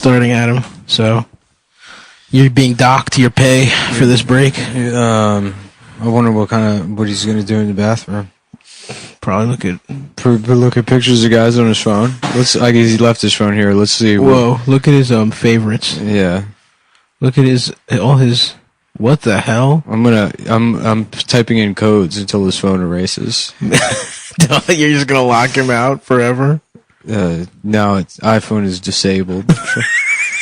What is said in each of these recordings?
starting, Adam. So you're being docked your pay for this break. I wonder what he's gonna do in the bathroom. Probably look at pictures of guys on his phone. I guess he left his phone here. Let's see. Whoa! Look at his favorites. Yeah. Look at all his. What the hell? I'm typing in codes until his phone erases. You're just gonna lock him out forever? No, iPhone is disabled.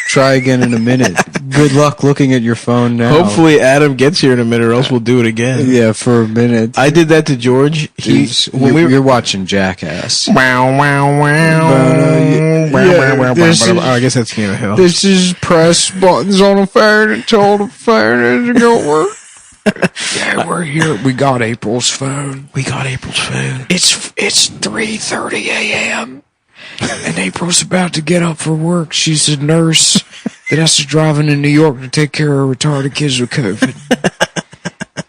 Try again in a minute. Good luck looking at your phone now. Hopefully Adam gets here in a minute, or else we'll do it again. Yeah, for a minute. I did that to George. You're watching Jackass. Wow, wow, wow. I guess that's King of the Hill. This is press buttons on a phone until the phone isn't going to work. Yeah, we're here. We got April's phone. It's 3:30 a.m. and April's about to get up for work. She's a nurse that has to drive into New York to take care of retarded kids with COVID.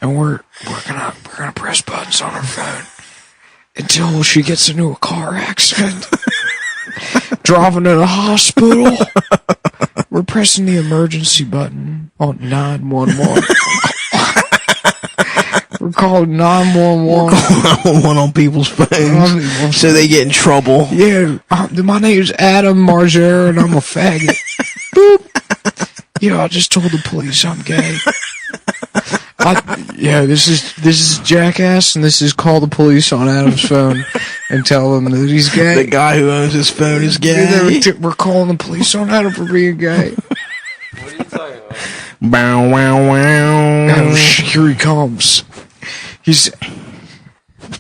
And we're gonna press buttons on her phone until she gets into a car accident. Driving to the hospital. We're pressing the emergency button on 911. We're calling 911. We're calling 911 on people's phones so they get in trouble. Yeah, my name's Adam Margera and I'm a faggot. Boop. Yeah, I just told the police I'm gay. This is Jackass, and this is call the police on Adam's phone and tell them that he's gay. The guy who owns his phone is gay. We're calling the police on Adam for being gay. What are you talking about? Bow, wow, wow. Oh, here he comes.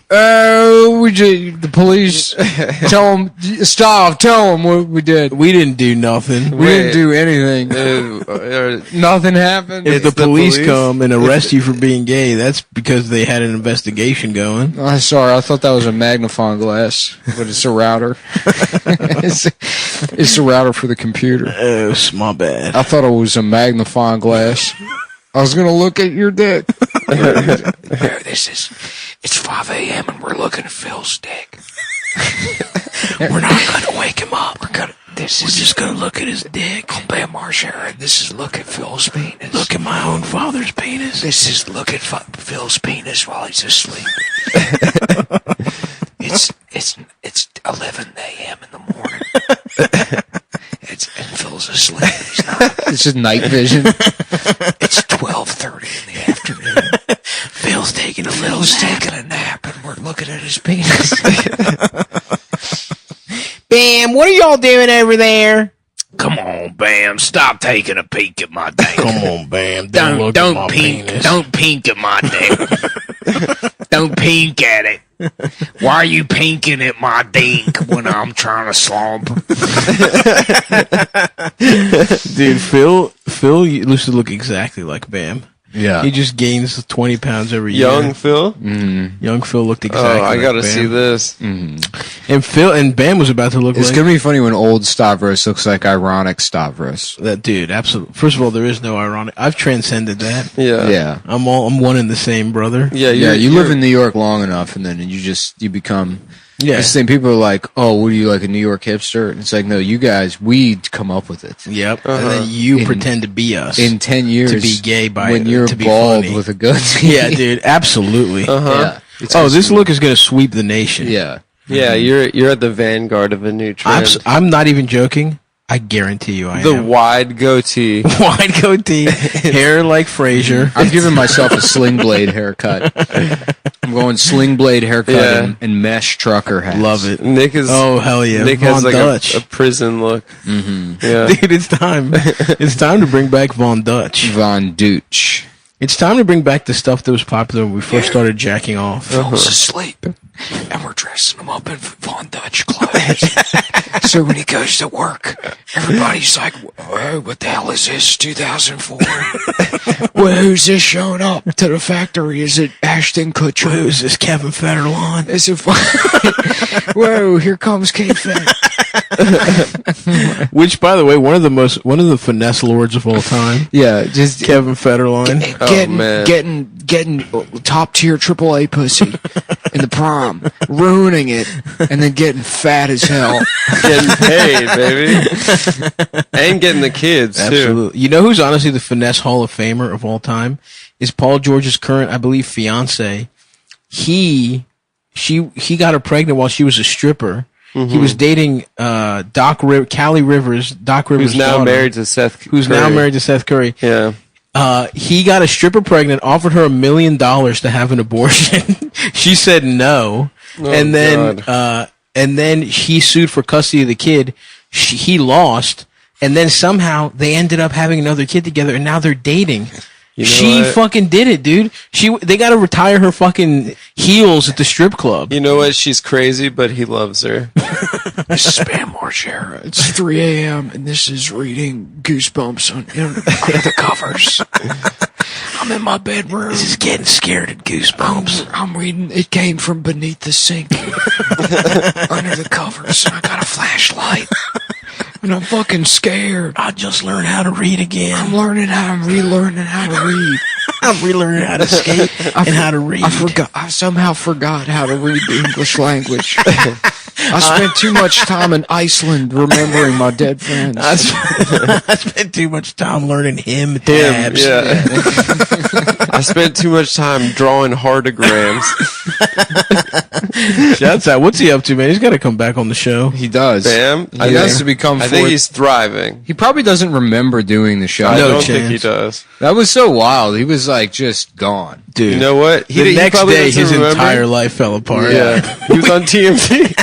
The police, tell him, stop, tell him what we did. We didn't do nothing. We didn't do anything. Nothing happened. If the police come and arrest you for being gay, that's because they had an investigation going. I'm sorry, I thought that was a magnifying glass, but it's a router. It's a router for the computer. Oh, my bad. I thought it was a magnifying glass. I was gonna look at your dick. It's 5 a.m. and we're looking at Phil's dick. We're not gonna wake him up. We're just gonna look at his dick. I'm Bam Margera. This is look at Phil's penis. Look at my own father's penis. This is look at Phil's penis while he's asleep. It's 11 a.m. in the morning. And Phil's asleep. He's not. This is night vision. It's 12:30 in the afternoon. Phil's taking a nap, and we're looking at his penis. Bam, what are y'all doing over there? Come on, Bam. Stop taking a peek at my dick. Come on, Bam. Don't peek. penis. Don't peek at my dick. Don't peek at it. Why are you pinking at my dink when I'm trying to slump? Dude, Phil used to look exactly like Bam. Yeah. He just gains 20 pounds every year. Young Phil? Young Phil looked exactly like I gotta Bam. see this. And Bam was about to look It's like... gonna be funny when old Stavros looks like ironic Stavros. That dude, absolutely. First of all, there is no ironic. I've transcended that. Yeah. I'm one and the same, brother. Yeah, You live in New York long enough, and then you become... Yeah. This thing, people are like, oh, what are you, like a New York hipster? And it's like, no, you guys, we come up with it. Yep. And then you pretend to be us. In 10 years. To be gay when you're to be bald funny. with a goatee. Yeah, dude, absolutely. Yeah. This look is going to sweep the nation. Yeah. Yeah, you're at the vanguard of a new trend. I'm not even joking. I guarantee you I am. The wide goatee. Wide goatee, hair like Frasier. I'm giving myself a sling blade haircut. I'm going sling blade haircut and mesh trucker hats. Love it. Nick is. Oh, hell yeah. Nick Von has like Dutch. a prison look. Mm-hmm. Yeah. Dude, it's time. It's time to bring back Von Dutch. Von Dutch. It's time to bring back the stuff that was popular when we first started jacking off. Phil's asleep, and we're dressing him up in Von Dutch clothes. So when he goes to work, everybody's like, "Whoa, what the hell is this? 2004? Well, who's this showing up to the factory? Is it Ashton Kutcher? Who's this Kevin Federline? Is it? Whoa, here comes K-Fed. Which, by the way, one of the finesse lords of all time, Yeah, just Kevin Federline. man. getting top tier AAA pussy in the prom, ruining it, and then getting fat as hell. Getting paid, baby. And getting the kids, too. Absolutely. You know who's honestly the finesse Hall of Famer of all time? Is Paul George's current, I believe, fiance. He got her pregnant while she was a stripper. Mm-hmm. He was dating Callie Rivers, Doc Rivers' Who's now daughter, married to Seth Curry. Who's now married to Seth Curry. Yeah. He got a stripper pregnant, offered her $1 million to have an abortion. She said no. Oh, and then he sued for custody of the kid. He lost. And then somehow they ended up having another kid together, and now they're dating. You know she what? fucking did it, dude. They got to retire her fucking heels at the strip club. You know what? She's crazy, but he loves her. This is Spam Margera. It's 3 a.m. and this is reading Goosebumps under the covers. I'm in my bedroom. This is getting scared at Goosebumps. I'm reading. It came from beneath the sink under the covers. I got a flashlight. And I'm fucking scared. I just learned how to read again. I'm relearning how to read. I'm relearning how to skate and how to read. I somehow forgot how to read the English language. I spent too much time in Iceland remembering my dead friends. I spent too much time learning him Him, tabs. yeah. I spent too much time drawing heartograms. Shouts out. What's he up to, man? He's got to come back on the show. He does. Bam. He has to become. I think he's thriving. He probably doesn't remember doing the show. I No don't think he chance. does. That was so wild. He was like just gone. Dude. You know what? The next probably day, doesn't his remember. entire life fell apart. Yeah. He was on TMZ.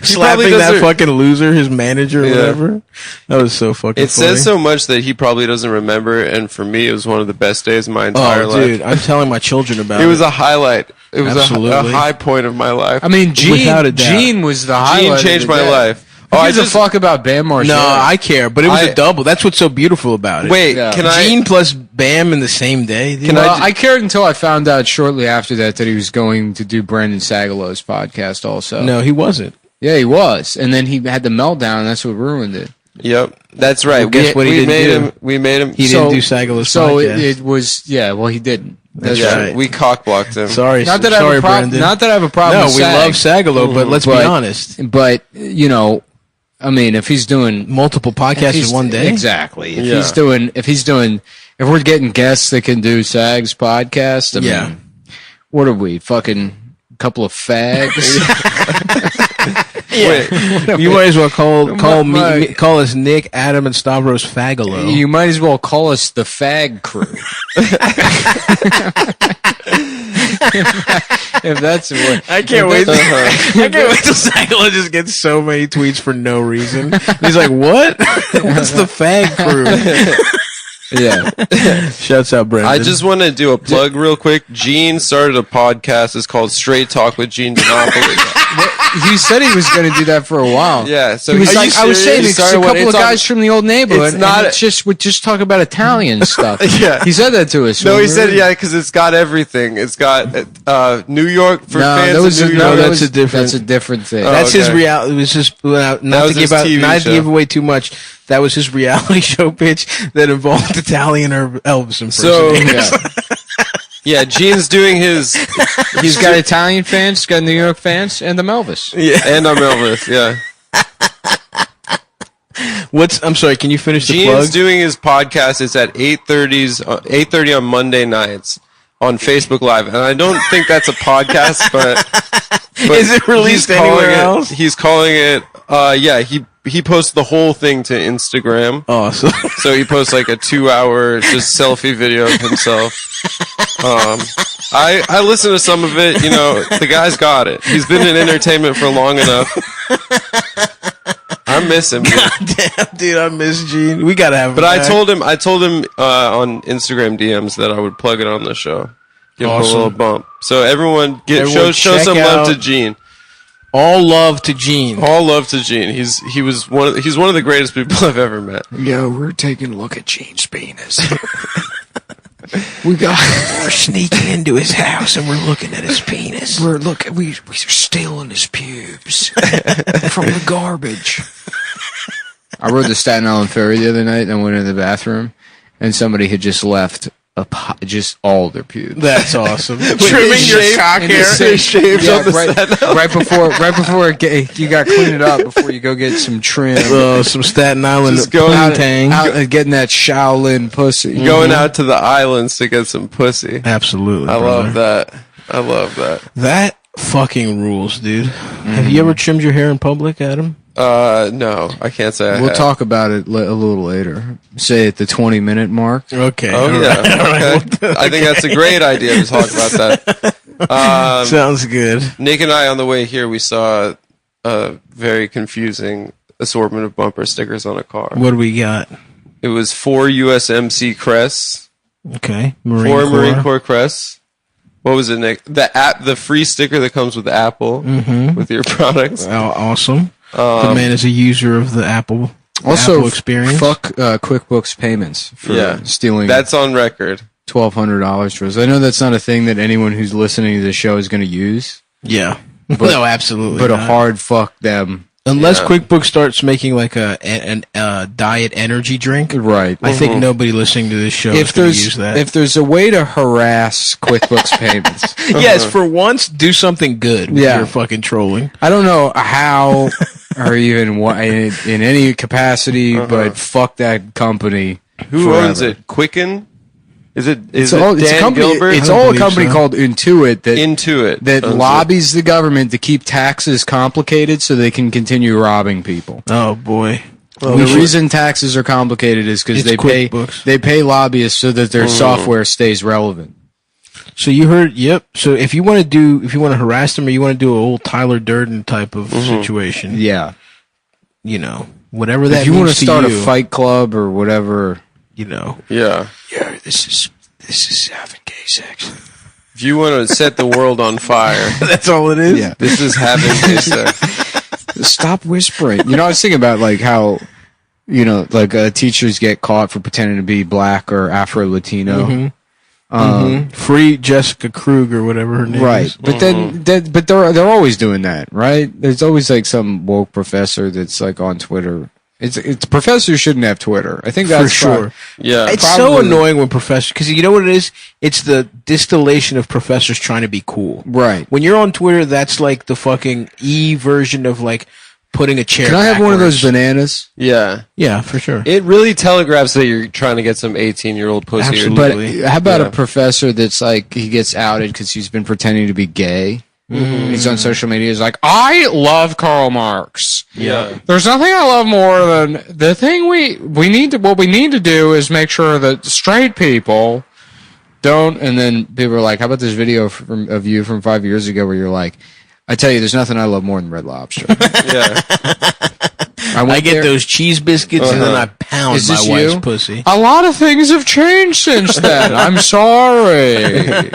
Slapping that doesn't- fucking loser, his manager or Yeah. whatever. That was so fucking It funny. says so much that he probably doesn't remember, and for me, it was one of the best days of my entire Oh, life. dude, I'm telling my children about it. It was a highlight. It was a Absolutely. high point of my life. I mean, Without a doubt. Gene was the highlight. Gene of changed the my day. life. Who Oh, I gives just a fuck about Bam Margera? No, I care, but it was I- a double. That's what's so beautiful about it. wait. Yeah. Can I? Gene plus Bam in the same day. Can Well, I I cared until I found out shortly after that he was going to do Brandon Sagalow's podcast also. No, he wasn't. Yeah, he was. And then he had the meltdown, and that's what ruined it. Yep, that's right. Well, guess what he didn't made do? him. We made him. He didn't do Sagalow's So podcast. it was, yeah, well, he didn't. That's yeah, right. we cockblocked him. Sorry, Not that I sorry, have a problem. Brendan. Not that I have a problem. No, with we Sag, love Sagalow, but let's be But- honest. But you know, I mean, if he's doing Multiple podcasts in one day. exactly. If Yeah. he's doing, if we're getting guests that can do Sag's podcast, I Yeah. mean, what are we? Fucking couple of fags. Wait, You might as well call My- call us Nick, Adam, and Stavros Fagalo. You might as well call us the Fag Crew. If that's what I can't wait. I can't wait till Sagalo just gets so many tweets for no reason. He's like, "What? What's the fag crew?" yeah. Shouts out, Brendan. I just want to do a plug real quick. Gene started a podcast. It's called Straight Talk with Gene Monopoly. He said he was going to do that for a while. Yeah, so He was are like, you I was saying, serious? it's a couple of guys from the old neighborhood. It's not- and it's just we just talk about Italian stuff. Yeah. he said that to us. No, he remember? said because it's got everything. It's got New York for No, fans that was of New no, York. that that's was a different- That's a different thing. Oh, That's his okay. reality. It was just not That to was give his out, TV not to show. give away too much. That was his reality show pitch that involved Italian or Elvis So impersonators. yeah, Gene's doing his. He's got Italian fans, he's got New York fans, and the Melvis. Yeah. And I'm Elvis. Yeah, I'm sorry. Can you finish the Gene's plug? doing his podcast. It's at 8:30 on Monday nights on Facebook Live, and I don't think that's a podcast, but Is it released he's calling anywhere it- else? He's calling it. Yeah, he posts the whole thing to Instagram. Awesome. So he posts like a 2-hour just selfie video of himself. I listen to some of it. You know, the guy's got it. He's been in entertainment for long enough. I miss him, dude. Damn, dude, I miss Gene. We gotta have him But I back. told him on Instagram DMs that I would plug it on the show. Give him a Awesome. little bump. So everyone Everyone show check some love out- to Gene. all love to Gene. All love to Gene. He's one of the greatest people I've ever met. Yo, we're taking a look at Gene's penis. We're sneaking into his house and we're looking at his penis. we're stealing his pubes from the garbage. I rode the Staten Island ferry the other night and went into the bathroom, and somebody had just left just all their pubes. That's awesome. Trimming your cock hair. Right before you got to clean it up before you go get some trim. Some Staten Island Just going out and getting that Shaolin pussy. Going out to the islands to get some pussy. Absolutely. I brother. love that. I love that. That fucking rules, dude. Have you ever trimmed your hair in public, Adam? No, I can't say I We'll have. talk about it a little later. Say at the 20-minute mark. Okay. Oh, yeah. Okay. I think that's a great idea to talk about that. Sounds good. Nick and I, on the way here, we saw a very confusing assortment of bumper stickers on a car. What do we got? It was 4 USMC crests, Okay. 4 Marine Corps crests. What was it, Nick? The free sticker that comes with Apple with your products. Awesome. The man is a user of the Apple experience. Fuck QuickBooks payments for stealing. That's on record. $1,200 for us. I know that's not a thing that anyone who's listening to the show is going to use. Yeah. No, absolutely. But not. a hard fuck them. Unless QuickBooks starts making like a diet energy drink, Right. I think nobody listening to this show is going to use that. If there's a way to harass QuickBooks payments, yes, for once, do something good with your fucking trolling. I don't know how or even in any capacity, but fuck that company. Who forever. owns it? Quicken? Is it It's Dan a company, Gilbert? It's I don't all a believe company so. called Intuit that owns lobbies the government to keep taxes complicated so they can continue robbing people. Oh boy. The reason taxes are complicated is because It's QuickBooks. they pay lobbyists so that their software stays relevant. So you heard, yep. So if you want to harass them or you want to do a old Tyler Durden type of situation, Yeah. you know, whatever that If you means want to start you, a fight club or whatever, you know. Yeah. yeah, this is having gay sex. If you want to set the world on fire, That's all it is? Yeah. this is having gay sex. Stop whispering. You know, I was thinking about like how, you know, like teachers get caught for pretending to be black or Afro-Latino. Free Jessica Krug or whatever her name Right, is. but but they're always doing that, right? There's always like some woke professor that's like on Twitter. It's professors shouldn't have Twitter. I think that's For sure. Yeah. It's so annoying when professors, because you know what it is? It's the distillation of professors trying to be cool. Right. When you're on Twitter, that's like the fucking E version of like putting a chair Can I have one of those backwards. bananas? Yeah. Yeah, for sure. It really telegraphs that you're trying to get some 18-year-old pussy. Absolutely. But how about Yeah. a professor that's like he gets outed because he's been pretending to be gay? He's on social media. He's like, I love Karl Marx. Yeah. There's nothing I love more than the thing we need to. What we need to do is make sure that straight people don't. And then people are like, how about this video of you from 5 years ago where you're like, I tell you, there's nothing I love more than Red Lobster. Yeah. I get those cheese biscuits and then I pound Is my this wife's you? pussy. A lot of things have changed since then. I'm sorry.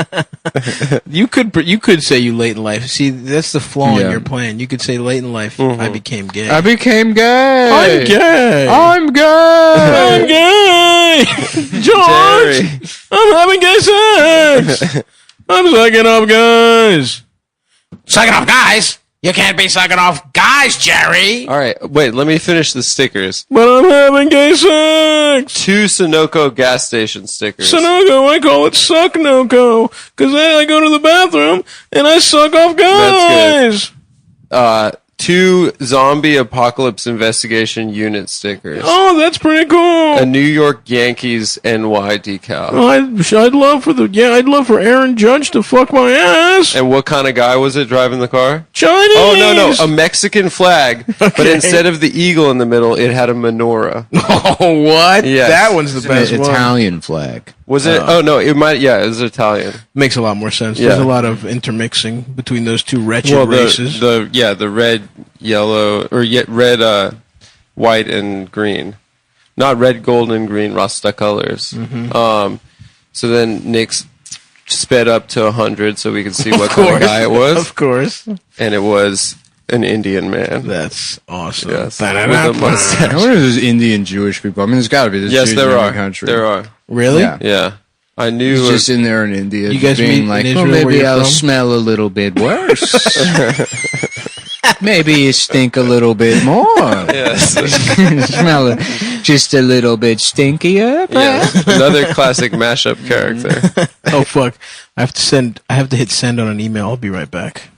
You could say you late in life. See, that's the flaw in Yeah. your plan. You could say late in life, I became gay. I became gay. I'm gay. I'm gay. I'm gay. George, Jerry. I'm having gay sex. I'm sucking off guys. Sucking off guys? You can't be sucking off guys, Jerry. All right. Wait, let me finish the stickers. But I'm having gay sex. 2 Sunoco gas station stickers. Sunoco, I call it Sucknoco, because I go to the bathroom and I suck off That's guys. 2 Zombie Apocalypse Investigation Unit stickers. Oh, that's pretty cool. A New York Yankees NY decal. I'd love for Aaron Judge to fuck my ass. And what kind of guy was it driving the car? Chinese. Oh, no. A Mexican flag. But Okay. instead of the eagle in the middle, it had a menorah. Oh, what? Yes. That one's the best one. Italian flag. Was it? Oh, no. It might. Yeah, it was Italian. Makes a lot more sense. Yeah. There's a lot of intermixing between those two wretched races. The red, yellow, or red, white, and green. Not red, gold, and green Rasta colors. So then Nick's sped up to 100 so we could see what kind of guy it was. Of course. And it was an Indian man. That's awesome. Yes. With a mustache. I wonder if there's Indian Jewish people. I mean, there's got to be. There's Yes, Jews there in every are. country. There are. Really? Yeah. Yeah. I knew. He's just in there in India. You guys being meet like, in well, Israel where maybe you're I'll from? smell a little bit worse. Maybe you stink a little bit more. yes. Smell just a little bit stinkier. Yeah. Another classic mashup character. Oh fuck! I have to hit send on an email. I'll be right back.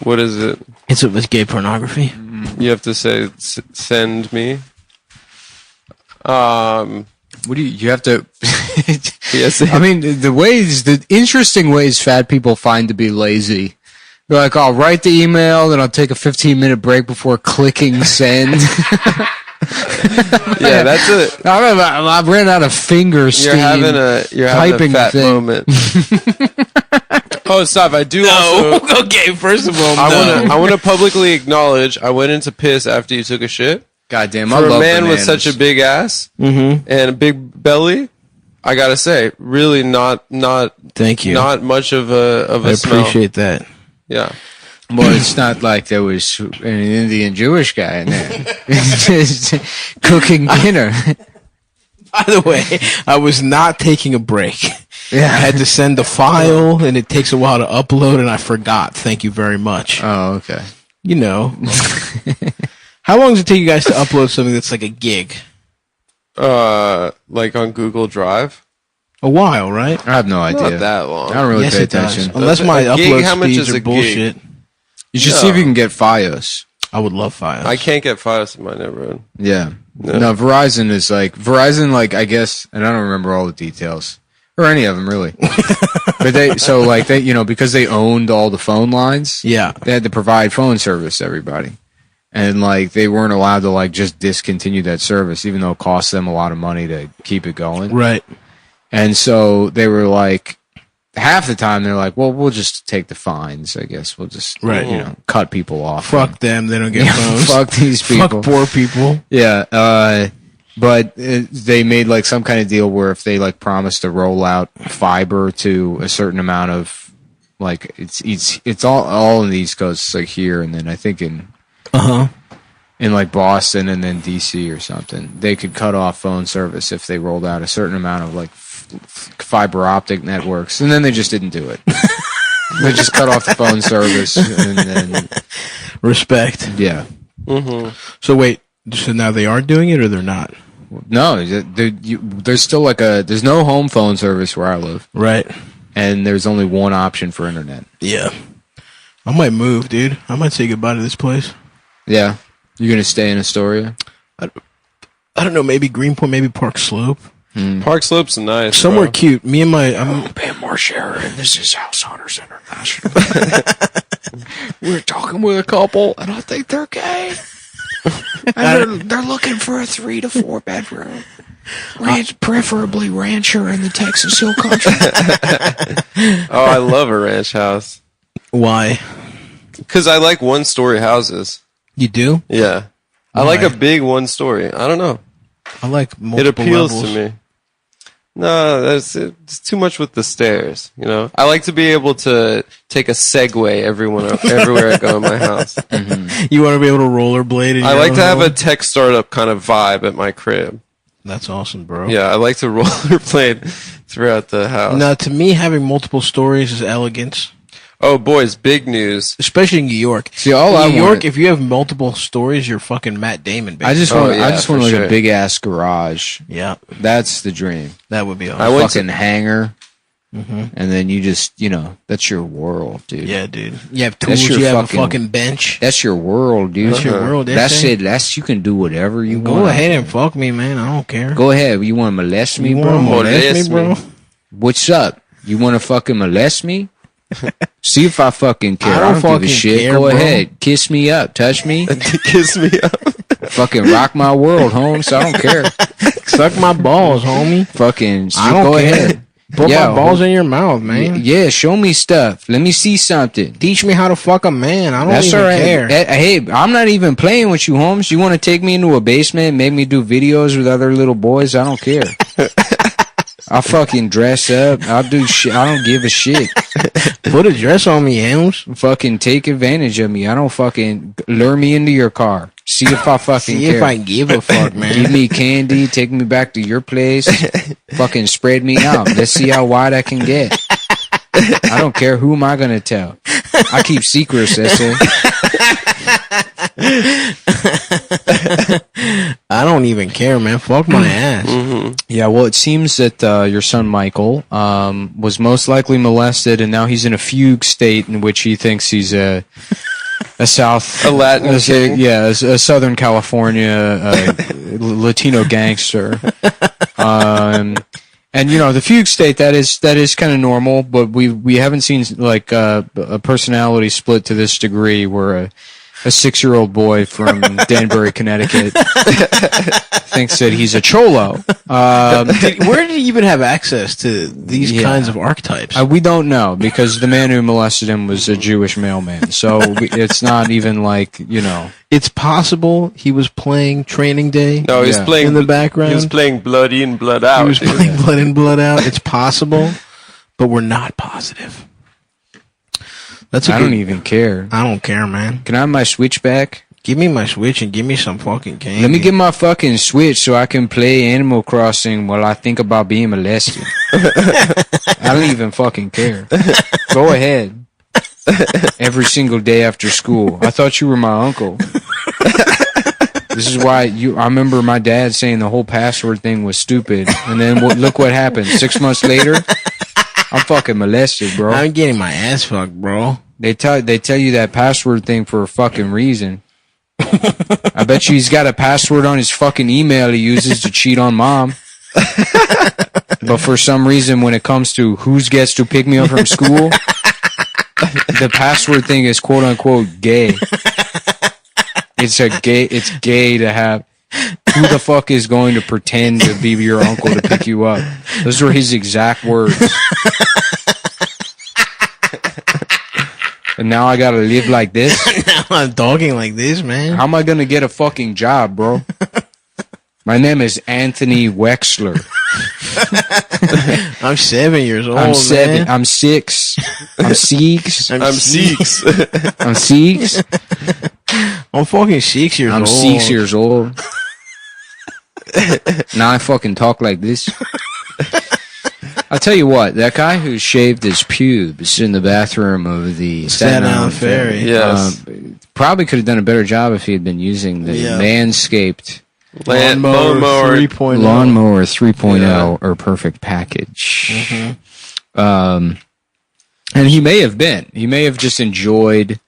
What is it? It's gay pornography. You have to say send me. What do you have to? Yes. I mean, the interesting ways fat people find to be lazy. They're like, I'll write the email, then I'll take a 15-minute break before clicking send. Yeah, that's it. I ran out of finger steam. You're having a typing fat thing. moment. Oh, stop! I do also. Okay, first of all, I want to publicly acknowledge I went into piss after you took a shit. Goddamn, For I a love man with bananas. such a big ass and a big belly, I gotta say, really not Thank you. not much of a I smell. appreciate that. Yeah. Well, it's not like there was an Indian Jewish guy in there just cooking dinner. By the way, I was not taking a break. Yeah. I had to send the file, and it takes a while to upload, and I forgot. Thank you very much. Oh, okay. You know. How long does it take you guys to upload something that's like a gig? Like on Google Drive. A while, right? I have no idea. Not that long. I don't really Yes, pay it does. attention. Unless my A gig, upload how much speeds is are a gig? bullshit. You should see if you can get Fios. I would love files. I can't get files in my neighborhood. Yeah. No. No, Verizon is like, I guess, and I don't remember all the details. Or any of them, really. But because they owned all the phone lines, Yeah. they had to provide phone service to everybody. And, like, they weren't allowed to, like, just discontinue that service, even though it cost them a lot of money to keep it going. Right. And so they were like, half the time they're like, well, we'll just take the fines, I guess. We'll just, Right. cut people off. Fuck them. They don't get phones. Fuck these people. Fuck poor people. Yeah, but they made like some kind of deal where if they like promised to roll out fiber to a certain amount of like it's all in the East Coast, it's like here and then I think in like Boston and then DC or something, they could cut off phone service if they rolled out a certain amount of like fiber optic networks, and then they just didn't do it. They just cut off the phone service and then Respect. yeah. So wait. So now they are doing it, or they're not? No, there's still like there's no home phone service where I live, Right. and there's only one option for internet. Yeah. I might move, dude. I might say goodbye to this place. Yeah, you're gonna stay in Astoria. I don't know. Maybe Greenpoint. Maybe Park Slope. Park Slope's nice. Somewhere bro. cute. Me and my. I'm Ben Marshera, and this is House Hunters International. We're talking with a couple, and I think they're gay. And they're looking for a 3 to 4 bedroom. Preferably rancher in the Texas Hill Country. Oh, I love a ranch house Why? because I like one-story houses. You do? Yeah, I like a big one-story. I don't know. I like It multiple appeals levels. to me. No, it's too much with the stairs. You know, I like to be able to take a Segway everywhere I go in my house. You want to be able to rollerblade? In I your like own to have home? a tech startup kind of vibe at my crib. That's awesome, bro. Yeah, I like to rollerblade throughout the house. Now, to me, having multiple stories is elegance, Oh, boys, big news. especially in New York. See, all in I New York, want- if you have multiple stories, you're fucking Matt Damon. Baby. I just Oh, want, yeah, I just want for like sure. a big ass garage. yeah, That's the dream. that would be awesome. I went to- Fucking hangar, and then you just, that's your world, dude. Yeah, dude. You have That's tools. your You have fucking- a fucking bench. That's your world, dude. That's your world. That's it. it. You can do whatever you Go want. ahead and fuck me, man. I don't care. Go ahead. You want to molest me, You bro? want to molest me, Molest bro? me. What's up? You want to fucking molest me? See if I fucking care. I I don't don't, give a fucking shit. care, Go bro. ahead. Kiss me up. Touch me. Kiss me up. Fucking rock my world, Holmes. I don't care. Suck my balls, homie. Fucking I don't go care. ahead. Put Yeah, my balls in your mouth, man. Yeah, show me stuff. Let me see something. Teach me how to fuck a man. I don't That's even all right. care. Hey, I'm not even playing with you, Holmes. You want to take me into a basement and make me do videos with other little boys? I don't care. I'll fucking dress up. I'll do shit. I don't give a shit. Put a dress on me, Helms. Fucking take advantage of me. I don't fucking lure me into your car. See if I fucking See care. if I give a fuck, man. Give me candy. Take me back to your place. Fucking spread me out. Let's see how wide I can get. I don't care. Who am I gonna tell? I keep secrets, Essay. I don't even care, man. Fuck my ass. Mm-hmm. Yeah, well, it seems that your son Michael was most likely molested, and now he's in a fugue state in which he thinks he's a Latin king. Yeah, a Southern California Latino gangster. And you know, the fugue state that is kind of normal, but we haven't seen like a personality split to this degree where a 6-year-old boy from Danbury, Connecticut thinks that he's a cholo. Where did he even have access to these kinds of archetypes? We don't know, because the man who molested him was a Jewish mailman. So it's not even like, you know. It's possible he was playing Training Day. No, he's playing in the background. He was playing Blood In, Blood Out. He was playing Blood In, Blood Out. It's possible, but we're not positive. I don't even care. I don't care, man. Can I have my Switch back? Give me my Switch and give me some fucking candy. Let me get my fucking Switch so I can play Animal Crossing while I think about being molested. I don't even fucking care. Go ahead. Every single day after school. I thought you were my uncle. This is why I remember my dad saying the whole password thing was stupid. And then look what happened. 6 months later, I'm fucking molested, bro. I'm getting my ass fucked, bro. They tell you that password thing for a fucking reason. I bet you he's got a password on his fucking email he uses to cheat on mom. But for some reason, when it comes to who gets to pick me up from school, the password thing is quote unquote gay. It's gay to have. Who the fuck is going to pretend to be your uncle to pick you up? Those were his exact words. And now I gotta live like this? Now I'm talking like this, man. How am I gonna get a fucking job, bro? My name is Anthony Wexler. I'm 7 years old, I'm 7. man. I'm 6. I'm 6. I'm 6. I'm 6. I'm fucking 6 years old. I'm 6 years old. Now I fucking talk like this. I'll tell you what, that guy who shaved his pubes in the bathroom of the Staten Island Ferry, Yes. probably could have done a better job if he had been using the Manscaped Lawnmower 3.0. Lawnmower 3.0 or Perfect Package. And he may have just enjoyed,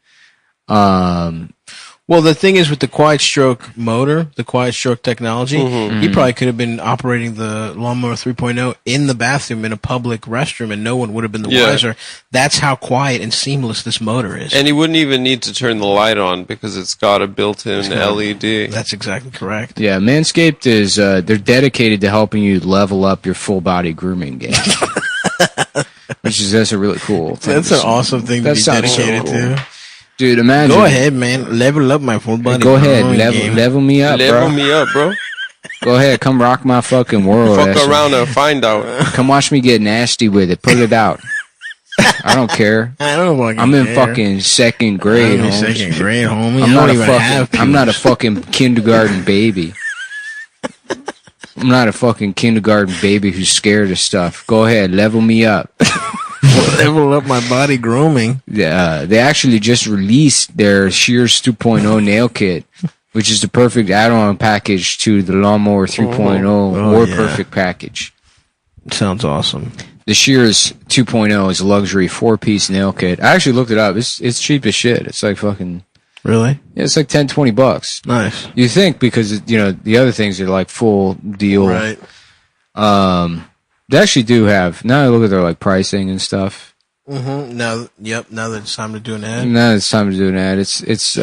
Well, the thing is with the quiet stroke motor, the quiet stroke technology, he probably could have been operating the Lawnmower 3.0 in the bathroom in a public restroom and no one would have been the wiser. That's how quiet and seamless this motor is. And he wouldn't even need to turn the light on because it's got a built-in LED. That's exactly correct. yeah, Manscaped is, they're dedicated to helping you level up your full body grooming game. That's a really cool thing. That's an awesome thing to That be sounds so dedicated cool. to. Dude, imagine. Go ahead, man. Level up my full body. Go ahead, grooming game. level me up, Level bro. me up, bro. Go ahead, come rock my fucking world. Fuck asshole. around and find out. Come watch me get nasty with it. Pull it out. I don't care. I don't fucking I'm in care. fucking second grade, I'm in homie. second grade, homie. I'm I not don't a even have fucking. I'm not a fucking kindergarten baby. I'm not a fucking kindergarten baby who's scared of stuff. Go ahead, level me up. level up my body grooming. They actually just released their Shears 2.0 nail kit, which is the perfect add-on package to the Lawnmower 3.0 or yeah. Perfect Package. Sounds awesome. The Shears 2.0 is a luxury 4-piece nail kit. I actually looked it up. It's cheap as shit. It's like fucking... Really? Yeah, it's like $10-$20. Nice. You think, because, you know, the other things are like full deal. Right. They actually do have, now I look at their like pricing and stuff. Mm-hmm. Now that it's time to do an ad. Now it's time to do an ad. It's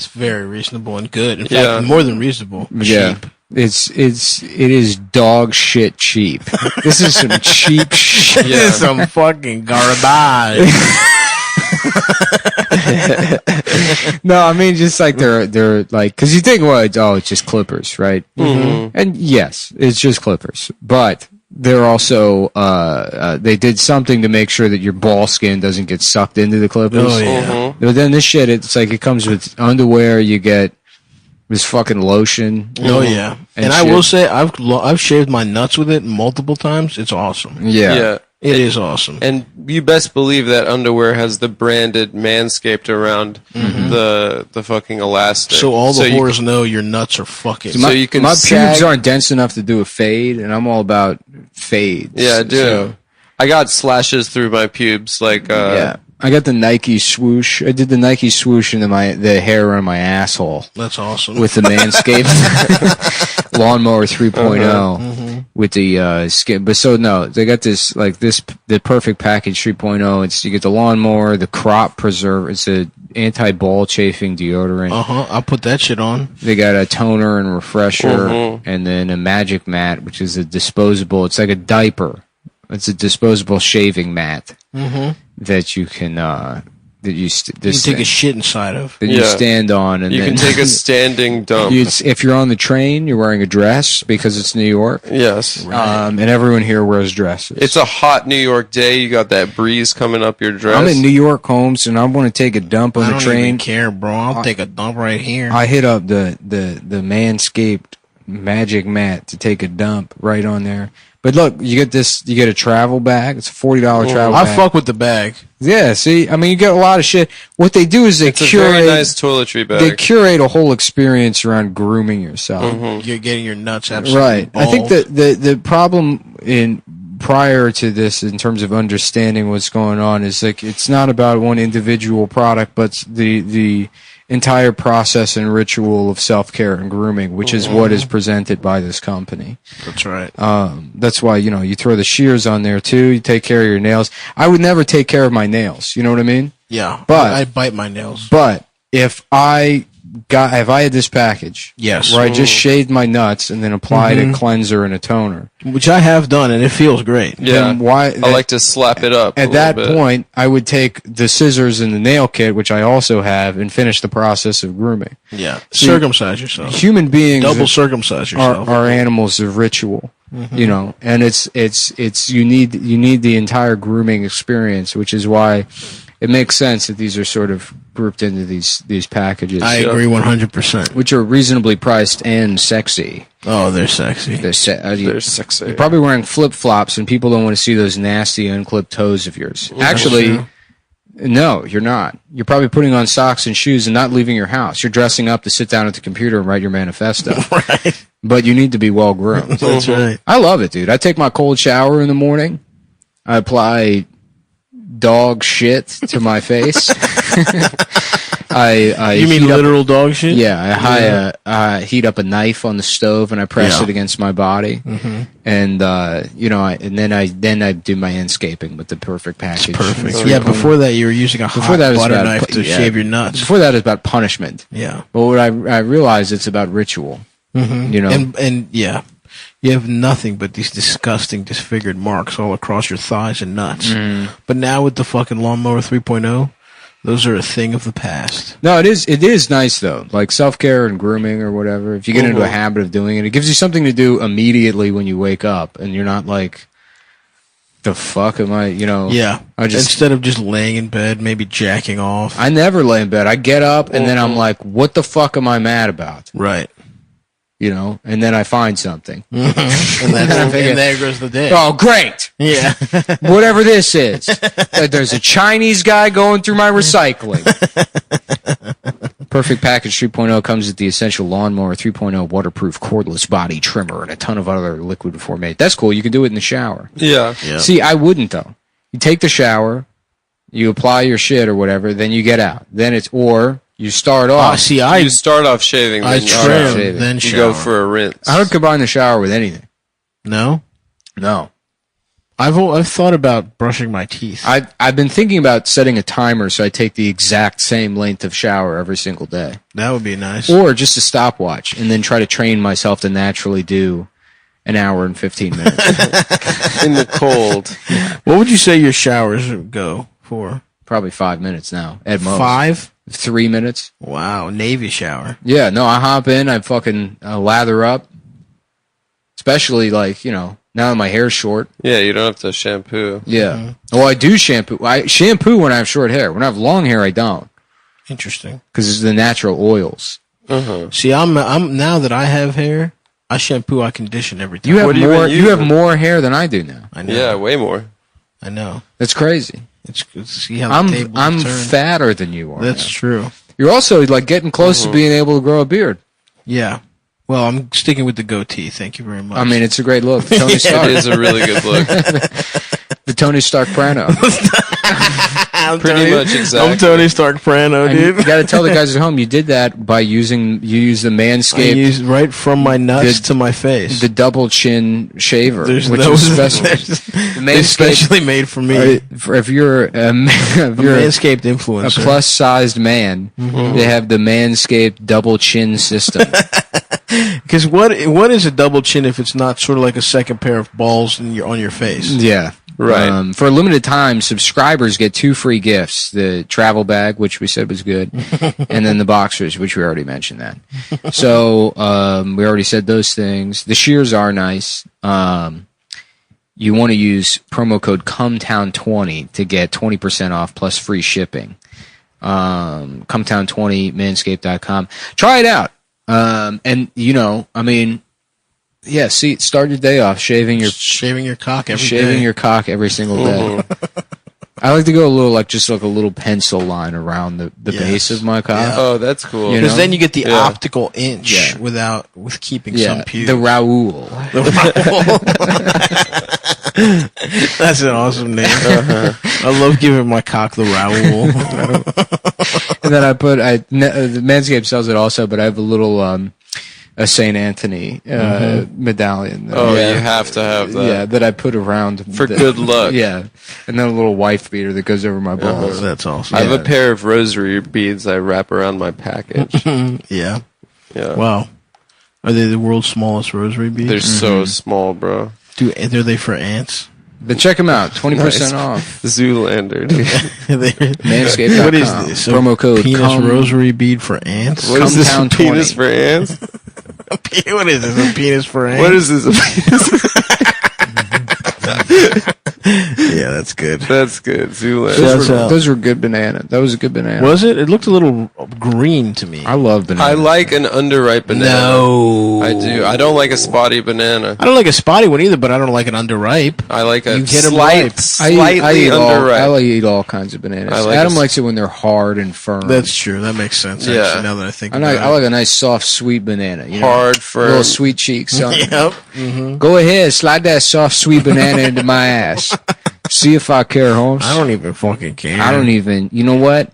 very reasonable and good. In Yeah. fact, more than reasonable. yeah. Cheap. It is dog shit cheap. This is some cheap shit. This is some fucking garbage. No, I mean just like they're like, because you think, well, it's just clippers, right? Mm-hmm. And yes, it's just clippers, but they're also they did something to make sure that your ball skin doesn't get sucked into the clippers. Oh, yeah. But then this shit, it's like it comes with underwear. You get this fucking lotion. Oh yeah, and I shit. will say I've shaved my nuts with it multiple times. It's awesome. Yeah. It is awesome. And you best believe that underwear has the branded Manscaped around the fucking elastic. So all the you whores know your nuts are fucking. So you can my sag- pubes aren't dense enough to do a fade, and I'm all about fades. Yeah, dude. So, I got slashes through my pubes, like yeah. I got the Nike swoosh. I did the Nike swoosh into the hair on my asshole That's awesome. with the Manscaped lawnmower 3.0 with the skin. But so no, they got this the perfect package 3.0. It's you get the lawnmower, the crop preserve. It's a anti-ball chafing deodorant. I'll put that shit on. They got a toner and refresher, and then a magic mat, which is a disposable. It's like a diaper. It's a disposable shaving mat that you can You can take a shit inside of. that you stand on, and you then can take a standing dump. if you're on the train, you're wearing a dress because it's New York, Yes. and everyone here wears dresses. It's a hot New York day. You got that breeze coming up your dress. I'm in New York, Holmes, and I want to take a dump on I the don't train. even care, bro. I'll take a dump right here. I hit up the Manscaped magic mat to take a dump right on there. But look, you get a travel bag. It's a $40 travel I bag. fuck with the bag. Yeah, see, I mean, you get a lot of shit. What they do is they It's a curate. very nice toiletry bag. They curate a whole experience around grooming yourself. You're getting your nuts absolutely Right. I think bald. that the problem prior to this, in terms of understanding what's going on, is like it's not about one individual product, but the entire process and ritual of self-care and grooming, which is what is presented by this company. That's right. That's why, you throw the shears on there too. You take care of your nails. I would never take care of my nails. You know what I mean? Yeah, but- I bite my nails. But if I had this package, Yes. where I just shaved my nuts and then applied a cleanser and a toner, Which I have done, and it feels great. yeah. then why? I like to slap it up. At that point, I would take the scissors and the nail kit, which I also have, and finish the process of grooming. Yeah. Circumcise yourself. Human beings Double circumcise yourself. are animals of ritual, and it's you need the entire grooming experience, which is why it makes sense that these are sort of grouped into these packages. I agree 100%. which are reasonably priced and sexy. Oh, they're sexy. They're They're sexy. You're probably wearing flip-flops, and people don't want to see those nasty unclipped toes of yours. Actually, no, you're not. You're probably putting on socks and shoes and not leaving your house. You're dressing up to sit down at the computer and write your manifesto. Right. But you need to be well-groomed. That's right. I love it, dude. I take my cold shower in the morning. I apply dog shit to my face. I You mean heat up- literal dog shit? Yeah, I heat up a knife on the stove and I press Yeah. it against my body, and then I do my inscaping with the perfect package. Perfect. So- Yeah, before that you were using a hot that, it was butter about knife to yeah. shave your nuts. Before that, it's about punishment. Yeah. But what I realized, it's about ritual. You know, And yeah, you have nothing but these disgusting, disfigured marks all across your thighs and nuts. But now with the fucking lawnmower 3.0, those are a thing of the past. no, it is nice though. Like self-care and grooming or whatever. If you get into a habit of doing it, it gives you something to do immediately when you wake up, and you're not like, the fuck am I? Yeah. Instead of just laying in bed, maybe jacking off. I never lay in bed. I get up and then I'm like, what the fuck am I mad about? Right. And then I find something. And there goes the day. Oh, great. Yeah. Whatever this is. There's a Chinese guy going through my recycling. Perfect Package 3.0 comes with the essential lawnmower 3.0 waterproof cordless body trimmer and a ton of other liquid formate. That's cool. You can do it in the shower. Yeah. Yeah. See, I wouldn't though. You take the shower, you apply your shit or whatever, then you get out. Or you start off. You start off shaving, I then trim, shaving. then you shower. go for a rinse. I would combine the shower with anything. No? No. I've thought about brushing my teeth. I've been thinking about setting a timer so I take the exact same length of shower every single day. That would be nice. Or just a stopwatch and then try to train myself to naturally do an hour and 15 minutes. In the cold. What would you say your showers go for? Probably 5 minutes now. At most. 5? 3 minutes. Wow, Navy shower. Yeah, no, I hop in, I fucking lather up. Especially like, Now that my hair's short. Yeah, you don't have to shampoo. Yeah. Well, I do shampoo. I shampoo when I have short hair. When I have long hair, I don't. Interesting. Because it's the natural oils. See, I'm now that I have hair, I shampoo, I condition every time. You have What have you been more. You have using? more hair than I do now. I know. Yeah, way more. I know. That's crazy. It's see how the tables I'm turn. fatter than you are. That's now. true. You're also like getting close to being able to grow a beard. Yeah. Well, I'm sticking with the goatee. Thank you very much. I mean, it's a great look. Tony Stark. It is a really good look. The Tony Stark Prano. Pretty much exactly. I'm Tony Stark Prano, And dude. you got to tell the guys at home you did that by you use the I Manscaped, use right from my nuts The- to my face. the double chin shaver, There's which those- is special. there's- The They're specially made for me. if you're a Manscaped a influencer. plus-sized man, they have the Manscaped double chin system. Because what is a double chin if it's not sort of like a second pair of balls on your face? Yeah. Right. For a limited time, subscribers get 2 free gifts. The travel bag, which we said was good, and then the boxers, which we already mentioned that. So we already said those things. The shears are nice. You want to use promo code Cumtown20 to get 20% off plus free shipping. Cumtown20, manscaped.com. Try it out. And, I mean, yeah, start your day off shaving your cock every shaving day. your cock every single day. I like to go a little pencil line around the base of my cock. Oh, that's cool. You know? Because then you get the Yeah. optical inch Yeah. with keeping Yeah, some pubes. the Raoul. That's an awesome name. I love giving my cock the Raoul. And then the Manscaped sells it also, but I have a little a Saint Anthony medallion. Oh, you have to have that. Yeah, that I put around For good luck. Yeah, and then a little wife beater that goes over my balls. That's awesome. I have Yeah. a pair of rosary beads I wrap around my package. Yeah. Yeah. Wow. Are they the world's smallest rosary beads? They're so small, bro. Are they for ants? But check them out, 20% off. Zoolander, dude. Manscaped.com. What is this? A Promo code penis rosary bead for ants? What is this? Cumtown Penis 20. for ants? What is this? A penis for ants? What is this? A penis? Yeah, that's good. That's good. Zoolander. That's out. Those were good banana. That was a good banana. Was it? It looked a little green to me. I love banana. I like an underripe banana. No. I do. I don't like a spotty banana. I don't like a spotty one either, but I don't like an underripe. I like a You hit 'em ripe. slightly underripe. I eat all kinds of bananas. I like Adam a- likes it when they're hard and firm. That's true. That makes sense. Yeah. Actually, now that I think I about like, it. I like a nice, soft, sweet banana. You know? Hard, firm. Little sweet cheeks. Son. Yep. Go ahead, slide that soft, sweet banana into my ass. See if I care, Holmes. I don't even fucking care. I don't even. You know what?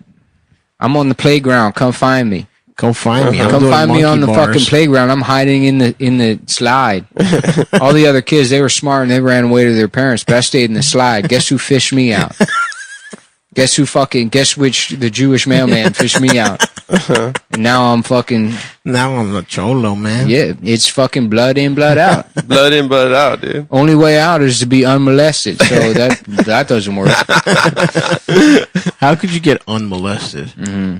I'm on the playground. Come find me. Come find me. I'm Come doing find me monkey on the bars. fucking playground. I'm hiding in the slide. All the other kids, they were smart and they ran away to their parents, but I stayed in the slide. Guess who fished me out? Guess which the Jewish mailman fished me out? And now I'm fucking, Now I'm a cholo, man. yeah, it's fucking blood in, blood out. Blood in, blood out, dude. Only way out is to be unmolested. So that doesn't work. How could you get unmolested? Mm-hmm.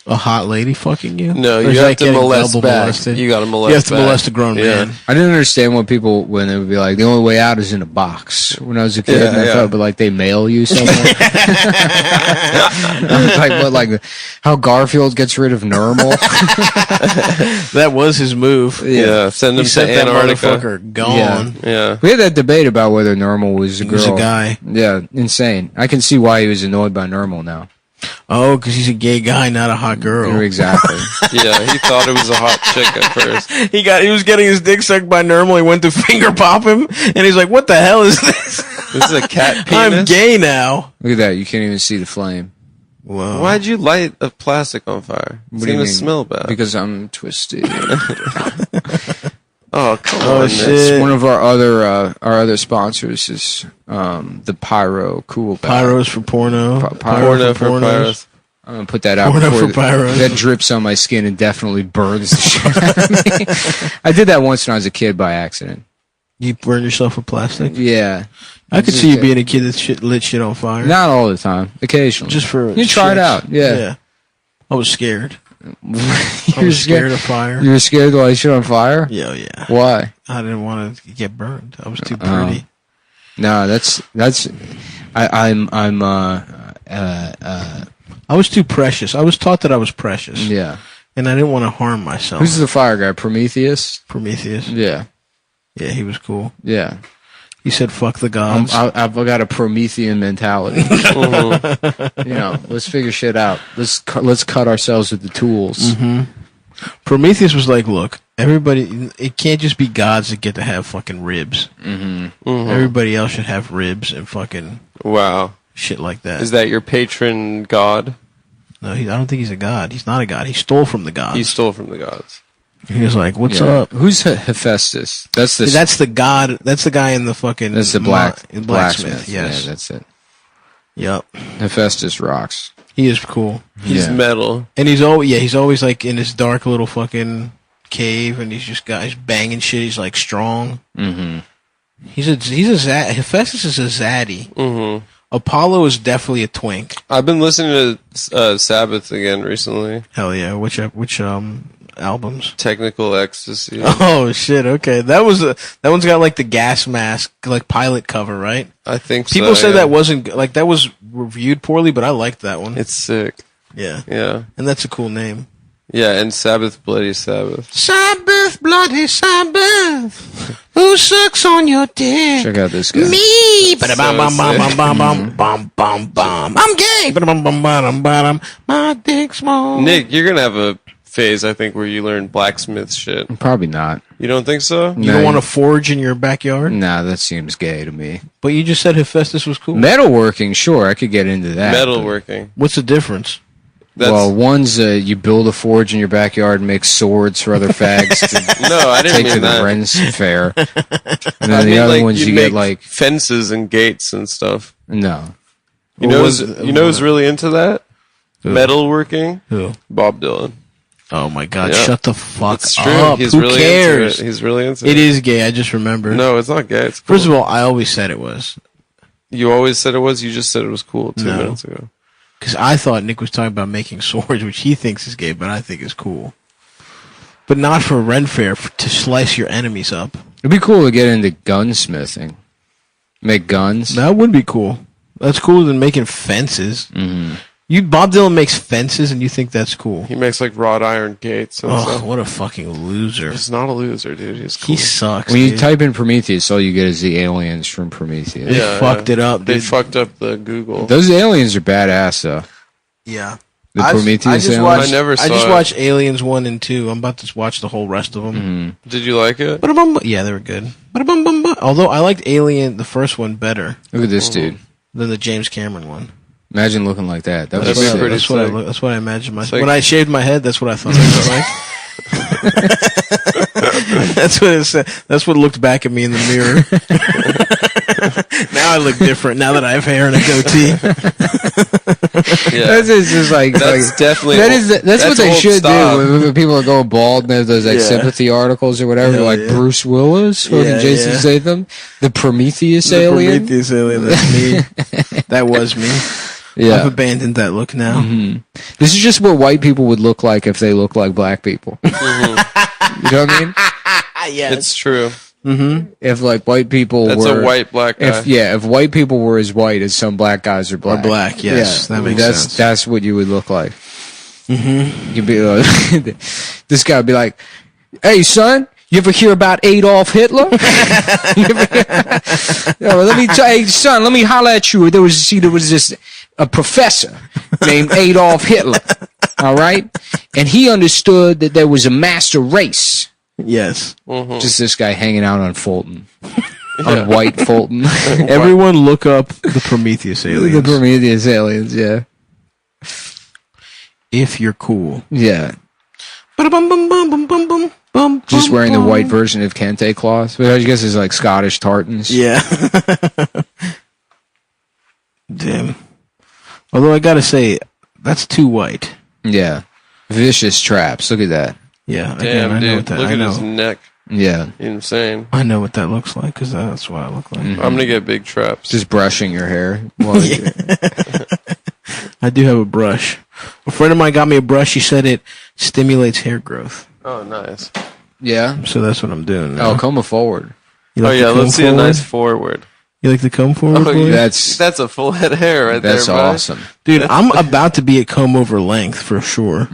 A hot lady fucking you? No, Or you is have that to getting molest double back. molested? You got to molest You have to back. molest a grown Yeah. man. I didn't understand when they would be like, the only way out is in a box. When I was a kid, Yeah, and I yeah. thought, but like they mail you somewhere. I was like, what, like how Garfield gets rid of Normal? That was his move. Yeah, send He him to sent that Antarctica. motherfucker gone. Yeah. We had that debate about whether Normal was a He girl. was a guy. Yeah, insane. I can see why he was annoyed by Normal now. Oh, because he's a gay guy, not a hot girl. Exactly. Yeah, he thought it was a hot chick at first. He was getting his dick sucked by Normal. He went to finger pop him, and he's like, "What the hell is this? This is a cat penis. I'm gay now." Look at that. You can't even see the flame. Whoa. Why'd you light a plastic on fire? It's What do you gonna mean? smell bad. Because I'm twisted. Oh, come Oh, on. shit. Nick. One of our other sponsors is the Pyro Cool Bag. Pyros for porno. Porno for pornos. pyros. I'm gonna put that out Porno before for pyros. that drips on my skin and definitely burns the shit out of me. I did that once when I was a kid by accident. You burn yourself with plastic? Yeah, I could see you being a kid that lit shit on fire. not all the time, occasionally. Just for you try it shits. out. Yeah. I was scared. I was scared of fire. You were scared to light shit on fire? Yeah. Why? I didn't want to get burned. I was too pretty. No, I was too precious. I was taught that I was precious. yeah. And I didn't want to harm myself. Who's the fire guy? Prometheus? Prometheus? Yeah. Yeah, he was cool. Yeah. He said, fuck the gods. I've got a Promethean mentality. Let's figure shit out. Let's cut ourselves with the tools. Prometheus was like, look, everybody, it can't just be gods that get to have fucking ribs. Everybody else should have ribs and fucking Wow. shit like that. Is that your patron god? No, I don't think he's a god. He's not a god. He stole from the gods. He stole from the gods. He was like, what's up? Who's Hephaestus? That's That's the god. That's the guy in the fucking. That's the blacksmith. Yes. Yeah, that's it. Yep. Hephaestus rocks. He is cool. He's metal. And he's always like in his dark little fucking cave, and he's banging shit. He's like strong. He's a Hephaestus is a zaddy. Apollo is definitely a twink. I've been listening to Sabbath again recently. Hell yeah! Which albums? Technical Ecstasy. Oh shit! Okay, that one's got like the gas mask, like pilot cover, right? I think so. People said that wasn't like that was reviewed poorly, but I liked that one. It's sick. Yeah, Yeah. and that's a cool name. Yeah, and Sabbath, Bloody Sabbath. Sabbath, bloody Sabbath. Who sucks on your dick? Check out this guy. Me. I'm gay. My dick small. Nick, you're gonna have a phase, I think, where you learn blacksmith shit. Probably not. You don't think so? You don't want to forge in your backyard? Nah, that seems gay to me. But you just said Hephaestus was cool. Metalworking, sure, I could get into that. Metalworking. What's the difference? Well, one's you build a forge in your backyard and make swords for other fags to no, I didn't take mean to that. the Rens Fair. And then I the mean, other like, ones you make get like fences and gates and stuff. no. You know who's really into that? Who? Metalworking? Who? Bob Dylan. Oh my god, Yeah. shut the fuck It's true. up. He's Who really cares? into it. He's really into it. It is gay, I just remembered. No, it's not gay. It's cool. First of all, I always said it was. You always said it was? You just said it was cool 2 No. minutes ago. Because I thought Nick was talking about making swords, which he thinks is gay, but I think is cool. But not for Ren Fair, to slice your enemies up. It'd be cool to get into gunsmithing. Make guns. That would be cool. That's cooler than making fences. Mm-hmm. Bob Dylan makes fences, and you think that's cool? He makes like wrought iron gates and Oh, stuff. what a fucking loser! He's not a loser, dude. He's cool. He sucks. When you dude. type in Prometheus, all you get is the aliens from Prometheus. They fucked it up, They dude. fucked up the Google. Those aliens are badass, though. Yeah. The I Prometheus just aliens. watched, I never I saw just it. watched Aliens 1 and 2. I'm about to watch the whole rest of them. Mm-hmm. Did you like it? Yeah, they were good. Although I liked Alien, the first one, better Look at this dude. than the James Cameron one. Imagine looking like that. That That'd was be sick. pretty sick. That's what I imagined myself. like- When I shaved my head, that's what I thought I looked like. That's what it said. That's what looked back at me in the mirror. Now I look different. Now that I have hair and a goatee. Yeah. That's just like That's definitely that's what they old should style. do when people are going bald and they have those like Yeah. sympathy articles or whatever, Hell like yeah. Bruce Willis, fucking Yeah, Jason yeah. Statham, the Prometheus The alien. Prometheus alien. That's me. That was me. I've Yeah, abandoned that look now. this is just what white people would look like if they looked like black people. You know what I mean? Yeah. It's true. If like white people That's were a white black guy. if white people were as white as some black guys are black. Or black, yes. That makes that's, sense. That's what you would look like. You'd be like, this guy would be like, "Hey, son, you ever hear about Adolf Hitler?" Hey, son, let me holler at you. There was this a professor named Adolf Hitler. All right, and he understood that there was a master race. Yes. Just this guy hanging out on Fulton, on White Fulton. Everyone look up the Prometheus The aliens. Prometheus aliens, yeah. If you're cool. Yeah. Just wearing the white version of kente cloth, which I guess is like Scottish tartans. Yeah. Damn. Although I gotta say, that's too white. Yeah. Vicious traps. Look at that. Yeah. Damn, I know dude. what that. Look I at know. his neck. Yeah. Insane. I know what that looks like because that's what I look like. I'm gonna get big traps. Just brushing your hair. While you- I do have a brush. A friend of mine got me a brush. She said it stimulates hair growth. Oh, nice. Yeah. So that's what I'm doing now. Oh, comb forward. You Oh, like yeah, the comb let's see a forward? nice forward. You like the comb forward, Oh, boy? yeah. That's That's a full head of hair right there, that's bud. awesome. Dude, I'm about to be at comb over length for sure.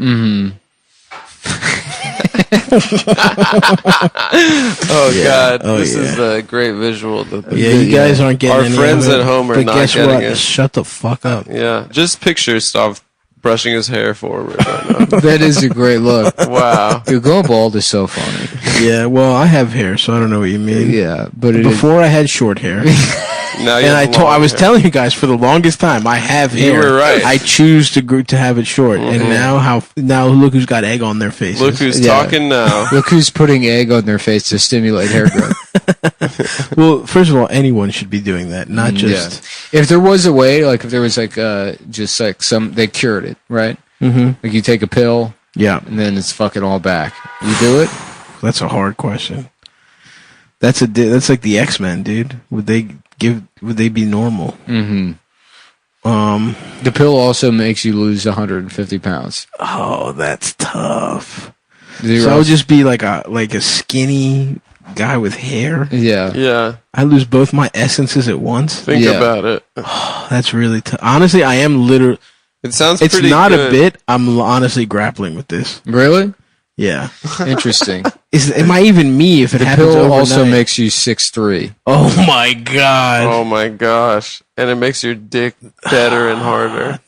Oh, God. Oh, This yeah. is a great visual. Yeah, you guys aren't getting Our any friends of it, at home are but not guess getting what? it. Shut the fuck up. Yeah. Just picture Stav brushing his hair forward right now. That is a great look. Wow. Dude, going bald is so funny. Yeah, well, I have hair, so I don't know what you mean. Yeah, but Before I had short hair, Now you and have I long was hair. telling you guys for the longest time I have You hair. were right. I choose to have it short, and now look who's got egg on their faces. Look who's Yeah. talking now. look who's putting egg on their face to stimulate hair growth. Well, first of all, anyone should be doing that, not just. If there was a way, like if there was like just like they cured it, right? Mm-hmm. Like you take a pill Yeah, and then it's fucking all back. You do it? that's a hard question. That's like the X-Men, dude. Would they be normal? Mm-hmm. The pill also makes you lose 150 pounds. Oh, that's tough. Zero. So I would just be like a skinny guy with hair. Yeah. Yeah. I lose both my essences at once. Think Yeah. about it. That's really tough. Honestly, I am literally. It sounds It's pretty not good. a bit. I'm honestly grappling with this. Really? Yeah. Interesting. Am I even me if it The happens pill overnight? also makes you 6'3". Oh my god. Oh my gosh. And it makes your dick better and harder.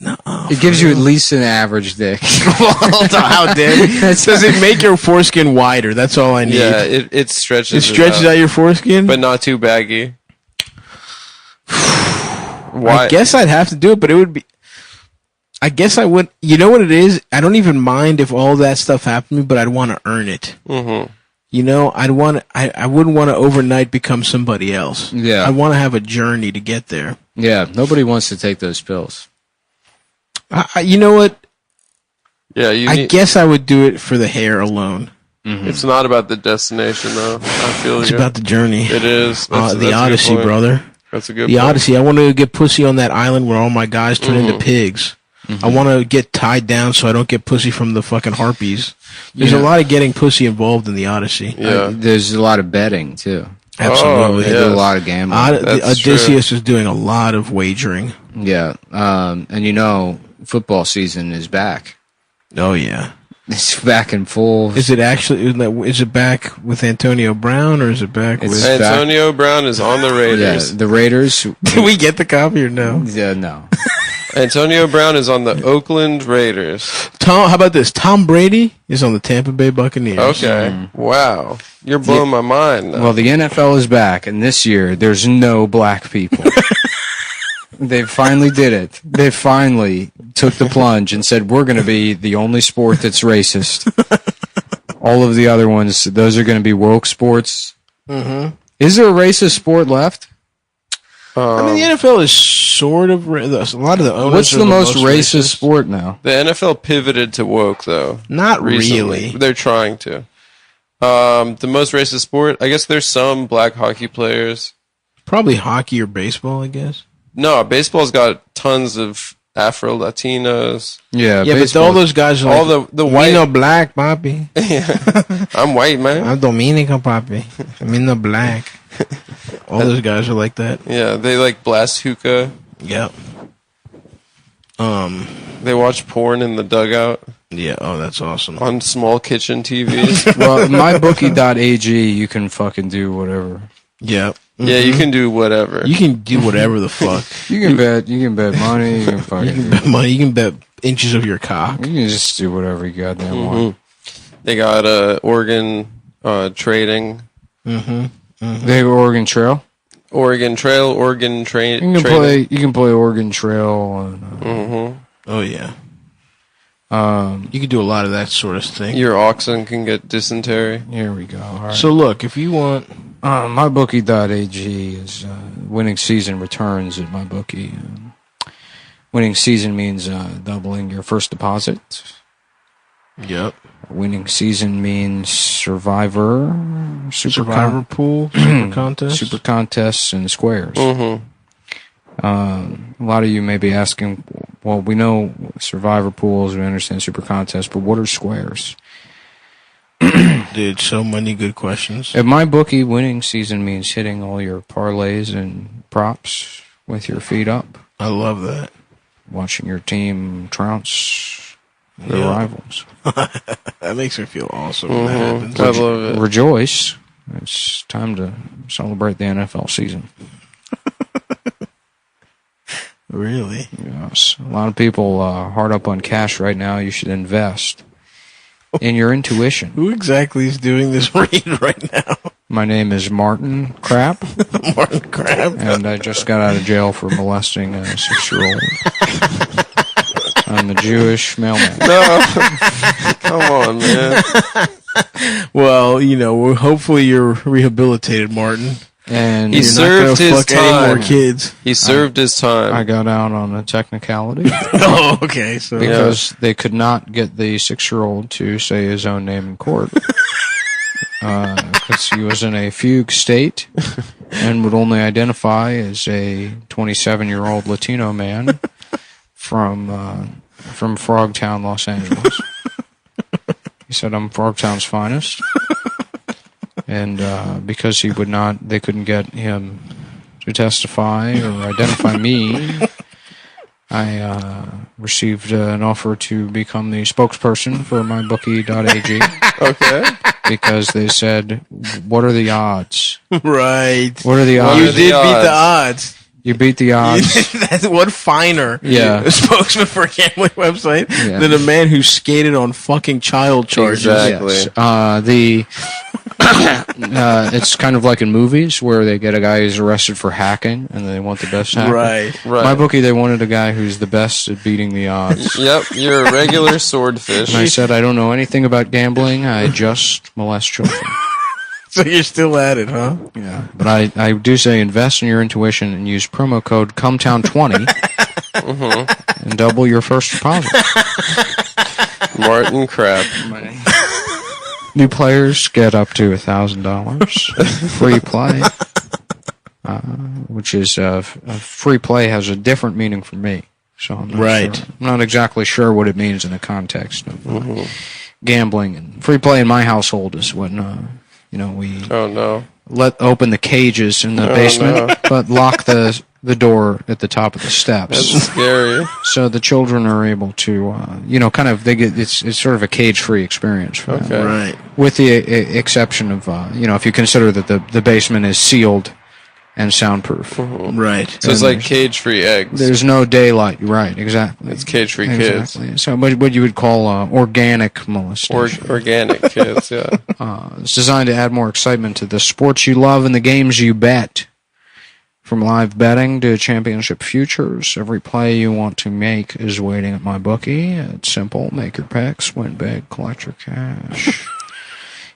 It gives you at least an average dick. How dare you? Does it make your foreskin wider? That's all I need. Yeah, it stretches It stretches out your foreskin. but not too baggy. Why? I guess I'd have to do it, but it would be. I guess I would. You know what it is? I don't even mind if all that stuff happened to me, but I'd want to earn it. Mm-hmm. You know, I wouldn't want to overnight become somebody else. Yeah. I want to have a journey to get there. Yeah, nobody wants to take those pills. You know what? Yeah, I guess I would do it for the hair alone. it's not about the destination though. I feel It's you. about the journey. It is. That's The a good Odyssey, point. brother. That's a good The point. Odyssey. I want to get pussy on that island where all my guys turn into pigs. I want to get tied down so I don't get pussy from the fucking harpies. There's a lot of getting pussy involved in the Odyssey. Yeah. There's a lot of betting, too. Absolutely. They yes. do a lot of gambling. That's Odysseus is doing a lot of wagering. Yeah. And you know, football season is back. Oh yeah. It's back in full. Is it actually? Is it back with Antonio Brown or is it back It's with? back. Antonio Brown is on the Yeah, Raiders. the Raiders. Can we get the copy or no? Yeah, no. Antonio Brown is on the Oakland Raiders. How about this? Tom Brady is on the Tampa Bay Buccaneers. Okay. Wow. You're blowing my mind now. Well, the NFL is back, and this year there's no black people. They finally did it. They finally took the plunge and said, we're going to be the only sport that's racist. All of the other ones, those are going to be woke sports. Mm-hmm. Is there a racist sport left? I mean, the NFL is sort of a lot of the owners. What's are the most racist sport now? The NFL pivoted to woke, though. Not recently. really. They're trying to. The most racist sport, I guess there's some black hockey players. Probably hockey or baseball, I guess. No, baseball's got tons of Afro-Latinos. Yeah, Yeah, but baseball. all those guys are All like, the "Me white... no black, papi. I'm white, man. I'm Dominican, papi. Me no black." All those guys are like that. Yeah, they like blast hookah. Yep. They watch porn in the dugout Yeah. Oh, that's awesome. on small kitchen TVs. Well, mybookie.ag, you can fucking do whatever. Yep. Yeah, you can do whatever. You can do whatever the fuck. You can bet money. You can fucking. You can bet money. You can bet inches of your cock. You can just do whatever you goddamn want. They got organ trading, They have Oregon Trail. Oregon Trail, Oregon train. You can play Oregon Trail. And, Oh yeah. You can do a lot of that sort of thing. Your oxen can get dysentery. here we go. All right. So look, if you want, mybookie.ag is winning season returns at mybookie. Winning season means doubling your first deposit. yep, Winning season means Survivor pool, super contest. Super contests and squares. Mm-hmm. A lot of you may be asking, well, we know survivor pools, we understand super contests, but what are squares? Dude, so many good questions. If my bookie winning season means hitting all your parlays and props with your feet up, I love that. watching your team trounce their Yeah. rivals. That makes me feel awesome when that happens. I love it. Rejoice. It's time to celebrate the NFL season. Really? Yes. A lot of people hard up on cash right now. You should invest in your intuition. Who exactly is doing this read right now? My name is Martin Crap, Martin Crab? and I just got out of jail for molesting a 6-year-old. I'm a Jewish mailman. No, come on, man. Well, hopefully you're rehabilitated, Martin. And He You're served not gonna his fuck any more time. kids. He served his time. I got out on a technicality Oh, okay. So because they could not get the 6-year-old to say his own name in court. Because he was in a fugue state and would only identify as a 27-year-old Latino man from Frogtown, Los Angeles. He said, "I'm Frogtown's finest," and because they couldn't get him to testify or identify me, I received an offer to become the spokesperson for mybookie.ag. Okay. Because they said, "What are the odds? right. What are the odds? You are the did beat the odds? odds. You beat the odds." That's what finer. Yeah. A spokesman for a gambling website Yeah. than a man who skated on fucking child charges. Exactly. It's kind of like in movies where they get a guy who's arrested for hacking and they want the best hacker. Right. Right. My bookie, they wanted a guy who's the best at beating the odds. Yep, you're a regular swordfish. And I said, "I don't know anything about gambling. I just molest children." So you're still at it, huh? Yeah. But I do say invest in your intuition and use promo code Cumtown20 and double your first deposit. Martin Crap. New players get up to $1,000 free play, which is free play has a different meaning for me. So I'm not Right. sure. I'm not exactly sure what it means in the context of gambling. And free play in my household is when we Oh, no. let open the cages in the basement, but lock the door at the top of the steps. That's scary. So the children are able to, it's sort of a cage-free experience for them. Okay. Right. With the exception of, if you consider that the basement is sealed and soundproof. Right. So it's like cage-free eggs. There's no daylight. Right, exactly. It's cage-free kids. Exactly. So what you would call organic molestation. Organic kids, yeah. It's designed to add more excitement to the sports you love and the games you bet. From live betting to championship futures, every play you want to make is waiting at my bookie. It's simple. Make your picks, win big, collect your cash.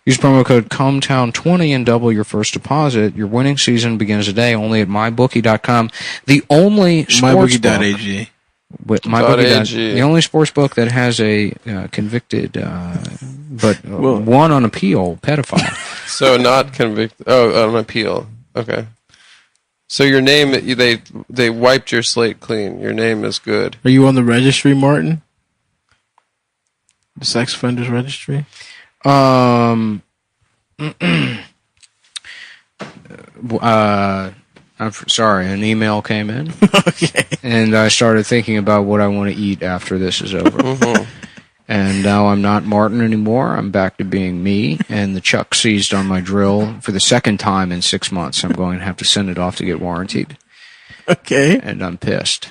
Use promo code Cumtown20 and double your first deposit. Your winning season begins today only at mybookie.com. The only sports book, MyBookie.ag. with mybookie. .ag. The only sports book that has a convicted, one on appeal pedophile. So not convicted. Oh, on appeal. Okay. So your name, they wiped your slate clean. Your name is good. Are you on the registry, Martin? The sex offenders registry? I'm sorry, an email came in. Okay. And I started thinking about what I want to eat after this is over. And now I'm not Martin anymore. I'm back to being me. And the chuck seized on my drill for the second time in 6 months. I'm going to have to send it off to get warrantied. Okay. And I'm pissed.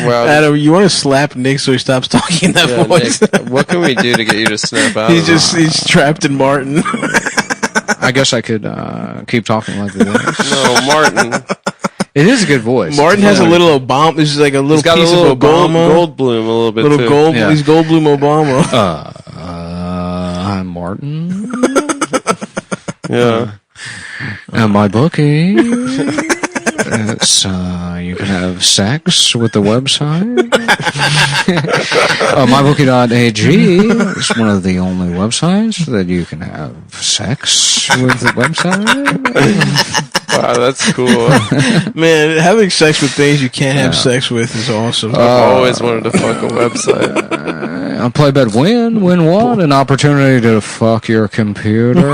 Well, Adam, you want to slap Nick so he stops talking in that yeah, voice? Nick, what can we do to get you to snap out? He's trapped in Martin. I guess I could keep talking like this. No, Martin. It is a good voice. Martin has a little Obama. This is like a little He's got piece a little of Obama. gold bloom a little bit little too. gold. Yeah. He's Goldblum Obama. I'm Martin. Yeah. And my bookie. It's, you can have sex with the website. MyBookie.ag is one of the only websites that you can have sex with the website. Wow, that's cool. Man, having sex with things you can't have sex with is awesome. I've always wanted to fuck a website. I'll play bet win what? An opportunity to fuck your computer.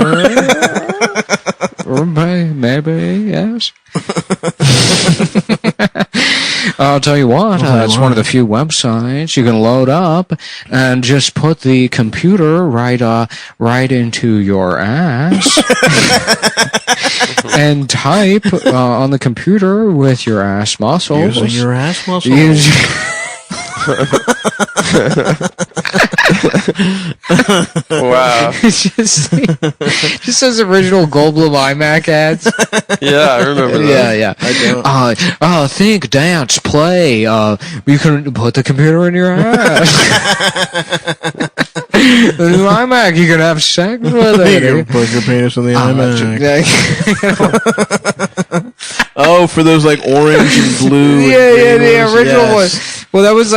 Or maybe, yes. I'll tell you what, it's one of the few websites you can load up and just put the computer right into your ass and type on the computer with your ass muscles. Using your ass muscles. Wow. just those original Goldblum iMac ads. Yeah, I remember that. Yeah. I don't. Think, dance, play. You can put the computer in your ass. The new iMac, you can have sex with it. You can put your penis on the iMac. Oh, for those like orange and blue. Yeah, the original yes. one. Well, that was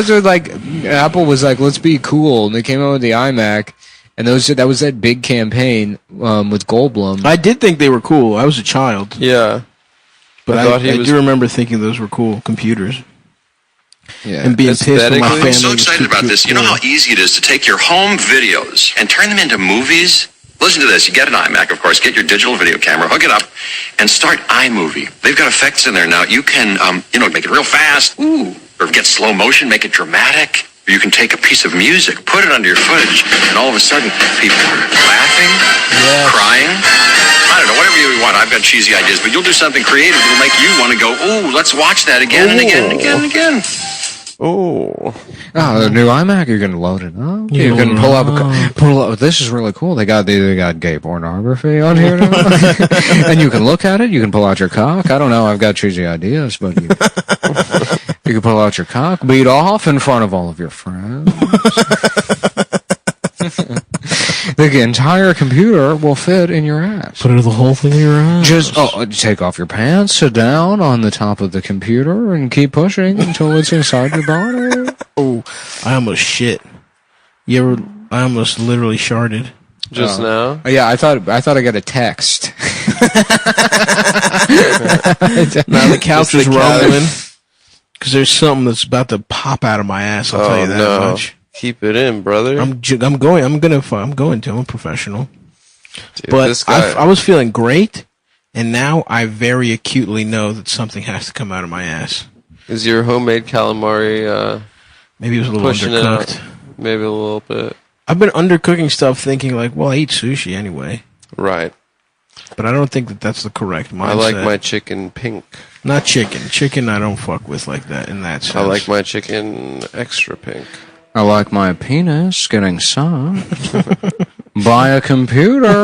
when like Apple was like, let's be cool, and they came out with the iMac, and that was that big campaign with Goldblum. I did think they were cool. I was a child. Yeah. But I do remember thinking those were cool computers. Yeah. And being pissed when my family I'm so was excited too about this. You know how easy it is to take your home videos and turn them into movies? Listen to this. You get an iMac, of course. Get your digital video camera, hook it up, and start iMovie. They've got effects in there now. You can, make it real fast. Ooh. Or get slow motion, make it dramatic. Or you can take a piece of music, put it under your footage, and all of a sudden, people are laughing, crying. I don't know, whatever you want. I've got cheesy ideas, but you'll do something creative that'll make you want to go, ooh, let's watch that again and again and again and again. Oh. The new iMac, you're gonna load it up. You can pull up. This is really cool. They got gay pornography on here now, and you can look at it. You can pull out your cock. I don't know. I've got cheesy ideas, but you can pull out your cock, beat off in front of all of your friends. The entire computer will fit in your ass. Put the whole thing in your ass. Just take off your pants, sit down on the top of the computer, and keep pushing until it's inside your body. Oh, I almost shit. I almost literally sharted. Just now? Yeah, I thought I got a text. Now the couch is rumbling because there's something that's about to pop out of my ass. I'll tell you that much. Keep it in, brother. I'm going to. I'm a professional. Dude, But this guy, I was feeling great, and now I very acutely know that something has to come out of my ass. is your homemade calamari Maybe it was a little pushing it undercooked. out? Maybe a little bit. I've been undercooking stuff, thinking like, well, I eat sushi anyway. Right. But I don't think that that's the correct mindset. I like my chicken pink. Not chicken. Chicken I don't fuck with like that in that sense. I like my chicken extra pink. I like my penis getting soft by a computer.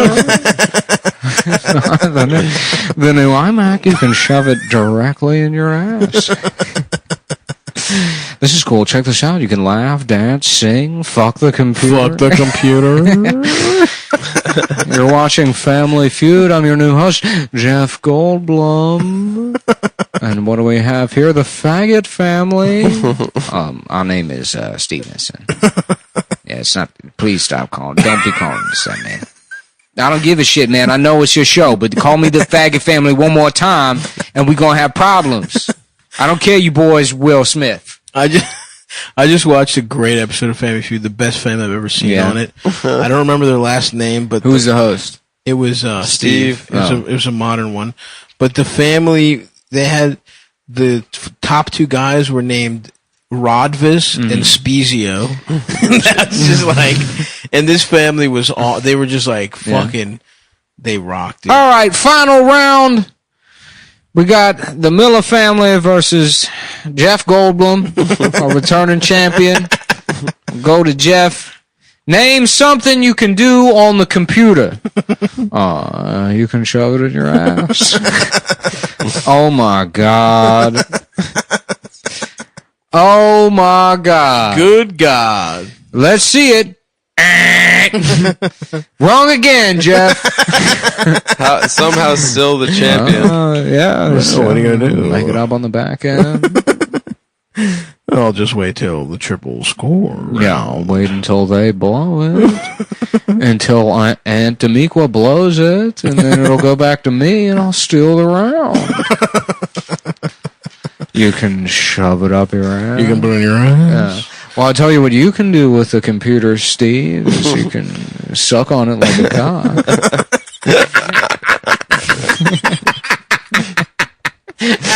The new iMac, you can shove it directly in your ass. This is cool. Check this out. You can laugh, dance, sing, fuck the computer. Fuck the computer. You're watching Family Feud. I'm your new host, Jeff Goldblum. And what do we have here? The Faggot Family. Our name is Stevenson. Yeah, it's not. Please stop calling. Don't be calling us that, man. I don't give a shit, man. I know it's your show, but call me the Faggot Family one more time, and we're gonna have problems. I don't care, you boys. Will Smith. I just watched a great episode of Family Feud, the best family I've ever seen on it. I don't remember their last name, but Who's the host? it was Steve. Steve. It was a modern one. But the family, they had the top two guys were named Rodvis and Spezio. And that's just like, and this family was all, they were just like fucking, they rocked it. All right, final round. We got the Miller family versus Jeff Goldblum, our returning champion. Go to Jeff. Name something you can do on the computer. You can shove it in your ass. Oh my God. Oh my God. Good God. Let's see it. Wrong again, Jeff. Somehow still the champion. Yeah. So what are you going to do? Make it up on the back end. I'll just wait till the triple score. Yeah, I'll wait until they blow it. Until Aunt Demiqua blows it, and then it'll go back to me, and I'll steal the round. You can shove it up your ass. You can put it in your ass. Well, I'll tell you what you can do with the computer, Steve, is you can suck on it like a cock.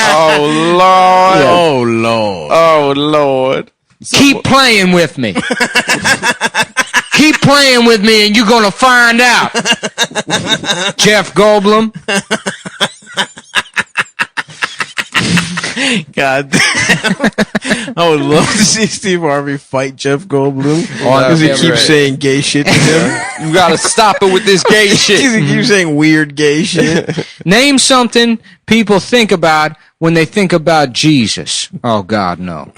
Oh, Lord. Oh, Lord. Oh, Lord. Keep playing with me. Keep playing with me, and you're going to find out. Jeff Goldblum. God damn. I would love to see Steve Harvey fight Jeff Goldblum. Because he keeps saying gay shit to him. You gotta stop it with this gay shit. He keeps saying weird gay shit. Name something people think about when they think about Jesus. Oh, God, no.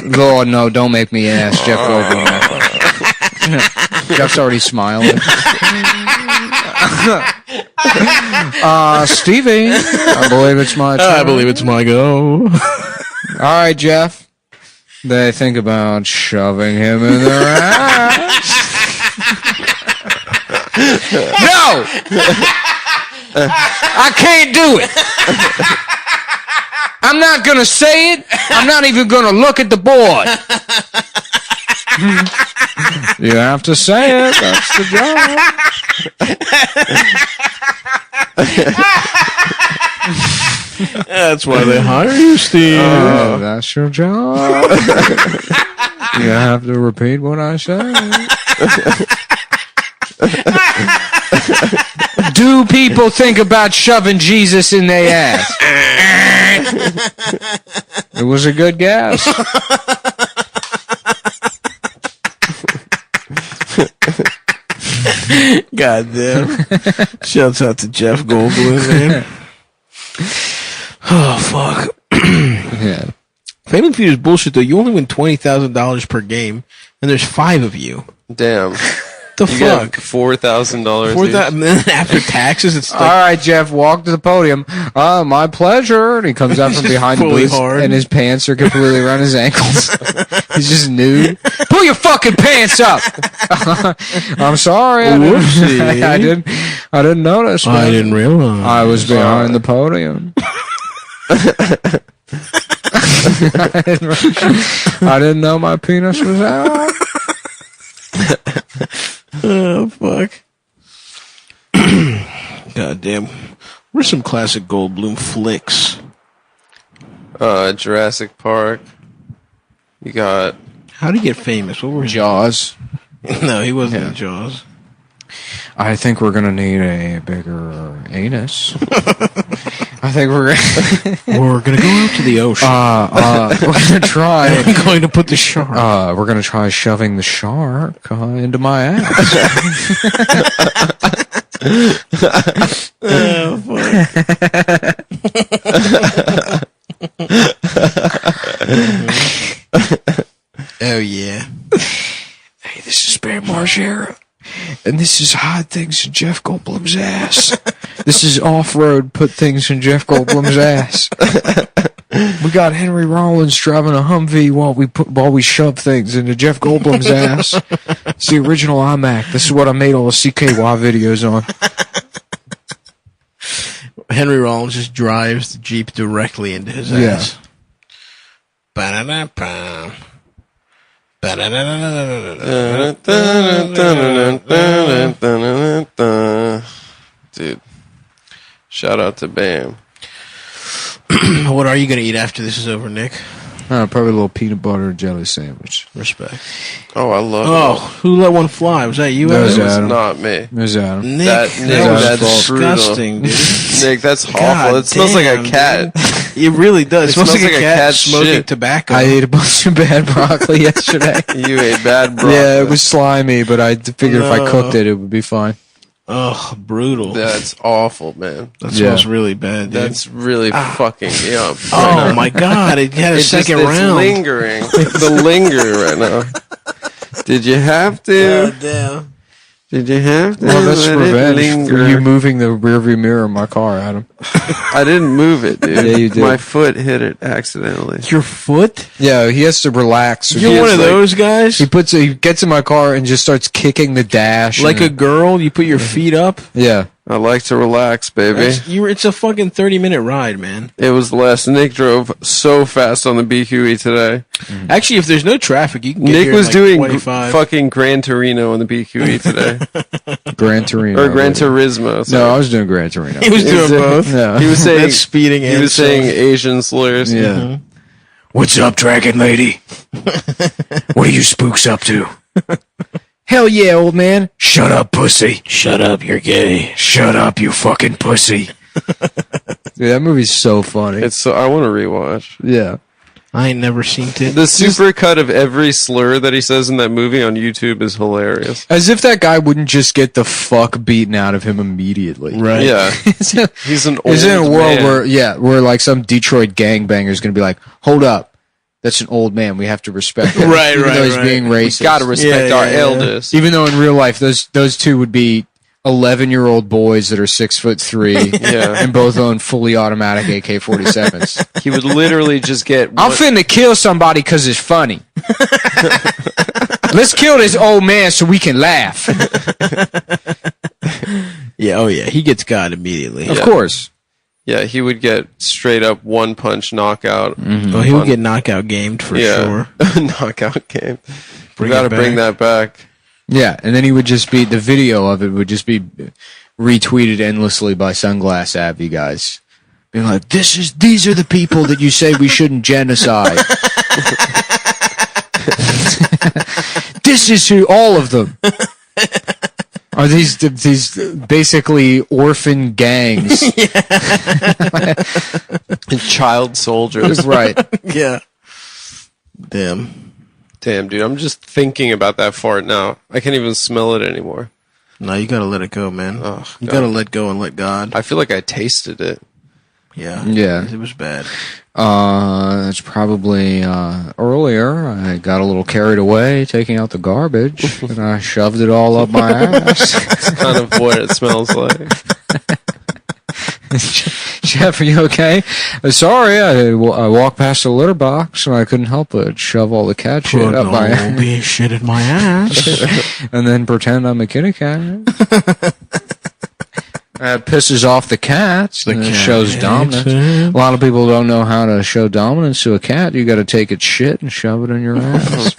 Lord, no, don't make me ask Jeff Goldblum. Jeff's already smiling. Stevie, I believe it's my turn. I believe it's my go. All right, Jeff. They think about shoving him in their ass. No! I can't do it. I'm not going to say it. I'm not even going to look at the board. You have to say it. That's the job. That's why they hire you, Steve. Oh, that's your job. You have to repeat what I say. Do people think about shoving Jesus in their ass? It was a good guess. God damn. Shouts out to Jeff Goldblum, man. Oh, fuck. Yeah. Family Feud is bullshit, though. You only win $20,000 per game, and there's 5 of you. Damn. The You fuck? get $4,000. And then after taxes, it's All like, right, Jeff, walk to the podium. My pleasure. And he comes out from He's behind the fully booth, hard. and his pants are completely around his ankles. He's just nude. Pull your fucking pants up. I'm sorry. Whoopsie. I didn't notice. I man. didn't realize. I was behind the podium. I didn't know my penis was out. Oh, fuck. God damn. Where's some classic Goldblum flicks? Jurassic Park. You got... How'd he get famous? What were his... Jaws. No, he wasn't in Jaws. I think we're gonna need a bigger anus. I think we're gonna go out to the ocean. we're gonna try. I'm going to put the shark. We're gonna try shoving the shark into my ass. Oh, fuck. Oh, yeah. Hey, this is Bear Margera, and this is Hide Things in Jeff Goldblum's ass. This is Off-Road Put Things in Jeff Goldblum's ass. We got Henry Rollins driving a Humvee while we shove things into Jeff Goldblum's ass. It's the original iMac. This is what I made all the CKY videos on. Henry Rollins just drives the Jeep directly into his ass. Ba-da-da-ba. Dude. Shout out to Bam. What are you going to eat after this is over, Nick? Probably a little peanut butter and jelly sandwich. Respect. Oh, I love Oh, who let one fly? Was that you? That was Adam? it. It's Adam. not me. There's Adam. Nick, That- that, Nick, was that's disgusting, dude. Nick, that's awful. God It smells like a damn, cat. It really does. It smells like a cat cat's smoking shit. tobacco. I ate a bunch of bad broccoli yesterday. You ate bad broccoli. Yeah, it was slimy, but I figured if I cooked it, it would be fine. Ugh, brutal. That's awful, man. That smells really bad, dude. That's really fucking yum. Oh my god, it had a second It's round. lingering. The linger right now. Did you have to? Damn. Did you have to? Well, that's Let it revenge for linger. you moving the rearview mirror in my car, Adam. I didn't move it, dude. Yeah, you did. My foot hit it accidentally. Your foot? Yeah, he has to relax. So You're he one has, of like- those guys? He gets in my car and just starts kicking the dash. Like a and, girl, you put your feet up? yeah. I like to relax, baby. It's a fucking 30-minute ride, man. It was less. Nick drove so fast on the BQE today. Actually, if there's no traffic, you can get Nick here in was like doing 25. fucking Gran Torino on the BQE today. Gran Torino. Or Gran Turismo. sorry. No, I was doing Gran Torino. He was doing both. Yeah. He was saying That's speeding He and was saying Asian slurs. Yeah. What's up, dragon lady? What are you spooks up to? Hell yeah, old man. Shut up, pussy. Shut up, you're gay. Shut up, you fucking pussy. Dude, that movie's so funny. It's so I want to rewatch. Yeah. I ain't never seen it. The super cut of every slur that he says in that movie on YouTube is hilarious. As if that guy wouldn't just get the fuck beaten out of him immediately. Right. Yeah, he's an old Is in a world man. where like some Detroit gangbanger is going to be like, hold up, that's an old man. We have to respect him. Right, Even right, though he's right. being racist. Gotta respect Yeah, our yeah, yeah. elders. Even though in real life, those two would be 11-year-old boys that are 6'3", Yeah. and both own fully automatic AK-47s. He would literally just get. I'm finna kill somebody because it's funny. Let's kill this old man so we can laugh. Yeah, oh yeah, he gets got immediately. Of course. Yeah, he would get straight up one punch knockout. Oh, he would get knockout gamed for sure. Knockout game. We Bring gotta it bring that back. Yeah, and then he would just be, the video of it would just be retweeted endlessly by Sunglass Abbey guys. Being like, these are the people that you say we shouldn't genocide. This is who, all of them. Are these basically orphan gangs? Child soldiers. Right. Yeah. Damn. Damn, dude, I'm just thinking about that fart now. I can't even smell it anymore. No, you gotta let it go, man. Oh, you God. gotta let go and let God. I feel like I tasted it. Yeah. Yeah. It was bad. It's probably earlier. I got a little carried away taking out the garbage, and I shoved it all up my ass. It's kind of what it smells like. Jeff, are you okay? Sorry, I walked past the litter box and I couldn't help but shove all the cat shit up my ass, be shit in my ass. and then pretend I'm a kitty cat. That pisses off the cats. And it cat shows hates dominance. him. A lot of people don't know how to show dominance to a cat. You got to take its shit and shove it in your ass.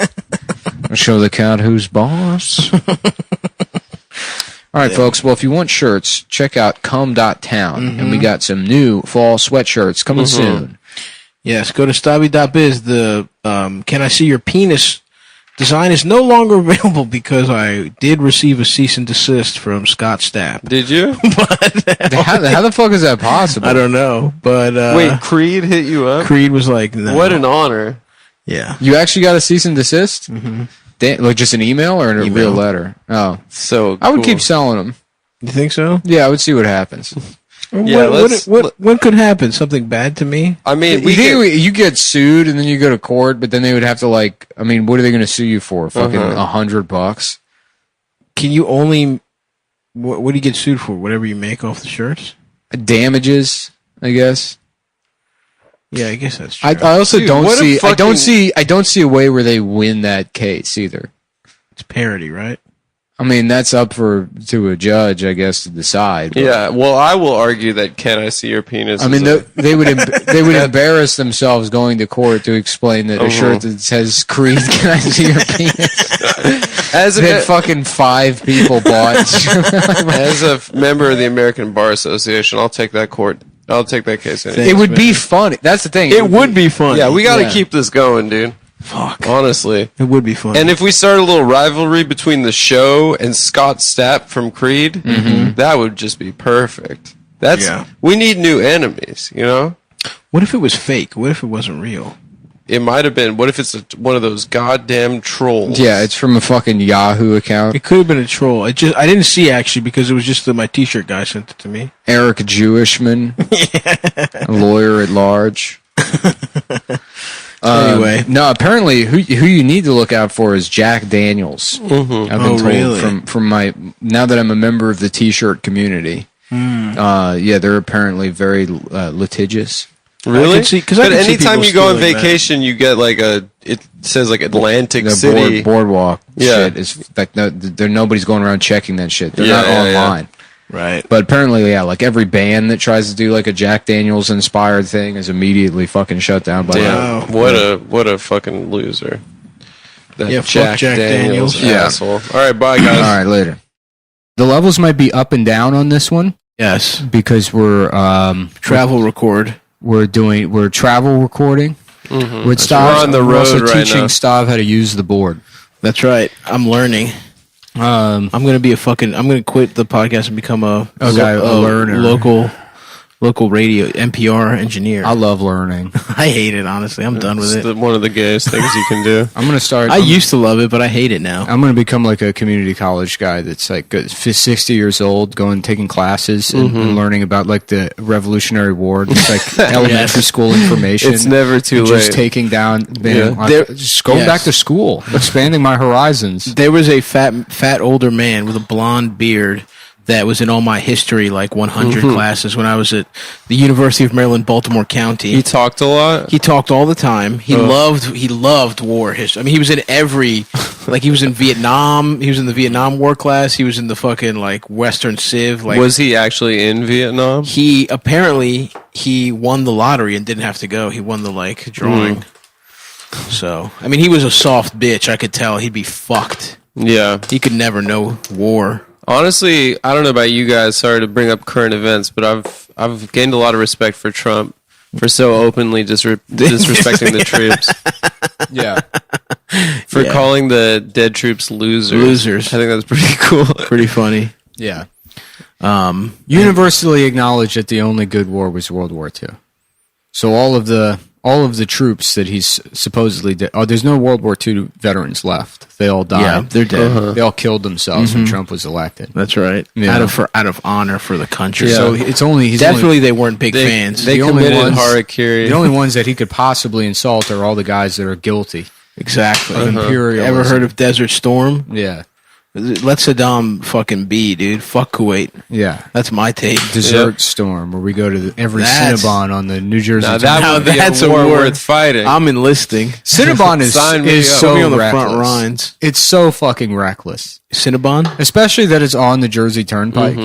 And show the cat who's boss. All right, folks. Well, if you want shirts, check out Cumtown, and we got some new fall sweatshirts coming soon. Yes, go to stabby.biz. The Can I See Your Penis design is no longer available because I did receive a cease and desist from Scott Stapp. Did you? How the fuck is that possible? I don't know, but Wait, Creed hit you up? Creed was like, no. What an honor. Yeah. You actually got a cease and desist? Mm-hmm. Like just an email or a Email. real letter? Oh, So I would cool. keep selling them. You think so? Yeah, I would see what happens. Yeah, what could happen? Something bad to me? I mean, You get sued and then you go to court, but then they would have to what are they going to sue you for? Fucking $100? Can you only... What do you get sued for? Whatever you make off the shirts? Damages, I guess. Yeah, I guess that's true. I also Dude, don't what a see. I don't see a way where they win that case either. It's parody, right? I mean, that's up to a judge, I guess, to decide. But, Yeah, well, I will argue that Can I See Your Penis? I mean, is they would embarrass themselves going to court to explain that a shirt that says "Creed, can I see your penis?" as That a, fucking 5 people bought. as a member of the American Bar Association, I'll take that court. I'll take that case. Anyway. It would be funny. That's the thing. It would be fun. Yeah, we got to Yeah. keep this going, dude. Fuck. Honestly. It would be fun. And if we start a little rivalry between the show and Scott Stapp from Creed, that would just be perfect. Yeah. We need new enemies, you know? What if it was fake? What if it wasn't real? It might have been. What if it's one of those goddamn trolls? Yeah, it's from a fucking Yahoo account. It could have been a troll. I didn't see actually because it was just that my T-shirt guy sent it to me. Eric Jewishman, a lawyer at large. Anyway. No, apparently who you need to look out for is Jack Daniels. I've been told really? from my now that I'm a member of the T-shirt community. Yeah, they're apparently very litigious. Really? Because but anytime you go on vacation, you get like it says like Atlantic The City. boardwalk Yeah. shit is like nobody's going around checking that shit. They're Yeah, not yeah, online. Right. But apparently, yeah, like every band that tries to do like a Jack Daniels inspired thing is immediately fucking shut down by Damn, Wow. what a fucking loser. That Yeah, fuck Jack Daniels. Yeah. asshole. All right, bye guys. All right, later. The levels might be up and down on this one Yes. because we're Travel record. we're travel recording with Stav. We're on the We're also road right teaching now. Stav how to use the board. That's right. I'm learning. I'm gonna quit the podcast and become a learner. local radio NPR engineer. I love learning. I hate it, honestly. I'm done with It's it. one of the gayest things you can do. I'm gonna start. I used to love it, but I hate it now. I'm gonna become like a community college guy that's like 60 years old, going taking classes and learning about like the Revolutionary War. It's like elementary school information. It's never too and late. just taking down, just going Yes. back to school, expanding my horizons. There was a fat older man with a blonde beard that was in all my history, like 100 classes when I was at the University of Maryland, Baltimore County. He talked a lot. He talked all the time. He loved war history. I mean, he was in every, like he was in Vietnam. He was in the Vietnam War class. He was in the fucking like Western Civ. Like, Was he actually in Vietnam? he apparently he won the lottery and didn't have to go. He won the like drawing. So I mean, he was a soft bitch. I could tell he'd be fucked. Yeah. He could never know war. Honestly, I don't know about you guys. Sorry to bring up current events, but I've gained a lot of respect for Trump for so openly disrespecting the troops. Yeah, For calling the dead troops losers. Losers. I think that's pretty cool. Pretty funny. yeah. Universally acknowledged that the only good war was World War II. So all of the troops that he's supposedly there's no World War II veterans left. They all died. Yeah, they're dead. They all killed themselves when Trump was elected. That's right. Yeah. Out of honor for the country. So it's only he's Definitely, they weren't big fans. They The only committed ones- harakiri. the only ones that he could possibly insult are all the guys that are guilty Exactly. of imperialism. Ever heard of Desert Storm? Yeah, Let Saddam fucking be, dude. Fuck Kuwait. yeah. That's my take. Desert Storm, where we go to every That's- Cinnabon on the New Jersey. Now Turnpike. that would be that's a a war war. worth fighting. I'm enlisting. Cinnabon Sign me is up. so Put me on the reckless. front lines. It's so fucking reckless, Cinnabon? especially that it's on the Jersey Turnpike.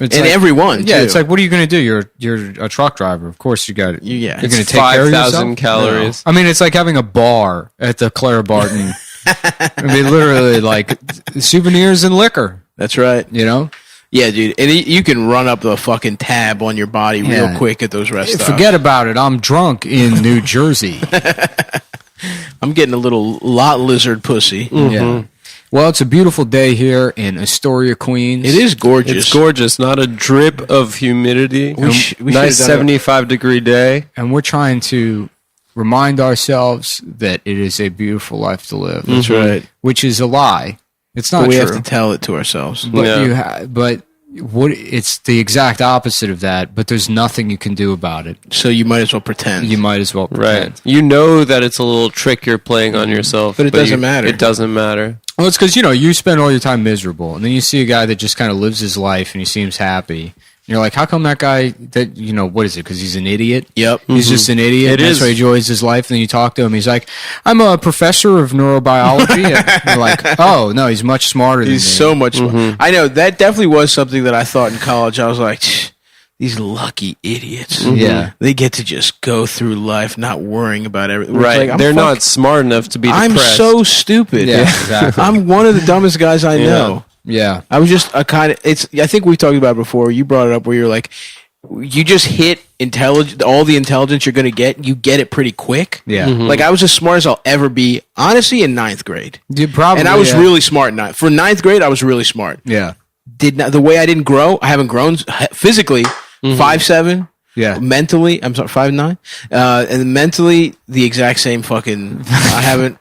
It's And like- everyone, yeah, too. it's like, what are you going to do? You're a truck driver. Of course, you got it. Yeah. You're going It's to take care of 5,000 yourself. calories. I mean, it's like having a bar at the Clara Barton. I mean, literally, like souvenirs and liquor. That's right. You know, Yeah, dude. And you can run up the fucking tab on your body Yeah. real quick at those rest stops. forget about it. I'm drunk in New Jersey. I'm getting a lot lizard pussy. Yeah. Well, it's a beautiful day here in Astoria, Queens. It is gorgeous. It's gorgeous. Not a drip of humidity. We should've Nice done 75-degree day. and we're trying to remind ourselves that it is a beautiful life to live. That's right. Which is a lie. It's not But we true. have to tell it to ourselves. But Yeah. but what it's the exact opposite of that. But there's nothing you can do about it. So you might as well pretend. You might as well pretend. Right. You know that it's a little trick you're playing on yourself. But it doesn't matter. It doesn't matter. Well, it's because you spend all your time miserable, and then you see a guy that just kind of lives his life and he seems happy. And you're like, how come that guy that what is it? Because he's an idiot. Yep. He's just an idiot. It That's is. why he enjoys his life. And then you talk to him. He's like, I'm a professor of neurobiology. And you're like, oh no, he's much smarter than He's me. so much more. I know. That definitely was something that I thought in college. I was like, these lucky idiots. Yeah. They get to just go through life not worrying about everything. It's Right. like, They're not smart enough to be I'm depressed. so stupid. Yeah, exactly. I'm one of the dumbest guys I know. Yeah. I was just a kind of. I think we talked about it before. You brought it up where you're like, you just hit all the intelligence you're going to get. You get it pretty quick. Yeah. Like I was as smart as I'll ever be, honestly, in ninth grade. You probably, And I was really smart in ninth. For ninth grade, I was really smart. Yeah. The way I didn't grow, I haven't grown physically. 5'7". Yeah. Mentally, I'm sorry, 5'9". And mentally, the exact same fucking. I haven't.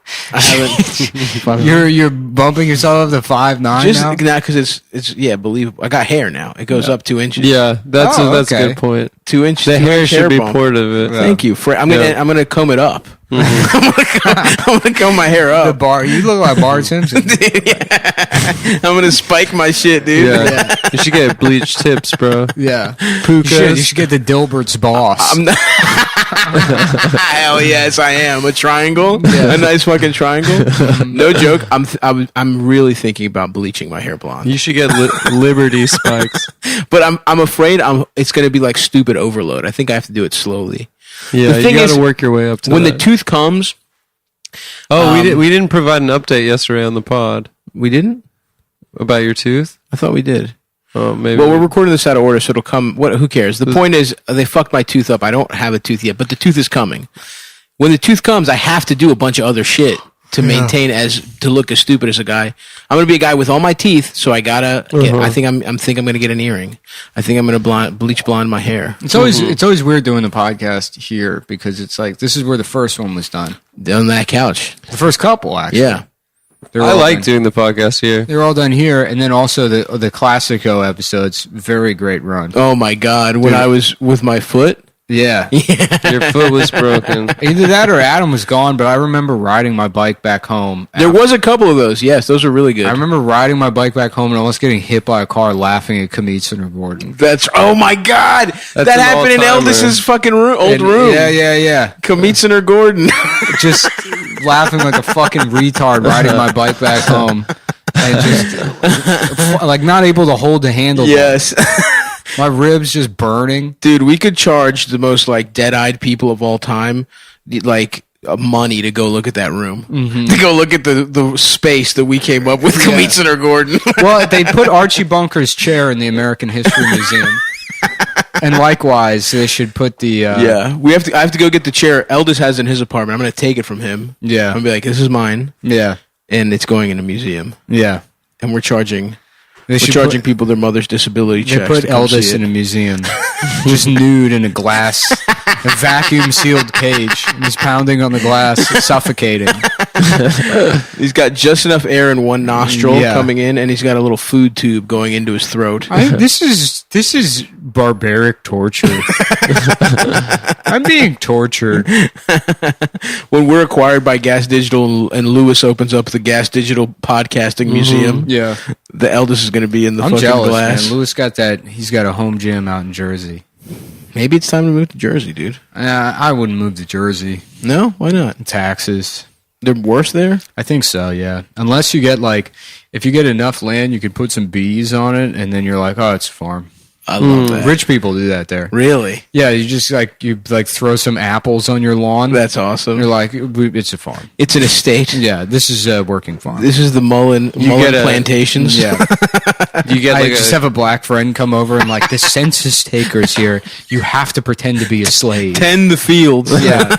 You're bumping yourself up to 5'9" Just now? because it's believable. I got hair now. It goes up 2 inches. Yeah, that's a okay. good point. 2 inches. The 2 hair inch should be bump. part of it. Thank you. I'm gonna comb it up. Mm-hmm. I'm gonna comb my hair The up. bar. You look like Bart Simpson. I'm gonna spike my shit, dude. Yeah, you should get bleached tips, bro. Yeah. Pukas. You should get the Dilbert's boss. I'm not. Hell yes, I am a triangle. A nice fucking triangle. No joke. I'm really thinking about bleaching my hair blonde. You should get Liberty spikes. But I'm afraid it's gonna be like stupid overload. I think I have to do it slowly. Yeah, The thing you got is, to work your way up to When that. the tooth comes, we didn't provide an update yesterday on the pod we didn't. about your tooth. I thought we did. Oh, maybe. Well, we're recording this out of order, so it'll come. Who cares? The point is, they fucked my tooth up. I don't have a tooth yet, but the tooth is coming. When the tooth comes, I have to do a bunch of other shit to maintain to look as stupid as a guy. I'm gonna be a guy with all my teeth, so I gotta. I think I'm gonna get an earring. I think I'm gonna bleach blonde my hair. It's always weird doing the podcast here because it's like this is where the first one was done. On that couch. The first couple, actually. Yeah. I like doing the podcast here. They're all done here, and then also the Classico episodes. Very great run. Oh my god! When I was with my foot. Yeah. Your foot was broken. Either that or Adam was gone, but I remember riding my bike back home. There was a couple of those. Yes, those are really good. I remember riding my bike back home and almost getting hit by a car laughing at Cumtown and Gordon. Oh my god! That an happened in all-timer. Eldis's fucking old room. Yeah. Kamitsan or Gordon. Just laughing like a fucking retard riding my bike back home. And just like not able to hold the handle. Yes. My ribs just burning. Dude, we could charge the most like dead-eyed people of all time like money to go look at that room. To go look at the space that we came up with Kamitsan or Gordon. Well, they put Archie Bunker's chair in the American History Museum. And likewise, they should put the I have to go get the chair Eldis has in his apartment. I'm going to take it from him. Yeah. I'm going to be like, this is mine. Yeah. And it's going in a museum. Yeah. And we're charging They We're should charging put, people their mother's disability They checks. put to come see Eldis it. in a museum, just nude in a glass, a vacuum sealed cage, and he's pounding on the glass, suffocating. He's got just enough air in one nostril Yeah. coming in, and he's got a little food tube going into his throat. This is barbaric torture. I'm being tortured. When we're acquired by Gas Digital and Lewis opens up the Gas Digital Podcasting Museum, Yeah, the eldest is going to be in the I'm fucking jealous, glass. man. Lewis got that. He's got a home gym out in Jersey. Maybe it's time to move to Jersey, dude. I wouldn't move to Jersey. No? Why not? Taxes. They're worse there? I think so, yeah. Unless you get if you get enough land, you could put some bees on it, and then you're like, oh, it's a farm. I love that. Rich people do that there. Really? Yeah, you just throw some apples on your lawn. That's awesome. You're like, it's a farm. It's an estate. Yeah, this is a working farm. This is the Mullen Plantations. Yeah. You get I like just have a black friend come over and the census takers here, you have to pretend to be a slave. Tend the fields. Yeah.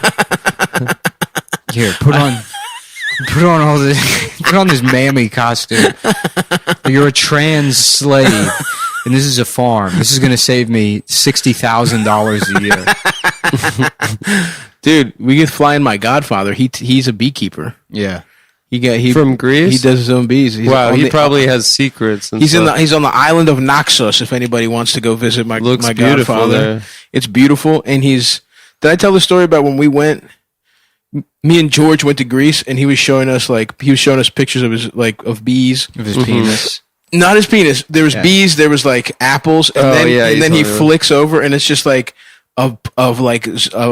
Here, put on this mammy costume. You're a trans slave, and this is a farm. This is going to save me $60,000 a year. Dude, we could fly in my godfather. He's a beekeeper. Yeah. He From Greece? He does his own bees. He's wow, on he the- probably has secrets. And He's stuff. he's on the island of Naxos. If anybody wants to go visit my Looks my beautiful godfather, there. It's beautiful. And did I tell the story about when we went? Me and George went to Greece, and he was showing us pictures of his of bees. Of his penis. Not his penis. There was bees. There was apples, and Oh, yeah, you then he told me. flicks over, and it's just a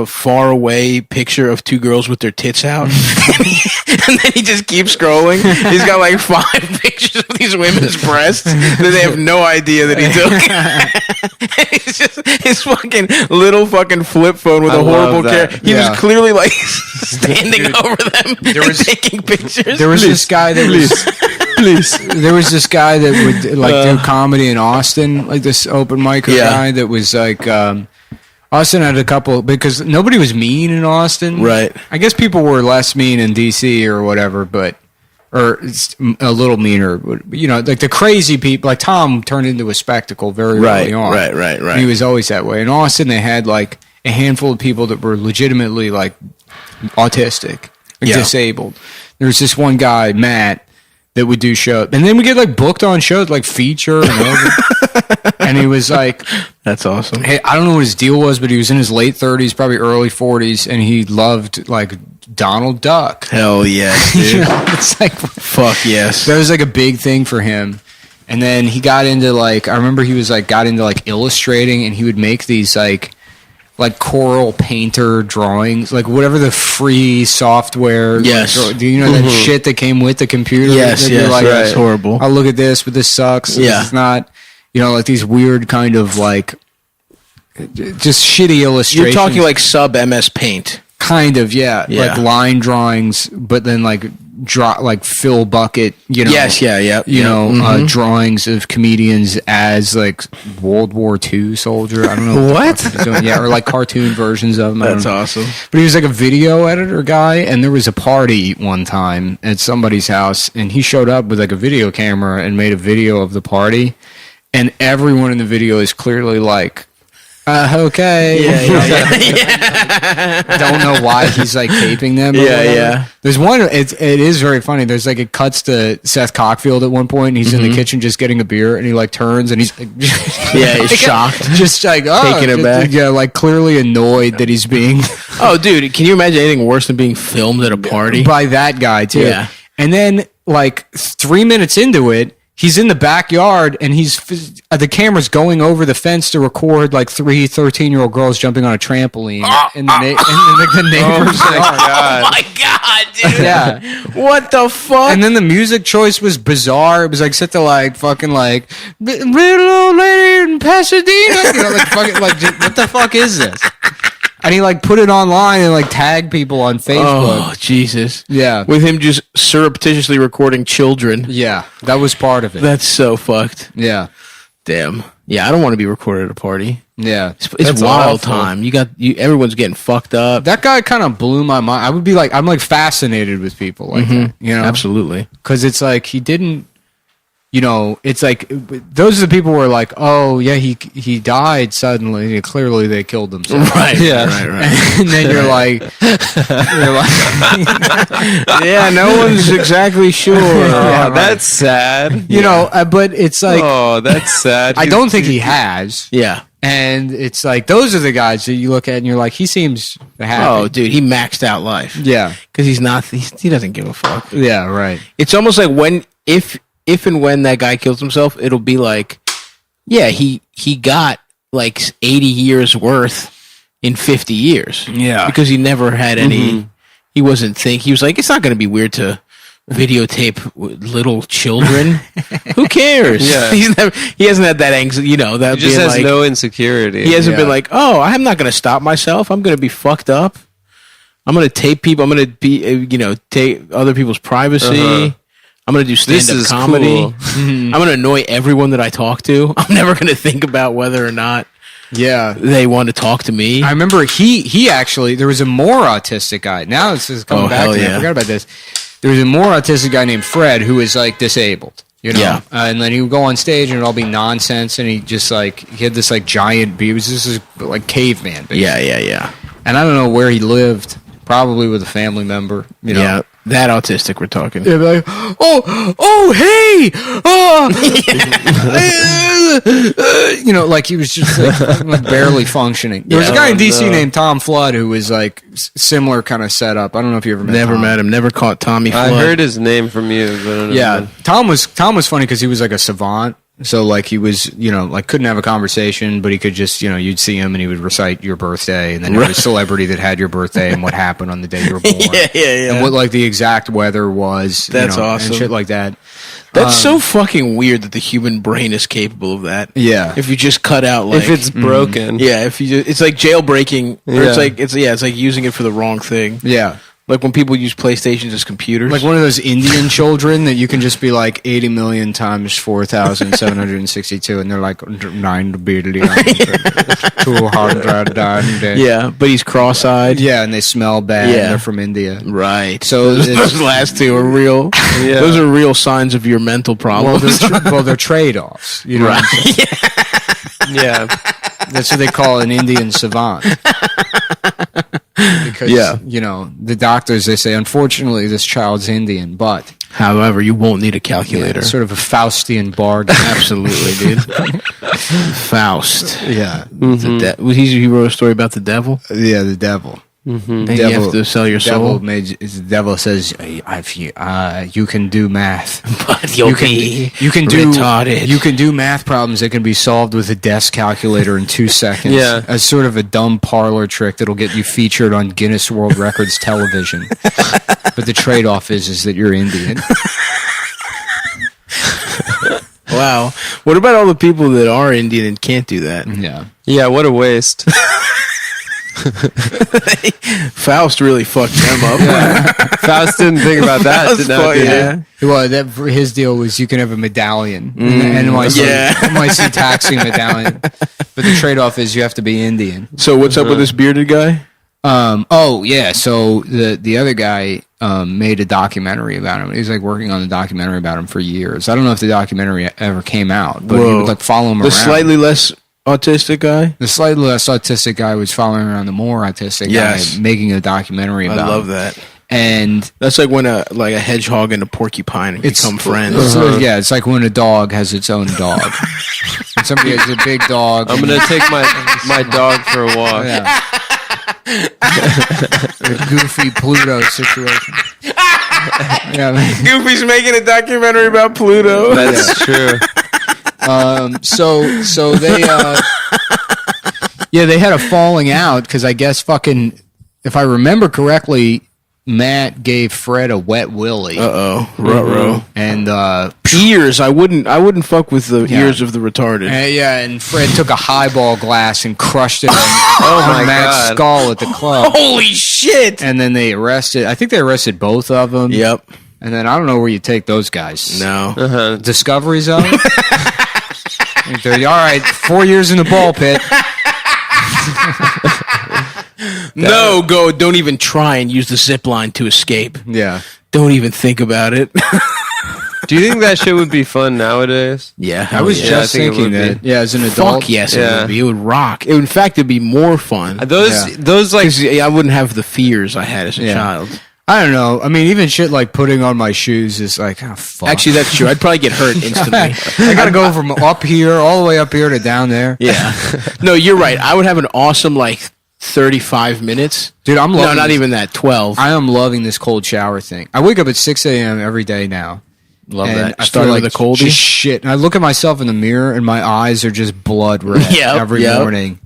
far away picture of two girls with their tits out, and then he just keeps scrolling. He's got 5 pictures of these women's breasts that they have no idea that he took. It's just his fucking little fucking flip phone with I a horrible love that. camera. He Yeah. was clearly standing over them, taking pictures. There was this guy that There was this guy that would do comedy in Austin, this open micer guy that was Austin had a couple because nobody was mean in Austin. Right. I guess people were less mean in DC or whatever, or it's a little meaner. But, the crazy people, Tom turned into a spectacle very early on. Right. He was always that way. In Austin, they had a handful of people that were legitimately autistic, or Yeah. disabled. There was this one guy, Matt, that would do shows, and then we get like booked on shows like Feature and all. And he was like, That's awesome. hey, I don't know what his deal was, but he was in his late 30s, probably early 40s, and he loved like Donald Duck. Hell yes, You dude. know, it's like Fuck yes. that was like a big thing for him. And then he got into like, I remember he was like got into like illustrating, and he would make these like Coral Painter drawings, like whatever the free software. Yes. Do you know that shit that came with the computer? Yes, That you're yes, like, right. It's horrible. I'll look at this, but this sucks. Yeah. It's not, you know, like these weird kind of like just shitty illustrations. You're talking like sub MS Paint. kind of, yeah, Yeah. like line drawings, but then like like Phil Bucket, you know. Yes, yeah, yeah. You yeah. know, Mhm. drawings of comedians as like World War II soldier. I don't know What? the fuck he's doing. Yeah, or like cartoon versions of them. I don't That's know. awesome. But he was like a video editor guy, and there was a party one time at somebody's house, and he showed up with like a video camera and made a video of the party, and everyone in the video is clearly like, okay. Don't know why he's like taping them. or Yeah, whatever. yeah. There's one. It is very funny. There's like it cuts to Seth Cockfield at one point. And he's in the kitchen just getting a beer, and he like turns and he's like, Yeah, he's shocked. just like Taking it just, back. Yeah, like clearly annoyed that he's being Oh, dude, can you imagine anything worse than being filmed at a party? by that guy too. Yeah. And then like 3 minutes into it, he's in the backyard and the camera's going over the fence to record like 3 13-year-old girls jumping on a trampoline in the neighbor's yard. Oh my god, dude. Yeah. What the fuck? And then the music choice was bizarre. It was like set to like fucking like little old lady in Pasadena. You know, like fucking like what the fuck is this? And he like put it online and like tagged people on Facebook. Oh, Jesus. Yeah. With him just surreptitiously recording children. Yeah, that was part of it. That's so fucked. Yeah. Damn. Yeah, I don't want to be recorded at a party. Yeah. It's That's wild awful. time. Everyone's getting fucked up. That guy kind of blew my mind. I would be like, I'm like fascinated with people like that, you know? Absolutely. Because it's like he didn't, you know, it's like those are the people who are like, oh yeah, he died suddenly. And clearly they killed themselves. Right. Yeah. Right. And then you're like, Yeah, no one's exactly sure. Yeah, right. That's sad. you know, but it's like Oh, that's sad. I don't think he has. Yeah. And it's like those are the guys that you look at and you're like, he seems happy. Oh, dude, he maxed out life. yeah, Because he doesn't give a fuck. yeah, right. It's almost like if and when that guy kills himself, it'll be like, yeah, he got like 80 years worth in 50 years. Yeah. Because he never had any, he was like, it's not going to be weird to videotape little children. Who cares? Yeah. He hasn't had that anxiety, you know, that He just being has like, no insecurity. he hasn't Yeah. been like, oh, I'm not going to stop myself. I'm going to be fucked up. I'm going to tape people. I'm going to be, take other people's privacy. Uh-huh. I'm going to do This stand-up is comedy. cool. I'm going to annoy everyone that I talk to. I'm never going to think about whether or not Yeah. they want to talk to me. I remember he actually, there was a more autistic guy. Now this is coming Oh, back hell to me. I yeah. forgot about this. There was a more autistic guy named Fred who was like disabled, you know? Yeah. And then he would go on stage and it'd all be nonsense. And he just like, he had this like giant beard. He was just like caveman, basically. Yeah. And I don't know where he lived. Probably with a family member, you know? Yeah, that autistic we're talking. They'd be like, oh, hey, you know, like he was just like barely functioning. There was a guy in DC named Tom Flood who was like similar kind of setup. I don't know if you ever met Never Tom. met him. Never caught Tommy I Flood. heard his name from you, but I don't know. Yeah, Tom was funny because he was like a savant. So like he was, you know, like couldn't have a conversation, but he could just, you know, you'd see him and he would recite your birthday and then every celebrity that had your birthday and what happened on the day you were born. yeah. And what like the exact weather was. That's awesome. And shit like that. That's so fucking weird that the human brain is capable of that. Yeah. If you just cut out like If it's broken. yeah, if you it's like jailbreaking or Yeah. it's like using it for the wrong thing. Yeah. Like when people use PlayStations as computers. Like one of those Indian children that you can just be like 80 million times 4,762 and they're like 9 billion 200. yeah, but he's cross-eyed. Yeah, and they smell bad. Yeah. And they're from India. Right. So those, it's- those last two are real. Yeah. Those are real signs of your mental Well, problems. they're trade-offs. You know what I'm saying? Yeah. That's what they call an Indian savant. because Yeah. the doctors, they say, unfortunately, this child's Indian, but However, you won't need a calculator. it's sort of a Faustian bargain. Absolutely, dude. Faust. Yeah, He wrote a story about the devil. yeah, the devil. And you have to sell your soul. The devil says, you can do math. But You can do retarded. You can do math problems that can be solved with a desk calculator in 2 seconds. Yeah. As sort of a dumb parlor trick that'll get you featured on Guinness World Records television. But the trade-off is that you're Indian. Wow. What about all the people that are Indian and can't do that? Yeah. Yeah, what a waste. Faust really fucked them up. Faust didn't think about that. Faust Did not, fuck- did he? yeah. Well, his deal was you can have a medallion, the NYC, Yeah. NYC taxi medallion. But the trade-off is you have to be Indian. So what's up with this bearded guy? Oh yeah. So the other guy made a documentary about him. He was like working on the documentary about him for years. I don't know if the documentary ever came out, but he Whoa. would like follow him The around. slightly less autistic guy? The slightly less autistic guy was following around the more autistic Yes. guy, making a documentary I about love him. that. And That's like when a hedgehog and a porcupine become friends. Yeah, it's like when a dog has its own dog. When somebody has a big dog. I'm going to take my dog for a walk. Yeah. A goofy Pluto situation. Yeah, man. Goofy's making a documentary about Pluto. That's true. So they they had a falling out because I guess fucking, if I remember correctly, Matt gave Fred a wet willy. Ruh-roh. And Ears. I wouldn't fuck with the Yeah. ears of the retarded. and Fred took a highball glass and crushed it on, my Matt's God. skull at the club. Holy shit! And then they arrested both of them. Yep. And then I don't know where you take those guys. No. Uh-huh. Discovery Zone? All right, 4 years in the ball pit. No, don't even try and use the zip line to escape. Yeah. Don't even think about it. Do you think that shit would be fun nowadays? Yeah. I was yeah, just I think it thinking would that. Yeah, as an adult. Fuck yes, it Yeah. would be. It would rock. In fact, it'd be more fun. Those like 'Cause I wouldn't have the fears I had as a Yeah. child. I don't know. I mean, even shit like putting on my shoes is like, oh, fuck. Actually, that's true. I'd probably get hurt instantly. I got to go from up here, all the way up here to down there. Yeah. No, you're right. I would have an awesome, 35 minutes. Dude, I'm loving No, not this. even that. 12. I am loving this cold shower thing. I wake up at 6 a.m. every day now. Love And that. I Start feel with like a coldie. just shit. And I look at myself in the mirror, and my eyes are just blood red Yep, every yep. morning.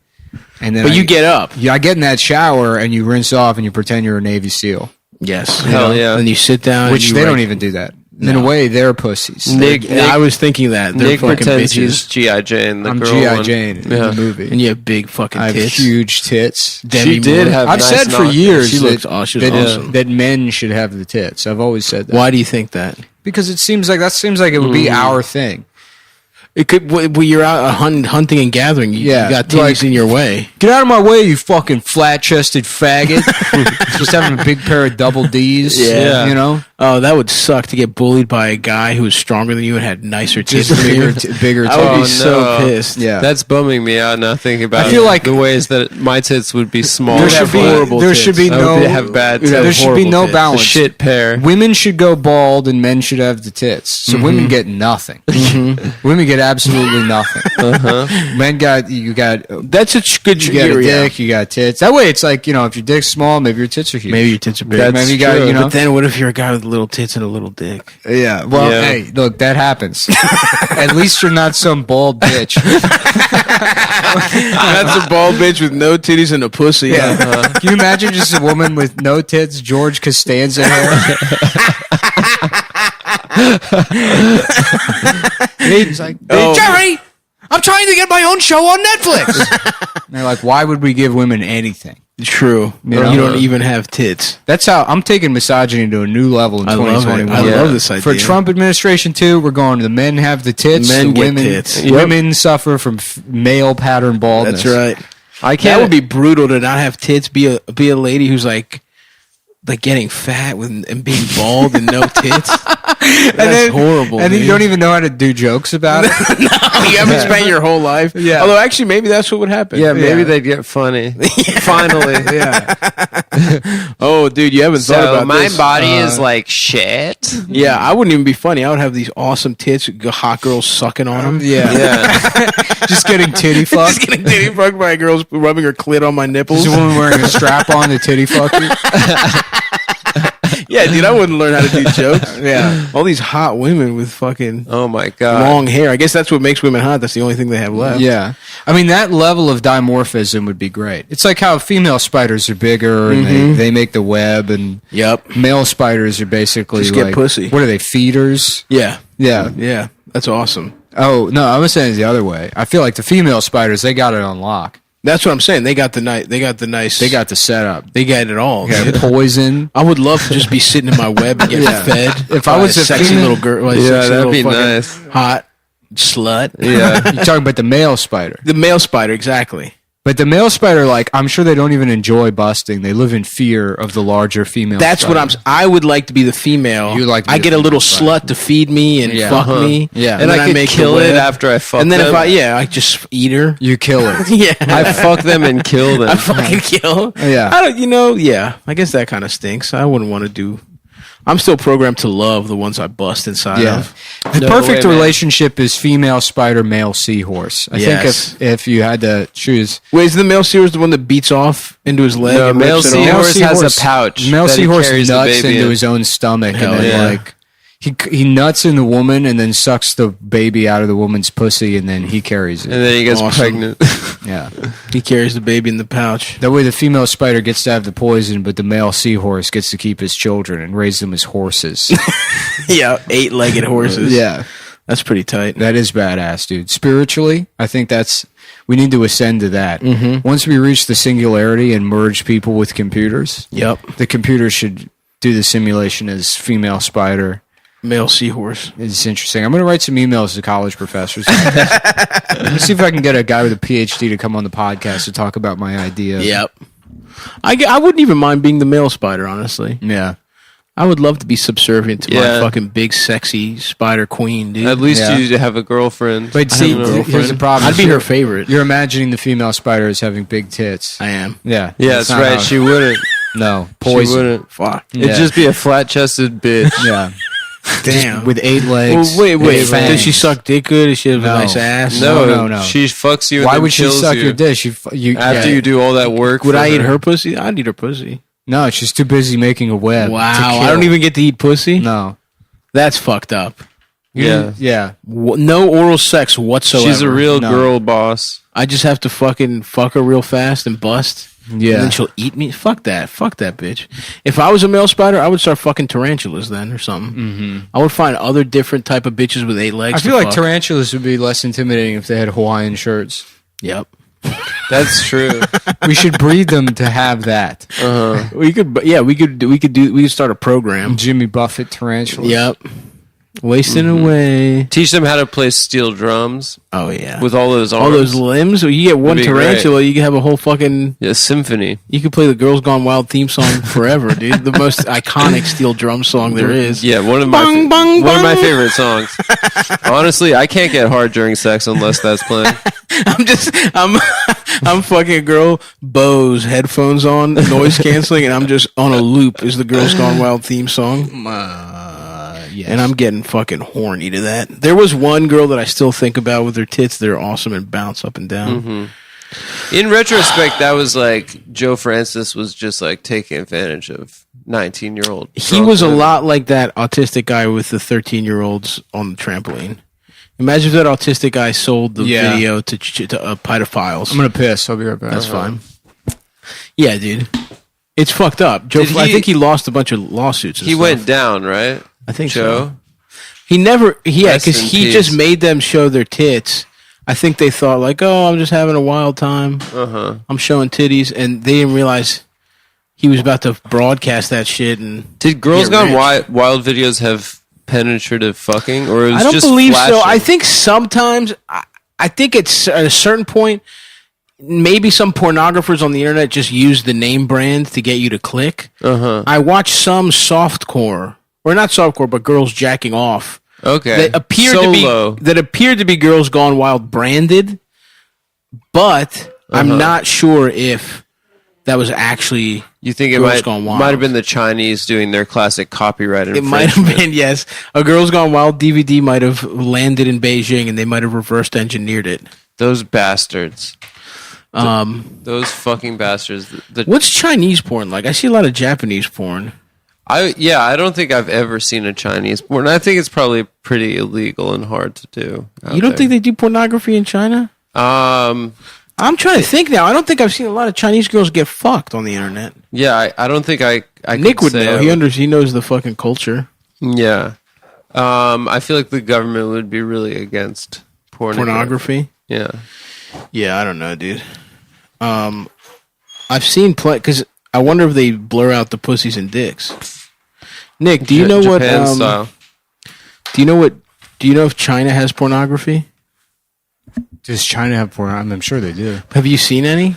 And then But you get up. yeah, I get in that shower, and you rinse off, and you pretend you're a Navy SEAL. Yes. Hell yeah. And you sit down. Which and you they write- don't even do that. In a way, they're pussies. Nick, I was thinking that. They're Nick fucking pretends bitches. he's G.I. Jane. The I'm girl G.I. one. Jane in Yeah. the movie. And you have big fucking I have tits. huge tits. Demi She did Moore. have I've nice said for knockers. years She that, looks she was awesome. that men should have the tits. I've always said that. Why do you think that? Because it seems like it would be our thing. It could. When you're out hunting and gathering, you got titties like- in your way. Get out of my way, you fucking flat-chested faggot. Just having a big pair of double Ds. Yeah. You know? Oh, that would suck to get bullied by a guy who was stronger than you and had nicer tits Just than you. bigger I would Oh, be so no. pissed. Yeah. That's bumming me out now thinking about I feel like- the ways that my tits would be small. There You'd have should be horrible there tits. should be I no would have bad You'd have there tits. should be horrible no tits. A balance. shit pair. Women should go bald and men should have the tits. So women get nothing. Women get absolutely nothing. Men got That's a good. you got a dick, you got tits. That way, it's like, if your dick's small, maybe your tits are huge. Maybe your tits are big. That's maybe you got true. But then, what if you're a guy with little tits and a little dick? Yeah. Well, Yeah. hey, look, that happens. At least you're not some bald bitch. That's a bald bitch with no titties and a pussy. Yeah. Can you imagine just a woman with no tits, George Costanza hair? He's like, Oh. Jerry, I'm trying to get my own show on Netflix. And they're like, why would we give women anything? True. You know? You don't even have tits. That's how I'm taking misogyny to a new level in I love it. 2021. I Yeah. love this idea. For Trump administration too, we're going to the men have the tits, Men the get women, tits. women suffer from male pattern baldness. That's right. I That can't. would be brutal to not have tits. Be a lady who's like getting fat and being bald and no tits. That's horrible. And dude. you don't even know how to do jokes about it. You haven't spent your whole life. Yeah. Although actually, maybe that's what would happen. Yeah, maybe Yeah. they'd get funny. Finally. Yeah. Oh, dude, you haven't thought about this. is like shit. Yeah, I wouldn't even be funny. I would have these awesome tits, hot girls sucking on them. Yeah. Yeah. Just getting titty fucked. Just getting titty fucked by girls rubbing her clit on my nipples. Is a woman wearing a strap on to titty fuck you? Yeah, dude, I wouldn't learn how to do jokes. Yeah. All these hot women with fucking Oh my god. long hair. I guess that's what makes women hot. That's the only thing they have left. Yeah. I mean, that level of dimorphism would be great. It's like how female spiders are bigger and they make the web, and Yep. male spiders are basically Just get like, pussy. what are they, feeders? Yeah. Yeah. Yeah. That's awesome. Oh, no, I was saying it the other way. I feel like the female spiders, they got it on lock. That's what I'm saying. They got the nice. They got the setup. They got it all. They dude. got poison. I would love to just be sitting in my web and get Yeah. fed. If I by was a sexy female- little girl, Yeah, sexy that'd little be fucking nice. hot slut. Yeah. You're talking about the male spider. The male spider, exactly. But the male spider, like, I'm sure they don't even enjoy busting. They live in fear of the larger female That's spider. what I would like to be the female. You would like to be I the get a little female slut to feed me and Yeah. fuck me. Yeah. And then I could make the kill it web. after I fuck And then them. I just eat her. You kill it. Yeah. I fuck them and kill them. I fucking kill. Yeah. I don't, yeah. I guess that kind of stinks. I wouldn't want to do. I'm still programmed to love the ones I bust inside Yeah. of. The No perfect way, man. relationship is female spider, male seahorse. I Yes. think if you had to choose, Wait, is the male seahorse the one that beats off into his leg? No, and male rips it off? seahorse has a pouch Male that he seahorse carries the nuts baby into in. his own stomach, Hell and then yeah. like he nuts in the woman, and then sucks the baby out of the woman's pussy, and then he carries it. And then he gets Awesome. pregnant. Yeah. He carries the baby in the pouch. That way, the female spider gets to have the poison, but the male seahorse gets to keep his children and raise them as horses. Yeah, 8-legged horses. Yeah. That's pretty tight. That is badass, dude. Spiritually, I think we need to ascend to that. Mm-hmm. Once we reach the singularity and merge people with computers, Yep. the computer should do the simulation as female spider. Male seahorse. It's interesting. I'm going to write some emails to college professors. Let's see if I can get a guy with a PhD to come on the podcast to talk about my idea. Yep. I wouldn't even mind being the male spider, honestly. Yeah. I would love to be subservient to my Yeah. fucking big, sexy spider queen, dude. At least Yeah. you have a girlfriend. But I see, have a here's the girlfriend. problem. I'd be her favorite. You're imagining the female spider as having big tits. I am. Yeah. Yeah, that's not right. how- She wouldn't. No. She Poison. wouldn't. Fuck. Yeah. It'd just be a flat-chested bitch. Yeah. Damn. With 8 well, legs. wait. eight Does she fangs. suck dick good? Does she have No. a nice ass? No. She fucks you. And Why then would she kills suck you your dick? You after you do all that work? Would for I eat her pussy? I'd eat her pussy. No, she's too busy making a web. Wow. to I kill. don't even get to eat pussy? No. That's fucked up. Yeah, Yeah. No oral sex whatsoever. she's a real No. girl boss. I just have to fucking fuck her real fast and bust. Yeah. And then she'll eat me. Fuck that. Fuck that bitch. If I was a male spider, I would start fucking tarantulas then or something. Mm-hmm. I would find other different type of bitches with 8 legs. I feel to like fuck. tarantulas would be less intimidating if they had Hawaiian shirts. Yep. That's true. We should breed them to have that. We could. Yeah. We could start a program. Jimmy Buffett tarantulas. Yep. Wasting away. Teach them how to play steel drums Oh yeah. with all those arms. all those limbs. You get one That'd be tarantula, you can have a whole fucking. yeah, symphony. You could play the Girls Gone Wild theme song forever, dude. The most iconic steel drum song there is. Yeah, one of Bong, bong, one of my bong. favorite songs. Honestly, I can't get hard during sex unless that's playing. I'm fucking a girl, Bose headphones on, noise canceling, and I'm just on a loop is the Girls Gone Wild theme song. Yes. And I'm getting fucking horny to that. There was one girl that I still think about with her tits. They're awesome and bounce up and down. In retrospect, that was like Joe Francis was just like taking advantage of 19-year-old. He was a lot like that autistic guy with the 13-year-olds on the trampoline. Imagine if that autistic guy sold the Yeah. video to pedophiles. I'm going to piss. I'll be right back. That's fine. Yeah, dude. It's fucked up. Joe, Did I he- think he lost a bunch of lawsuits. And He stuff. went down, right? I think Joe. so. He never, yeah, Rest because in he peace. just made them show their tits. I think they thought like, oh, I'm just having a wild time. I'm showing titties, and they didn't realize he was about to broadcast that shit. And Did Girls get Gone rich. Wild videos have penetrative fucking, or it was I don't just believe so. flashing? I think sometimes, I think it's at a certain point, maybe some pornographers on the internet just use the name brand to get you to click. I watch some softcore or not softcore, but girls jacking off. Okay. That appeared Solo. to be Girls Gone Wild branded, but I'm not sure if that was actually. You think it Girls Gone Wild. might have been the Chinese doing their classic copyright It infringement? might have been, yes. A Girls Gone Wild DVD might have landed in Beijing, and they might have reversed engineered it. Those bastards. Those fucking bastards. What's Chinese porn like? I see a lot of Japanese porn. I don't think I've ever seen a Chinese porn. I think it's probably pretty illegal and hard to do. You don't think they do pornography in China? I'm trying to think now. I don't think I've seen a lot of Chinese girls get fucked on the internet. Yeah, I don't think I Nick could would say know. He knows the fucking culture. Yeah. I feel like the government would be really against Pornography? Yeah. Yeah, I don't know, dude. I've seen because I wonder if they blur out the pussies and dicks. Nick, do you know Japan what? style. Do you know if China has pornography? Does China have porn? I'm sure they do. Have you seen any?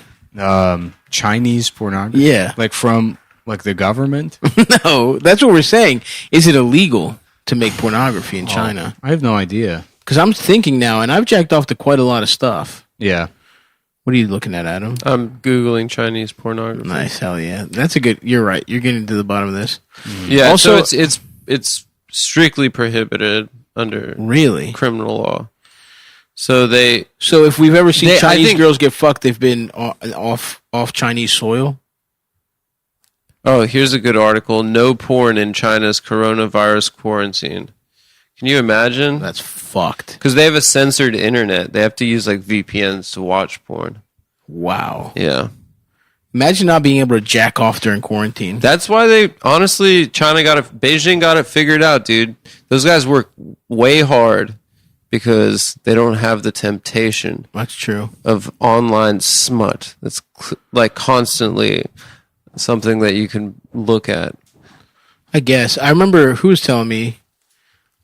Chinese pornography? Yeah. Like from the government? No, that's what we're saying. Is it illegal to make pornography in China? I have no idea. Because I'm thinking now, and I've jacked off to quite a lot of stuff. Yeah. What are you looking at, Adam? I'm Googling Chinese pornography. Nice, hell yeah. That's a good. You're right. You're getting to the bottom of this. Yeah, Also- so it's strictly prohibited under Really? criminal law. So if we've ever seen I Chinese think- girls get fucked, they've been off Chinese soil. Oh, here's a good article. No porn in China's coronavirus quarantine. Can you imagine? That's fucked. Because they have a censored internet. They have to use like VPNs to watch porn. Wow. Yeah. Imagine not being able to jack off during quarantine. That's why Beijing got it figured out, dude. Those guys work way hard because they don't have the temptation That's true. of online smut. That's like constantly something that you can look at. I guess. I remember who was telling me.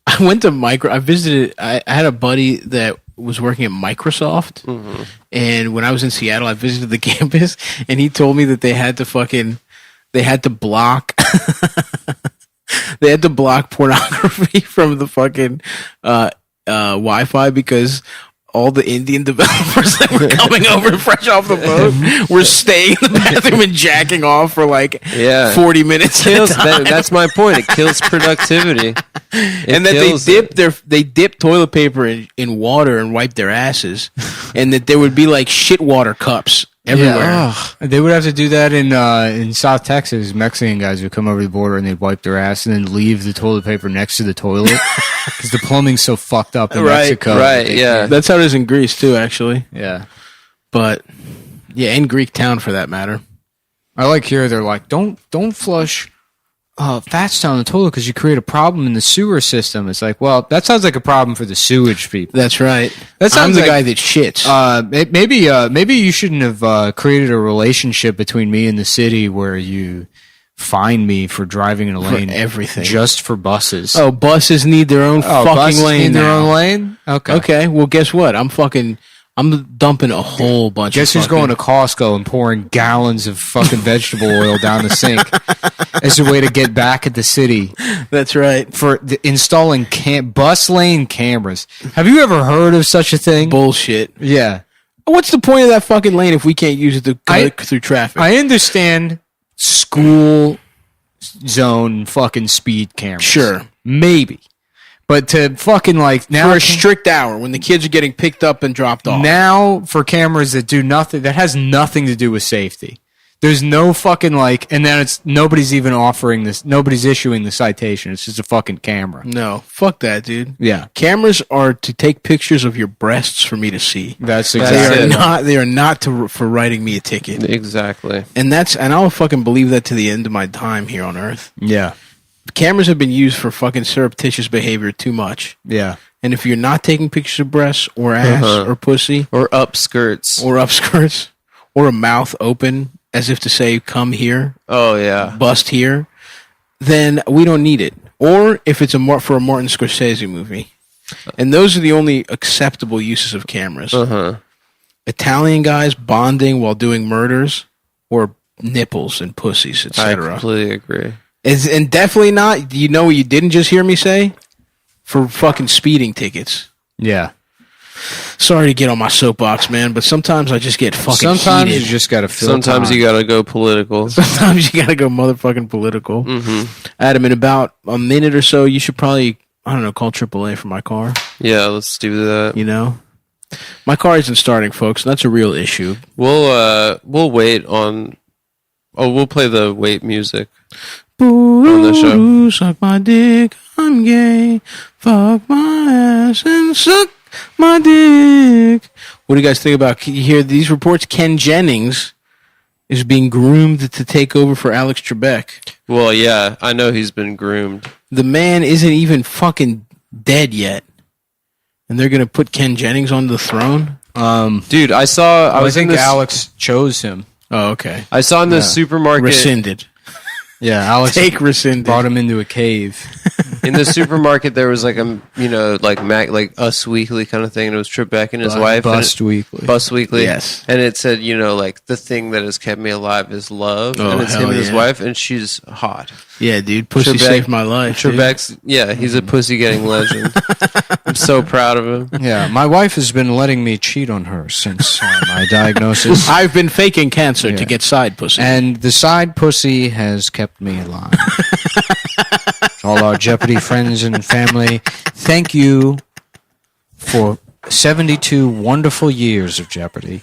I went to I visited. I had a buddy that was working at Microsoft, and when I was in Seattle, I visited the campus, and he told me that they had to block they had to block pornography from the fucking Wi-Fi because all the Indian developers that were coming over fresh off the boat were staying in the bathroom and jacking off for 40 minutes. That's my point. It kills productivity. And that they dip toilet paper in water and wipe their asses, and that there would be like shit water cups everywhere. Yeah. They would have to do that in South Texas. Mexican guys would come over the border and they'd wipe their ass and then leave the toilet paper next to the toilet because the plumbing's so fucked up in Mexico. Right, yeah. That's how it is in Greece too, actually. Yeah. But yeah, in Greek town for that matter. I like here they're like, don't flush fats down the toilet because you create a problem in the sewer system. It's like, well, that sounds like a problem for the sewage people. That's right. That sounds I'm the like- guy that shits. Maybe you shouldn't have created a relationship between me and the city where you fine me for driving in a lane everything. just for buses. Oh, buses need their own fucking buses lane. need their now. own lane. Okay. Okay. Well, guess what? I'm dumping a whole bunch. Guess of who's going to Costco and pouring gallons of fucking vegetable oil down the sink as a way to get back at the city That's right. for installing bus lane cameras? Have you ever heard of such a thing? Bullshit. Yeah. What's the point of that fucking lane if we can't use it to go through traffic? I understand school zone fucking speed cameras. Sure. Maybe. But to fucking now for a strict hour when the kids are getting picked up and dropped off. now for cameras that do nothing, that has nothing to do with safety. There's no fucking and then nobody's even offering this, nobody's issuing the citation. It's just a fucking camera. No, fuck that, dude. Yeah. Cameras are to take pictures of your breasts for me to see. That's They exactly are not. They are not for writing me a ticket. Exactly. And I'll fucking believe that to the end of my time here on Earth. Yeah. Cameras have been used for fucking surreptitious behavior too much. Yeah. And if you're not taking pictures of breasts or ass or pussy Or upskirts. or upskirts or a mouth open as if to say, come here, Oh, yeah. bust here, then we don't need it. Or if it's for a Martin Scorsese movie. And those are the only acceptable uses of cameras. Italian guys bonding while doing murders or nipples and pussies, I etc. completely agree. And definitely not. You know what you didn't just hear me say? For fucking speeding tickets. Yeah. Sorry to get on my soapbox, man, but sometimes I just get fucking Sometimes heated. you just got to feel Sometimes time. you gotta go political. Sometimes you gotta go motherfucking political. Adam, in about a minute or so, you should probably, I don't know, call AAA for my car. Yeah, let's do that. You know? My car isn't starting, folks, and that's a real issue. We'll wait on. Oh, we'll play the wait music. On the show. Suck my dick, I'm gay. Fuck my ass and suck my dick. What do you guys think about? Can you hear these reports? Ken Jennings is being groomed to take over for Alex Trebek. Well, yeah, I know he's been groomed. The man isn't even fucking dead yet, and they're gonna put Ken Jennings on the throne. Dude, I saw. I I was in think this. Alex chose him. Oh, okay. I saw in the supermarket. Rescinded. Yeah, Alex Take rescinded. brought him into a cave. In the supermarket, there was like like Us Weekly kind of thing, and it was Trebek and his wife. Bust Weekly. Bus Weekly. Yes. And it said, like, the thing that has kept me alive is love. Oh, and it's him hell and his yeah. wife, and she's hot. Yeah, dude. Pussy Trebek- saved my life. dude. Trebek's, he's a pussy getting legend. I'm so proud of him. Yeah, my wife has been letting me cheat on her since my diagnosis. I've been faking cancer to Yeah. get side pussy. And the side pussy has kept me alive. All our Jeopardy friends and family, thank you for 72 wonderful years of Jeopardy.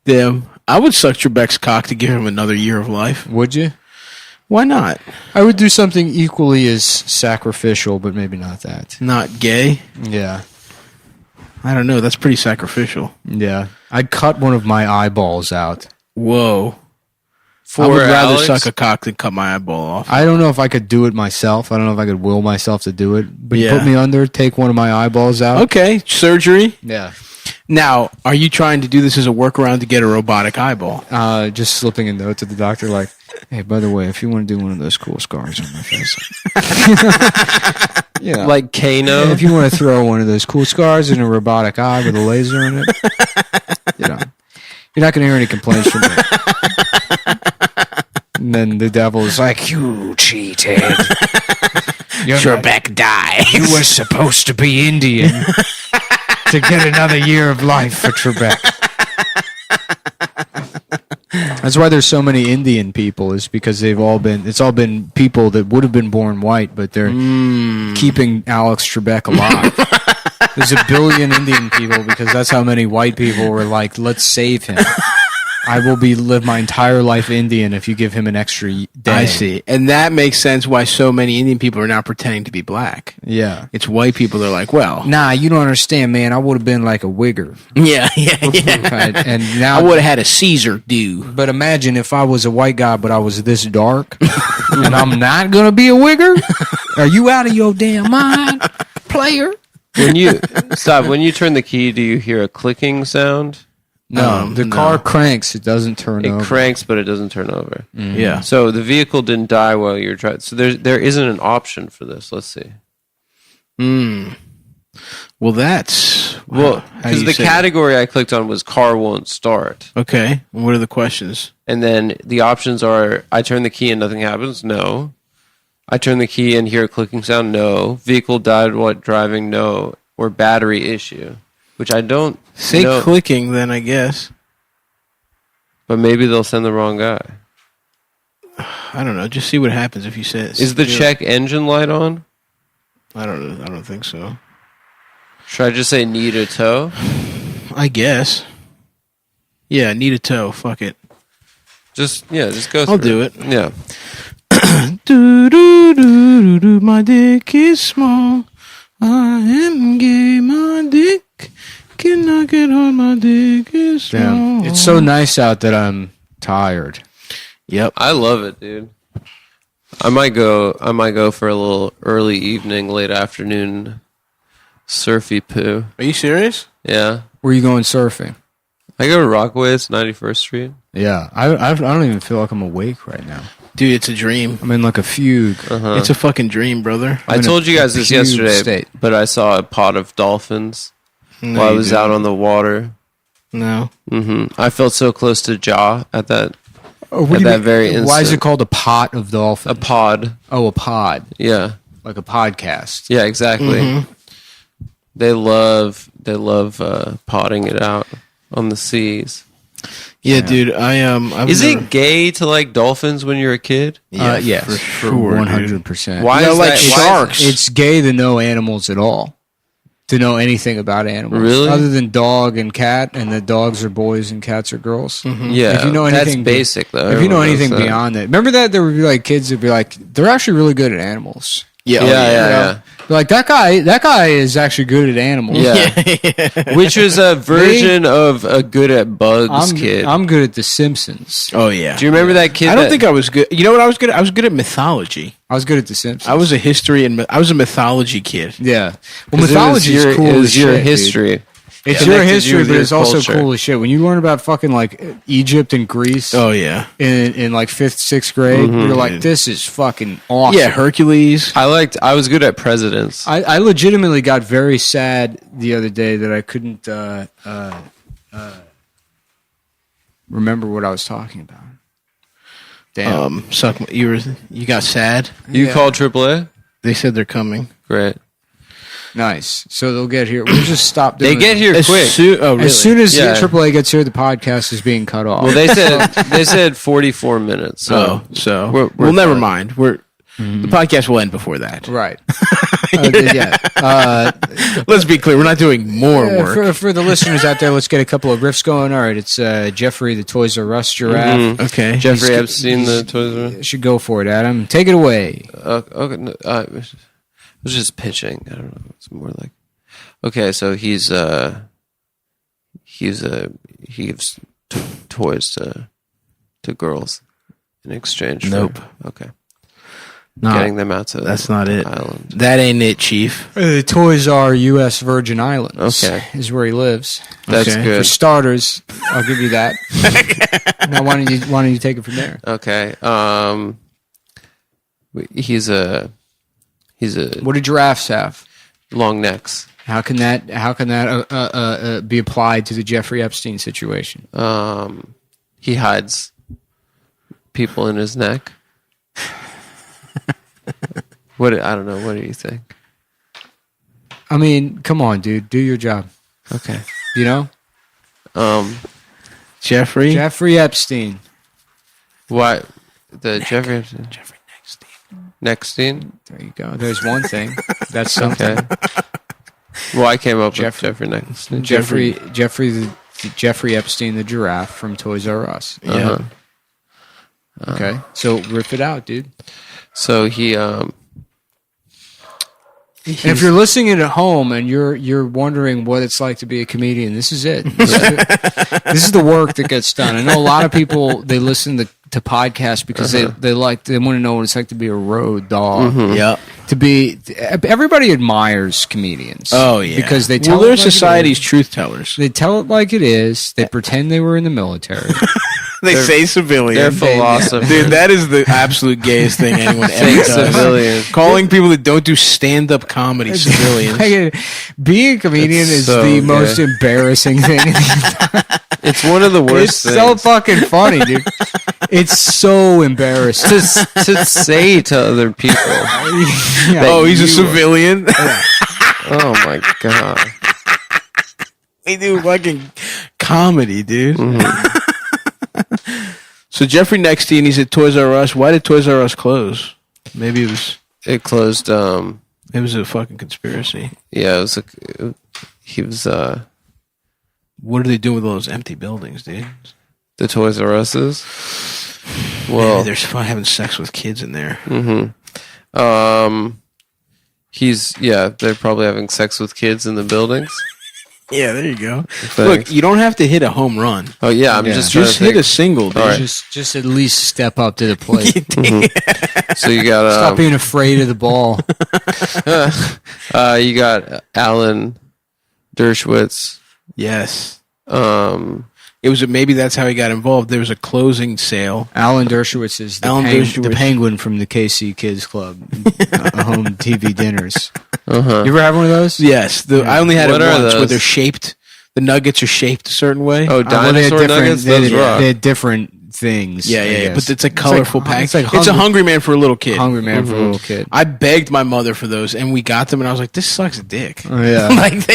Damn. I would suck Trebek's cock to give him another year of life. Would you? Why not? I would do something equally as sacrificial, but maybe not that. Not gay? Yeah. I don't know. That's pretty sacrificial. Yeah. I'd cut one of my eyeballs out. Whoa. For I would rather Alex, suck a cock than cut my eyeball off. I don't know if I could do it myself. I don't know if I could will myself to do it. But you Yeah. put me under, take one of my eyeballs out. Okay, surgery. Yeah. Now, are you trying to do this as a workaround to get a robotic eyeball? Just slipping a note to the doctor like, hey, by the way, if you want to do one of those cool scars on my face. Yeah. like Kano. If you want to throw one of those cool scars in a robotic eye with a laser in it, you're not going to hear any complaints from me. And then the devil is like, You cheated. Trebek dies. you were supposed to be Indian to get another year of life for Trebek. That's why there's so many Indian people, is because it's all been people that would have been born white, but they're keeping Alex Trebek alive. There's a billion Indian people because that's how many white people were like, let's save him. I will live my entire life Indian if you give him an extra day. I see. And that makes sense why so many Indian people are now pretending to be black. Yeah. It's white people that are like, well. Nah, you don't understand, man. I would have been like a wigger. Yeah. Right? And now I would have had a Caesar do. But imagine if I was a white guy, but I was this dark, and I'm not gonna be a wigger. Are you out of your damn mind, player? When you turn the key, do you hear a clicking sound? No, the car cranks. It doesn't turn It over. cranks, but it doesn't turn over. Yeah. So the vehicle didn't die while you're driving. So there isn't an option for this. Let's see. Well, that's. Well, how because you the say- category I clicked on was car won't start. Okay. What are the questions? And then the options are, I turn the key and nothing happens. No. I turn the key and hear a clicking sound. No. Vehicle died while driving. No. Or battery issue, which I don't Say know. clicking, then I guess. But maybe they'll send the wrong guy. I don't know. Just see what happens if you say it. Is the check engine light on? I don't know. I don't think so. Should I just say need a tow? I guess. Yeah, need a tow. Fuck it. Just go through I'll do it. Yeah. Do do do do do. My dick is small. I am gay. My dick cannot get hard. My dick is small. Damn. It's so nice out that I'm tired. Yep. I love it, dude. I might go for a little early evening, late afternoon surfy poo. Are you serious? Yeah. Where are you going surfing? I go to Rockaways, 91st Street. Yeah, I don't even feel like I'm awake right now. Dude, it's a dream. I'm in like a fugue. It's a fucking dream, brother. I told you guys this fugue yesterday, state. but I saw a pod of dolphins No, while I you was didn't. out on the water. No. I felt so close to Jaw at that. at that very instant. Why is it called a pot of dolphins? A pod? Oh, a pod. Yeah, Like a podcast. yeah, exactly. Mm-hmm. They love potting it out on the seas. Yeah, dude. I've Is never- it gay to like dolphins when you're a kid? Yes, for for sure, 100%. Why No, is like that? sharks. It's gay to know animals at all. To know anything about animals. Really? Other than dog and cat, and the dogs are boys and cats are girls. Yeah, If you know anything, that's basic though. If you know Everyone knows anything that. beyond that. Remember that there would be like kids that'd be like, they're actually really good at animals. Yeah, Yeah. They're like, that guy is actually good at animals. Yeah. Which was a version of a good at bugs kid. I'm good at The Simpsons. Oh yeah. Do you remember that kid? I don't think I was good. You know what I was good at? I was good at mythology. I was good at The Simpsons. I was a history and I was a mythology kid. Yeah. Well, mythology is cool It as was your shit, dude. history. It's Connected your you history, with but your it's also culture. cool as shit. When you learn about fucking like Egypt and Greece Oh yeah. in like 5th, 6th grade, you're like, this is fucking awesome. Yeah, Hercules. I was good at presidents. I legitimately got very sad the other day that I couldn't remember what I was talking about. Damn. You got sad. You Yeah. called AAA? They said they're coming. Great. Nice. So they'll get here. We'll just stop They doing get it. here quick. As soon as Yeah. AAA gets here, the podcast is being cut off. Well, they said 44 minutes. So So we're never fine. mind. The podcast will end before that. Right. Yeah. Let's be clear. We're not doing more work. For the listeners out there, let's get a couple of riffs going. All right. It's Jeffrey, the Toys R Us giraffe. Okay. Jeffrey Epstein, the Toys R Us. Should go for it, Adam. Take it away. Okay, no, I was just pitching. I don't know. It's more like, okay, so he gives toys to girls in exchange for. Nope. Okay. No, Getting them out to that's not it. Island. That ain't it, Chief. The Toys R U.S. Virgin Islands. Okay. Is where he lives. That's Okay. For good. starters, I'll give you that. Now, why don't you take it from there? Okay. He's a What do giraffes have? long necks. How can that be applied to the Jeffrey Epstein situation? He hides people in his neck. I don't know. What do you think? I mean, come on, dude, do your job. Okay. You know, Jeffrey. Jeffrey Epstein. Why the Jeffrey Epstein? Jeffrey Nextstein? There you go. There's one thing. That's something. Okay. Well, I came up Jeffrey- with Jeffrey Nextstein. Jeffrey Epstein, the giraffe from Toys R Us. Uh-huh. Okay, so rip it out, dude. So he And if you're listening at home and you're wondering what it's like to be a comedian, this is it. This is the work that gets done. I know a lot of people, they listen to podcasts because they want to know what it's like to be a road dog. Yep. Everybody admires comedians. Oh yeah. because they tell they're it like it society's is. truth tellers. They tell it like it is. They pretend they were in the military. They say civilian. they're philosophers. Dude, that is the absolute gayest thing anyone ever Fake does. civilian. Calling people that don't do stand-up comedy civilians. Being a comedian It's is so the gay. most embarrassing thing. It's one of the It's worst so things fucking funny, dude. It's so embarrassing. to say to other people. Yeah. Oh, he's a civilian. Oh my god. They do fucking comedy, dude. Mm-hmm. So Jeffrey Nextstein, he's at Toys R Us. Why did Toys R Us close? Maybe It closed. it was a fucking conspiracy. Yeah, it was. He was What are they doing with all those empty buildings, dude? the Toys R Us's. Maybe Well, they're having sex with kids in there. they're probably having sex with kids in the buildings. Yeah, there you go. Thanks. Look, you don't have to hit a home run. Oh yeah, I'm Yeah. just trying Just to hit think. a single, dude. All right. Just at least step up to the plate. So you got Stop being afraid of the ball. you got Alan Dershowitz. Yes. Um, It was maybe that's how he got involved. There was a closing sale. Alan Dershowitz is the penguin from the KC Kids Club, home TV dinners. You ever have one of those? Yes, I only had What it are once where those? they're shaped. The nuggets are shaped a certain way. oh, Well, they had dinosaur nuggets. They Those rock. had different things. Yeah, I yeah, guess. but it's a colorful pack. It's like It's a Hungry Man for a little kid. Hungry Man for a little kid. I begged my mother for those, and we got them, and I was like, "This sucks dick." Oh, yeah. Like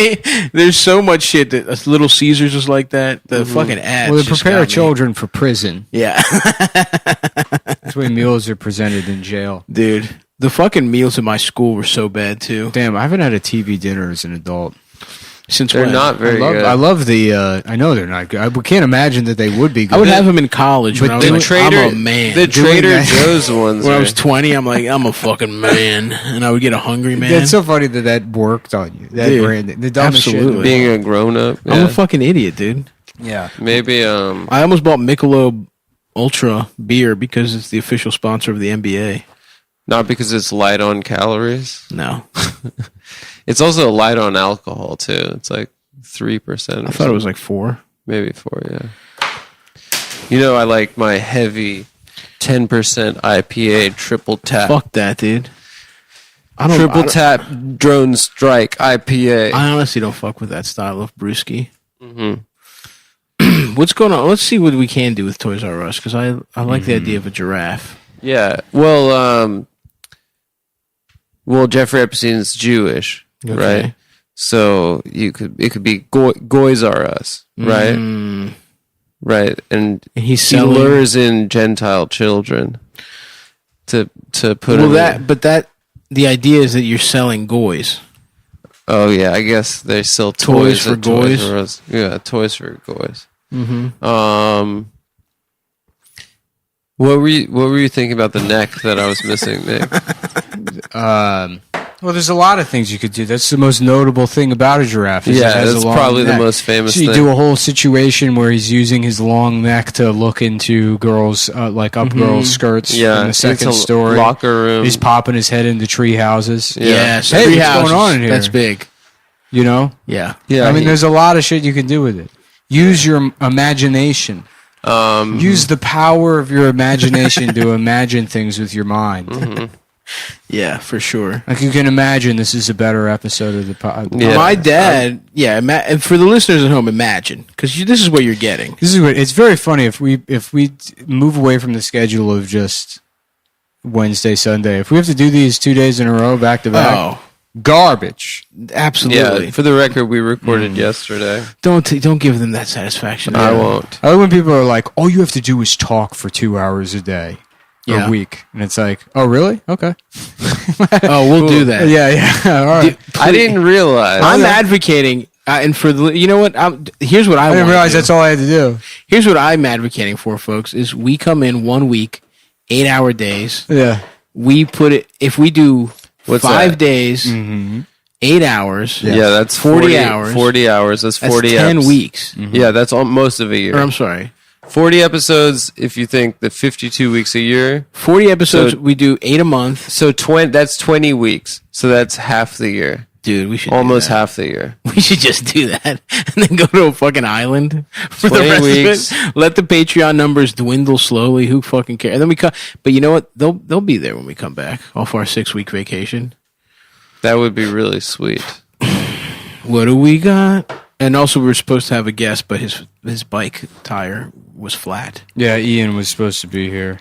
there's so much shit that Little Caesars was like that. The fucking ads. Well, they just prepare got me. children for prison. Yeah, That's the way meals are presented in jail. dude. The fucking meals at my school were so bad too. Damn, I haven't had a TV dinner as an adult. Since They're when? not very good. I love the. I know they're not good. I can't imagine that they would be good. I would have them in college, But but I was the like, Trader, I'm a man. the Trader that- Joe's ones. When I are- was 20, I'm like, I'm a fucking man, and I would get a Hungry Man. It's so funny that worked on you. That Dude, brand, the dumbest absolutely. shit. being a grown up. I'm Yeah. a fucking idiot, dude. Yeah. Maybe I almost bought Michelob Ultra beer because it's the official sponsor of the NBA. not because it's light on calories. No, It's also light on alcohol too. It's like 3%. I thought it was like 4. maybe 4. Yeah. You know, I like my heavy 10% IPA triple tap. Fuck that, dude. I don't. Triple I don't- tap drone strike IPA. I honestly don't fuck with that style of brewski. What's going on? Let's see what we can do with Toys R Us because I like the idea of a giraffe. Yeah. Well, Jeffrey Epstein's Jewish, Okay. right? So it could be Goys R Us, right? Right, and And he's he selling. lures in Gentile children to put. Well, them in. the idea is that you're selling goys. Oh yeah, I guess they sell Toys toys for at Toys goys? R Us. Yeah, toys for goys. Mm-hmm. What were you thinking about the neck that I was missing, Nick? Well, there's a lot of things you could do. That's the most notable thing about a giraffe. Is it Yeah, has that's a long probably the neck. most famous So you thing. do a whole situation where he's using his long neck to look into girls, like up girls' skirts Yeah, in the second it's a story. locker room. He's popping his head into tree houses. Yeah. so Hey, three what's houses. going on in here? That's big. You know? Yeah. Yeah, I mean, there's a lot of shit you can do with it. Use your imagination. Use the power of your imagination to imagine things with your mind. Yeah, for sure. Like you can imagine this is a better episode of the podcast. Yeah. My dad, and for the listeners at home, imagine because this is what you're getting. This is what it's very funny if we move away from the schedule of just Wednesday, Sunday. If we have to do these 2 days in a row back to back, Oh, garbage. absolutely. Yeah, for the record, we recorded yesterday. Don't give them that satisfaction. I won't. I like when people are like, all you have to do is talk for 2 hours a day. Or Yeah. a week. And it's like, oh, really? Okay. Oh, we'll do that. Yeah. All right. I didn't realize. I'm advocating, and for the you know what? Here's what I I didn't wanna realize do. that's all I had to do. Here's what I'm advocating for, folks: is we come in 1 week, 8-hour days. Yeah. We put it if we do What's 5 that? days, 8 hours. Yeah, that's 40 hours. 40 hours. That's That's 40 10 eps. weeks. Yeah, that's most of a year. Or I'm sorry, 40 episodes if you think the 52 weeks a year. 40 episodes. So- We do 8 a month, So that's 20 weeks. So that's half the year. dude. We should do Almost that. half the year. We should just do that and then go to a fucking island for the 20 rest weeks. of it. Let the Patreon numbers dwindle slowly. Who fucking cares? And then we come. But you know what? They'll be there when we come back off our 6-week vacation. That would be really sweet. What do we got? And also, we were supposed to have a guest, but his bike tire was flat. Yeah, Ian was supposed to be here.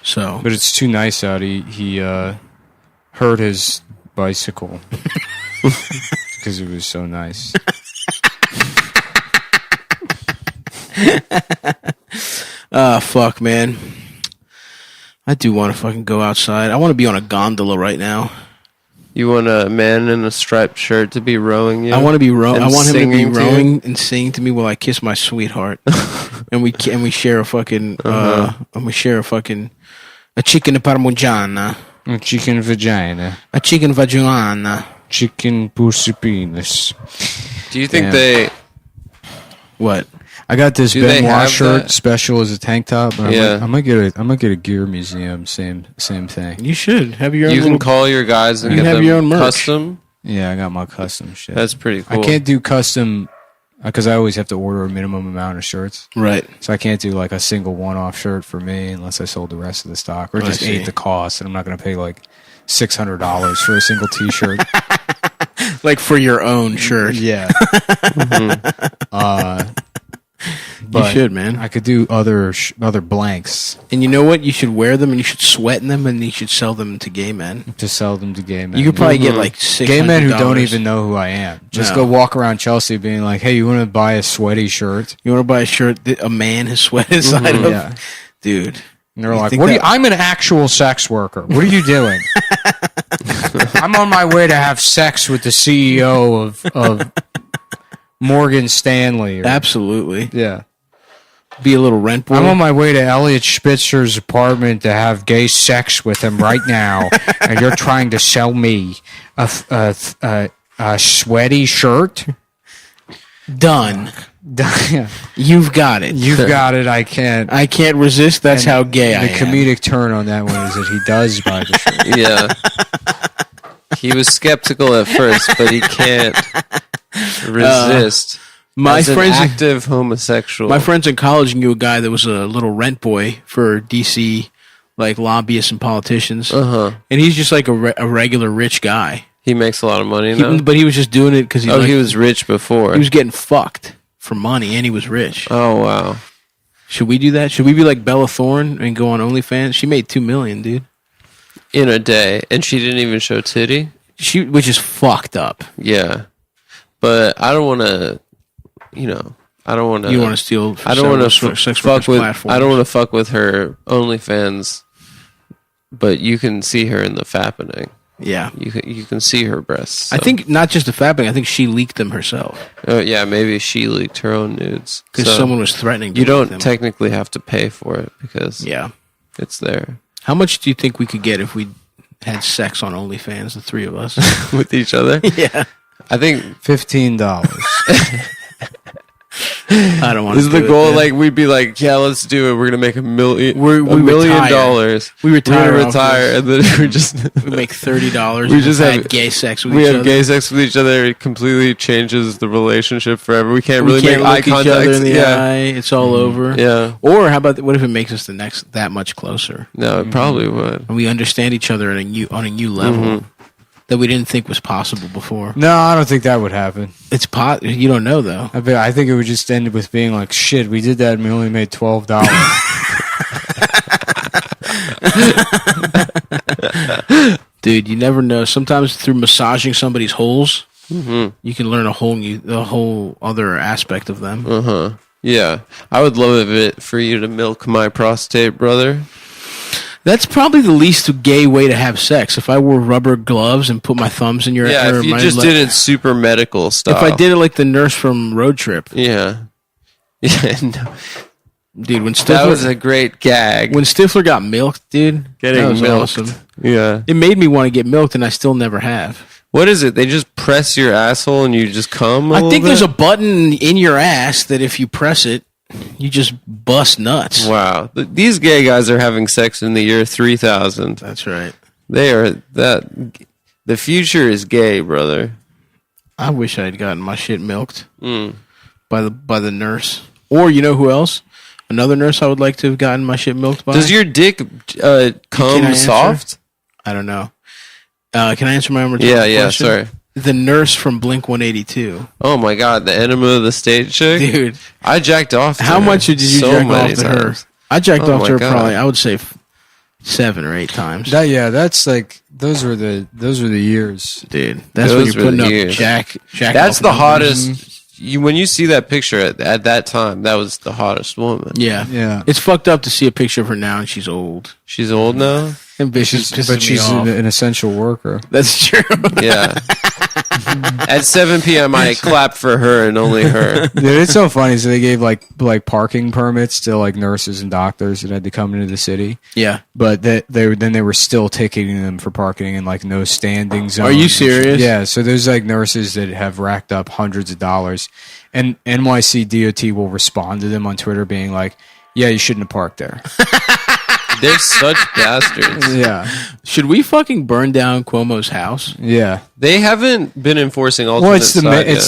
So But it's too nice out. He hurt his bicycle because it was so nice. fuck, man. I do want to fucking go outside. I want to be on a gondola right now. You want a man in a striped shirt to be rowing you? I want to be and I want him to be singing to you? rowing and singing to me while I kiss my sweetheart, and we share a fucking a chicken parmigiana, Chicken vagina. a chicken vagina. Chicken pussy penis. Do you think Damn. they... What? I got this Do they Benoit have shirt that? special as a tank top. But Yeah. I might get a gear museum. Same thing. You should have your own. You can little- call your guys and You get can have them your own merch. custom? Yeah, I got my custom shit. That's pretty cool. I can't do custom because I always have to order a minimum amount of shirts. right. So I can't do like a single one-off shirt for me unless I sold the rest of the stock or I just see. ate the cost. And I'm not going to pay like $600 for a single T-shirt. Like for your own shirt. Yeah. But should, man. I could do other blanks And you know what? You should wear them, and you should sweat in them, and you should sell them to gay men. to sell them to gay men. You could probably get like $600. gay men who don't even know who I am. Just No. go walk around Chelsea being like, hey, you want to buy a sweaty shirt? You want to buy a shirt that a man has sweat inside of? Yeah. Dude. And they're You like, think "What? that- I'm an actual sex worker. What are you doing?" I'm on my way to have sex with the CEO of Morgan Stanley. Absolutely. Yeah. Be a little rent boy. I'm on my way to Elliot Spitzer's apartment to have gay sex with him right now, and you're trying to sell me a sweaty shirt? Done. You've got it. You've got it. I can't. I can't resist. That's And how gay I the am. comedic turn on that one is that he does buy the shirt. Yeah. He was skeptical at first, but he can't resist. My As an friends, active homosexual. my friends in college knew a guy that was a little rent boy for DC, like lobbyists and politicians, Uh-huh. and he's just like a regular rich guy. He makes a lot of money now. But he was just doing it because he. Oh, liked- he was rich before. He was getting fucked for money, and he was rich. Oh, wow. Should we do that? Should we be like Bella Thorne and go on OnlyFans? She made $2 million, dude. In a day. And she didn't even show titty? Which is fucked up. Yeah. But I don't want to, I don't want to. You want to steal? I don't want to sex fuck workers' with. platforms. I don't want to fuck with her OnlyFans. But you can see her in the fappening. Yeah, You can see her breasts. I so. think not just the fapping. I think she leaked them herself Yeah, maybe she leaked her own nudes because So someone was threatening. To You leak don't them. technically have to pay for it because Yeah. it's there How much do you think we could get if we had sex on OnlyFans, the three of us? with each other. Yeah, I think $15. I don't want. this to is the do goal. It, man. Like we'd be like, yeah, let's do it. We're gonna make $1 million. We $1 million. retire. We We're retire. gonna off retire, this. and then we're just We make $30. We just have- gay sex with we each have other. gay sex with each other. It completely changes the relationship forever. We can't We really can't make eye look each contact. other in the yeah, eye. It's all over. yeah. Or how about what if it makes us that much closer, No, it probably would. and we understand each other on a new level Mm-hmm. that we didn't think was possible before? No, I don't think that would happen. It's You don't know though. I think it would just end with being like, shit, we did that and we only made $12. Dude, you never know. Sometimes through massaging somebody's holes, you can learn a whole other aspect of them. Yeah, I would love it for you to milk my prostate, brother. That's probably the least gay way to have sex. If I wore rubber gloves and put my thumbs in your Yeah, or if you my just le- did it super medical style. If I did it like the nurse from Road Trip, Yeah. Yeah, no, dude. When that was Stifler a great gag. when Stifler got milked, dude, Getting that was milked. awesome. Yeah. It made me want to get milked, and I still never have. What is it? They just press your asshole and you just come? I think there's a button in your ass that if you press it, you just bust nuts. Wow. These gay guys are having sex in the year 3000. That's right. They are that. The future is gay, brother. I wish I had gotten my shit milked Mm. by the nurse. Or you know who else? Another nurse I would like to have gotten my shit milked by. Does your dick Can I come answer? soft? I don't know. Can I answer my own Yeah, question? sorry. The nurse from Blink 182. Oh my god, the enema of the state chick? Dude, I jacked off to how her much did you so jack many off to her? times. I jacked Oh off my to her God. probably, I would say 7 or 8 times. That's like those were the years. Dude, that's Those when you're were putting the up years. jack That's off the numbers. hottest. When you see that picture at that time, that was the hottest woman. Yeah. Yeah. It's fucked up to see a picture of her now and she's old. She's old now? And bitches But she's an essential worker. That's true. Yeah. At 7 p.m., I clapped for her and only her. Dude, it's so funny. So they gave like parking permits to like nurses and doctors that had to come into the city, Yeah. but they were still ticketing them for parking in like no standing zones. Are you and shit. serious? Yeah. So there's like nurses that have racked up hundreds of dollars, and NYC DOT will respond to them on Twitter being like, "Yeah, you shouldn't have parked there." They're such bastards. Yeah. Should we fucking burn down Cuomo's house? Yeah. They haven't been enforcing alternate Well, it's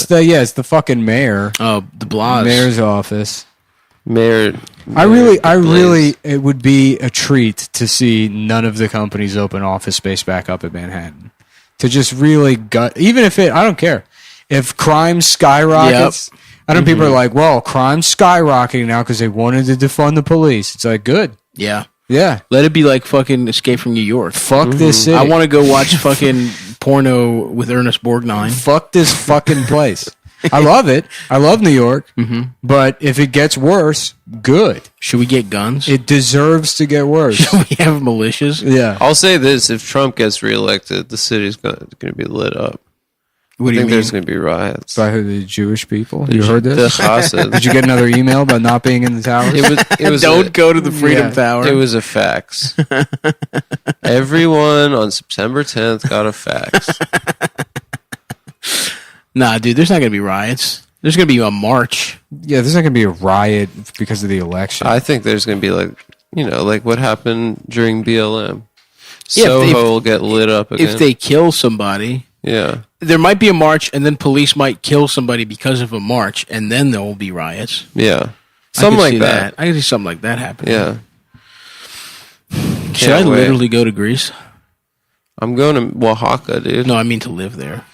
side yet. it's the fucking mayor. Oh, the Blas. Mayor's office. Mayor. I really, Blaze. it would be a treat to see none of the companies open office space back up at Manhattan. To just really gut, even if I don't care. If crime skyrockets, I know people are like, well, crime's skyrocketing now because they wanted to defund the police. It's like, good. Yeah. Yeah. Let it be like fucking Escape from New York. Fuck this city. I want to go watch fucking porno with Ernest Borgnine. Fuck this fucking place. I love it. I love New York. But if it gets worse, good. Should we get guns? It deserves to get worse. Should we have militias? Yeah. I'll say this: if Trump gets reelected, the city's going to be lit up. What I do you think mean? there's going to be riots. By who, the Jewish people? You heard The this? Chassid. Did you get another email about not being in the towers? It was Don't go to the Freedom Yeah. Tower. It was a fax. Everyone on September 10th got a fax. Nah, dude, there's not going to be riots. There's going to be a march. Yeah, there's not going to be a riot because of the election. I think there's going to be like what happened during BLM. Yeah, Soho if- will get lit up again. If they kill somebody, yeah. there might be a march, and then police might kill somebody because of a march, and then there will be riots. Yeah. I Something could like see that. I can see something like that happening. Yeah. Should I Can't wait. literally go to Greece? I'm going to Oaxaca, dude. No, I mean to live there.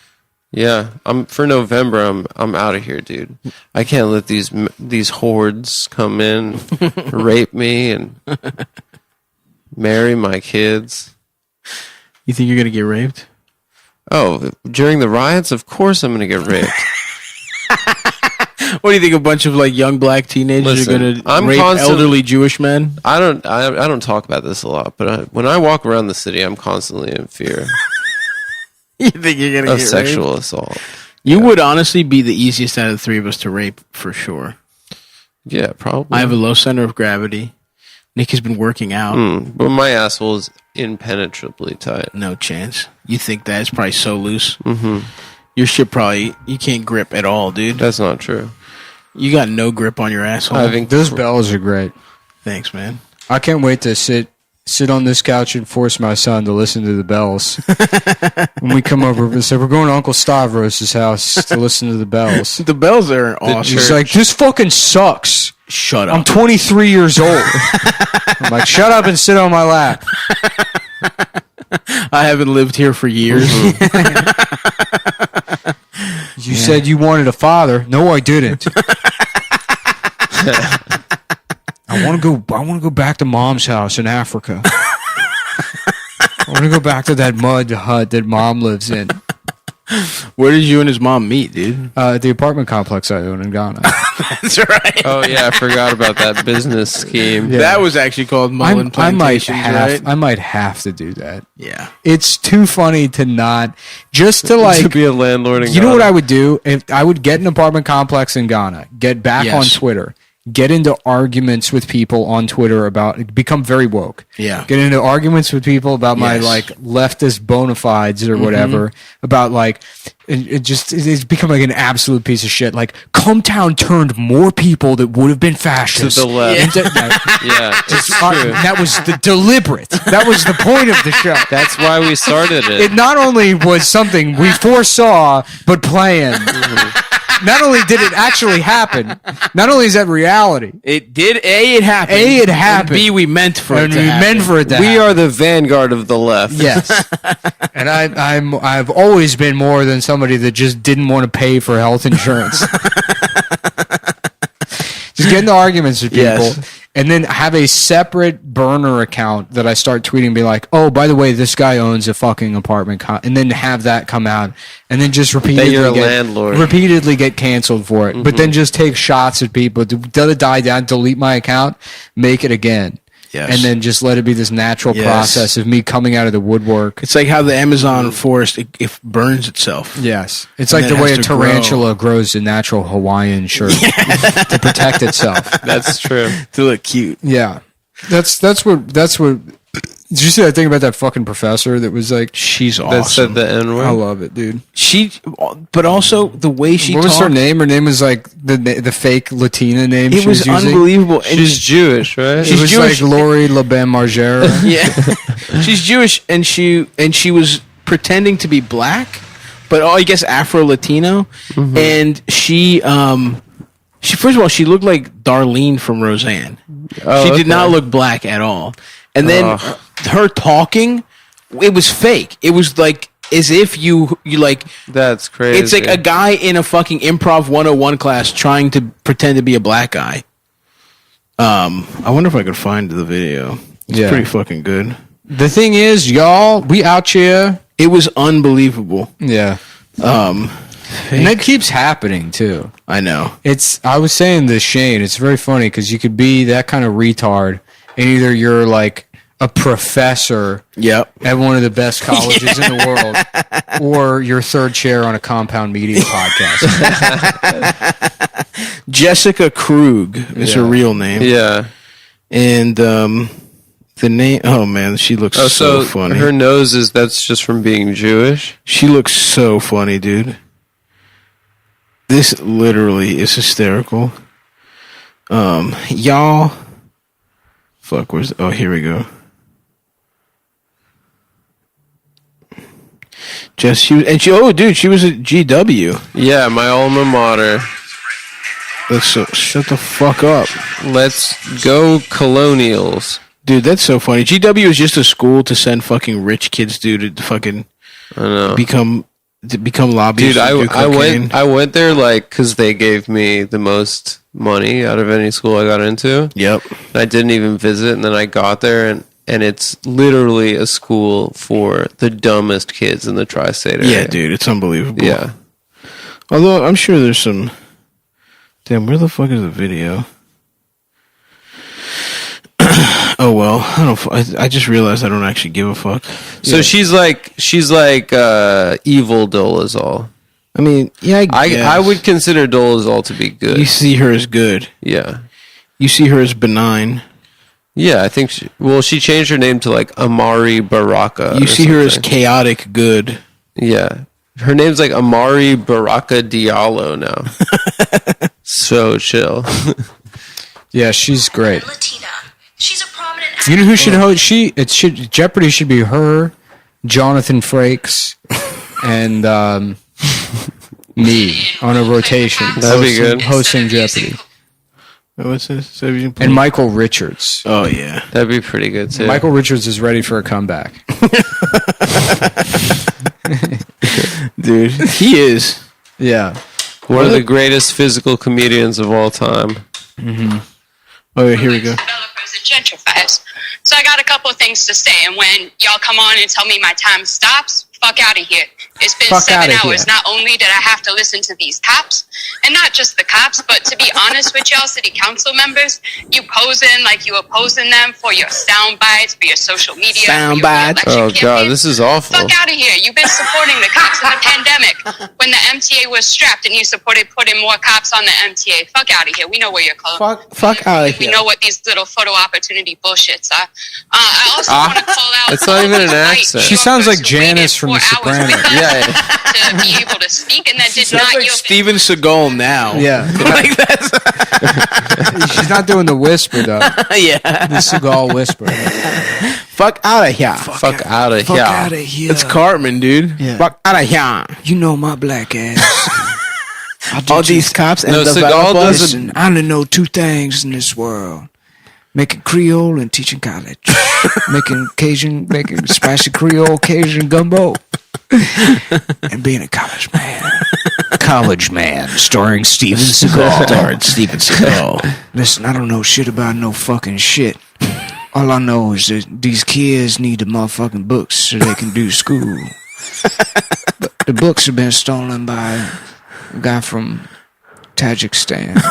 Yeah. For November I'm out of here, dude. I can't let these hordes come in, rape me and marry my kids. You think you're going to get raped? Oh, during the riots, of course I'm going to get raped. What do you think? A bunch of like young black teenagers Listen, are going to I'm rape constant- elderly Jewish men? I don't talk about this a lot, but when I walk around the city, I'm constantly in fear You think you're going to of get sexual raped? assault. You would honestly be the easiest out of the three of us to rape for sure. Yeah, probably. I have a low center of gravity. Nick has been working out. But my asshole is impenetrably tight. No chance. You think that? It's probably so loose. Mm-hmm. Your shit probably, you can't grip at all, dude. That's not true. You got no grip on your asshole. I think Those bells are great. Thanks, man. I can't wait to sit on this couch and force my son to listen to the bells. When we come over, we say, we're going to Uncle Stavros' house to listen to the bells. The bells are awesome. He's like, this fucking sucks. Shut I'm up. 23 years old. I'm like, shut up and sit on my lap. I haven't lived here for years. You said you wanted a father. No, I didn't. I want to go back to Mom's house in Africa. I want to go back to that mud hut that Mom lives in. Where did you and his mom meet, dude? At the apartment complex I own in Ghana. That's right. Oh yeah, I forgot about that business scheme. Yeah. That was actually called Mullen Plantations, right? I might have to do that. Yeah. It's too funny to not just to To be a landlord in You know what Ghana. I would do? If I would get an apartment complex in Ghana, get back Yes. on Twitter, get into arguments with people on Twitter about become very woke. Yeah. Get into arguments with people about my Yes. like leftist bona fides or whatever. About like it's become like an absolute piece of shit. Like Cumtown turned more people that would have been fascists To the left. into- Yeah, it's true. that was the deliberate. That was the point of the show. That's why we started it. It not only was something we foresaw, but planned. Not only did it actually happen, not only is that reality, It did. A, it happened. A, it And happened. B, we meant for it and to we happen. meant for it to We happen. are the vanguard of the left. Yes. And I've always been more than somebody that just didn't want to pay for health insurance. Just get into arguments with people, Yes. and then have a separate burner account that I start tweeting, and be like, "Oh, by the way, this guy owns a fucking apartment," and then have that come out, and then just repeatedly you're a landlord. repeatedly get canceled for it. But then just take shots at people, let it die down, delete my account, make it again. Yes. And then just let it be this natural Yes. process of me coming out of the woodwork. It's like how the Amazon forest it burns itself. Yes. It's And like then the it way a has to tarantula grows a natural Hawaiian shirt to protect itself. That's true. To look cute. Yeah. That's what did you see that thing about that fucking professor that was like, She's That awesome. said the N I word. love it, dude. But also the way she What was talked. her name? Her name was like the fake Latina name It she was using. unbelievable. And She's Jewish, right? It She's was Jewish. like Lori LeBen Margera. Yeah, she's Jewish, and she was pretending to be black, but I guess Afro Latino, and she first of all she looked like Darlene from Roseanne. Oh, She did okay. not look black at all, and then her talking, it was fake. It was like as if you like. That's crazy. It's like a guy in a fucking improv 101 class trying to pretend to be a black guy. I wonder if I could find the video. It's pretty fucking good. The thing is, y'all, we out here. It was unbelievable. Yeah. And that keeps happening too. I know. I was saying to Shane, it's very funny because you could be that kind of retard, and either you're like a professor at one of the best colleges in the world, or you're third chair on a Compound Media podcast. Jessica Krug is her real name. Yeah. And the name, oh man, she looks so funny. Her nose that's just from being Jewish? She looks so funny, dude. This literally is hysterical. Y'all. Fuck, oh, here we go. She was at GW. Yeah, my alma mater. Shut the fuck up. Let's go Colonials. Dude, that's so funny. GW is just a school to send fucking rich kids, dude, to fucking become lobbyists. Dude, I went there like because they gave me the most money out of any school I got into. Yep. I didn't even visit, and then I got there, and it's literally a school for the dumbest kids in the tri-state area. Yeah, dude, it's unbelievable. Yeah. Although I'm sure there's some. Damn, where the fuck is the video? Oh well, I just realized I don't actually give a fuck. So she's like evil Dolezal. I mean, yeah, I would consider Dolezal to be good. You see her as good. Yeah. You see her as benign. Yeah, I think she changed her name to like Amari Baraka. You see her as chaotic good. Yeah. Her name's like Amari Baraka Diallo now. So chill. Yeah, she's great. Latina. She's a prominent actress. You know who should host? Jeopardy should be her, Jonathan Frakes, and me on a rotation. That'd be good. Hosting Jeopardy. What's this? And Michael Richards. Oh yeah, that'd be pretty good too. Michael Richards is ready for a comeback. Dude, he is. Yeah, one of the greatest physical comedians of all time. Mm-hmm. Oh yeah, here we go. Developers and gentrifiers. So I got a couple of things to say, and when y'all come on and tell me my time stops, fuck out of here. It's been 7 hours. Not only did I have to listen to these cops, and not just the cops, but to be honest with y'all, city council members, you posing like you opposing them for your sound bites, for your social media, sound bites. Oh god, this is awful. Fuck out of here. You've been supporting the cops in the pandemic when the MTA was strapped and you supported putting more cops on the MTA. Fuck out of here. We know where you're coming. Fuck out of here. We know what these little photo opportunity bullshits are. I also want to call out. It's not even an accent. She sounds like Janice from The Sopranos. Yeah. To be able to speak, and that did sounds not like Steven Seagal now. Yeah, like that's. She's not doing the whisper though. Yeah, the Seagal whisper. Fuck out of here. Fuck out of Fuck out of here. It's Cartman, dude. Yeah. Fuck out of here. You know my black ass. All these cops and Seagal doesn't. Listen, I only know two things in this world: making Creole and teaching college. making spicy Creole Cajun gumbo. And being a college man. College Man, starring Steven Seagal. Listen, I don't know shit about no fucking shit. All I know is that these kids need the motherfucking books so they can do school. But the books have been stolen by a guy from Tajikistan.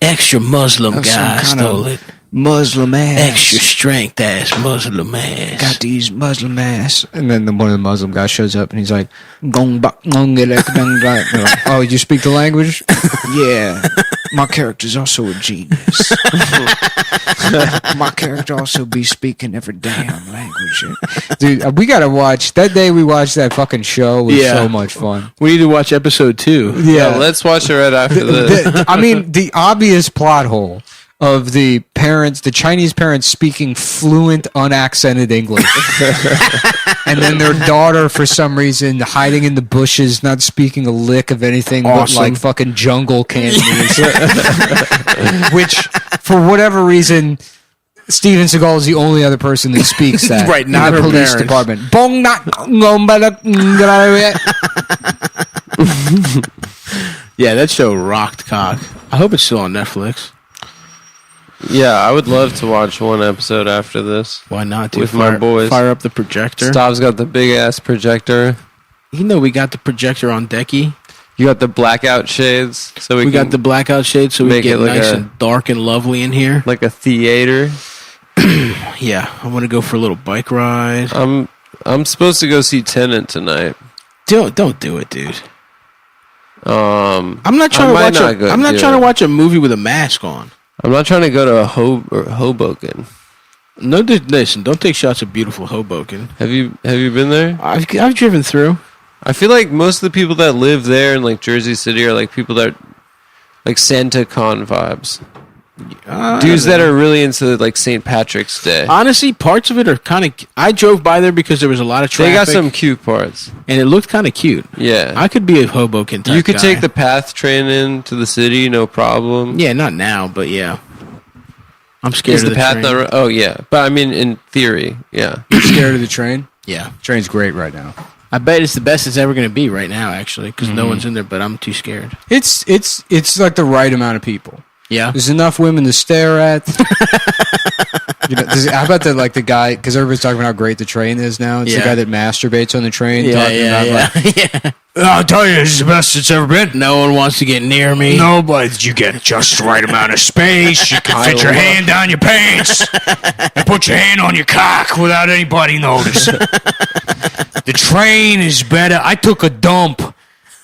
Extra Muslim guy stole it. Muslim ass. Extra strength ass Muslim ass. Got these Muslim ass. And then one of the Muslim guys shows up and he's like, oh, you speak the language? Yeah. My character's also a genius. My character also be speaking every damn language. Dude, we gotta watch. That day we watched that fucking show was so much fun. We need to watch episode 2. Yeah, let's watch it right after this. I mean, the obvious plot hole of the Chinese parents speaking fluent, unaccented English. And then their daughter, for some reason, hiding in the bushes, not speaking a lick of anything but like fucking jungle Cantonese. Which, for whatever reason, Steven Seagal is the only other person that speaks that. Right, in not the her police parents. department. Bong not Yeah, that show rocked cock. I hope it's still on Netflix. Yeah, I would love to watch one episode after this. Why not, dude? With my boys. Fire up the projector. Stav's got the big ass projector. You know we got the projector on decky. You got the blackout shades, so We got the blackout shade so we make get it like nice a- and dark and lovely in here. like a theater. Yeah, I want to go for a little bike ride. I'm supposed to go see Tenet tonight. Don't do it, dude. I'm I'm not trying I to might watch. not go I'm not do trying it. to watch a movie with a mask on. not trying to go to Hoboken. No, listen. Don't take shots at beautiful Hoboken. Have you been there? I've driven through. I feel like most of the people that live there in like Jersey City are like people that like SantaCon vibes. Dudes that are really into like St. Patrick's Day. Honestly, parts of it are kind of. I drove by there because there was a lot of traffic. They got some cute parts. and it looked kind of cute. Yeah. I could be a Hoboken type You could guy. take the PATH train into the city, no problem. Yeah, not now, but yeah. I'm scared Is of the the PATH train. not? Oh yeah, but I mean in theory, yeah. You're scared of the train? Yeah, Train's great right now. I bet it's the best it's ever going to be right now, actually, because no one's in there. But I'm too scared. It's like the right amount of people. Yeah, There's enough women to stare at. How about the guy? Because everybody's talking about how great the train is now. It's the Yeah. guy that masturbates on the train. yeah, talking yeah, about yeah. I'll tell you, this is the best it's ever been. No one wants to get near me. No, but you get just the right amount of space. You can fit your hand down your pants and put your hand on your cock without anybody noticing. The train is better. I took a dump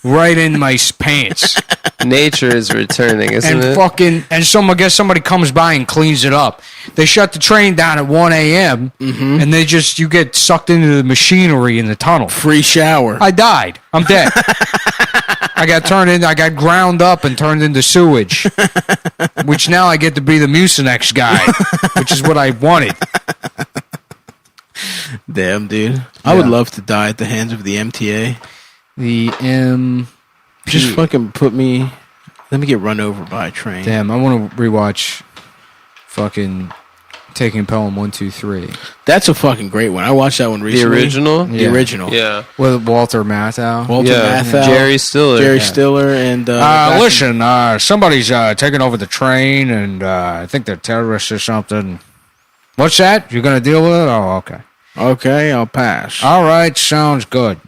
right in my pants. Nature is returning, isn't And it? I guess somebody comes by and cleans it up. They shut the train down at 1 a.m. And you get sucked into the machinery in the tunnel. Free shower. I died. I'm dead. I got ground up and turned into sewage. Which now I get to be the Mucinex guy, which is what I wanted. Damn, dude. I would love to die at the hands of the MTA. The Just fucking put me. Let me get run over by a train. Damn, I want to rewatch fucking Taking Pelham 1, 2, 3 That's a fucking great one. I watched that one The recently. original? The Yeah. original. Yeah. with Walter Matthau. Walter Yeah. Matthau, Jerry Stiller. Jerry Stiller, and Listen, somebody's taking over the train, and I think they're terrorists or something. What's that? You're gonna deal with it? Oh, okay. Okay, I'll pass. All right, sounds good.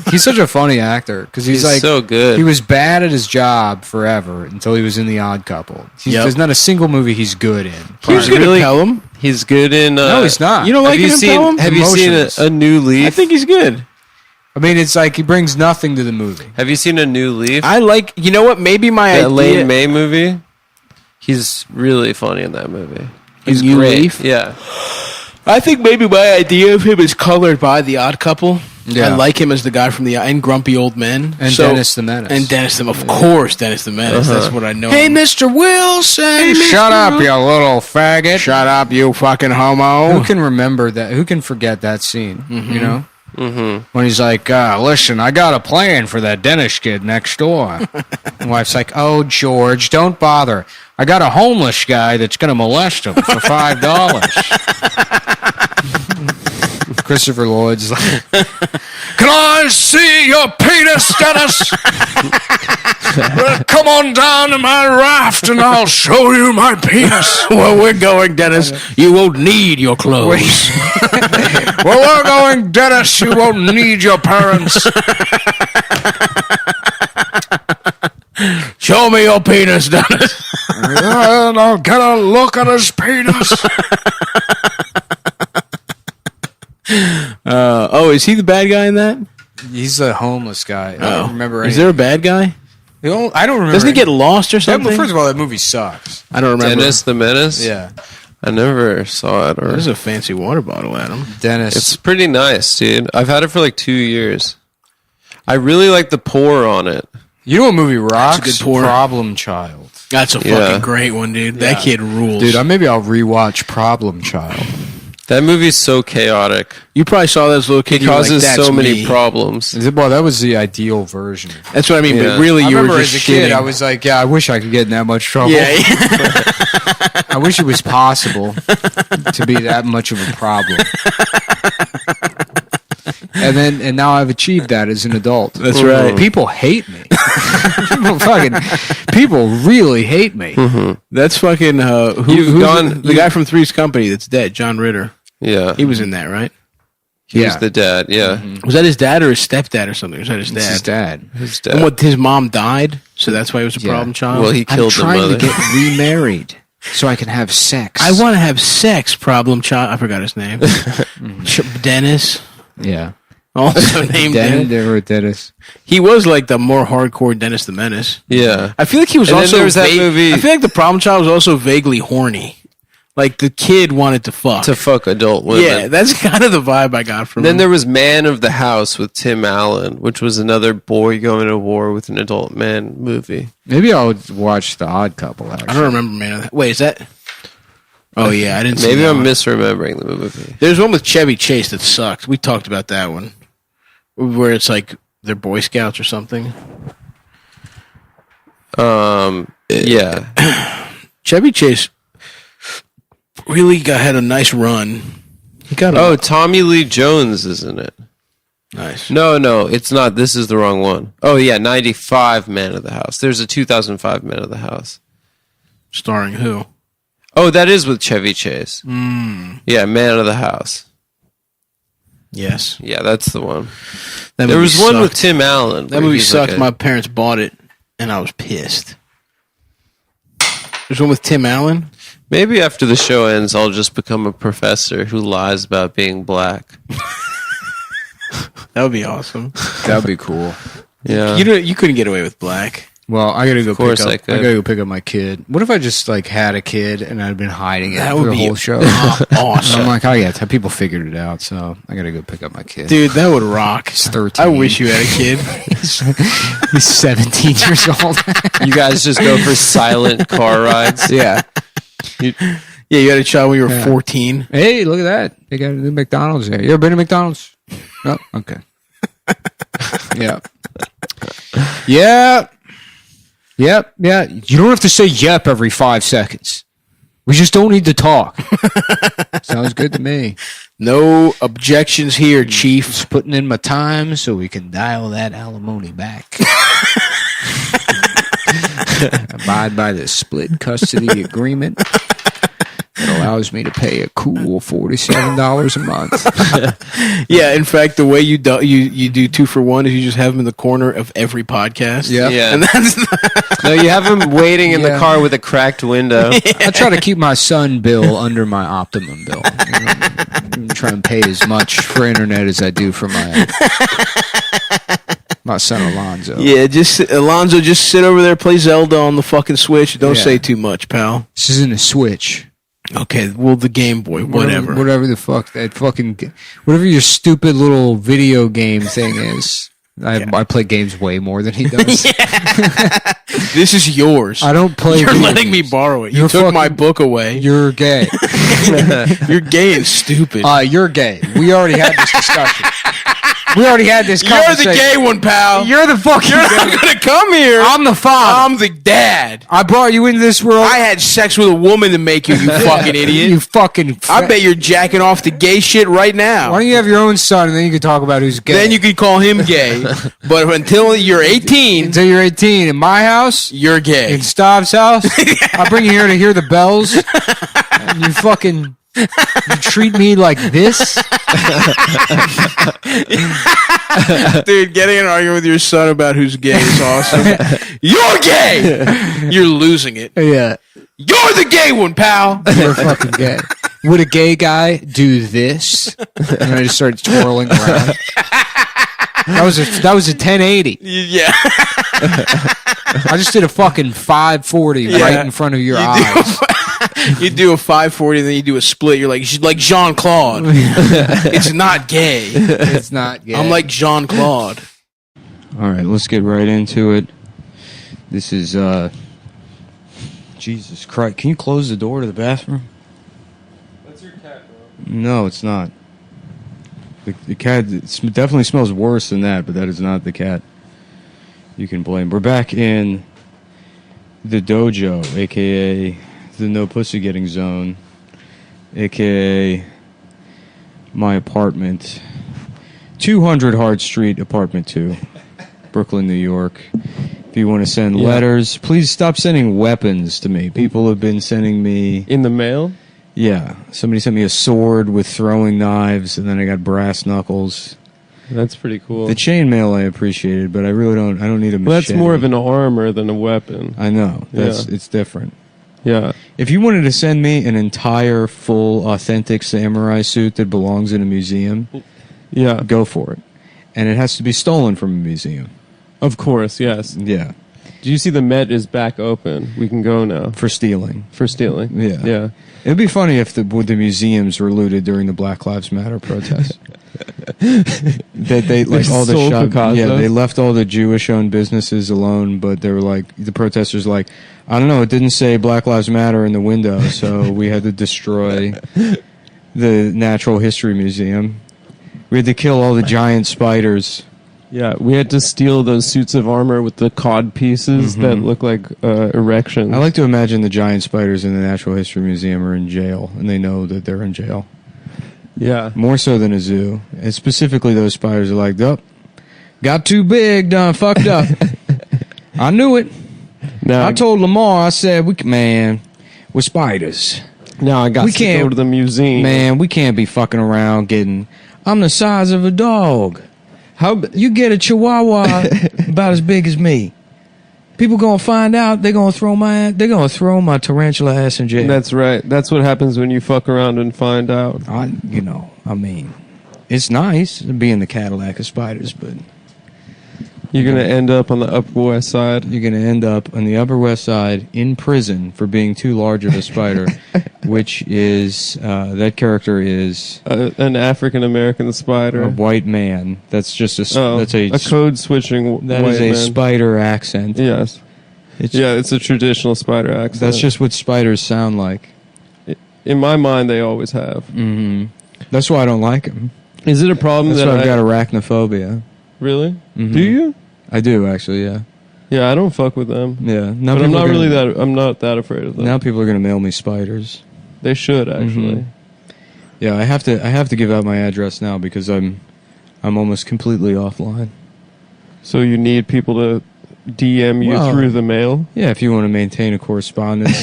He's such a funny actor because he's like so good. He was bad at his job forever until he was in The Odd Couple. Yep. There's not a single movie he's good in. He's good Really? at Pelham. He's good in. No, he's not. You don't like Have you him in seen? Pelham? Have you seen Emotions. a New Leaf? I think he's good. I mean, it's like he brings nothing to the movie. Have you seen A New Leaf? I like. You know what? Maybe my The idea. Elaine May movie. He's really funny in that movie. He's New great. Leaf? Yeah. I think maybe my idea of him is colored by The Odd Couple. Yeah. I like him as the guy from and Grumpy Old Men And Dennis the Menace. And Dennis the of course Dennis the Menace. That's what I know. Hey, him. Mr. Wilson! Shut up, you little faggot! Shut up, you fucking homo. Who can remember that? Who can forget that scene? You know, when he's like, "Listen, I got a plan for that Dennis kid next door." And wife's like, "Oh, George, don't bother. I got a homeless guy that's going to molest him for $5." Christopher Lloyd's like, "Can I see your penis, Dennis? Come on down to my raft and I'll show you my penis." Well, we're going, Dennis. You won't need your clothes. Well, we're going, Dennis. You won't need your parents. Show me your penis, Dennis. And I'll get a look at his penis. Is he the bad guy in that? He's a homeless guy. I don't remember. Is there a bad guy? I don't remember. Doesn't he get lost or something? First of all, that movie sucks. I don't remember. Dennis the Menace. Yeah, I never saw it. Or There's a fancy water bottle, Adam. Dennis. it's pretty nice, dude. I've had it for like 2 years. I really like the pour on it. You know what movie rocks? That's a good pour. Problem Child. That's a Yeah. fucking great one, dude. That kid rules. Dude, maybe I'll rewatch Problem Child. That movie's so chaotic. You probably saw that as a little kid. It you were like, causes "That's so many me." problems. Well, that was the ideal version. That's what I mean. Yeah. But really, I you were remember just as a kid, shitting. I was like, yeah, I wish I could get in that much trouble. Yeah. I wish it was possible to be that much of a problem. And now I've achieved that as an adult. That's right. People hate me. people really hate me. That's fucking the guy from Three's Company that's dead, John Ritter. Yeah. He was in that, right? He was the dad, yeah. Was that his dad or his stepdad or something? Was that his dad? It's his dad. His dad. And what? His mom died, so that's why he was a problem child. Well, he I'm killed the trying mother. to get remarried so I can have sex. I want to have sex, problem child. I forgot his name. Dennis, Yeah. also named Dennis. Dennis. He was like the more hardcore Dennis the Menace. Yeah. I feel like he was And then also there was that movie- I feel like the problem child was also vaguely horny. Like the kid wanted to fuck. To fuck adult women. Yeah, that's kind of the vibe I got from Then him. there was Man of the House with Tim Allen, which was another boy going to war with an adult man movie. Maybe I'll watch The Odd Couple, actually. I don't remember, man. Wait, is that? Oh yeah, I didn't. see Maybe that I'm one. misremembering the movie. There's one with Chevy Chase that sucked. We talked about that one, where it's like they're Boy Scouts or something. Yeah. Chevy Chase really had a nice run. He got Oh, Tommy Lee Jones is in it. nice. No, it's not. This is the wrong one. Oh, yeah, 95 Man of the House. There's a 2005 Man of the House. Starring who? Oh, that is with Chevy Chase. Yeah, Man of the House. Yes, Yeah, that's the one. that There movie was one with sucked. Tim Allen. That where movie he's sucked. like My parents bought it, and I was pissed. There's one with Tim Allen. Maybe after the show ends, I'll just become a professor who lies about being black. That would be awesome. That'd be cool. Yeah. You couldn't get away with black. Well, I gotta go Of course pick up. I could. I gotta go pick up my kid. What if I just like had a kid and I'd been hiding it That for would the be whole show? awesome. I'm like, oh yeah, people figured it out, so I gotta go pick up my kid. Dude, that would rock. He's 13. I wish you had a kid. He's 17 years old. You guys just go for silent car rides. Yeah. Yeah, you had a child when you were 14. Hey, look at that! They got a new McDonald's there. You ever been to McDonald's? No. Okay. Yeah. Yeah. Yep. Yeah. You don't have to say "yep" every 5 seconds. We just don't need to talk. Sounds good to me. No objections here, Chief. Just putting in my time so we can dial that alimony back. Abide by the split custody agreement that allows me to pay a cool $47 a month. Yeah, in fact, the way you do 2-for-1 is you just have him in the corner of every podcast. Yeah. Yeah. And that's No, you have him waiting in the Yeah. car with a cracked window. I try to keep my son bill under my optimum bill. I'm trying to pay as much for internet as I do for my son Alonzo. yeah, Alonzo, just sit over there, play Zelda on the fucking Switch. Don't Yeah. say too much, pal. This isn't a Switch. Okay, well, the Game Boy, whatever. Whatever the fuck that fucking, whatever your stupid little video game thing is. I play games way more than he does. This is yours. I don't play. You're video letting me games. borrow it. You You're took my fucking- book away. You're gay. You're gay and stupid. You're gay. We already had this discussion. We already had this You're conversation. the gay one, pal. You're the fucking You're gay. not gonna come here. I'm the father. I'm the dad. I brought you into this world. I had sex with a woman to make you, you fucking idiot. You fucking. I bet you're jacking off to gay shit right now. Why don't you have your own son and then you can talk about who's gay? Then you could call him gay. But until you're 18, until you're 18 in my house, you're gay. in Stav's house. I bring you here to hear the bells. And you fucking. You treat me like this? Dude, getting in an argument with your son about who's gay is awesome. You're gay! You're losing it. Yeah. You're the gay one, pal! You're fucking gay. Would a gay guy do this? And I just started twirling around. That was a 1080. Yeah. I just did a fucking 540 right in front of your eyes. You do a 540 and then you do a split. You're like Jean-Claude. It's not gay. It's not gay. I'm like Jean-Claude. All right, let's get right into it. This is, Jesus Christ. Can you close the door to the bathroom? What's your cat, bro? No, it's not. The cat definitely smells worse than that, but that is not the cat you can blame. We're back in the dojo, a.k.a. the no pussy getting zone, a.k.a. my apartment. 200 Hart Street, apartment 2, Brooklyn, New York. If you want to send letters, please stop sending weapons to me. People have been sending me... In the mail? Yeah. Somebody sent me a sword with throwing knives, and then I got brass knuckles. That's pretty cool. The chainmail I appreciated, but I really don't... I don't need a machete. Well, that's more of an armor than a weapon. I know. It's different. Yeah. If you wanted to send me an entire, full, authentic samurai suit that belongs in a museum, go for it. And it has to be stolen from a museum. Of course, yes. Yeah. Do you see the Met is back open? We can go now. For stealing. Yeah. Yeah. It'd be funny if the museums were looted during the Black Lives Matter protests. That they like all the they left all the Jewish-owned businesses alone, but they were like the protesters like, I don't know, it didn't say Black Lives Matter in the window, so we had to destroy the Natural History Museum. We had to kill all the giant spiders. Yeah, we had to steal those suits of armor with the cod pieces that look like erections. I like to imagine the giant spiders in the Natural History Museum are in jail, and they know that they're in jail. Yeah. More so than a zoo. And specifically those spiders are like, oh, got too big, done fucked up. I knew it. Now I told Lamar, I said, we're spiders. Now I got to go to the museum. Man, we can't be fucking around I'm the size of a dog. You get a chihuahua about as big as me. People gonna find out. They're gonna throw my tarantula ass in jail. That's right. That's what happens when you fuck around and find out. It's nice being the Cadillac of spiders, but you're gonna end up on the Upper West Side. You're gonna end up on the Upper West Side in prison for being too large of a spider, which is that character is an African American spider, a white man. That's just a code switching. That is a spider accent. Yes, it's a traditional spider accent. That's just what spiders sound like. In my mind, they always have. Mm-hmm. That's why I don't like them. Is it a problem that I've got arachnophobia? Really? Mm-hmm. Do you? I do actually. Yeah. Yeah, I don't fuck with them. Yeah, but I'm not that afraid of them. Now people are gonna mail me spiders. They should actually. Mm-hmm. Yeah, I have to give out my address now because I'm almost completely offline. So you need people to DM you through the mail? Yeah, if you want to maintain a correspondence.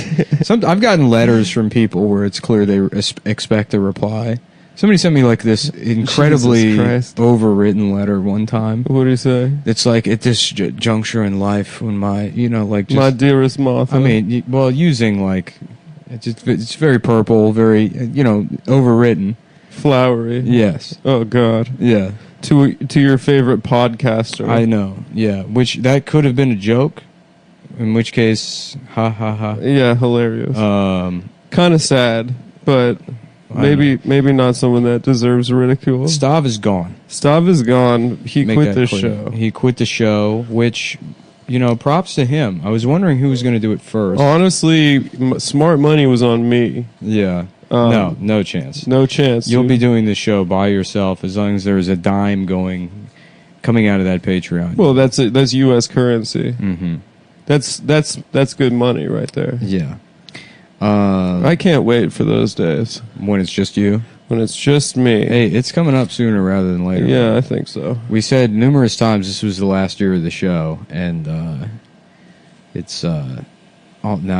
I've gotten letters from people where it's clear they expect a reply. Somebody sent me like this incredibly overwritten letter one time. What do you say? It's like at this juncture in life when my dearest Martha. I mean, using like it's very purple, very overwritten, flowery. Yes. Oh God. Yeah. To your favorite podcaster. I know. Yeah. Which that could have been a joke. In which case, ha ha ha. Yeah, hilarious. Kind of sad, but. Maybe not someone that deserves ridicule. Stav is gone. He quit the show. He quit the show, which, props to him. I was wondering who was going to do it first. Honestly, smart money was on me. Yeah. No chance. No chance. You'll be doing the show by yourself as long as there's a dime coming out of that Patreon. Well, that's U.S. currency. Mm-hmm. That's good money right there. Yeah. I can't wait for those days. When it's just you? When it's just me. Hey, it's coming up sooner rather than later. Yeah, I think so. We said numerous times this was the last year of the show, and it's now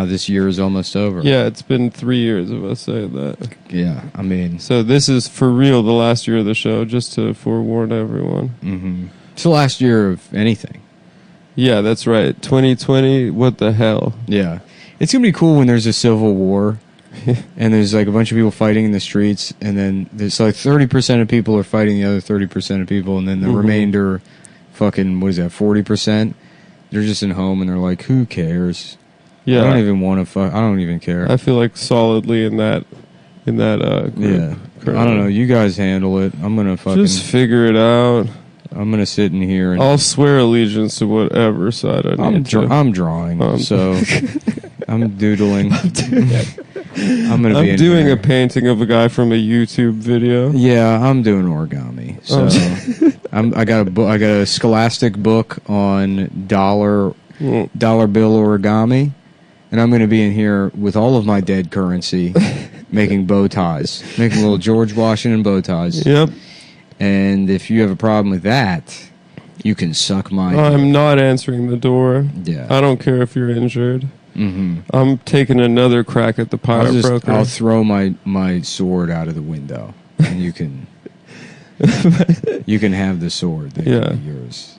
this year is almost over. Yeah, it's been 3 years of us saying that. Yeah, I mean... So this is for real the last year of the show, just to forewarn everyone. Mm-hmm. It's the last year of anything. Yeah, that's right. 2020, what the hell? Yeah. It's going to be cool when there's a civil war and there's like a bunch of people fighting in the streets and then there's like 30% of people are fighting the other 30% of people and then the remainder fucking, 40%? They're just in home and they're like, who cares? Yeah. I don't even want to fuck. I don't even care. I feel like solidly in that group. Yeah. I don't know. You guys handle it. I'm going to fucking... Just figure it out. I'm going to sit in here and... I'll swear allegiance to whatever side I need I'm drawing, so... I'm doodling. I'm gonna be I'm in doing here. a painting of a guy from a YouTube video. Yeah, I'm doing origami. So I got a Scholastic book on dollar bill origami, and I'm going to be in here with all of my dead currency, making bow ties, making little George Washington bow ties. Yep. And if you have a problem with that, you can suck my. I'm not answering the door. Yeah. I don't care if you're injured. Mm-hmm. I'm taking another crack at the pirate broker. I'll throw my sword out of the window, and you can have the sword. That can be yours.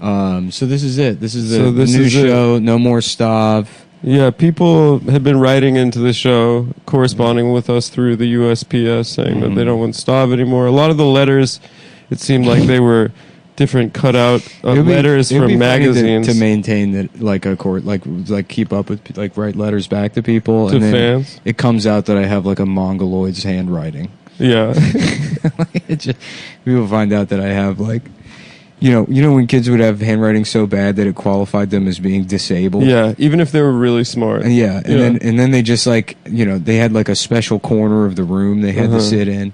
So this is it. This is the new show. No more Stav. Yeah, people have been writing into the show, corresponding with us through the USPS, saying that they don't want Stav anymore. A lot of the letters, it seemed like they were different cutout letters from magazines to maintain that, like a court, like keep up with, like write letters back to people to and then fans. It comes out that I have like a mongoloid's handwriting. Yeah, people find out that I have like. You know when kids would have handwriting so bad that it qualified them as being disabled. Yeah, even if they were really smart. And then they just like they had like a special corner of the room they had to sit in.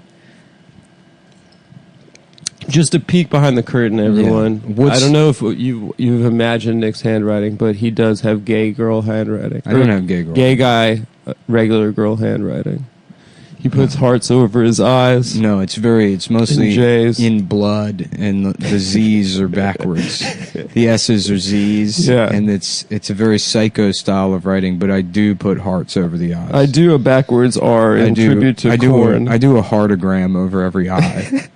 Just a peek behind the curtain, everyone. Yeah. I don't know if you've imagined Nick's handwriting, but he does have gay girl handwriting. I don't have gay girl. Gay guy, regular girl handwriting. He puts hearts over his eyes. No, it's mostly J's. in blood, and the Z's are backwards. The S's are Z's, and it's a very psycho style of writing. But I do put hearts over the eyes. I do a backwards R in tribute to Korn. I do a heartogram over every eye,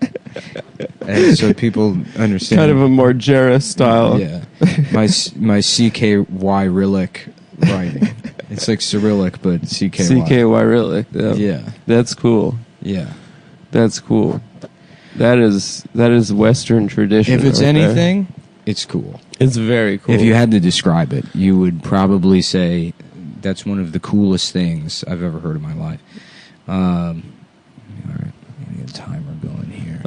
and so people understand. Kind of a Margera style. Yeah, my CKY Rillick writing. It's like Cyrillic, but CKY. CKY Rillick. Yeah. That's cool. Yeah. That's cool. That is Western tradition. If it's right anything, it's cool. It's very cool. If you had to describe it, you would probably say that's one of the coolest things I've ever heard in my life. All right. I'm going to get a timer going here.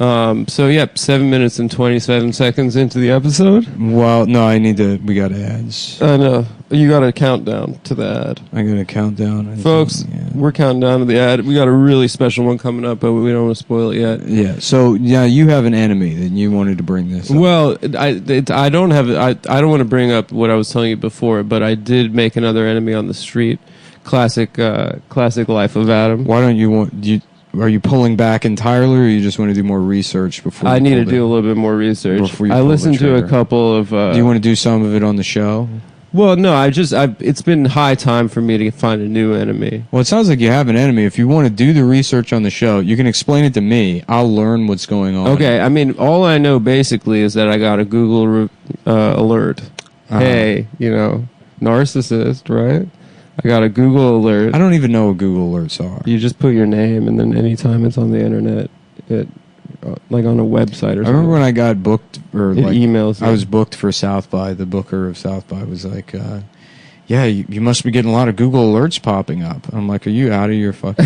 7 minutes and 27 seconds into the episode. Well, no, we got ads. I know. You got a countdown to the ad. I got a countdown. Folks, we're counting down to the ad. We got a really special one coming up, but we don't want to spoil it yet. Yeah. So, you have an enemy that you wanted to bring this up. Well, I don't have I don't want to bring up what I was telling you before, but I did make another enemy on the street. Classic life of Adam. Why don't are you pulling back entirely, or you just want to do more research before? I need to do a little bit more research. I listened to a couple of. Do you want to do some of it on the show? Well, no. It's been high time for me to find a new enemy. Well, it sounds like you have an enemy. If you want to do the research on the show, you can explain it to me. I'll learn what's going on. Okay. I mean, all I know basically is that I got a Google alert. Hey, narcissist, right? I got a Google alert. I don't even know what Google alerts are. You just put your name, and then anytime it's on the internet, it like on a website or something. I remember when I got booked, or it emails. I was booked for South by. The booker of South by was like, "Yeah, you must be getting a lot of Google alerts popping up." I'm like, "Are you out of your fucking?"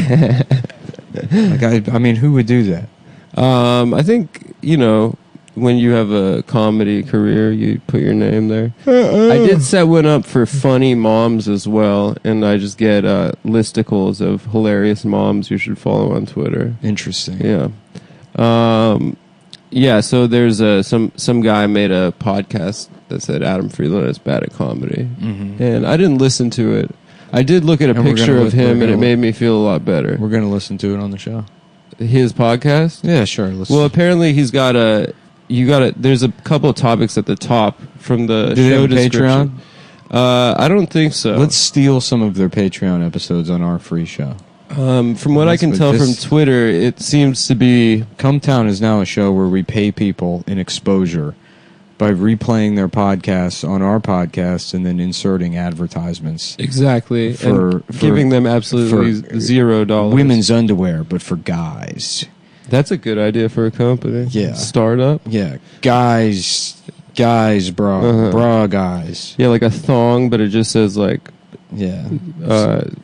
I mean, who would do that? I think when you have a comedy career, you put your name there. I did set one up for funny moms as well, and I just get listicles of hilarious moms you should follow on Twitter. Interesting. Yeah. So there's some guy made a podcast that said Adam Friedland is bad at comedy, and I didn't listen to it. I did look at a picture of him, and it made me feel a lot better. We're going to listen to it on the show. His podcast? Yeah, sure. Well, apparently he's got there's a couple of topics at the top from the show description. Patreon? I don't think so. Let's steal some of their Patreon episodes on our free show. From what I can tell from Twitter, it seems to be... Cumtown is now a show where we pay people in exposure by replaying their podcasts on our podcast and then inserting advertisements. Exactly. And giving them absolutely $0. Women's underwear, but for guys. That's a good idea for a company. Yeah. Startup. Yeah. Guys, bra. Bra guys. Yeah, like a thong, but it just says like... Yeah.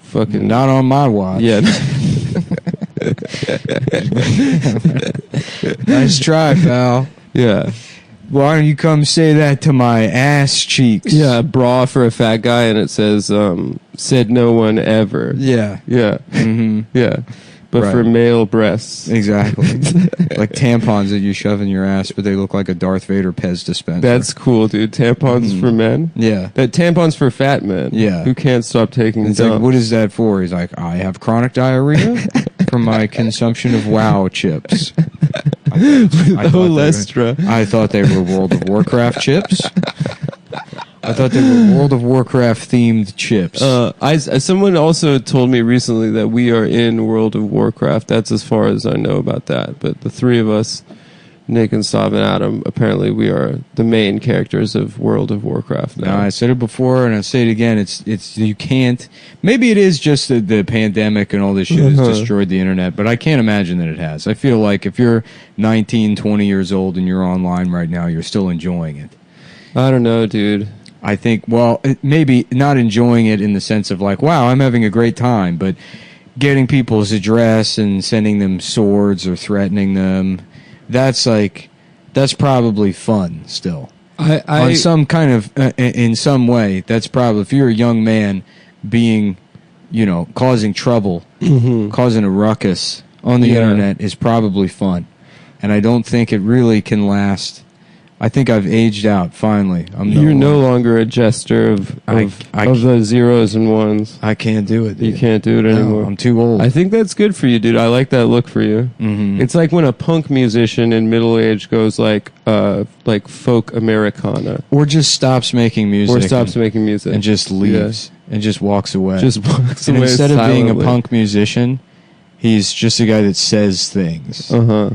Fucking... Not on my watch. Yeah. Nice try, pal. Yeah. Why don't you come say that to my ass cheeks? Yeah, bra for a fat guy, and it says, said no one ever. Yeah. Yeah. Mm-hmm. Yeah. But Right. for male breasts. Exactly. Like tampons that you shove in your ass, but they look like a Darth Vader Pez dispenser. That's cool, dude. Tampons for men? Yeah. That tampons for fat men. Yeah. Who can't stop taking It's dumps. like, what is that for? He's like, I have chronic diarrhea from my consumption of WoW chips. I thought they were World of Warcraft chips. I thought they were World of Warcraft themed chips. Someone also told me recently that we are in World of Warcraft. That's as far as I know about that. But the three of us, Nick and Stav and Adam, apparently we are the main characters of World of Warcraft now. I said it before and I'll say it again. It's you can't. Maybe it is just the pandemic and all this shit has destroyed the internet, but I can't imagine that it has. I feel like if you're 19, 20 years old and you're online right now, you're still enjoying it. I don't know, dude. I think, well, maybe not enjoying it in the sense of like, wow, I'm having a great time, but getting people's address and sending them swords or threatening them, that's probably fun still. On some kind of, in some way, that's probably, if you're a young man being, causing trouble, causing a ruckus on the internet is probably fun. And I don't think it really can last. I think I've aged out, finally. You're no longer a jester of the zeros and ones. I can't do it, dude. You can't do it anymore. No, I'm too old. I think that's good for you, dude. I like that look for you. Mm-hmm. It's like when a punk musician in middle age goes like folk Americana. Or just stops making music. Or stops making music. And just leaves. And just walks away. Just walks and away instead of being a silently. punk musician, he's just a guy that says things. Uh-huh.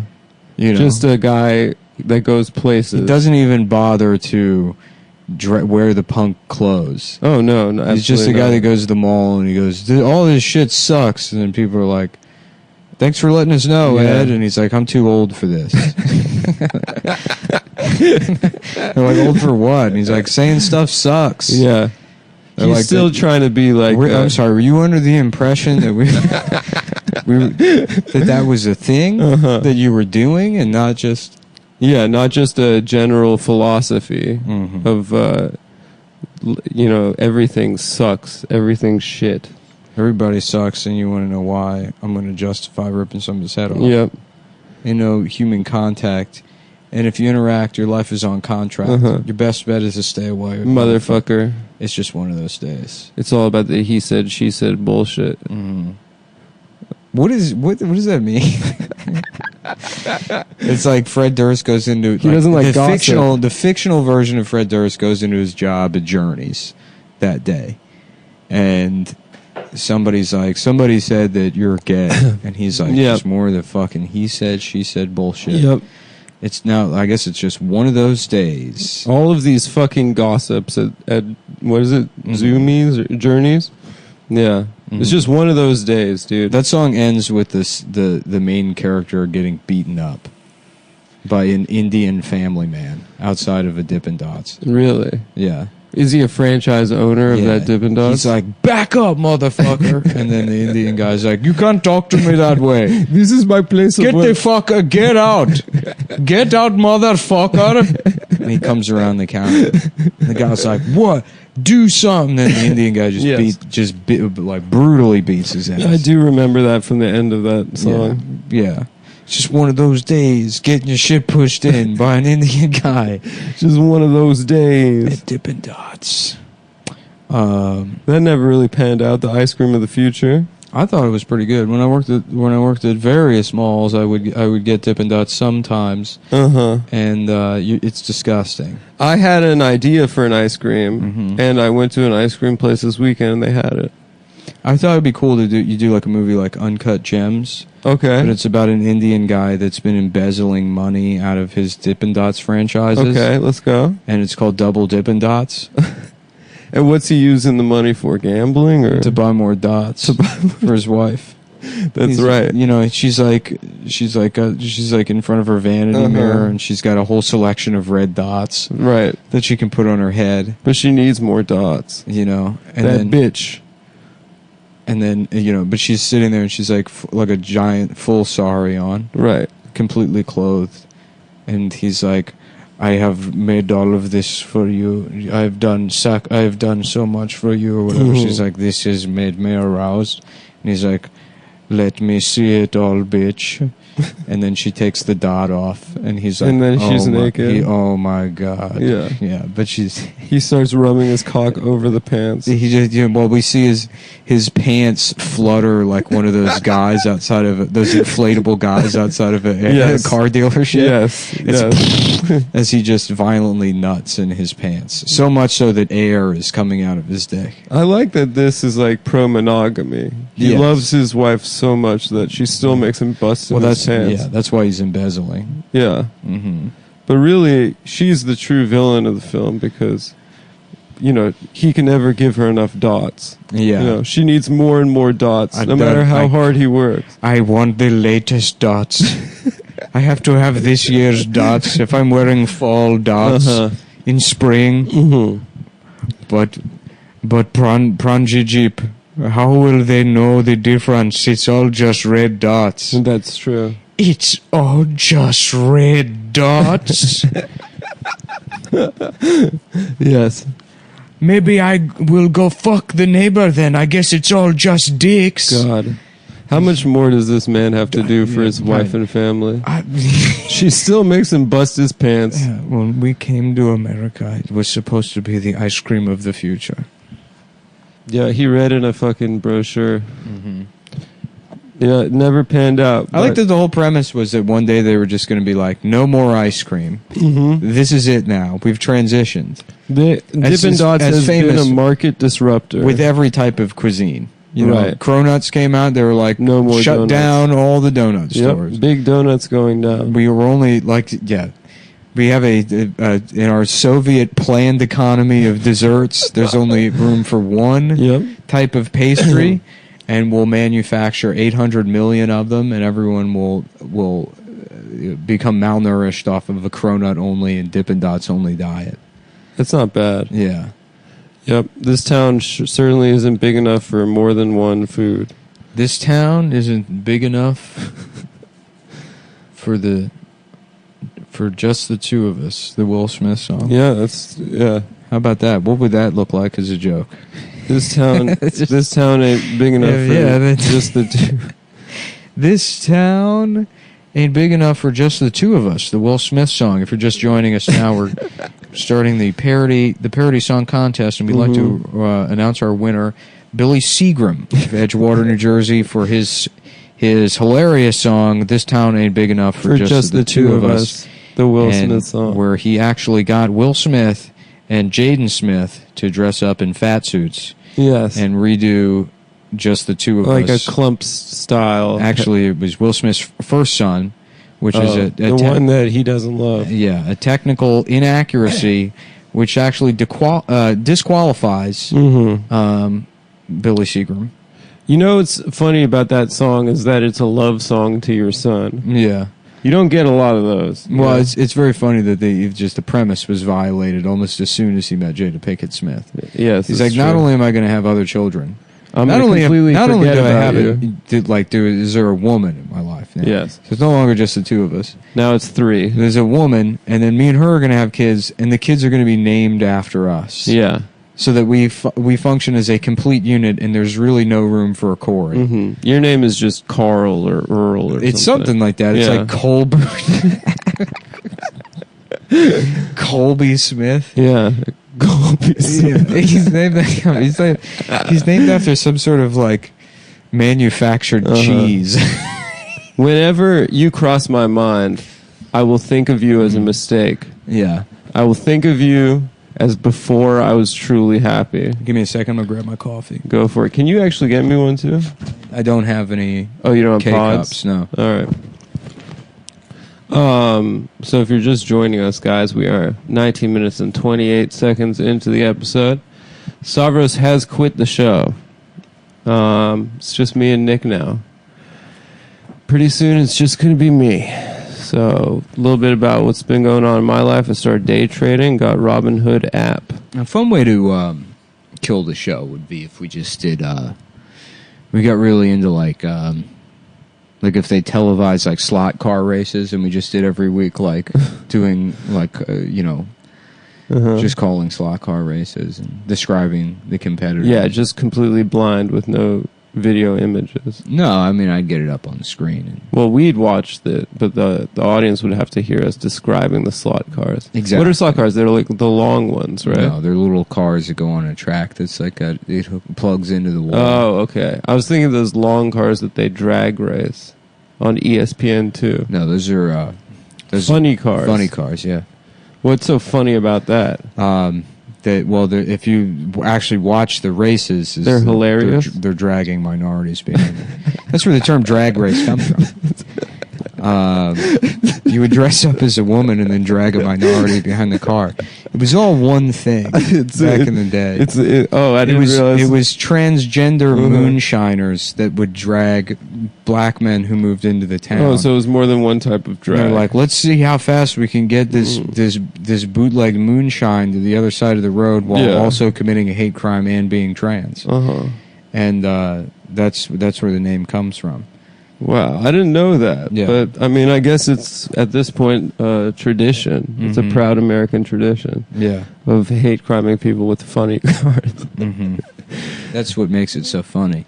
Just a guy that goes places. He doesn't even bother to wear the punk clothes. Oh, no. He's just a guy that goes to the mall and he goes, all this shit sucks. And then people are like, thanks for letting us know, Ed. And he's like, I'm too old for this. They're like, old for what? And he's like, saying stuff sucks. Yeah. They're He's like, still trying to be like... I'm sorry, were you under the impression that that was a thing that you were doing and not just... Yeah, not just a general philosophy of, everything sucks, everything's shit. Everybody sucks, and you want to know why? I'm going to justify ripping somebody's head off. Yep. Human contact, and if you interact, your life is on contract. Your best bet is to stay away. Motherfucker. It's just one of those days. It's all about the he said, she said bullshit. What does that mean? It's like Fred Durst goes into... He doesn't like gossip. The fictional version of Fred Durst goes into his job at Journeys that day. And somebody said that you're gay. And he's like, there's more of the fucking he said, she said bullshit. Yep. It's now, I guess it's just one of those days. All of these fucking gossips at what is it? Zoomies or Journeys? Yeah. It's just one of those days, dude. That song ends with the main character getting beaten up by an Indian family man outside of a Dippin' Dots. Really? Yeah. Is he a franchise owner of that Dippin' Dots? He's like, back up, motherfucker. And then the Indian guy's like, you can't talk to me that way. This is my place Get the fuck, get out. Get out, motherfucker. And he comes around the counter. And the guy's like, what? Do something. And the Indian guy just brutally beats his ass. I do remember that from the end of that song. Yeah. It's just one of those days getting your shit pushed in by an Indian guy. Just one of those days. At Dippin' Dots. That never really panned out, the ice cream of the future. I thought it was pretty good. When I worked at various malls, I would get Dippin' Dots sometimes. And it's disgusting. I had an idea for an ice cream, and I went to an ice cream place this weekend, and they had it. I thought it'd be cool to do like a movie like Uncut Gems. Okay. But it's about an Indian guy that's been embezzling money out of his Dippin' Dots franchises. Okay, let's go. And it's called Double Dippin' Dots. And what's he using the money for? Gambling or to buy more dots for his wife? That's right. She's like in front of her vanity mirror, and she's got a whole selection of red dots, right, that she can put on her head. But she needs more dots. And then bitch. And then but she's sitting there and she's like a giant full sari on, right, completely clothed, and he's like, I have made all of this for you. I have done so much for you or whatever. She's like, this has made me aroused. And he's like, let me see it all, bitch. And then she takes the dot off, and he's like, and then she's naked. Oh my god. Yeah. But he starts rubbing his cock over the pants. He just, we see his pants flutter like one of those guys outside of those inflatable guys outside of a car dealership. Yes. As he just violently nuts in his pants, so much so that air is coming out of his dick. I like that this is like pro-monogamy. He loves his wife so much that she still makes him bust in his pants. Yeah, that's why he's embezzling. Yeah. Mm-hmm. But really, she's the true villain of the film because, he can never give her enough dots. Yeah. She needs more and more dots, no matter how hard he works. I want the latest dots. I have to have this year's dots if I'm wearing fall dots in spring. Mm-hmm. But Pranjijip, how will they know the difference? It's all just red dots. That's true. It's all just red dots. Yes. Maybe I will go fuck the neighbor then. I guess it's all just dicks. God. How much more does this man have to do for his wife and family? She still makes him bust his pants. Yeah, when we came to America, it was supposed to be the ice cream of the future. Yeah, he read in a fucking brochure. Mm-hmm. Yeah, it never panned out. I like that the whole premise was that one day they were just going to be like, no more ice cream. Mm-hmm. This is it now. We've transitioned. Dippin' Dots has been a market disruptor. With every type of cuisine. Right. Cronuts came out. They were like, no more shut donuts. down all the donut stores. Big donuts going down. We were only we have in our Soviet planned economy of desserts, there's only room for one type of pastry. And we'll manufacture 800 million of them, and everyone will become malnourished off of a cronut only and Dippin' Dots only diet. That's not bad. Yeah. Yep. This town certainly isn't big enough for more than one food. This town isn't big enough for just the two of us. The Will Smith song. Yeah, How about that? What would that look like as a joke? This town ain't big enough for just the two. This town ain't big enough for just the two of us. The Will Smith song. If you're just joining us now, we're starting the parody song contest, and we'd like to announce our winner, Billy Seagram of Edgewater, New Jersey, for his hilarious song, "This Town Ain't Big Enough for Just the Two of Us." The Will Smith song, where he actually got Will Smith and Jaden Smith to dress up in fat suits. Yes. And redo just the two of us. Like a Clumps style. Actually, it was Will Smith's first son, which is the one that he doesn't love. Yeah, a technical inaccuracy, which actually disqualifies Billy Seagram. You know what's funny about that song is that it's a love song to your son. Yeah. You don't get a lot of those. Well, it's very funny that the premise was violated almost as soon as he met Jada Pinkett Smith. Yes, he's like, not only am I going to have other children, not only do I have is there a woman in my life now? Yes. So it's no longer just the two of us. Now it's three. There's a woman, and then me and her are going to have kids, and the kids are going to be named after us. Yeah. So that we function as a complete unit, and there's really no room for a Corey. Mm-hmm. Your name is just Carl or Earl or it's something like that. It's like Colbert. Colby Smith. Yeah. Colby Smith. Yeah. He's named after some sort of like manufactured cheese. Whenever you cross my mind, I will think of you as a mistake. Yeah. I will think of you as before I was truly happy. Give me a second, I'm going to grab my coffee. Go for it. Can you actually get me one too? I don't have any. Oh, you don't have K-cups? pods? No. All right. So if you're just joining us, guys, we are 19 minutes and 28 seconds into the episode. Stavros has quit the show. It's just me and Nick now. Pretty soon it's just going to be me. So, a little bit about what's been going on in my life. I started day trading, got Robinhood app. A fun way to kill the show would be if we just did, we got really into like Like if they televise like slot car races, and we just did every week, like doing like just calling slot car races and describing the competitors. Yeah, just completely blind with no video images. No, I mean I'd get it up on the screen. Well, we'd watch it, but the audience would have to hear us describing the slot cars. Exactly. What are slot cars? They're like the long ones, right? No, they're little cars that go on a track that's like it plugs into the wall. Oh, okay. I was thinking of those long cars that they drag race on ESPN2. No, those are Funny cars. Funny cars, yeah. What's so funny about that? If you actually watch the races, They're hilarious. They're dragging minorities behind them. That's where the term drag race comes from. You would dress up as a woman and then drag a minority behind the car. It was all one thing back in the day. I didn't realize. It was transgender moonshiners that would drag black men who moved into the town. Oh, so it was more than one type of drag. They're like, let's see how fast we can get this bootleg moonshine to the other side of the road while also committing a hate crime and being trans. And that's where the name comes from. Wow, I didn't know that. Yeah. But, I mean, I guess it's, at this point, tradition. It's a proud American tradition. Yeah. Of hate criming people with funny cars. That's what makes it so funny.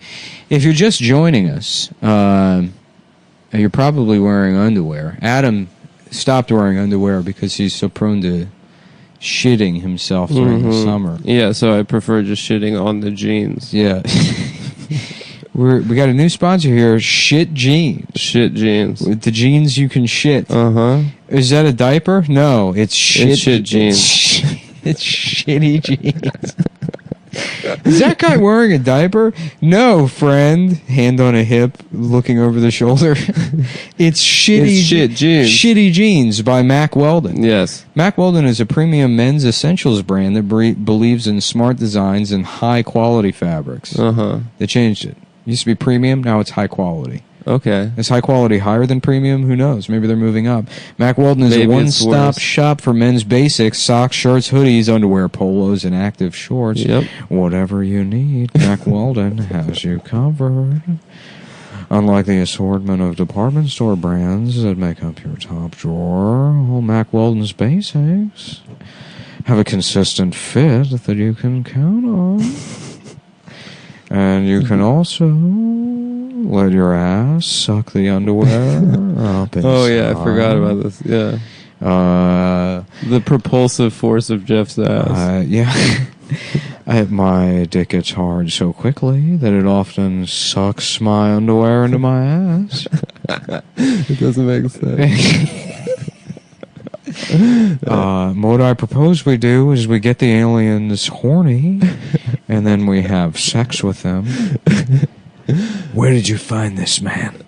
If you're just joining us, you're probably wearing underwear. Adam stopped wearing underwear because he's so prone to shitting himself during the summer. Yeah, so I prefer just shitting on the jeans. Yeah. We got a new sponsor here, Shit Jeans. Shit jeans. With the jeans you can shit. Is that a diaper? No, it's shit. It's shit jeans. It's shitty jeans. Is that guy wearing a diaper? No, friend. Hand on a hip, looking over the shoulder. It's shitty. It's shit jeans. Shitty Jeans by Mack Weldon. Yes. Mack Weldon is a premium men's essentials brand that believes in smart designs and high quality fabrics. They changed it. Used to be premium, now it's high quality. Okay. Is high quality higher than premium? Who knows? Maybe they're moving up. Mack Weldon is a one-stop shop for men's basics, socks, shirts, hoodies, underwear, polos, and active shorts. Yep. Whatever you need, Mack Weldon has you covered. Unlike the assortment of department store brands that make up your top drawer, Mack Weldon's basics have a consistent fit that you can count on. And you can also let your ass suck the underwear up inside. Oh, yeah, I forgot about this. Yeah. The propulsive force of Jeff's ass. Yeah. My dick gets hard so quickly that it often sucks my underwear into my ass. It doesn't make sense. What I propose we do is we get the aliens horny, and then we have sex with them. Where did you find this man?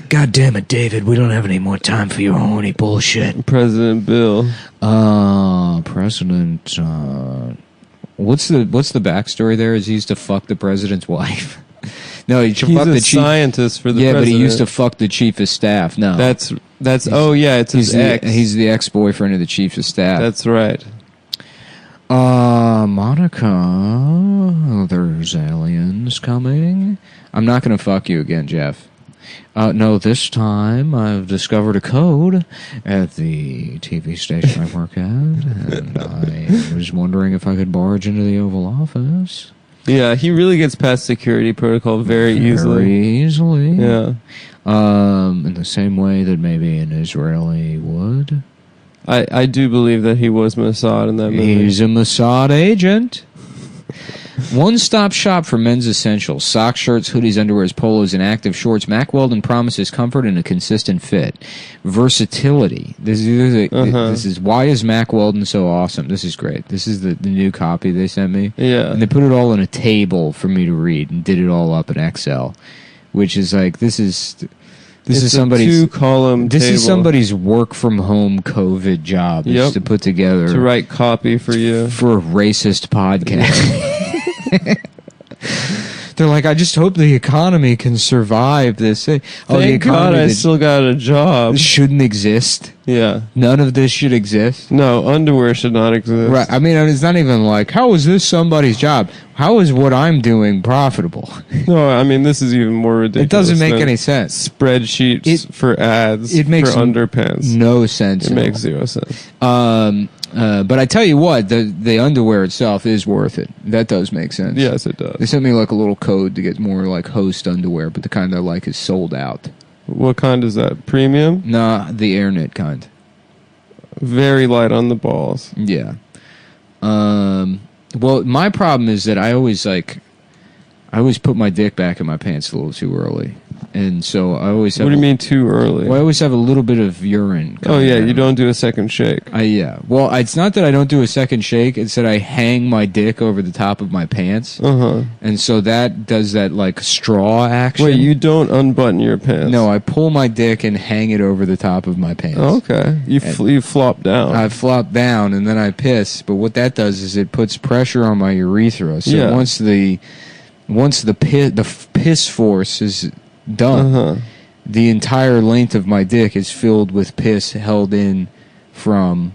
God damn it, David, we don't have any more time for your horny bullshit. President Bill. President, what's the backstory there? Is he used to fuck the president's wife? No, he He's fuck a the chief. scientist for the Yeah, president. but he used to fuck the chief of staff. No, That's oh yeah, it's his ex. He's the ex-boyfriend of the chief of staff. That's right. Monica, there's aliens coming. I'm not going to fuck you again, Jeff. No, this time I've discovered a code at the TV station I work at, and I was wondering if I could barge into the Oval Office. Yeah, he really gets past security protocol very easily. Yeah. In the same way that maybe an Israeli would. I do believe that he was Mossad in that movie. He's a Mossad agent. One-stop shop for men's essentials. Socks, shirts, hoodies, underwears, polos, and active shorts. Mack Weldon promises comfort and a consistent fit. Versatility. This is why is Mack Weldon so awesome? This is great. This is the new copy they sent me. Yeah. And they put it all on a table for me to read and did it all up in Excel. Which is like, this is somebody's 2-column This table. is somebody's work from home COVID job is to put together to write copy for you for a racist podcast. They're like, I just hope the economy can survive this. The Thank God I still got a job. shouldn't exist. Yeah. None of this should exist. No, underwear should not exist. Right. I mean, it's not even like, how is this somebody's job? How is what I'm doing profitable? No, I mean, this is even more ridiculous. It doesn't make any sense. Spreadsheets for ads it makes for underpants. No sense. It makes zero sense. But I tell you what, the underwear itself is worth it. That does make sense. Yes, it They does. sent me like a little code to get more like host underwear, but the kind I like is sold out. What kind is that? Premium? Nah, the AirNet kind. Very light on the balls. Yeah. Well, my problem is that I always put my dick back in my pants a little too early. And so I always have... What do you mean too early? Well, I always have a little bit of urine. Oh, yeah, you out. don't do a second shake. Yeah. Well, it's not that I don't do a second shake. It's that I hang my dick over the top of my pants. Uh-huh. And so that does that, like, straw action. Wait, you don't unbutton your pants? No, I pull my dick and hang it over the top of my pants. Oh, okay. You flop down. I flop down and then I piss. But what that does is it puts pressure on my urethra. So Yeah. once the piss force is done, Uh-huh. the entire length of my dick is filled with piss held in from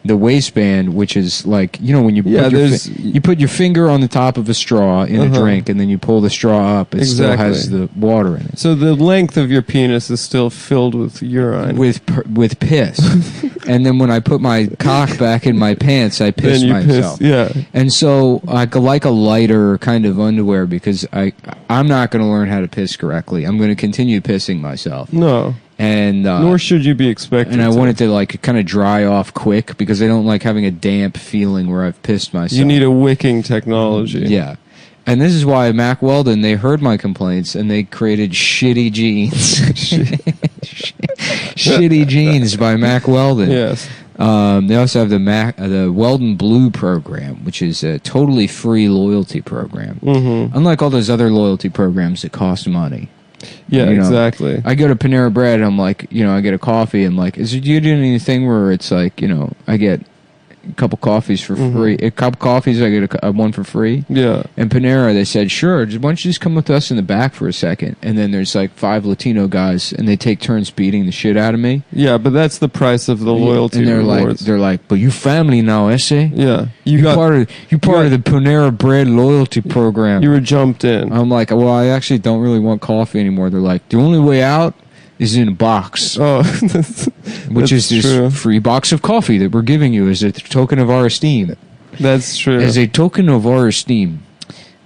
the waistband, which is like, you know, when you you put your finger on the top of a straw in a drink and then you pull the straw up, it still has the water in it. So the length of your penis is still filled with urine. With piss. And then when I put my cock back in my pants, I piss then you myself. piss, yeah. And so I like a lighter kind of underwear because I'm not going to learn how to piss correctly. I'm going to continue pissing myself. No. And nor should you be expected and I to. want it to like kind of dry off quick because I don't like having a damp feeling where I've pissed myself. You need a wicking technology. Yeah. And this is why Mack Weldon, they heard my complaints and they created Shitty Jeans. Shitty Jeans by Mack Weldon. Yes. They also have the Weldon Blue program, which is a totally free loyalty program. Mm-hmm. Unlike all those other loyalty programs that cost money. Yeah, You know, exactly. I go to Panera Bread, I'm like, you know, I get a coffee. I'm like, do you do anything where it's like, you know, I get a couple coffees for free. A couple coffees, I get one for free. Yeah. And Panera, they said, sure, why don't you just come with us in the back for a second? And then there's like 5 Latino guys, and they take turns beating the shit out of me. Yeah, but that's the price of the loyalty and rewards. they're like, but you family now, Esse? Yeah. You part of the Panera Bread loyalty program. You were jumped in. I'm like, well, I actually don't really want coffee anymore. They're like, the only way out is in a box. Oh, which is this true. free box of coffee that we're giving you as a token of our esteem. That's true. As a token of our esteem.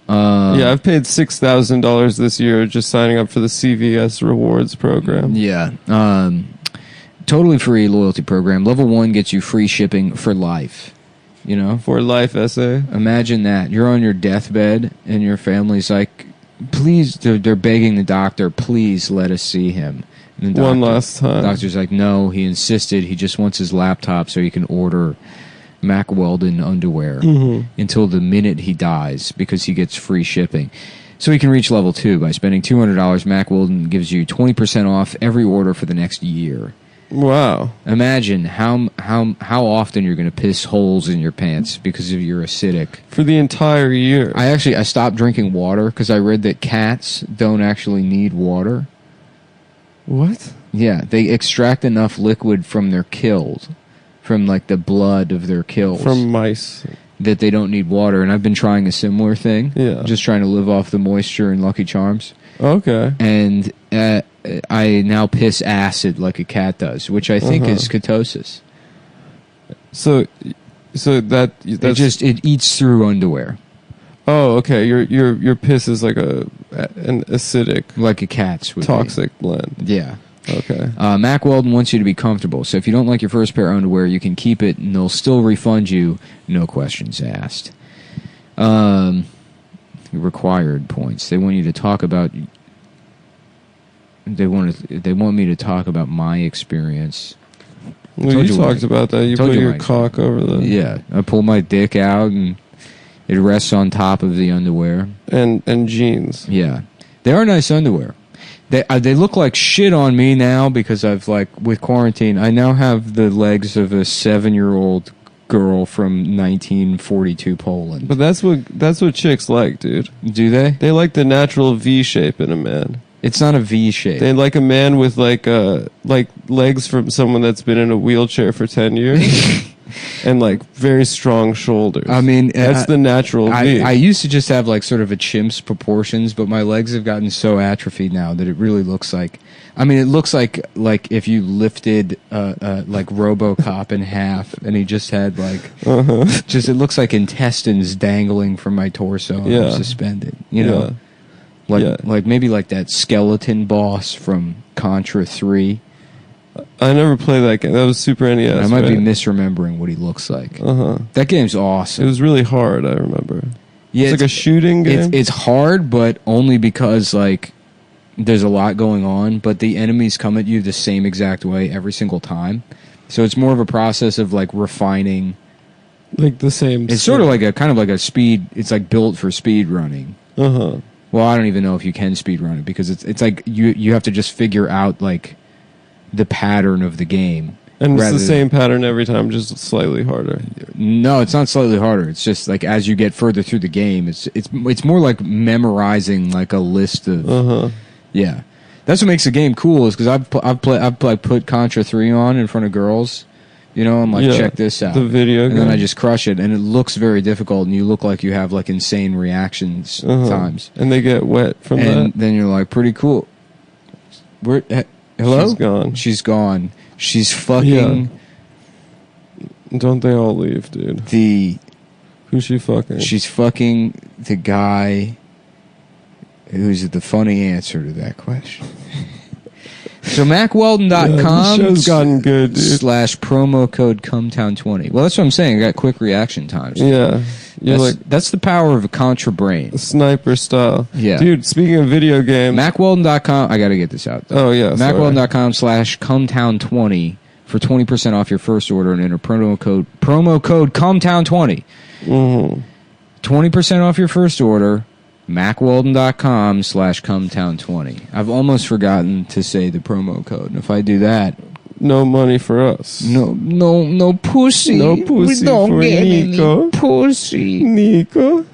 Yeah, I've paid $6,000 this year just signing up for the CVS rewards program. Yeah. Totally free loyalty program. Level 1 gets you free shipping for life. You know? For life essay. Imagine that. You're on your deathbed and your family's like, please, they're begging the doctor, please let us see him. And the One last time. The doctor's like, no, he insisted. He just wants his laptop so he can order Mack Weldon underwear until the minute he dies because he gets free shipping. So he can reach level 2 by spending $200. Mack Weldon gives you 20% off every order for the next year. Wow. Imagine how often you're going to piss holes in your pants because of your acidic. For the entire year. I stopped drinking water because I read that cats don't actually need water. What? Yeah, they extract enough liquid from their kills, from like the blood of their kills. From mice. That they don't need water, and I've been trying a similar thing. Yeah. Just trying to live off the moisture in Lucky Charms. Okay. And I now piss acid like a cat does, which I think is ketosis. So that's it eats through underwear. Oh, okay. Your piss is like an acidic, like a cat's would toxic blend. Yeah. Okay. Mack Weldon wants you to be comfortable, so if you don't like your first pair of underwear, you can keep it, and they'll still refund you, no questions asked. Required points. They want you to talk about. They want me to talk about my experience. Well, you talked about that. You put your cock over the. Yeah, I pull my dick out and it rests on top of the underwear. And jeans. Yeah, they are nice underwear. They look like shit on me now because I've with quarantine. I now have the legs of a 7-year-old girl from 1942 Poland. But that's what chicks like, dude. Do they? They like the natural V shape in a man. It's not a V shape. They like a man with like legs from someone that's been in a wheelchair for 10 years. And like very strong shoulders. I mean, that's the natural V. I used to just have like sort of a chimp's proportions, but my legs have gotten so atrophied now that it really looks like. I mean, it looks like if you lifted like RoboCop in half, and he just had like just it looks like intestines dangling from my torso and I'm suspended. You know, like maybe like that skeleton boss from Contra 3. I never played that game. That was Super NES. I might be misremembering what he looks like. That game's awesome. It was really hard, I remember. Yeah, it's like a shooting game. It's hard, but only because like there's a lot going on, but the enemies come at you the same exact way every single time. So it's more of a process of like refining. Like the same. It's sort of like a kind of like a speed. It's like built for speed running. Well, I don't even know if you can speed run it because it's like you have to just figure out like the pattern of the game. And it's the same pattern every time, just slightly harder. No, it's not slightly harder. It's just like as you get further through the game, it's more like memorizing like a list of. Yeah, that's what makes the game cool. Is because I've put Contra 3 on in front of girls, you know, I'm like, check this out, the video, and then I just crush it, and it looks very difficult, and you look like you have like insane reactions times, and they get wet from that. And then you're like, pretty cool. Hello? She's gone. She's gone. She's fucking. Yeah. Don't they all leave, dude? Who's she fucking? She's fucking the guy who's the funny answer to that question. So MacWeldon.com the show's gotten good, dude. / promo code Cumtown20. Well, that's what I'm saying. I got quick reaction times. Yeah. That's the power of a Contra brain. Sniper style. Yeah. Dude, speaking of video games. MacWeldon.com. I got to get this out, though. Oh, yeah. MacWeldon.com / Cumtown20 for 20% off your first order and enter promo code Cumtown20. 20% off your first order. MacWeldon.com / Cumtown20. I've almost forgotten to say the promo code. And if I do that, no money for us. No pussy. No pussy we don't for get Nico. Any pussy. Nico.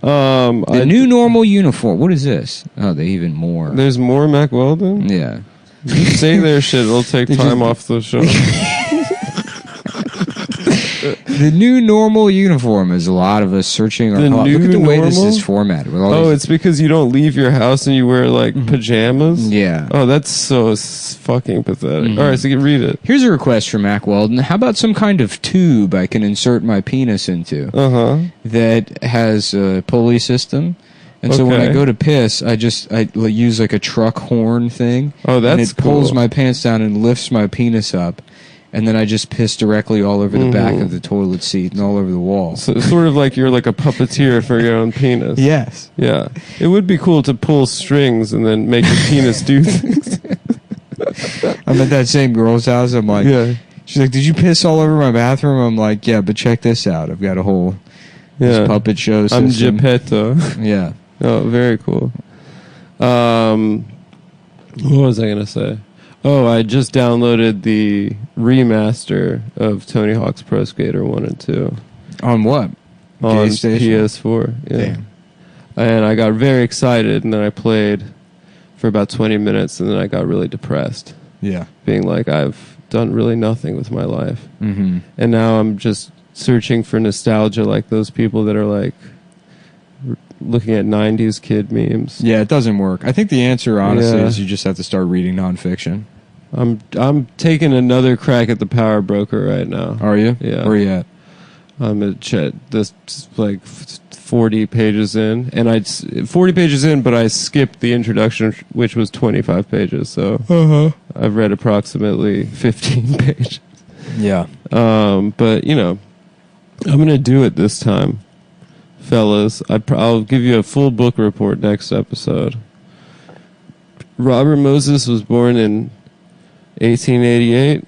The new normal uniform. What is this? Oh, they even more. There's more Mac Weldon? Yeah. Just say their shit. It'll take time off the show. The new normal uniform is a lot of us searching our Look at the way this is formatted. With all it's because you don't leave your house and you wear like pajamas? Yeah. Oh, that's so fucking pathetic. All right, so you can read it. Here's a request from Mac Weldon. How about some kind of tube I can insert my penis into that has a pulley system? And so when I go to piss, I use like a truck horn thing. Oh, that's and it pulls my pants down and lifts my penis up. And then I just piss directly all over the back of the toilet seat and all over the wall. So it's sort of like you're like a puppeteer for your own penis. Yes. Yeah. It would be cool to pull strings and then make your penis do things. I'm at that same girl's house. I'm like, she's like, did you piss all over my bathroom? I'm like, yeah, but check this out. I've got a whole this puppet show system. I'm Geppetto. Yeah. Oh, very cool. What was I going to say? Oh, I just downloaded the remaster of Tony Hawk's Pro Skater 1 and 2. On what? On PS4. Yeah. Damn. And I got very excited, and then I played for about 20 minutes, and then I got really depressed. Yeah. Being like, I've done really nothing with my life. Mm-hmm. And now I'm just searching for nostalgia like those people that are like looking at 90s kid memes. Yeah, it doesn't work. I think the answer, honestly, is you just have to start reading nonfiction. I'm taking another crack at the Power Broker right now. Are you? Yeah. Where are you at? I'm at this like 40 pages in, and 40 pages in, but I skipped the introduction, which was 25 pages. So I've read approximately 15 pages. Yeah. But you know, I'm gonna do it this time, fellas. I'll give you a full book report next episode. Robert Moses was born in 1888.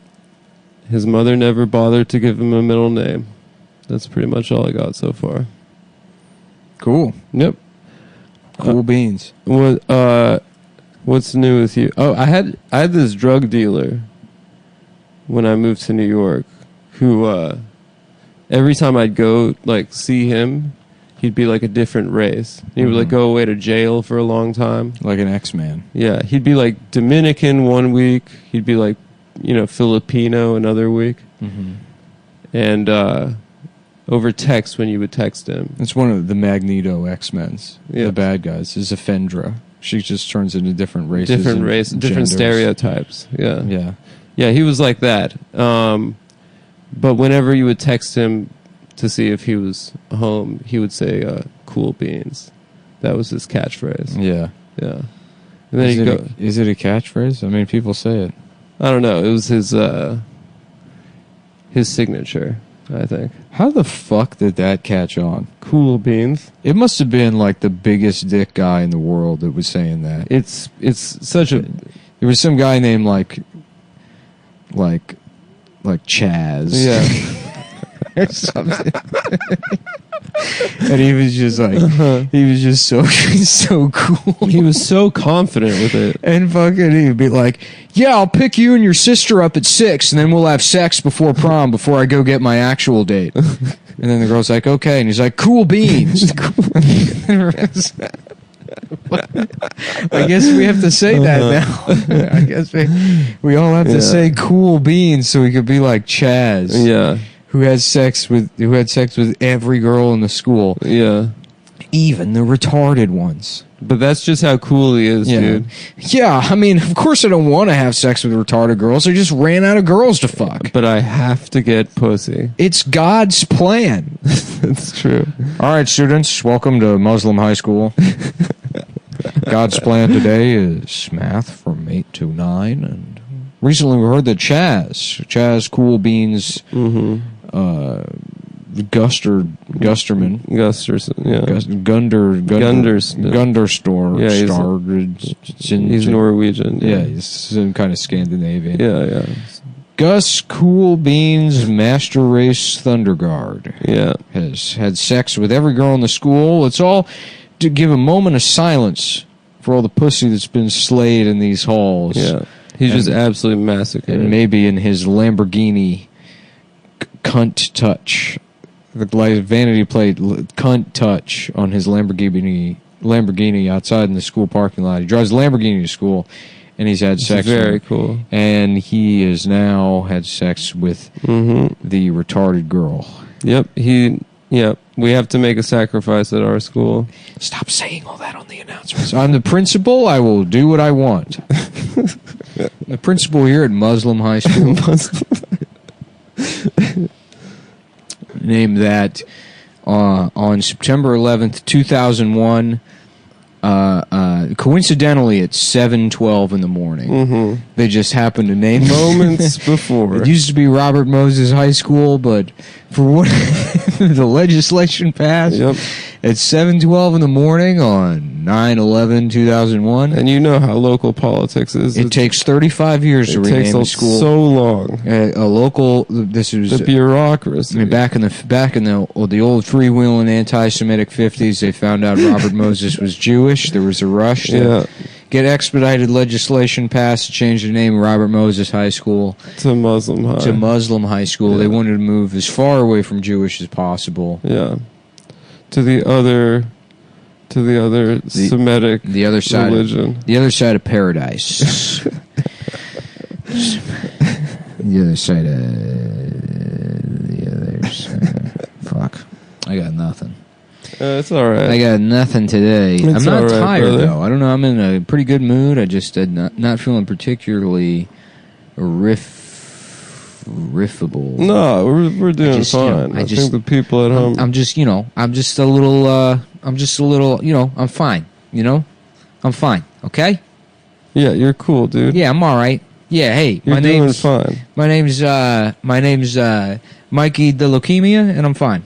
His mother never bothered to give him a middle name. That's pretty much all I got so far. Cool. Yep. Cool beans. What's new with you? Oh, I had this drug dealer when I moved to New York who every time I'd go like see him, he'd be like a different race. He would like go away to jail for a long time. Like an X-Man. Yeah, he'd be like Dominican one week. He'd be like, Filipino another week. And over text, when you would text him. It's one of the Magneto X-Men's. Yeah. The bad guys is Ephedra. She just turns into different races. Different genders. stereotypes. Yeah. Yeah. Yeah, he was like that. But whenever you would text him to see if he was home, he would say, cool beans. That was his catchphrase. Yeah. Yeah. And then he'd go... Is it a catchphrase? I mean, people say it. I don't know. It was his signature, I think. How the fuck did that catch on? Cool beans. It must have been like the biggest dick guy in the world that was saying that. It's such a... There was some guy named like Chaz. Yeah. Or something. And he was just like, he was just so cool. He was so confident with it. And fucking he'd be like, yeah, I'll pick you and your sister up at 6 and then we'll have sex before prom before I go get my actual date. And then the girl's like, okay. And he's like, cool beans. I guess we have to say that now. I guess we all have to say cool beans so we could be like Chaz. Yeah. Who had sex with every girl in the school. Yeah. Even the retarded ones. But that's just how cool he is, dude. Yeah, I mean, of course I don't want to have sex with retarded girls. I just ran out of girls to fuck. But I have to get pussy. It's God's plan. That's true. All right, students, welcome to Muslim high school. God's plan today is math from 8 to 9. And recently we heard that Chaz Cool Beans, Gusterman. Gusterson, yeah. Gunderstore. Yeah, he's Norwegian. Yeah, he's some kind of Scandinavian. Yeah. Gus Cool Beans Master Race Thunderguard. Yeah. Has had sex with every girl in the school. Let's all to give a moment of silence for all the pussy that's been slayed in these halls. Yeah. He's just absolutely massacred. And maybe in his Lamborghini cunt touch. The vanity plate cunt touch on his Lamborghini outside in the school parking lot. He drives a Lamborghini to school, and he's had sex. Very cool. And he has now had sex with the retarded girl. Yep. We have to make a sacrifice at our school. Stop saying all that on the announcements. I'm the principal. I will do what I want. The principal here at Muslim High School. Named that on September 11th, 2001. Coincidentally, at 7:12 in the morning. They just happened to name moments before. It used to be Robert Moses High School, but for what the legislation passed at 7:12 in the morning on 9/11/2001. And you know how local politics is. It takes 35 years to rename a school. So long. A local. This was the bureaucracy. I mean, back in the old freewheeling anti-Semitic 50s, they found out Robert Moses was Jewish. There was a rush to get expedited legislation passed to change the name of Robert Moses High School to Muslim High School. Yeah. They wanted to move as far away from Jewish as possible. Yeah, to the other Semitic the other side religion, the other side of paradise. The other side of the others. Fuck, I got nothing. It's all right. I got nothing today. I'm not tired, brother. though. I don't know. I'm in a pretty good mood. I just not feeling particularly riffable. No, we're doing fine. I think the people at home. I'm just a little. I'm fine. I'm fine. Okay. Yeah, you're cool, dude. Yeah, I'm all right. Yeah, hey, you're doing fine. My name's Mikey the Leukemia, and I'm fine.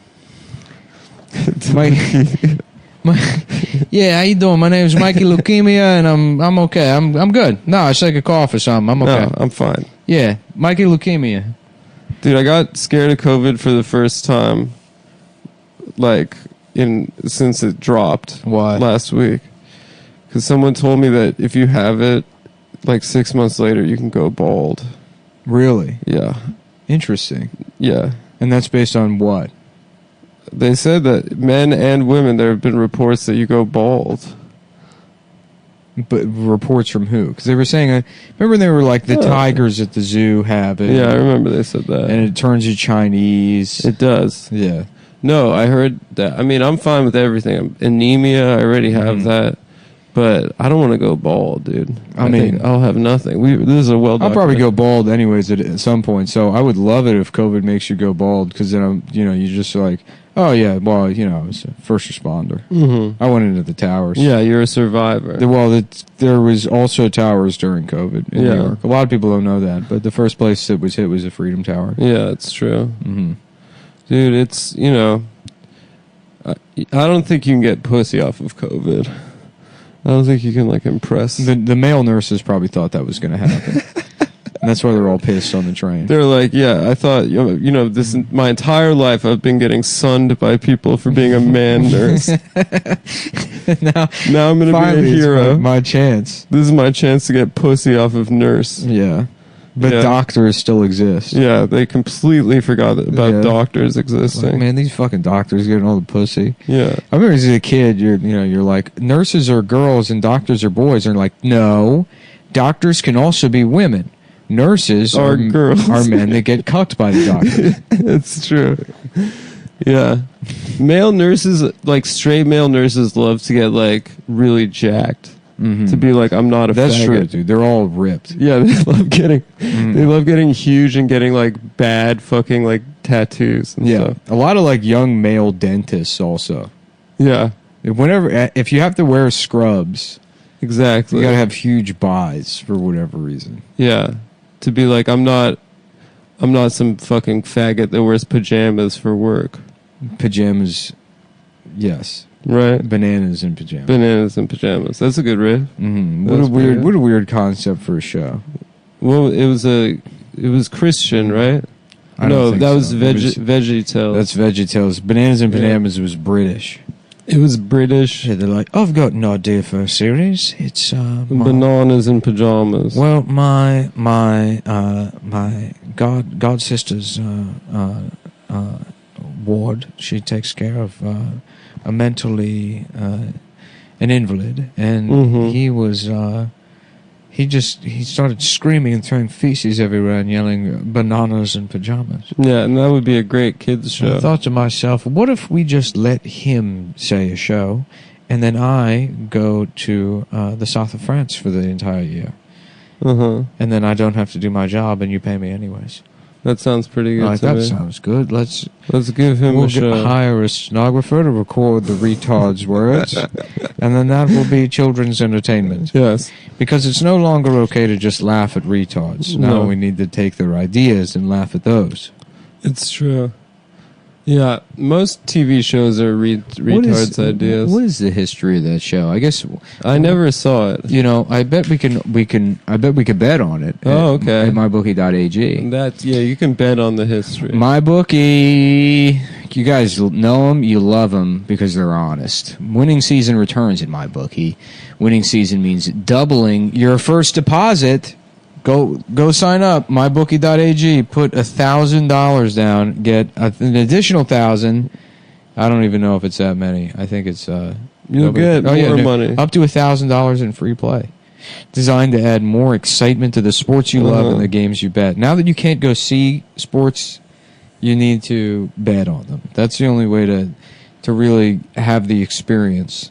Yeah, how you doing? My name's Mikey Leukemia, and I'm okay. I'm good. No, I take a cough or something. I'm okay. No, I'm fine. Yeah, Mikey Leukemia. Dude, I got scared of COVID for the first time, since it dropped. Why? Last week. Because someone told me that if you have it, 6 months later, you can go bald. Really? Yeah. Interesting. Yeah. And that's based on what? They said that men and women, there have been reports that you go bald. But reports from who? Because they were saying, remember they were like the tigers at the zoo have it. Yeah, I remember they said that. And it turns you Chinese. It does. Yeah. No, I heard that. I mean, I'm fine with everything. Anemia, I already have that. But I don't want to go bald, dude. I mean, think I'll have nothing. This is a I'll probably go bald anyways at some point. So I would love it if COVID makes you go bald, because then you're just like, oh yeah, well, I was a first responder. Mm-hmm. I went into the towers. Yeah, you're a survivor. There was also towers during COVID in New York. A lot of people don't know that, but the first place that was hit was the Freedom Tower. Yeah, it's true. Mm-hmm. Dude, it's I don't think you can get pussy off of COVID. I don't think you can impress. The male nurses probably thought that was going to happen. And that's why they're all pissed on the train. They're like, yeah, I thought, this my entire life I've been getting sunned by people for being a man nurse. now I'm going to be a hero. My chance. This is my chance to get pussy off of nurse. Yeah. But doctors still exist. Yeah, they completely forgot about doctors existing. Man, these fucking doctors getting all the pussy. Yeah. I remember as a kid, you're like, nurses are girls and doctors are boys. And they're like, no, doctors can also be women. Nurses are girls. Are men that get cucked by the doctor. It's true. Yeah. Male nurses, straight male nurses love to get, really jacked. Mm-hmm. To be like, I'm not a That's faggot. true, dude. They're all ripped. Yeah, they love getting huge and getting bad fucking tattoos and stuff. A lot of young male dentists also. Yeah. If you have to wear scrubs, exactly, you gotta have huge buys for whatever reason. Yeah. To be like, I'm not some fucking faggot that wears pajamas for work. Pajamas, yes. Right, bananas in pajamas. Bananas in pajamas. That's a good riff. Mm-hmm. What a weird concept for a show. Well, it was Christian, right? No, that was VeggieTales. That's VeggieTales. Bananas in pajamas was British. It was British. Yeah, they're like, I've got an idea for a series. It's bananas in pajamas. Well, my god sister's ward. She takes care of a mentally an invalid, and he was he started screaming and throwing feces everywhere and yelling bananas in pajamas. Yeah, and that would be a great kids show. I thought to myself, what if we just let him say a show, and then I go to the south of France for the entire year, and then I don't have to do my job, and you pay me anyways. That sounds pretty good. That sounds good. Let's give him a show. We'll hire a stenographer to record the retard's words, and then that will be children's entertainment. Yes, because it's no longer okay to just laugh at retards. Now we need to take their ideas and laugh at those. It's true. Yeah, most TV shows are retards' ideas. What is the history of that show? I guess I never saw it. I bet we can. I bet we could bet on it. Oh, okay. At mybookie.ag. You can bet on the history. MyBookie, you guys know them, you love them because they're honest. Winning season returns at MyBookie. Winning season means doubling your first deposit. Go sign up, mybookie.ag. Put $1,000 down, get an additional 1,000. I don't even know if it's that many. I think it's you'll get more money, up to $1,000 in free play. Designed to add more excitement to the sports you love and the games you bet. Now that you can't go see sports, you need to bet on them. That's the only way to really have the experience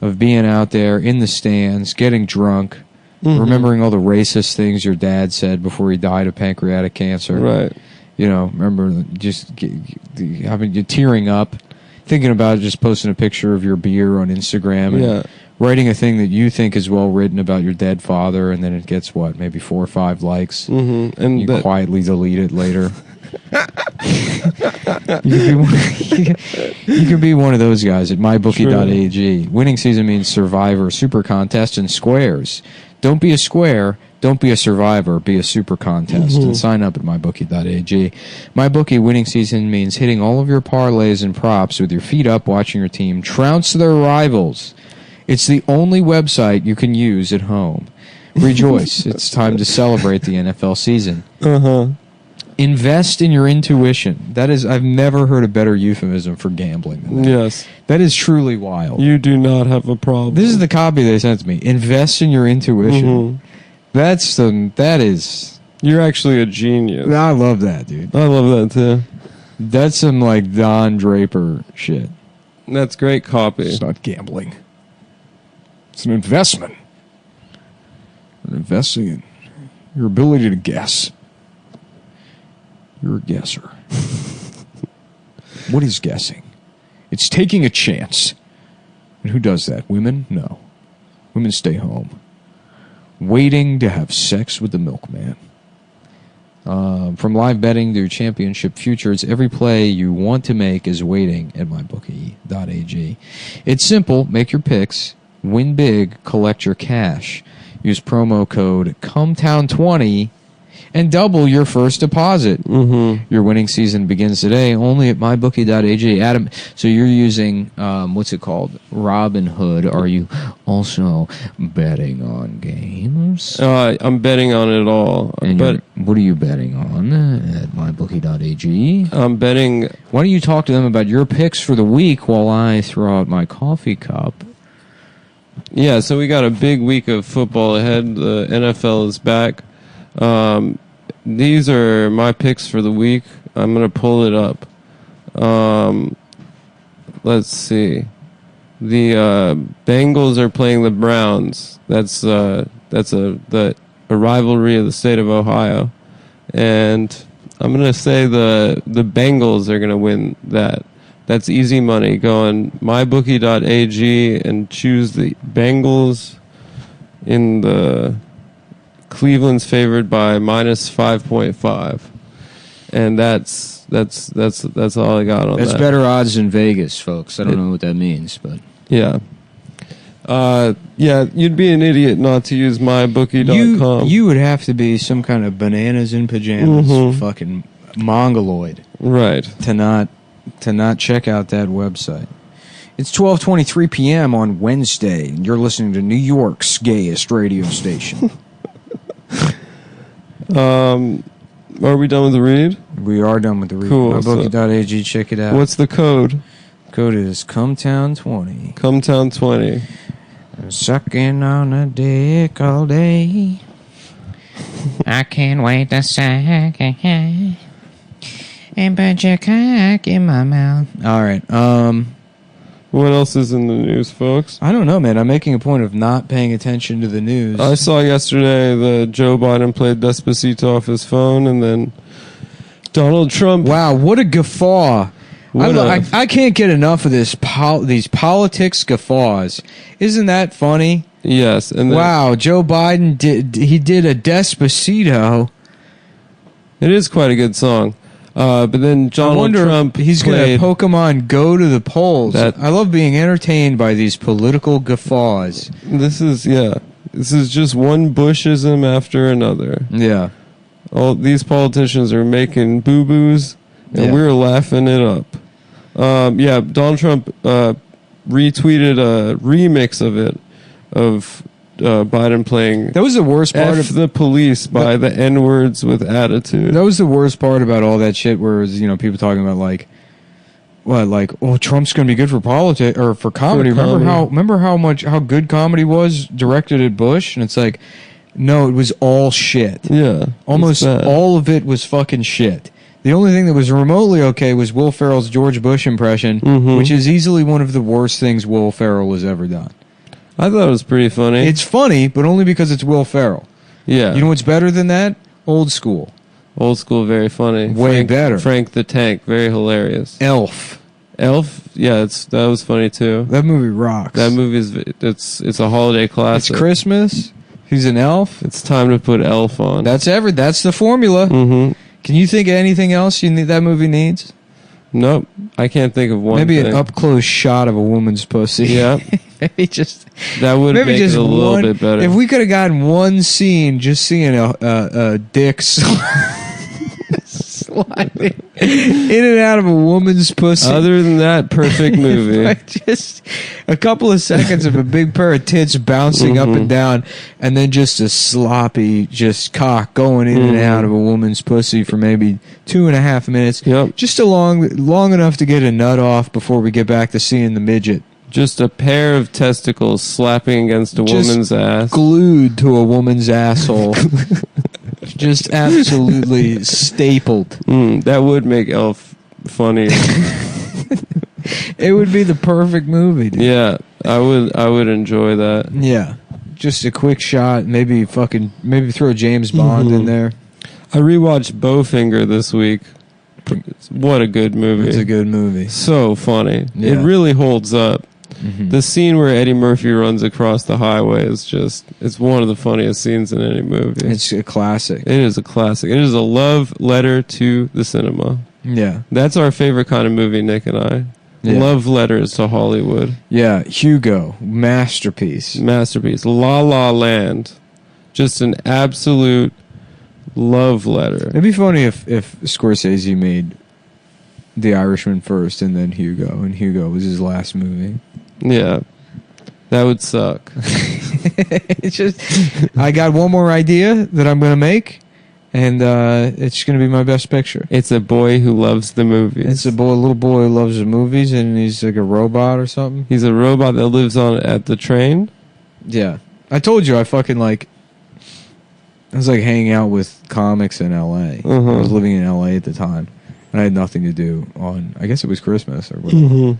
of being out there in the stands, getting drunk. Remembering all the racist things your dad said before he died of pancreatic cancer. Right. Remember just you're tearing up, thinking about just posting a picture of your beer on Instagram and writing a thing that you think is well written about your dead father, and then it gets, maybe 4 or 5 likes. Mm-hmm. And you quietly delete it later. You can be one of those guys at mybookie.ag. Winning season means Survivor, Super Contest, and Squares. Don't be a square. Don't be a survivor. Be a super contest. And sign up at mybookie.ag. MyBookie winning season means hitting all of your parlays and props with your feet up, watching your team trounce their rivals. It's the only website you can use at home. Rejoice. It's time to celebrate the NFL season. Invest in your intuition. That is, I've never heard a better euphemism for gambling than that. Yes. That is truly wild. You do not have a problem. This is the copy they sent to me. Invest in your intuition. That is. You're actually a genius. I love that, dude. I love that too. That's some like Don Draper shit. That's great copy. It's not gambling. It's an investment. An investing in your ability to guess. You're a guesser. What is guessing? It's taking a chance. And who does that? Women? No. Women stay home. Waiting to have sex with the milkman. From live betting to championship futures, every play you want to make is waiting at mybookie.ag. It's simple. Make your picks. Win big. Collect your cash. Use promo code Cumtown20 and double your first deposit. Your winning season begins today only at mybookie.ag. Adam, so you're using, what's it called? Robinhood. Are you also betting on games? I'm betting on it all. And what are you betting on at mybookie.ag? I'm betting... Why don't you talk to them about your picks for the week while I throw out my coffee cup? Yeah, so we got a big week of football ahead. The NFL is back. These are my picks for the week. I'm going to pull it up. Let's see. The Bengals are playing the Browns. That's a rivalry of the state of Ohio. And I'm going to say the Bengals are going to win that. That's easy money. Go on mybookie.ag and choose the Bengals in the... Cleveland's favored by minus 5.5, and that's all I got on that. That's better odds than Vegas, folks. I don't know what that means, but yeah, you'd be an idiot not to use mybookie.com. You would have to be some kind of bananas in pajamas, fucking mongoloid, right? To not check out that website. It's 12:23 p.m. on Wednesday, and you're listening to New York's gayest radio station. Are we done with the read? We are done with the read. Cool. Mybookie.ag, check it out. What's the code? Code is Cumtown20. Cumtown20. Sucking on a dick all day. I can't wait to suck and put your cock in my mouth. All right. What else is in the news, folks? I don't know, man. I'm making a point of not paying attention to the news. I saw yesterday that Joe Biden played Despacito off his phone, and then Donald Trump... Wow, what a guffaw. I can't get enough of these politics guffaws. Isn't that funny? Yes. And then, wow, Joe Biden did a Despacito. It is quite a good song. But then Donald Trump he's going to Pokemon Go to the polls. I love being entertained by these political guffaws. This is just one Bushism after another. Yeah. All these politicians are making boo-boos, and we're laughing it up. Donald Trump retweeted a remix of it, of Biden playing... That was the worst part of the police by the N-words with attitude. That was the worst part about all that shit, where it was, people talking about Trump's going to be good for politics or for comedy. Remember how good comedy was directed at Bush, and it's like, no, it was all shit. Yeah, almost all of it was fucking shit. The only thing that was remotely okay was Will Ferrell's George Bush impression, which is easily one of the worst things Will Ferrell has ever done. I thought it was pretty funny. It's funny, but only because it's Will Ferrell. Yeah. You know what's better than that? Old School. Old School, very funny. Way better. Frank the Tank, very hilarious. Elf, yeah, that was funny too. That movie rocks. That movie it's a holiday classic. It's Christmas. He's an elf. It's time to put Elf on. That's the formula. Mm-hmm. Can you think of anything else that movie needs? Nope. I can't think of one Maybe thing. an up-close shot of a woman's pussy. Yeah. Maybe just... That would make it a little bit better. If we could have gotten one scene just seeing a dick slap sliding in and out of a woman's pussy. Other than that, perfect movie. Like just a couple of seconds of a big pair of tits bouncing up and down, and then just a sloppy just cock going in and out of a woman's pussy for maybe 2.5 minutes. Yep. Just long enough to get a nut off before we get back to seeing the midget. Just a pair of testicles slapping against a Just woman's ass. Glued to a woman's asshole. Just absolutely stapled. That would make Elf funny. It would be the perfect movie, dude. Yeah, I would enjoy that. Yeah. Just a quick shot, maybe throw James Bond in there. I rewatched Bowfinger this week. What a good movie. It's a good movie. So funny. Yeah. It really holds up. The scene where Eddie Murphy runs across the highway is it's one of the funniest scenes in any movie. It's a classic. It is a classic. It is a love letter to the cinema. Yeah. That's our favorite kind of movie, Nick and I. Yeah. Love letters to Hollywood. Yeah. Hugo. Masterpiece. Masterpiece. La La Land. Just an absolute love letter. It'd be funny if Scorsese made The Irishman first and then Hugo, and Hugo was his last movie. Yeah. That would suck. It's just, I got one more idea that I'm going to make, and it's going to be my best picture. It's a boy who loves the movies. It's a little boy who loves the movies, and he's like a robot or something. He's a robot that lives at the train. Yeah. I told you I was like hanging out with comics in L.A. I was living in L.A. at the time, and I had nothing to do I guess it was Christmas or whatever.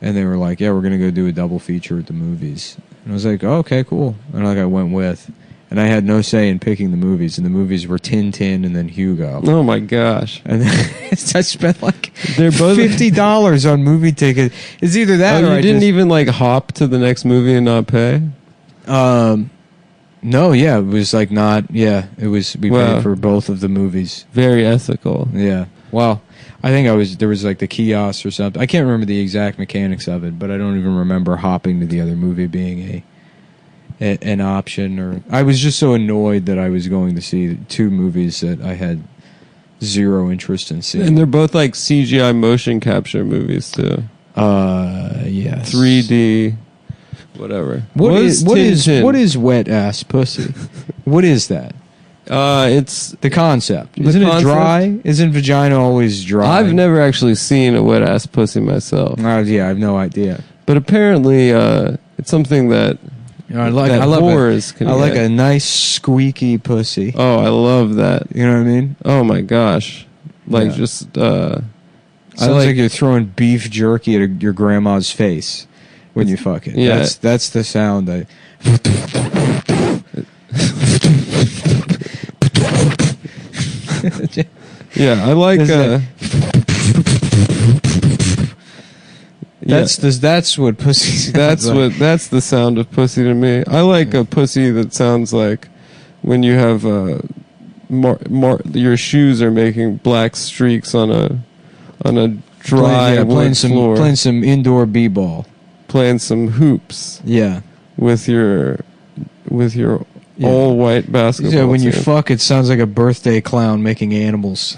And they were like, yeah, we're going to go do a double feature at the movies. And I was like, oh, okay, cool. And like I went with. And I had no say in picking the movies. And the movies were Tintin and then Hugo. Oh, my gosh. And then I spent like They're both $50 on movie tickets. It's either that or you I didn't even like hop to the next movie and not pay? No, yeah, it was like not, yeah, it was, we paid for both of the movies. Very ethical. Yeah. Well, I think there was like the kiosk or something. I can't remember the exact mechanics of it, but I don't even remember hopping to the other movie being an option. Or I was just so annoyed that I was going to see two movies that I had zero interest in seeing. And they're both like CGI motion capture movies too. Yes. 3D, whatever. What is wet ass pussy? What is that? It's the concept. Isn't it dry? Isn't vagina always dry? I've never actually seen a wet ass pussy myself. Yeah, I have no idea. But apparently, it's something that I like a nice squeaky pussy. Oh, I love that. You know what I mean? Oh my gosh, just. Sounds like you're throwing beef jerky at your grandma's face when you fuck it. Yeah, that's the sound. Yeah, I like. That's what pussy. That's the sound of pussy to me. I like a pussy that sounds like when you have your shoes are making black streaks on a dry wood floor. Playing some indoor b-ball. Playing some hoops. Yeah. With your all white basketball. Yeah, when you team. fuck, it sounds like a birthday clown making animals.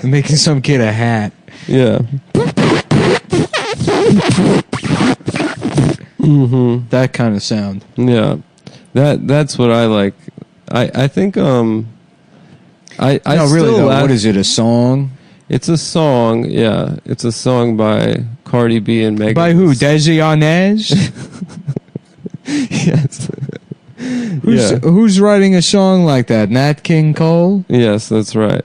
Making some kid a hat. Yeah. That kind of sound. Yeah. That's what I like. I think what is it, a song? It's a song, yeah. It's a song by Cardi B and Megan. By who? Desi Arnaz? Yes. Who's writing a song like that? Nat King Cole? Yes, that's right.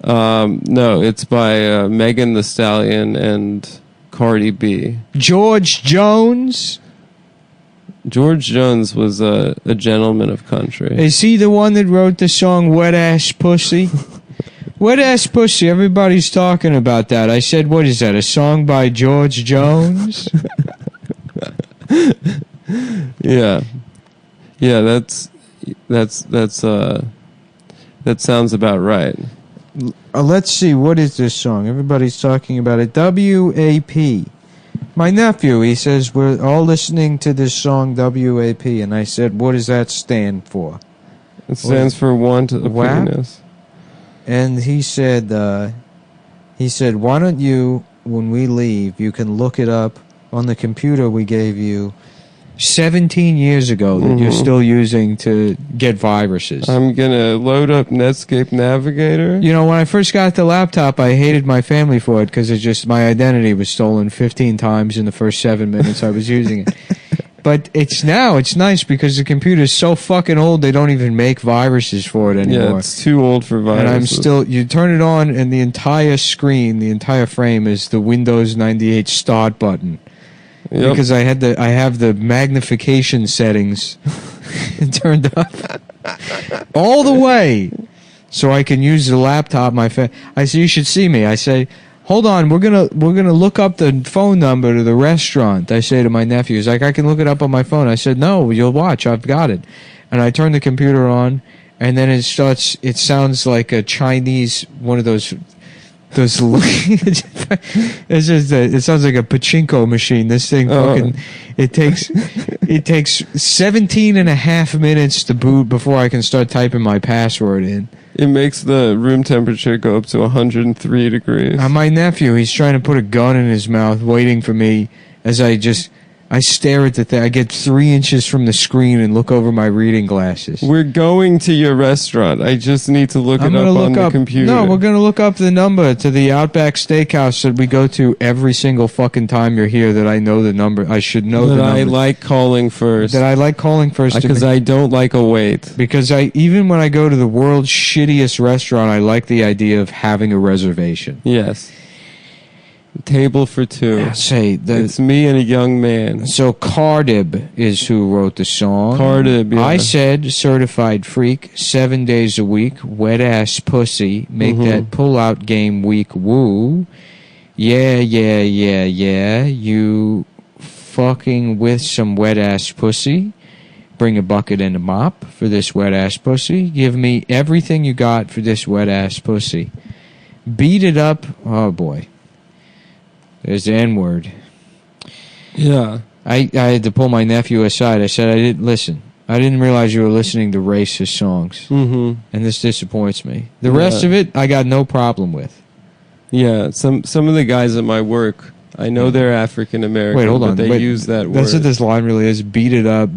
No, it's by Megan Thee Stallion and Cardi B. George Jones? George Jones was a gentleman of country. Is he the one that wrote the song Wet Ass Pussy? Wet Ass Pussy, everybody's talking about that. I said, what is that, a song by George Jones? Yeah. Yeah, that sounds about right. Let's see, what is this song? Everybody's talking about it. WAP. My nephew, he says, we're all listening to this song WAP, and I said, what does that stand for? It stands for want of WAP? penis. and he said, why don't you, when we leave, you can look it up on the computer we gave you 17 years ago that you're still using to get viruses. I'm gonna load up Netscape Navigator. You know, when I first got the laptop, I hated my family for it because my identity was stolen 15 times in the first 7 minutes I was using it. But it's nice because the computer is so fucking old they don't even make viruses for it anymore. Yeah, it's too old for viruses. And you turn it on and the entire screen, the entire frame is the Windows 98 start button. Yep. Because I have the magnification settings turned up all the way so I can use the laptop. I say, you should see me. I say, hold on, we're gonna look up the phone number to the restaurant. I say to my nephew, he's like, I can look it up on my phone. I said, no, you'll watch, I've got it. And I turn the computer on, and then it sounds like a Chinese, one of those it sounds like a pachinko machine. This thing it takes 17 and a half minutes to boot before I can start typing my password in. It makes the room temperature go up to 103 degrees. My nephew, he's trying to put a gun in his mouth, waiting for me as I stare at the thing. I get 3 inches from the screen and look over my reading glasses. We're going to your restaurant. I just need to look it up on the computer. No, we're going to look up the number to the Outback Steakhouse that we go to every single fucking time you're here, that I know the number. I should know the number. I like calling first. Because I don't like a wait. Because even when I go to the world's shittiest restaurant, I like the idea of having a reservation. Yes. Table for 2. It's me and a young man. So Cardib is who wrote the song. Cardib, yeah. I said certified freak, 7 days a week, wet ass pussy, make that pull out game weak, woo. Yeah, you fucking with some wet ass pussy. Bring a bucket and a mop for this wet ass pussy. Give me everything you got for this wet ass pussy. Beat it up. Oh boy. There's the N-word. Yeah. I had to pull my nephew aside. I said, I didn't realize you were listening to racist songs. And this disappoints me. The rest of it, I got no problem with. Yeah, some of the guys at my work, I know they're African American. Wait, hold on. But they use that word. That's what this line really is. Beat it up,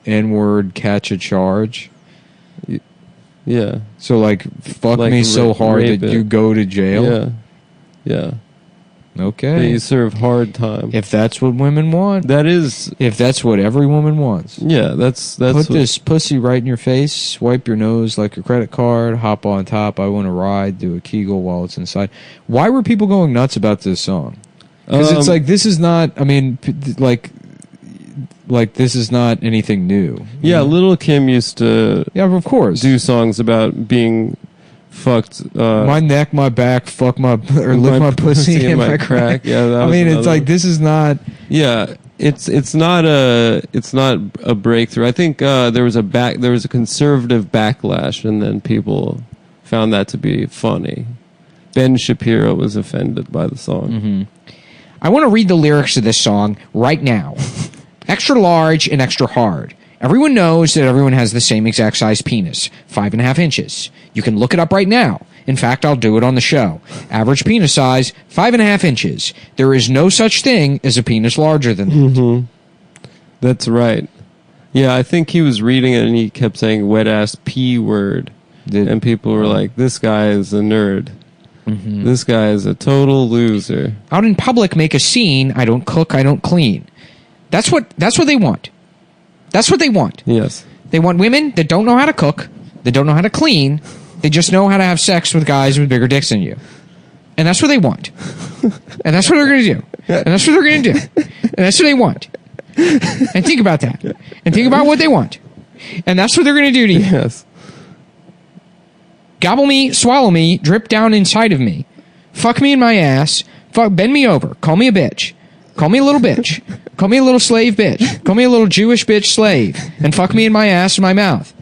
N-word, catch a charge. Yeah. So, like, fuck me so hard that you go to jail? Yeah. Yeah. Okay. They serve hard time. If that's what women want. That is. If that's what every woman wants. Yeah, that's Put this pussy right in your face, swipe your nose like a credit card, hop on top, I want to ride, do a Kegel while it's inside. Why were people going nuts about this song? Because it's like, this is not, I mean, like this is not anything new. Yeah, Little Kim used to. Yeah, of course. Do songs about being fucked. My neck, my back, lick my pussy and my crack. Yeah, I mean, it's like, this is not. Yeah, it's not a breakthrough. I think there was a conservative backlash, and then people found that to be funny. Ben Shapiro was offended by the song. I want to read the lyrics of this song right now. Extra large and extra hard. Everyone knows that everyone has the same exact size penis, 5.5 inches. You can look it up right now. In fact, I'll do it on the show. Average penis size, 5.5 inches. There is no such thing as a penis larger than that. That's right. Yeah, I think he was reading it and he kept saying wet ass P word. And people were like, this guy is a nerd. This guy is a total loser. Out in public, make a scene. I don't cook, I don't clean. That's what they want. That's what they want. Yes. They want women that don't know how to cook, that don't know how to clean, they just know how to have sex with guys with bigger dicks than you. And that's what they want. And that's what they're going to do. And that's what they're going to do. And that's what they want. And think about that. And think about what they want. And that's what they're going to do to you. Yes. Gobble me, swallow me, drip down inside of me. Fuck me in my ass. Bend me over. Call me a bitch. Call me a little bitch. Call me a little slave bitch. Call me a little Jewish bitch slave. And fuck me in my ass and my mouth.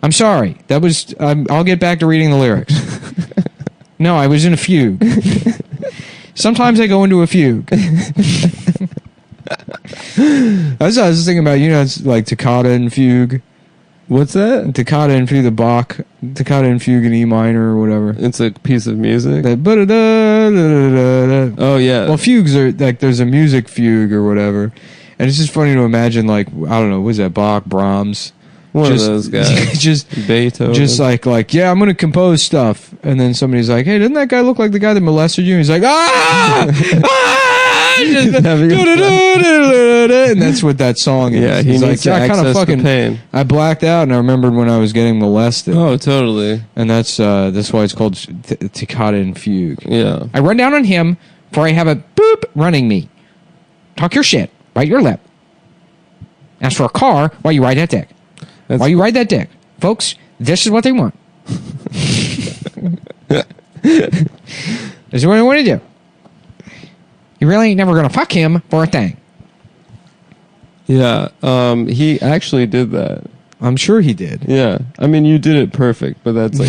I'm sorry. That was... I'll get back to reading the lyrics. No, I was in a fugue. Sometimes I go into a fugue. I was thinking about, it's like Toccata and fugue. What's that? Toccata and Fugue, the Bach, Toccata and Fugue in E minor or whatever. It's a piece of music. Oh yeah. Well, fugues are like there's a music fugue or whatever, and it's just funny to imagine like I don't know, was that Bach, Brahms, One of those guys. just Beethoven. just like yeah, I'm gonna compose stuff, and then somebody's like, hey, doesn't that guy look like the guy that molested you? And he's like, and that's what that song is. Yeah, he He's needs to I kind of access the fucking pain. I blacked out, and I remembered when I was getting molested. Oh, totally. And that's why it's called Toccata and Fugue. Yeah. I run down on him before I have a boop running me. Talk your shit. Bite your lip. Ask for a car while you ride that dick. While you ride that dick. Folks, this is what they want. This is what I want to do. You really ain't never going to fuck him for a thing. Yeah. He actually did that. I'm sure he did. Yeah. I mean, you did it perfect, but that's like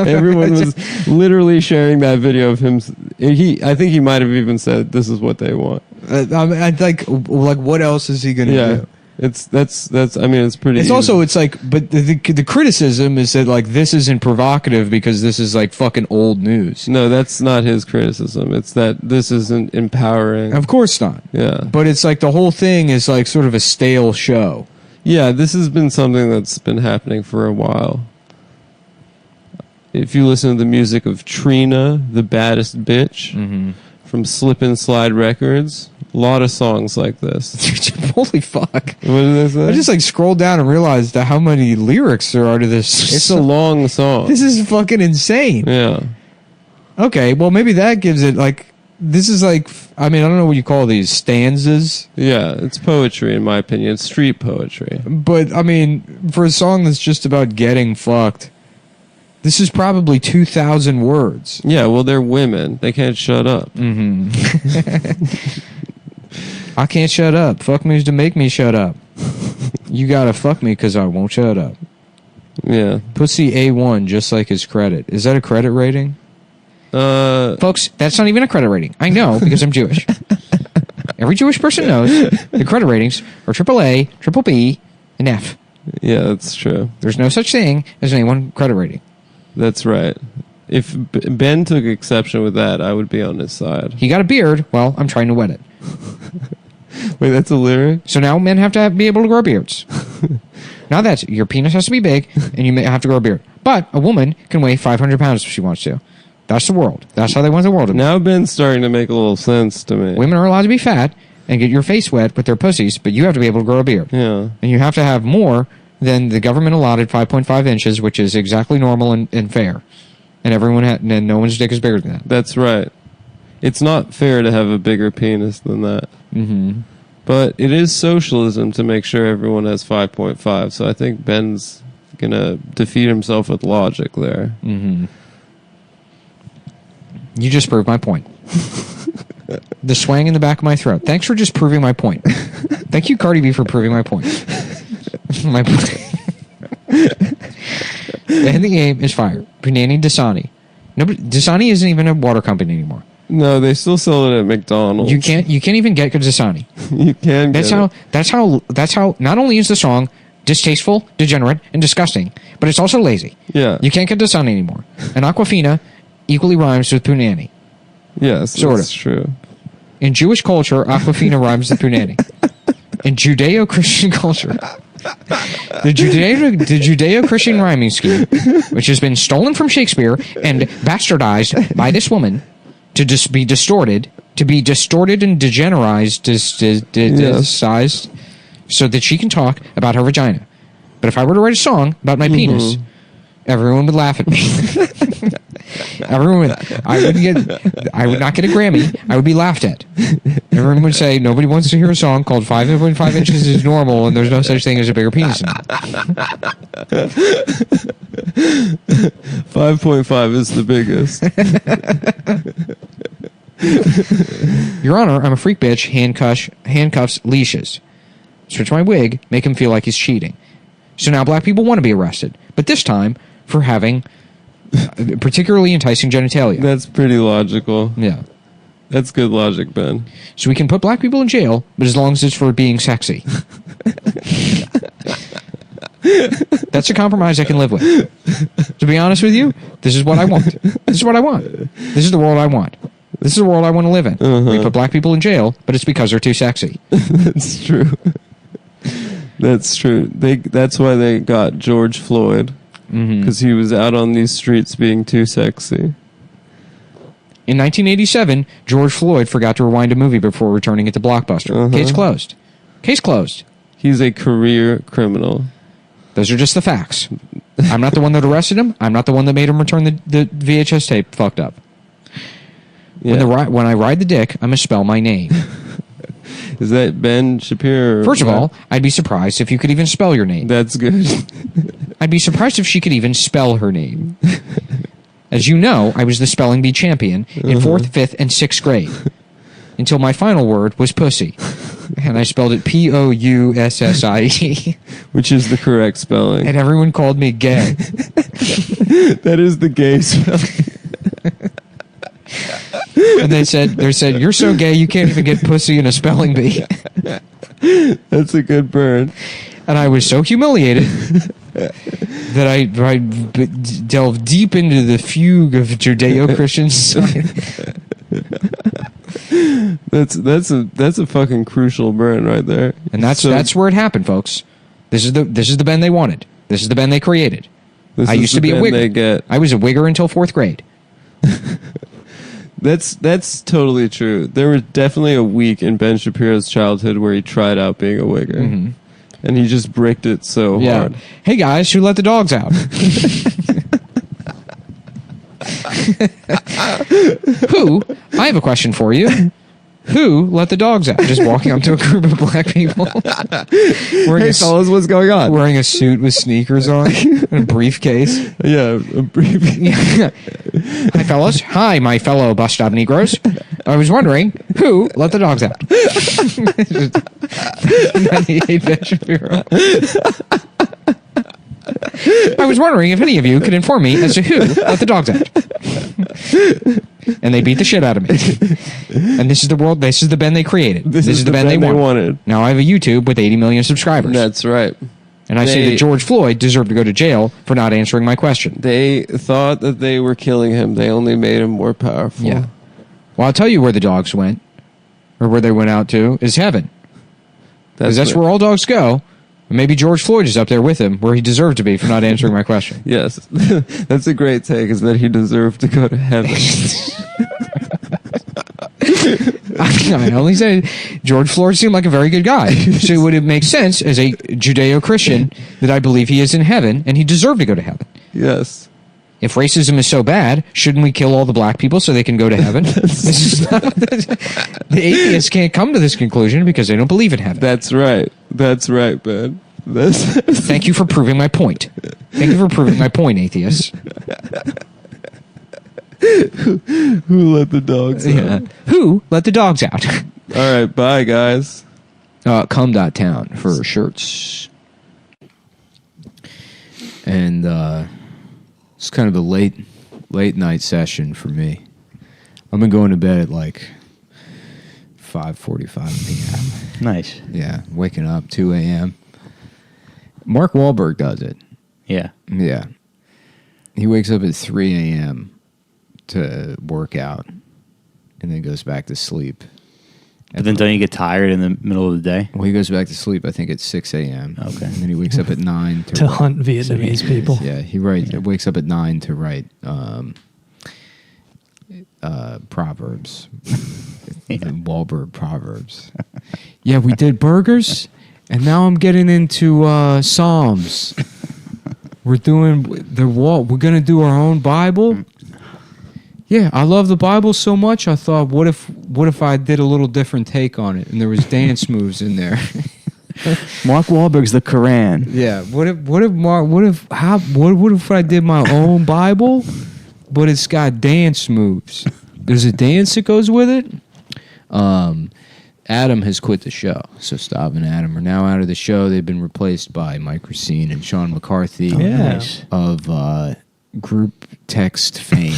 everyone was literally sharing that video of him. I think he might have even said, "This is what they want." I like what else is he going to do? That's. I mean, it's pretty. It's easy. also, it's like, but the criticism is that like this isn't provocative because this is like fucking old news. No, that's not his criticism. It's that this isn't empowering. Of course not. Yeah. But it's like the whole thing is like sort of a stale show. Yeah, this has been something that's been happening for a while. If you listen to the music of Trina, the baddest bitch, from Slip and Slide Records, a lot of songs like this. Holy fuck. What did I say? I just like scrolled down and realized how many lyrics there are to this. It's a long song. This is fucking insane. Yeah. Okay, well maybe that gives it like, this is like, I mean, I don't know what you call these, stanzas. Yeah, it's poetry in my opinion. It's street poetry. But I mean, for a song that's just about getting fucked, this is probably 2,000 words. Yeah, well, they're women. They can't shut up. I can't shut up. Fuck me's to make me shut up. You gotta fuck me because I won't shut up. Yeah. Pussy A1, just like his credit. Is that a credit rating? Folks, that's not even a credit rating. I know because I'm Jewish. Every Jewish person knows the credit ratings are AAA, triple B, and F. Yeah, that's true. There's no such thing as any one credit rating. That's right. If Ben took exception with that, I would be on his side. He got a beard. Well, I'm trying to wet it. Wait, that's a lyric? So now men have to be able to grow beards. Now that's your penis has to be big, and you may have to grow a beard. But a woman can weigh 500 pounds if she wants to. That's the world. That's how they want the world to be. Now Ben's starting to make a little sense to me. Women are allowed to be fat and get your face wet with their pussies, but you have to be able to grow a beard. Yeah. And you have to have more than the government allotted 5.5 inches, which is exactly normal and fair. And and no one's dick is bigger than that. That's right. It's not fair to have a bigger penis than that. Mm-hmm. But it is socialism to make sure everyone has 5.5. So I think Ben's going to defeat himself with logic there. Mm-hmm. You just proved my point. The swang in the back of my throat. Thanks for just proving my point. Thank you, Cardi B, for proving my point. My point. The end of the game is fire. Punani Dasani. Dasani isn't even a water company anymore. No, they still sell it at McDonald's. You can't even get Dasani. You can That's how not only is the song distasteful, degenerate, and disgusting, but it's also lazy. Yeah. You can't get Dasani anymore. And Aquafina equally rhymes with Punani. Yes, that's true. In Jewish culture, Aquafina rhymes with Punani. In Judeo-Christian culture, the Judeo-Christian rhyming scheme, which has been stolen from Shakespeare and bastardized by this woman to just be distorted, and degenerized, sized, so that she can talk about her vagina. But if I were to write a song about my penis, everyone would laugh at me. I would not get a Grammy. I would be laughed at. Everyone would say nobody wants to hear a song called 5.5 inches is normal and there's no such thing as a bigger penis. 5.5 is the biggest. Your Honor, I'm a freak bitch, handcuffs, leashes. Switch my wig, make him feel like he's cheating. So now black people want to be arrested, but this time for having particularly enticing genitalia. That's pretty logical. Yeah. That's good logic, Ben. So we can put black people in jail, but as long as it's for being sexy. That's a compromise I can live with. To be honest with you, this is what I want. This is what I want. This is the world I want. This is the world I want to live in. We put black people in jail, but it's because they're too sexy. That's true. That's true. That's why they got George Floyd, because he was out on these streets being too sexy. In 1987, George Floyd forgot to rewind a movie before returning it to Blockbuster. Case closed. Case closed. He's a career criminal. Those are just the facts. I'm not the one that arrested him. I'm not the one that made him return the VHS tape fucked up. Yeah. When I ride the dick, I misspell my name. Is that Ben Shapiro? First of all, I'd be surprised if you could even spell your name. That's good. I'd be surprised if she could even spell her name. As you know, I was the spelling bee champion in 4th, 5th, and 6th grade. Until my final word was pussy. And I spelled it P-O-U-S-S-I-E. Which is the correct spelling. And everyone called me gay. That is the gay spelling. And they said, you're so gay you can't even get pussy in a spelling bee. That's a good burn. And I was so humiliated that I delved deep into the fugue of Judeo-Christian society. That's a fucking crucial burn right there. And that's where it happened, folks. This is the Ben they wanted. This is the Ben they created. I used to be a wigger. I was a wigger until 4th grade. That's totally true. There was definitely a week in Ben Shapiro's childhood where he tried out being a wigger. And he just bricked it so hard. Hey guys, who let the dogs out? Who? I have a question for you. Who let the dogs out? Just walking up to a group of black people. Hey fellas, what's going on? Wearing a suit with sneakers on and a briefcase. Yeah, a briefcase. Hi fellas. Hi, my fellow bus stop Negroes. I was wondering, who let the dogs out? 98 Ben Shapiro. I was wondering if any of you could inform me as to who let the dogs out. And they beat the shit out of me. And this is the world, this is the Ben they created. This is the Ben they wanted. Now I have a YouTube with 80 million subscribers. That's right. And I say that George Floyd deserved to go to jail for not answering my question. They thought that they were killing him. They only made him more powerful. Yeah. Well, I'll tell you where the dogs went, or where they went out to, is heaven. Because that's where all dogs go. Maybe George Floyd is up there with him, where he deserved to be for not answering my question. Yes. That's a great take, is that he deserved to go to heaven. I only said George Floyd seemed like a very good guy. So it would make sense as a Judeo-Christian that I believe he is in heaven, and he deserved to go to heaven. Yes. If racism is so bad, shouldn't we kill all the black people so they can go to heaven? The atheists can't come to this conclusion because they don't believe in heaven. That's right. That's right, Ben. Thank you for proving my point. Thank you for proving my point, atheists. Who let the dogs out? Who let the dogs out? All right, bye, guys. Cumtown for shirts. And it's kind of a late night session for me. I've been going to bed at like 5:45 p.m. Nice. Yeah, waking up 2 a.m. Mark Wahlberg does it. Yeah. Yeah. He wakes up at 3 a.m. to work out and then goes back to sleep. But then don't you get tired in the middle of the day? Well, he goes back to sleep, I think, at 6 a.m. Okay. And then he wakes up at 9 to hunt Vietnamese people. Yeah, he wakes up at 9 to write Proverbs. The Wahlberg Proverbs. Yeah, we did burgers, and now I'm getting into Psalms. We're doing we're gonna do our own Bible. Yeah, I love the Bible so much. I thought, what if I did a little different take on it, and there was dance moves in there. Mark Wahlberg's the Quran. Yeah. What if I did my own Bible, but it's got dance moves? There's a dance that goes with it. Adam has quit the show, so Stav and Adam are now out of the show. They've been replaced by Mike Racine and Sean McCarthy of group text fame,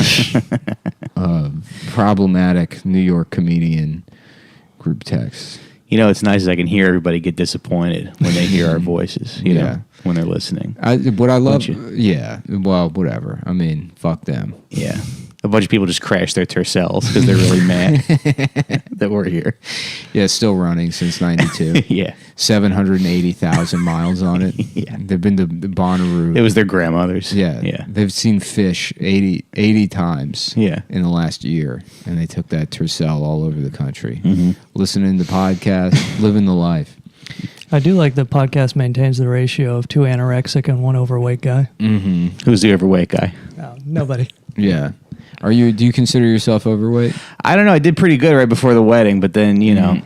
problematic New York comedian group text. You know, it's nice is I can hear everybody get disappointed when they hear our voices, you know, when they're listening. What I love, well, whatever. I mean, fuck them. Yeah. A bunch of people just crash their Tercels because they're really mad that we're here. Yeah, it's still running since 92. Yeah. 780,000 miles on it. Yeah. They've been to Bonnaroo. It was their grandmother's. Yeah. Yeah. They've seen fish 80 times in the last year, and they took that Tercel all over the country. Listening to podcasts, living the life. I do like the podcast maintains the ratio of 2 anorexic and 1 overweight guy. Who's the overweight guy? Oh, nobody. Yeah. Do you consider yourself overweight? I don't know. I did pretty good right before the wedding, but then, you know,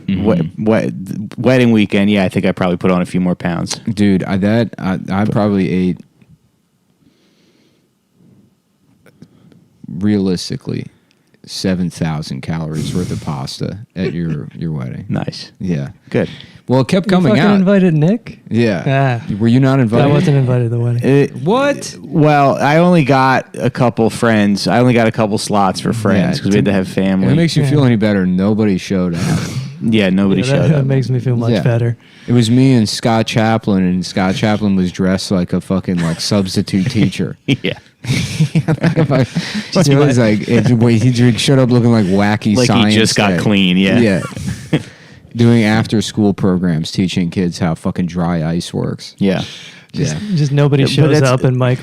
wedding weekend, I think I probably put on a few more pounds. Dude, I probably ate, realistically, 7,000 calories worth of pasta at your wedding. Nice. Yeah. Good. Well, it kept coming you out. invited Nick? Yeah. Were you not invited? I wasn't invited to the wedding. What? Well, I only got a couple friends. I only got a couple slots for friends because we had to have family. If it makes you feel any better, nobody showed up. Yeah, nobody showed up. That makes me feel much better. It was me and Scott Chaplin, and Scott Chaplin was dressed like a fucking substitute teacher. Yeah. It was like he showed up looking like wacky like science. He just got day. clean. Yeah. Yeah. Doing after school programs, teaching kids how fucking dry ice works. Yeah. Just nobody shows up, and Mike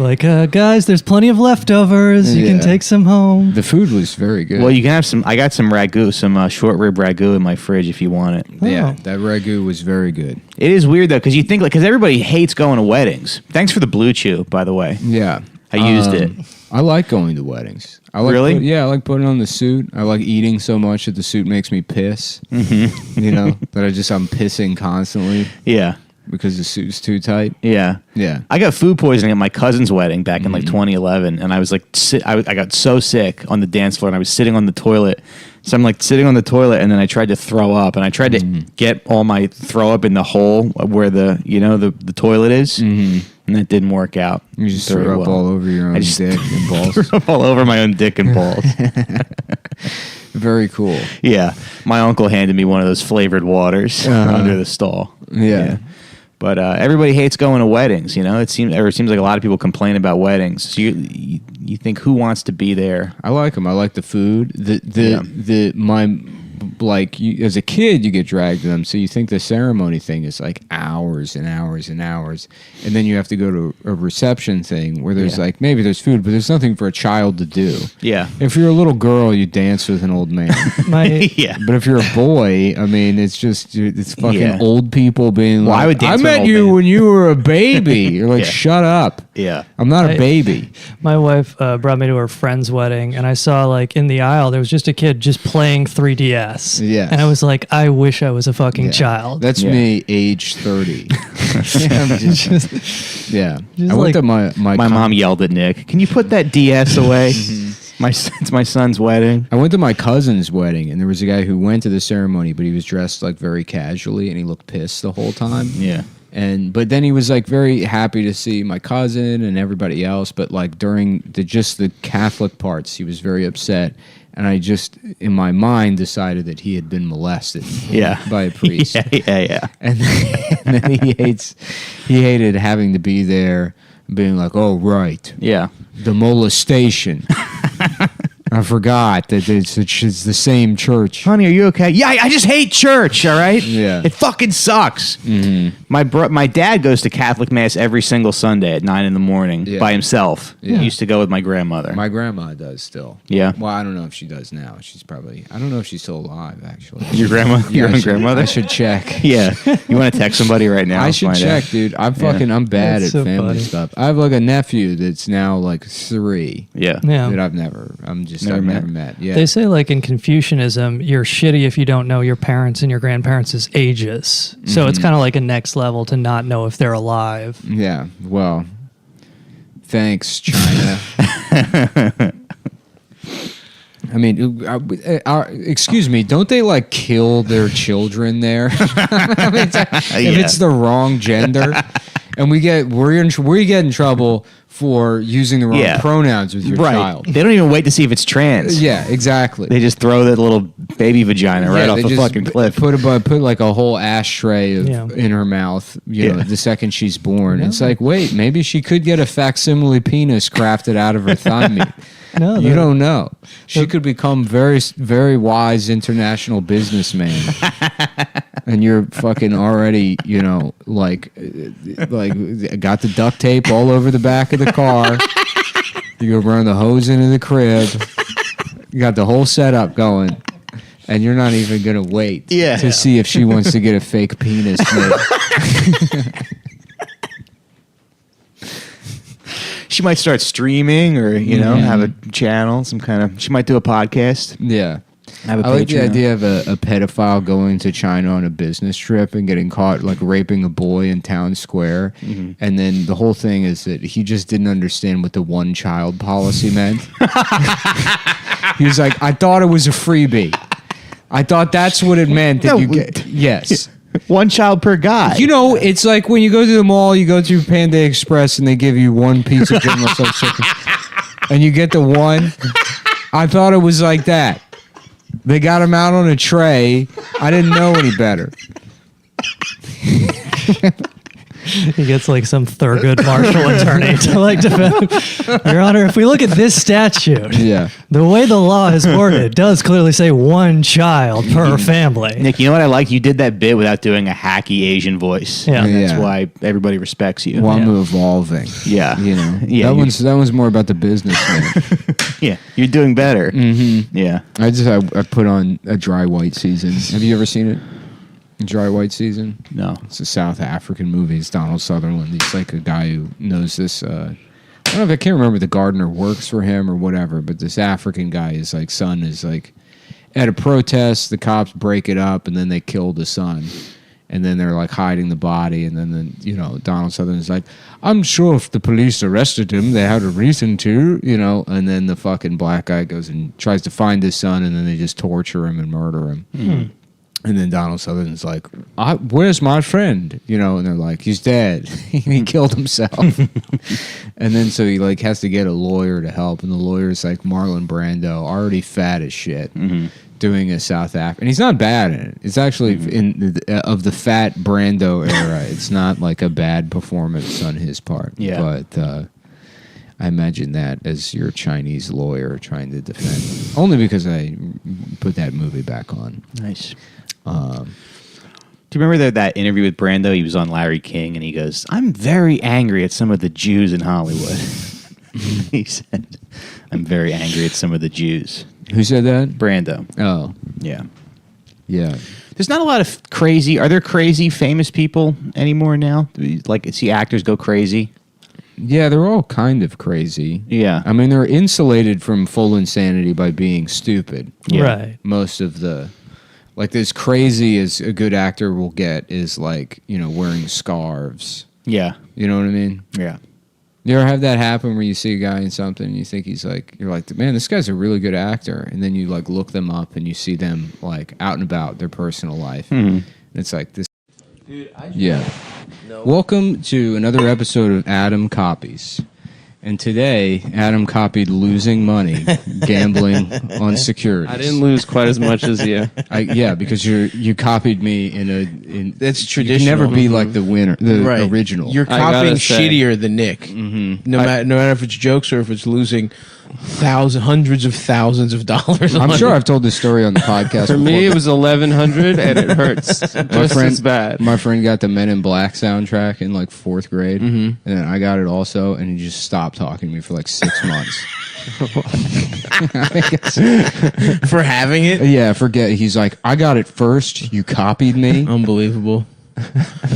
guys, there's plenty of leftovers. You can take some home. The food was very good. Well, you can have some. I got some ragu, some short rib ragu in my fridge if you want it. Yeah, that ragu was very good. It is weird though because you think because everybody hates going to weddings. Thanks for the Blue Chew, by the way. Yeah, I used it. I like going to weddings. I like really? I like putting on the suit. I like eating so much that the suit makes me piss. You know that I'm pissing constantly. Yeah. Because the suit's too tight. Yeah. Yeah. I got food poisoning at my cousin's wedding back in 2011, and I was like, I got so sick on the dance floor, and I was sitting on the toilet. So I'm sitting on the toilet, and then I tried to throw up, and I tried to get all my throw up in the hole where the toilet is, and that didn't work out. You just threw up all over your own dick and balls. Threw up all over my own dick and balls. Very cool. Yeah. My uncle handed me one of those flavored waters under the stall. Yeah. But everybody hates going to weddings, you know. It seems like a lot of people complain about weddings. So you think who wants to be there? I like them. I like the food. As a kid, you get dragged to them, so you think the ceremony thing is like hours and hours and hours, and then you have to go to a reception thing where there's maybe there's food, but there's nothing for a child to do. Yeah. If you're a little girl, you dance with an old man. Yeah. But if you're a boy, I mean, it's fucking old people being I would dance I with an met old you man. when you were a baby. You're like, shut up. Yeah. I'm not a baby. My wife brought me to her friend's wedding, and I saw in the aisle there was just a kid just playing 3DS. Yeah. And I was like, I wish I was a fucking child. That's me, age 30. I went to my mom yelled at Nick, "Can you put that DS away?" It's my son's wedding. I went to my cousin's wedding, and there was a guy who went to the ceremony, but he was dressed very casually, and he looked pissed the whole time. Yeah. But then he was very happy to see my cousin and everybody else, but during the Catholic parts, he was very upset. And I just, in my mind, decided that he had been molested by a priest. Yeah. And then he hated having to be there, being like, oh, right. Yeah. The molestation. I forgot that it's the same church. Honey, are you okay? Yeah, I just hate church, all right? Yeah. It fucking sucks. Mm-hmm. My dad goes to Catholic Mass every single Sunday at 9 in.the morning by himself. Yeah. He used to go with my grandmother. My grandma does still. Yeah. Well, I don't know if she does now. I don't know if she's still alive, actually. Your grandma? Your own grandmother? I should check. Yeah. You want to text somebody right now? I should check, dude. I'm bad That's at so family funny. stuff. I have a nephew that's now 3. Yeah. That I've never met. Yeah. They say in Confucianism, you're shitty if you don't know your parents and your grandparents' ages. So it's kind of like a next level to not know if they're alive. Yeah. Well, thanks, China. I mean, excuse me, don't they kill their children there? If it's the wrong gender, And we get in trouble for using the wrong pronouns with your child. They don't even wait to see if it's trans. Yeah, exactly. They just throw that little baby vagina right off the fucking cliff. Put like a whole ashtray in her mouth. You know, the second she's born. Yeah. It's like, wait, maybe she could get a facsimile penis crafted out of her thigh meat. No, you don't know. She could become very, very wise international businessman, and you're fucking already, you know, like got the duct tape all over the back of the car. You go run the hose into the crib. You got the whole setup going, and you're not even gonna wait to see if she wants to get a fake penis made. She might start streaming or, you know, have a channel, she might do a podcast. Yeah. I like the idea of a pedophile going to China on a business trip and getting caught like raping a boy in town square. Mm-hmm. And then the whole thing is that he just didn't understand what the one child policy meant. He was like, I thought it was a freebie. I thought that's what it meant. That you get. Yes. One child per guy. You know, it's like when you go to the mall, you go to Panda Express and they give you one piece of General Tso's chicken. And you get the one. I thought it was like that. They got him out on a tray. I didn't know any better. He gets like some Thurgood Marshall attorney to like defend. Your Honor, if we look at this statute, the way the law is worded does clearly say one child per family. Nick, you know what I like? You did that bit without doing a hacky Asian voice. Yeah. And that's why everybody respects you. Well, I'm evolving. Yeah. You know, that one's more about the business, man. Yeah. You're doing better. Mm-hmm. Yeah. I put on a Dry White Season. Have you ever seen it? Dry White Season? No. It's a South African movie. It's Donald Sutherland. He's like a guy who knows this. I don't know if I can't remember the gardener works for him or whatever, but this African guy, his like son is like at a protest. The cops break it up and then they kill the son. And then they're like hiding the body. And then you know, Donald Sutherland's like, I'm sure if the police arrested him, they had a reason to, you know. And then the fucking black guy goes and tries to find his son, and then they just torture him and murder him. Mm. And then Donald Sutherland's like, where's my friend? You know, and they're like, he's dead. He killed himself. And then so he like has to get a lawyer to help. And the lawyer's like Marlon Brando, already fat as shit, doing a South African. And he's not bad in it. It's actually of the fat Brando era. It's not like a bad performance on his part. Yeah. But I imagine that as your Chinese lawyer trying to defend. Only because I put that movie back on. Nice. Do you remember that interview with Brando? He was on Larry King, and he goes, I'm very angry at some of the Jews in Hollywood. He said, I'm very angry at some of the Jews. Who said that? Brando. Oh. Yeah. Yeah. There's not a lot of crazy... Are there crazy famous people anymore now? Like, see actors go crazy? Yeah, they're all kind of crazy. Yeah. I mean, they're insulated from full insanity by being stupid. Yeah. Right. Most of the... Like, as crazy as a good actor will get is, like, you know, wearing scarves. Yeah. You know what I mean? Yeah. You ever have that happen where you see a guy in something and you think he's like... You're like, man, this guy's a really good actor. And then you, like, look them up and you see them, like, out and about their personal life. Mm-hmm. And it's like this... Dude, No. Welcome to another episode of Adam Copies. And today, Adam copied losing money gambling on securities. I didn't lose quite as much as you. Yeah, because you copied me in that's traditional. You can never be like the winner, the original. You're copying shittier than Nick. Mm-hmm. No matter if it's jokes or if it's losing hundreds of thousands of dollars. I'm sure I've told this story on the podcast. For me, it was 1,100, and it hurts just as bad. My friend got the Men in Black soundtrack in like 4th grade, and then I got it also, and he just stopped talking to me for like 6 months. For having it? Yeah, forget. He's like, I got it first. You copied me. Unbelievable.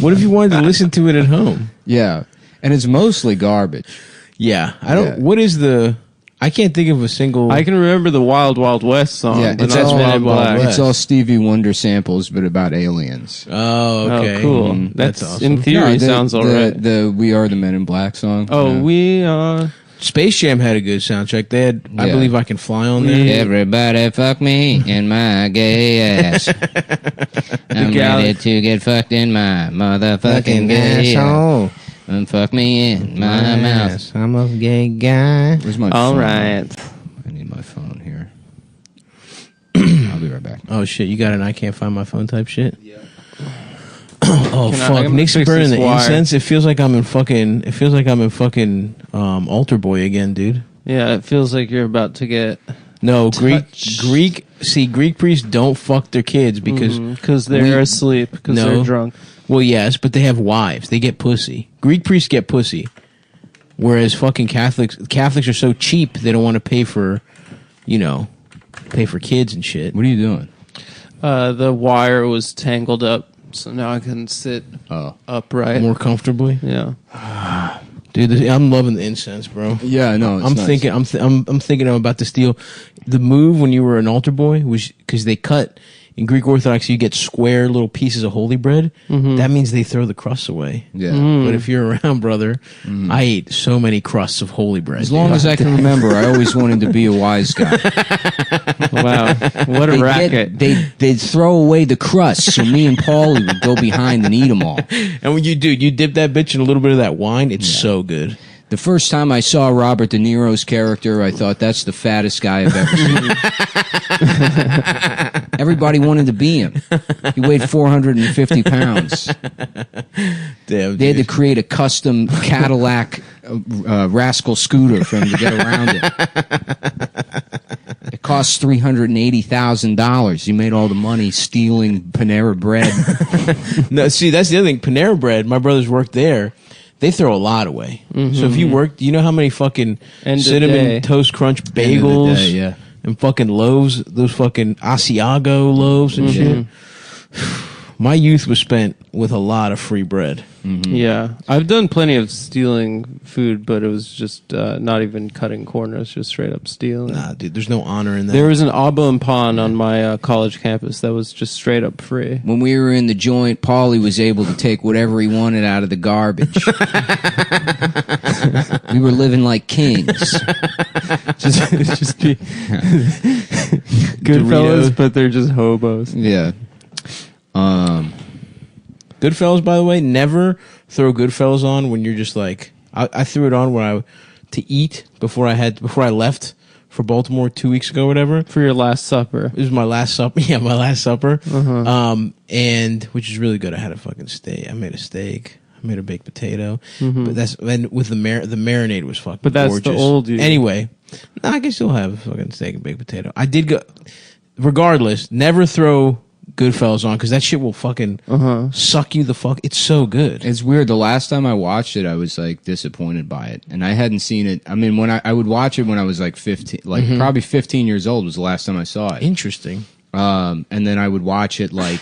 What if you wanted to listen to it at home? Yeah, and it's mostly garbage. Yeah, I don't. Yeah. What is the? I can't think of a single. I can remember the Wild Wild West song. Yeah, it's all Wild Wild West. It's all Stevie Wonder samples, but about aliens. Oh, okay. Oh, cool. That's awesome. In theory sounds alright. The We Are the Men in Black song. Oh, We Are. Space Jam had a good soundtrack. They had, I Believe I Can Fly on there. Everybody fuck me in my gay ass. I'm ready to get fucked in my motherfucking gay ass. and fuck me in my mouth. I'm a gay guy. Where's my All phone? right. I need my phone here. I'll be right back. Oh shit, you got an I can't find my phone type shit? Yeah. Oh Can I- fuck, I'm Nick's gonna fix burning this the wire. incense. It feels like I'm in fucking altar boy again, dude. Yeah, it feels like you're about to get No, Greek priests don't fuck their kids because they're asleep because they're drunk. Well, yes, but they have wives. They get pussy. Greek priests get pussy. Whereas fucking Catholics are so cheap they don't want to pay for kids and shit. What are you doing? The wire was tangled up, so now I can sit upright. More comfortably. Yeah. Dude, I'm loving the incense, bro. Yeah, no, I'm thinking I'm thinking I'm about to steal. The move when you were an altar boy was because they cut in Greek Orthodox. You get square little pieces of holy bread. That means they throw the crusts away. Yeah. But if you're around, brother, I ate so many crusts of holy bread. As long as I can remember, I always wanted to be a wise guy. Wow. What a racket. They'd throw away the crusts, so me and Paulie would go behind and eat them all. And when you dip that bitch in a little bit of that wine. It's so good. The first time I saw Robert De Niro's character, I thought, that's the fattest guy I've ever seen. Everybody wanted to be him. He weighed 450 pounds. Damn, They had to create a custom Cadillac rascal scooter for him to get around it. It cost $380,000. He made all the money stealing Panera Bread. No, see, that's the other thing. Panera Bread, my brothers worked there. They throw a lot away. So if you work, do you know how many fucking End of cinnamon day. toast crunch End of the bagels day, yeah. and fucking loaves, those fucking Asiago loaves and shit? My youth was spent with a lot of free bread. Yeah. I've done plenty of stealing food, but it was just not even cutting corners, just straight up stealing. Nah, dude, there's no honor in that. There was an Abu Pan on my college campus that was just straight up free. When we were in the joint, Paulie was able to take whatever he wanted out of the garbage. We were living like kings. just be good fellas, but they're just hobos. Yeah. Goodfellas, by the way, never throw Goodfellas on when you're just like, I threw it on to eat before I left for Baltimore 2 weeks ago, or whatever. For your last supper. It was my last supper. Yeah, my last supper. And which is really good. I had a fucking steak. I made a steak. I made a baked potato. But and with the marinade was fucking But that's gorgeous. the old you. Anyway, I can still have fucking steak and baked potato. I did go. Regardless, never throw Goodfellas on because that shit will fucking suck you the fuck. It's so good. It's weird. The last time I watched it, I was like disappointed by it, and I hadn't seen it. I mean, when I would watch it when I was like 15, probably 15 years old was the last time I saw it. Interesting. And then I would watch it like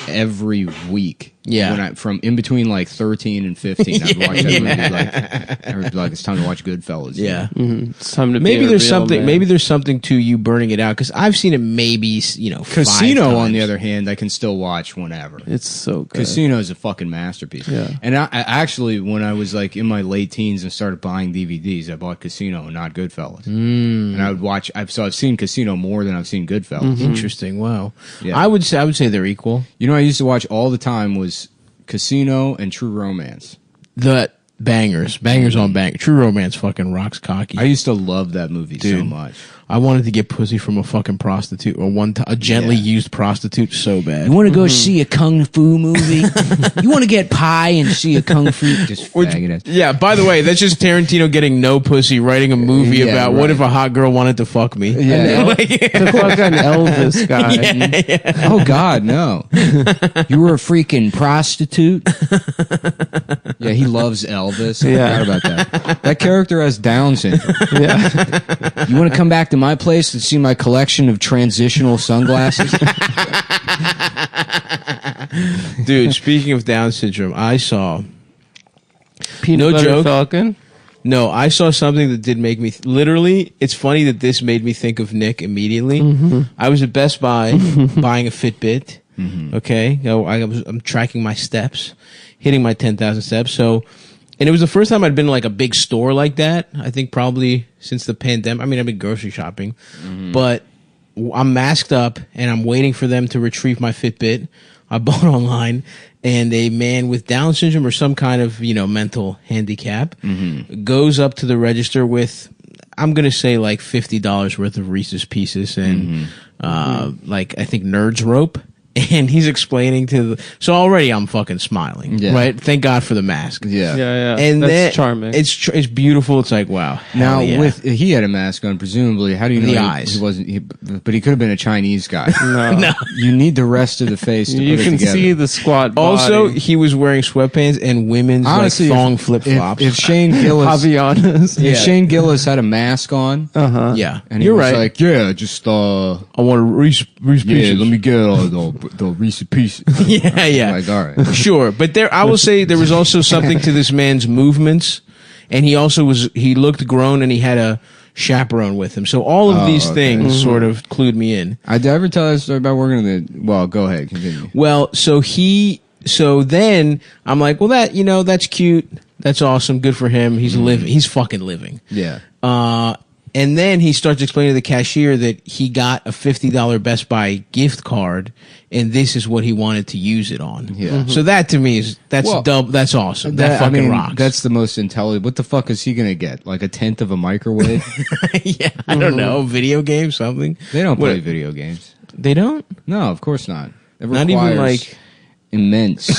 every week. Yeah. From in between like 13 and 15, I'd watch that movie I would be like, it's time to watch Goodfellas. Yeah. It's time to Maybe be a there's real something. man. Maybe there's something to you burning it out because I've seen it. Maybe Casino, 5 on the times. other hand, I can still watch whenever. It's so good. Casino is a fucking masterpiece. Yeah. And I actually, when I was like in my late teens and started buying DVDs, I bought Casino and not Goodfellas. And I would watch. I've seen Casino more than I've seen Goodfellas. Interesting. Wow. Yeah. I would say they're equal. You know, what I used to watch all the time was Casino and True Romance. The bangers on bang. True Romance fucking rocks cocky. I used to love that movie so Dude. much. I wanted to get pussy from a fucking prostitute or a gently used prostitute so bad. You want to go see a kung fu movie? You want to get pie and see a kung fu? Just faggot ass. Yeah, by the way, that's just Tarantino getting no pussy, writing a movie Yeah, about what right. if a hot girl wanted to fuck me. Yeah. The fucking Elvis guy. Oh God, no! You were a freaking prostitute. Yeah, he loves Elvis. I forgot about that. That character has Down syndrome. Yeah. You want to come back to my place to see my collection of transitional sunglasses? Dude, speaking of Down syndrome, I saw Peanut No Butter joke. Falcon. No, I saw something that did make me literally. It's funny that this made me think of Nick immediately. I was at Best Buy buying a Fitbit. Okay, I'm tracking my steps, hitting my 10,000 steps. So, and it was the first time I'd been to like a big store like that. I think probably since the pandemic. I mean, I've been grocery shopping, but I'm masked up and I'm waiting for them to retrieve my Fitbit. I bought online, and a man with Down syndrome or some kind of, mental handicap goes up to the register with, I'm going to say like $50 worth of Reese's Pieces and like I think Nerds Rope. And he's explaining so already I'm fucking smiling, right? Thank God for the mask. Yeah. And that's charming. It's beautiful. It's like, wow. Now, yeah. he had a mask on, presumably. How do you know the eyes? He wasn't. But he could have been a Chinese guy. No. You need the rest of the face. To You put it can together. see the squat body. Also, he was wearing sweatpants and women's Honestly, thong flip flops. If Shane Gillis, Javianas. Shane Gillis had a mask on, yeah, and he you're was right. like, "Yeah, just I want a Reese's yeah, Pieces. let me get the Reese's Pieces." yeah. I'm like, all right. Sure, but I will say there was also something to this man's movements, and he looked grown, and he had a chaperone with him. So all of these things sort of clued me in. Did I ever tell that story about working in the? Well, go ahead, continue. Well, so then I'm like, well, that's cute, that's awesome, good for him. He's living, he's fucking living. Yeah. And then he starts explaining to the cashier that he got a $50 Best Buy gift card, and this is what he wanted to use it on. Yeah. So that to me that's Well, dumb. That's awesome. That fucking rocks. That's the most intelligent. What the fuck is he gonna get? Like a tenth of a microwave? yeah. I don't know. Video game, something. They don't play What- video games. They don't. No, of course not. It Not even requires like. immense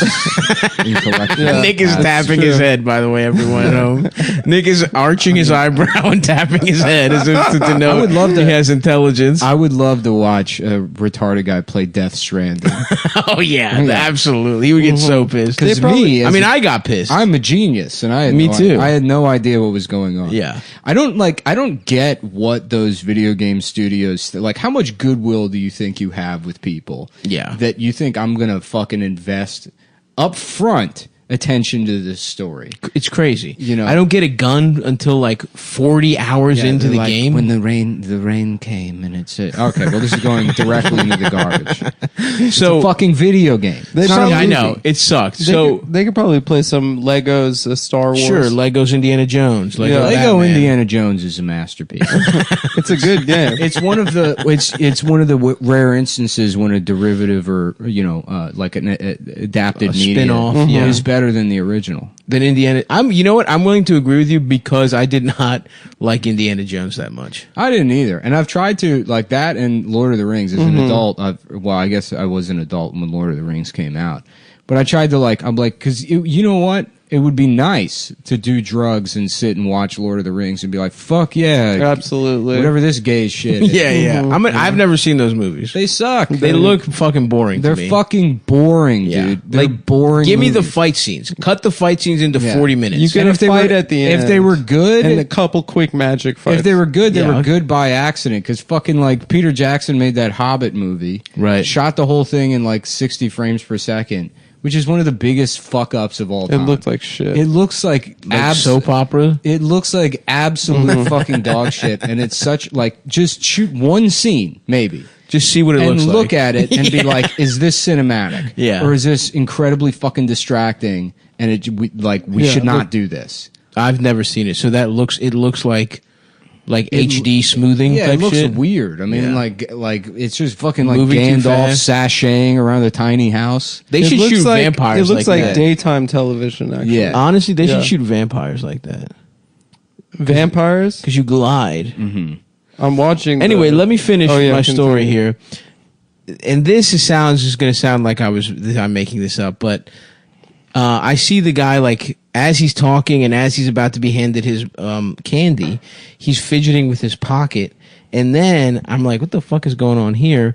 intellectual. Nick is That's tapping true. his head, by the way, everyone at home. Nick is arching his eyebrow and tapping his head as if to know I would love he to- has intelligence. I would love to watch a retarded guy play Death Stranding. Oh, yeah, absolutely. He would get so pissed. Because me, I mean, I got pissed. I'm a genius, and I had Me no, too. I had no idea what was going on. Yeah. I don't get what those video game studios like. How much goodwill do you think you have with people? Yeah. that you think I'm gonna fucking invest up front attention to this story. It's crazy. You know- I don't get a gun until like 40 hours Yeah, into they're the like, game. when the rain came and it's okay. Well, this is going directly into the garbage. so Fucking video game. They It's not a I movie. know it sucked. They, So they could probably play some Legos, Star Wars. sure, Legos Indiana Jones. Yeah, Lego Batman. Indiana Jones is a masterpiece. It's a good game. It's one of the rare instances when a derivative or like an adapted media spin-off, yeah. is better than the original. Then Indiana. You know what? I'm willing to agree with you because I did not like Indiana Jones that much. I didn't either, and I've tried to like that and Lord of the Rings as an adult. I guess I was an adult when Lord of the Rings came out, but I tried to because you know what? It would be nice to do drugs and sit and watch Lord of the Rings and be like, fuck yeah, Absolutely. whatever this gay shit is. Yeah. I've never seen those movies. They suck. They look fucking boring. They're to me. fucking boring, Yeah. dude. They're boring. Give me the movies. fight scenes. Cut the fight scenes into Yeah. 40 minutes. You get And a if they fight were- at the end. if they were good, and a couple quick magic fights. if they were good, they Yeah. were good by accident. Because fucking like Peter Jackson made that Hobbit movie, Right. Shot the whole thing in like 60 frames per second, which is one of the biggest fuck ups of all it time. looked like shit. It looks like, soap opera. It looks like absolute fucking dog shit, and it's such like just shoot one scene maybe. Just see what it And looks like. look at it and be like, is this cinematic? Yeah. Or is this incredibly fucking distracting? And we should not do this. I've never seen it, so it looks like HD smoothing Yeah, type it looks shit. weird. I mean, Yeah. like it's just fucking like Moving too Gandalf fast. sashaying around a tiny house. They It should looks shoot like, vampires. It looks like like that. daytime television. Actually. Yeah. Honestly, they Yeah. should shoot vampires like that Vampires. because you glide. I'm watching. Anyway, let me finish Oh, yeah, my story continue. here. And this is going to sound like I'm making this up, but I see the guy like as he's talking and as he's about to be handed his candy, he's fidgeting with his pocket, and then I'm like, what the fuck is going on here?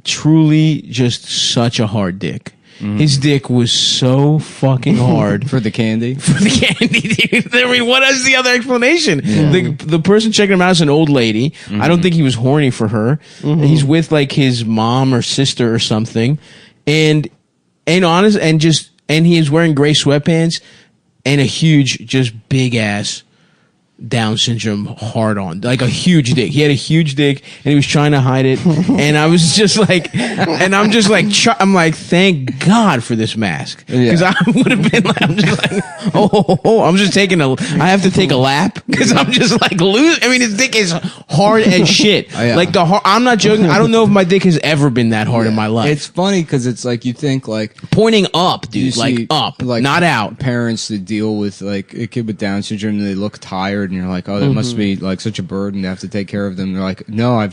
Truly, just such a hard dick. His dick was so fucking hard. For the candy. For the candy, dude. I mean, what is the other explanation? The person checking him out is an old lady. I don't think he was horny for her. He's with like his mom or sister or something, and he is wearing gray sweatpants and a huge, just big ass Down syndrome hard on, like a huge dick. He had a huge dick and he was trying to hide it. And I was just like, and I'm just like, I'm like, thank God for this mask. Because I would have been like, I'm just like, I'm just taking I have to take a lap because I'm just like I mean, his dick is hard as shit. Like I'm not joking. I don't know if my dick has ever been that hard in my life. It's funny because it's like you think like pointing up, dude, like up, like not out. Parents that deal with like a kid with Down syndrome, and they look tired, and you're like, oh, that must be like such a burden to have to take care of them. They're like, no, I'm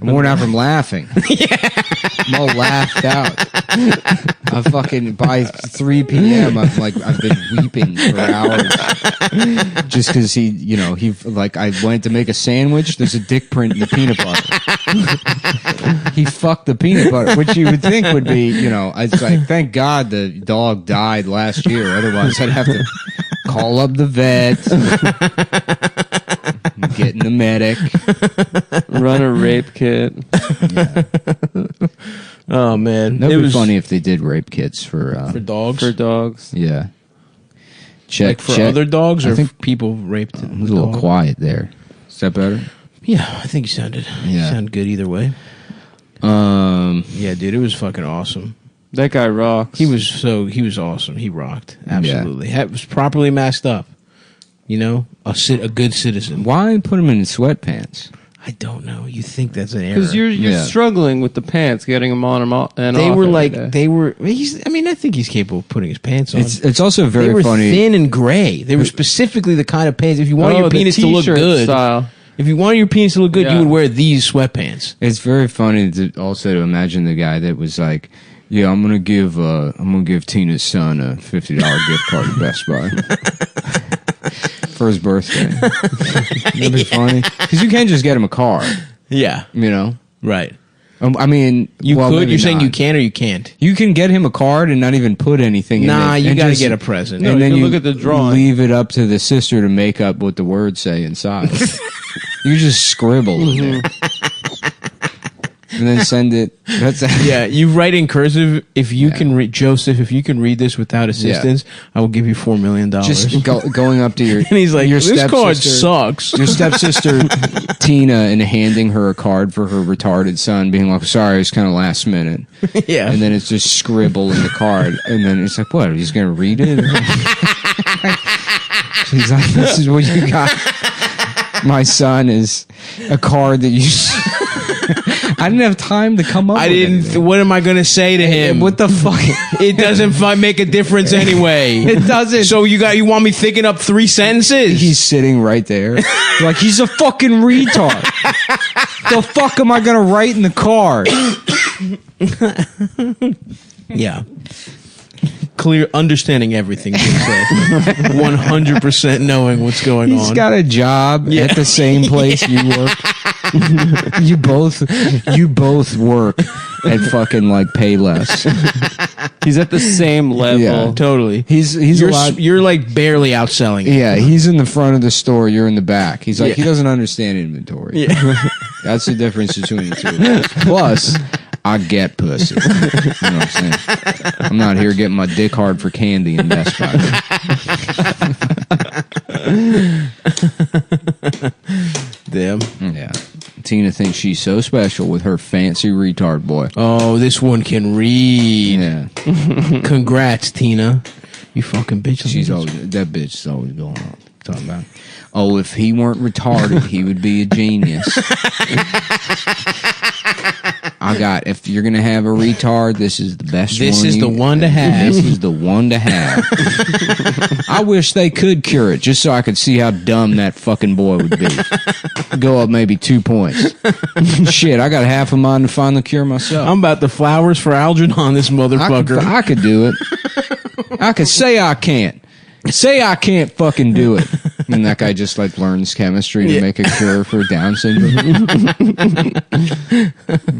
worn out from laughing. I'm all laughed out. I fucking by 3 p.m. I've been weeping for hours just because he like I went to make a sandwich. There's a dick print in the peanut butter. He fucked the peanut butter, which you would think would be, I was like, thank God the dog died last year. Otherwise, I'd have to call up the vet, get in the medic, run a rape kit. Yeah. Oh man, That'd be funny if they did rape kits for dogs. For dogs, yeah. Check for other dogs, or I think people raped. It was a little quiet there. Is that better? Yeah, I think you sounded good either way. Yeah, dude, it was fucking awesome. That guy rocks. He was awesome. He rocked. Absolutely. Yeah. Was properly masked up. A good citizen. Why put him in sweatpants? I don't know. You think that's an error? Because you're struggling with the pants, getting them on and they off were every like day. they were. I think he's capable of putting his pants on. It's also very they were funny. Thin and gray. They were specifically the kind of pants. If you want your penis to look good, style. If you wanted your penis to look good, you would wear these sweatpants. It's very funny to imagine the guy that was like, "Yeah, I'm gonna give Tina's son a $50 gift card to Best Buy for his birthday." That'd be funny because you can't just get him a card. Yeah, right. I mean, you could. You're saying you can or you can't. You can get him a card and not even put anything in it. Nah, you gotta get a present. And then you look at the drawing. Leave it up to the sister to make up what the words say inside. You just scribble in there. And then send it. Yeah, you write in cursive. If you can read, Joseph, if you can read this without assistance, I will give you $4 million. Just going up to your and he's like, this card sucks. Your stepsister Tina, and handing her a card for her retarded son, being like, sorry, it's kind of last minute. Yeah, and then it's just scribble in the card, and then it's like, what? He's gonna read it? He's like, this is what you got. My son is a card that you. I didn't have time to come up with anything. What am I going to say to him? What the fuck? It doesn't make a difference anyway. It doesn't. So you want me thinking up 3 sentences? He's sitting right there. Like, he's a fucking retard. The fuck am I going to write in the card? Yeah. Clear, understanding everything being said. 100% knowing what's going on. He's got a job at the same place you work. You both work at fucking like Payless. He's at the same level. Yeah, totally. You're like barely outselling him. Yeah, he's in the front of the store, you're in the back. He's like, he doesn't understand inventory. Yeah. That's the difference between the two of us. Plus, I get pussy. You know what I'm saying? I'm not here getting my dick hard for candy in Best Buy. Damn. Yeah. Tina thinks she's so special with her fancy retard boy. Oh, this one can read. Yeah. Congrats, Tina. You fucking bitch. That bitch is always going on. Talking about. Oh, if he weren't retarded, he would be a genius. If you're going to have a retard, this is the best one. This is the one to have. This is the one to have. I wish they could cure it, just so I could see how dumb that fucking boy would be. Go up maybe 2 points. Shit, I got half of mine to find the cure myself. I'm about the flowers for Algernon, this motherfucker. I could do it. I could say I can't. Say I can't fucking do it. And that guy just like learns chemistry to make a cure for Down syndrome.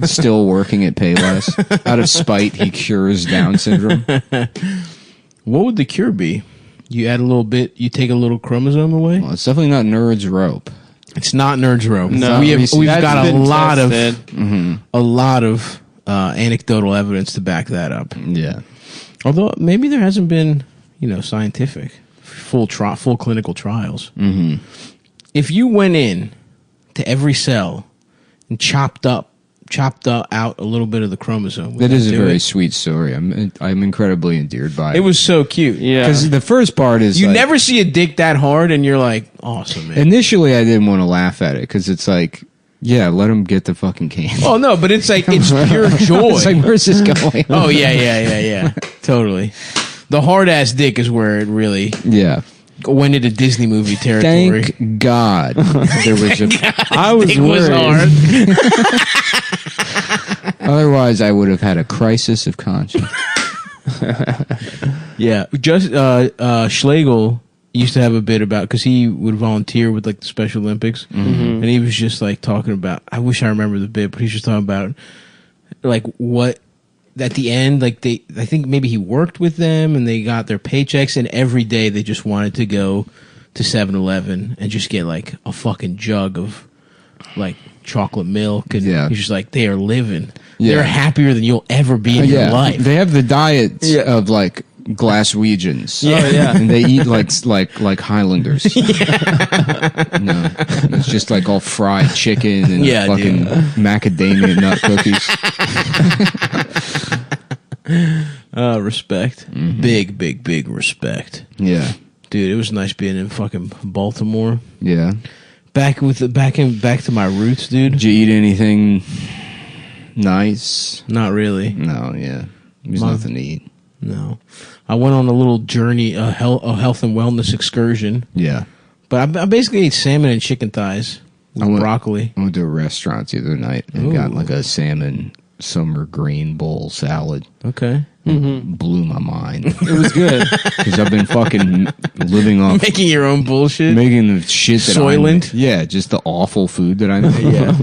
Still working at Payless. Out of spite, he cures Down syndrome. What would the cure be? You add a little bit, you take a little chromosome away? Well, it's definitely not Nerd's rope. It's not Nerd's rope. No, we've got a lot tested. of anecdotal evidence to back that up. Yeah. Although maybe there hasn't been, scientific full clinical trials. Mm-hmm. If you went in to every cell and chopped out a little bit of the chromosome, That is a very it? sweet story. I'm incredibly endeared by it. It was so cute. Yeah. Because the first part is You like, never see a dick that hard, and you're like, awesome, man. initially I didn't want to laugh at it because it's like, yeah, let him get the fucking candy. Oh no, but it's like it's pure joy. It's like, where's this going? Oh yeah, totally. The hard ass dick is where it really Yeah. went into Disney movie territory. Thank God there was a. I was Dick was worried. hard. Otherwise, I would have had a crisis of conscience. Yeah, just Schlegel used to have a bit about because he would volunteer with like the Special Olympics, and he was just like talking about. I wish I remember the bit, but he's just talking about like what at the end, like I think maybe he worked with them and they got their paychecks, and every day they just wanted to go to 7-Eleven and just get like a fucking jug of like chocolate milk, and Yeah. he's just like they are living. Yeah. They're happier than you'll ever be in your life. They have the diet of like Glaswegians. Oh, yeah. And they eat like Highlanders. No, it's just like all fried chicken and Yeah, fucking macadamia nut cookies. Respect. Big respect. Yeah, Dude, it was nice being in fucking Baltimore. yeah. Back to my roots, dude. Did you eat anything nice? Not really. No, yeah. There's Mom. nothing to eat. No. I went on a little journey, a health and wellness excursion. Yeah. But I basically ate salmon and chicken thighs with broccoli. I went to a restaurant the other night and got like a salmon summer green bowl salad. Okay. Blew my mind. It was good. Because I've been fucking living off Making your own bullshit. making the shit that Soylent? yeah, just the awful food that I make. Yeah.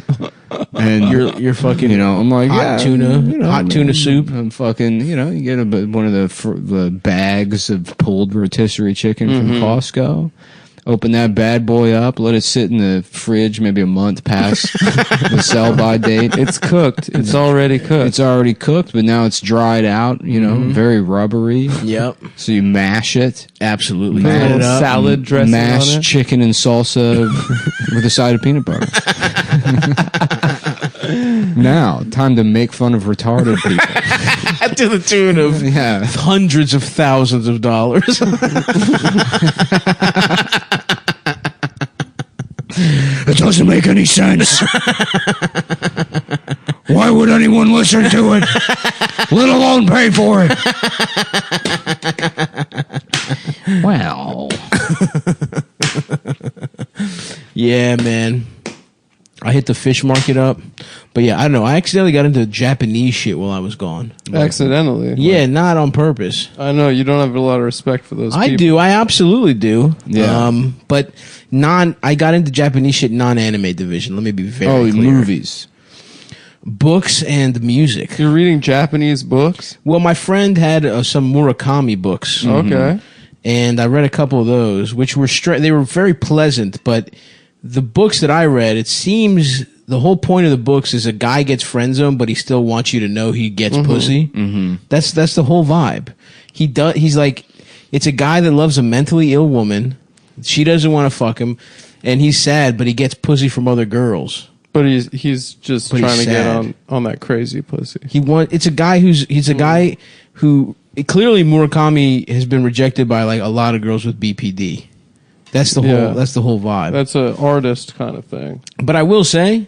And You're fucking, I'm like, hot yeah, tuna, hot tuna soup. I'm fucking, you get one of the bags of pulled rotisserie chicken from Costco. Open that bad boy up, let it sit in the fridge maybe a month past the sell-by date. It's cooked. It's already cooked. It's already cooked, but now it's dried out, very rubbery. Yep. So you mash it. Absolutely. Put a Add it little up. salad dressing Mashed on it. chicken and salsa with a side of peanut butter. Now, time to make fun of retarded people. To the tune of Yeah. hundreds of thousands of dollars. It doesn't make any sense. Why would anyone listen to it? Let alone pay for it. Well. Yeah, man. I hit the fish market up. But yeah, I don't know. I accidentally got into Japanese shit while I was gone. Accidentally. Yeah, not on purpose. I know. You don't have a lot of respect for those people. I do. I absolutely do. Yeah. But I got into Japanese shit non-anime division. Let me be very clear. Movies. Books and music. You're reading Japanese books? Well, my friend had some Murakami books. Okay. And I read a couple of those, which were they were very pleasant, but the books that I read, it seems the whole point of the books is a guy gets friend zoned, but he still wants you to know he gets pussy. Mm-hmm. That's the whole vibe. He's like, it's a guy that loves a mentally ill woman. She doesn't want to fuck him, and he's sad, but he gets pussy from other girls. But he's just But trying he's to get sad. on that crazy pussy. It's a guy he's a guy who clearly Murakami has been rejected by like a lot of girls with BPD. That's the whole vibe. That's an artist kind of thing. But I will say,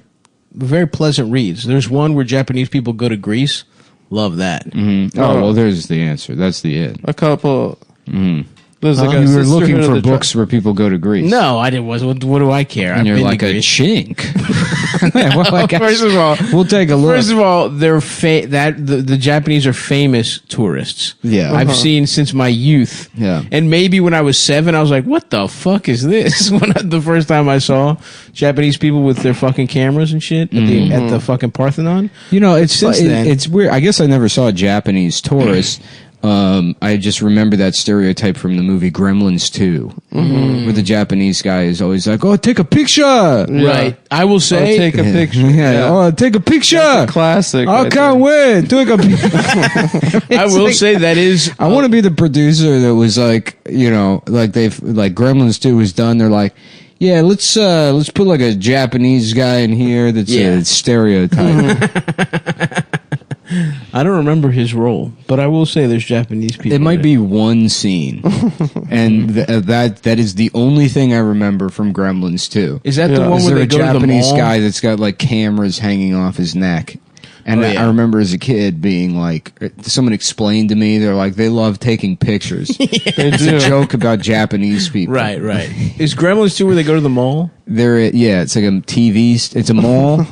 very pleasant reads. There's one where Japanese people go to Greece. Love that. Oh, well, there's the answer. That's the it. A couple. There's like a You were Sisterhood looking of for the books where people go to Greece. No, I didn't. What do I care? And I've you're been to like a Greece. chink. Well, I guess First of all, we'll take a look. First of all, they're the Japanese are famous tourists. Yeah. I've seen since my youth. Yeah. And maybe when I was 7, I was like, "What the fuck is this?" The first time I saw Japanese people with their fucking cameras and shit at the fucking Parthenon. It's Since then. it's weird. I guess I never saw a Japanese tourist. I just remember that stereotype from the movie Gremlins 2, where the Japanese guy is always like, "Oh, take a picture." Right. I will say, take a picture. Yeah. Oh, take a picture. That's a classic. I right can't wait. Take a I will say that is. I want to be the producer that was like, like Gremlins 2 was done. They're like, yeah, let's put like a Japanese guy in here that's a stereotype. I don't remember his role, but I will say there's Japanese people. It might be one scene, and that is the only thing I remember from Gremlins 2. Is that the one Is where there they a go to the Japanese mall? guy that's got like cameras hanging off his neck? And I remember as a kid being like, someone explained to me, they're like, they love taking pictures. It's a joke about Japanese people. Right. Is Gremlins 2 where they go to the mall? It's like a TV, it's a mall.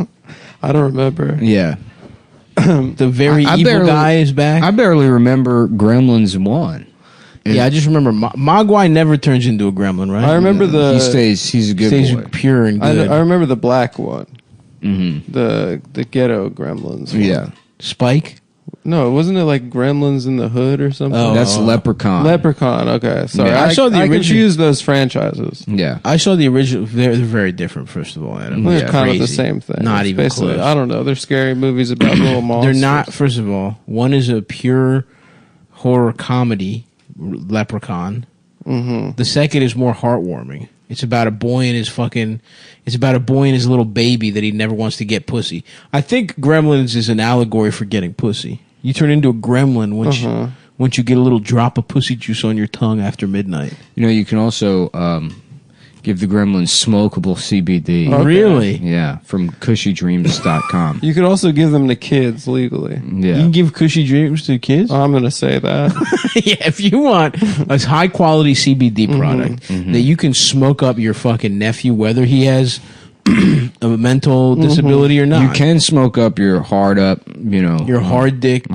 I don't remember. Yeah. The very evil guy is back. I barely remember Gremlins 1. Yeah, I just remember Mogwai never turns into a gremlin, right? I remember he's a good stays boy. pure and good. I remember the black one. Mm-hmm. The ghetto Gremlins one. Yeah. Spike? No, wasn't it like Gremlins in the Hood or something? Oh, that's Leprechaun. Leprechaun. Okay, sorry. Yeah. I saw the original- confused those franchises. Yeah. I saw the original. They're very different, first of all, Adam. They're kind Crazy. of the same thing. Not It's even basically, close. I don't know. They're scary movies about little monsters. They're not, first of all. One is a pure horror comedy, Leprechaun. Mm-hmm. The second is more heartwarming. It's about a boy and his little baby that he never wants to get pussy. I think Gremlins is an allegory for getting pussy. You turn into a gremlin once you get a little drop of pussy juice on your tongue after midnight. You can also give the Gremlins smokable CBD. Okay. Really? Yeah, from cushydreams.com. You could also give them to kids legally. Yeah. You can give cushy dreams to kids? I'm going to say that. Yeah, if you want a high quality CBD product that you can smoke up your fucking nephew, whether he has a mental disability or not. You can smoke up your hard up, your hard dick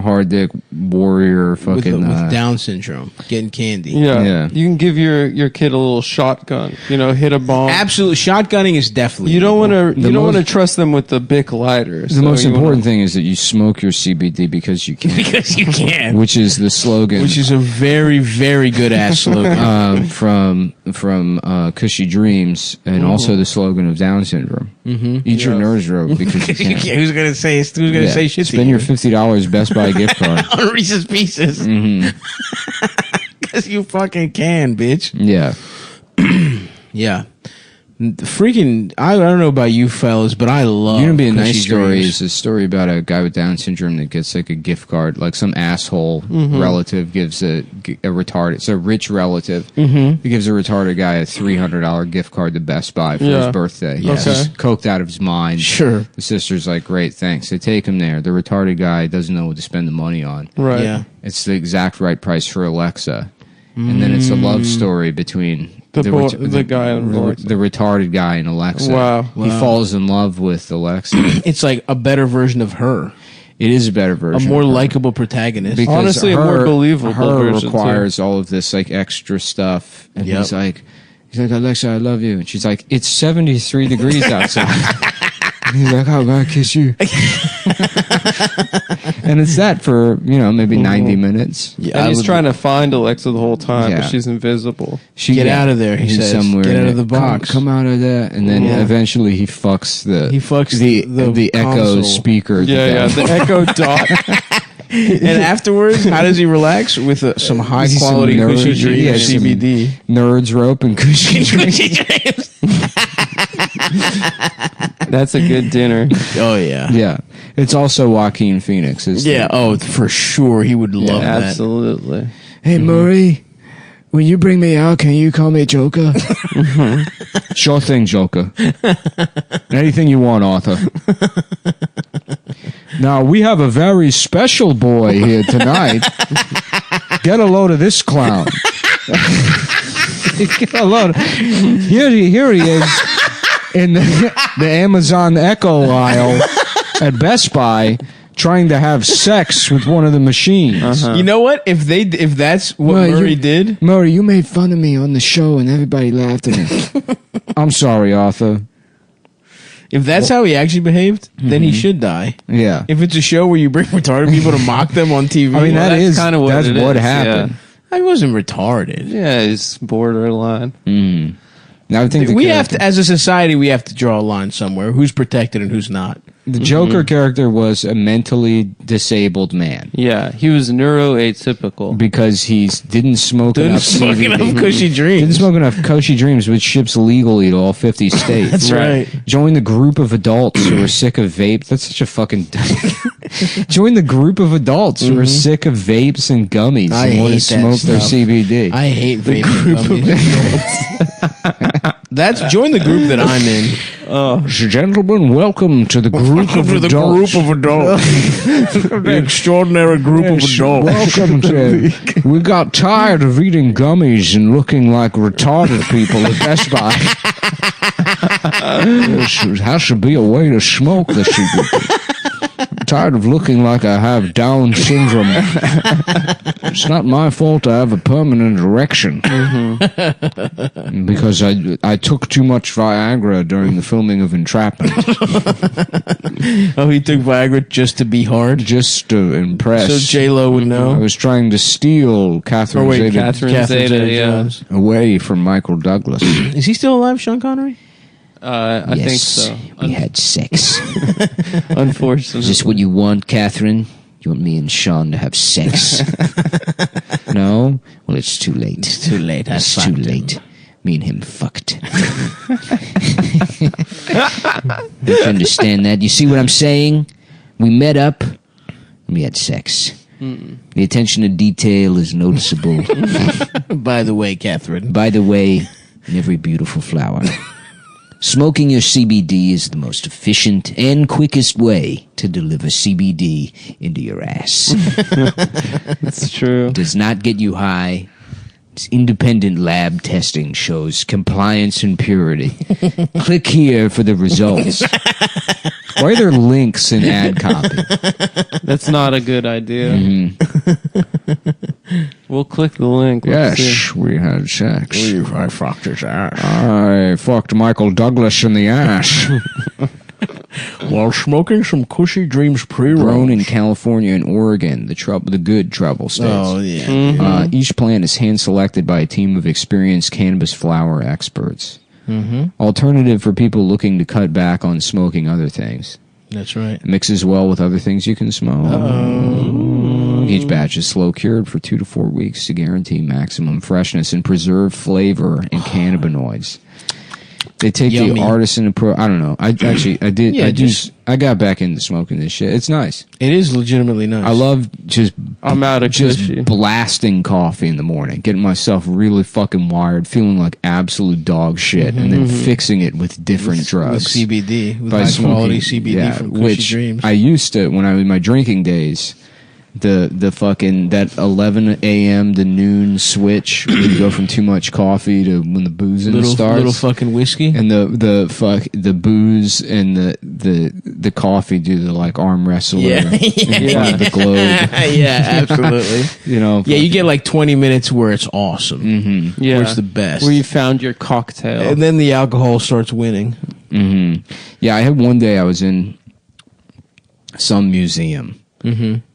warrior fucking with Down syndrome getting candy. Yeah. You can give your kid a little shotgun. Hit a bomb. Absolutely, shotgunning is definitely. You don't want to trust them with the Bic lighter. The most important thing is that you smoke your CBD because you can. because you can. Which is the slogan. Which is a very, very good ass slogan from Cushy Dreams, and also the slogan of Down syndrome. Eat your nerves rope because you can. Who's gonna say shit? To Spend your $50 Best Buy gift card on Reese's Pieces. Because you fucking can, bitch. Yeah. Yeah. Freaking, I don't know about you fellas, but I love. You know, be a nice Cushy story Dreams. is a story about a guy with Down syndrome that gets like a gift card, like some asshole relative gives a retarded, it's a rich relative who gives a retarded guy a $300 gift card to Best Buy for his birthday. Yes. He's coked out of his mind. Sure. The sister's like, great, thanks. They take him there. The retarded guy doesn't know what to spend the money on. Right. Yeah. It's the exact right price for Alexa. And then it's a love story between the guy and the retarded guy and Alexa. Wow. He falls in love with Alexa. It's like a better version of her. It is a better version. A more of her. likable protagonist. Because Honestly, a more believable her version, requires all of this like extra stuff. And he's like, Alexa, I love you. And she's like, it's 73 degrees outside. And he's like, oh, God, kiss you. And it's that for, maybe 90 minutes. Yeah, And he's trying to find Alexa the whole time, but she's invisible. Get out of there, he He's says. somewhere Get out in of the it. box. Come out of that. And then eventually he fucks the Echo console. speaker. Yeah, the Echo Dot. And afterwards, how does he relax? With some high quality Cushy Dreams CBD. Nerds rope and Cushy Dreams. That's a good dinner. Oh, yeah. Yeah. It's also Joaquin Phoenix. For sure. He would love that. Absolutely. Hey, Murray, when you bring me out, can you call me Joker? Sure thing, Joker. Anything you want, Arthur. Now, we have a very special boy here tonight. Get a load of this clown. Get a load. Here he is in the Amazon Echo aisle at Best Buy trying to have sex with one of the machines. You know what? If that's what Murray did. Murray, you made fun of me on the show and everybody laughed at me. I'm sorry, Arthur. If that's how he actually behaved, then he should die. Yeah. If it's a show where you bring retarded people to mock them on TV, I mean, that's kind of what that's it what is, happened. I wasn't retarded. Yeah, he's borderline. Now, I think We have to, as a society, we have to draw a line somewhere. Who's protected and who's not. The Joker character was a mentally disabled man Yeah, he was neuroatypical. because he didn't smoke Didn't enough smoke CBD. enough cushy dreams. Didn't smoke enough koshy dreams, which ships legally to all 50 states. That's right. Join the group of adults who are sick of vape. That's such a fucking. Join the group of adults who are sick of vapes and gummies I and want to hate that smoke their stuff. CBD. I hate vaping gummies. That's join the group that I'm in. Gentlemen, welcome to the group of The adults. group of adults. The extraordinary group of adults. Welcome to. We got tired of eating gummies and looking like retarded people at Best Buy. There has to be a way to smoke the CBD. Tired of looking like I have Down syndrome. It's not my fault I have a permanent erection. Because I took too much Viagra during the filming of Entrapment. Oh, he took Viagra just to be hard? Just to impress. So J-Lo would I know? was trying to steal Catherine Zeta Catherine Zeta, away from Michael Douglas. Is he still alive, Sean Connery? I think so. We had sex. Unfortunately. Is this what you want, Catherine? You want me and Sean to have sex? No? Well, it's too late. It's too late. It's too late. Me and him fucked. Don't you understand that? You see what I'm saying? We met up and we had sex. The attention to detail is noticeable. By the way, Catherine. By the way, in every beautiful flower. Smoking your CBD is the most efficient and quickest way to deliver CBD into your ass. That's true. It does not get you high. Its independent lab testing shows compliance and purity. Click here for the results. Why are there links in ad copy? That's not a good idea. We'll click the link. Let's see. Yes, we had sex. I fucked his ass. I fucked Michael Douglas in the ass. While smoking some cushy dreams pre-roll. Grown in California and Oregon, the good trouble states. Oh, yeah. Each plant is hand-selected by a team of experienced cannabis flower experts. Alternative for people looking to cut back on smoking other things. That's right. It mixes well with other things you can smoke. Each batch is slow cured for 2 to 4 weeks to guarantee maximum freshness and preserve flavor and cannabinoids. They take Yummy. the artisan approach. I don't know. I did. Yeah, I got back into smoking this shit. It's nice. It is legitimately nice. I love I'm out of cushy. blasting coffee in the morning, getting myself really fucking wired, feeling like absolute dog shit, and then fixing it with different with drugs. CBD. With By high quality smoking, CBD yeah, from Cushy which Dreams. I used to when I was in my drinking days. The fucking that 11 a.m. to noon switch where you go from too much coffee to when the booze starts. Little fucking whiskey. And the booze and the coffee do the like arm wrestler in front of the globe. Yeah, absolutely. You know. Yeah, you get like 20 minutes where it's awesome. Yeah. Where it's the best. Where you found your cocktail. And then the alcohol starts winning. Yeah, I had one day I was in some museum.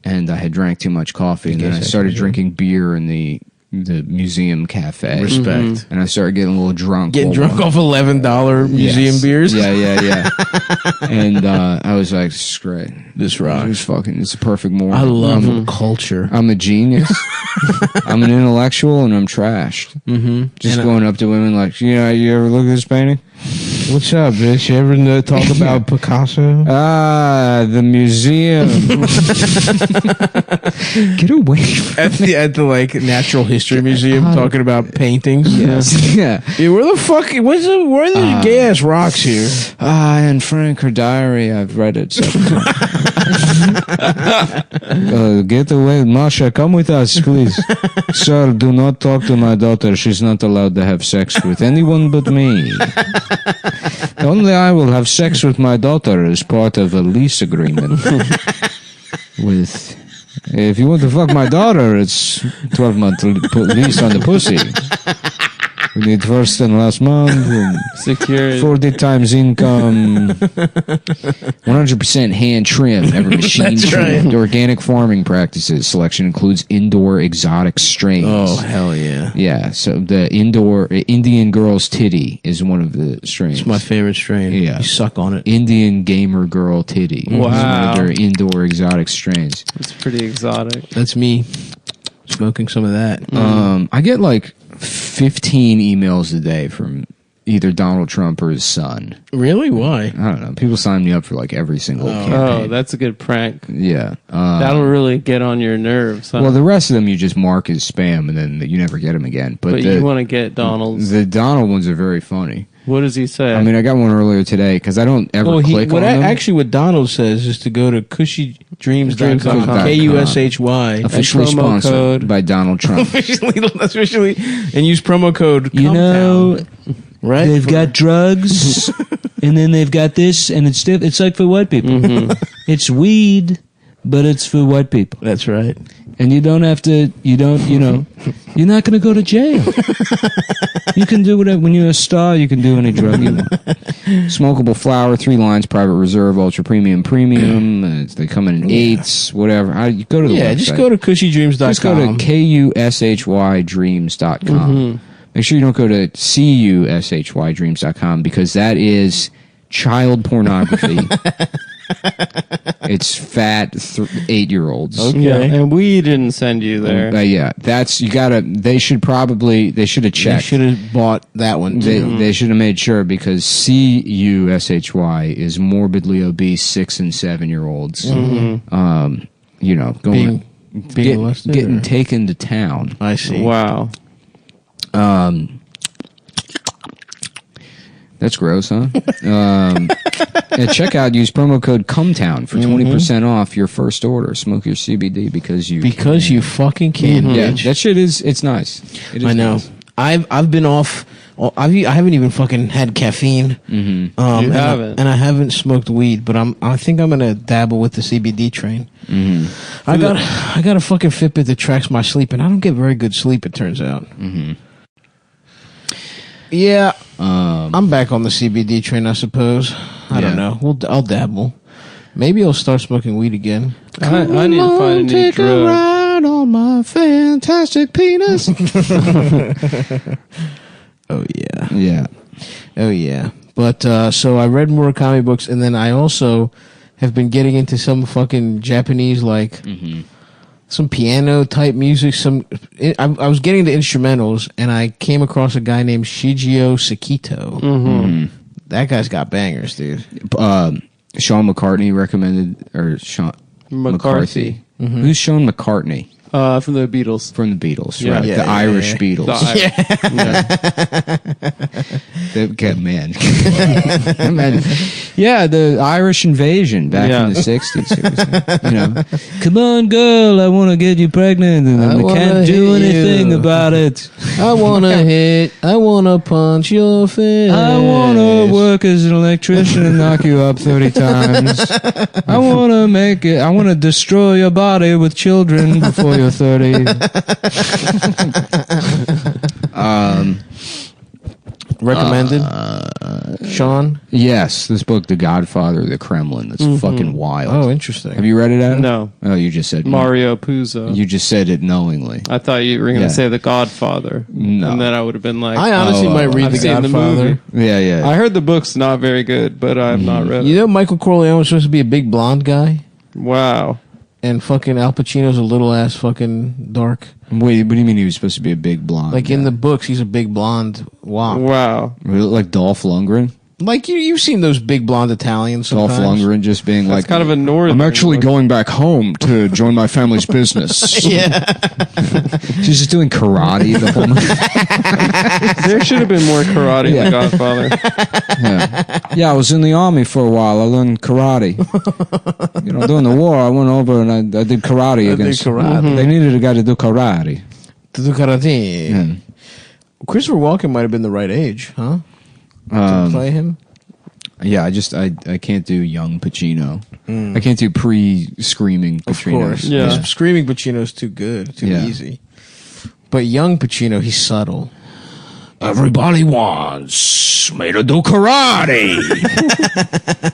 And I had drank too much coffee, and then I started drinking beer in the museum cafe. Respect. And I started getting a little drunk. Getting drunk off $11 museum beers. Yeah. And I was like, this is great. This rocks. It's a perfect morning. I love culture. I'm a genius. I'm an intellectual, and I'm trashed. Just going up to women like, you ever look at this painting? What's up, bitch? You ever talk about Picasso? The museum. Get away from At the like Natural History Museum, talking about paintings. Yeah. Where the fuck? Where are the gay ass rocks here? And Frank, her diary, I've read it several times. Get away, Masha, come with us, please. Sir, do not talk to my daughter. She's not allowed to have sex with anyone but me. Only I will have sex with my daughter as part of a lease agreement. If you want to fuck my daughter, it's 12-month lease on the pussy. We need first and last month. And Security. 40 times income. 100% hand trim, never machine trimmed. Organic farming practices. Selection includes indoor exotic strains. Oh, hell yeah. Yeah, so the indoor Indian girl's titty is one of the strains. It's my favorite strain. Yeah. You suck on it. Indian gamer girl titty. Wow. Is one of their indoor exotic strains. It's pretty exotic. That's me smoking some of that. I get like 15 emails a day from either Donald Trump or his son. Really? Why? I don't know. People sign me up for like every single campaign. Oh, that's a good prank. Yeah. That'll really get on your nerves. Huh? Well, the rest of them you just mark as spam and then you never get them again. but you want to get Donald's. The Donald ones are very funny. What does he say? I mean, I got one earlier today because I don't ever click on them. Actually, what Donald says is to go to cushydreams.com. Dreams.com. K-U-S-H-Y. Officially promo sponsored code. by Donald Trump. officially, and use promo code You know, Cumtown, right? they've got drugs, and then they've got this, and it's like for white people. It's weed, but it's for white people. That's right. And you don't have to, you're not going to go to jail. You can do whatever. When you're a star, you can do any drug you want. Smokable flower, 3 lines, private reserve, ultra premium. They come in 8s, whatever. You go to the website. Just go to cushydreams.com. Just go to KUSHYDreams.com. Make sure you don't go to CUSHYDreams.com because that is child pornography. It's fat 8-year-olds. Okay. Yeah, and we didn't send you there. Yeah, that's you gotta. They should have checked. They should have bought that one too. They should have made sure because CUSHY is morbidly obese 6 and 7-year-olds. Going getting taken to town. I see. Wow. That's gross, huh? At checkout, use promo code Cumtown for 20% off your first order. Smoke your CBD because you fucking can. Yeah, bitch. that shit is nice. It is I know. nice. I've been off. I haven't even fucking had caffeine. You haven't, and I haven't smoked weed. But I think I'm gonna dabble with the CBD train. I got a fucking Fitbit that tracks my sleep, and I don't get very good sleep. It turns out. Yeah, I'm back on the CBD train. I suppose. I don't know. I'll dabble. Maybe I'll start smoking weed again. I need to find a new take drug. a ride on my fantastic penis. Oh yeah. Yeah. Oh yeah. But so I read more comic books, and then I also have been getting into some fucking Japanese some piano type music. I was getting into instrumentals, and I came across a guy named Shigeo Sakito. That guy's got bangers, dude. Sean McCartney recommended, or Sean McCarthy. Who's Sean McCartney? From the Beatles. From the Beatles, Yeah. right? Yeah, the Irish Beatles. Man. Yeah, the Irish invasion back in the 60s. It was, come on, girl, I want to get you pregnant, and we can't do anything about it. I want to hit. I want to punch your face. I want to work as an electrician and knock you up 30 times. I want to make it. I want to destroy your body with children before you're 30. Recommended? Sean? Yes, this book, The Godfather of the Kremlin, that's fucking wild. Oh, interesting. Have you read it, Adam? No. Oh, you just said Mario Puzo. You just said it knowingly. I thought you were going to say The Godfather. No. And then I would have been like, I honestly might read I've The seen the Godfather. movie. Yeah. I heard the book's not very good, but I have not read it. You know Michael Corleone was supposed to be a big blonde guy? Wow. And fucking Al Pacino's a little ass fucking dark. Wait, what do you mean he was supposed to be a big blonde? Like in the books, he's a big blonde wop. Wow. Really, like Dolph Lundgren? Like you've seen those big blonde Italians sometimes. Dolph Lundgren just being That's like, kind of a northern. I'm actually going back home to join my family's business. Yeah. She's just doing karate the whole movie. There should have been more karate in The Godfather. Yeah, I was in the army for a while. I learned karate. During the war, I went over and I did karate against. They needed a guy to do karate. To do karate. Christopher Walken might have been the right age, huh? To play him? Yeah, I can't do young Pacino. I can't do pre-screaming Pacino. Of course. Yeah. Screaming Pacino's too good, too easy. But young Pacino, he's subtle. everybody wants me to do karate.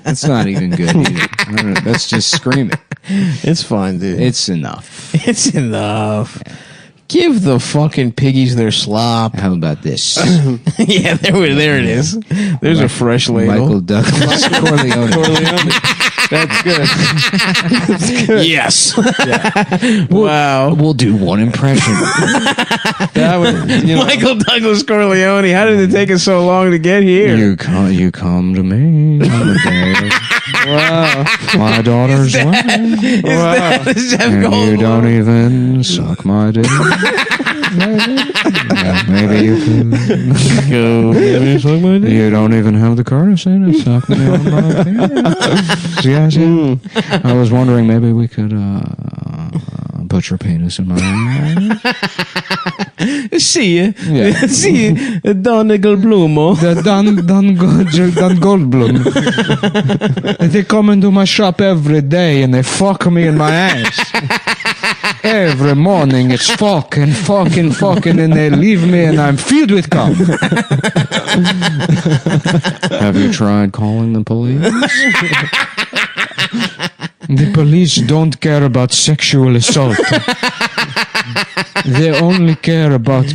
That's not even good either. I don't know, that's just screaming. It's fine, dude. It's enough. It's enough. Give the fucking piggies their slop. How about this? Yeah, there it is. There's a fresh ladle. Michael Douglas Corleone. That's good. Yes. Wow. We'll do one impression. That was, Michael Douglas Corleone. How did it take us so long to get here? You come to me on the day of my daughter's wedding. Is that And you Goldblum? don't even suck my dick. Maybe you can go. You don't even have the courtesy to suck me on my penis. Yes, yeah. I was wondering maybe we could put your penis in my eye. See you. Yeah. See you. Don Goldblum. The Don Goldblum. They come into my shop every day and they fuck me in my ass. Every morning it's fucking, and they leave me and I'm filled with cum. Have you tried calling the police? The police don't care about sexual assault. They only care about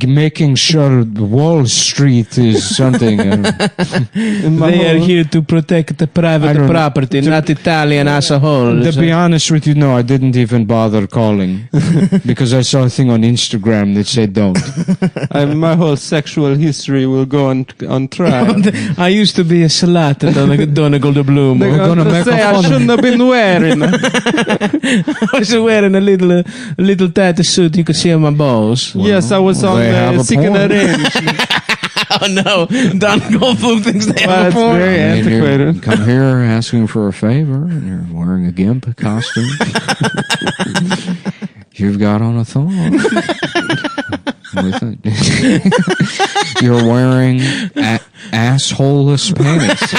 making sure Wall Street is something. They are here to protect the private property, not Italian assholes. To be honest with you, no, I didn't even bother calling because I saw a thing on Instagram that said don't. my whole sexual history will go on trial. I used to be a slut, Donna Goldblum. They're gonna make say I shouldn't have been wearing. I was wearing a little tatty suit. You could see on my balls. Yes, I was on the Second Range. Oh no, Don Goldblum thinks they have a That's porn. very antiquated. You come here asking for a favor and you're wearing a gimp costume. You've got on a thong. You're wearing assholeless pants.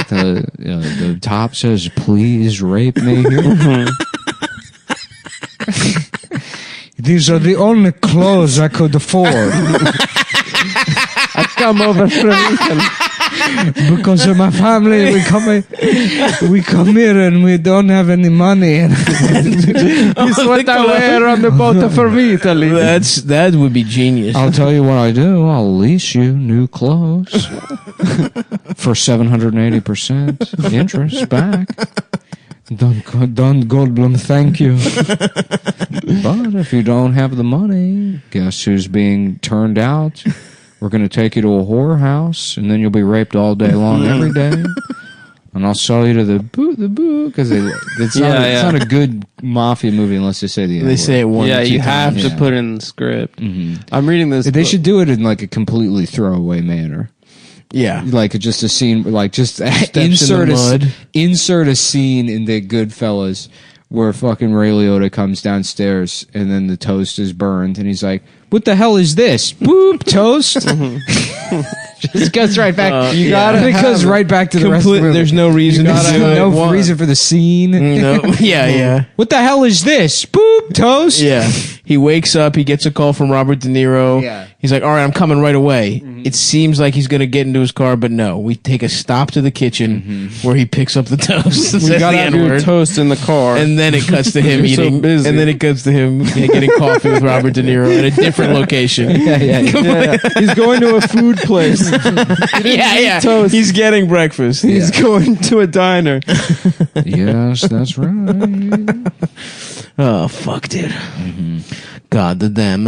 The top says, "Please rape me." These are the only clothes I could afford. I come over from Italy. Because of my family, we come here and we don't have any money. It's what I wear on the boat from Italy. That would be genius. I'll tell you what I do. I'll lease you new clothes for 780% interest back. Don Goldblum, thank you. But if you don't have the money, guess who's being turned out? We're going to take you to a whorehouse, and then you'll be raped all day long every day. And I'll sell you to the boo, because it's not a good mafia movie unless they say the They say it one. Yeah, or two you have times. to put in the script. Mm-hmm. I'm reading this. They book. should do it in like a completely throwaway manner. Yeah. Like just a scene, like just insert a scene in the Goodfellas where fucking Ray Liotta comes downstairs and then the toast is burned and he's like, "What the hell is this? Boop, toast." Just goes right back. You gotta it goes right back to the rest of the movie. There's no reason to do it. No reason for the scene. No. Yeah. What the hell is this? Boop, toast. Yeah. He wakes up, he gets a call from Robert De Niro. Yeah. He's like, all right, I'm coming right away. It seems like he's going to get into his car, but no. We take a stop to the kitchen where he picks up the toast. We got to have your toast in the car. And then it cuts to him You're so eating. busy. And then it cuts to him getting coffee with Robert De Niro at a different location. Yeah. He's going to a food place. Yeah. Toast. He's getting breakfast. He's going to a diner. Yes, that's right. Oh, fuck, dude. God damn.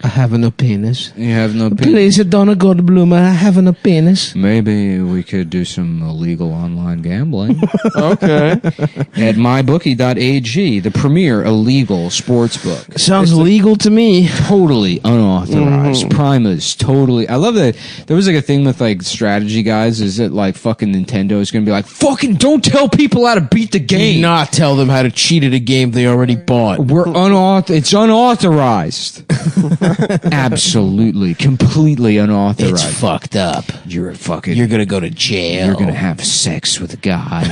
I have no penis. You have no Please, Donna Goldblum, I have no penis. Maybe we could do some illegal online gambling. Okay. At mybookie.ag, the premier illegal sports book. Sounds legal to me. Totally unauthorized. Prima's totally. I love that. There was like a thing with like strategy guys. Is that like fucking Nintendo is going to be like, fucking don't tell people how to beat the Do game. not tell them how to cheat at a game they already bought. It's unauthorized. Absolutely, completely unauthorized. It's fucked up. You're a fucking. You're gonna go to jail. You're gonna have sex with a guy.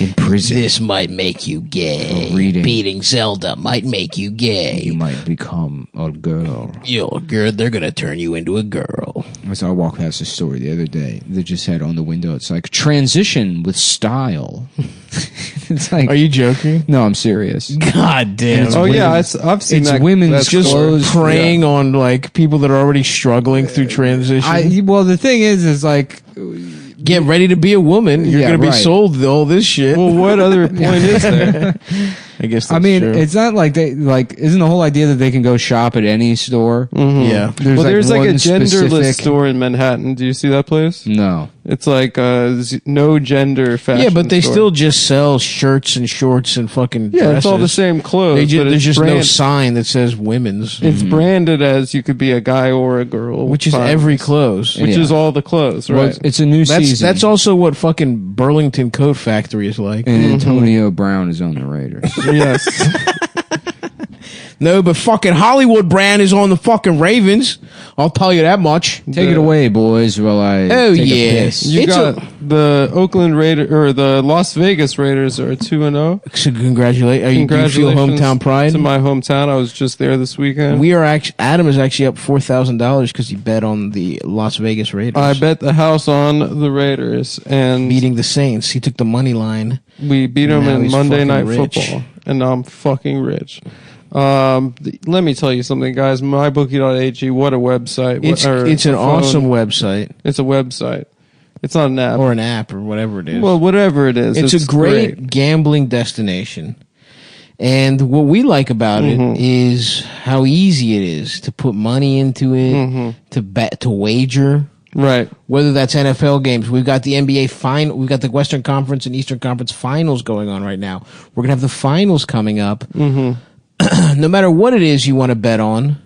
In prison. This might make you gay. Reading. Beating Zelda might make you gay. You might become a girl. You're a girl. They're gonna turn you into a girl. As I walked past a store the other day, they just had on the window, it's like, transition with style. It's like, Are you joking? no, I'm serious. God damn. Oh yeah, I've seen It's that. women's that Just store. preying on like people that are already struggling through transition. Well, the thing is like, Get ready to be a woman. You're Yeah, gonna be right. sold all this shit. Well, what other point is there? I guess. That's I mean, true. it's not like they like. Isn't the whole idea that they can go shop at any store? yeah. There's like a one genderless specific- store in Manhattan. Do you see that place? No. It's like no gender fashion. Yeah, but they store. still just sell shirts and shorts and fucking Yeah, dresses. it's all the same clothes. but There's it's just no brand- sign that says women's, It's branded as you could be a guy or a girl, which is fine. every clothes. which Yeah. is all the clothes, Well, right? it's a new season. That's also what fucking Burlington Coat Factory is like. And Antonio Brown is on the Raiders. Yes. No, but fucking Hollywood brand is on the fucking Ravens. I'll tell you that much. Take it away, boys, while I Oh, take a yeah. piss. You It's got the Oakland Raiders or the Las Vegas Raiders are 2-0. So congratulate. Do you feel Congratulations hometown pride? to my hometown. I was just there this weekend. We are actually. Adam is actually up $4,000 because he bet on the Las Vegas Raiders. I bet the house on the Raiders, and beating the Saints. He took the money line. we beat them Now in he's Monday fucking Night rich. Football, and now I'm fucking rich. Let me tell you something, guys. MyBookie.ag, what a website! It's an awesome website It's a website. It's not an app. or an app or whatever it is. Well, whatever it is, it's a great gambling destination. And what we like about it is how easy it is to put money into it, to bet, to wager. Right. Whether that's NFL games, we've got the NBA final, we've got the Western Conference and Eastern Conference finals going on right now. We're gonna have the finals coming up. No matter what it is you want to bet on,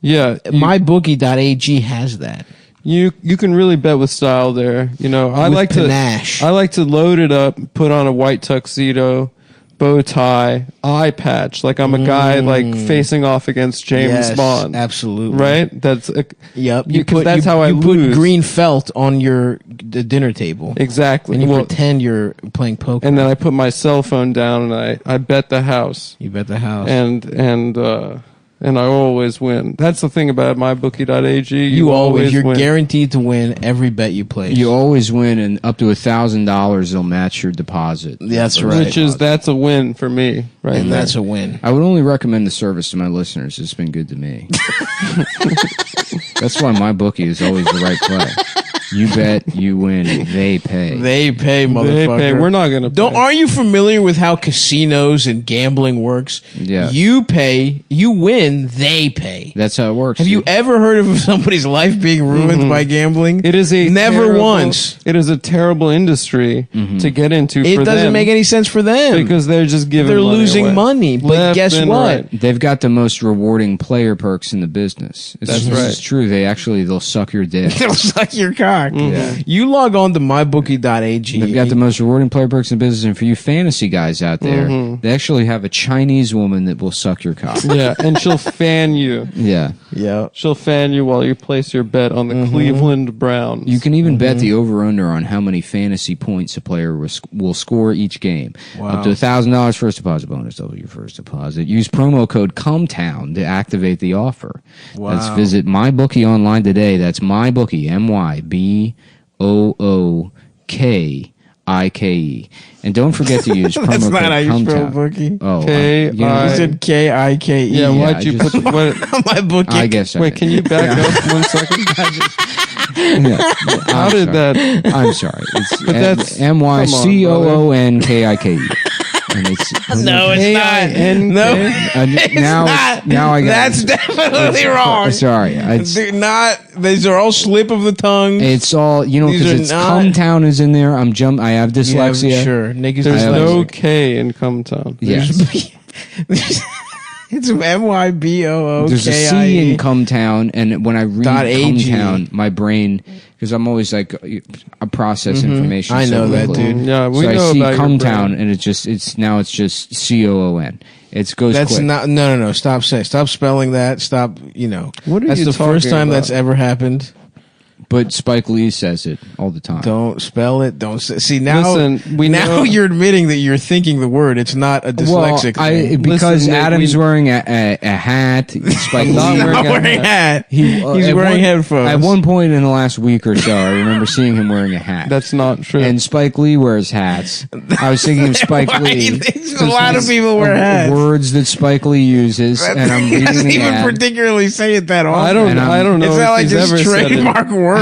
Yeah. mybookie.ag has that. You can really bet with style there. You know, I With like panache. to load it up, put on a white tuxedo, bow tie, eye patch, like I'm a guy like facing off against James Yes, Bond. absolutely. Right? That's Yep. that's how I you lose. put green felt on the dinner table. Exactly. And you Well, pretend you're playing poker. and then I put my cell phone down and I bet the house. you bet the house. And I always win. That's the thing about mybookie.ag. you're win. guaranteed to win every bet you place. You always win, and up to $1,000 they'll match your deposit. That's right. That's a win for me, right? and there. that's a win. I would only recommend the service to my listeners. It's been good to me. That's why my bookie is always the right play. You bet, you win, they pay. They pay, They motherfucker. pay. We're not gonna. Don't. pay. Aren't you familiar with how casinos and gambling works? Yeah. You pay, you win, they pay. That's how it works. Have you ever heard of somebody's life being ruined by gambling? It is a never terrible- once. It is a terrible industry to get into. It for doesn't them make any sense for them because they're just giving. they're money losing away. money. But Left guess and what? right. They've got the most rewarding player perks in the business. That's This right. is true. They'll suck your dick. They'll suck your cock. Mm-hmm. You log on to mybookie.ag. They've got the most rewarding player perks in business, and for you fantasy guys out there, they actually have a Chinese woman that will suck your cock. Yeah, and she'll fan you. Yeah. Yeah. She'll fan you while you place your bet on the Cleveland Browns. You can even bet the over/under on how many fantasy points a player will score each game. Wow. Up to $1,000 first deposit bonus. Double your first deposit. Use promo code Cumtown to activate the offer. Wow. Let's visit MyBookie online today. That's MyBookie, MyBookie. And don't forget to use promo That's code not how you spell Cumtown. bookie. Oh, K-I- You said Kike. Yeah, Yeah, why'd I you just- put what? My bookie. I guess. Wait, can you back up 1 second? How did that? I'm sorry. It's But that's- MyCoonKike. And it's No, it's not. K-I-N-K? No, now I got That's definitely wrong. Sorry, They're not. These are all slip of the tongue. it's all These because are it's not- Cumtown is in there. I have dyslexia. Yeah, sure. Nick is There's I no dyslexic. K in Cumtown. Yes. It's MyBookie. There's a C in Cumtown, and when I read .ag. Cumtown, my brain, because I'm always like, I process information. I so know that, quickly. dude. Yeah, we So know I see about your Cumtown, brain. and it's just COON. It goes That's quick. not. No. Stop spelling that. Stop. What are That's you the first talking time about? that's ever happened. But Spike Lee says it all the time. Don't spell it. Don't see now. Listen, we now know- you're admitting that you're thinking the word. It's not a dyslexic thing. Because Listen, Nick, Adam's wearing a hat. Spike Lee's not He's not wearing a hat. He's wearing headphones. At one point in the last week or so, I remember seeing him wearing a hat. That's not true. And Spike Lee wears hats. I was thinking of Spike Why Lee. do you think a lot of people wear hats? Words that Spike Lee uses, and I'm He reading doesn't the even ad. particularly say it that often. I don't know It's if not like he's this ever said it. trademark word.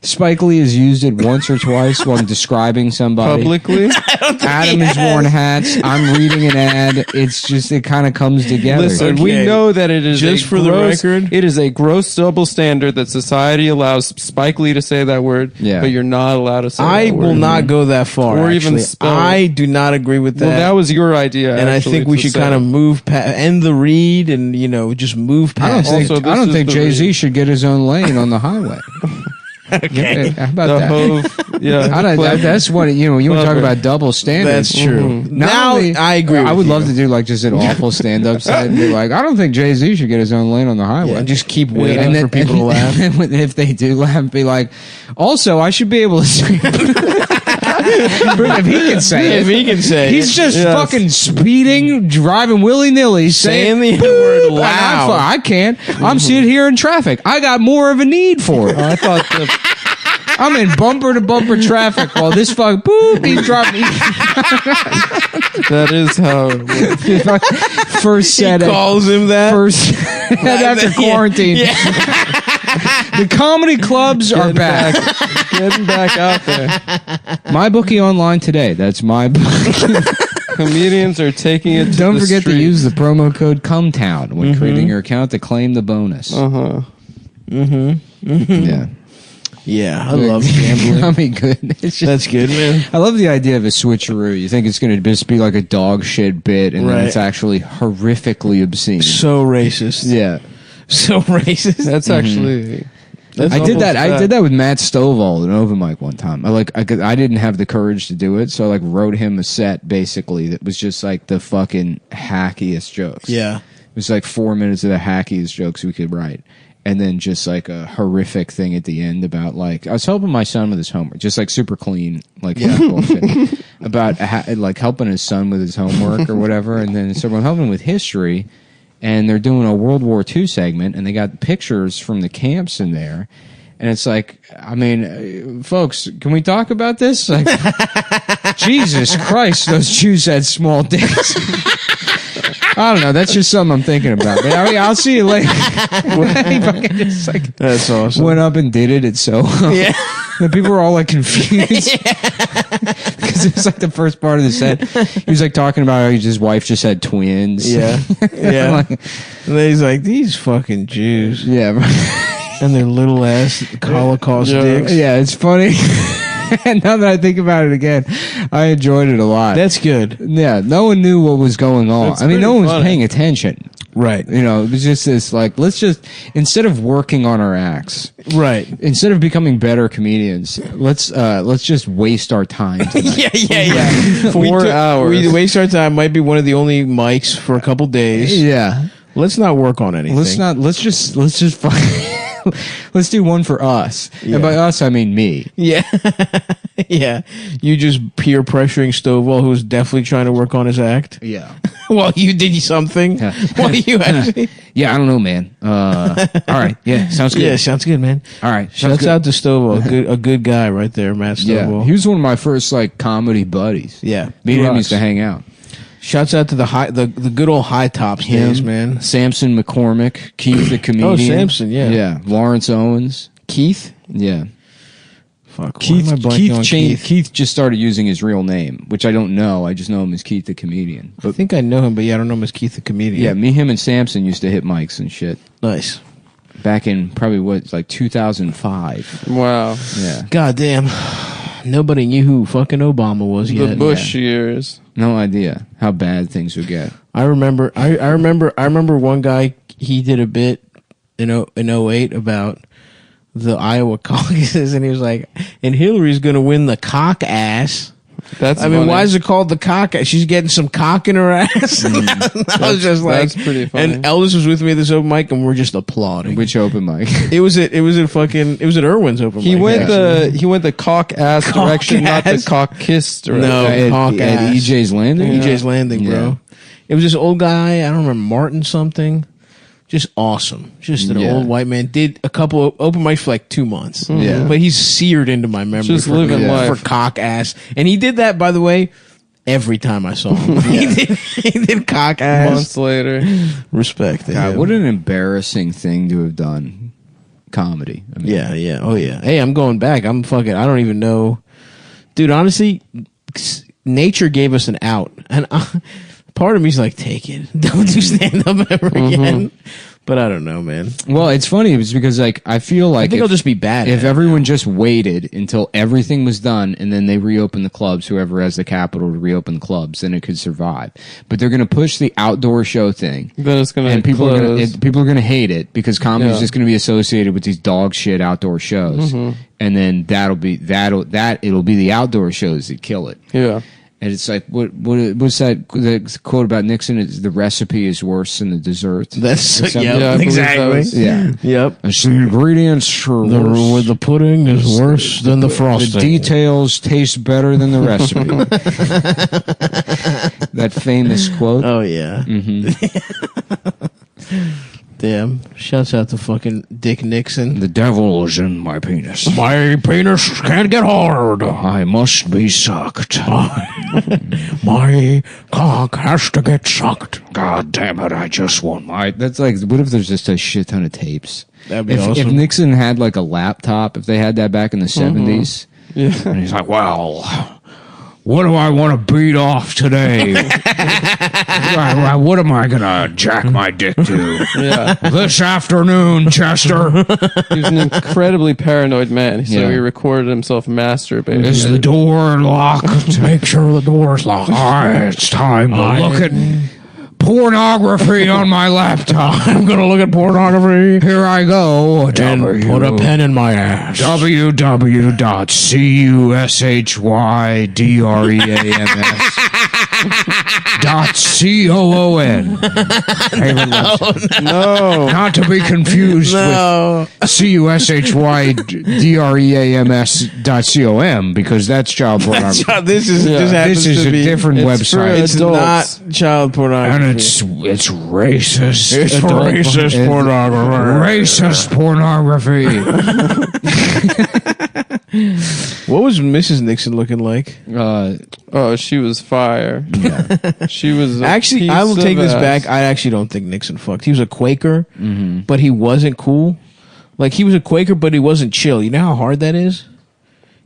Spike Lee has used it once or twice when describing somebody. Publicly? Adam has worn hats. I'm reading an ad. It's just, it kind of comes together. Listen, we Okay. know that it is Just a for the gross, record. it is a gross double standard that society allows Spike Lee to say that word, Yeah. but you're not allowed to say I that word. will not go that far. Or even actually. spell it. I do not agree with that. Well, that was your idea, and I actually, think we to should say. kind of move past, end the read, and just move I don't past. think, Also, this I don't is think the Jay-Z read. should get his own lane on the highway. Okay. How about the that? Hove. Yeah, I don't, clever. that's what you want to talk Clever. about double standards. That's true. Not Now only- I agree. I with would you. love to do like just an awful stand-up set and be like, I don't think Jay-Z should get his own lane on the highway. Yeah, and just keep waiting And for then- people to laugh. and if they do laugh, be like, also, I should be able to say if he can say it. If he can say He's it. just Yes. fucking speeding, driving willy-nilly, Saying the "Boop," word and loud. I can't. I'm sitting here in traffic. I got more of a need for it. I thought the I'm in bumper-to-bumper traffic while this fuck, boop, he's driving. that is how. It works. First set. calls him that. First after Yeah. quarantine. Yeah. The comedy clubs are back. Getting back out there. My bookie online today. That's my. Comedians are taking it to Don't the forget to street. use the promo code Cumtown when creating your account to claim the bonus. Uh-huh. Yeah. Yeah, I love gambling. I mean, good. It's just, That's good, man. I love the idea of a switcheroo. You think it's going to just be like a dog shit bit, and then Right. it's actually horrifically obscene. So racist. Yeah. So racist. That's actually. That's I did almost that. I bad. did that with Matt Stovall at an open mic one time. I didn't have the courage to do it, so I wrote him a set basically that was just like the fucking hackiest jokes. Yeah. It was like 4 minutes of the hackiest jokes we could write. And then just like a horrific thing at the end about like I was helping my son with his homework, just like super clean, like bullshit about like helping his son with his homework or whatever. And then so I'm helping with history, and they're doing a World War II segment, and they got pictures from the camps in there. And it's like, I mean, folks, can we talk about this? Like, Jesus Christ, those Jews had small dicks. I don't know. That's just something I'm thinking about. I mean, I'll see you later. He fucking just like That's awesome. went up and did it at Soho. Yeah. And people were all like confused because it was like the first part of the set. He was like talking about how his wife just had twins. Yeah. Yeah. Like, And then he's like, these fucking Jews yeah. Right. and their little ass Holocaust dicks. Yeah, it's funny. And now that I think about it again, I enjoyed it a lot. That's good. Yeah, no one knew what was going on. That's I mean, no one pretty was funny. paying attention. Right. You know, it was just this like, let's just, instead of working on our acts, Right. instead of becoming better comedians, let's just waste our time tonight. Yeah. 4 hours. We waste our time. Might be one of the only mics for a couple days. Yeah. Let's not work on anything. Let's just fucking, let's do one for us. Yeah. And by us, I mean me. Yeah. Yeah. You just peer pressuring Stovall, who's definitely trying to work on his act. Yeah. While you did something. Yeah. While you actually. Yeah, I don't know, man. All right. Yeah, sounds good. Yeah, sounds good, man. All right. sounds Shouts good. out to Stovall. A good guy right there, Matt Yeah. Stovall. He was one of my first like comedy buddies. Yeah. Me and him Rocks. used to hang out. Shouts out to the good old high tops days, man. Samson McCormick, Keith the comedian. Oh, Samson, yeah. Yeah. Lawrence Owens. Keith? Yeah. Fuck. why am I blanking Keith on changed. Keith just started using his real name, which I don't know. I just know him as Keith the comedian. I think I know him, but yeah, I don't know him as Keith the comedian. Yeah, me, him, and Samson used to hit mics and shit Nice. back in probably like 2005. Wow. Yeah. God damn. Nobody knew who fucking Obama was The yet. Bush years. No idea how bad things would get. I remember one guy, he did a bit in 08 about the Iowa caucuses, and he was like, and Hillary's gonna win the cock ass. That's I mean, funny. why is it called the cock ass? She's getting some cock in her ass. I was just like, that's pretty funny. And Elvis was with me at this open mic, and we're just applauding. Which open mic? It was at Irwin's open He mic. went actually. he went the cock ass Cock direction, not the ass? cock kissed direction. No. at, cock at ass. EJ's Landing. EJ's Landing, bro. Yeah. It was this old guy. I don't remember, Martin something. Just awesome. Just an Yeah. old white man. Did a couple of open mics for like 2 months. Yeah. But he's seared into my memory. Just for, living life. for cock ass. And he did that, by the way, every time I saw him. He did cock ass. Months later. Respect. to God, him. what an embarrassing thing to have done. Comedy. I mean, Yeah. Oh, yeah. Hey, I'm going back. I don't even know. Dude, honestly, nature gave us an out. And part of me's like, take it. Don't do stand up ever again. But I don't know, man. Well, it's funny. It's because like I feel like I think I'll just be bad. if at it. everyone just waited until everything was done and then they reopen the clubs, whoever has the capital to reopen the clubs, then it could survive. But they're going to push the outdoor show thing. Then it's gonna And people close. are going to hate it because comedy is Yeah. just going to be associated with these dog shit outdoor shows, and then it'll be the outdoor shows that kill it. Yeah. And it's like what's that the quote about Nixon? Is the recipe is worse than the dessert. That's Or something? Yeah, I believe that exactly. was- Yeah. Yep. It's the ingredients are worse. The pudding is worse than the frosting. The details taste better than the recipe. That famous quote. Oh yeah. Damn. Shouts out to fucking Dick Nixon. The devil is in my penis. My penis can't get hard. I must be sucked. My cock has to get sucked. God damn it! I just want my. That's like. What if there's just a shit ton of tapes? That'd be If awesome. Nixon had like a laptop, if they had that back in the 70s, Yeah. and he's like, well, what do I want to beat off today? What am I going to jack my dick to? Yeah. This afternoon, Chester. He was an incredibly paranoid man, so Yeah. he recorded himself masturbating. Is the door locked? Make sure the door's locked. All right, it's time to look at pornography on my laptop. I'm gonna look at pornography Here I go. and put a pen in my ass. www.cushydreams.coon. No. Not to be confused No. with cushydreams.com because that's child pornography. This is Yeah. just happens This is to a be, different It's for website. It's adults. not child pornography. And it's racist. It's Adult- racist it's pornography. Racist pornography. What was Mrs. Nixon looking like? Oh, she was fire. She was a Actually, I will piece take of this ass. back. I actually don't think Nixon fucked. He was a Quaker, but he wasn't cool. Like, he was a Quaker, but he wasn't chill. You know how hard that is?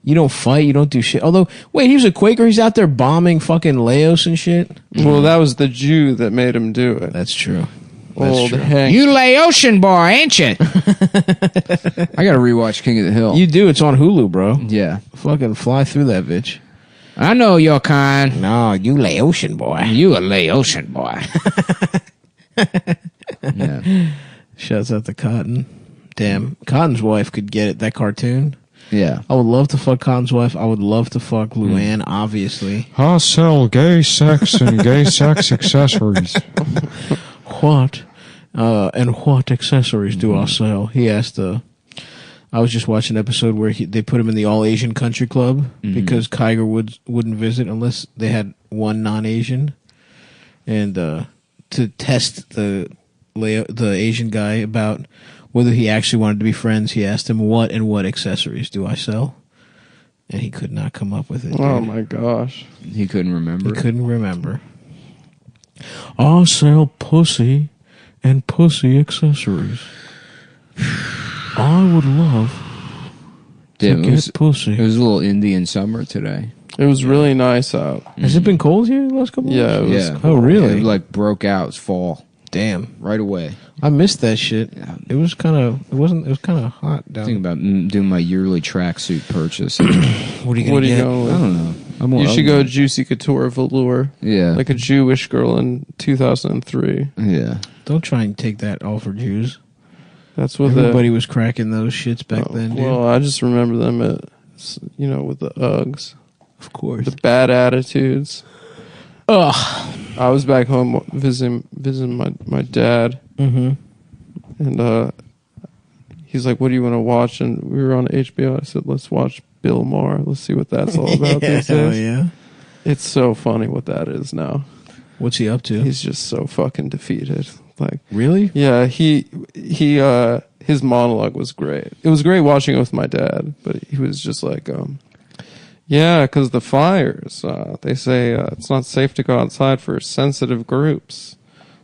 You don't fight. You don't do shit. Although, wait, he was a Quaker. He's out there bombing fucking Laos and shit. Well, that was the Jew that made him do it. That's true. Old true. Hank. You Laotian boy, ain't you? I gotta rewatch King of the Hill. You do. It's on Hulu, bro. Yeah. Fucking fly through that bitch. I know your kind. No, you Laotian boy. You a Laotian boy. Yeah. Shouts out to Cotton. Damn. Cotton's wife could get it. That cartoon. Yeah. I would love to fuck Cotton's wife. I would love to fuck Luann, obviously. I sell gay sex and gay sex accessories. What? And what accessories do I sell? He asked. I was just watching an episode where they put him in the all Asian country club because Kiger wouldn't visit unless they had one non-Asian, and to test the Asian guy about whether he actually wanted to be friends, he asked him what accessories do I sell, and he could not come up with it. Oh dude. my gosh. He couldn't remember. He couldn't remember. I sell pussy and pussy accessories. I would love to Damn, get pussy. It was a little Indian summer today. It was really nice out. Has it been cold here the last couple of Yeah, weeks? it was. Oh, really? It like broke out. It was fall Damn. right away. I missed that shit. It was kind of hot down. Thinking about doing my yearly tracksuit purchase. What are you What are you get? going I with? don't know. You should go Juicy Couture Velour. Yeah. Like a Jewish girl in 2003. Yeah. Don't try and take that all for Jews. That's what Everybody was cracking those shits back then, dude. Well, I just remember them at, with the Uggs. Of course. The bad attitudes. Ugh. I was back home visiting my dad. Mm-hmm. And he's like, what do you want to watch? And we were on HBO. I said, let's watch Bill Maher. Let's see what that's all about these days. Oh, yeah. It's so funny what that is now. What's he up to? He's just so fucking defeated. Like, really? Yeah, he his monologue was great. It was great watching it with my dad, but he was just like, yeah, because the fires, they say it's not safe to go outside for sensitive groups.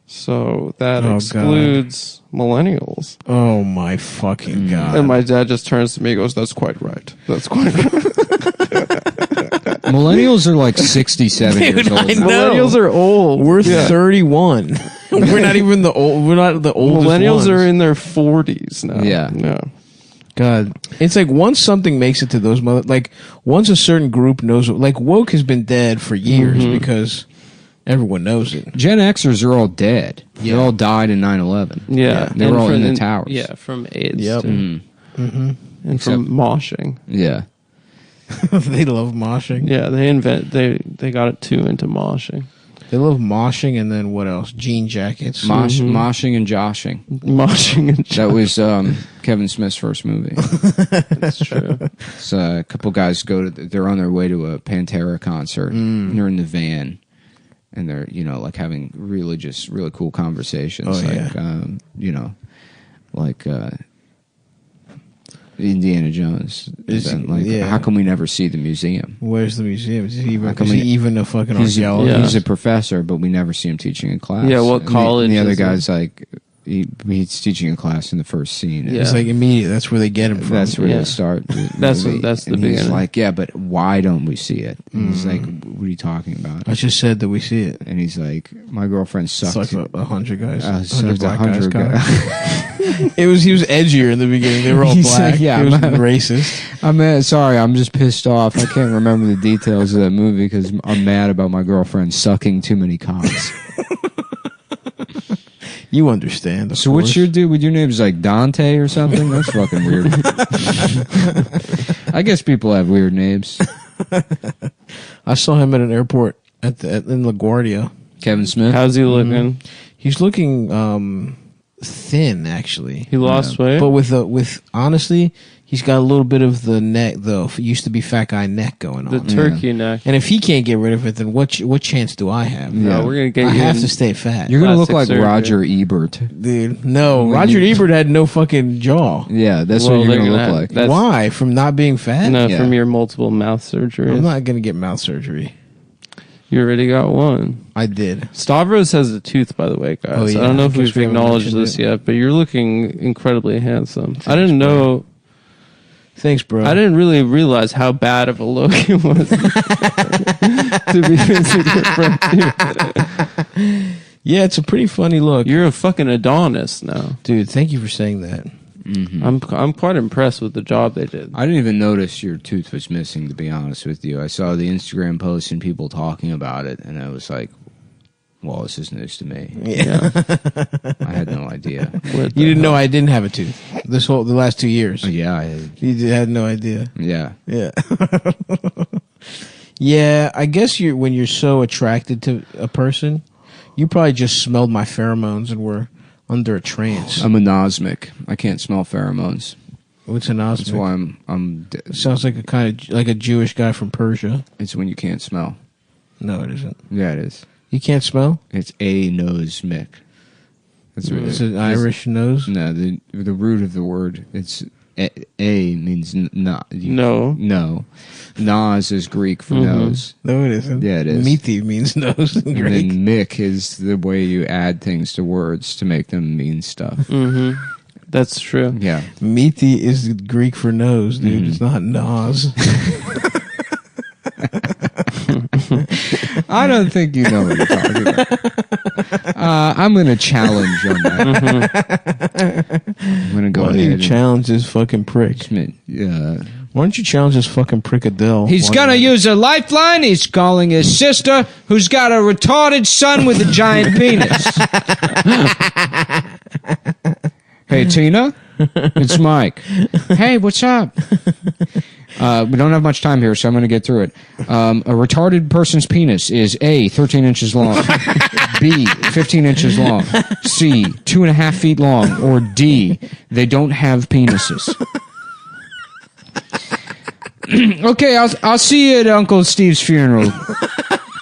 So that excludes millennials. Oh, my fucking God. And my dad just turns to me and goes, that's quite right. That's quite right. Millennials are like 67 years old. Millennials are old. We're 31. We're not even the old. We're not the oldest Millennials ones. are in their 40s now. Yeah. God, it's like once something makes it to those like once a certain group knows, like woke has been dead for years because everyone knows it. Gen Xers are all dead. Yeah. They all died in 9/11. Yeah. They were all in the towers. Yeah, from AIDS. Yep. Too. And from moshing. Yeah. They love moshing. Yeah, they got it too into moshing. They love moshing, and then what else? Jean jackets. Moshing and joshing. Moshing and That was Kevin Smith's first movie. That's true. So a couple guys they're on their way to a Pantera concert. And they're in the van. And they're, like having really cool conversations. Oh, like, yeah. Like Indiana Jones. How come we never see the museum? Where's the museum? Is he How even a fucking He's archaeologist? a professor, but we never see him teaching in class. Yeah, what And college And the other is he? guy's like, he's teaching a class in the first scene. Yeah. It's like immediate. That's where they get him from. That's where Yeah. they start. That's the and beginning. He's like, yeah, but why don't we see it? And he's like, what are you talking about? I just said that we see it. And he's like, my girlfriend sucked. It's like 100 guys. Sucked 100 guys. guys. He was edgier in the beginning. They were all He's black. like, yeah, he was I'm- racist. Sorry, I'm just pissed off. I can't remember the details of that movie because I'm mad about my girlfriend sucking too many cocks. You understand. So what's your dude? With your name's like Dante or something? That's fucking weird. I guess people have weird names. I saw him at an airport in LaGuardia. Kevin Smith. How's he looking? He's looking thin, actually. He lost weight? But with honestly, he's got a little bit of the neck, though. Used to be fat guy neck going on. The turkey neck. And if he can't get rid of it, then what chance do I have? No, we're going to get I you have in to stay fat. You're gonna look like Plastic surgery. Roger Ebert. Dude, no. Roger Ebert had no fucking jaw. Yeah, that's Well, what you're they're gonna gonna look have- like. That's- Why? From not being fat? No, Yeah. from your multiple mouth surgeries. I'm not going to get mouth surgery. You already got one. I did. Stavros has a tooth, by the way, guys. Oh, yeah. I don't know if I guess we've we haven't acknowledged mentioned this it. yet, but you're looking incredibly handsome. I didn't know. Thanks, bro. I didn't really realize how bad of a look it was to be missing your front teeth. Yeah, it's a pretty funny look. You're a fucking Adonis now. Dude, thank you for saying that. I'm quite impressed with the job they did. I didn't even notice your tooth was missing, to be honest with you. I saw the Instagram post and people talking about it, and I was like, well, this is news to me. Yeah. I had no idea. What the You didn't know hell? I didn't have a tooth the last 2 years. Yeah, You had no idea. yeah. Yeah. Yeah, I guess when you're so attracted to a person, you probably just smelled my pheromones and were under a trance. I'm anosmic. I can't smell pheromones. What's an That's osmic? why I'm. Sounds like a kind of like a Jewish guy from Persia. It's when you can't smell. No, it isn't. Yeah, it is. You can't smell? It's anosmic. That's what It's an Irish nose? No, the root of the word. It's a means not. No. No. Nas is Greek for nose. No, it isn't. Yeah, it is. Miti means nose in And Greek. then mick is the way you add things to words to make them mean stuff. Mm-hmm. That's true. Yeah. Miti is Greek for nose, dude. It's not Nas. I don't think you know what you're talking about. I'm going to challenge on that. I'm going to go Why don't ahead you and challenge this fucking prick? Why don't you challenge this fucking prick Adele? He's gonna use a lifeline. He's calling his sister, who's got a retarded son with a giant penis. Hey, Tina. It's Mike. Hey, what's up? We don't have much time here, so I'm going to get through it. A retarded person's penis is A, 13 inches long, B, 15 inches long, C, 2.5 feet long, or D, they don't have penises. Okay, I'll see you at Uncle Steve's funeral,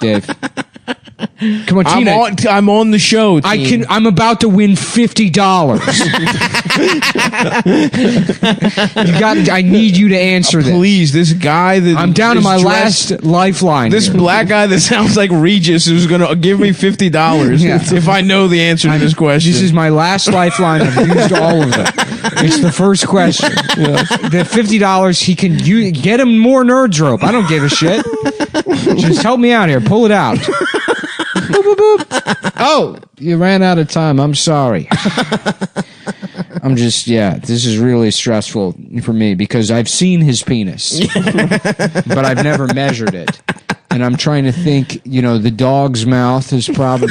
Dave. Come on, Tina. I'm on the show. Team. I'm about to win $50. I need you to answer this. Please, this guy that I'm down to my last lifeline. This black guy that sounds like Regis is going to give me $50 if I know the answer to this question. This is my last lifeline. I've used all of them. It's the first question. The $50, he can get him more nerds rope. I don't give a shit. Just help me out here. Pull it out. Boop, boop, boop. Oh, you ran out of time. I'm sorry. This is really stressful for me because I've seen his penis, but I've never measured it. And I'm trying to think, the dog's mouth is probably,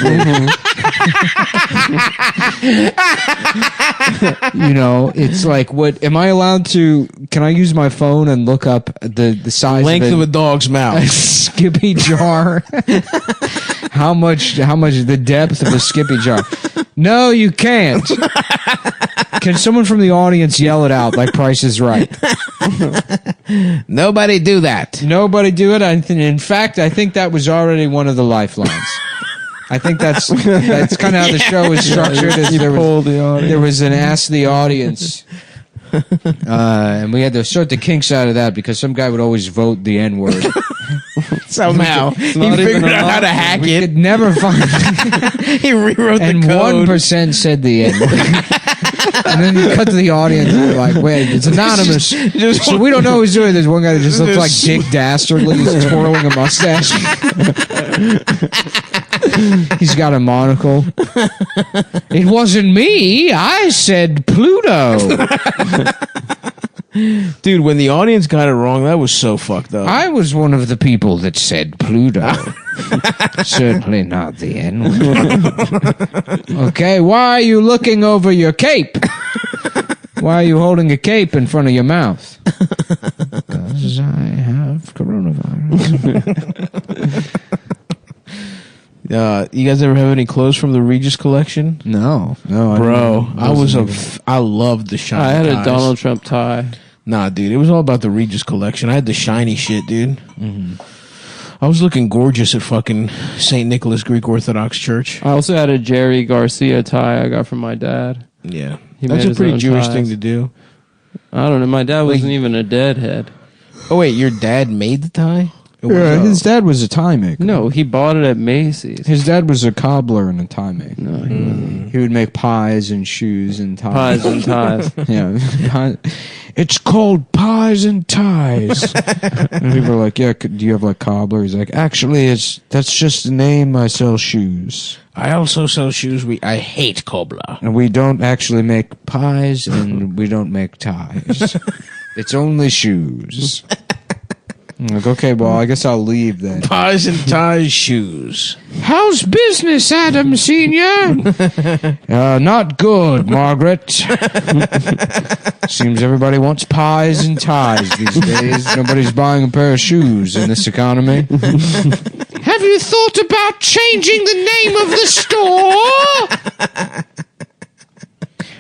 it's like, what, am I allowed to, can I use my phone and look up the size length of a dog's mouth? A Skippy jar. How much the depth of a Skippy jar? No, you can't. Can someone from the audience yell it out like Price is Right? Nobody do that. Nobody do it. In fact, I think that was already one of the lifelines. I think that's kind of how the show is structured. There was an Ask the Audience. And we had to sort the kinks out of that because some guy would always vote the N-word. Somehow. He figured out how to hack we it. Could never find He rewrote and the code. 1% said the N-word. And then you cut to the audience and you're like, wait, it's anonymous. So we don't know who's doing this. One guy that just looks like Dick Dastardly. He's twirling a mustache. He's got a monocle. It wasn't me. I said Pluto. Dude, when the audience got it wrong, that was so fucked up. I was one of the people that said Pluto. Certainly not the N-word. Okay, why are you looking over your cape? Why are you holding a cape in front of your mouth? Because I have coronavirus. You guys ever have any clothes from the Regis collection? No. Bro, I loved the shiny I had ties. a Donald Trump tie. Nah, dude, it was all about the Regis collection. I had the shiny shit, dude. Mm-hmm. I was looking gorgeous at fucking St. Nicholas Greek Orthodox Church. I also had a Jerry Garcia tie I got from my dad. Yeah. He That's made a his pretty own Jewish ties. thing to do. I don't know. My dad wasn't even a deadhead. Oh, wait, your dad made the tie? Yeah, his dad was a tie maker. No, he bought it at Macy's. His dad was a cobbler and a tie maker. No, he wasn't. He would make pies and shoes and ties. Pies and ties. Yeah. It's called pies and ties. And people are like, yeah, do you have like cobbler? He's like, actually, that's just the name. I sell shoes. I also sell shoes. I hate cobbler. And we don't actually make pies and we don't make ties. It's only shoes. I'm like, okay, well, I guess I'll leave then. Pies and ties shoes. How's business, Adam Sr.? Not good, Margaret. Seems everybody wants pies and ties these days. Nobody's buying a pair of shoes in this economy. Have you thought about changing the name of the store?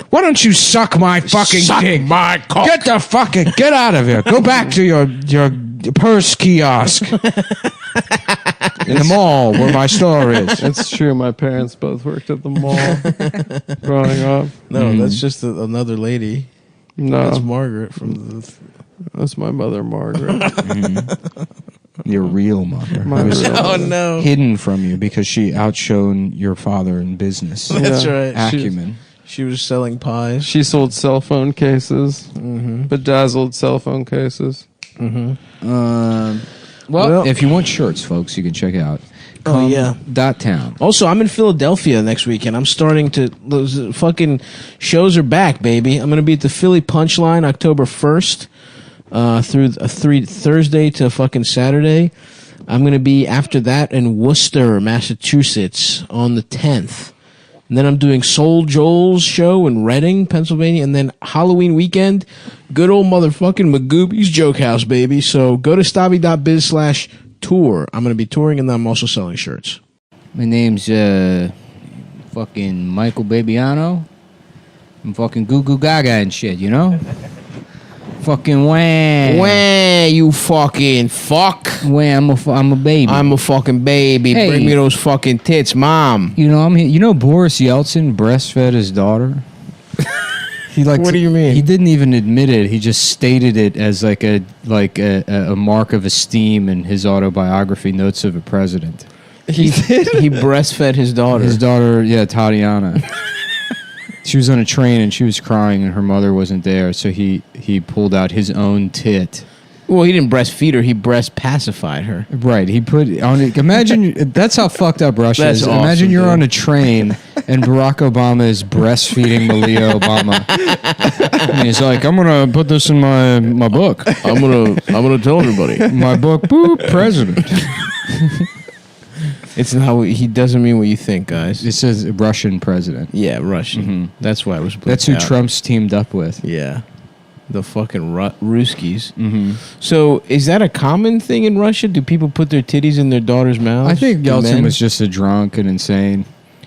Why don't you suck my fucking dick? My cock. Get out of here. Go back to your purse kiosk in the mall where my store is. That's true. My parents both worked at the mall growing up. No, that's just another lady. No, That's Margaret from the... that's my mother, Margaret. Your real mother. My Who was real Oh, no. hidden from you because she outshone your father in business. That's Yeah. right. Acumen. She was selling pies. She sold cell phone cases, bedazzled cell phone cases. Well, if you want shirts, folks, you can check out Oh, yeah. Town. Also, I'm in Philadelphia next weekend. I'm starting to... Those fucking shows are back, baby. I'm going to be at the Philly Punchline October 1st through Thursday to fucking Saturday. I'm going to be after that in Worcester, Massachusetts on the 10th. And then I'm doing Soul Joel's show in Reading, Pennsylvania. And then Halloween weekend, good old motherfucking Magooby's Joke House, baby. So go to stabby.biz/tour. I'm going to be touring, and then I'm also selling shirts. My name's fucking Michael Babiano. I'm fucking goo goo gaga and shit, you know? Fucking wham. Wah, you fucking fuck. Wham, I'm a baby. I'm a fucking baby. Hey. Bring me those fucking tits, mom. You know, you know Boris Yeltsin breastfed his daughter? He like What do you mean? He didn't even admit it. He just stated it as like a mark of esteem in his autobiography, Notes of a President. He breastfed his daughter. His daughter, yeah, Tatiana. She was on a train and she was crying and her mother wasn't there, so he pulled out his own tit. Well, he didn't breastfeed her. He breast pacified her. Right. He put on it. Imagine that's how fucked up Russia That's is. awesome, Imagine you're dude. on a train and Barack Obama is breastfeeding Malia Obama. And he's like, I'm gonna put this in my book. I'm gonna tell everybody. My book, boop, president. It's not what he doesn't mean what you think, guys. It says Russian president. Yeah, Russian. Mm-hmm. That's why it was. That's who out. Trump's teamed up with. Yeah, the fucking Ruskies. Mm-hmm. So, is that a common thing in Russia? Do people put their titties in their daughters' mouths? I think The Yeltsin men? was just a drunk and insane.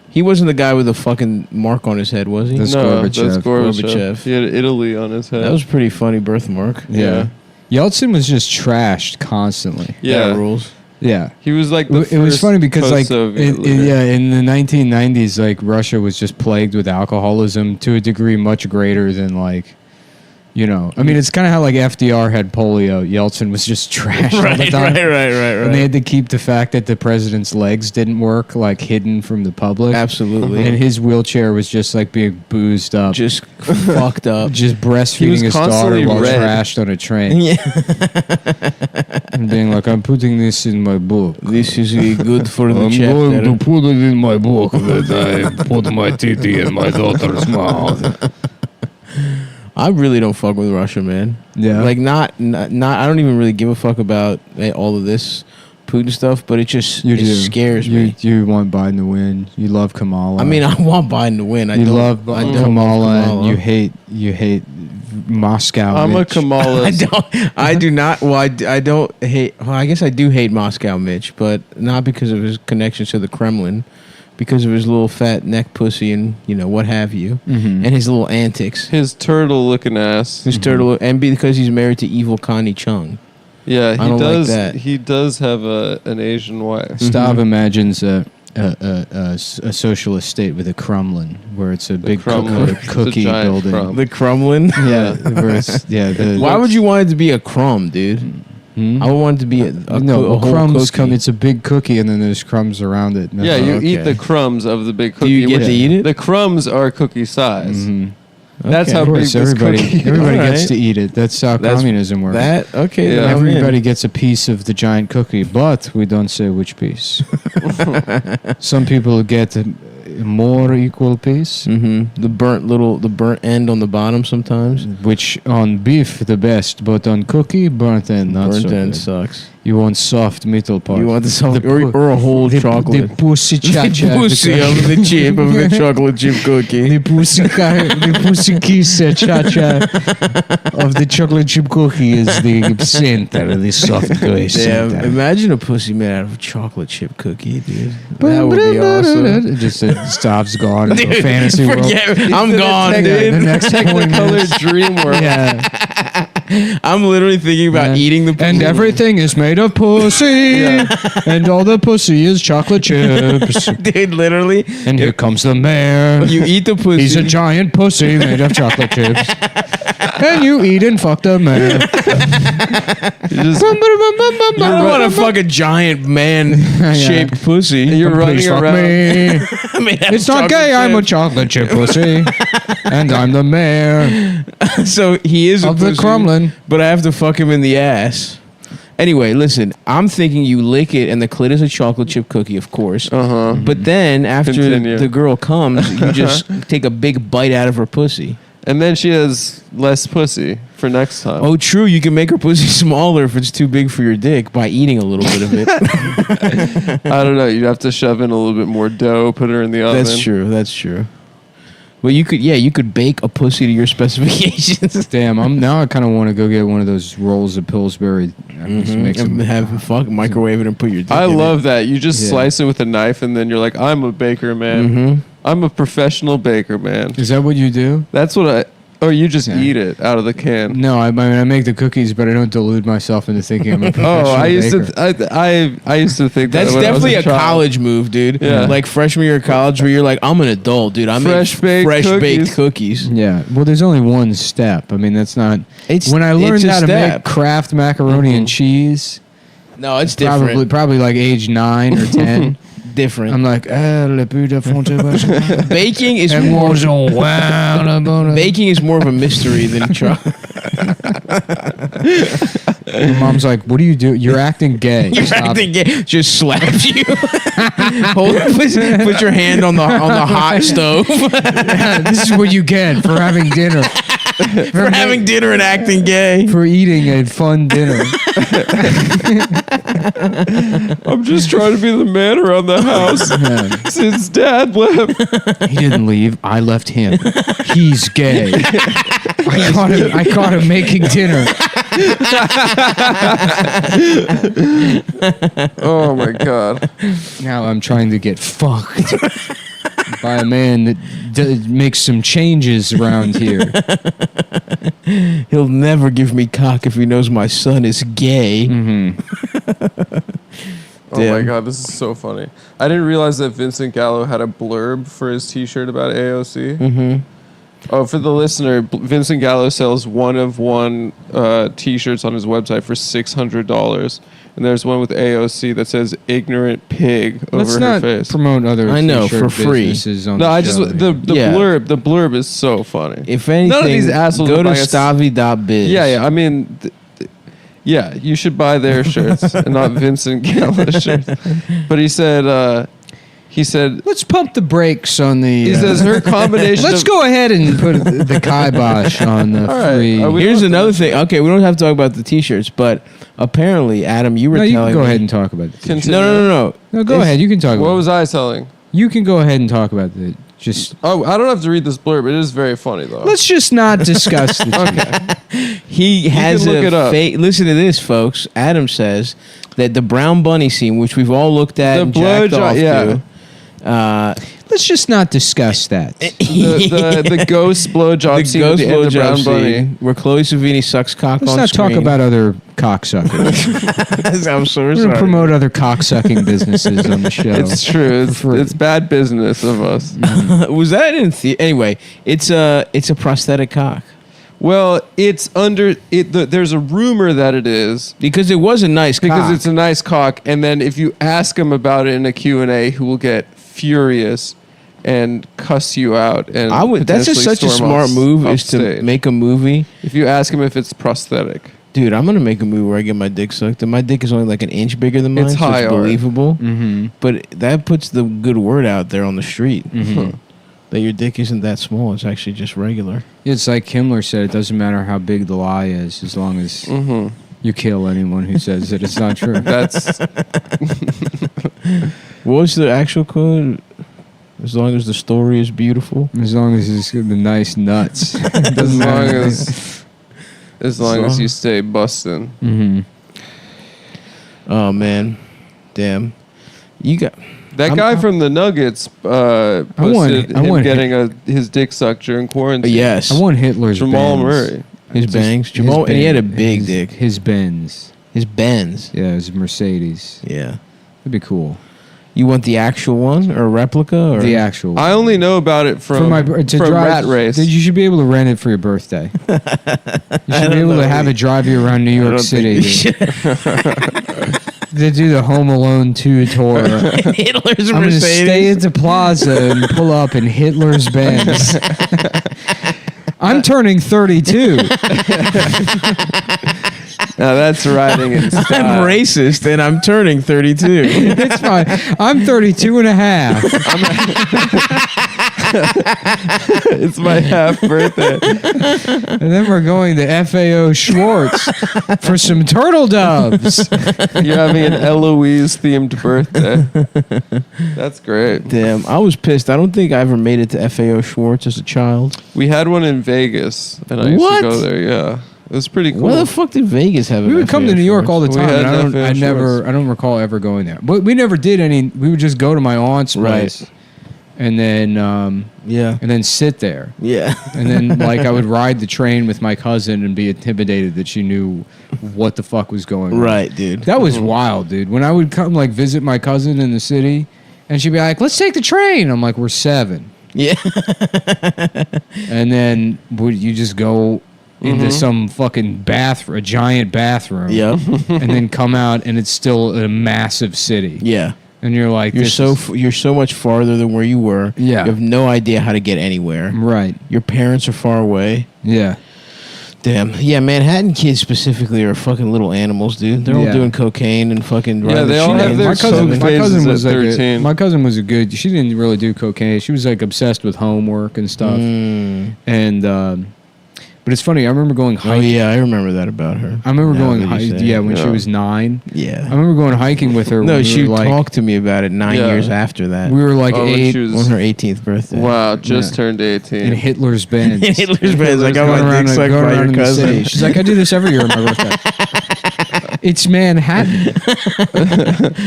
He wasn't the guy with the fucking mark on his head, was he? That's No, Gorbachev. that's Gorbachev. Gorbachev. He had Italy on his head. That was a pretty funny birthmark. Yeah. Yeltsin was just trashed constantly. yeah. That rules. Yeah. He was like It was funny because like post-Soviet leader. yeah, in the 1990s like Russia was just plagued with alcoholism to a degree much greater than like, you know, I mean it's kind of how like FDR had polio, Yeltsin was just trash all the time. right. And they had to keep the fact that the president's legs didn't work like hidden from the public. Absolutely. And his wheelchair was just like being boozed up. Just fucked up. Just He was breastfeeding his daughter constantly while red. trashed on a train. Yeah. And being like, I'm putting this in my book. This is good for the I'm chapter. going to put it in my book that I put my titty in my daughter's mouth. I really don't fuck with Russia, man. Yeah. Like not. I don't even really give a fuck about all of this Putin stuff, but it just You it do. scares me. You want Biden to win. You love Kamala. I mean, I want Biden to win. I you don't, love I don't Kamala, love and you hate Moscow. I'm Mitch. a Kamala. I do not. Well, I don't hate. Well, I guess I do hate Moscow Mitch, but not because of his connections to the Kremlin, because of his little fat neck pussy and what have you, Mhm. and his little antics. His turtle-looking ass. His turtle, and because he's married to evil Connie Chung. Yeah, I don't like does. that. He does have an Asian wife. Stav imagines a socialist state with a Kremlin, where it's a big Kremlin. cookie It's a giant building. crumb. The Kremlin. Yeah, where it's, Why would you want it to be a crumb, dude? Hmm? I would want it to be a no, whole crumbs cookie. come. It's a big cookie, and then there's crumbs around it. Yeah, you okay. eat the crumbs of the big cookie. you get which- to eat it? The crumbs are cookie size. Mhm. That's Okay. how Of big course, this everybody cookie everybody All gets right. to eat it. That's how That's- communism works. That okay? Yeah. then I'm in. Everybody gets a piece of the giant cookie, but we don't say which piece. Some people get a more equal piece, The burnt end on the bottom sometimes. which on beef the best, but on cookie burnt end not Burnt so end good. sucks. You want soft middle part. You want the soft, pu- or a whole chocolate. The pussy cha-cha. The pussy of the chip of the chocolate chip cookie. The pussy kiss cha-cha of the chocolate chip cookie is the center, the soft gooey Damn, center. imagine a pussy made out of a chocolate chip cookie, dude. That would be awesome. Just Stav's gone into a fantasy world. Forget, I'm gone, The dude. next 20 Technicolor minutes. dream world. Yeah. I'm literally thinking about Yeah. eating the pussy. And everything is made of pussy. And all the pussy is chocolate chips. dude, literally. And here comes the mayor. You eat the pussy. He's a giant pussy made of chocolate chips. And you eat and fuck the mayor. I want a fucking giant man-shaped pussy. You're running Please fuck around. me. I mean, It's not gay. I'm a chocolate chip pussy. And I'm the mayor So he is a of the pussy, Kremlin. but I have to fuck him in the ass. Anyway, listen, I'm thinking you lick it and the clit is a chocolate chip cookie, of course. Uh-huh. But then after Continue. the girl comes, you just take a big bite out of her pussy. And then she has less pussy for next time. Oh, true. You can make her pussy smaller if it's too big for your dick by eating a little bit of it. I don't know. You'd have to shove in a little bit more dough, put her in the oven. That's true. That's true. Well, you could bake a pussy to your specifications. Damn, I kind of want to go get one of those rolls of Pillsbury. Just make some, microwave it and put your dick I in love it. that. You just slice it with a knife, and then you're like, I'm a baker, man. Mm-hmm. I'm a professional baker, man. Is that what you do? That's what I... Or you just eat it out of the can. No, I mean I make the cookies, but I don't delude myself into thinking I'm a professional I used baker. I used to think That's that when I was definitely a child. college move, dude. Yeah. Like freshman year of college where you're like, I'm an adult, dude. I make fresh-baked cookies. Yeah, well, there's only one step. I mean, that's not... It's when I learned it's a how to step. make Kraft macaroni and cheese, No, it's different. probably like age 9 or 10, different. I'm like, le plus de fonte Baking is baking is more of a mystery than chocolate. Mom's like, what do you do? You're acting gay. You're Stop. acting gay. Just slaps you. Put your hand on the hot stove This is what you get for having dinner. for having dinner and acting gay. For eating a fun dinner. I'm just trying to be the man around the house since Dad left. He didn't leave. I left him. He's gay. I caught him making dinner. Oh my god. Now I'm trying to get fucked by a man that makes some changes around here. He'll never give me cock if he knows my son is gay. Oh my god, this is so funny. I didn't realize that Vincent Gallo had a blurb for his t-shirt about AOC. Mm-hmm. Oh, for the listener, Vincent Gallo sells one of one t-shirts on his website for $600. And there's one with AOC that says "ignorant pig" Let's over her not face. promote other I know, t-shirt for free. businesses on No, the I just show. the Yeah. blurb is so funny. If anything, None of these assholes go are to buying us- stavi.biz. Yeah. I mean, yeah, you should buy their shirts and not Vincent Gallo's shirts. But he said, Let's pump the brakes on the. he says her combination. Let's of, go ahead and put the kibosh on the right. free. Are we- Here's another thing. Okay, we don't have to talk about the t-shirts, but apparently, Adam, you were No, you telling can go me. ahead and talk about it. Continue. No. No, go ahead. You can talk What about was I telling? it. You can go ahead and talk about it. Just Oh, I don't have to read this blurb. It is very funny though. let's just not discuss the He has can look it up. Listen to this, folks. Adam says that the Brown Bunny scene, which we've all looked at The and jacked blowjob, off yeah. to, Let's just not discuss that. the ghost blowjob the scene ghost at the end of Brown blowjob Bunny. scene where Chloe Savini sucks cock Let's on not screen. talk about other cocksuckers. I'm so We're sorry. gonna promote other cocksucking businesses on the show. It's true. free. It's bad business of us. Was that in anyway? It's a prosthetic cock Well, it's under it. There's a rumor that it is because it was a nice because cock. it's a nice cock. And then if you ask him about it in a Q&A, he will get furious and cuss you out. And I would. That's just potentially such a storm smart off- move off is to stage. make a movie. If you ask him if it's prosthetic, Dude, I'm gonna make a movie where I get my dick sucked, and my dick is only like an inch bigger than mine. It's so high it's art. believable. Mm-hmm. But that puts the good word out there on the street that your dick isn't that small. It's actually just regular. It's like Himmler said, it doesn't matter how big the lie is, as long as you kill anyone who says that it's not true. that's What was the actual quote? As long as the story is beautiful. As long as it's got the nice nuts. as long as you stay busting. Mm-hmm. Oh man, damn! You got That guy from the Nuggets posted him getting his dick sucked during quarantine. yes. I want Hitler's Jamal Benz. Murray. His bangs. Jamal, and he had a big dick. His Benz. His Benz. Yeah, his Mercedes. Yeah. That'd be cool. You want the actual one or a replica or The actual. I only know about it from Rat Race. You should be able to rent it for your birthday. You should be able to have it drive you around New York City. They do the Home Alone 2 tour. Hitler's I'm going to Mercedes. stay at the plaza and pull up in Hitler's Benz. I'm turning 32. Now that's riding in style. I'm racist and I'm turning 32. It's fine. I'm 32 and a half. It's my half birthday. And then we're going to FAO Schwartz for some turtle doves. You're having an Eloise themed birthday. That's great. Damn, I was pissed. I don't think I ever made it to FAO Schwartz as a child. We had one in Vegas, and I used What? to go there. Yeah, it was pretty cool. Where the fuck did Vegas have? We would come to New York all the We time. had And FAO I don't recall ever going there. But we never did any. We would just go to my aunt's place, and then and then sit there. Yeah. And then like I would ride the train with my cousin and be intimidated that she knew what the fuck was going on. Right, dude. That was wild, dude. When I would come like visit my cousin in the city, and she'd be like, "Let's take the train." I'm like, "We're 7." Yeah. And then would you just go into some fucking a giant bathroom? Yeah. And then come out and it's still a massive city. Yeah. And you're like, You're so much farther than where you were. Yeah. You have no idea how to get anywhere. Right. Your parents are far away. Yeah. Damn. Yeah, Manhattan kids specifically are fucking little animals, dude. They're all Yeah. doing cocaine and fucking Yeah, they all have their My cousin phases was at like 13. my cousin was a good. She didn't really do cocaine. She was like obsessed with homework and stuff. And but it's funny. I remember going Oh hiking. yeah, I remember that about her. I remember Now going that you hiking. say Yeah, it. when she was 9. Yeah. I remember going hiking with her. No, when she we were like, talked to me about it 9 Yeah. years after that. We were like Oh, when 8 she was- on her 18th birthday. Wow, just turned in 18. Hitler's Benz. Hitler's Benz. I got Going my around, dick sucked going by around your in the cousin. city. She's like, I do this every year on my birthday. It's Manhattan.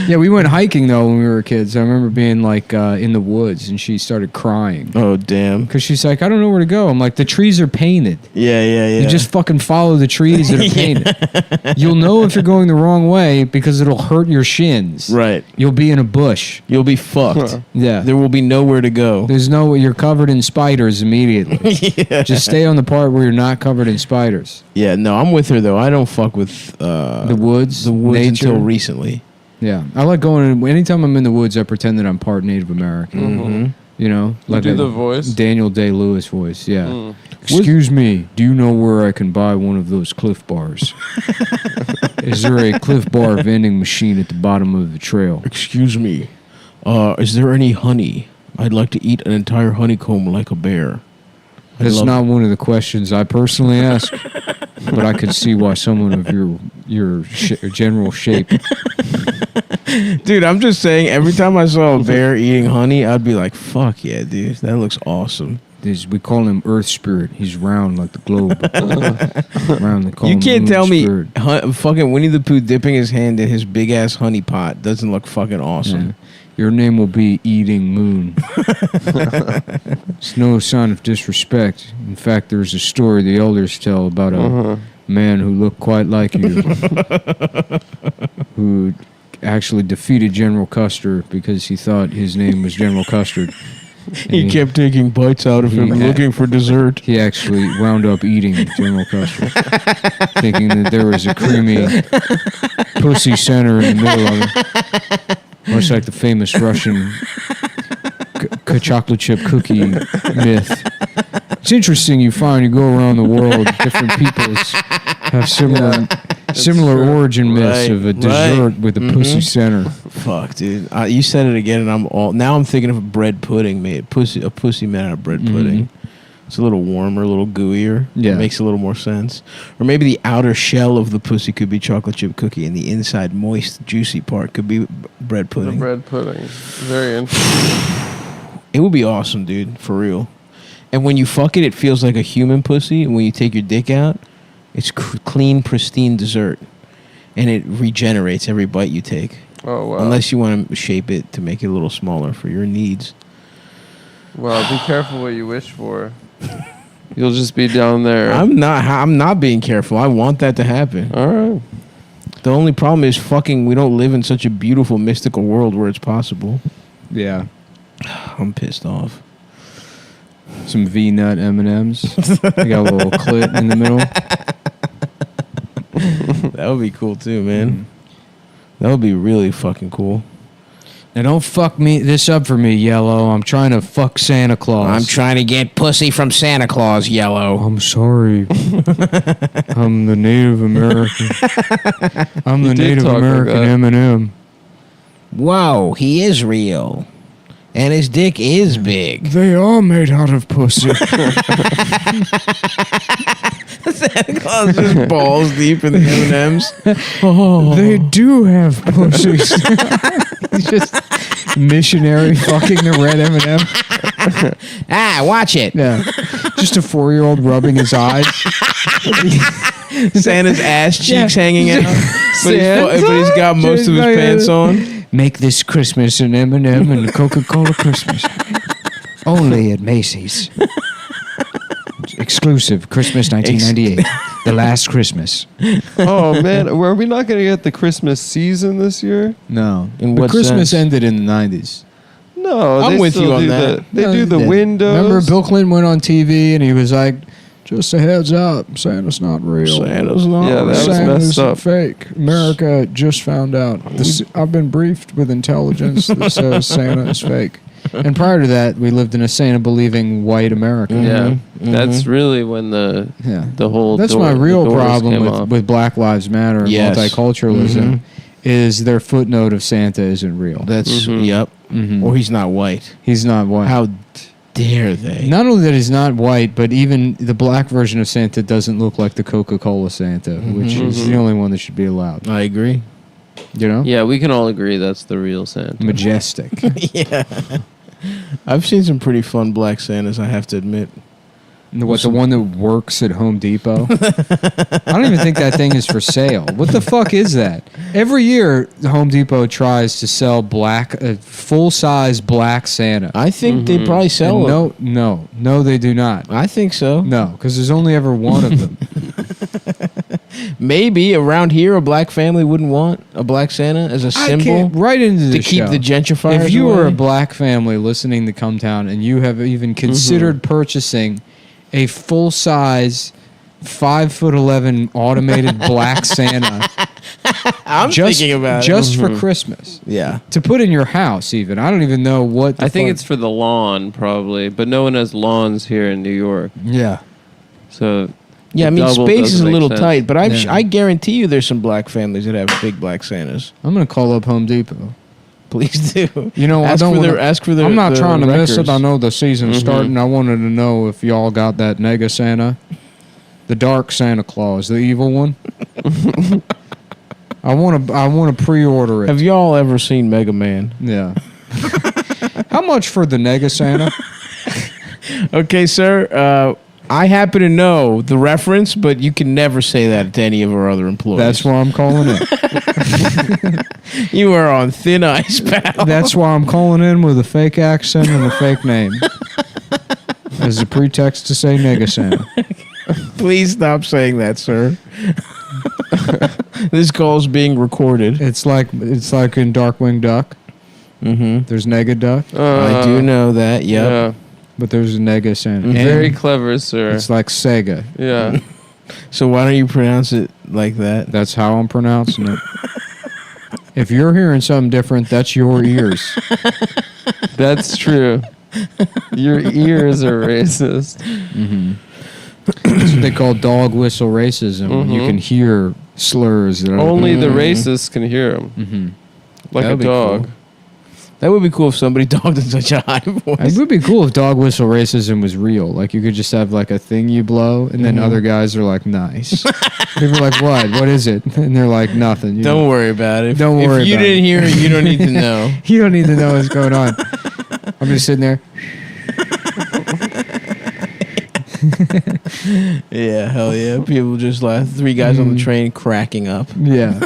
Yeah, we went hiking though when we were kids. I remember being like in the woods, and she started crying Oh damn. because she's like, I don't know where to go. I'm like, the trees are painted. Yeah, yeah, yeah. You just fucking follow the trees that are painted. You'll know if you're going the wrong way because it'll hurt your shins. right. You'll be in a bush. You'll be fucked. Yeah. There will be nowhere to go. There's no, you're covered in spiders immediately. Just stay on the part where you're not covered in spiders. Yeah, no, I'm with her though. I don't fuck with The woods, nature. until recently. Yeah, I like going. Anytime I'm in the woods, I pretend that I'm part Native American. You know, like do a the voice? Daniel Day-Lewis voice. Yeah. Excuse me, do you know where I can buy one of those Cliff Bars? Is there a Cliff Bar vending machine at the bottom of the trail? Excuse me. Is there any honey? I'd like to eat an entire honeycomb like a bear. That's love- not one of the questions I personally ask, but I could see why someone of your general shape. Dude, I'm just saying, every time I saw a bear eating honey, I'd be like, fuck yeah, dude. That looks awesome. We call him Earth Spirit. He's round like the globe. Round, they call You him can't Moon tell me Spirit. fucking Winnie the Pooh dipping his hand in his big ass honey pot doesn't look fucking awesome. Yeah. Your name will be Eating Moon. It's no sign of disrespect. In fact, there's a story the elders tell about a man who looked quite like you, who actually defeated General Custer because he thought his name was General Custard. He kept taking bites out of him, looking for dessert. He actually wound up eating General Custer, thinking that there was a creamy pussy center in the middle of it. Much like the famous Russian chocolate chip cookie myth. It's interesting you find you go around the world, different peoples have similar origin myths of a dessert with a pussy center. Fuck, dude. You said it again, and I'm thinking of a bread pudding made. A pussy made out of bread pudding. It's a little warmer, a little gooier. Yeah. It makes a little more sense. Or maybe the outer shell of the pussy could be chocolate chip cookie, and the inside moist, juicy part could be bread The pudding. bread pudding. Very interesting. It would be awesome, dude, for real. And when you fuck it, it feels like a human pussy. And when you take your dick out, it's clean, pristine dessert. And it regenerates every bite you take. Oh, wow. Unless you want to shape it to make it a little smaller for your needs. Well, be careful what you wish for. You'll just be down there. I'm not being careful. I want that to happen. All right. The only problem is we don't live in such a beautiful, mystical world where it's possible. Yeah. I'm pissed off. Some V-nut M&Ms. They got a little clit in the middle. That would be cool too, man. That would be really fucking cool. Now don't fuck this up for me, Yellow. I'm trying to fuck Santa Claus. I'm trying to get pussy from Santa Claus, Yellow. I'm sorry. I'm the Native American. I'm the Native American Eminem. Whoa, he is real. And his dick is big. They are made out of pussy. Santa Claus just balls deep in the M&Ms. They do have pussies. He's just missionary fucking the red M&M. Watch it. Yeah. Just a 4-year-old rubbing his eyes. Santa's ass cheeks hanging out. But he's got most of his pants on. Make this Christmas an M&M and Coca-Cola Christmas. Only at Macy's. Exclusive Christmas 1998. The last Christmas. Oh man, were we not going to get the Christmas season this year? No. In But what Christmas sense? ended in the 90s. No, I'm they with still you on do that. They do the windows. Remember Bill Clinton went on TV and he was like, just a heads up, Santa's not real. Santa's not Yeah, that was Santa's messed up. fake. America just found out. I've been briefed with intelligence that says Santa is fake. And prior to that, we lived in a Santa-believing white America. Yeah, that's really when the whole. That's door- my the real doors problem came with, off. with Black Lives Matter and Yes. multiculturalism is their footnote of Santa isn't real. That's, yep. Or he's not white. He's not white. How dare they? Not only that he's not white, but even the black version of Santa doesn't look like the Coca-Cola Santa, which is the only one that should be allowed. I agree. You know? Yeah, we can all agree that's the real Santa. Majestic. Yeah. I've seen some pretty fun black Santas, I have to admit. What, the one that works at Home Depot? I don't even think that thing is for sale. What the fuck is that? Every year, Home Depot tries to sell full-size black Santa. I think they probably sell them. No, they do not. I think so. No, because there's only ever one of them. Maybe around here a black family wouldn't want a black Santa as a symbol Right into the to keep show. the gentrifiers If you were a away. black family listening to Cumtown and you have even considered purchasing a full-size 5'11" automated black Santa, I'm thinking about just for Christmas, Yeah. to put in your house. Even I don't even know what. I think it's for the lawn, probably, but no one has lawns here in New York. yeah. So Yeah, I the mean, double space doesn't is a make little sense. tight, but Yeah. I guarantee you there's some black families that have big black Santas. I'm gonna call up Home Depot. Please do. You know, ask for their I'm not the trying to miss records. it. I know the season's starting. I wanted to know if y'all got that Nega Santa, the Dark Santa Claus, the evil one. I want to pre-order it. Have y'all ever seen Mega Man? Yeah. How much for the Nega Santa? Okay, sir. I happen to know the reference, but you can never say that to any of our other employees. That's why I'm calling it. You are on thin ice, pal. That's why I'm calling in with a fake accent and a fake name as a pretext to say Nega Santa. Please stop saying that, sir. This call is being recorded. It's like in Darkwing Duck. Mm-hmm. There's Nega Duck, I do know that. Yep. Yeah, but there's a Nega Santa. And very clever, sir. It's like Sega. Yeah, So why don't you pronounce it like that? That's how I'm pronouncing it. If you're hearing something different, that's your ears. that's true. Your ears are racist. That's what they call dog whistle racism. When you can hear slurs. That Only the racists can hear them. Like That'd a be dog. cool. That would be cool if somebody talked in such a high voice. It would be cool if dog whistle racism was real. Like you could just have like a thing you blow, and then other guys are like, "Nice." People are like, "What? What is it?" And they're like, "Nothing." You Don't know? worry about it. Don't worry If you about didn't it. hear it, you don't need to know. You don't need to know what's going on. I'm just sitting there. Yeah, hell yeah. People just laugh. 3 guys on the train cracking up. Yeah.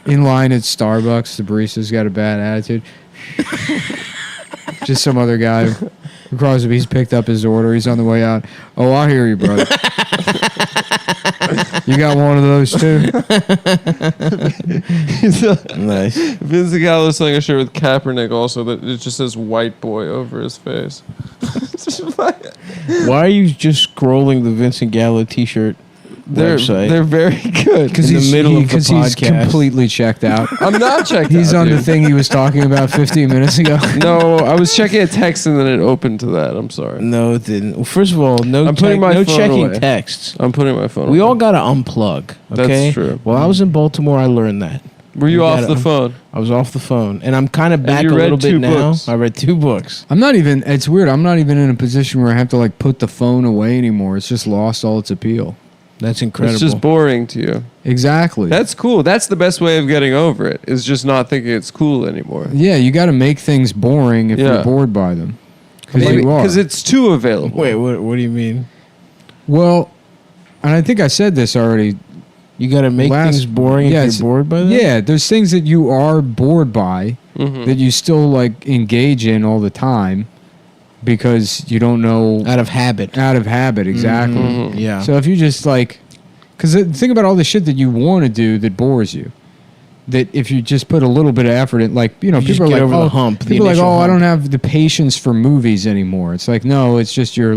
In line at Starbucks, the barista's got a bad attitude. Just some other guy across the he's picked up his order. He's on the way out. Oh, I hear you, brother. You got one of those too? Nice. Vince Gallo selling a shirt with Kaepernick also that it just says white boy over his face. Why are you just scrolling the Vincent Gallo t-shirt website. They're very good. Because In the middle of the he's podcast. completely checked out. I'm not checked He's out, on the dude. thing he was talking about 15 minutes ago. No, I was checking a text and then it opened to that. I'm sorry. No, it didn't. Well, first of all, no, I'm putting my no phone checking away. texts. I'm putting my phone We away. all got to unplug. Okay? That's true. While I was in Baltimore, I learned that. Were you We off gotta- the phone? I was off the phone, and I'm kind of back you a read little bit 2 now. books. I read 2 books. I'm not even, it's weird. I'm not even in a position where I have to like put the phone away anymore. It's just lost all its appeal. That's incredible. It's just boring to you. Exactly. That's cool. That's the best way of getting over it, is just not thinking it's cool anymore. yeah, you got to make things boring if Yeah. you're bored by them. Because it's too available. Wait, what do you mean? Well, and I think I said this already. You got to make things boring if yes, you're bored by them? Yeah, there's things that you are bored by that you still like engage in all the time because you don't know Out of habit. out of habit exactly. Yeah. So if you just like, because think about all the shit that you want to do that bores you. That if you just put a little bit of effort in, like, you know, You just people are get like, over the oh, hump, the people are like, initial oh, I hump. don't have the patience for movies anymore. It's like, no, it's just your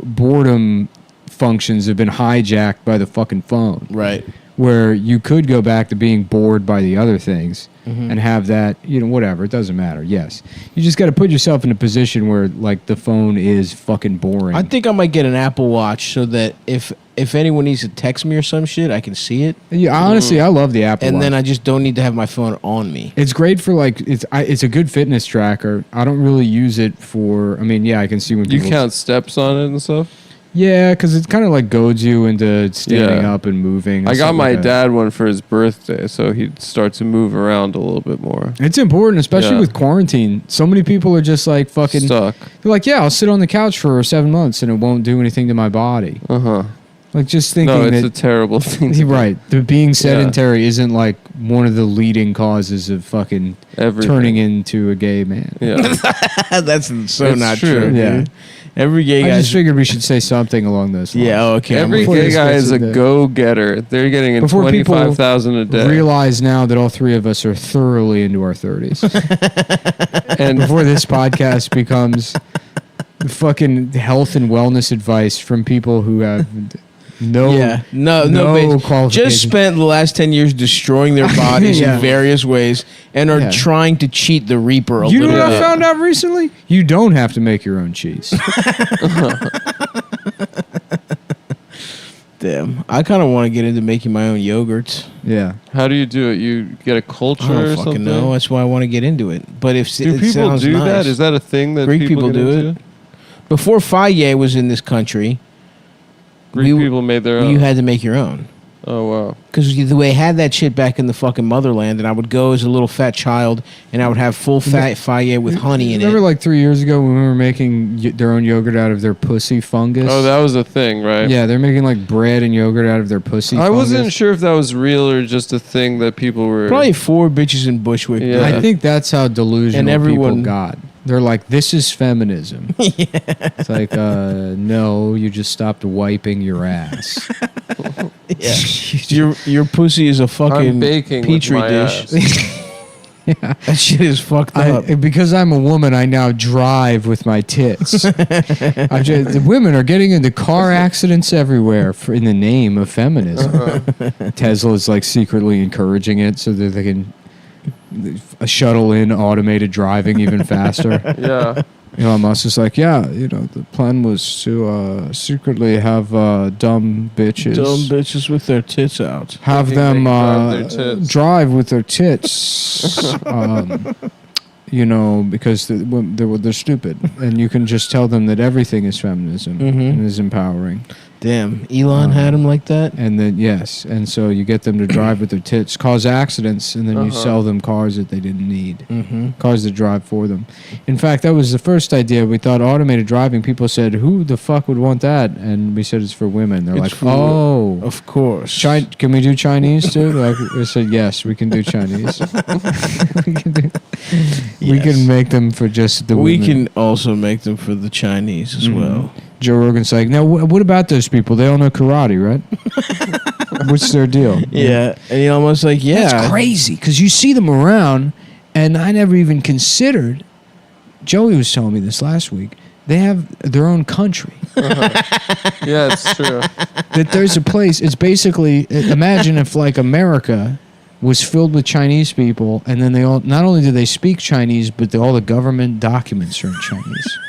boredom functions have been hijacked by the fucking phone. Right. Where you could go back to being bored by the other things and have that, you know, whatever. It doesn't matter. Yes. You just got to put yourself in a position where, like, the phone is fucking boring. I think I might get an Apple Watch so that if anyone needs to text me or some shit, I can see it. Yeah, honestly, I love the Apple And Watch. then I just don't need to have my phone on me. It's great for, like, it's a good fitness tracker. I don't really use it for, I mean, yeah, I can see when You people... count steps on it and stuff? Yeah, because it kind of, like, goads you into standing Yeah. up and moving. and I got stuff my like that. dad one for his birthday, so he'd start to move around a little bit more. It's important, especially Yeah. with quarantine. So many people are just, like, fucking... Stuck. They're like, yeah, I'll sit on the couch for 7 months and it won't do anything to my body. Uh-huh. Like, just thinking No, it's that... a terrible thing. to do. Right. The being sedentary isn't, like, one of the leading causes of fucking Everything. turning into a gay man. Yeah. That's so It's not true. true. Yeah. Dude. Every gay I guy. just figured we should say something along those lines. Yeah. Okay. Every before gay this guy gets is a into- go-getter. They're getting in Before people 25,000 a day. Realize now that all three of us are thoroughly into our 30s. And Before this podcast becomes fucking health and wellness advice from people who have no Yeah. No base. qualifications. Just spent the last 10 years destroying their bodies Yeah. in various ways and are Yeah. trying to cheat the Reaper a You know little what bit. I found out recently? You don't have to make your own cheese. Damn. I kind of want to get into making my own yogurts. Yeah. how do you do it? You get a culture I don't or fucking something? know. That's why I want to get into it. But if Do it people sounds do nice. that? Is that a thing that Greek people get do into? it. Before Faye was in this country, Greek We- people made their own. you had to make your own. Oh wow. Because they had that shit back in the fucking motherland, and I would go as a little fat child, and I would have full fat Faye with honey in Remember it. like 3 years ago when we were making their own yogurt out of their pussy fungus? Oh, that was a thing, right? Yeah, they're making like bread and yogurt out of their pussy I fungus. wasn't sure if that was real or just a thing that people were. Probably 4 bitches in Bushwick. Yeah. I think that's how delusional And everyone- people got. They're like, this is feminism. It's like, no, you just stopped wiping your ass. Your pussy is a I'm fucking baking petri with my dish. ass. That shit is fucked up. Because I'm a woman, I now drive with my tits. The women are getting into car accidents everywhere in the name of feminism. Tesla's like secretly encouraging it so that they can shuttle in automated driving even faster. Yeah. Elon Musk is like, yeah, the plan was to secretly have dumb bitches. Dumb bitches with their tits out. Have Thinking them they can drive their tits. drive with their tits, because they're stupid, and you can just tell them that everything is feminism and is empowering. Damn, Elon had him like that. And then yes, and so you get them to drive with their tits, cause accidents, and then you sell them cars that they didn't need, cars that drive for them. In fact, that was the first idea. We thought automated driving. People said, "Who the fuck would want that?" And we said it's for women. They're It's like, for- "Oh, Of course. Can we do Chinese too?" Like we said, yes, we can do Chinese. We can make them for just the We women. can also make them for the Chinese as well. Joe Rogan's like, now what about those people? They all know karate, right? What's their deal? Yeah, and Elon Musk's like, yeah. That's crazy because you see them around, and I never even considered. Joey was telling me this last week They have their own country. Yeah, it's true. That there's a place. It's basically, imagine if like America was filled with Chinese people, and then they all, not only do they speak Chinese, but all the government documents are in Chinese.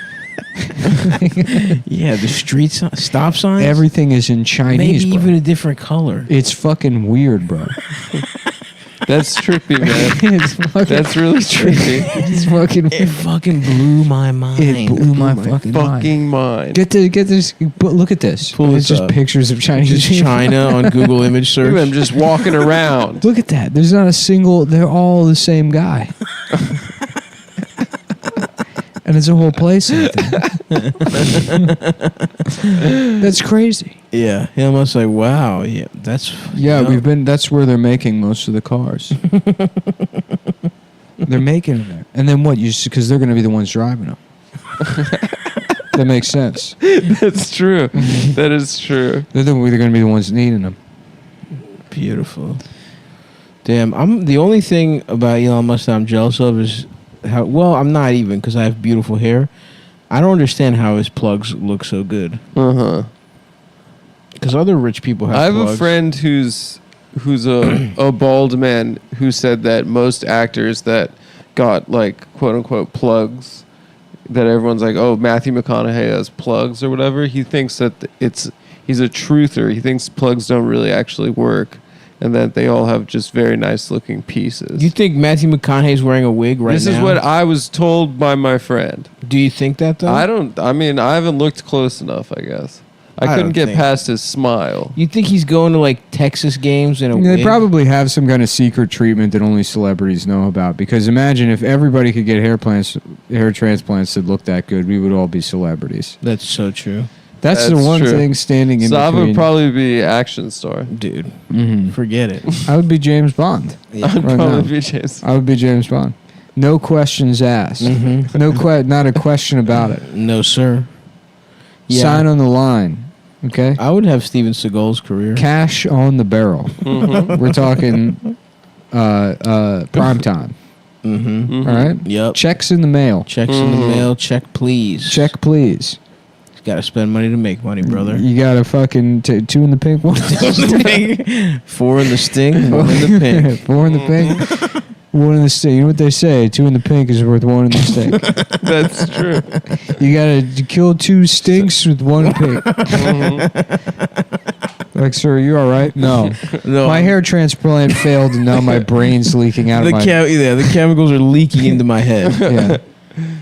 Yeah, the stop signs. Everything is in Chinese. Maybe bro. even a different color. It's fucking weird, bro. That's trippy, man. It's fucking, That's really trippy. it's fucking. It fucking blew my mind. It blew my fucking mind. Fucking mind. Get this. Look at this. Pull It's this just up. pictures of Chinese Just people. China on Google image Look at search. them just walking around. Look at that. There's not a single. They're all the same guy. And it's a whole place. That's crazy. Yeah, I was like, wow. Yeah, that's Yeah, you know, we've been. That's where they're making most of the cars. They're making them there, and then what? You because they're going to be the ones driving them. That makes sense. That's true. That is true. They're going to be the ones needing them. beautiful. Damn, I'm the only thing about Elon Musk that I'm jealous of is how well I'm not even because I have beautiful hair. I don't understand how his plugs look so good. Because other rich people have. I have plugs. a friend who's a bald man who said that most actors that got like quote unquote plugs, that everyone's like, oh, Matthew McConaughey has plugs or whatever. He thinks that he's a truther. He thinks plugs don't really actually work, and that they all have just very nice looking pieces. You think Matthew McConaughey's wearing a wig right This now? is what I was told by my friend. Do you think that though? I mean, I haven't looked close enough, I guess. I couldn't don't get think- past his smile. You think he's going to like Texas games in a They wig? probably have some kind of secret treatment that only celebrities know about. Because imagine if everybody could get hair transplants that look that good, we would all be celebrities. That's so true, That's the That's one true. thing standing in Sav between. would probably be action star. dude. Mhm. Forget it. I would be James Bond. I'd Right probably now. be James. I would be James Bond. No questions asked. Not a question about it. No, sir. Yeah. Sign on the line. Okay. I would have Steven Seagal's career. Cash on the barrel. We're talking prime time. Mm-hmm. All right. Yep. Checks in the mail. Checks in the mail. Check, please. Check, please. Got to spend money to make money, brother. You got to fucking two in the pink, one. 4 in the sting, 1 in the pink. 4 in the pink, 1 in the stink. You know what they say? 2 in the pink is worth 1 in the stink. That's true. You got to kill 2 stinks with 1 pink. Like, sir, are you all right? No. No, My hair transplant failed, and now my brain's leaking out of my. the chemicals are leaking into my head, Yeah.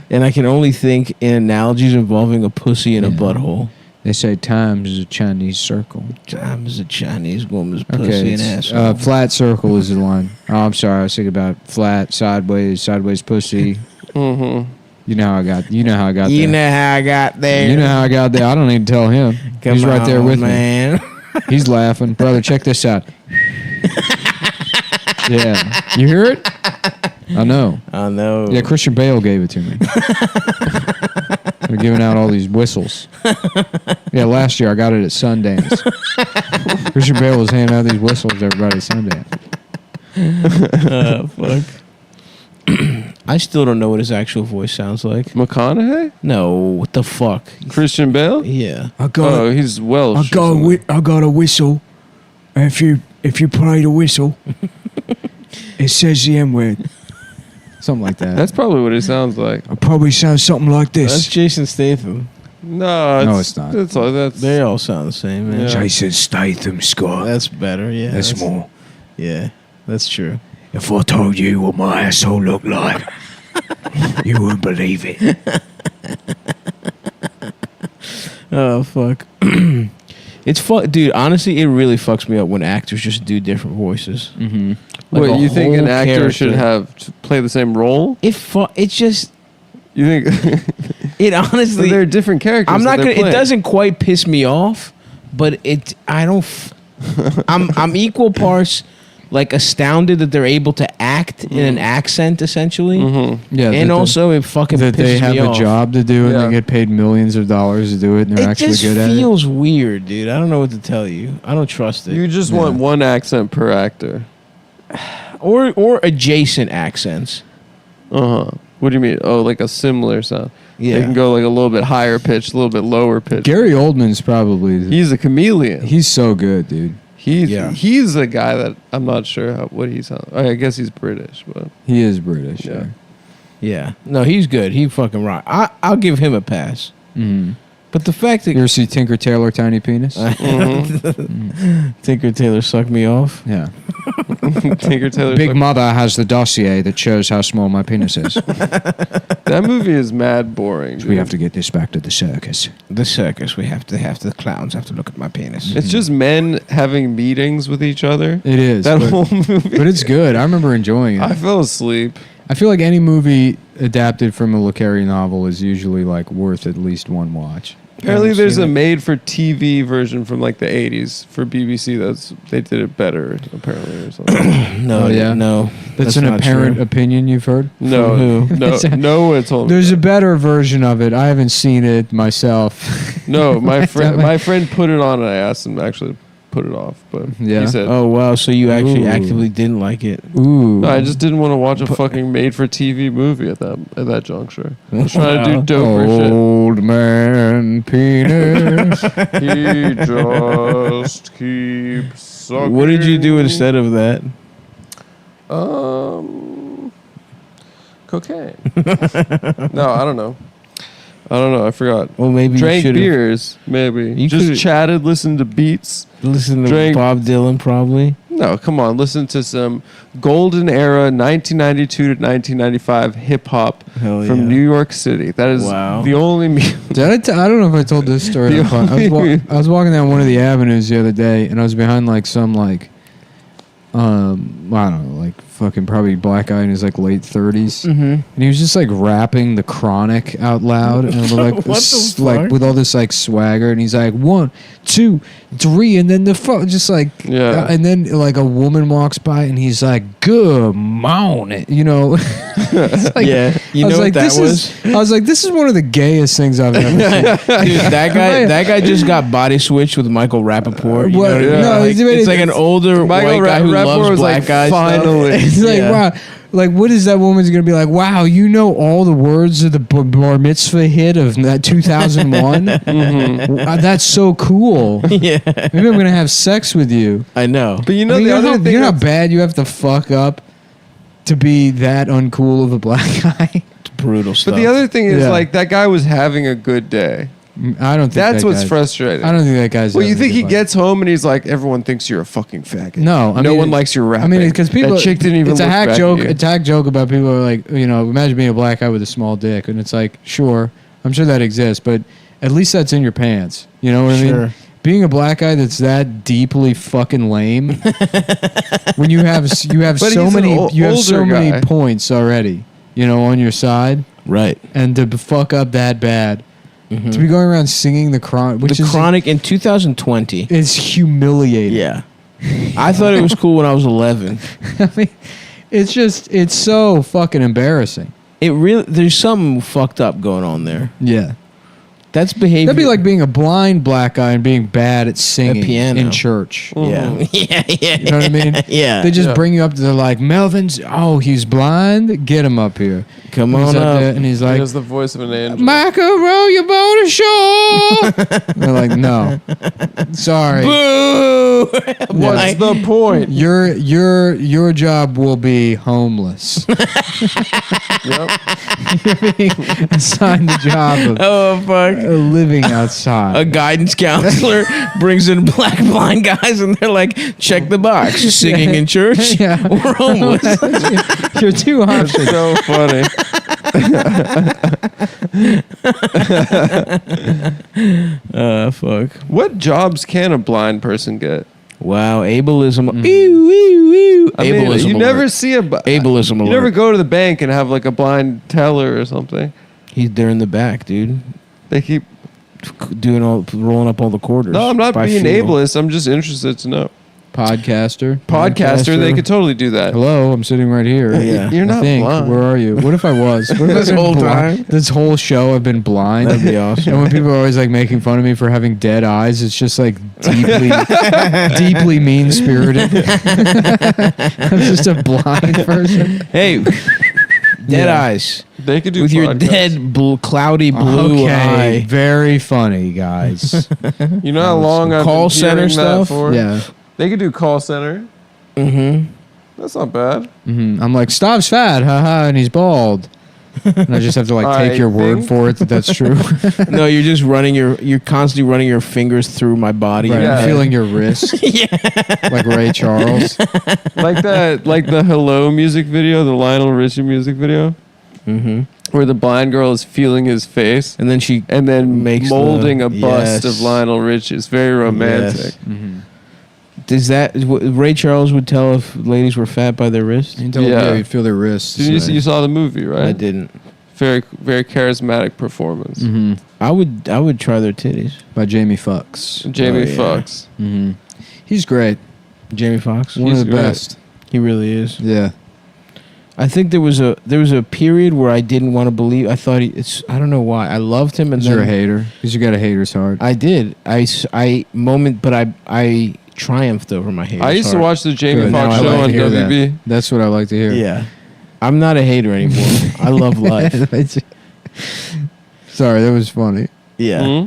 and I can only think in analogies involving a pussy and a butthole. They say time is a Chinese circle. Time is a Chinese woman's pussy Okay, and it's, asshole. flat circle is the line. Oh, I'm sorry. I was thinking about flat, sideways pussy. Mm-hmm. You know how I got. You know how I got you there. know how I got there. You know how I got there. I don't need to tell him. Come He's right there on, with man. me. He's laughing, brother. Check this out. Yeah, you hear it? I know. I know. Yeah, Christian Bale gave it to me. They're giving out all these whistles. Yeah, last year I got it at Sundance. Christian Bale was handing out these whistles to everybody at Sundance. Fuck. I still don't know what his actual voice sounds like. McConaughey? No, what the fuck? Christian Bale? Yeah. Oh, he's Welsh. I got a whistle. If you play the whistle, it says the M word. Something like that. That's probably what he sounds like. It probably sounds something like That's this. Jason Statham. No, it's not. That's They all sound the same, man. Yeah. Jason Statham, Scott. That's better, yeah. That's more. Yeah, that's true. If I told you what my asshole looked like, you wouldn't believe it. Oh, fuck. It's dude, honestly, it really fucks me up when actors just do different voices. Mm-hmm. Like what a you think an whole actor should character. have to play the same role? It's just, You think it honestly, they're different characters? I'm not that gonna. they're It playing. doesn't quite piss me off, but I don't. I'm equal parts like astounded that they're able to act in an accent essentially, Yeah, and also it fucking that pisses they have me a off. job to do and Yeah. they get paid millions of dollars to do it and they're It actually just good at it. feels weird, dude. I don't know what to tell you. I don't trust it. You just want one accent per actor. or adjacent accents. Uh huh. What do you mean? Oh, like a similar sound. Yeah. They can go like a little bit higher pitch, a little bit lower pitch. Gary Oldman's probably. He's a chameleon. He's so good, dude. He's a guy that I'm not sure what he sounds. I guess he's British, but He is British. Yeah. Yeah. No, he's good. He fucking rock. I'll give him a pass. Mm. But the fact that You ever see Tinker Tailor Tiny Penis? Tinker Tailor sucked me off. Yeah. Tinker Tailor. Big Mother has the dossier that shows how small my penis is. That movie is mad boring. We have to get this back to the circus. The circus. The clowns have to look at my penis. It's just men having meetings with each other. It is. That but, whole movie. but it's good. I remember enjoying it. I fell asleep. I feel like any movie adapted from a Le Carre novel is usually like worth at least one watch. Apparently, there's a seen it. made-for-TV version from like the '80s for BBC. They did it better, apparently, or something. No, Oh, yeah? no. That's an not apparent true. opinion you've heard. No, who? no one told me. There's a better version of it. I haven't seen it myself. No, my friend. Damn it. My friend put it on, and I asked him to actually put it off. But Yeah? he said, Oh wow! So you actually Ooh. actively didn't like it? Ooh. no, I just didn't want to watch a fucking made-for-TV movie at that juncture. I was trying to do doper shit. Old man penis. He just keeps sucking. What did you do instead of that? Cocaine. No, I don't know. I forgot. Well, maybe Drank you should beers, maybe. You Just could've- chatted, listened to beats. listen to Drank- Bob Dylan, probably. No, come on. Listen to some golden era 1992 to 1995 hip hop Hell from yeah. New York City. That is Wow. the only Did I don't know if I told this story. The on the pod. only- I was walking down one of the avenues the other day, and I was behind like some like, I don't know, like fucking probably black guy in his like late 30s, and he was just like rapping The Chronic out loud, and like What the like fuck? with all this like swagger, and he's like 1, 2, 3, and then the just like Yeah. and then like a woman walks by, and he's like, "Good morning," you know. It's like, Yeah, you I was know like, what that this was? I was like, this is one of the gayest things I've ever seen. Dude, that guy just got body switched with Michael Rappaport. You What? know what I mean? No, Like, it's- it's like an older Michael white guy who Rappaport loves was black like, guys. finally. It's like, Yeah. wow. Like, what is that woman's going to be like? Wow, you know all the words of the bar mitzvah hit of that 2001? That's so cool. Yeah, Maybe I'm going to have sex with you. I know. But you know I mean, the other thing. you know how that's- bad you have to fuck up to be that uncool of a black guy? It's brutal stuff. But the other thing is Yeah. like that guy was having a good day. I don't think That's that what's guy's- frustrating. I don't think that guy's. Well, you having think a he good life. gets home and he's like, everyone thinks you're a fucking faggot. No, I no mean, one likes your rap. I mean, because people. that chick didn't even. It's a look hack back joke. At you. It's a hack joke about people who are like, you know, imagine being a black guy with a small dick, and it's like, sure, I'm sure that exists, but at least that's in your pants. You know what I mean? Sure. Being a black guy that's that deeply fucking lame, when you have But so he's many an you have so older many guy. points already, you know, on your side, right. and to fuck up that bad, to be going around singing the Chronic, which The is Chronic in 2020. is humiliating. Yeah, I thought it was cool when I was 11. I mean, it's so fucking embarrassing. It really, there's something fucked up going on there. Yeah. That's behavior. That'd be like being a blind black guy and being bad at singing piano. in church. yeah, yeah, yeah. You know what I mean? Yeah. They just Yeah. bring you up to the like, Melvin's, oh, he's blind? Get him up here. Come He's on up up. there, and he's He like, has the voice of an angel. Michael, row your boat ashore. They're like, no. Sorry. Boo! What's the point? Your job will be homeless. Yep. You're being assigned the job of Oh fuck! living outside. A guidance counselor brings in black blind guys, and they're like, "Check the box: singing in church Yeah. or homeless." Your two options. So funny. Fuck! What jobs can a blind person get? Wow, ableism. Ew, ew, ew. I mean, Ableism. you alert. never see a Ableism You alert. never go to the bank and have like a blind teller or something. He's there in the back, dude, They keep. rolling up all the quarters. No, I'm not by being feel. ableist. I'm just interested to know. Podcaster. Podcaster, they could totally do that. Hello, I'm sitting right here. Yeah. You're I not think. blind. Where are you? What if I was? What if This I've been whole blind? time? This whole show I've been blind. That'd be awesome. And when people are always like making fun of me for having dead eyes, it's just like deeply, deeply mean spirited. I'm just a blind person. Hey, dead Yeah. eyes. They could do with your podcasts. dead cloudy blue Okay, eye. very funny, guys. You know how long I've Call been center hearing that stuff? for? Yeah. They could do call center. Mm-hmm. That's not bad. I'm like, Stav's fat, haha, and he's bald. And I just have to like take I your word think- for it that that's true. No, you're just you're constantly running your fingers through my body. Right, Yeah. I'm feeling your wrist. Like Ray Charles. Like the Hello music video, the Lionel Richie music video, where the blind girl is feeling his face And then she and then Makes molding the- a bust yes. of Lionel Richie. It's very romantic. does that what Ray Charles would tell if ladies were fat by their wrist? Yeah. You feel their wrists. You saw the movie, right? I didn't. Very, very charismatic performance. I would try their titties. By Jamie Foxx. Jamie Oh, yeah. Foxx. He's great. Jamie Foxx. One He's of the great. best. He really is. Yeah. I think there was a period where I didn't want to believe. I thought I don't know why. I loved him, and Because you're a then hater. Because you got a hater's heart. I did. But I triumphed over my haters. I used to heart. watch the Jamie Good. Now Foxx I show like on to hear that. WB. That's what I like to hear. Yeah, I'm not a hater anymore. I love life. Sorry, that was funny. Yeah.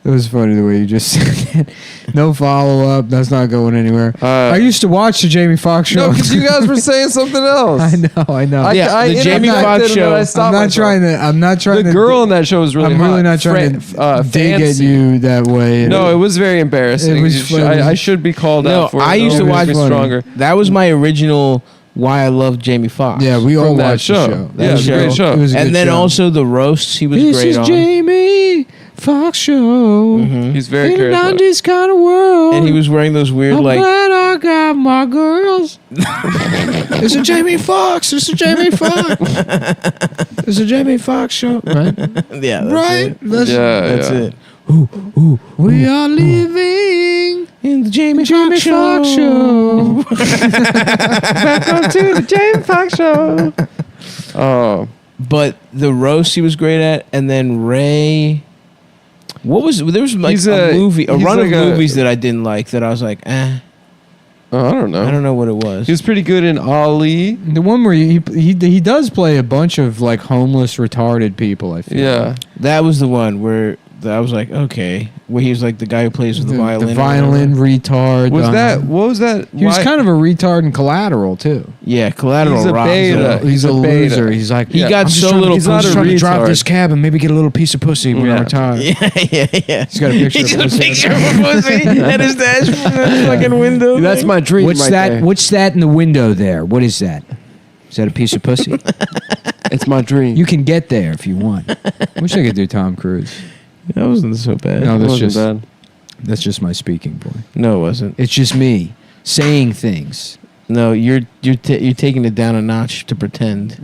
It was funny the way you just said it. No follow up. That's not going anywhere. Uh, I used to watch the Jamie Foxx show. No, because you guys were saying something else. I know. Yeah, the Jamie interrupted Foxx and then show. I stopped I'm not trying The to. girl in that show was really I'm really hot. not trying to dig at fancy. you that way. No, it was very embarrassing. It was funny. I should be called No, out for it. I used to It watch makes me stronger. That was my original why I loved Jamie Foxx. Yeah, we all From that watched show. the show. Yeah, it was a great show. It was a and good then show. also the roasts he was This great is on. Jamie Foxx show. He's very In a charismatic. 90s kind of world. And he was wearing those weird I'm like glad I got my girls. It's a Jamie Foxx. It's a Jamie Foxx. It's a Jamie Foxx show. Right? yeah, that's Right? it. That's, That's Yeah. it. We are living In the Jamie Jamie Foxx show. Welcome to the Jamie Foxx show. Oh, But the roast he was great at, and then Ray. What was there was like He's a a- movie, a he's run like of a- movies that I didn't like that I was like, I don't know. I don't know what it was. He was pretty good in Ali. The one where he does play a bunch of like homeless retarded people. I feel. Yeah. That was the one where I was like, okay, where he was like the guy who plays with the violin. The or violin retard. What was that? He was kind of a retard in Collateral too. Yeah, Collateral He's a rocks beta. it. He's a beta. loser. He's like He Yeah. got I'm just so trying to- little. he's not I'm just a trying to drive retard. this cab and maybe get a little piece of pussy when I Yeah. retire. yeah. He's got a picture He's of got a pussy. picture of a pussy at his dash fucking window. That's thing. my dream. What's right that? there. What's that in the window there? What is that? Is that a piece of pussy? It's my dream. You can get there if you want. Wish I could do Tom Cruise. That wasn't so bad. No, It that's wasn't just bad. that's just my speaking boy. No, it wasn't. It's just me saying things. No, you're taking it down a notch to pretend.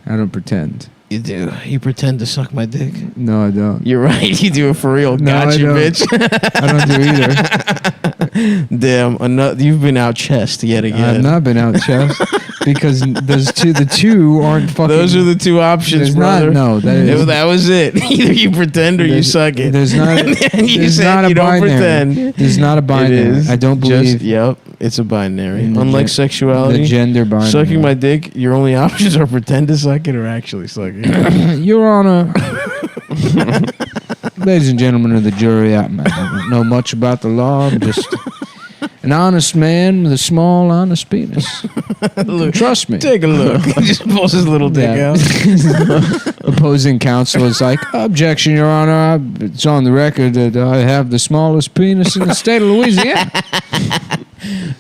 I don't pretend. You do. You pretend to suck my dick. No, I don't. You're right. You do it for real. No, I Gotcha, don't. bitch. I don't do either. Damn. You've been out chest yet again. I've not been out chest because the two aren't fucking. Those are the two options, There's brother. not. No, That was it. Either you pretend or you suck it. There's not. And you There's said not a you don't binary. pretend. There's not a binary. It is. I don't believe Yep. It's a binary. in the Unlike gen- sexuality, the gender binary. sucking my dick, your only options are pretend to suck it or actually suck it. Your Honor, ladies and gentlemen of the jury, I don't know much about the law. I'm just an honest man with a small, honest penis. Trust me. Take a look. He just pulls his little dick Yeah. out. Opposing counsel is like, objection, Your Honor. It's on the record that I have the smallest penis in the state of Louisiana.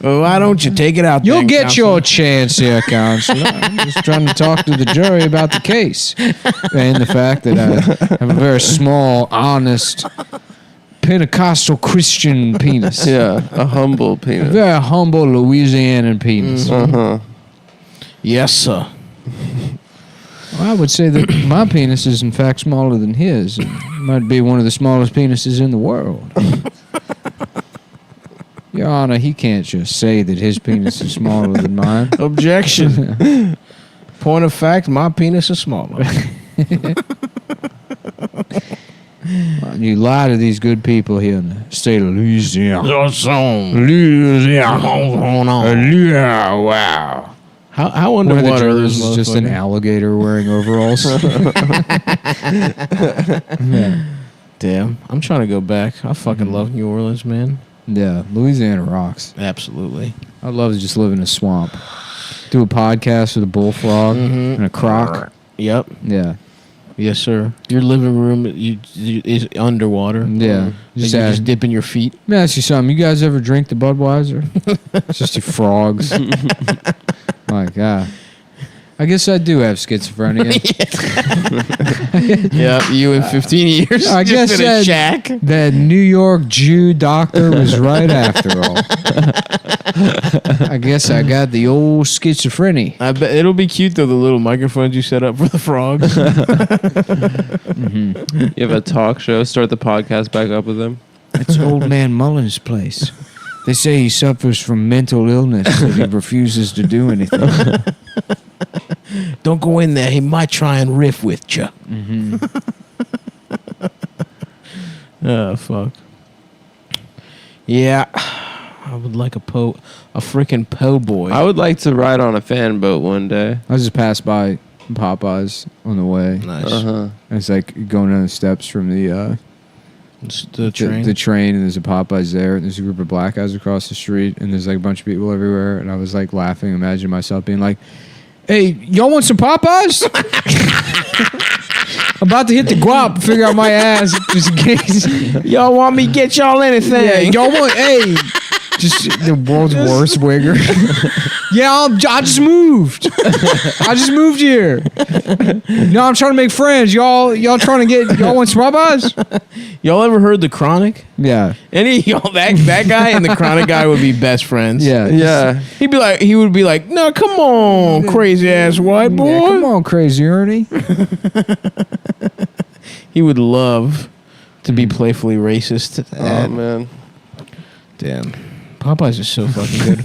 Well, why don't you take it out? You'll then, get counsel? your chance here, counselor. I'm just trying to talk to the jury about the case and the fact that I have a very small, honest, Pentecostal Christian penis. Yeah, a humble A penis. very humble Louisianan penis. Yes, sir. Well, I would say that my penis is in fact smaller than his. It might be one of the smallest penises in the world. Your Honor, he can't just say that his penis is smaller than mine. Objection. Point of fact, my penis is smaller. You lie to these good people here in the state of Louisiana. Louisiana. Louisiana. Yeah, wow. How One of the underwater are jurors those is just an motherfuckers? alligator wearing overalls. Yeah. Damn, I'm trying to go back. I fucking love New Orleans, man. Yeah, Louisiana rocks. Absolutely. I'd love to just live in a swamp. Do a podcast with a bullfrog and a croc. Yep. Yeah. Yes, sir. Your living room is underwater. Yeah. You just dipping your feet. Let me ask you something. You guys ever drink the Budweiser? It's just you frogs. My God. I guess I do have schizophrenia. Yeah, you in 15 years. I just guess in a shack. that New York Jew doctor was right after all. I guess I got the old schizophrenia. I bet it'll be cute though. The little microphones you set up for the frogs. You have a talk show. Start the podcast back up with them. It's old man Mullen's place. They say he suffers from mental illness and he refuses to do anything. Don't go in there. He might try and riff with you. Oh fuck. Yeah, I would like a freaking po' boy. I would like to ride on a fan boat one day. I just passed by Popeyes on the way. Nice. It's like going down the steps from the train. the train, and there's a Popeyes there, and there's a group of black guys across the street, and there's like a bunch of people everywhere, and I was like laughing, imagining myself being like, "Hey, y'all want some Popeyes?" About to hit the guap, figure out my ass just in case. Y'all want me to get y'all anything? Yeah, y'all want, hey, just the world's worst wigger. Yeah, I just moved. I just moved here. No, I'm trying to make friends. Y'all trying to get, y'all want some Popeyes? Y'all ever heard the Chronic? Yeah. Any of y'all that guy and the Chronic guy would be best friends. Yeah. Yeah. He would be like, no, come on, crazy ass white boy. Yeah, come on, crazy Ernie. He would love to be playfully racist. Oh man. Damn. Popeyes is so fucking good.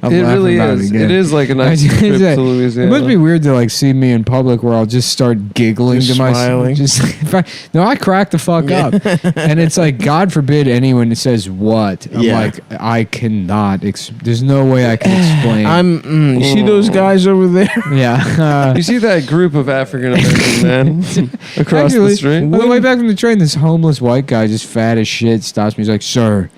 I'm It laughing really about is. again. It is like a nice I- trip it to Louisiana. must be weird to like see me in public where I'll just start giggling Just to myself. smiling. No, I crack the fuck up, and it's like God forbid anyone says what. I'm Yeah. like I cannot. There's no way I can explain. You see those guys over there? Yeah. You see that group of African American men across Actually, the street? on the way back from the train, this homeless white guy, just fat as shit, stops me. He's like, "Sir,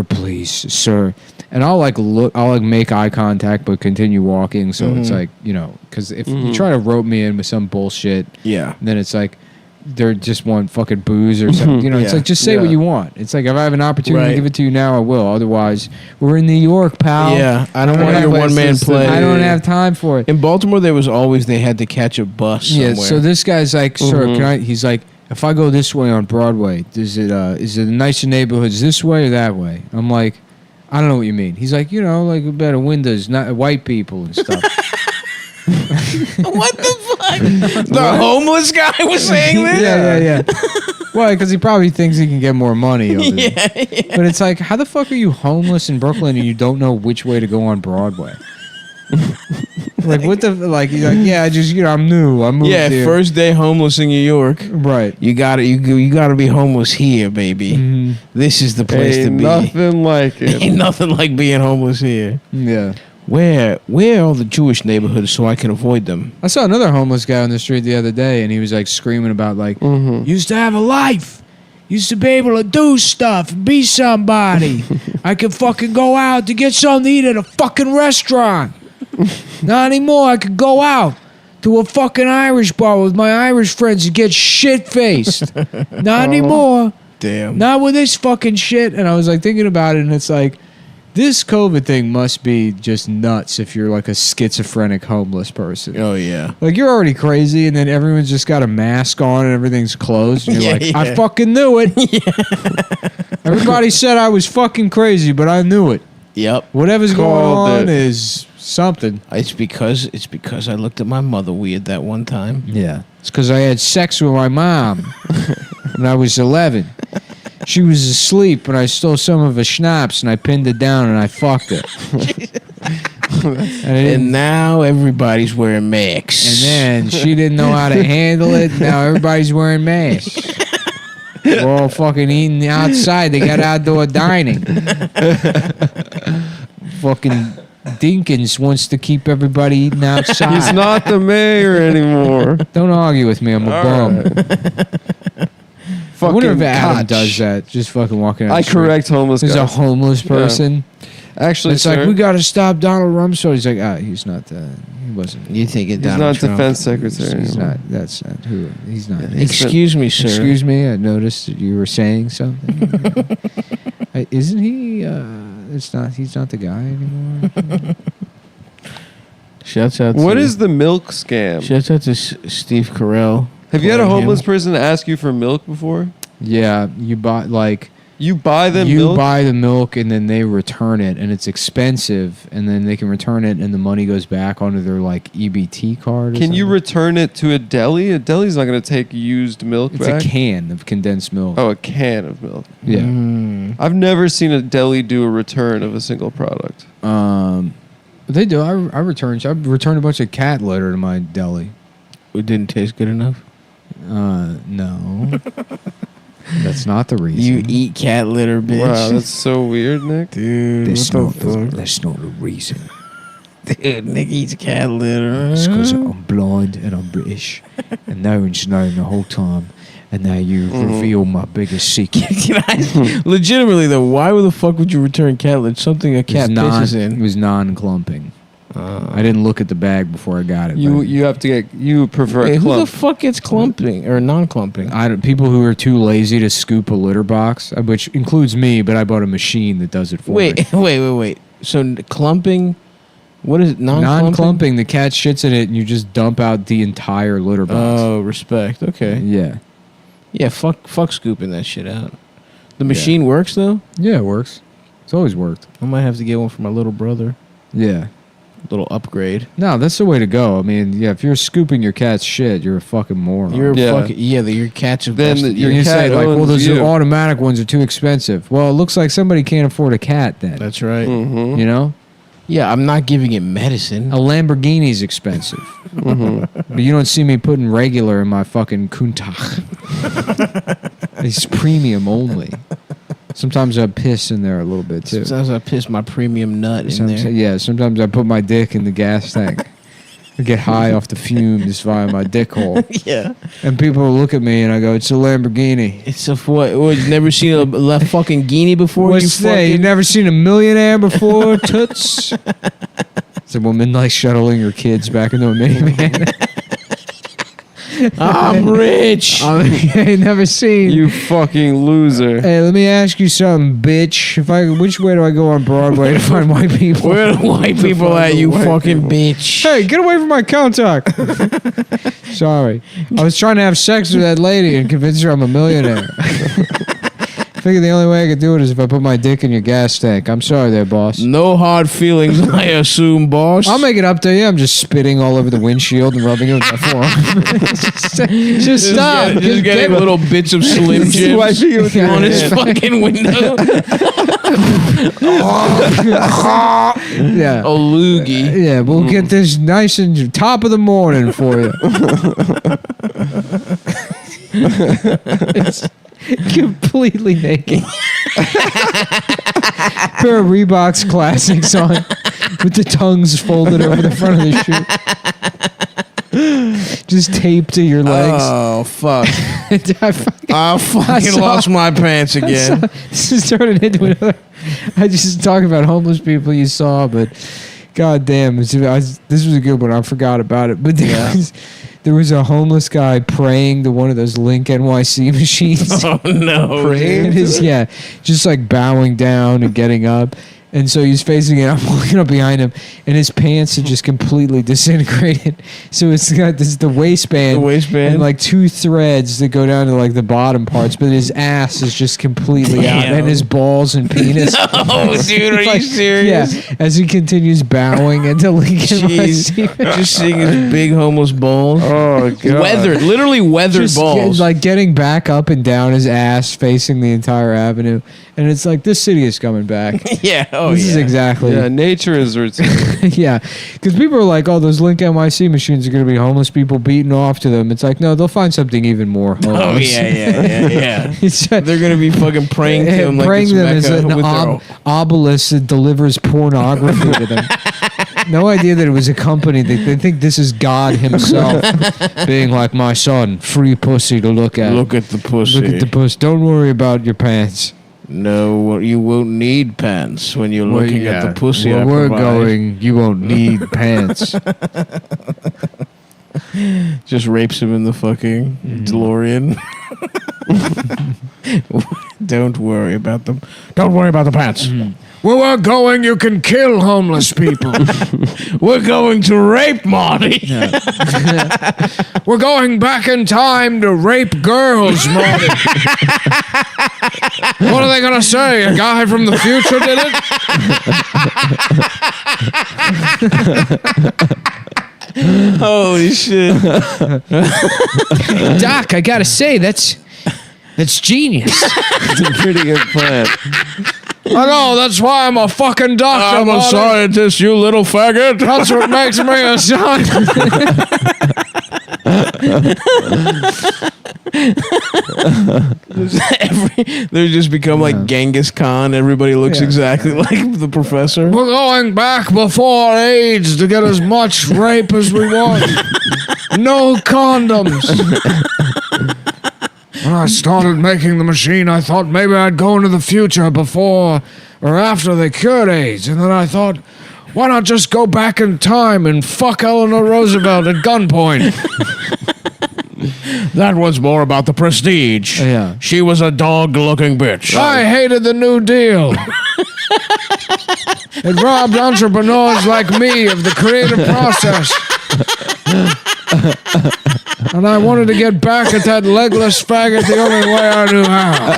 please, sir." And I'll like look, I'll like make eye contact, but continue walking. So it's like, you know, because if you try to rope me in with some bullshit, Yeah. then it's like they just want fucking booze or something. You know, it's Yeah. like just say what Yeah. you want. It's like if I have an opportunity Right. to give it to you now, I will. Otherwise, we're in New York, pal. Yeah. I don't want have your places one man to- play. I don't have time for it. In Baltimore, there was always they had to catch a bus somewhere. Yeah, so this guy's like, "Sir, can I?" He's like, "If I go this way on Broadway, is it the nicer neighborhoods this way or that way?" I'm like, "I don't know what you mean." He's like, "You know, like better windows, not white people and stuff." What the fuck? The homeless guy was saying this? Yeah. Why? Because he probably thinks he can get more money. Over there. But it's like, how the fuck are you homeless in Brooklyn and you don't know which way to go on Broadway? Like what the like? You're like, yeah, I just I'm new. I moved Yeah, here. first day homeless in New York. Right. You gotta be homeless here, baby. This is the place to Ain't be. nothing like it. Ain't nothing like being homeless here. Yeah. Where are all the Jewish neighborhoods so I can avoid them? I saw another homeless guy on the street the other day, and he was like screaming about like, used to have a life, used to be able to do stuff, be somebody. I could fucking go out to get something to eat at a fucking restaurant. Not anymore. I could go out to a fucking Irish bar with my Irish friends and get shit faced. Not anymore. Damn. Not with this fucking shit. And I was like thinking about it, and it's like, this COVID thing must be just nuts if you're like a schizophrenic homeless person. Oh yeah. Like you're already crazy, and then everyone's just got a mask on and everything's closed, and you're like, I fucking knew it. Everybody said I was fucking crazy, but I knew it. Yep. Whatever's going Called on it. is something. It's because I looked at my mother weird that one time. Yeah. It's because I had sex with my mom when I was 11. She was asleep, and I stole some of her schnapps, and I pinned her down, and I fucked her. And now everybody's wearing masks. And then she didn't know how to handle it. Now everybody's wearing masks. We're all fucking eating outside. They got outdoor dining. Fucking Dinkins wants to keep everybody eating outside. He's not the mayor anymore. Don't argue with me. I'm a bum. I wonder if Adam Koch. does that. Just fucking walking out. I the street. correct homeless There's guys. a homeless person. Actually, It's sir, like, we got to stop Donald Rumsfeld. He's like, he's not that. He wasn't. You think it? he's not defense secretary He's anymore. not. That's not who. He's not. Excuse me, sir. Excuse me. I noticed that you were saying something. Isn't he? It's not. He's not the guy anymore. Shouts out. What to, is the milk scam? Shouts out to Steve Carell. Have you had a playing homeless him. person ask you for milk before? Yeah, you buy You buy them you milk? buy the milk and then they return it and it's expensive and then they can return it and the money goes back onto their like EBT card. Or Can you something. return it to a deli? A deli's not going to take used milk It's back. a can of condensed milk. Oh, a can of milk. Yeah. I've never seen a deli do a return of a single product. They do. I returned a bunch of cat litter to my deli. It didn't taste good enough. No. That's not the reason. You eat cat litter, bitch. Wow, that's so weird, Nick. Dude, That's what not, the fuck? that's not the reason. Dude, Nick eats cat litter. It's because I'm blind and I'm British. And no one's known the whole time. And now you reveal my biggest secret. Legitimately though, why the fuck would you return cat litter? Something a cat pisses It in. was non-clumping. I didn't look at the bag before I got it. You have to get. You prefer Hey, a who the clump. fuck gets clumping or non-clumping? People who are too lazy to scoop a litter box, which includes me, but I bought a machine that does it for me. Wait. So clumping, what is it? Non-clumping, the cat shits in it and you just dump out the entire litter box. Oh, respect. Okay. Yeah. Yeah, fuck scooping that shit out. The machine works though? Yeah, it works. It's always worked. I might have to get one for my little brother. Yeah. Little upgrade. No, that's the way to go. I mean, yeah, if you're scooping your cat's shit, you're a fucking moron. You're Yeah. your cats have Then bested your you. you cat say like, well, owns those you. automatic ones are too expensive. Well, it looks like somebody can't afford a cat then. That's right. Mm-hmm. You know? Yeah, I'm not giving it medicine. A Lamborghini's expensive. But you don't see me putting regular in my fucking Cumtown. It's premium only. Sometimes I piss in there a little bit too. Sometimes I piss my premium nut in Sometimes, there. yeah, sometimes I put my dick in the gas tank. I get high off the fumes via my dick hole. Yeah. And people look at me and I go, it's a Lamborghini. It's a what? You've never seen a left fucking guinea before? What's you that? You fucking... never seen a millionaire before, toots? It's a woman like shuttling her kids back into a minivan. I'm rich. I ain't never seen. You fucking loser. Hey, let me ask you something, bitch. Which way do I go on Broadway to find white people? Where are the white people at, you fucking bitch? Hey, get away from my contact. Sorry. I was trying to have sex with that lady and convince her I'm a millionaire. I figured the only way I could do it is if I put my dick in your gas tank. I'm sorry there, boss. No hard feelings, I assume, boss. I'll make it up to you. I'm just spitting all over the windshield and rubbing it with my forearm. just stop. Just getting little bits of Slim Jims Swiping it with your on his hand. fucking window. Yeah. A loogie. Yeah, we'll get this nice and top of the morning for you. It's completely naked. Pair of Reebok's classics on with the tongues folded over the front of the shoe. Just taped to your legs. Oh, fuck. I fucking, I fucking saw- lost my pants again. this is turning into another. I just talk about homeless people you saw, but god damn, this was a good one. I forgot about it, but there was a homeless guy praying to one of those Link NYC machines. Oh, no. Praying? Just like bowing down and getting up. And so he's facing it. I'm walking up behind him, and his pants had just completely disintegrated. So it's got the waistband, and like two threads that go down to like the bottom parts, but his ass is just completely out, Damn. and his balls and penis. Oh, dude, are you serious? Yeah, as he continues bowing into Lincoln. Jeez. Just seeing his big homeless balls. Oh, God. Literally weathered Just balls. like getting back up and down his ass, facing the entire avenue, and it's like this city is coming back. Yeah, This is exactly. Yeah, nature is routine. Yeah, because people are like, "Oh, those Link NYC machines are going to be homeless people beating off to them." It's like, no, they'll find something even more homeless. Oh yeah. It's, They're gonna be fucking praying to him like praying it's them as Mecca an with their obelisk that delivers pornography to them. No idea that it was a company. They think this is God himself being like, my son, free pussy to look at. Look at the pussy. Look at the pussy. Don't worry about your pants. No, you won't need pants when you're looking at the pussy. Where I we're provide. going, you won't need pants. Just rapes him in the fucking DeLorean. Don't worry about them. Don't worry about the pants. Where we're going, you can kill homeless people. We're going to rape Marty. We're going back in time to rape girls, Marty. What are they going to say? A guy from the future did it? Holy shit. Doc, I gotta say, that's genius. It's a pretty good plan. I know, that's why I'm a fucking doctor, I'm a Marty. scientist, you little faggot. That's what makes me a scientist. They just become like Genghis Khan. Everybody looks exactly like the professor. We're going back before AIDS to get as much rape as we want. No condoms. When I started making the machine, I thought maybe I'd go into the future before or after they cured AIDS. And then I thought, why not just go back in time and fuck Eleanor Roosevelt at gunpoint? That was more about the prestige. Yeah. She was a dog-looking bitch. I hated the New Deal. It robbed entrepreneurs like me of the creative process. And I wanted to get back at that legless faggot the only way I knew how.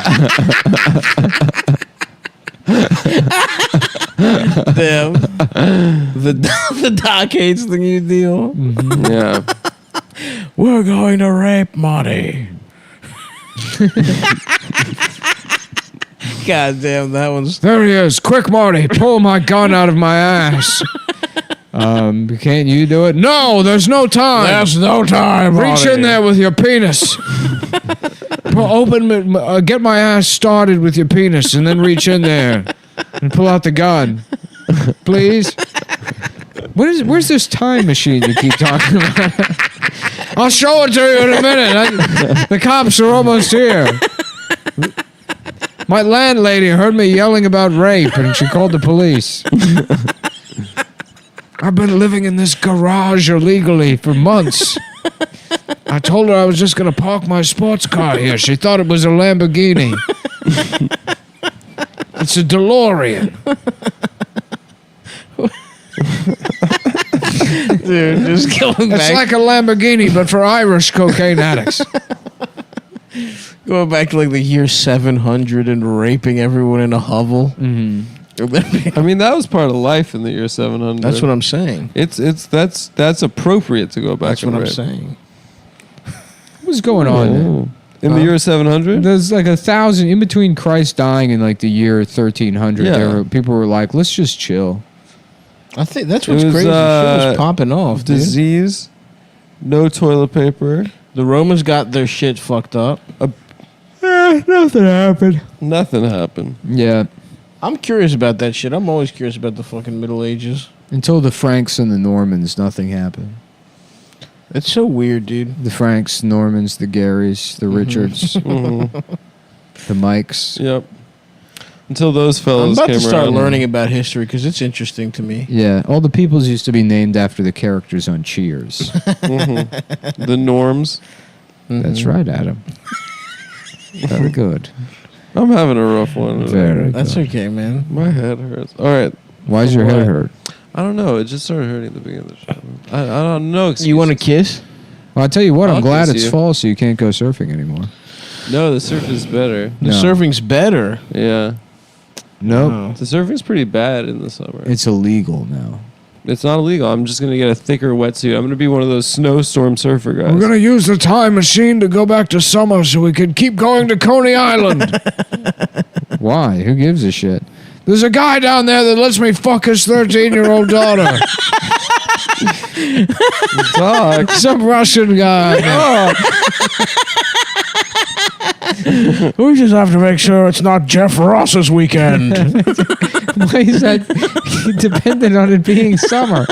Damn. The doc hates the New Deal. Yeah. We're going to rape Marty. God damn, that one's... There he is. Quick, Marty, pull my gun out of my ass. Can't you do it? No, there's no time. There's no time, Reach Marty. in there with your penis. Get my ass started with your penis and then reach in there and pull out the gun. Please? Where's this time machine you keep talking about? I'll show it to you in a minute. The cops are almost here. My landlady heard me yelling about rape and she called the police. I've been living in this garage illegally for months. I told her I was just going to park my sports car here. She thought it was a Lamborghini. It's a DeLorean. Dude, just going It's back. like a Lamborghini, but for Irish cocaine addicts. Going back to like the year 700 and raping everyone in a hovel. Mm-hmm. I mean, that was part of life in the year 700. That's what I'm saying. That's appropriate to go back. That's and what I'm rape. saying. What's going on? In the year 700? There's like 1,000 in between Christ dying and like the year 1300. Yeah. People were like, let's just chill. I think that's what's It was, crazy. Shit was popping off, dude. Disease, no toilet paper. The Romans got their shit fucked up. Nothing happened. Nothing happened. Yeah. I'm curious about that shit. I'm always curious about the fucking Middle Ages. Until the Franks and the Normans, nothing happened. It's so weird, dude. The Franks, Normans, the Garys, the Richards, the Mikes. Yep. Until those I'm fellas about came to start around. learning about history because it's interesting to me. Yeah, all the peoples used to be named after the characters on Cheers. The norms. That's right, Adam. Very good. I'm having a rough one. Very That's good. okay, man. My head hurts. All right. Why's your head hurt? I don't know. It just started hurting at the beginning of the show. I don't know. You want to kiss? Well, I'll tell you what, I'm I'll glad kiss it's you. fall so you can't go surfing anymore. No, the surf is better. The No. surfing's better. Yeah. Nope. The surfing's pretty bad in the summer. It's illegal now. It's not illegal. I'm just going to get a thicker wetsuit. I'm going to be one of those snowstorm surfer guys. We're going to use the time machine to go back to summer so we can keep going to Coney Island. Why? Who gives a shit? There's a guy down there that lets me fuck his 13-year-old daughter. Some Russian guy. We just have to make sure it's not Jeff Ross's weekend. Why is that dependent on it being summer?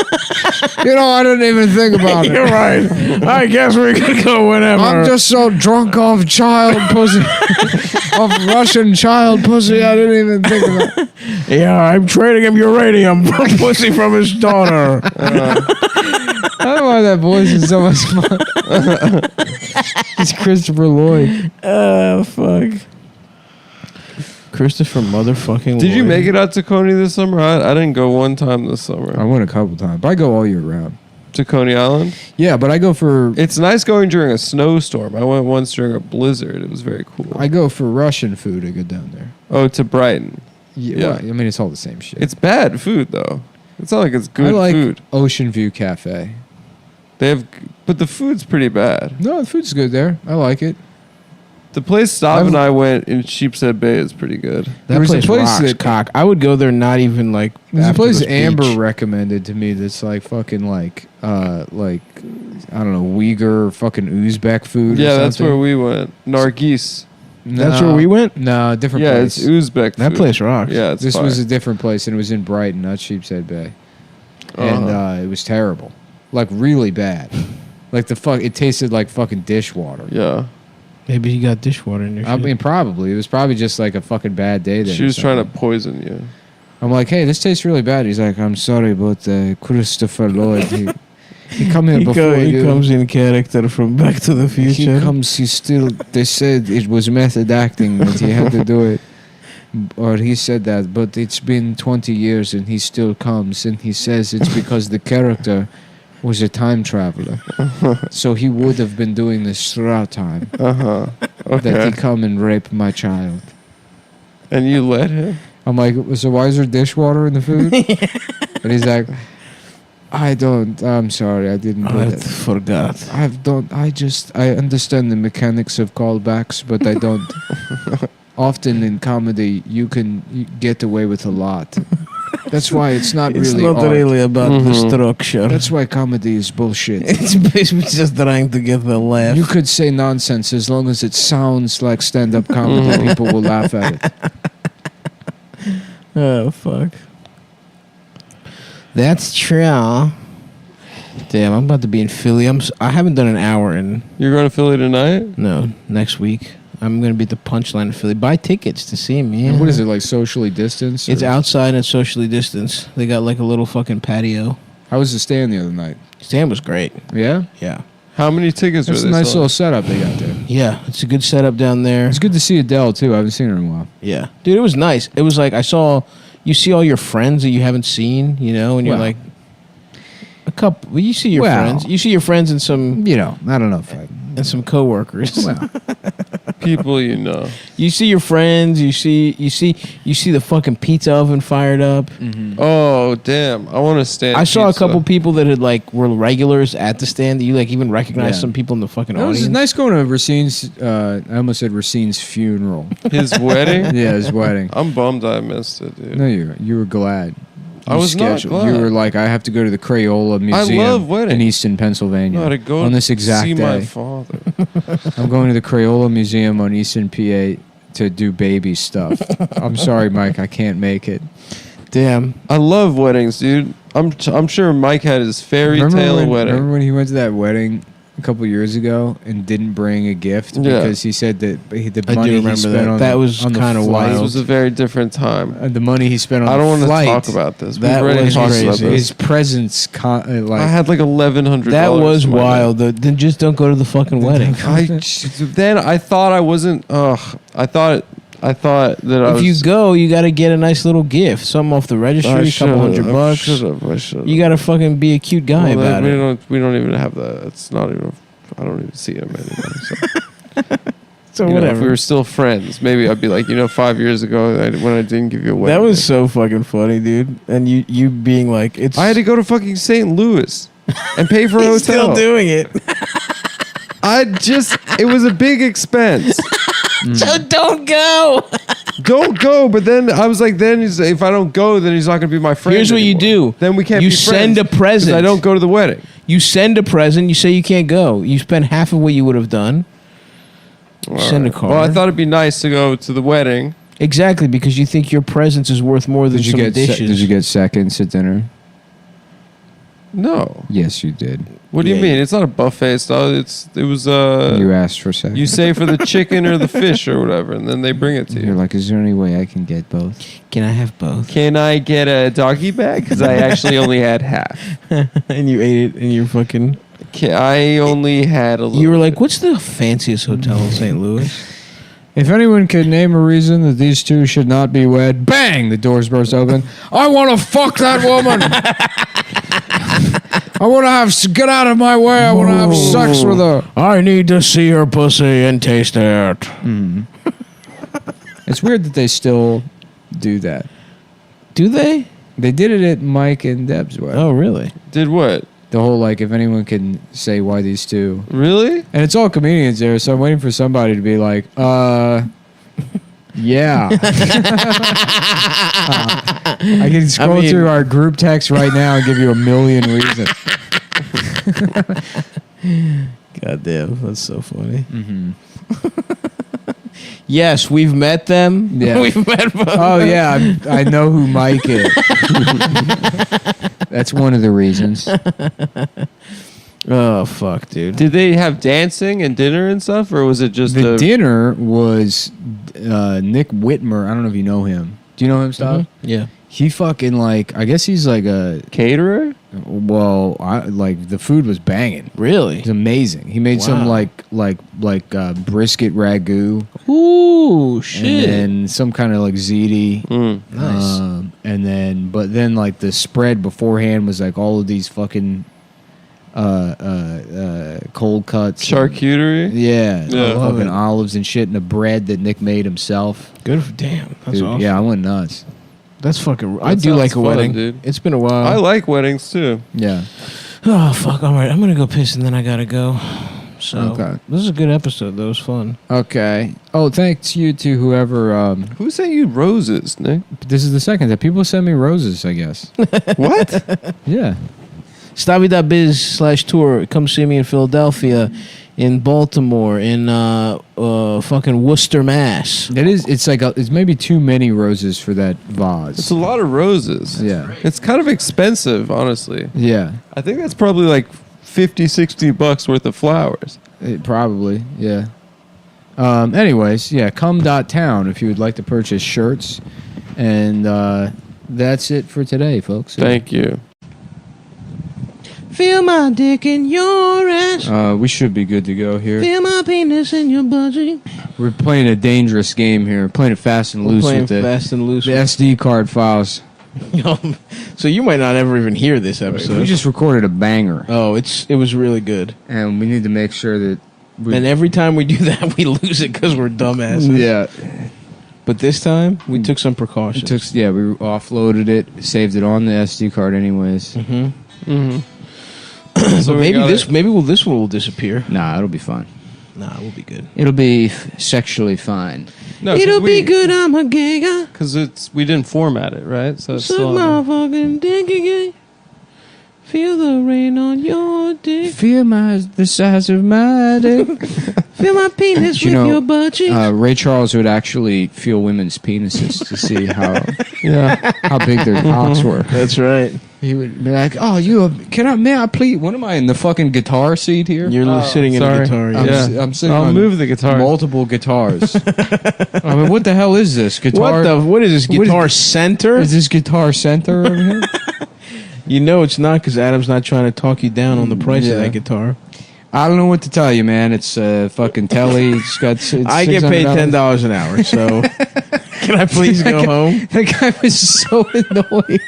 You know, I didn't even think about it. You're right. I guess we could go whenever. I'm just so drunk off child pussy. Off Russian child pussy, I didn't even think about it. Yeah, I'm trading him uranium for pussy from his daughter. I don't know why that voice is so much fun. It's Christopher Lloyd. Oh, fuck. Christopher motherfucking Did you Lloyd. make it out to Coney this summer? I didn't go one time this summer. I went a couple times, but I go all year round. To Coney Island? Yeah, but I go for It's nice going during a snowstorm. I went once during a blizzard. It was very cool. I go for Russian food. I go down there. Oh, to Brighton. Yeah, Yeah. well, I mean it's all the same shit. It's bad food, though. It's not like it's good I like food. Ocean View Cafe. But the food's pretty bad. No, the food's good there. I like it. The place Stav and I went in Sheepshead Bay is pretty good. That There was a place, place rocks, that- cock. I would go there not even like There's a after place this Amber beach. recommended to me that's like fucking like I don't know, Uyghur fucking Uzbek food. Yeah, or that's something. where we went. Nargis. That's where we went? No, different Yeah, place. it's Uzbek That food. place rocks. Yeah, it's This fire. was a different place, and it was in Brighton, not Sheepshead Bay, and it was terrible, like really bad. Like it tasted like fucking dishwater. Yeah. Maybe you got dishwater in your I shit. mean, probably it was probably just like a fucking bad day there. She was trying to poison you. I'm like, hey, this tastes really bad. He's like, I'm sorry, but Christopher Lloyd, he come here before he you. comes in character from Back to the Future. He comes. He still. They said it was method acting that he had to do it, or he said that. But it's been 20 years and he still comes, and he says it's because the character was a time traveler, so he would have been doing this throughout time. That Okay. he come and rape my child. And you let him? I'm like, so why is there dishwater in the food? And he's like, I'm sorry, I didn't do I that. forgot. I understand the mechanics of callbacks, but I don't. Often in comedy, you get away with a lot. That's why it's not It's really not art. really about the structure. That's why comedy is bullshit. It's basically just trying to get the laugh. You could say nonsense as long as it sounds like stand-up comedy. People will laugh at it. Oh, fuck. That's true. Damn, I'm about to be in Philly. I haven't done an hour in... You're going to Philly tonight? No, next week. I'm going to be at the Punchline in Philly. Buy tickets to see me. And what is it, like socially distanced? It's or- outside and socially distanced. They got like a little fucking patio. How was the stand the other night? Stand was great. Yeah? Yeah. How many tickets It's were a they nice selling? little setup they got there. Yeah, it's a good setup down there. It's good to see Adele, too. I haven't seen her in a while. Yeah. Dude, it was nice. It was like you see all your friends that you haven't seen, and you're Well. like, a couple. Well, you see your Well. friends. You see your friends and some I don't know if I... some coworkers. People you know. You see your friends. You see the fucking pizza oven fired up. Oh, damn. I want to stand I saw a pizza. couple people that had were regulars at the stand. That you even recognize Yeah. some people in the fucking It was audience. nice going to Racine's, I almost said Racine's funeral. His wedding? Yeah, his wedding. I'm bummed I missed it, dude. No, you were glad. I was not glad. You were like, I have to go to the Crayola Museum love weddings. in Easton, Pennsylvania. No, to go on this exact see day. my father. I'm going to the Crayola Museum on Easton, PA to do baby stuff. I'm sorry, Mike, I can't make it. Damn. I love weddings, dude. I'm sure Mike had his fairy tale wedding. Remember when he went to that wedding a couple years ago and didn't bring a gift Yeah. because he said that the I money do he remember spent that. on That the- was on the kinda flight- This wild. was a very different time. the money he spent on I don't the want to flight, talk about this. That We've already was talked about crazy. this. his presents. I had like $1,100. That was in my wild. Then just don't go to the fucking wedding. Then I thought I wasn't. I thought that I was. If you go, you got to get a nice little gift, something off the registry, I a couple should've. $100. I should have. You got to fucking be a cute guy about we it. We don't even have that. It's not even. I don't even see him anymore. So, So if whatever. we were still friends, maybe I'd be like, 5 years ago when I didn't give you a wedding. That was so fucking funny, dude. And you being like, it's. I had to go to fucking St. Louis and pay for a hotel. He's still doing it. It was a big expense. So don't go. don't go. But then I was like, if I don't go, then he's not going to be my friend. Here's what you anymore. do. Then we can't. You be send friends a present. 'cause I don't go to the wedding. You send a present. You say you can't go. You spend half of what you would have done. Send a card. Well, I thought it'd be nice to go to the wedding. Exactly, because you think your presence is worth more than Did you some get dishes. did you get seconds at dinner? No. Yes, you did. What do you Yeah. mean? It's not a buffet style. It was You asked for seconds. you say for the chicken or the fish or whatever, and then they bring it to You're you. like, is there any way I can get both? Can I have both? Can I get a doggy bag? Because I actually only had half. And you ate it, and you're fucking. I only had a little. You were like, "What's the fanciest hotel in St. Louis?" If anyone could name a reason that these two should not be wed, bang! The doors burst open. I want to fuck that woman. I want to get out of my way. I want to have sex with her. I need to see her pussy and taste it. It's weird that they still do that. Do they? They did it at Mike and Deb's wedding. Oh, really? Did what? The whole, like, if anyone can say why these two. Really? And it's all comedians there, so I'm waiting for somebody to be like, yeah. I can scroll through our group text right now and give you a million reasons. God damn, that's so funny. Mm-hmm. Yes, we've met them. Yeah. We've met both. Oh, yeah, I know who Mike is. That's one of the reasons. Oh, fuck, dude. Did they have dancing and dinner and stuff, or was it just The dinner was Nick Whitmer. I don't know if you know him. Do you know him, Stav? Yeah. He fucking, like, I guess he's like a caterer? Well, like the food was banging. Really? It's amazing. He made some like brisket ragu. Ooh, shit. And then some kind of like ziti. Nice. And then, but then like the spread beforehand was like all of these fucking cold cuts, charcuterie. Yeah, Yeah. fucking olives and shit, and the bread that Nick made himself. Good. Damn, that's Dude, awesome. yeah, I went nuts. That's fucking. That I do like a sounds fun, wedding, dude. It's been a while. I like weddings too. Yeah. Oh fuck! All right, I'm gonna go piss and then I gotta go. So Okay. this is a good episode. That was fun. Okay. Oh, thanks you to whoever. Who sent you roses, Nick? This is the second that people send me roses. I guess. What? Yeah. Stavi.biz/tour. Come see me in Philadelphia, in Baltimore, in fucking Worcester, Mass. It is. It's like it's maybe too many roses for that vase. It's a lot of roses. Yeah. It's kind of expensive, honestly. Yeah. I think that's probably like $50-$60 worth of flowers. Probably. Yeah. Anyways, yeah. Come.town if you would like to purchase shirts, and that's it for today, folks. Thank you. Feel my dick in your ass. We should be good to go here. Feel my penis in your budgie. We're playing a dangerous game here. We're playing it fast and loose Playing with the fast and loose. the SD card files. So you might not ever even hear this episode. We just recorded a banger, Oh, it was really good. and we need to make sure that. And every time we do that, we lose it because we're dumbasses. Yeah. But this time, we took some precautions. We offloaded it, saved it on the SD card, anyways. So maybe this one will disappear. Nah, it'll be fine. Nah, we'll be good. It'll be sexually fine. No, It'll be good. I'm a gay guy. Because we didn't format it, right? So it's Suck still my on there. fucking dick again. Feel the rain on your dick. Feel the size of my dick. Feel my penis You with know, your butt cheek. Ray Charles would actually feel women's penises to see how big their Mm-hmm. cocks were. That's right. He would be like, "Oh, may I please? What am I in the fucking guitar seat here? You're sitting in a sorry. guitar. I'm, Yeah. I'm sitting I'll on move the guitar. multiple guitars. I mean, what the hell is this guitar? What is this What is- guitar center? Is this Guitar Center over here? You know it's not because Adam's not trying to talk you down on the price of Yeah. that guitar. I don't know what to tell you, man. It's fucking telly. It's got. It's I get paid $600. $10 an hour, so can I please go home? That guy was so annoyed.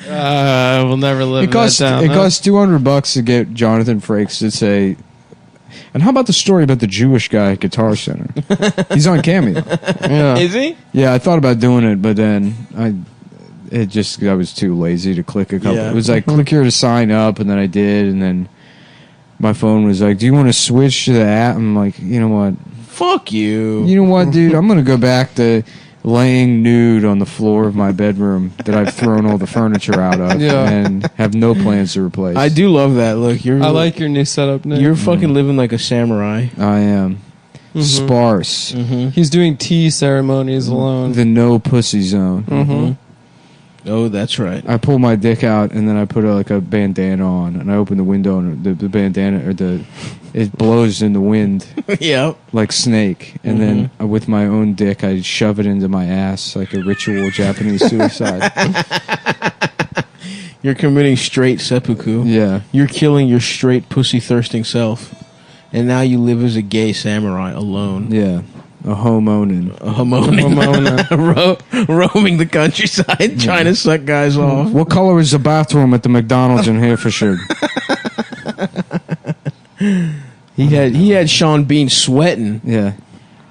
We'll never live It costs that down. it huh? costs $200 to get Jonathan Frakes to say. And how about the story about the Jewish guy at Guitar Center? He's on Cameo. Yeah, Is he? yeah. I thought about doing it, but then I was too lazy to click a couple. Yeah. It was like click here to sign up, and then I did, and then my phone was like, "Do you want to switch to the app?" I'm like, you know what? Fuck you. You know what, dude? I'm gonna go back to laying nude on the floor of my bedroom that I've thrown all the furniture out of, and have no plans to replace. I do love that. Look, I like your new setup, Nick. You're fucking living like a samurai. I am sparse. He's doing tea ceremonies alone. The no pussy zone. Oh, that's right. I pull my dick out and then I put a bandana on and I open the window and the bandana it blows in the wind. Yep. Like Snake. And then with my own dick I shove it into my ass like a ritual Japanese suicide. You're committing straight seppuku. Yeah. You're killing your straight pussy thirsting self. And now you live as a gay samurai alone. Yeah. A homonin. Roaming the countryside, trying to suck guys off. What color is the bathroom at the McDonald's in Herefordshire? He had Sean Bean sweating. Yeah.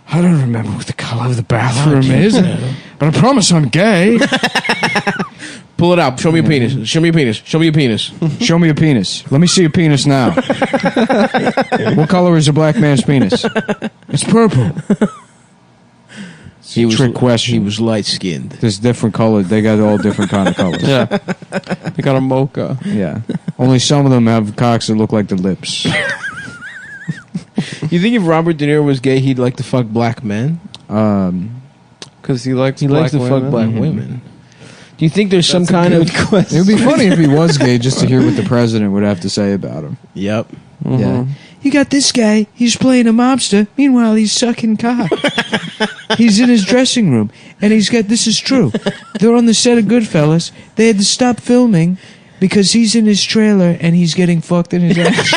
I don't remember what the color of the bathroom is, but I promise I'm gay. Pull it out. Show me your penis. Show me your penis. Show me your penis. Show me your penis. Let me see your penis now. What color is a black man's penis? It's purple. Trick question. He was light skinned. There's different colors. They got all different kind of colors. Yeah. They got a mocha. Yeah. Only some of them have cocks that look like the lips. You think if Robert De Niro was gay, he'd like to fuck black men? Because he likes to fuck black women. Do you think there's some kind of... It would be funny if he was gay just to hear what the president would have to say about him. Yep. Yeah. You got this guy, he's playing a mobster. Meanwhile, he's sucking cock. He's in his dressing room. And he's got, this is true. They're on the set of Goodfellas. They had to stop filming because he's in his trailer and he's getting fucked in his ass.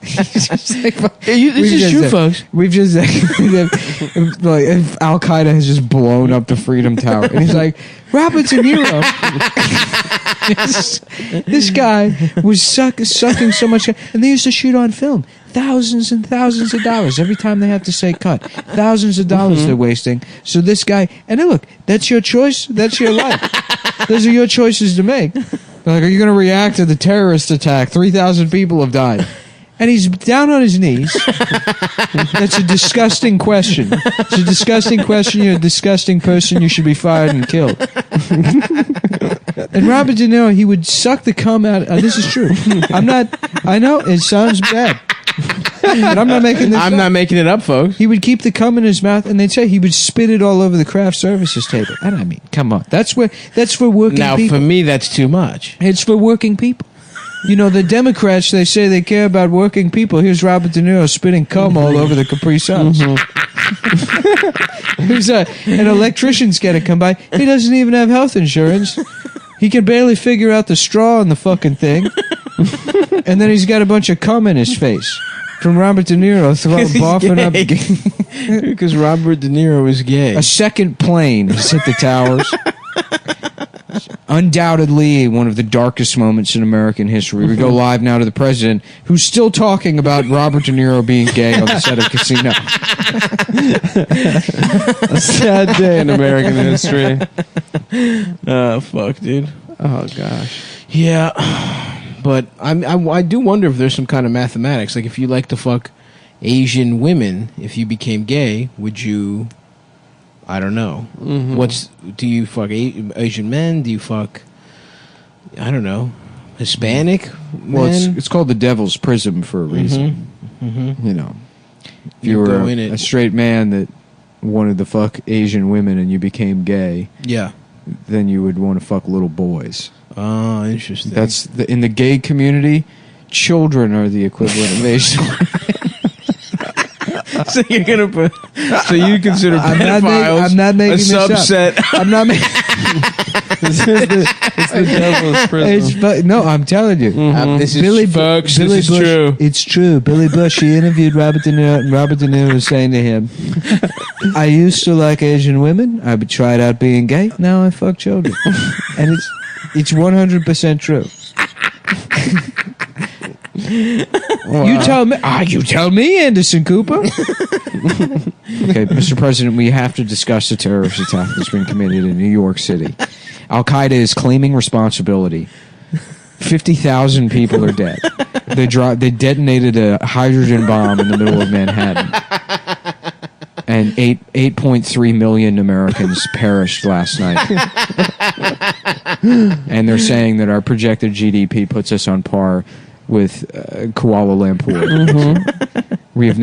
This is true, folks. We've just like Al Qaeda has just blown up the Freedom Tower, and he's like, Robert De Niro. this guy was sucking so much, and they used to shoot on film. Thousands and thousands of dollars every time they have to say cut. Thousands of dollars they're wasting. So this guy, and then look, that's your choice. That's your life. Those are your choices to make. They're like, are you going to react to the terrorist attack? 3,000 people have died. And he's down on his knees. That's a disgusting question. It's a disgusting question. You're a disgusting person. You should be fired and killed. And Robert De Niro, he would suck the cum out. This is true. I know it sounds bad. But I'm not making this I'm not making it up, folks. He would keep the cum in his mouth, and they'd say he would spit it all over the craft services table. And I mean, come on. That's for working people. Now, for me, that's too much. It's for working people. You know, the Democrats, they say they care about working people. Here's Robert De Niro spitting cum all over the Capri Suns. Here's an electrician's got to come by. He doesn't even have health insurance. He can barely figure out the straw in the fucking thing. And then he's got a bunch of cum in his face. From Robert De Niro boffing up. Because Robert De Niro is gay. A second plane has hit the towers. Undoubtedly one of the darkest moments in American history. We go live now to the president, who's still talking about Robert De Niro being gay on the set of Casino. A sad day in American history. Oh, fuck, dude. Oh, gosh. Yeah. But I do wonder if there's some kind of mathematics. Like, if you like to fuck Asian women, if you became gay, would you... I don't know. Do you fuck Asian men? Do you fuck, I don't know, Hispanic men? Well, it's called the Devil's Prism for a reason. You know, if you were a straight man that wanted to fuck Asian women and you became gay, then you would want to fuck little boys. Oh, interesting. In the gay community, children are the equivalent of Asian women. So you're gonna put? So you consider pedophiles I'm not making a subset? I'm not making. It's the Devil's Prism. No, I'm telling you. This is folks. Billy This is Bush, true. It's true. Billy Bush. He interviewed Robert De Niro, and Robert De Niro was saying to him, "I used to like Asian women. I tried out being gay. Now I fuck children." And it's 100% true. You tell me. You tell me, Anderson Cooper. Okay, Mr. President, we have to discuss the terrorist attack that's been committed in New York City. Al Qaeda is claiming responsibility. 50,000 people are dead. They detonated a hydrogen bomb in the middle of Manhattan, and 8.3 million Americans perished last night. And they're saying that our projected GDP puts us on par with Kuala Lumpur. We have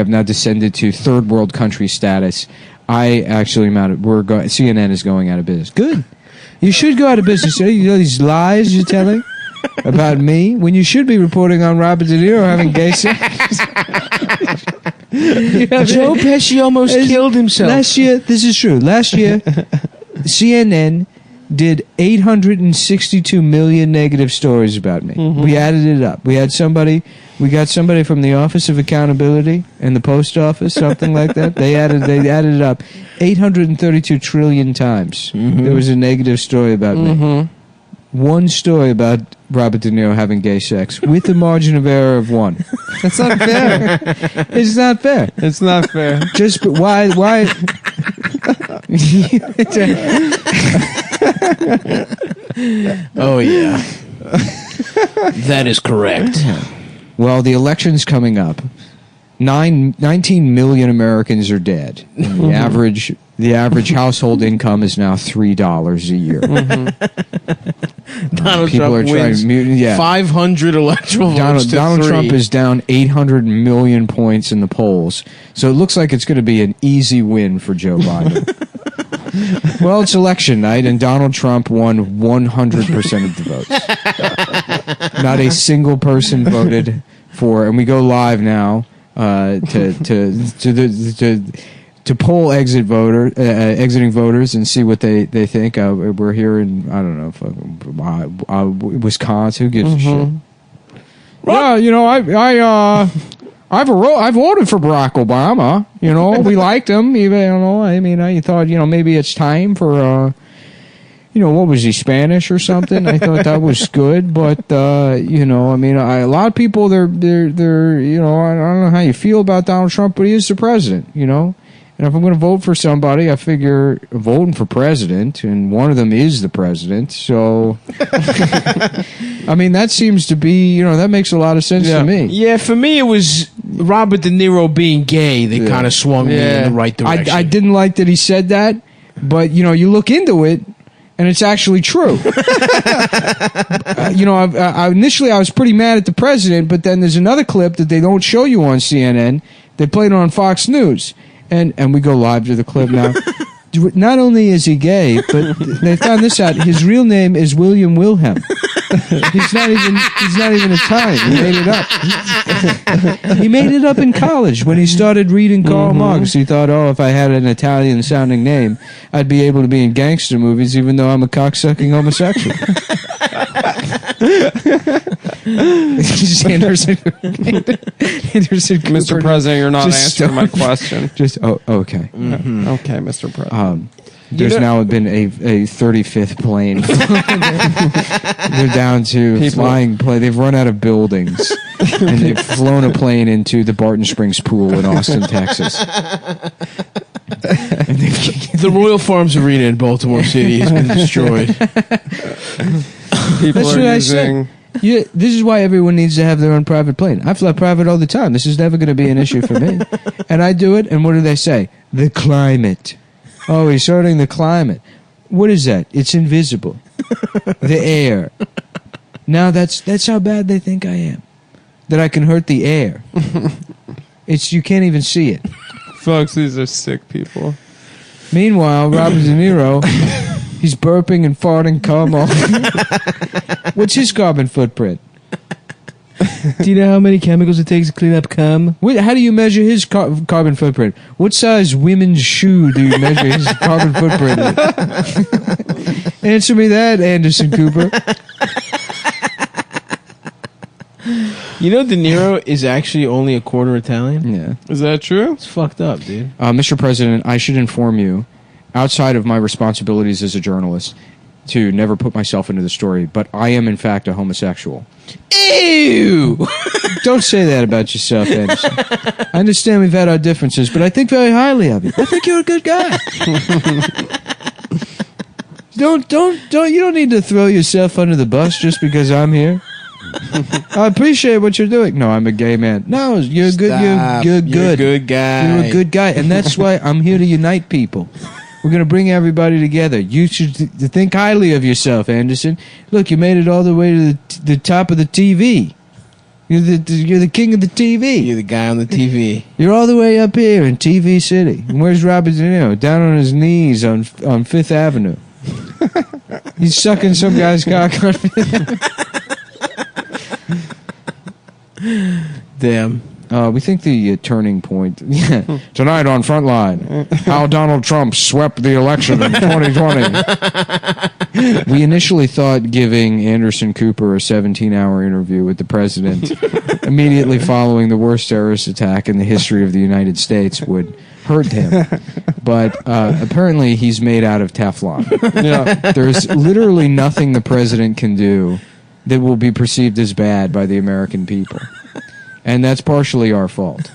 now descended to third world country status. CNN is going out of business. Good. You should go out of business. You know these lies you're telling about me when you should be reporting on Robert De Niro having gay sex. Joe Pesci almost killed himself. Last year, this is true. Last year, CNN did 862 million negative stories about me. We added it up. We got somebody from the Office of Accountability and the Post Office, something like that. They added it up 832 trillion times. There was a negative story about me. One story about Robert De Niro having gay sex with a margin of error of 1. That's not fair. It's not fair. It's not fair. Just why? Oh yeah, that is correct. Well, the election's coming up. 19 million Americans are dead. And the average household income is now $3 a year. Donald People Trump are wins trying, 500 electoral votes to Donald 3. Trump is down 800 million points in the polls. So it looks like it's going to be an easy win for Joe Biden. Well, it's election night, and Donald Trump won 100% of the votes. Not a single person voted for, and we go live now to poll exiting voters and see what they think. We're here in, I don't know, Wisconsin. Who gives a shit? Yeah, you know, I've voted for Barack Obama. You know, we liked him. Even, you know, I mean, I thought, you know, maybe it's time for, you know, what was he, Spanish or something? I thought that was good, but you know, I mean, a lot of people, they're, you know, I don't know how you feel about Donald Trump, but he is the president, you know. And if I'm going to vote for somebody, I figure voting for president, and one of them is the president. So, I mean, that seems to be, you know, that makes a lot of sense to me. Yeah, for me, it was Robert De Niro being gay that kind of swung me in the right direction. I didn't like that he said that, but, you know, you look into it, and it's actually true. You know, initially I was pretty mad at the president, but then there's another clip that they don't show you on CNN. They played it on Fox News. And we go live to the clip now. Not only is he gay, but they found this out. His real name is William Wilhelm. He's not even Italian. He made it up. He made it up in college when he started reading Karl Marx. He thought, oh, if I had an Italian-sounding name, I'd be able to be in gangster movies, even though I'm a cocksucking homosexual. Anderson Cooper. Mr. President, you're not answering my question. Okay. Okay, Mr. President. There's now been a 35th plane. They're down to flying plane. They've run out of buildings, and they've flown a plane into the Barton Springs pool in Austin, Texas. The Royal Farms Arena in Baltimore City has been destroyed. People That's are what I using. said. Yeah, this is why everyone needs to have their own private plane. I fly private all the time. This is never going to be an issue for me. And I do it, and what do they say? The climate. Oh, he's hurting the climate. What is that? It's invisible. The air. Now that's how bad they think I am. That I can hurt the air. You can't even see it. Folks, these are sick people. Meanwhile, Robert De Niro, he's burping and farting cum all. What's his carbon footprint? Do you know how many chemicals it takes to clean up cum? How do you measure his carbon footprint? What size women's shoe do you measure his carbon footprint in? Answer me that, Anderson Cooper. You know, De Niro is actually only a quarter Italian? Yeah. Is that true? It's fucked up, dude. Mr. President, I should inform you, outside of my responsibilities as a journalist, to never put myself into the story, but I am in fact a homosexual. Ew! Don't say that about yourself, Anderson. I understand we've had our differences, but I think very highly of you. I think you're a good guy. You don't need to throw yourself under the bus just because I'm here. I appreciate what you're doing. No, I'm a gay man. No, you're good. Stop. You're You're a good. good guy. You're a good guy, and that's why I'm here to unite people. We're gonna bring everybody together. You should think highly of yourself, Anderson. Look, you made it all the way to the top of the TV. You're the king of the TV. You're the guy on the TV. You're all the way up here in TV City. And where's Robert De Niro? Down on his knees on Fifth Avenue. He's sucking some guy's cock on Damn. we think the turning point tonight on Frontline, how Donald Trump swept the election in 2020. We initially thought giving Anderson Cooper a 17-hour interview with the president immediately following the worst terrorist attack in the history of the United States would hurt him, but apparently he's made out of Teflon. Yeah. There's literally nothing the president can do that will be perceived as bad by the American people. And that's partially our fault.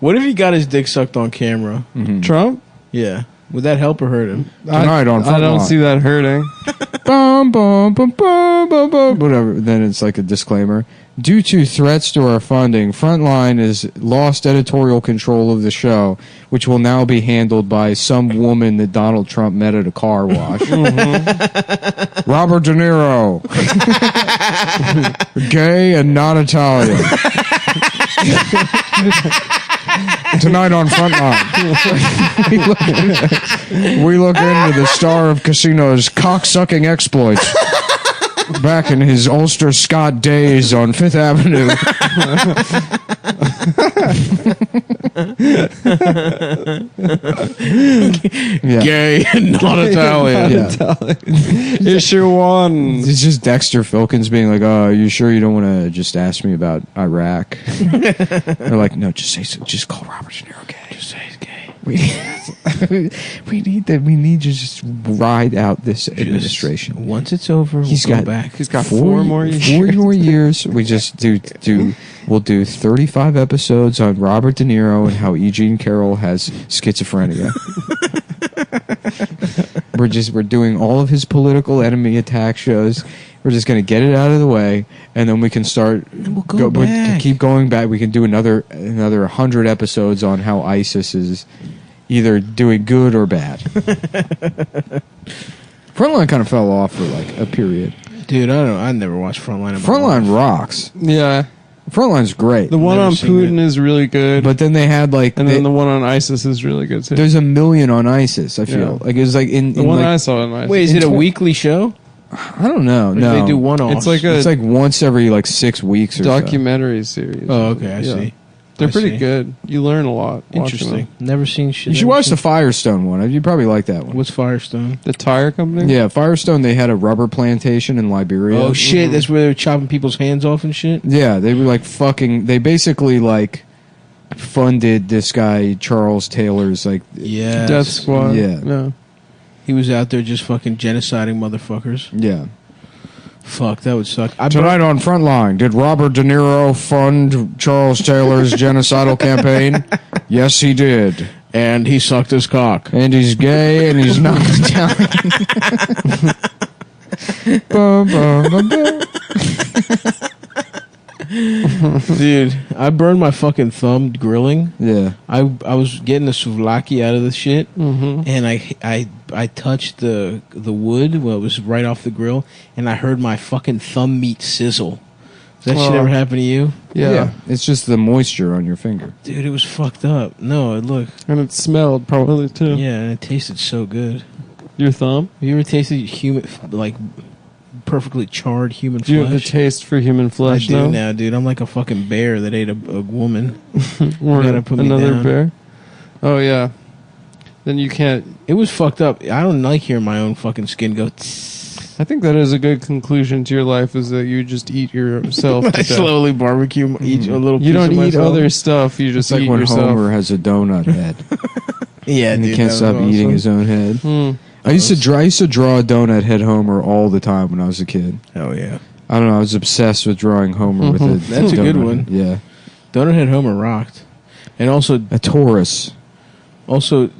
What if he got his dick sucked on camera? Trump? Yeah. Would that help or hurt him? Tonight on I don't see that hurting. Bum, bum, bum, bum, bum, bum. Whatever. Then it's like a disclaimer. Due to threats to our funding, Frontline has lost editorial control of the show, which will now be handled by some woman that Donald Trump met at a car wash. Robert De Niro. Gay and not Italian. Tonight on Frontline, we look into the star of Casino's cock-sucking exploits back in his Ulster Scott days on Fifth Avenue. Gay and not Italian. Issue 1. It's just Dexter Filkins being like, "Oh, are you sure you don't want to just ask me about Iraq?" They're like, "No, just call Robert De Niro gay. Just say he's gay. We need to just ride out this administration. Once it's over, He's we'll got go back. He's got 4 more years. 4 more years. We just we'll do 35 episodes on Robert De Niro and how Eugene Carroll has schizophrenia. We're doing all of his political enemy attack shows. We're just going to get it out of the way, and then we can start. We'll go back. We can keep going back. We can do another 100 episodes on how ISIS is either doing good or bad. Frontline kind of fell off for like a period. Dude, I never watched Frontline. Frontline rocks. Yeah. Frontline's great. The one Never on seen Putin is really good. But then they had like, and then the one on ISIS is really good too. there's a million on ISIS. I feel like it was like in The one like, I saw on ISIS. Wait, is it a weekly show? I don't know. Or do No, they do one-offs? It's like a it's like once every like 6 weeks or documentary series. Oh, okay, I see. They're I pretty see. good. You learn a lot. watching Interesting. them. Never seen so. shit. You should watch the Firestone one. You'd probably like that one. What's Firestone? The tire company? Yeah, Firestone. They had a rubber plantation in Liberia. Oh shit! That's where they're chopping people's hands off and shit. Yeah, they were like fucking. They basically like funded this guy Charles Taylor's like. Yeah, Death Squad. Yeah. No. He was out there just fucking genociding motherfuckers. Yeah. Fuck, that would suck. Tonight on Frontline, did Robert De Niro fund Charles Taylor's genocidal campaign? Yes, he did. And he sucked his cock. And he's gay and he's not Italian. Bum, bum, bum, bum. Dude, I burned my fucking thumb grilling. Yeah. I was getting the souvlaki out of the shit, and I touched the wood. Well, it was right off the grill, and I heard my fucking thumb meat sizzle. Does that shit ever happen to you? Yeah. It's just the moisture on your finger. Dude, it was fucked up. No, it looked. And it smelled probably too. Yeah, and it tasted so good. Your thumb? Have you ever tasted human, like, perfectly charred human Do you have the flesh? taste for human I flesh do now? now, dude. I'm like a fucking bear that ate a woman. Or gotta put me another down. bear? Oh yeah. Then you can't. It was fucked up. I don't like hearing my own fucking skin go. I think that is a good conclusion to your life, is that you just eat yourself to I death. slowly barbecue each a little. You piece don't of eat myself. other stuff. You It's just like eat when yourself. Homer has a donut head. Yeah, And dude, he can't that stop was eating awesome. his own head. Hmm. I used to draw a donut head Homer all the time when I was a kid. Hell yeah, I don't know. I was obsessed with drawing Homer with a That's a good donut one. head. Yeah, Donut Head Homer rocked, and also a Taurus. Homer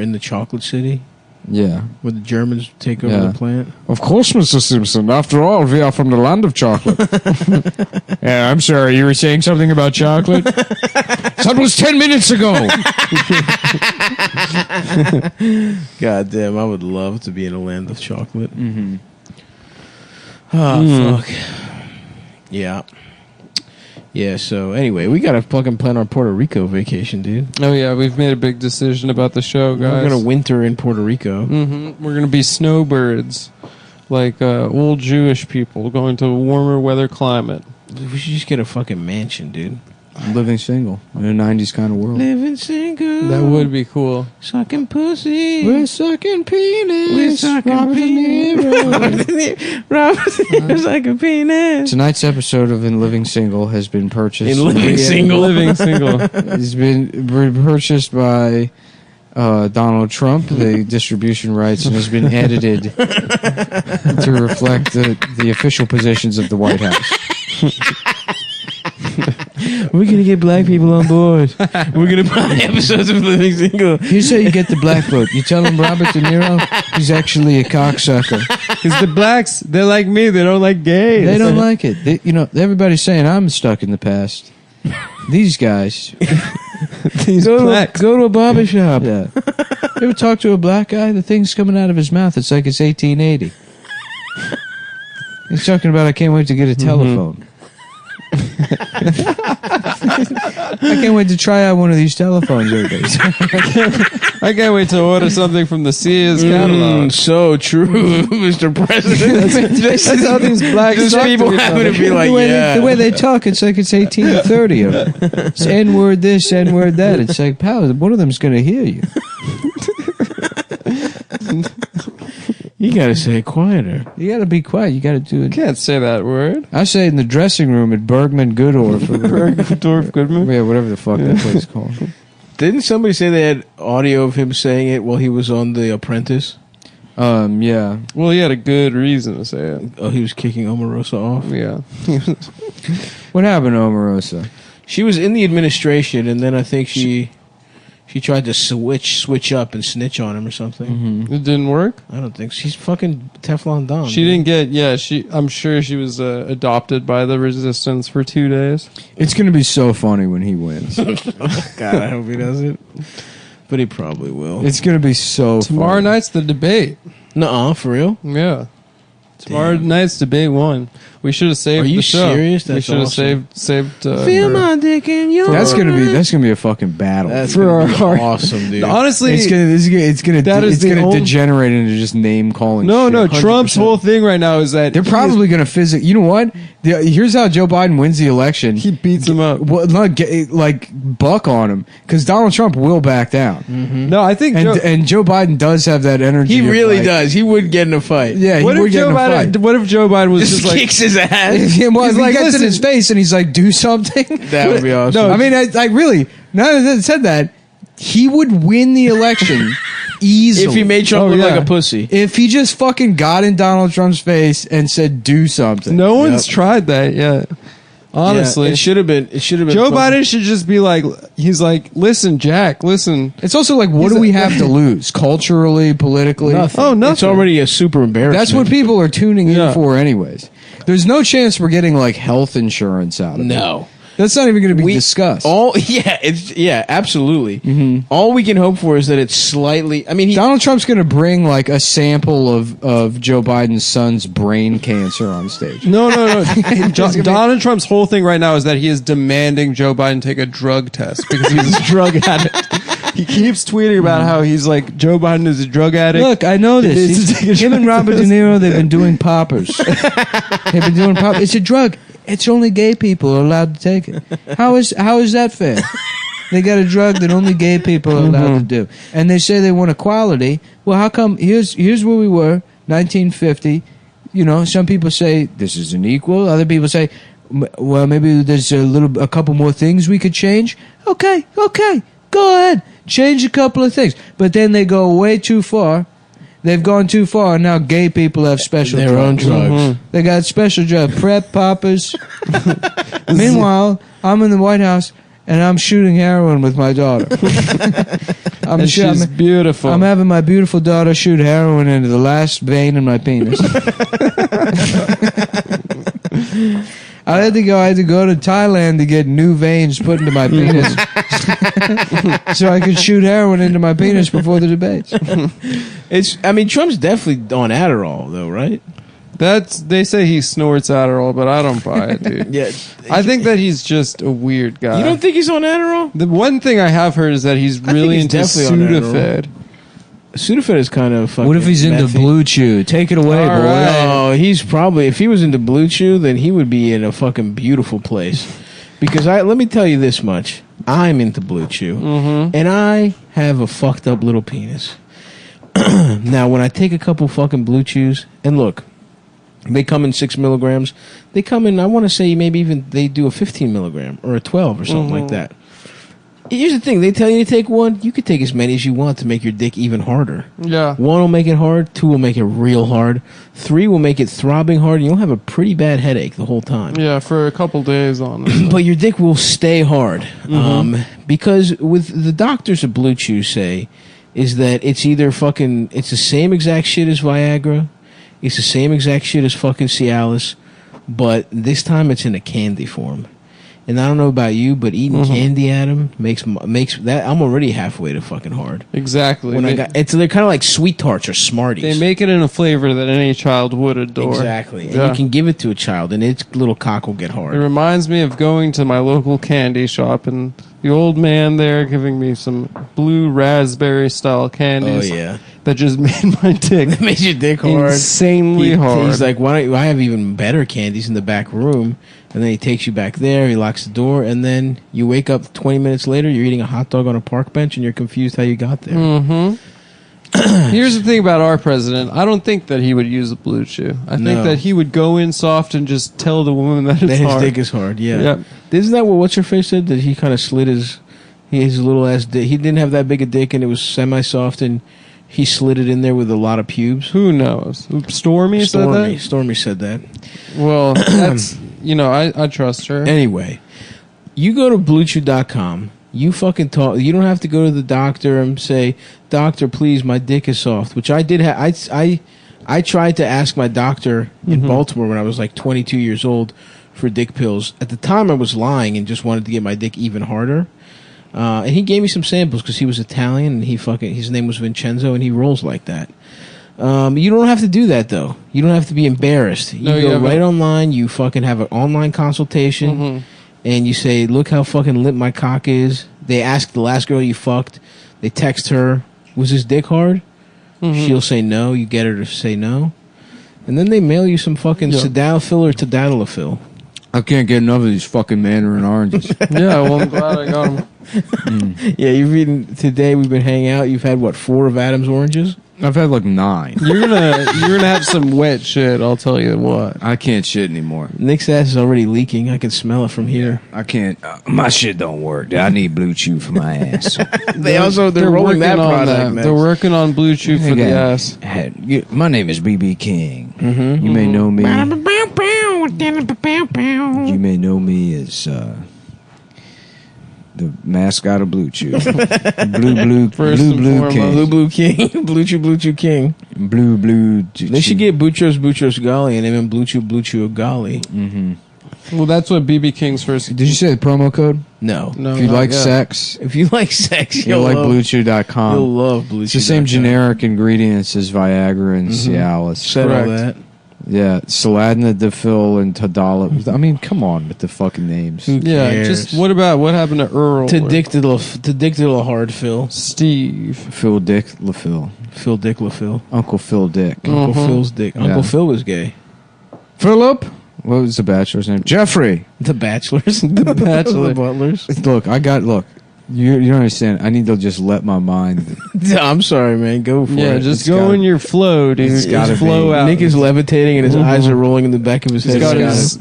in the Chocolate City. Yeah. Where the Germans take over the plant. Of course, Mr. Simpson. After all, we are from the land of chocolate. Yeah, I'm sorry. You were saying something about chocolate? That was 10 minutes ago. God damn, I would love to be in a land of chocolate. Mm-hmm. Oh, fuck. Yeah. Yeah, so anyway, we got to fucking plan our Puerto Rico vacation, dude. Oh, yeah, we've made a big decision about the show, guys. We're going to winter in Puerto Rico. Mm-hmm. We're going to be snowbirds, like old Jewish people going to a warmer weather climate. We should just get a fucking mansion, dude. Living single in a 90s kind of world. Living single. That would be cool. Sucking pussy. We're sucking penis. We're sucking penis. Robert De Niro's like a penis. Tonight's episode of In Living Single has been purchased. In Living Single. Living single. It's been purchased by Donald Trump, the distribution rights, and has been edited to reflect the official positions of the White House. We're going to get black people on board. We're going to buy episodes of Living Single. Here's how you get the black vote. You tell them Robert De Niro, he's actually a cocksucker. Because the blacks, they're like me. They don't like gays. They don't like it. Everybody's saying I'm stuck in the past. These guys. Go to a barbershop. Yeah. You ever talk to a black guy? The thing's coming out of his mouth. It's like it's 1880. He's talking about, I can't wait to get a telephone. I can't wait to try out one of these telephones. I can't wait to order something from the Sears catalog. So true, Mr. President. That's how these blacks Just talk people to each happen to other. be like, The way they talk, it's like it's 1830. It's N-word this, N-word that. It's like, pal, one of them's going to hear you. You got to say it quieter. You got to be quiet. You got to do it. Can't say that word. I say it in the dressing room at Bergman Goodorf. Bergdorf Goodman? Yeah, whatever the fuck that place is called. Didn't somebody say they had audio of him saying it while he was on The Apprentice? Yeah. Well, he had a good reason to say it. Oh, he was kicking Omarosa off? Yeah. What happened to Omarosa? She was in the administration, and then I think she tried to switch up and snitch on him or something. Mm-hmm. It didn't work? I don't think. She's fucking Teflon Don. She didn't get, I'm sure she was adopted by the resistance for 2 days. It's going to be so funny when he wins. God, I hope he doesn't. But he probably will. It's going to be so Tomorrow funny. night's the debate. Nuh-uh, for real? Yeah. Tomorrow night's debate 1. We should have saved Are you the show. serious? We That's should have awesome. saved Feel her. my dick in your That's gonna be a fucking battle. That's for gonna our be heart. awesome, dude. Honestly, It's gonna degenerate into just name calling. No, shit. Trump's 100%. whole thing right now is that They're probably going to physically. You know what? Here's how Joe Biden wins the election. he beats him up. Well, not like buck on him because Donald Trump will back down, No, I think and Joe Biden does have that energy. He of, really like- does. He would get in a fight. Yeah, what he would if get Joe in a Biden? fight. What if Joe Biden was Just just like, kicks his ass. Yeah, well, He's he like, gets in listen. his face and he's like, "Do something." That would be awesome. No, I mean, I really. Now that I said that, he would win the election easily if he made Trump look yeah. like a pussy. If he just fucking got in Donald Trump's face and said, "Do something." no one's tried that yet. Honestly, Yeah, it should have been. Joe Biden should just be like, he's like, listen, Jack, listen. It's also like, what He's do we a- have to lose culturally, politically? Nothing. Oh, nothing. It's already a super embarrassment. That's what people are tuning in Yeah. for, anyways. There's no chance we're getting like health insurance out of it. No. That's not even going to be discussed. Absolutely. Mm-hmm. All we can hope for is that it's slightly. I mean, Donald Trump's going to bring like a sample of Joe Biden's son's brain cancer on stage. No. Donald Trump's whole thing right now is that he is demanding Joe Biden take a drug test because he's a drug addict. He keeps tweeting about how he's like, Joe Biden is a drug addict. Look, I know He needs to this. take a Him and drug Robert De test. Niro, they've been doing poppers. They've been doing poppers. It's a drug. It's only gay people are allowed to take it. How is that fair? They got a drug that only gay people are allowed to do. And they say they want equality. Well, how come? Here's where we were, 1950. You know, some people say this isn't equal. Other people say, well, maybe there's a couple more things we could change. Okay, go ahead, change a couple of things. But then they go way too far. They've gone too far, and now gay people have special their own drugs. They got special drugs, prep poppers. Meanwhile, I'm in the White House, and I'm shooting heroin with my daughter. And she's beautiful. I'm having my beautiful daughter shoot heroin into the last vein in my penis. I had to go to Thailand to get new veins put into my penis, so I could shoot heroin into my penis before the debates. Trump's definitely on Adderall, though, right? They say he snorts Adderall, but I don't buy it, dude. Yeah, I think that he's just a weird guy. You don't think he's on Adderall? The one thing I have heard is that he's really into Sudafed. Sudafed is kind of fucking What if he's into methy. Blue Chew? Take it away, All boy. right. Oh, he's probably, if he was into Blue Chew, then he would be in a fucking beautiful place. Because let me tell you this much. I'm into Blue Chew. Mm-hmm. And I have a fucked up little penis. Now, when I take a couple fucking Blue Chews, and look, they come in 6 milligrams. They come in, I want to say maybe even they do a 15 milligram or a 12 or something like that. Here's the thing. They tell you to take one. You could take as many as you want to make your dick even harder. Yeah. 1 will make it hard. 2 will make it real hard. 3 will make it throbbing hard. You'll have a pretty bad headache the whole time. Yeah, for a couple days on it. But your dick will stay hard. Because with the doctors of Blue Chew say is that it's either fucking, it's the same exact shit as Viagra. It's the same exact shit as fucking Cialis. But this time it's in a candy form. And I don't know about you, but eating candy, Adam, makes that. I'm already halfway to fucking hard. Exactly. They're kind of like Sweet Tarts or Smarties. They make it in a flavor that any child would adore. Exactly. And Yeah. you can give it to a child, and its little cock will get It hard. reminds me of going to my local candy shop and the old man there giving me some blue raspberry style candies. Oh, yeah. That just made my dick It makes your dick hard. insanely hard. He's like, why don't I have even better candies in the back room? And then he takes you back there, he locks the door, and then you wake up 20 minutes later, you're eating a hot dog on a park bench, and you're confused how you got there. Here's the thing about our president. I don't think that he would use a Blue Chew. I think No. that he would go in soft and just tell the woman that it's His hard. dick is hard, yeah. Yep. Isn't that what What's-Her-Face said? That he kind of slid his little ass dick. He didn't have that big a dick, and it was semi-soft, and he slid it in there with a lot of pubes. Who knows? Stormy said that? Stormy said that. Well, that's, I trust her. Anyway, you go to BlueChew.com. You fucking talk. You don't have to go to the doctor and say, "Doctor, please, my dick is soft." Which I did. I tried to ask my doctor in Baltimore when I was like 22 years old for dick pills. At the time, I was lying and just wanted to get my dick even harder. And he gave me some samples because he was Italian and his name was Vincenzo and he rolls like that. You don't have to do that though. You don't have to be embarrassed. You go right online. You fucking have an online consultation. And you say, look how fucking limp my cock is. They ask the last girl you fucked. They text her, was his dick hard? She'll say no. You get her to say no. And then they mail you some fucking Sildenafil or Tadalafil. I can't get enough of these fucking mandarin oranges. Yeah, well, I'm glad I got him. Yeah, today we've been hanging out. You've had, 4 of Adam's oranges? I've had like 9. You're gonna have some wet shit. I'll tell you what. I can't shit anymore. Nick's ass is already leaking. I can smell it from here. I can't. My shit don't work. I need Blue Chew for my ass. They're rolling working that on product that. next. They're working on Blue Chew for the ass. My name is BB King. You may know me. You may know me as the mascot of Blue Chew. Blue King. Blue Chew King. Blue. They should get Butchos Gali and name him Blue Chew Gali. Well, that's what BB King's first. Did you say the promo code? No. No, If you not like yet. sex, If you like sex, you'll like love, BlueChew.com. You'll love Blue It's Chew. the same generic ingredients as Viagra and Cialis. Said all that. Yeah, Sildenafil and Tadala. I mean, come on with the fucking names. Yeah, cares? just what happened to Earl? To Dick Diddle Hard Phil. Steve. Phil Dick LaPhil. Phil Dick LaPhil. Uncle Phil Dick. Uncle Phil's dick. Uncle Yeah. Phil was gay. Philip? What was the bachelor's name? Jeffrey. The Bachelors. The Bachelor. The Butlers. Look. You don't understand. I need to just let my mind. I'm sorry, man. Go for it. Yeah, just It's go gotta- in your flow, dude. it's gotta Just flow be. out. Nick is levitating and his eyes are rolling in the back of his head.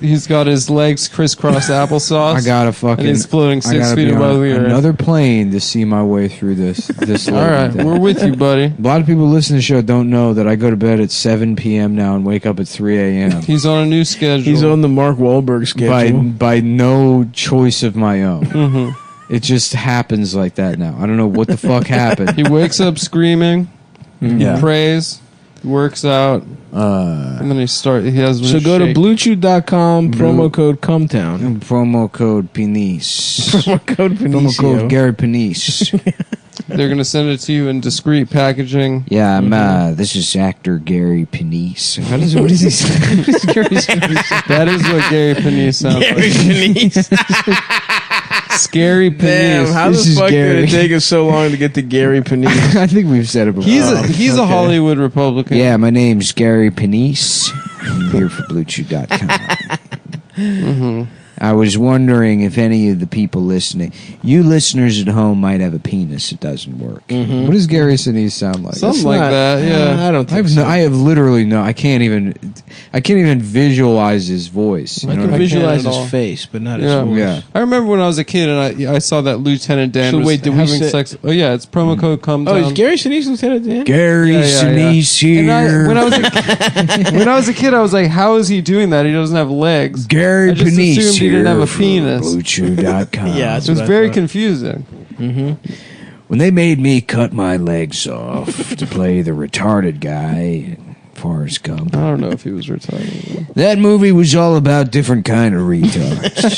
He's got his legs crisscross applesauce. I gotta fucking. And he's floating I 6 gotta feet be on above the earth. another plane to see my way through this. All right, we're with you, buddy. A lot of people listening to the show don't know that I go to bed at 7 p.m. now and wake up at 3 a.m. He's on a new schedule. He's on the Mark Wahlberg schedule. by no choice of my own. It just happens like that now. I don't know what the fuck happened. He wakes up screaming. Yeah. He prays. Works out, and then he has. So go to BlueChew.com, promo code Cumtown, promo code Penis, promo code promo code Gary Penis. They're gonna send it to you in discreet packaging. Yeah, this is actor Gary Penis. What is he saying? That is what Gary Penis sounds Gary like. Penis. Scary Penis. Damn, how the fuck did it take us so long to get to Gary Penis? I think we've said it before. He's a Hollywood Republican. Yeah, my name's Gary Penis. I'm here for BlueChew.com. I was wondering if any of the people listening, you listeners at home, might have a penis that doesn't work. What does Gary Sinise sound like? Something like that, yeah. I don't think so. I have literally no. I can't even visualize his voice. I You know can what I mean? visualize at all. his face, but not his Yeah. voice. Yeah. I remember when I was a kid and I saw that Lieutenant Dan So was wait, did we having say- sex. Oh yeah, it's promo code Cumtown. Oh, is Gary Sinise Lieutenant Dan? Gary Sinise here. And when I was a kid, I was like, "How is he doing that? He doesn't have legs." Gary I just Penis assumed he didn't have a here penis. BlueChew.com. Yeah, that's It was what I very thought. confusing. When they made me cut my legs off to play the retarded guy in Forrest Gump. I don't know if he was retarded. That movie was all about different kind of retards.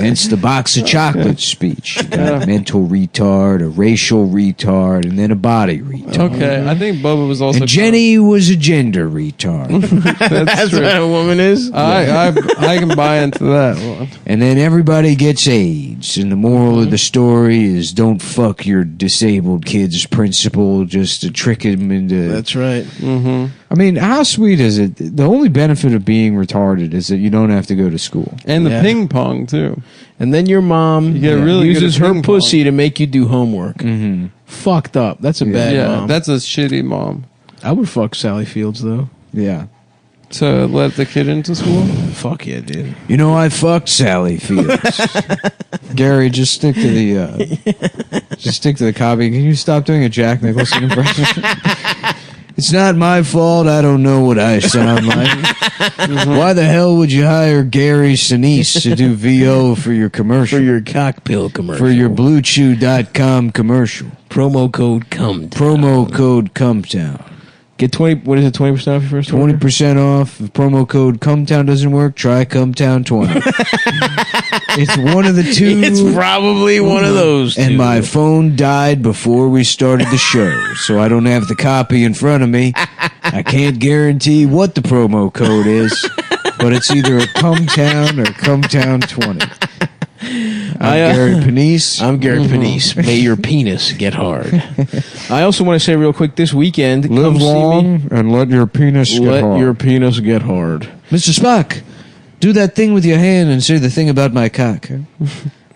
Hence the box of chocolates speech. You got a mental retard, a racial retard, and then a body retard. Okay, I think Bubba was also. And Jenny was a gender retard. That's true. what a woman is. I can buy into that one. And then everybody gets AIDS. And the moral of the story is don't fuck your disabled kid's principal just to trick him into... That's right. I mean, how sweet is it? The only benefit of being retarded is that you don't have to go to school. And the Yeah. ping pong too. And then your mom get really good uses at her ping pussy pong. to make you do homework. Mm-hmm. Fucked up. That's a bad Yeah, mom. that's a shitty mom. I would fuck Sally Fields though. Yeah. To let the kid into school. Fuck yeah, dude. You know, I fucked Sally Fields. Gary, just stick to the copy. Can you stop doing a Jack Nicholson impression? It's not my fault. I don't know what I sound like. Why the hell would you hire Gary Sinise to do VO for your commercial? For your cock pill commercial. For your BlueChew.com commercial. promo code Cumtown. Promo code Cumtown. Get 20. What is it? 20% off your first order? 20% off. If promo code Cumtown doesn't work, try Cumtown 20. It's one of the two. It's probably one of those. And two. my phone died before we started the show, so I don't have the copy in front of me. I can't guarantee what the promo code is, but it's either a Cumtown or Cumtown 20. I'm Gary Penis. I'm Gary Penis. May your penis get hard. I also want to say real quick, this weekend, Live come see me. long and let your penis get Let hard. your penis get hard. Mr. Spock, do that thing with your hand and say the thing about my cock.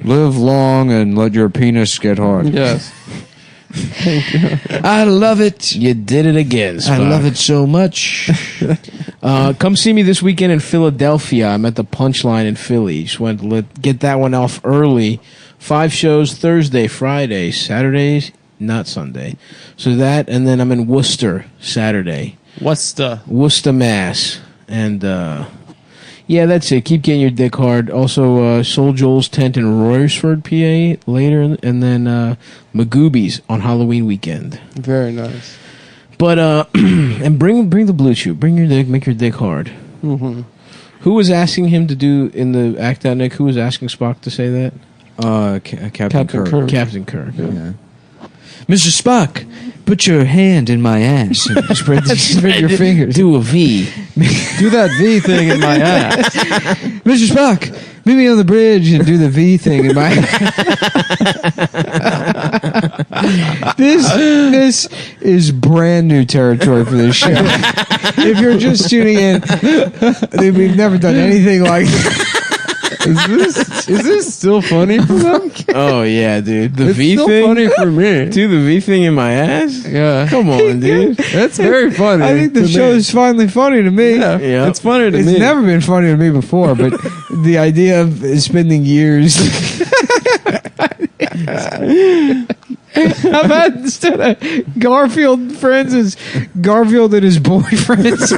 Live long and let your penis get hard. Yes. I love it. You did it again, Spock. I love it so much. Come see me this weekend in Philadelphia. I'm at the Punchline in Philly. Just wanted to get that one off early. 5 shows Thursday, Friday, Saturdays, not Sunday. So that, and then I'm in Worcester Saturday. Worcester, Mass. And, yeah, that's it. Keep getting your dick hard. Also, Soul Joel's tent in Royersford, PA later. And then Magoobies on Halloween weekend. very nice. But and bring the Blue Chew. Bring your dick, make your dick hard. Mm-hmm. Who was asking him to do in the Act Out Nick? Who was asking Spock to say that? Captain Kirk. Captain Kirk. Yeah. Mr. Spock, put your hand in my ass and spread your fingers. Do a V. Do that V thing in my ass. Mr. Spock, meet me on the bridge and do the V thing in my This is brand new territory for this show. If you're just tuning in, we've never done anything like this. Is this still funny for them? Oh yeah, dude. The It's V still thing. funny for me. Do the V thing in my ass. Yeah. Come on, dude. That's very funny. I think the to show me. is finally funny to me. Yeah, Yeah. it's funny to It's me. never been funny to me before, but the idea of spending years How about instead of Garfield friends is Garfield and his boyfriends?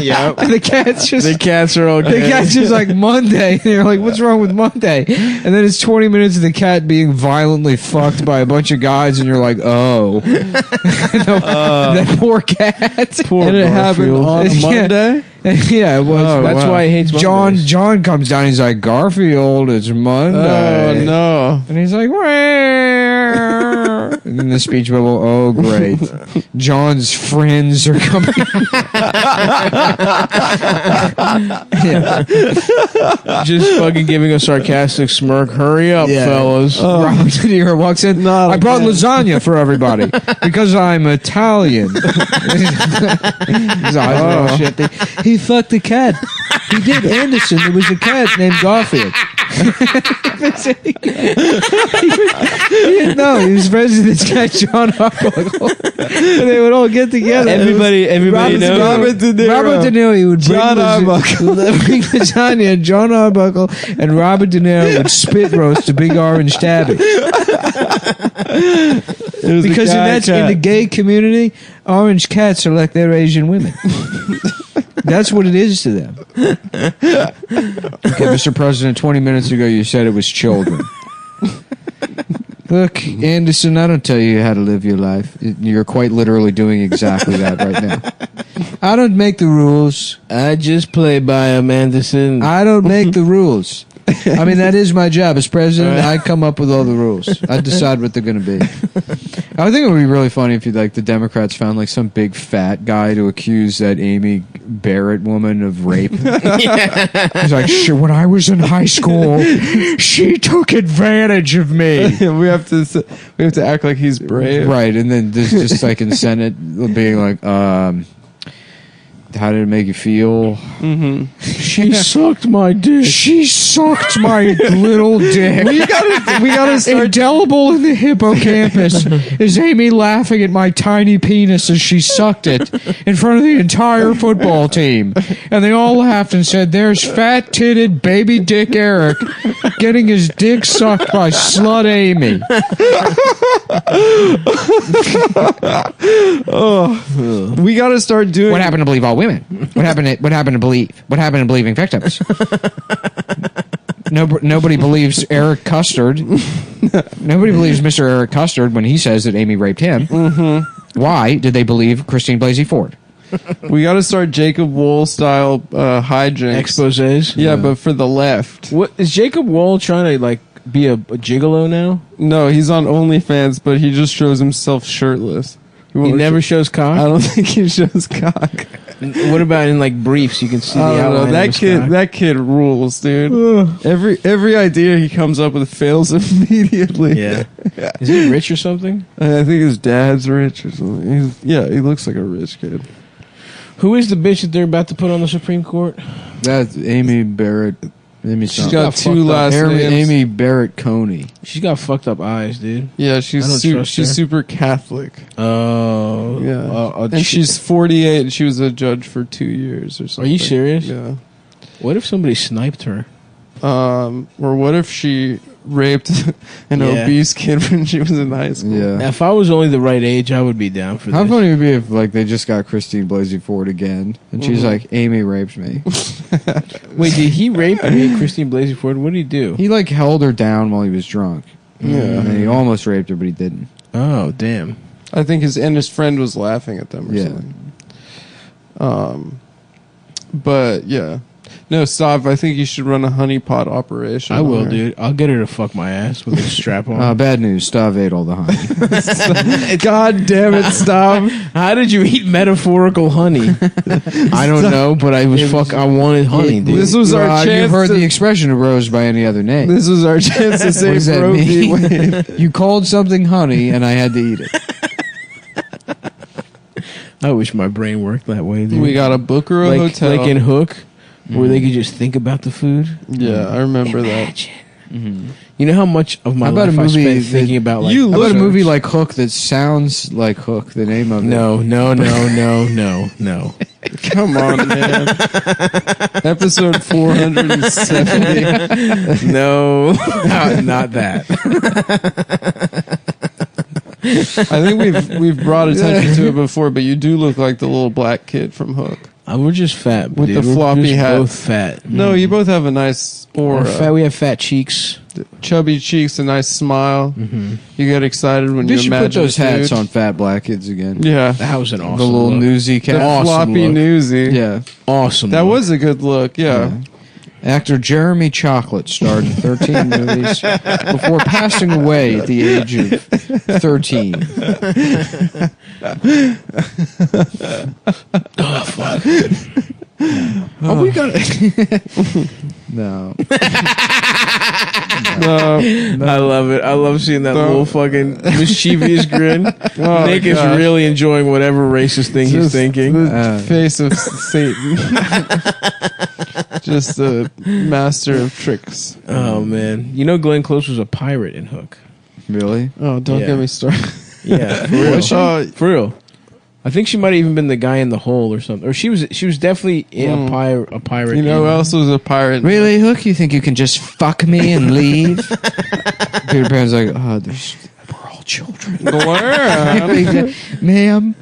Yeah. And the cat's just The cats are okay. the cat's just like Monday. And you're like, what's wrong with Monday? And then it's 20 minutes of the cat being violently fucked by a bunch of guys, and you're like, oh, that poor cat. Poor And it happened on Yeah. Monday. Yeah, it was. That's why he hates Mondays. John comes down. He's like, Garfield, it's Monday. Oh no! And he's like, where? And then the speech bubble. Oh, great! John's friends are coming. Yeah. Just fucking giving a sarcastic smirk. Hurry up, fellas. Robert De Niro walks in. Not I brought again. lasagna for everybody because I'm Italian. His eyes are all shifty. He fucked a cat. He did, Anderson. There was a cat named Garfield. He didn't know. He was friends with this guy, John Arbuckle. And they would all get together. Everybody knows. Robert De Niro. Robert De Niro, he would bring John Arbuckle. bring lasagna, and John Arbuckle and Robert De Niro would spit roast a big orange tabby. Because in the gay community, orange cats are like their Asian women. That's what it is to them. Okay, Mr. President, 20 minutes ago you said it was children. Look, Anderson, I don't tell you how to live your life. You're quite literally doing exactly that right now. I don't make the rules. I just play by them, Anderson. I don't make the rules. I mean, that is my job as president. I come up with all the rules. I decide what they're going to be. I think it would be really funny if the Democrats found like some big fat guy to accuse that Amy Barrett woman of rape. He's like, when I was in high school, she took advantage of me. we have to act like he's brave, Right, and then there's just like in the Senate being like, how did it make you feel? Mm-hmm. She sucked my dick. She sucked my little dick. We gotta start. Indelible in the hippocampus is Amy laughing at my tiny penis as she sucked it in front of the entire football team. And they all laughed and said, there's fat-titted baby dick Eric getting his dick sucked by slut Amy. We got to start doing. What happened to believe all women? What happened to believe? What happened to believing victims? Nobody believes Eric Custard. Nobody believes Mr. Eric Custard when he says that Amy raped him. Mm-hmm. Why did they believe Christine Blasey Ford? We got to start Jacob Wool style hijinks. Exposés. Yeah, but for the left. What is Jacob Wool trying to like be a gigolo now? No, he's on OnlyFans, but he just shows himself shirtless. He never shows cock. I don't think he shows cock. What about in like briefs? You can see the I don't know. outline of his cock. That kid rules, dude. Every idea he comes up with fails immediately. Yeah. Is he rich or something? I think his dad's rich or something. He looks like a rich kid. Who is the bitch that they're about to put on the Supreme Court? That's Amy Barrett. She's got two last names. Amy Barrett Coney. She's got fucked up eyes, dude. Yeah, I she's don't trust her. super Catholic. Oh. Yeah. And she's 48 and she was a judge for 2 years or something. Are you serious? Yeah. What if somebody sniped her? Or what if she raped an obese kid when she was in high school? Yeah. If I was only the right age, I would be down for How this. funny would it be if like they just got Christine Blasey Ford again, and she's like, Amy raped me. Wait, did he rape Christine Blasey Ford? What did he do? He like held her down while he was drunk. Yeah. And he almost raped her, but he didn't. Oh, damn. I think his friend was laughing at them or something. But yeah. No, Stav, I think you should run a honeypot operation. I will, on her. dude. I'll get her to fuck my ass with a strap on. Bad news. Stav ate all the honey. God damn it, Stav. How did you eat metaphorical honey? I don't know, but I wanted honey, dude. This was our chance. You've heard the expression arose by any other name. This was our chance to What say does that Roe v. mean? Wade. You called something honey, and I had to eat it. I wish my brain worked that way, dude. We got a book or a hotel. Like in Hook, where they could just think about the food. Yeah, I remember that. Mm-hmm. You know how much of my How about life a I movie spent that- thinking about like You How about a look- movie like Hook that sounds like Hook? The name of it. no. Come on, man. Episode 470. No, not that. I think we've brought attention to it before, but you do look like the little black kid from Hook. We're just fat, With dude. the floppy we're just hat. both fat. No, you both have a nice aura. We're fat. We have fat cheeks. Chubby cheeks, a nice smile. You get excited when They you should imagine put those a dude. hats on fat black kids again. Yeah. That was an awesome The little look. newsy The cat. Awesome floppy look. newsy. Yeah. Awesome. That look. was a good look, yeah. Actor Jeremy Chocolate starred in 13 movies before passing away at the age of 13. Oh, fuck. Oh, we got No. I love it. I love seeing that No. little fucking mischievous grin. Oh, Nick is gosh. really enjoying whatever racist thing he's Just thinking. The face of Satan. Just a master of tricks. Oh, man. You know Glenn Close was a pirate in Hook. Really? Oh, don't Yeah. get me started. Yeah, for real. Was she? For real. I think she might have even been the guy in the hole or something. Or she was definitely a pirate. You know who else was a pirate? Really, Hook? You think you can just fuck me and leave? Peter Pan's like, oh, we're all children. Ma'am,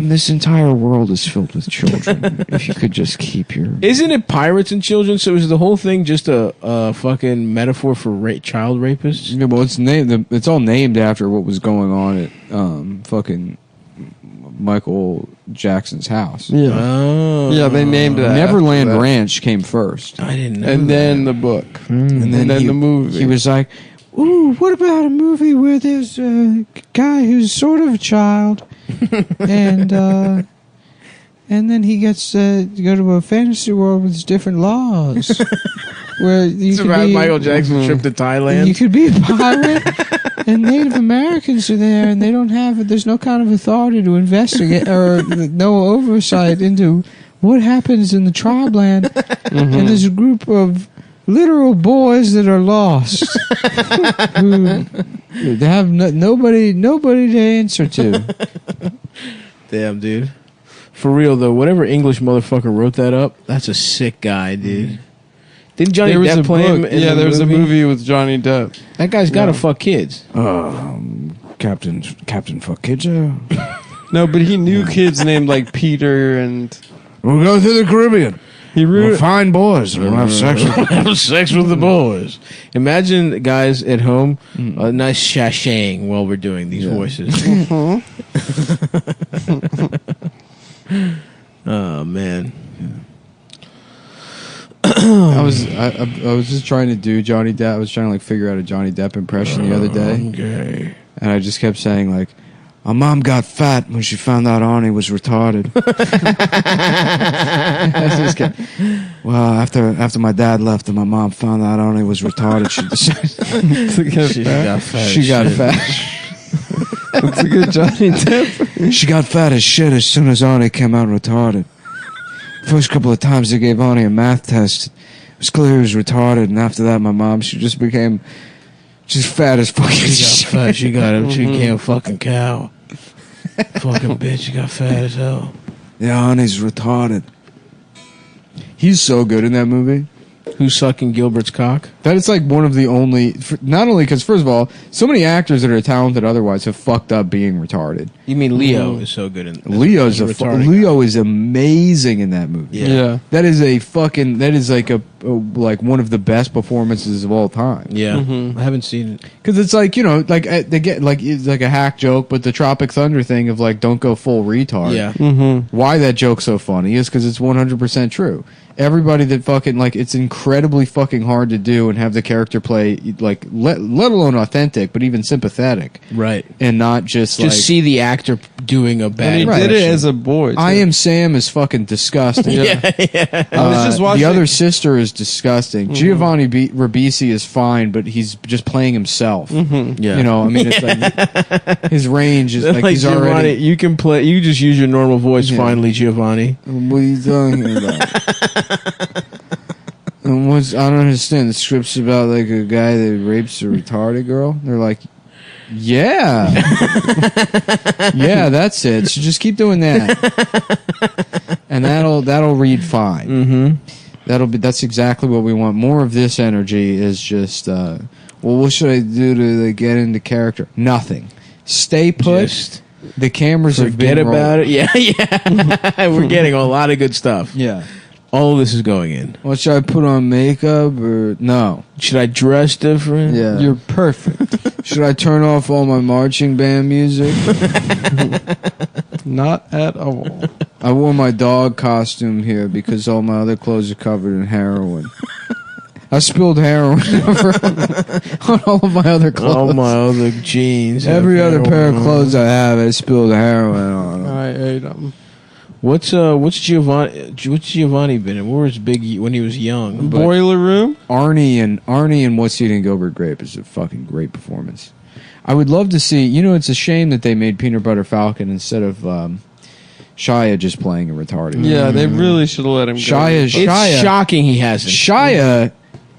this entire world is filled with children. If you could just keep your... Isn't it pirates and children? So is the whole thing just a fucking metaphor for child rapists? Yeah, well, it's all named after what was going on at fucking Michael Jackson's house. Yeah. Oh. Yeah, they named it. Neverland after that. Ranch came first. I didn't know. And then the book. And then the movie. He was like, ooh, what about a movie where there's a guy who's sort of a child and then he gets to go to a fantasy world with different laws. Where you It's could about be, Michael Jackson's trip to Thailand. You could be a pirate, and Native Americans are there, and they don't have. There's no kind of authority to investigate or no oversight into what happens in the tribe land. And there's a group of literal boys that are lost, who they have nobody to answer to. Damn, dude. For real though, whatever English motherfucker wrote that up, that's a sick guy, dude. Didn't Johnny There was Depp a play him? book. In Yeah, the there was a movie with Johnny Depp. That guy's got to fuck kids. Captain Fuck Kids. No, but he knew kids named like Peter and. We'll go to the Caribbean. He We'll find boys. We'll have sex with them. Have sex with the boys. Imagine guys at home, a nice sashaying while we're doing these voices. Oh man. I was just trying to do Johnny Depp. I was trying to like figure out a Johnny Depp impression the other day, Okay. and I just kept saying like, "My mom got fat when she found out Arnie was retarded." I just kept, well, after my dad left and my mom found out Arnie was retarded, she decided to get She fat. got fat. She as got shit. fat. That's a good Johnny Depp. She got fat as shit as soon as Arnie came out retarded. First couple of times they gave Arnie a math test, it was clear he was retarded, and after that, my mom, she just became just fat as fucking She got shit. fat. She got him. She became a fucking cow. Fucking bitch. She got fat as hell. Yeah, Arnie's retarded. He's so good in that movie. Who's sucking Gilbert's cock? That is like one of the only, not only because first of all, so many actors that are talented otherwise have fucked up being retarded. You mean Leo is so good in Leo's as retarded Leo is amazing in that movie. Yeah. That is like like one of the best performances of all time. Yeah. I haven't seen it. Because it's like, you know, like they get like it's like a hack joke, but the Tropic Thunder thing of like don't go full retard. Yeah. Why that joke's so funny is because it's 100% true. Everybody that fucking like it's incredibly fucking hard to do and have the character play like let alone authentic, but even sympathetic, Right. and not just like see the actor doing a bad And he did it impression. as a boy. Too. I Am Sam is fucking disgusting. Yeah. I was just watching. The other sister is disgusting. Giovanni Ribisi is fine, but he's just playing himself. Yeah. You know, I mean, it's like his range is like, Like he's Giovanni, already. you can play. You just use your normal voice. Yeah. Finally, Giovanni. What are you talking about? And I don't understand. The script's about like a guy that rapes a retarded girl. They're like, yeah, yeah, that's it. So just keep doing that, and that'll read fine. That's exactly what we want. More of this energy is just. Well, what should I do to like, get into character? Nothing. Stay put. Just The cameras have forget been about rolled. it. Yeah. We're getting a lot of good stuff. Yeah. All of this is going in. What, should I put on makeup or no? Should I dress different? Yeah. You're perfect. Should I turn off all my marching band music? Not at all. I wore my dog costume here because all my other clothes are covered in heroin. I spilled heroin on all of my other clothes. All my other jeans. Every other pair of clothes I have, I spilled heroin on them. I ate them. What's Giovanni been in? Where was Big when he was young? But Boiler Room? Arnie and What's Eating Gilbert Grape is a fucking great performance. I would love to see. It's a shame that they made Peanut Butter Falcon instead of Shia just playing a retarded. Yeah, they really should have let him go. it's shocking he hasn't. Shia,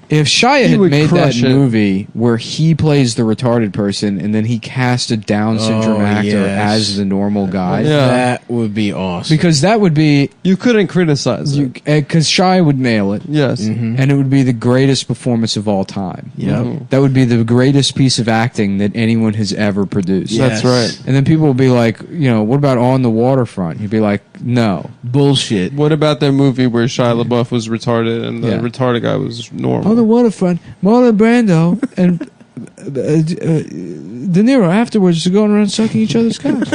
if Shia He had would made that crush it. movie where he plays the retarded person and then he cast a Down syndrome actor yes. as the normal guy, Yeah. That would be awesome. because that would be You couldn't criticize it. because Shia would nail it. Yes. And it would be the greatest performance of all time. Yep. That would be the greatest piece of acting that anyone has ever produced. Yes. That's right. And then people will be like, what about On the Waterfront? You'd be like, no. Bullshit. What about that movie where Shia LaBeouf was retarded and the Yeah. retarded guy was normal? On the Waterfront, Marlon Brando and De Niro afterwards are going around sucking each other's cocks.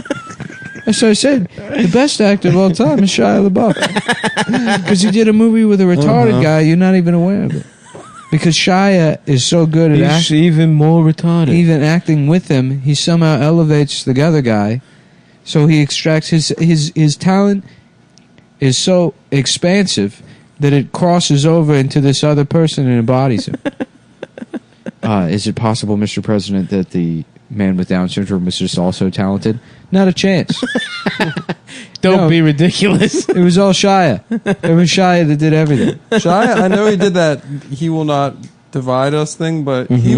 That's what I said. The best actor of all time is Shia LaBeouf. Because he did a movie with a retarded guy, you're not even aware of it. Because Shia is so good at He's acting. even more retarded. Even acting with him, he somehow elevates the other guy. So he extracts his talent is so expansive that it crosses over into this other person and embodies him. Is it possible, Mr. President, that the man with Down syndrome was just also talented? Not a chance. Don't be ridiculous. It was all Shia. It was Shia that did everything. Shia, I know he did that "He Will Not Divide Us" thing, but he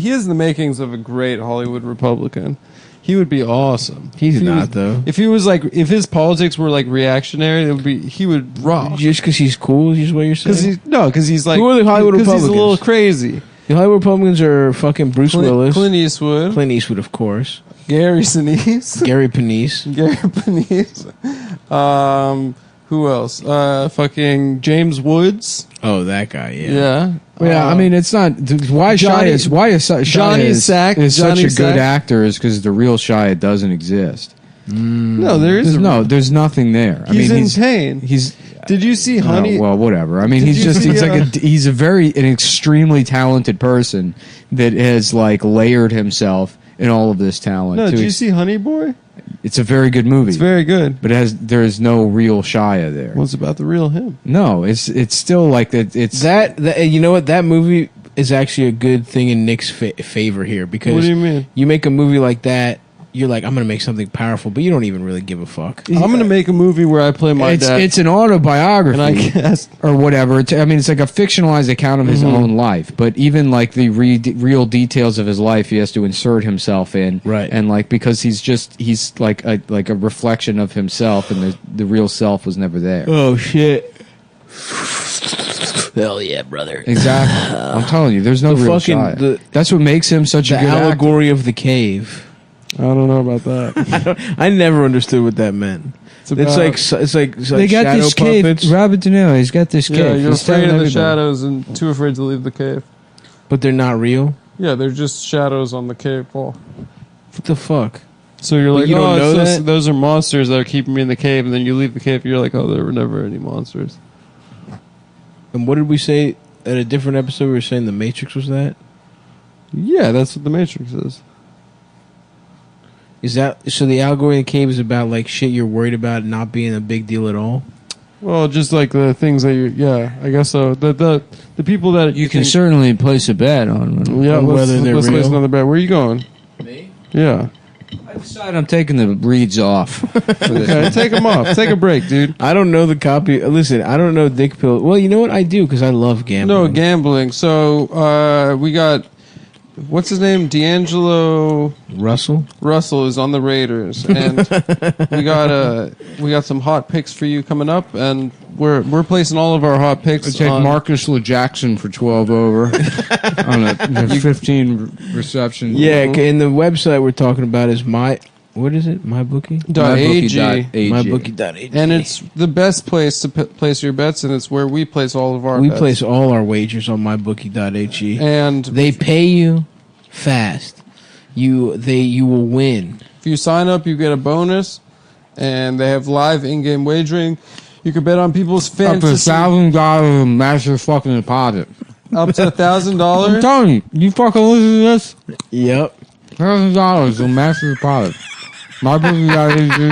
has the makings of a great Hollywood Republican. He would be awesome. He's If he not was- though. If he was if his politics were reactionary, he would rock. Just because he's cool is what you're saying. Because he's like, Who are the Hollywood Because he's a little Republicans? crazy. The Hollywood Republicans are fucking Bruce Willis, Clint Eastwood, Clint Eastwood, of course, Gary Sinise, Gary Panisse. Gary Panisse. Who else? Fucking James Woods. Oh, that guy. Yeah. Yeah. Yeah, I mean, it's not why Johnny- Shia is Sack- is Johnny such a good Sack. actor is because the real Shia doesn't exist. No, there is There's nothing there. He's in pain. He's Did you see Honey? well, whatever. I mean, Did he's you just see, he's an extremely talented person that has layered himself in all of this talent. No, to did you ex- see Honey Boy? It's a very good movie. It's very good. but there is no real Shia there. What's about the real him? No, it's still like that. It's That you know what? That movie is actually a good thing in Nick's favor here because What do you mean? You make a movie like that, you're like, I'm gonna make something powerful, but you don't even really give a fuck. I'm going to make a movie where I play my dad. it's an autobiography. and I guess or whatever. I mean, it's like a fictionalized account of his own life, but even the real details of his life, he has to insert himself in, Right. And because he's like a reflection of himself, and the real self was never there. Oh shit! Hell yeah, brother! Exactly. I'm telling you, there's no The real fucking- Shia. That's what makes him such The a good actor. allegory of the cave. I don't know about that. I never understood what that meant. It's about- like They got shadow this cave. puppets, Robert De Niro, he's got this cave. Yeah, you're He's afraid telling of the everybody. shadows and too afraid to leave the cave. but they're not real. Yeah, they're just shadows on the cave wall. What the fuck? So you're But like, you don't know that? those are monsters that are keeping me in the cave, and then you leave the cave, and you're like, oh, there were never any monsters. And what did we say at a different episode? We were saying the Matrix was that. Yeah, that's what the Matrix is. Is that so? The allegory in the cave is about shit you're worried about not being a big deal at all. Well, just like the things that yeah, I guess so. The people that You can certainly place a bet on. yeah, on whether they're let's place real. another bet. Where are you going? Me? Yeah. I decided I'm taking the reeds off. Okay, take them off. Take a break, dude. I don't know the copy. Listen, I don't know Dick Pill. Well, you know what? I do because I love gambling. No gambling. So we got what's his name? D'Angelo Russell. Russell is on the Raiders, and we got some hot picks for you coming up, and we're placing all of our hot picks. I take on, Marcus Jackson for 12 over on a 15 reception. Yeah, and the website we're talking about is what is it? MyBookie? .ag. MyBookie.ag. And it's the best place to place your bets, and it's where we place all of our We bets. place all our wagers on MyBookie.ag. And they pay you fast. You will win. if you sign up, you get a bonus, and they have live in-game wagering. You can bet on people's Up to fantasy. $1,000 massive fucking deposit. Up to I'm $1,000. telling you, you fucking listen to this? Yep. $1,000 a massive deposit. MyBookie.ag.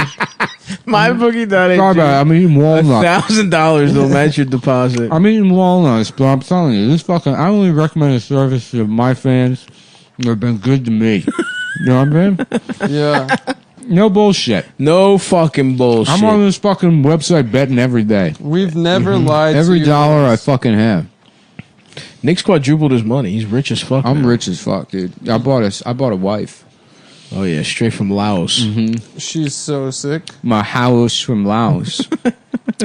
MyBookie.ag. Sorry about it, I'm eating walnuts. $1,000 they'll match your deposit. I'm eating walnuts, but I'm telling you, I only recommend a service to my fans that have been good to me. You know what I'm saying? Yeah. No bullshit. No fucking bullshit. I'm on this fucking website betting every day. We've never lied to Every you. dollar I fucking have. Nick's quadrupled his money. He's rich as fuck. I'm now. rich as fuck, dude. I bought a wife. Oh yeah, straight from Laos. She's so sick. My house from Laos.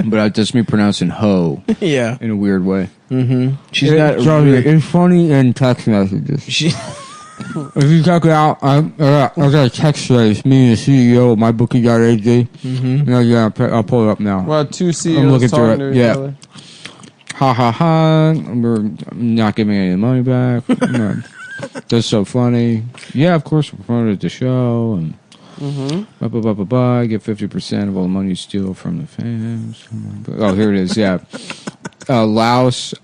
But that's me pronouncing hoe Yeah. in a weird way. She's got. It's funny in text messages. She, If you check it out, I got a text trace. Me and the CEO of MyBookie.ag. No, yeah, I'll pull it up now. Well, two I'm CEOs looking through talking it. to each Yeah. other. Ha ha ha. We're not giving any of the money back. No. That's so funny. Yeah, of course, we promoted the show. And get 50% of all the money you steal from the fans. Oh, here it is. Yeah. Laos.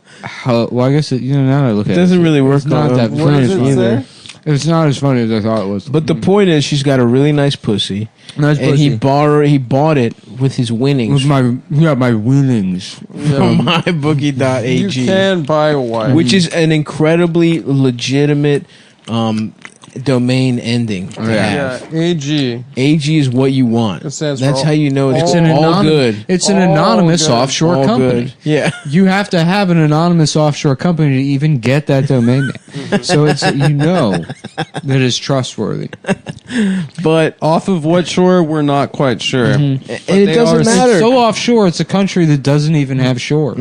Well, I guess, now that I look at it. it doesn't really work. It's not that What does funny it either. say? It's not as funny as I thought it was. But the point is, she's got a really nice pussy, Nice and pussy. he bought it with his winnings With my winnings. from MyBookie.ag, You can buy a wife. which is an incredibly legitimate domain ending. To have. Yeah, AG. AG is what you want. It stands That's for how you know it's all- all good. It's an All anonymous good. offshore All company. good. Yeah. You have to have an anonymous offshore company to even get that domain name. So it's that it's trustworthy. But Off of what shore, we're not quite sure. and it they doesn't are matter. It's so offshore. It's a country that doesn't even have shores.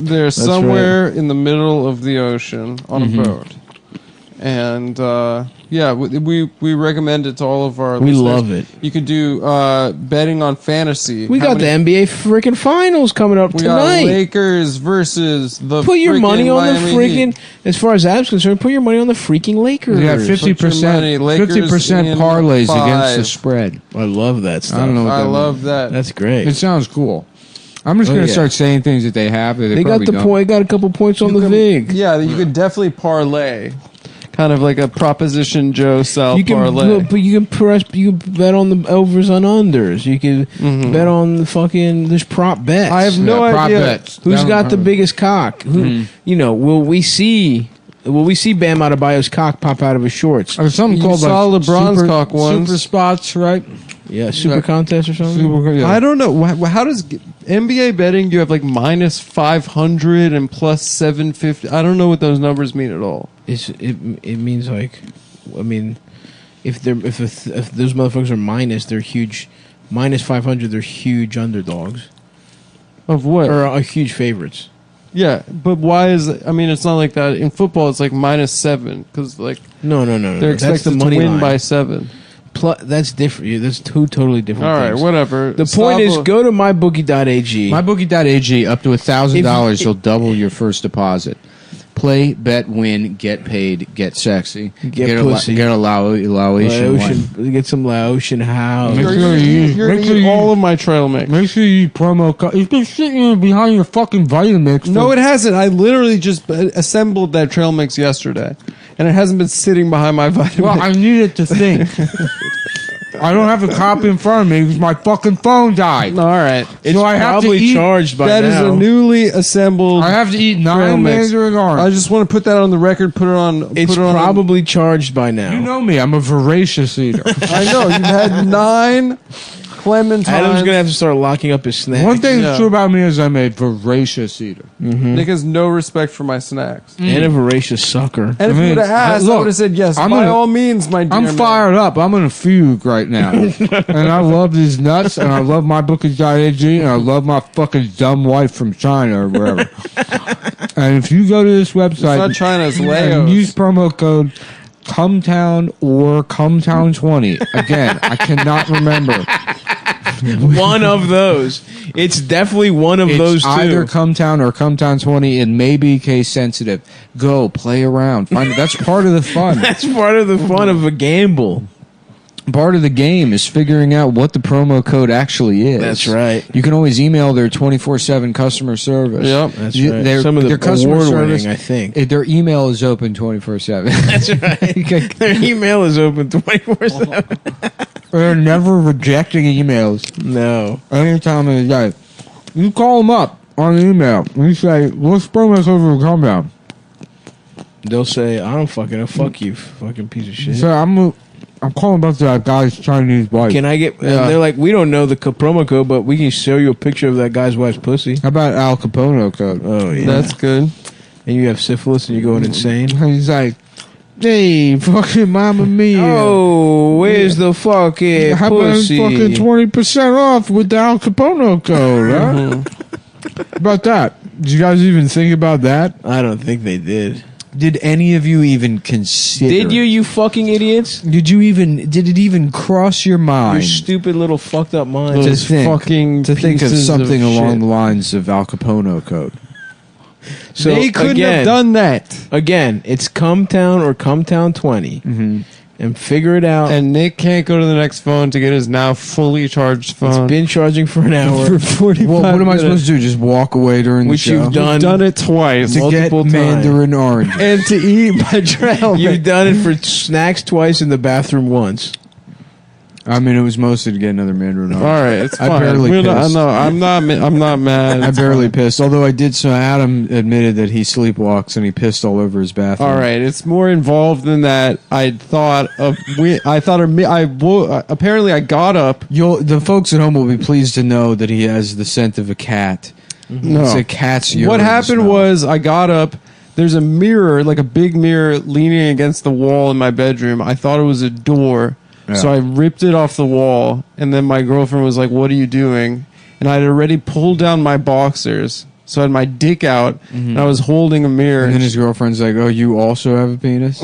They're somewhere in the middle of the ocean on a boat. And we recommend it to all of our We listeners. love it. You could do betting on fantasy. We got the NBA freaking finals coming up We tonight. got Lakers versus the Put your freaking money on the Miami freaking. Heat. As far as that's concerned, put your money on the freaking Lakers. You got Put your 50%, money, Lakers 50% in parlays 5. against the spread. I love that stuff. I don't know what I that love that. That's great. It sounds cool. I'm just Oh, going to yeah. start saying things that they have that They got probably the don't. point. Got a couple points on the VIG. Yeah, you could definitely parlay. Kind of like a Proposition Joe style You can, parlay. but you can You can bet on the overs and unders. You can bet on the fucking. There's prop bets. I have no prop idea. bets. Who's Down- got the biggest cock? Who will we see? Will we see Bam Adebayo's cock pop out of his shorts? There's something You called saw like LeBron's super, cock once. super spots, right? Yeah, super contest or something. I don't know. How does NBA betting, do you have like minus 500 and plus 750? I don't know what those numbers mean at all. It means like, I mean, if those motherfuckers are minus, they're huge. Minus 500, they're huge underdogs Of what? or huge favorites. Yeah, but why is it? I mean, it's not like that. In football, it's like minus 7 because like No. they're That's the expected money to win line. by 7. That's different. That's two totally different. All right, things. whatever. The point is, go to mybookie.ag. MyBookie.ag, up to $1,000, If- you'll double your first deposit. Play, bet, win, get paid, get sexy. Get pussy. Get a Laotian wine. Get some Laotian house. Make You're sure you going make to sure eat you- all of my trail mix. Make sure you promo code. It's been sitting behind your fucking Vitamix. No, it hasn't. I literally just assembled that trail mix yesterday, and it hasn't been sitting behind my vitamin. Well, I needed to think. I don't have a copy in front of me because my fucking phone died. all right. It's So I have to probably eat- charged by That is now. a newly assembled I have to eat trail 9 mix. Mandarin I orange. just want to put that on the record. Put it on. It's put it on, probably charged by now. You know me. I'm a voracious eater. I know you've had 9 Clementine. Adam's gonna have to start locking up his snacks. One thing that's true about me is I'm a voracious eater. Nick has no respect for my snacks. And a voracious sucker. And if you would have asked, I would have said yes. By all means, my dear I'm man. fired up. I'm in a fugue right now. And I love these nuts, and I love my bookings.ag, and I love my fucking dumb wife from China or wherever. And if you go to this website, It's not China, it's and Legos. use promo code Cumtown or Cumtown20. Again, I cannot remember. One of those. It's definitely one of those two. Either Cumtown or Cumtown20. It may be case sensitive. Go play around. That's part of the fun. That's part of the fun of a gamble. Part of the game is figuring out what the promo code actually is. That's right. You can always email their 24/7 customer service. Yep. That's right. Some of the award-winning, I think. Their email is open 24/7. That's right. Their email is open 24/7. They're never rejecting emails. No. Anytime of the day. You call them up on email. You say, what's promo code for Cumtown? They'll say, I don't fucking know. Fuck you, fucking piece of shit. So I'm calling about that guy's Chinese wife. Can I get... Yeah. They're like, we don't know the promo code, but we can show you a picture of that guy's wife's pussy. How about Al Capone code? Oh, yeah. That's good. And you have syphilis and you're going insane? He's like, hey, fucking Mamma Mia. Oh, where's the fucking How about pussy? fucking 20% off with the Al Capone code, huh? How about that? Did you guys even think about that? I don't think they did. Did any of you even consider? Did you fucking idiots? Did it even cross your mind? Your stupid little fucked up mind. to Those think, fucking to think of pieces something of along shit. the lines of Al Capone code. So They couldn't again, have done that. Again, it's Cumtown or Cumtown 20. Mm-hmm. And figure it out. And Nick can't go to the next phone to get his now fully charged phone. It's been charging for an hour. for 45 Well, what am I minutes. supposed to do? Just walk away during Which the show? you've done. You've done it twice. to get multiple times. Mandarin orange. And to eat my trail You've mix. done it for snacks twice in the bathroom once. I mean, it was mostly to get another Mandarin orange. All right, it's I fine. barely pissed. I'm not mad. I It's barely fine. pissed. Although I did. So Adam admitted that he sleepwalks and he pissed all over his bathroom. All right, it's more involved than that. Apparently I got up. The folks at home will be pleased to know that he has the scent of a cat. No. It's a cat's urine What happened smell. was I got up. There's a mirror, like a big mirror, leaning against the wall in my bedroom. I thought it was a door. Yeah. So I ripped it off the wall, and then my girlfriend was like, "What are you doing?" And I had already pulled down my boxers, so I had my dick out, and I was holding a mirror. And then his girlfriend's like, "Oh, you also have a penis?"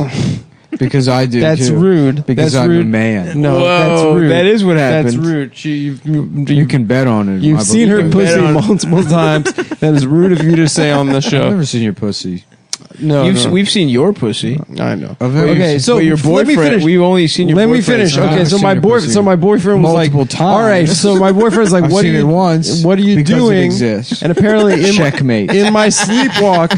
Because I do. That's too. rude. Because That's I'm rude. a man. No, Whoa, that's rude. that is what happened. That's rude. You can bet on it. You've I seen her believe. bet pussy on- multiple times. That is rude of you to say on the I've show. never seen your pussy. No, no. We've seen your pussy. I know. Okay, so But your let me boyfriend, finish. we've only seen your Let me boyfriend's finish. Okay, I've so seen my your boyfriend. pussy So my boyfriend was like, multiple "All right." times. So my boyfriend's like, I've "What are seen you? it once What are you because it doing?" exists. And apparently, Checkmate. in my sleepwalk,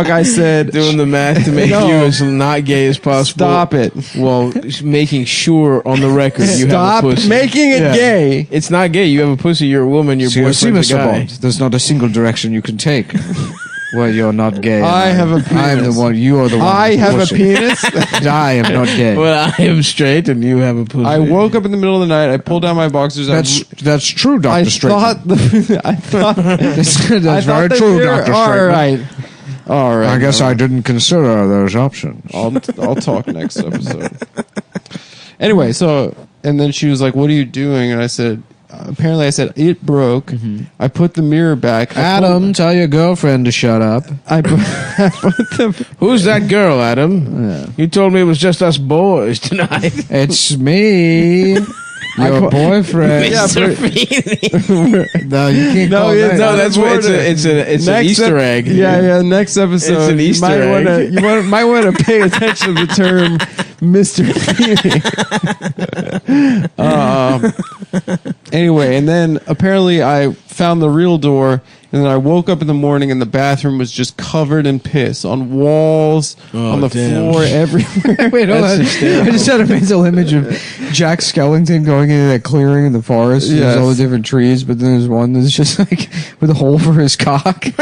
I said, Doing the math to make No. you as not gay as possible. "Stop it! Well, making sure on the record you Stop have a pussy. making it Yeah. gay." It's not gay. You have a pussy. You're a woman. Your See, I see, boyfriend's a Mr. guy. Bond, there's not a single direction you can take. Well, you're not gay. I have a I am the penis. one. You are the one. I with the have a pussy. penis. I am not gay. Well, I am straight, and you have a pussy. I woke up in the middle of the night. I pulled down my boxers. That's true, I Doctor Straight. thought. I thought. That's I thought very the true, mirror- Doctor All Straight. right. All right. I guess I didn't consider those options. I'll talk next episode. Anyway, so and then she was like, "What are you doing?" And I said, "Apparently, I said it broke." I put the mirror back. Adam, tell your girlfriend to shut up. I put the Who's that girl, Adam? You told me it was just us boys tonight. It's me, your boyfriend. Yeah, Mr. Feeney. No, you can't call it's that. No, not that's what it's important. it's an Easter egg. Yeah. Next episode, It's an Easter egg. You might want to pay attention to the term Mr. Feeney. Anyway, and then apparently I found the real door, and then I woke up in the morning, and the bathroom was just covered in piss on walls, on the damn. floor, everywhere. Wait, hold That's on. hysterical. I just had a mental image of Jack Skellington going into that clearing in the forest. Yes. There's all the different trees, but then there's one that's just like with a hole for his cock. He's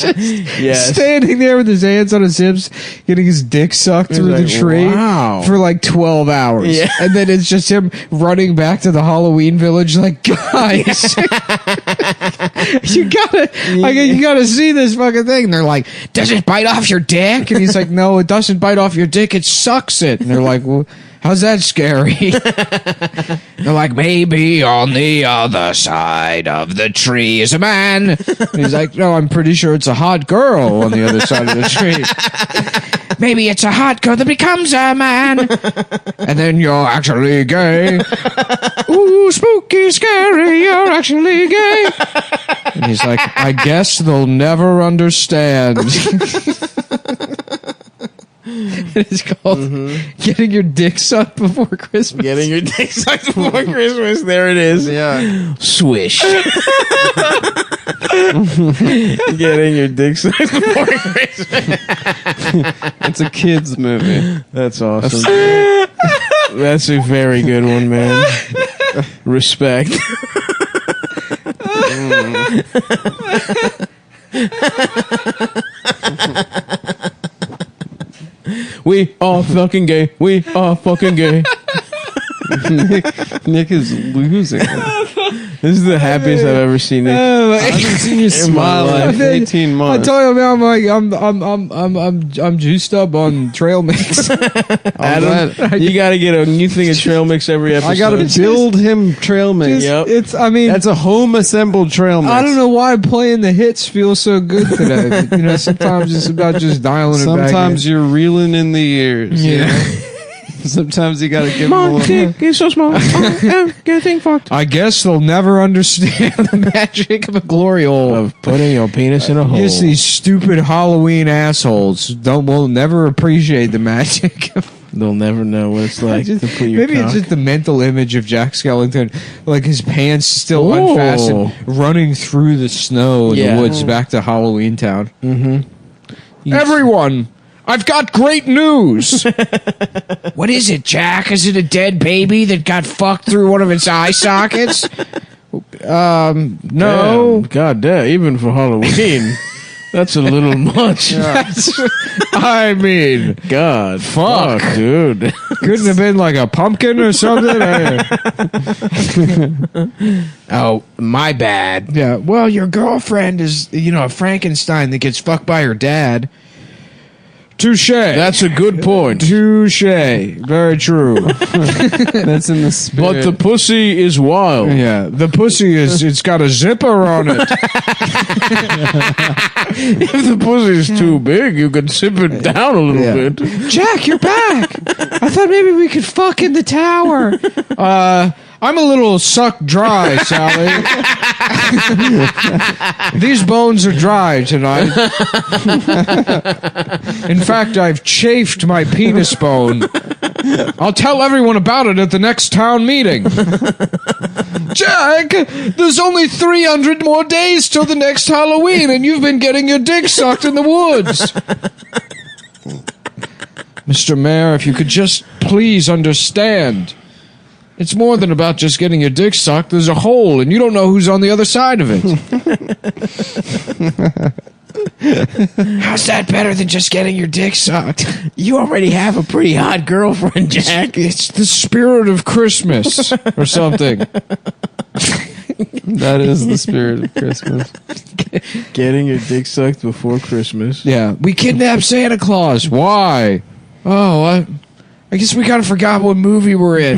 Yes. Standing there with his hands on his hips, getting his dick sucked through the like, tree wow. for like 12 hours. Yeah. And then it's just him running back to the Halloween village like, guys, you gotta see this fucking thing. And they're like, does it bite off your dick? And he's like, no, it doesn't bite off your dick. It sucks it. And they're like, well, how's that scary? They're like, maybe on the other side of the tree is a man. And he's like, no, I'm pretty sure it's a hot girl on the other side of the tree. Maybe it's a hot girl that becomes a man. And then you're actually gay. Ooh, spooky, scary, you're actually gay. And he's like, I guess they'll never understand. It's called Getting Your Dick Sucked Before Christmas. Getting your dick sucked before Christmas. There it is. Yeah. Swish. Getting your dick sucked before Christmas. It's a kid's movie. That's awesome. That's a very good one, man. Respect. We are fucking gay. We are fucking gay. Nick is losing. This is the happiest I've ever seen Nick. I haven't seen you smile in 18 months. I told you, I'm juiced up on trail mix. Adam, you got to get a new thing of trail mix every episode. I got to build him trail mix. Yep. That's a home assembled trail mix. I don't know why playing the hits feels so good today. But, sometimes it's about just dialing it back. Sometimes you're reeling in the ears. Yeah. Sometimes you gotta give them a My little. dick is so small. Get a thing fucked. I guess they'll never understand the magic of a glory hole. Of putting your penis in a hole. Just these stupid Halloween assholes will never appreciate the magic. They'll never know what it's like to put your Maybe cock. it's just the mental image of Jack Skellington, like his pants still Ooh. unfastened, running through the snow in the woods back to Halloween Town. Mm-hmm. Everyone, I've got great news. What is it, Jack? Is it a dead baby that got fucked through one of its eye sockets? No. Damn, God damn, even for Halloween. That's a little much. I mean, God. Fuck. Dude. couldn't have been like a pumpkin or something. Oh, my bad. Yeah. Well, your girlfriend is, a Frankenstein that gets fucked by her dad. Touche. That's a good point. Touche. Very true. That's in the spirit. But the pussy is wild. Yeah, the pussy it's got a zipper on it. If the pussy is too big, you can zip it down a little bit. Jack, you're back. I thought maybe we could fuck in the tower. I'm a little sucked dry, Sally. These bones are dry tonight. In fact, I've chafed my penis bone. I'll tell everyone about it at the next town meeting. Jack, there's only 300 more days till the next Halloween, and you've been getting your dick sucked in the woods. Mr. Mayor, if you could just please understand. It's more than about just getting your dick sucked. There's a hole, and you don't know who's on the other side of it. How's that better than just getting your dick sucked? You already have a pretty hot girlfriend, Jack. It's the spirit of Christmas or something. That is the spirit of Christmas. Getting your dick sucked before Christmas. Yeah, we kidnapped Santa Claus. Why? Oh, I guess we kind of forgot what movie we're in.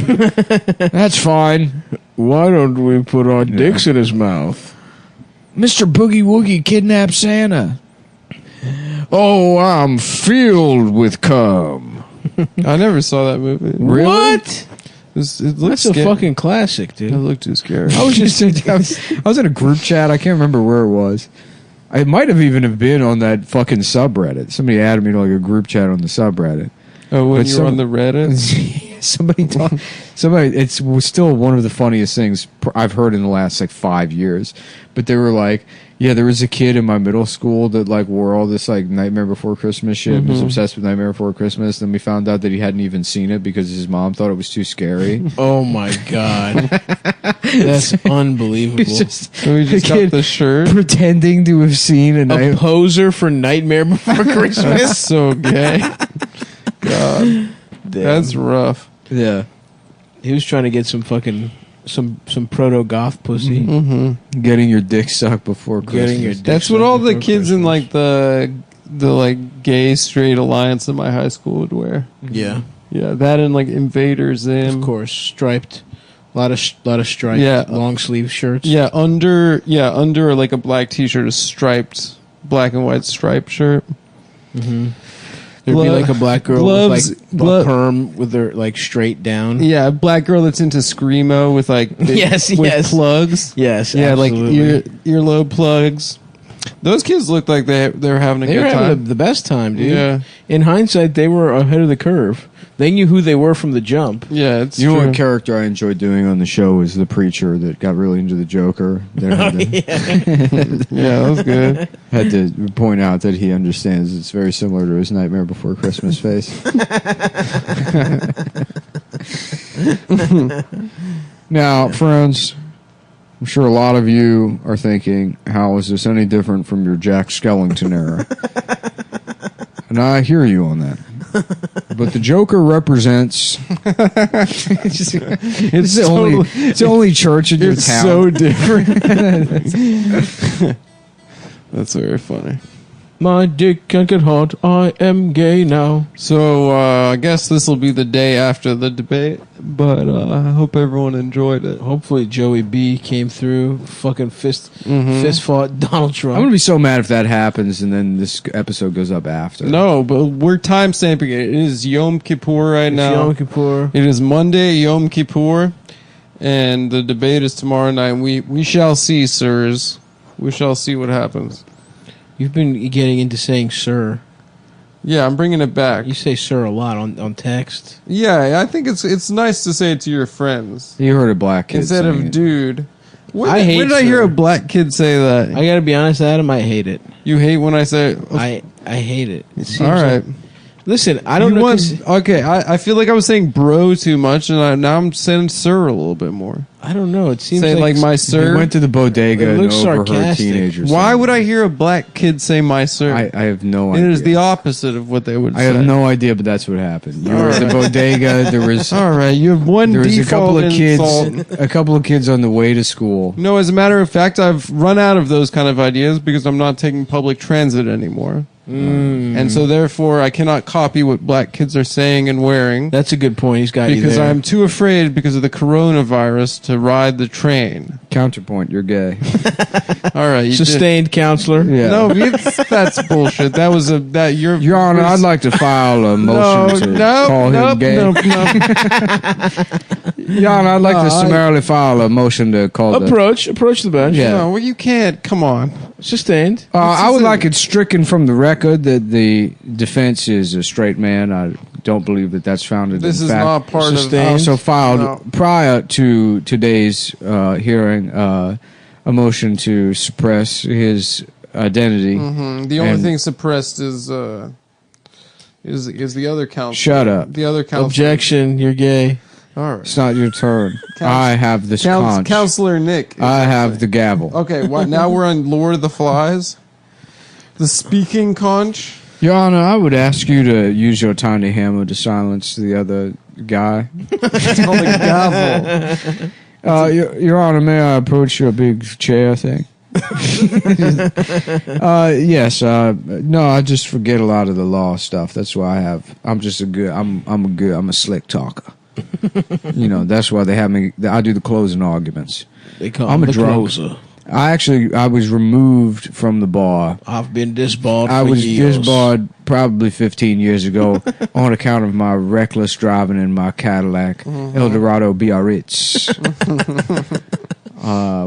That's fine. Why don't we put our dicks in his mouth? Mr. Boogie Woogie kidnapped Santa. Oh, I'm filled with cum. I never saw that movie. Really? What? It looks That's a fucking classic, dude. It looked too scary. I was in a group chat. I can't remember where it was. It might have even have been on that fucking subreddit. Somebody added me to like a group chat on the subreddit. Oh, when But you were on the Reddit? somebody. It was still one of the funniest things I've heard in the last like 5 years. But they were like, yeah, there was a kid in my middle school that like wore all this like Nightmare Before Christmas shit. And was obsessed with Nightmare Before Christmas. Then we found out that he hadn't even seen it because his mom thought it was too scary. Oh my god, that's unbelievable. So we just got the shirt. Pretending to have seen a poser for Nightmare Before Christmas. That's so gay. God, that's rough. Yeah, he was trying to get some fucking some proto goth pussy. Getting your dick sucked before Christmas. Getting your dick That's what sucked all the before kids in Christmas. like the like gay straight alliance in my high school would wear. Yeah, Yeah, that and like Invader Zim. of course, striped. A lot of striped, Yeah. long sleeve shirts. Yeah, under like a black T-shirt, a striped black and white striped shirt. There'd be like a black girl gloves- with like a perm with her like straight down. Yeah, a black girl that's into screamo with like Yes, with yes. plugs. Yes, Yeah, absolutely. like earlobe plugs. Those kids looked like they were having a They good were having time. the best time, dude. Yeah. In hindsight, they were ahead of the curve. They knew who they were from the jump. Yeah, it's You know true. what character I enjoyed doing on the show was the preacher that got really into the Joker. That Yeah, that was good. had to point out that he understands it's very similar to his Nightmare Before Christmas face. Now, friends, I'm sure a lot of you are thinking, how is this any different from your Jack Skellington era? And I hear you on that. But the Joker represents. it's the only church in your It's town. so different. That's very funny. My dick can't get hard. I am gay now. So I guess this will be the day after the debate, but I hope everyone enjoyed it. Hopefully Joey B came through. Fucking fist fought Donald Trump. I'm gonna be so mad if that happens, and then this episode goes up after. No, but we're time stamping it. It is Yom Kippur right now. Yom Kippur. It is Monday, Yom Kippur, and the debate is tomorrow night. We shall see, sirs. We shall see what happens. You've been getting into saying sir. Yeah, I'm bringing it back. You say sir a lot on text. Yeah, I think it's nice to say it to your friends You heard a black kid instead saying of it. dude. When, I hate when did I sir. hear a black kid say that? I gotta be honest, Adam, I hate it. You hate when I say. I hate it. It seems All right. like- listen, I don't You know. want- 'cause okay, I feel like I was saying bro too much, and now I'm saying sir a little bit more. I don't know. It seems Say like my He sir. went to the bodega It and looks overheard sarcastic. teenagers. Why saying would it. I hear a black kid say my sir? I have no It idea. is the opposite of what they would I say. have no idea, but that's what happened. You were at the bodega. There was All right, you have one there was a default couple of insult. kids. A couple of kids on the way to school. No, as a matter of fact, I've run out of those kind of ideas because I'm not taking public transit anymore. And so therefore I cannot copy what black kids are saying and wearing That's a good point. He's got you because there. I'm too afraid because of the coronavirus to ride the train. Counterpoint, you're gay. All right, you did- sustained counselor. Yeah. No, that's bullshit. That was you're Your Honor, I'd like to file a motion to call him gay. no. Your Honor, I'd like to summarily file a motion to call the... Approach the bench. Yeah. No, well, you can't. Come on. Sustained. I would like it stricken from the record that the defense is a straight man. I don't believe that that's founded This in is fact. not part I of. also filed No. prior to today's hearing a motion to suppress his identity. The only And- thing suppressed is the other counsel. Shut up. The other counsel. Objection. You're gay. All right. It's not your turn. I have this conch. Counselor Nick. I have the gavel. Okay, now we're on Lord of the Flies. The speaking conch. Your Honor, I would ask you to use your tiny hammer to silence the other guy. It's called a gavel. Your Honor, may I approach your big chair thing? Yes. No, I just forget a lot of the law stuff. That's why I'm a slick talker. You know, that's why they have me. I do the closing arguments. They call I'm him a the drunk. closer. I was removed from the bar. I've been disbarred. I for was years. disbarred probably 15 years ago on account of my reckless driving in my Cadillac Eldorado Biarritz,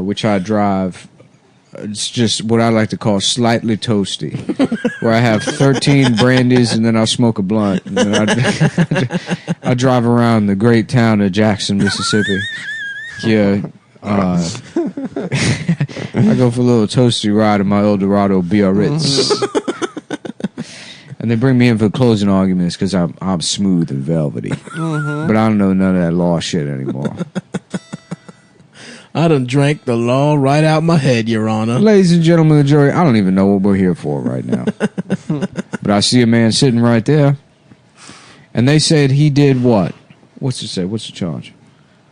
which I drive it's just what I like to call slightly toasty, where I have 13 brandies and then I'll smoke a blunt. And then I drive around the great town of Jackson, Mississippi. Yeah. I go for a little toasty ride in my Eldorado Biarritz. And they bring me in for closing arguments because I'm smooth and velvety. But I don't know none of that law shit anymore. I done drank the law right out my head, Your Honor. Ladies and gentlemen of the jury, I don't even know what we're here for right now. But I see a man sitting right there. And they said he did what? What's it say? What's the charge?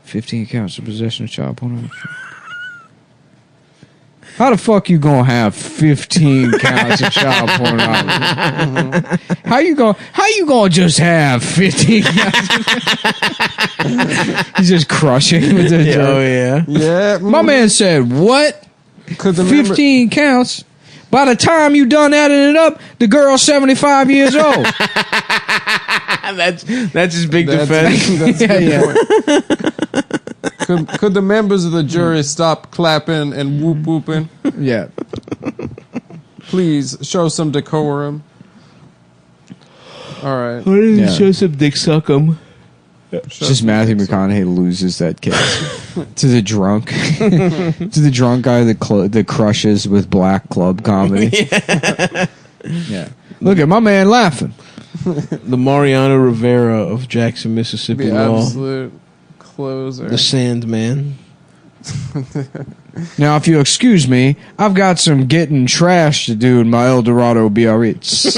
15 counts of possession of child pornography. How the fuck you gonna have 15 counts of child pornography? How you gonna just have 15 counts? He's just crushing with the Oh yeah. Yeah. My man said, what? 15 counts? By the time you done adding it up, the girl's 75 years old. That's his big defense. That's a good point. Could the members of the jury stop clapping and whoop whooping? Yeah. Please show some decorum. All right. Yeah. Show some dick suckum. It's just Matthew McConaughey loses that case to the drunk, to the drunk guy that crushes with black club comedy. Yeah. Look at my man laughing. The Mariano Rivera of Jackson, Mississippi The law. absolute closer. The Sandman. Now, if you excuse me, I've got some getting trash to do in my Eldorado Biarritz.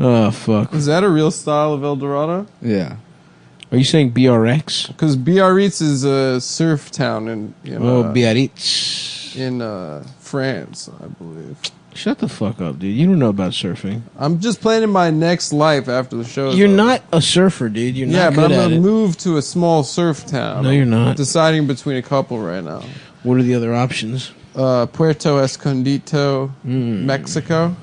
Oh, fuck. Is that a real style of El Dorado? Yeah. Are you saying BRX? Because Biarritz is a surf town in Biarritz. in France, I believe. Shut the fuck up, dude. You don't know about surfing. I'm just planning my next life after the show. You're not a surfer, dude. You're not but good I'm at gonna it. move to a small surf town. No, you're not. I'm deciding between a couple right now. What are the other options? Puerto Escondido, Mexico.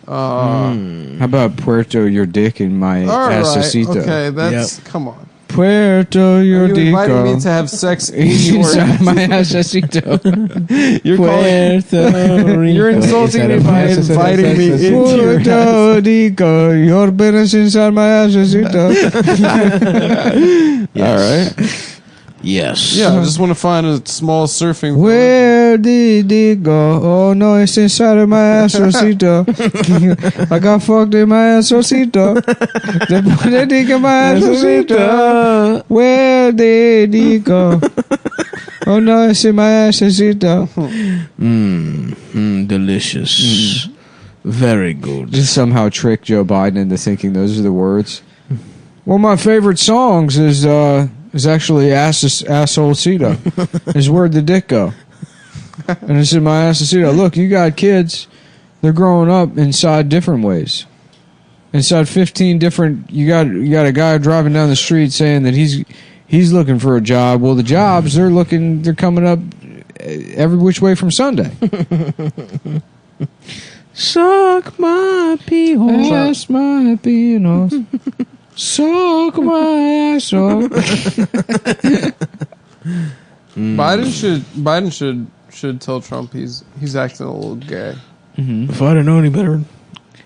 How about Puerto Your Dick in my All right, asesito? okay, that's come on. Puerto Your Are you Dick inviting me to have sex in your inside my asesito. You're calling, you're insulting me by inviting me into your house. Puerto Rico, your penis inside my asesito. All right. Yes. Yeah, I just want to find a small surfing. Where did it go? Oh no, it's inside of my asesito. I got fucked in my asesito. They put a dick in my asesito. Where did it go? Oh no, it's in my asesito. Delicious. Very good. Just somehow trick Joe Biden into thinking those are the words. One of my favorite songs is actually asshole Cito. Is Where'd the Dick Go? And it's in my asshole. Look, you got kids. They're growing up inside different ways. Inside 15 different. You got a guy driving down the street saying that he's looking for a job. Well, the jobs they're coming up every which way from Sunday. Suck my pee hole. Ass my penis. Suck my asshole. Biden should tell Trump he's acting a little gay. If I didn't know any better,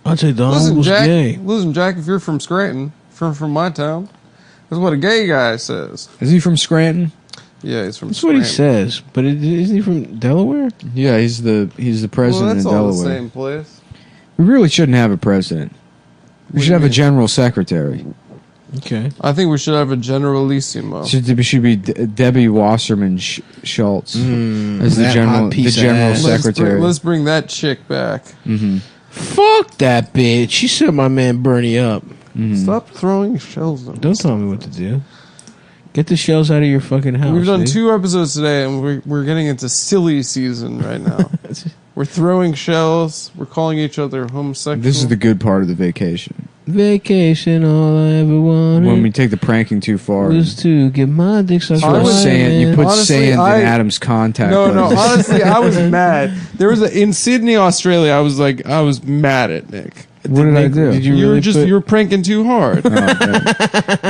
I'd say Donald was gay. Listen, Jack, if you're from Scranton, from my town, that's what a gay guy says. Is he from Scranton? Yeah, he's from That's Scranton. what he says. But isn't he from Delaware? Yeah, he's the president Well, that's of all Delaware. the same place. We really shouldn't have a president. We What should do have you a mean? general secretary. Okay. I think we should have a generalissimo. Should be Debbie Wasserman Schultz as the that general hot piece of general ass. secretary. Let's bring that chick back. Fuck that bitch. She set my man Bernie up. Stop throwing shells at Don't us. tell me what to do. Get the shells out of your fucking house. We've done dude. 2 episodes today, and we're getting into silly season right now. We're throwing shells. We're calling each other homosexual. This is the good part of the vacation. Vacation, all I ever wanted When we take the pranking too far. was to get my dick sucked You by put a sand, you man. put Honestly, sand in I- Adam's contact. No, lenses. honestly, I was mad. In Sydney, Australia, I was mad at Nick. What did I do? Did you You really were pranking too hard.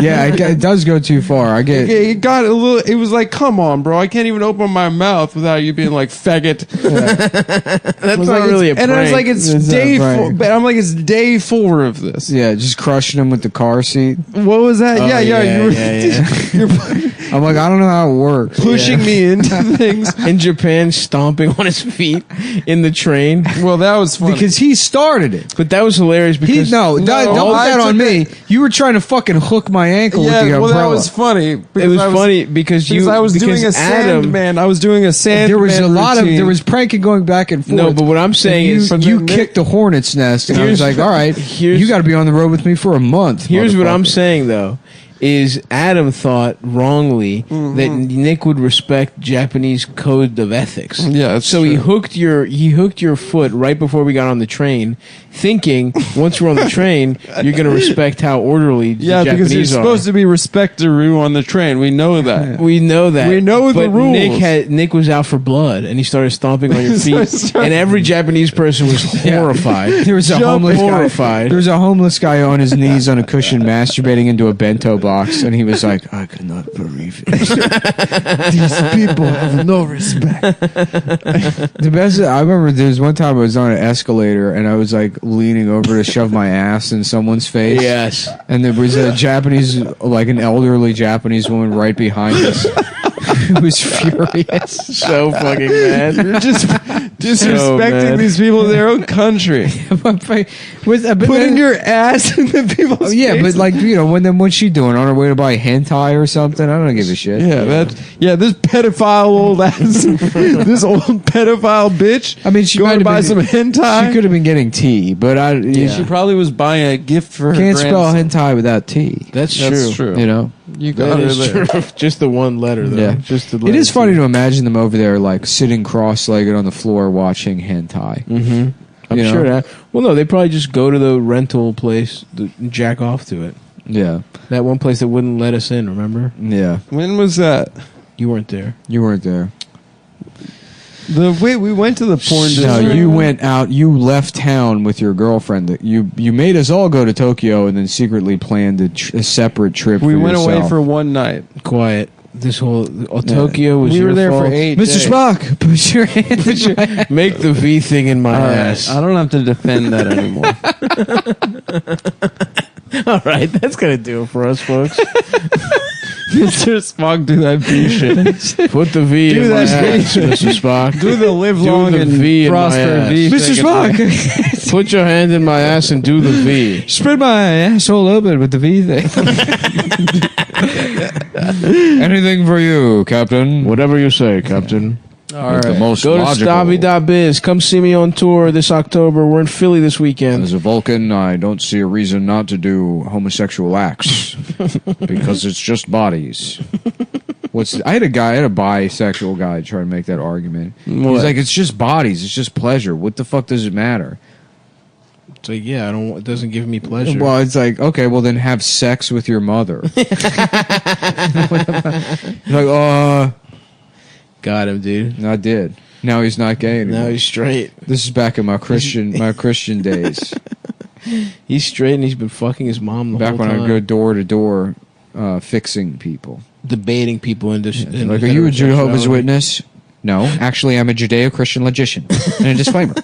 Yeah, it does go too far. I get. It got a little. It was like, come on, bro. I can't even open my mouth without you being like faggot. That's not really a prank. And I was like, it's It's not day a prank. 4. But I'm like, it's day 4 of this. Yeah, just crushing him with the car seat. What was that? Oh, yeah. You were, you're I'm like, I don't know how it works. pushing me into things. in Japan, stomping on his feet in the train. Well, that was funny. Because he started it. But that was hilarious because Don't put that on me. You were trying to fucking hook my ankle with the well, umbrella. that was funny. it was funny because I was doing a Adam. Sandman. I was doing a Sandman. There was a lot of routine. there was pranking going back and forth. No, but what I'm saying you, is, you kicked the hornet's nest, and I was Here's- like, all right, here's- you got to be on the road with me for a month. here's what I'm motherfucker. saying though. Is Adam thought wrongly that Nick would respect Japanese code of ethics. Yeah, that's so true. he hooked your foot right before we got on the train, thinking once we're on the train you're going to respect how orderly the Yeah, because you're Japanese are. supposed to be respectaroo on the train. We know that. We know that. We know the but rules. Nick was out for blood, and he started stomping on your feet, and every Japanese person was horrified. There was a Jump homeless guy. horrified. There was a homeless guy on his knees on a cushion masturbating into a bento box, and he was like, "I cannot believe it. These people have no respect." The best. I remember there was one time I was on an escalator, and I was like leaning over to shove my ass in someone's face. Yes. And there was a Japanese, like an elderly Japanese woman right behind us. Who was furious. So fucking mad. You're just disrespecting mad. these people in their own country. Putting your ass in the people's Yeah, but faces. like, what's she doing? On her way to buy hentai or something? I don't give a shit. This pedophile old ass, this old pedophile bitch. I mean, she going might to have buy been- some hentai. She could have been getting tea, but She probably was buying a gift for her can't spell grandson. hentai without tea. That's That's true. true. You got That her is there. true. Just the one letter, though. Yeah. Just the It letter is funny T. to imagine them over there, like sitting cross-legged on the floor watching hentai. Mm-hmm. I'm You know? sure that. Well, no, they probably just go to the rental place to jack off to it. Yeah, That one place that wouldn't let us in. Remember? yeah. When was that? You weren't there. You weren't there. We went to the porn No, district. you went out. You left town with your girlfriend. You made us all go to Tokyo, and then secretly planned a separate trip. We for went away yourself. for one night. Quiet. This whole Tokyo was. We your were there fault. for 8 Mr. days. Spock, put your hand in your ass. Make the V thing in my All right, ass. I don't have to defend that anymore. All right, that's gonna do it for us, folks. Mr. Spock, do that V shit. Put the V Do in my that ass, Mr. Spock. Do the live Do long the and V in my prosper ass. V. Mr. thing. Spock, Put your hand in my ass and do the V. spread my asshole open with the V thing. Anything for you, Captain. Whatever you say, Captain. All right. The most Go to logical. Stabby.biz. Come see me on tour this October. We're in Philly this weekend. As a Vulcan, I don't see a reason not to do homosexual acts because it's just bodies. I had a bisexual guy try to make that argument. He's What? like, it's just bodies, it's just pleasure. What the fuck does it matter? It's like, yeah, I don't. It doesn't give me pleasure. Well, it's like, okay, well then have sex with your mother. Like, Got him, dude. I did. Now he's not gay anymore. Now he's straight. This is back in my Christian days. He's straight, and he's been fucking his mom the Back whole when time. I go door to door, fixing people. Debating people into. Like, are you a Jehovah's Witness? No, actually, I'm a Judeo-Christian logician. And a disclaimer.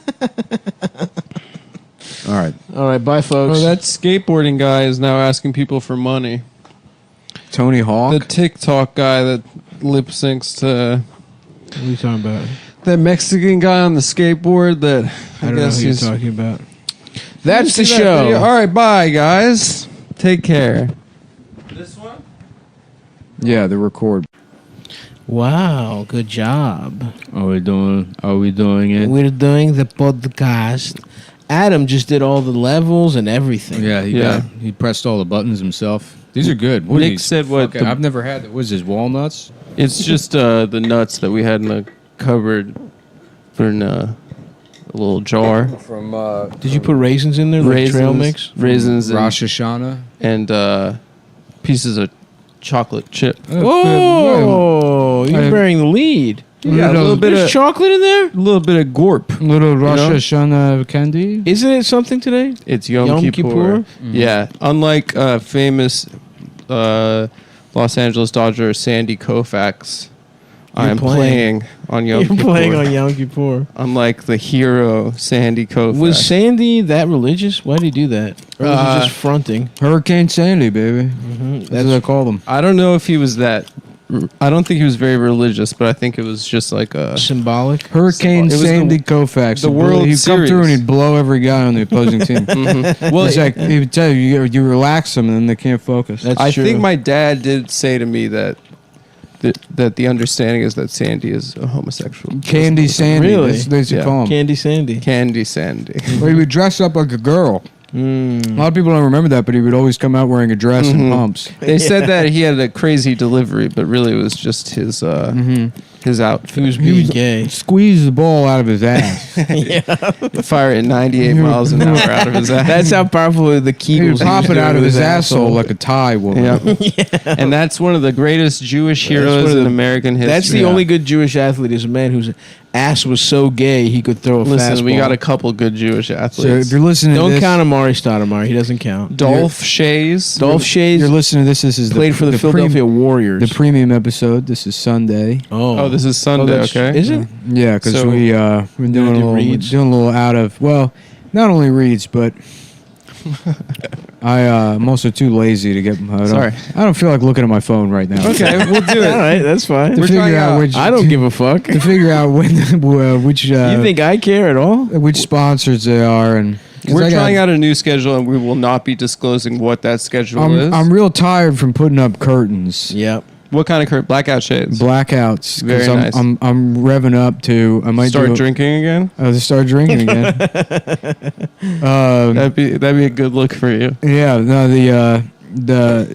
All right. All right, bye, folks. Oh, that skateboarding guy is now asking people for money. Tony Hawk. The TikTok guy that lip syncs to What are you talking about? that Mexican guy on the skateboard that I I, don't know guess who you're he's talking about. That's the See that show. video? All right, bye guys. Take care. This one? Yeah, the record. Wow, good job. Are we doing it? We're doing the podcast. Adam just did all the levels and everything. Yeah, he pressed all the buttons himself. These are good. What are Nick these? said what Fucking- the- I've never had. What is this? Walnuts? It's just the nuts that we had in the cupboard for in a little jar. From Did you put raisins in there, like trail mix? Raisins and, Rosh Hashanah. and pieces of chocolate chip. Whoa! Oh, you're bearing the lead. Yeah, a little bit There's of chocolate in there? a little bit of gorp. Little Rosh Hashanah candy. Isn't it something today? It's Yom Kippur. Yeah, unlike famous Los Angeles Dodger Sandy Koufax, I am playing on Yom Kippur. You're playing on Yom Kippur. Unlike the hero Sandy Koufax. Was Sandy that religious? Why did he do that? Or was he just fronting? Hurricane Sandy, baby. That's what I call them. I don't know if he was that. I don't think he was very religious, but I think it was just like a Symbolic? Hurricane It was Sandy Koufax. the World He'd come through and Series. he'd blow every guy on the opposing team. Well, It's like he would tell you relax them and then they can't focus. That's I true. think my dad did say to me that the understanding is that Sandy is a homosexual. Candy Sandy. Really? That's what they used to Yeah. call him. Candy Sandy. Candy Sandy. Well, he would dress up like a girl. A lot of people don't remember that, but he would always come out wearing a dress and pumps. They said that he had a crazy delivery, but really it was just his outfit. He was being gay. Squeeze the ball out of his ass. Fire it 98 miles an hour out of his ass. That's how powerful the He Kegels would pop used it to out do of with his asshole like a Thai woman. Yeah. And that's one of the greatest Jewish one heroes of in the- American history. That's the only good Jewish athlete is a man whose ass was so gay he could throw a Listen, fastball. we got a couple good Jewish So athletes. if you're listening to Don't this, count Amari Stoudemire. He doesn't count. Dolph Shays. Dolph Shays you're listening to this. This is played for the Philadelphia Warriors. the premium episode. This is Sunday. Oh, this is Sunday, that's- okay? Is it? Yeah, because So- we're doing do a little reads? doing a little out of not only reads, but I'm also too lazy to get. Sorry. I don't feel like looking at my phone right now. Okay, we'll do All it. right, that's fine. To We're figure trying out out- which I don't give a fuck. to figure out which You think I care at all? which sponsors they are and 'cause We're I got- trying out a new schedule, and we will not be disclosing what that schedule is. I'm real tired from putting up curtains. Yep. What kind of blackout shades? Blackouts. 'Cause Very I'm, nice. I'm revving up to. I might Start drinking again. Start drinking again. That'd be a good look for you. Yeah. No. The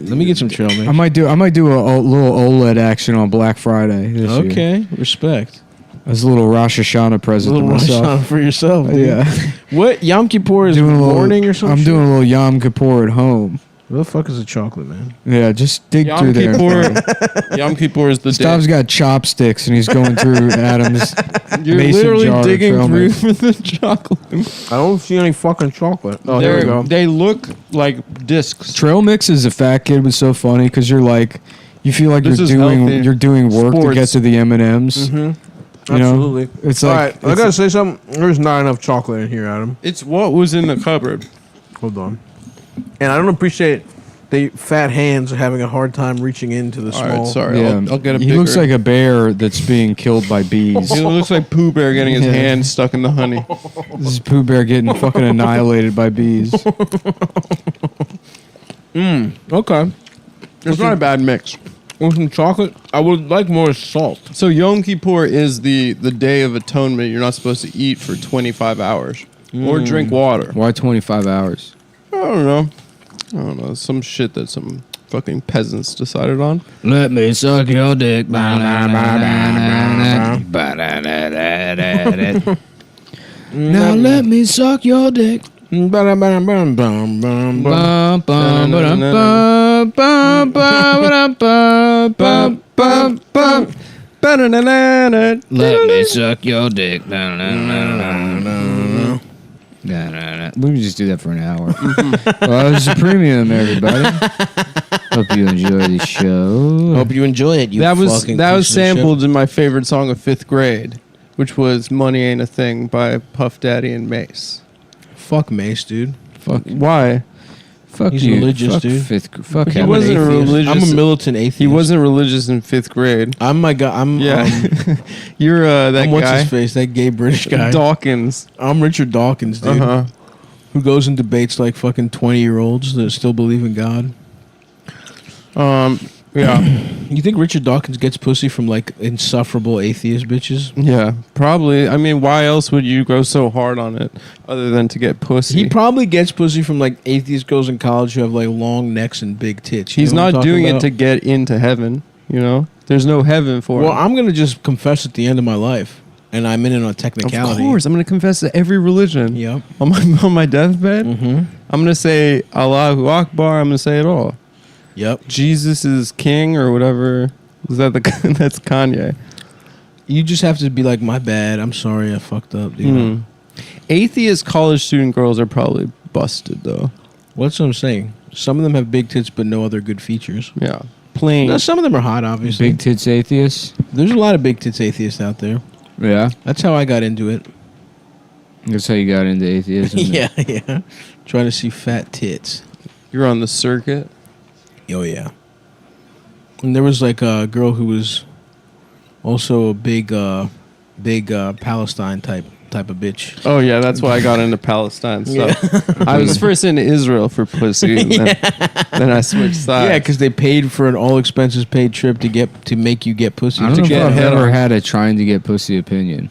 Let me get some trail mix. I might do a little OLED action on Black Friday this year. Okay, respect. As a little Rosh Hashanah A present little to Rosh myself. Hashanah for yourself. Dude. Yeah. What Yom Kippur is Doing a little morning or something? I'm doing a little Yom Kippur at home. What the fuck is a chocolate, man? Yeah, just dig Yom through there. Kippur. Yom Kippur is the Stav's day. got chopsticks and he's going through Adam's. You're mason literally jar of digging trail through mix. for the chocolate. I don't see any fucking chocolate. Oh, here we go. They look like discs. Trail mix as a fat kid was so funny because you're like, you feel like This is you're healthy. doing work to Sports. get to the M&Ms. Mm-hmm. You know? Absolutely. It's All like right, I gotta say something. There's not enough chocolate in here, Adam. It's what was in the cupboard. Hold on. And I don't appreciate the fat hands are having a hard time reaching into the All small. right, sorry. yeah, I'll get a he bigger. looks like a bear that's being killed by bees. He looks like Pooh Bear getting his Yeah. hand stuck in the honey. This is Pooh Bear getting fucking annihilated by bees. Okay. It's not a bad mix. With some chocolate, I would like more salt. So Yom Kippur is the Day of Atonement. You're not supposed to eat for 25 hours or drink water. Why 25 hours? I don't know. Some shit that some fucking peasants decided on. Let me suck your dick. Now let me suck your dick. Let me suck your dick. We can just do that for an hour. Well, this is a premium, everybody. Hope you enjoy the show. Hope you enjoy it. You That was fucking that was piece of shit. sampled in my favorite song of 5th grade, which was "Money Ain't a Thing" by Puff Daddy and Mace. Fuck Mace, dude. Fuck, Why? fuck He's you. religious, fuck dude. Fuck He him. wasn't a Atheist. religious. I'm a militant atheist. He wasn't religious in 5th grade. I'm my guy. I'm Yeah, you're that I'm what's guy. his face? That gay British guy. Dawkins. I'm Richard Dawkins, dude. Uh huh. Who goes and debates like fucking 20-year-olds that still believe in God. Yeah. You think Richard Dawkins gets pussy from like insufferable atheist bitches? Yeah, probably. I mean, why else would you go so hard on it other than to get pussy? He probably gets pussy from like atheist girls in college who have like long necks and big tits. You He's know what I'm not talking doing about? it to get into heaven, you know? There's no heaven for Well, him. I'm gonna just confess at the end of my life, and I'm in it on Of technicality. course, I'm going to confess to every religion. Yep. On my deathbed, Mm-hmm. I'm going to say Allahu Akbar. I'm going to say it all. Yep. Jesus is king or whatever Is that that's Kanye? You just have to be like, my bad. I'm sorry. I fucked up. Dude. Atheist college student girls are probably busted though. What's what I'm saying? Some of them have big tits, but no other good features. Yeah, plain. No, some of them are hot, obviously. Big tits atheists. There's a lot of big tits atheists out there. Yeah, That's how I got into it. that's how you got into atheism. Yeah. Trying to see fat tits. You're on the circuit. Oh, yeah. And there was like a girl who was also a big Palestine type of bitch. Oh yeah, that's why I got into Palestine stuff. I was first into Israel for pussy, and then I switched sides. Yeah, because they paid for an all expenses paid trip to make you get pussy. I don't know if get I've head ever on. had a trying to get pussy opinion.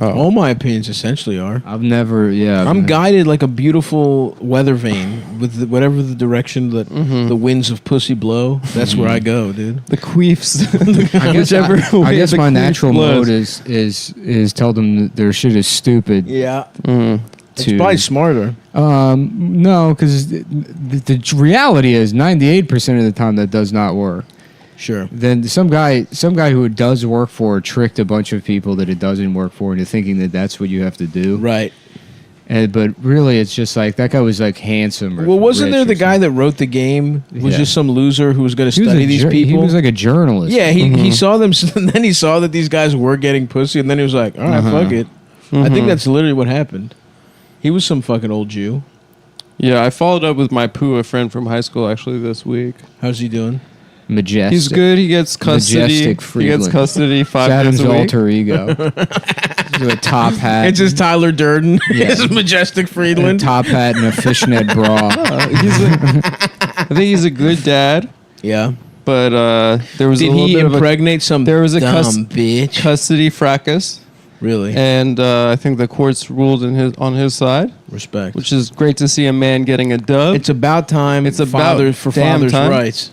All my opinions essentially are. I've never, I'm guided like a beautiful weather vane with whatever the direction that the winds of pussy blow. That's where I go, dude. The queefs. I guess, I guess the my queef natural blows. mode is tell them that their shit is stupid. Yeah. It's probably smarter. No, because the reality is 98% of the time that does not work. Sure. Then some guy who it does work for tricked a bunch of people that it doesn't work for into thinking that that's what you have to do. Right. But really, it's just like that guy was like handsome. Or Well, wasn't rich there or the guy something. that wrote the game? Was Yeah. just some loser who was going to He was study a these jour- people? He was like a journalist. Yeah, he saw them, and then he saw that these guys were getting pussy, and then he was like, all right, fuck it. I think that's literally what happened. He was some fucking old Jew. Yeah, I followed up with my Pua friend from high school actually this week. How's he doing? Majestic. He's good. He gets custody. Majestic He Friedland. gets custody 5 It's Adam's days a week. alter ego. With a top hat. It's just Tyler Durden. Yeah. It's Majestic and a Friedland. top hat and a fishnet bra. I think he's a good dad, Yeah. but there was a Did little he bit of a impregnate some there was a dumb bitch? custody fracas, Really? and I think the courts ruled on his side, Respect. which is great to see a man getting a dub. It's about time. It's about father for damn father's time. rights.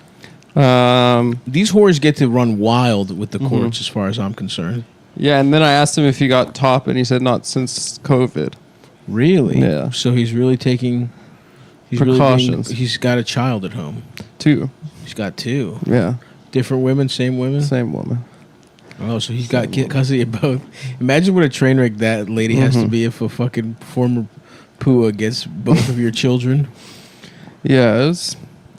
These whores get to run wild with the courts, as far as I'm concerned. Yeah, and then I asked him if he got top, and he said not since COVID. Really? Yeah. So he's really taking Precautions. He's got a child at home. 2. He's got 2 Yeah, different women, same women. same woman. Oh, so he's got custody of both. Imagine what a train wreck that lady has to be if a fucking former Pua gets both of your children. Yeah,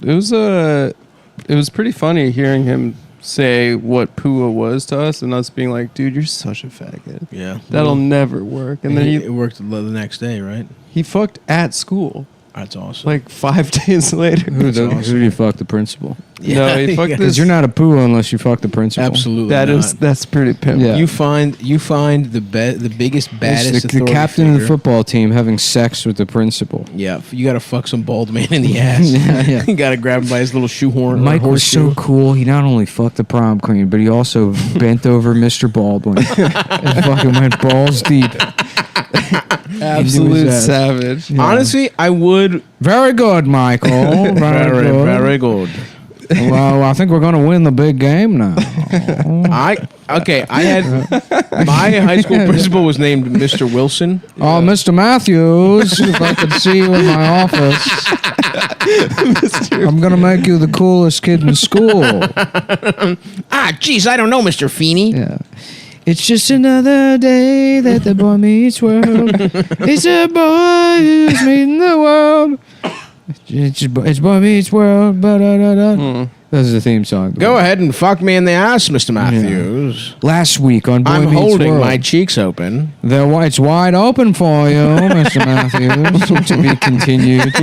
it was pretty funny hearing him say what Pua was to us, and us being like, "Dude, you're such a faggot. Yeah, That'll never work." And then it worked the next day, right? he fucked at school That's awesome. like 5 days later. Who do you fuck the principal? No, he fucked Yeah. this. Because you're not a poo unless you fuck the principal. Absolutely. That's pretty pimp. Yeah. You find the biggest, baddest It's the authority captain of the figure. football team having sex with the principal. Yeah, you got to fuck some bald man in the ass. Yeah. You got to grab him by his little shoehorn. Mike or was so horseshoe. cool. He not only fucked the prom queen, but he also bent over Mr. Baldwin and fucking went balls deep. Absolute Into his ass. savage. Yeah. Honestly, I would. Very good, Michael. Very good. Well, I think we're going to win the big game now. I had my high school principal was named Mr. Wilson. Oh, Mr. Matthews, if I could see you in my office, I'm going to make you the coolest kid in school. Jeez, I don't know, Mr. Feeney. Yeah. It's just another day that the boy meets world. It's a boy who's meeting the world. It's boy meets world. Ba-da-da-da. That's the theme song. Go ahead and fuck me in the ass, Mr. Matthews. Last week on Boy I'm Meets holding World. my cheeks open. It's wide open for you, Mr. Matthews. To be continued.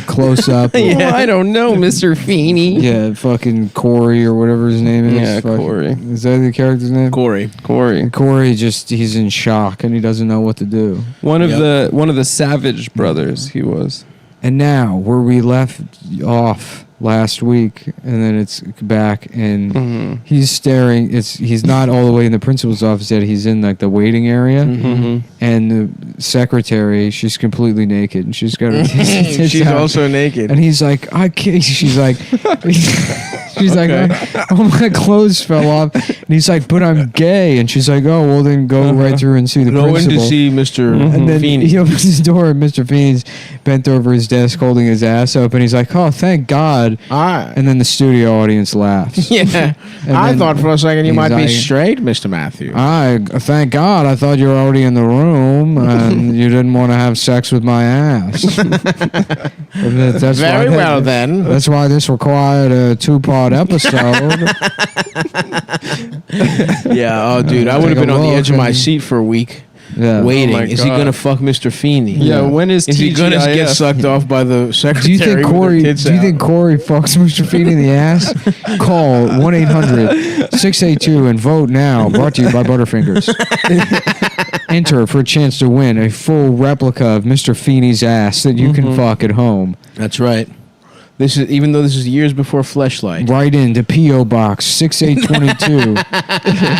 Close up. Yeah. I don't know, Mr. Feeney. Yeah, fucking Corey or whatever his name is. Yeah, Fucking- Corey. Is that the character's name? Corey. Corey. He's in shock and he doesn't know what to do. One of the Savage brothers. He was. And now, where we left off last week, and then it's back, and he's staring. He's not all the way in the principal's office yet. He's in like the waiting area, and the secretary, she's completely naked, and she's got her. She's also naked. And he's like, I can't. She's like, She's like, all my clothes fell off. And he's like, but I'm gay. And she's like, oh, well, then go right through and see the Go in principal. to see Mr. And then Feeney. he opens his door, and Mr. Feeney's bent over his desk holding his ass open. He's like, oh, thank God. And then the studio audience laughs. Yeah. And I then thought for a second you he's might be like, straight, Mr. Matthew. Thank God. I thought you were already in the room and you didn't want to have sex with my ass. That's Very well, then. That's why this required a 2-part episode. Yeah, oh, dude, I would have Take a been on the look edge of my and- seat for a week. Yeah. Waiting. Oh my Is he God. gonna fuck Mr. Feeney? Yeah, when is he gonna TGIF? get sucked off by the secretary? Do you think with her Corey? tits Do you out? think Corey fucks Mr. Feeney in the ass? Call 1-800-682 and vote now. Brought to you by Butterfingers. Enter for a chance to win a full replica of Mr. Feeney's ass that you can fuck at home. That's right. This is even though this is years before Fleshlight. Write in to P.O. Box 6822.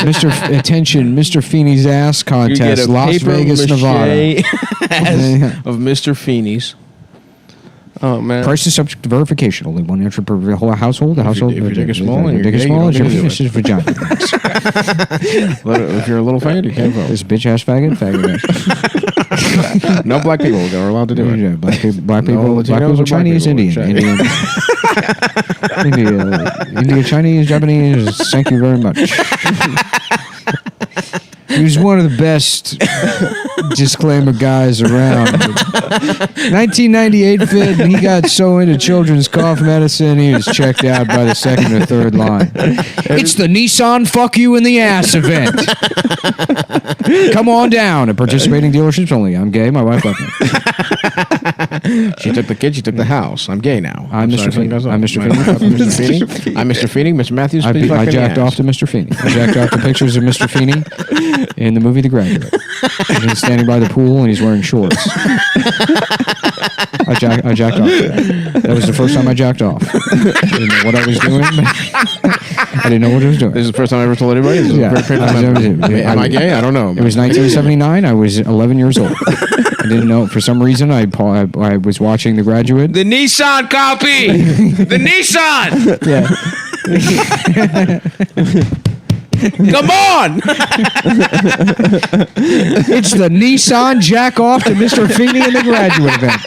Mr. Feeney's ass You get contest, a Las paper Vegas, mache Nevada. ass of Mr. Feeney's. Oh man. Price is subject to verification. Only one entry per whole household. The household. if your dick is small and your you're dick is gay, you small, don't it's your get to do penis is vagina. If you're a little faggot, you can't vote. This bitch ass faggot ass. No black people are allowed to do it. Yeah, black people, black Latinos people, or black Chinese, people? Indian, India, Chinese, Japanese. Thank you very much. He was one of the best disclaimer guys around. 1998 fit, and he got so into children's cough medicine, he was checked out by the second or third line. It's the Nissan fuck you in the ass event. Come on down at participating dealerships only. I'm gay, my wife left me. She took the kid, she took the house. I'm gay now. I'm Mr. Feeney. I'm Mr. Feeney. Mr. Feeney. I'm Mr. Feeney. Mr. Matthews, I please fuck me in the jacked ass. off to Mr. Feeney. I jacked off to pictures of Mr. Feeney in the movie The Graduate. And he's standing by the pool and he's wearing shorts. I jacked off to that. That was the first time I jacked off. I didn't know what I was doing. I didn't know what I was doing. This is the first time I ever told anybody. This is Yeah. a very Am I gay? I don't know. It was 1979. I was 11 years old. I didn't know. For some reason, I was watching The Graduate. The Nissan copy! The Nissan! Yeah. Come on! It's the Nissan jack off to Mr. Feeney in The Graduate event.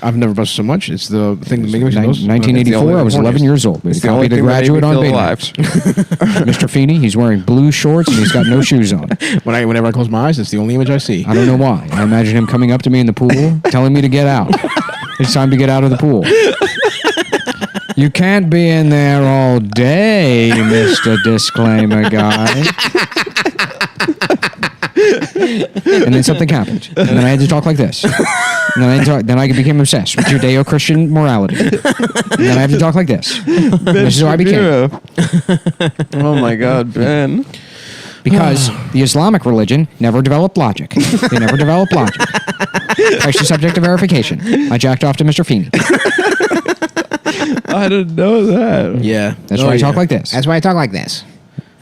I've never busted so much. It's the thing that makes me most. 1984. I was 11 years old. It's the Copy only The thing that made Graduate me on feel Big alive. Mr. Feeney, he's wearing blue shorts and he's got no shoes on. Whenever I close my eyes, it's the only image I see. I don't know why. I imagine him coming up to me in the pool, telling me to get out. It's time to get out of the pool. You can't be in there all day, Mr. Disclaimer Guy. And then something happened. And then I had to talk like this. And then I became obsessed with Judeo-Christian morality. And then I have to talk like this. This is who I became. Oh my God, Ben. Because the Islamic religion never developed logic. They never developed logic. Price is subject to verification. I jacked off to Mr. Feeney. I didn't know that. Yeah. That's why I talk like this. That's why I talk like this.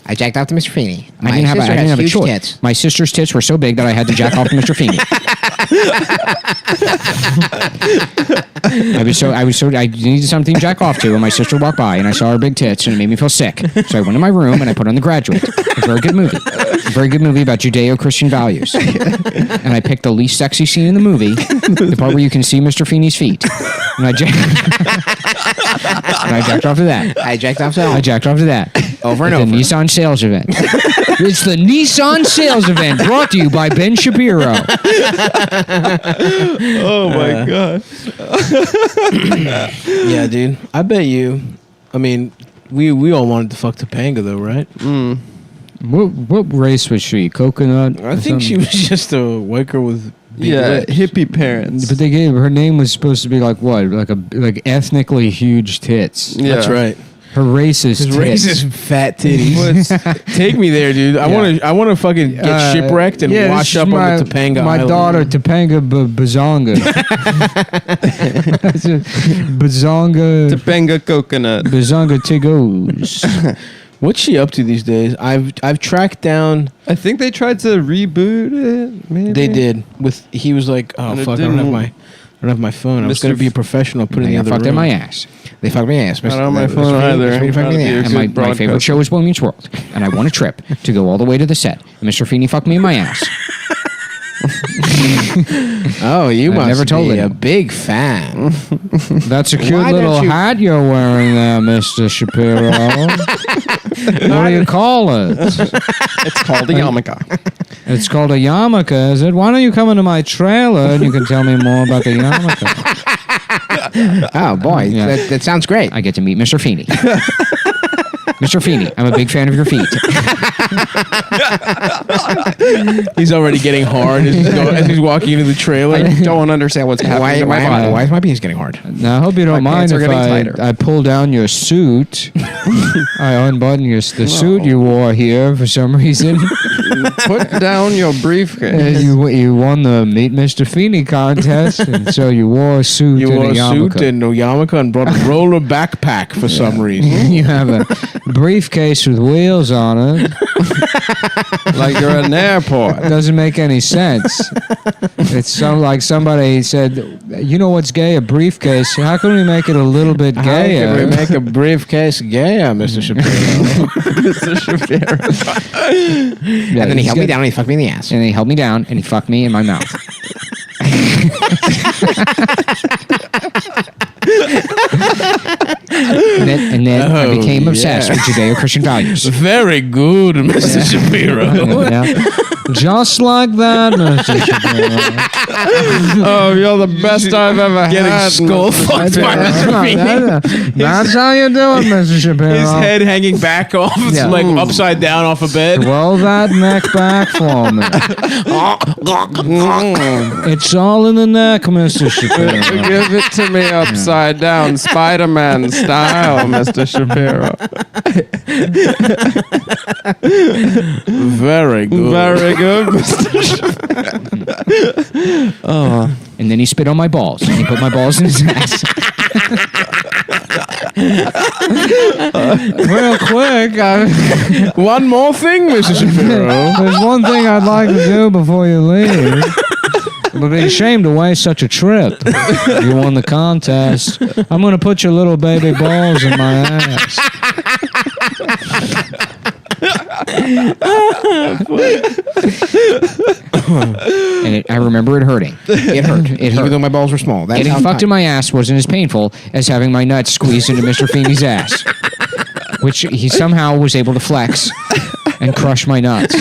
I jacked off to Mr. Feeney. I didn't have a huge choice. tits. My sister's tits were so big that I had to jack off to Mr. Feeney. I needed something to jack off to, and my sister walked by, and I saw her big tits, and it made me feel sick. So I went in my room, and I put on The Graduate. A very good movie. A very good movie about Judeo-Christian values. And I picked the least sexy scene in the movie, the part where you can see Mr. Feeney's feet. And I jacked off to that. I jacked off to I jacked off to that. Over and At over. the Nissan sales event. It's the Nissan sales event brought to you by Ben Shapiro. Oh my God. Yeah, dude. I bet you. I mean, we all wanted to fuck Topanga, though, right? What race was she? Coconut? I think she was just a white girl with big Yeah, lips. hippie parents. But they gave her name was supposed to be like what? Like ethnically huge tits. Yeah. That's right. Her race is His tits. race is fat titties. Take me there, dude. I want to fucking get shipwrecked and wash this up is on the Topanga My Island. daughter, Topanga Bazonga. Bazonga. Topanga coconut. Bazonga Tigos. What's she up to these days? I've tracked down. I think they tried to reboot it. Maybe They did. He was like, oh And it fuck, I don't have my phone. I was Mr. going to be a professional. Put it in the other fucked room. in my ass. They fucked me ass. I don't have my phone either. And my favorite show is Boy Meets World. And I won a trip to go all the way to the set. And Mr. Feeney fucked me in my ass. Oh, you must never told be a anyone. big fan. That's a cute Why don't little you- hat you're wearing there, Mr. Shapiro. What do you call it? It's called a yarmulke. It's called a yarmulke, is it? Why don't you come into my trailer and you can tell me more about the yarmulke? Oh boy, Yeah. that sounds great. I get to meet Mr. Feeney. Mr. Feeney, I'm a big fan of your feet. He's already getting hard as he's walking into the trailer. I don't understand what's happening to my body. Why is my penis getting hard? Now, I hope you don't My mind pants are if getting tighter. I pull down your suit. I unbutton the suit you wore here for some reason. Put down your briefcase. You won the Meet Mr. Feeney contest, and so you wore a suit You and wore a a suit yarmulke. and a yarmulke and brought a roller backpack for some reason. You have a briefcase with wheels on it. Like you're at an airport. It doesn't make any sense. It's like somebody said, you know what's gay? A briefcase. How can we make it a little bit How gayer? can we make a briefcase gayer, Mr. Shapiro? Mr. Shapiro. Yeah, And then he he's held me good. down and he fucked me in the ass. And he held me down and he fucked me in my mouth. and then I became obsessed with Judeo-Christian values. Very good, Mr. Shapiro. Yeah. Just like that, Mr. Shapiro. Oh, you're the best I've ever Getting had. skull fucked by Mr. Feeney. That's how you do it, Mr. Shapiro. His head hanging back off, Yeah. like upside down off a bed. Roll that neck back for me. It's all in the neck, Mr. Shapiro. Give it to me upside down, Spider-Man style, Mr. Shapiro. Very good. Very good, Mr. Shapiro. And then he spit on my balls. And he put my balls in his ass. Real quick, One more thing, Mr. Shapiro. there's one thing I'd like to do before you leave. It would be a shame to waste such a trip. You won the contest. I'm going to put your little baby balls in my ass. And I remember it hurting. It hurt. It Even hurt. though my balls were small. That's Getting how fucked in my ass wasn't as painful as having my nuts squeezed into Mr. Feeney's ass, which he somehow was able to flex and crush my nuts.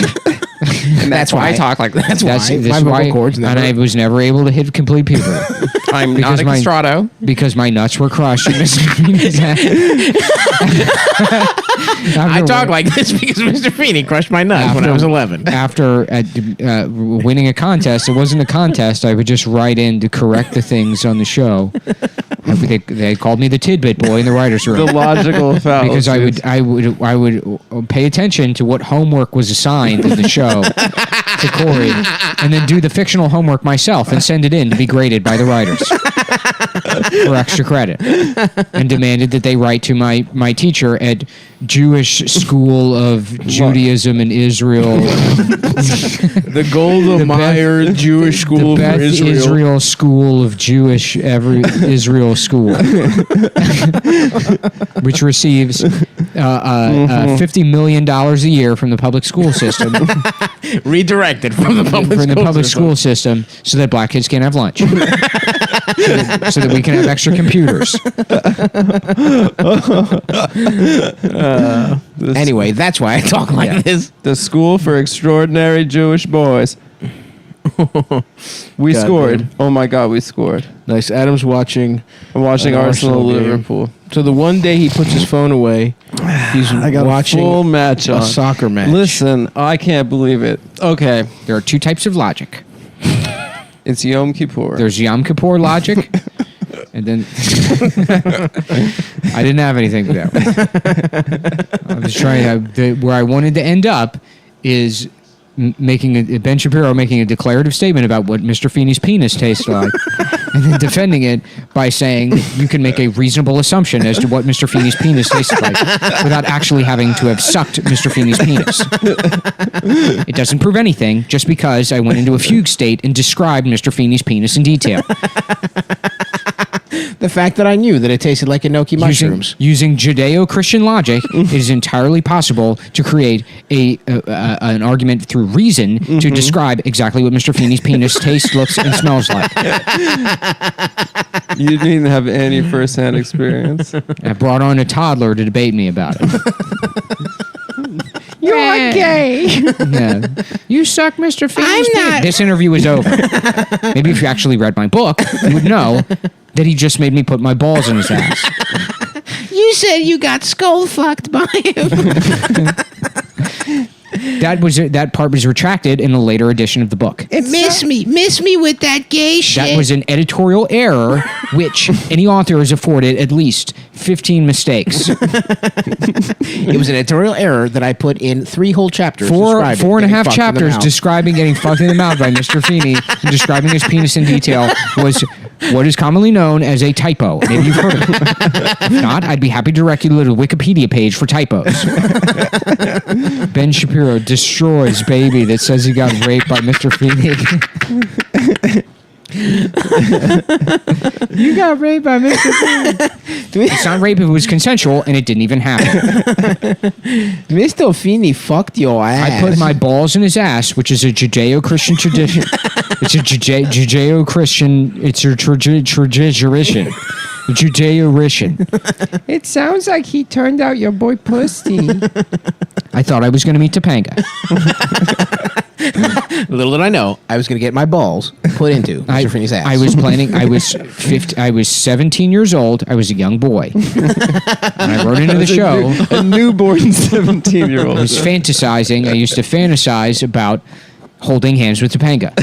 And that's why I talk like that. That's why. My vocal cords never. And I was never able to hit complete puberty I'm Because not a my- castrato. because my nuts were crushed in Mr. Feeney's ass. I talk like this because Mr. Feeney crushed my nuts when I was 11. After winning a contest, it wasn't a contest. I would just write in to correct the things on the show. They called me the tidbit boy in the writers' room. The logical fallacy. Because I would pay attention to what homework was assigned in the show to Corey, and then do the fictional homework myself and send it in to be graded by the writers for extra credit, and demanded that they write to my teacher at Jewish School of Judaism in Israel, The Golda Meir Jewish School the for Beth Israel. School of Jewish Israel School, which receives $50 million a year from the public school system, Redirected from the public school system, so that black kids can't have lunch, so that we can have extra computers. Anyway, that's why I talk like this. The School for Extraordinary Jewish Boys. We God scored. damn. Oh my God, we scored. Nice. Adam's watching. I'm watching An Arsenal Arsenal game. Liverpool. So the one day he puts his phone away, he's I got watching a full match a on. soccer match. Listen, I can't believe it. Okay, There are two types of logic. it's Yom Kippur. There's Yom Kippur logic, and then I didn't have anything for that one. I was trying to, where I wanted to end up is Ben Shapiro making a declarative statement about what Mr. Feeney's penis tastes like. and then defending it by saying you can make a reasonable assumption as to what Mr. Feeney's penis tasted like without actually having to have sucked Mr. Feeney's penis. It doesn't prove anything just because I went into a fugue state and described Mr. Feeney's penis in detail. The fact that I knew that it tasted like enoki mushrooms. Using Judeo-Christian logic, it is entirely possible to create an argument through reason to describe exactly what Mr. Feeney's penis tastes, looks, and smells like. You didn't even have any first-hand experience. I brought on a toddler to debate me about it. You're gay. Yeah. You suck Mr. Feeney's penis. This interview is over. Maybe if you actually read my book, you would know that he just made me put my balls in his ass. You said you got skull fucked by him. That part was retracted in a later edition of the book. Miss me with that gay shit. That was an editorial error, which any author is afforded at least 15 mistakes. It was an editorial error that I put in 3 whole chapters. Four and a half chapters describing getting fucked in the mouth by Mr. Feeney and describing his penis in detail was what is commonly known as a typo. Maybe you've heard of it. If not, I'd be happy to direct you to the Wikipedia page for typos. Ben Shapiro destroys baby that says he got raped by Mr. Feeney. You got raped by Mr. Feeney. It's not rape if it was consensual, and it didn't even happen. Mr. Feeney fucked your ass. I put my balls in his ass, which is a Judeo-Christian tradition. It's a Judeo-Christian. It's a tradition. Judeo-Rishan. It sounds like he turned out your boy pussy. I thought I was going to meet Topanga. Little did I know, I was going to get my balls put into Mr. Feeney's ass. I was planning. I was 17 years old. I was a young boy. And I wrote into the show. A newborn 17-year-old. I was fantasizing. I used to fantasize about holding hands with Topanga.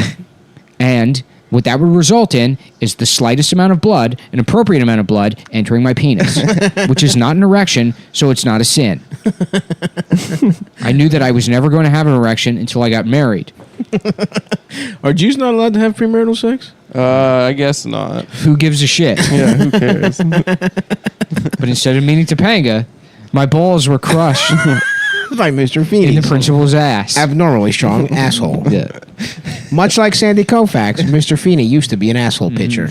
And what that would result in is the slightest amount of blood, an appropriate amount of blood, entering my penis, which is not an erection, so it's not a sin. I knew that I was never going to have an erection until I got married. Are Jews not allowed to have premarital sex? I guess not. Who gives a shit? Yeah, who cares? But instead of meeting Topanga, my balls were crushed by Mr. Feeney in the principal's ass. Abnormally strong asshole. Yeah. Much like Sandy Koufax, Mr. Feeney used to be an asshole pitcher.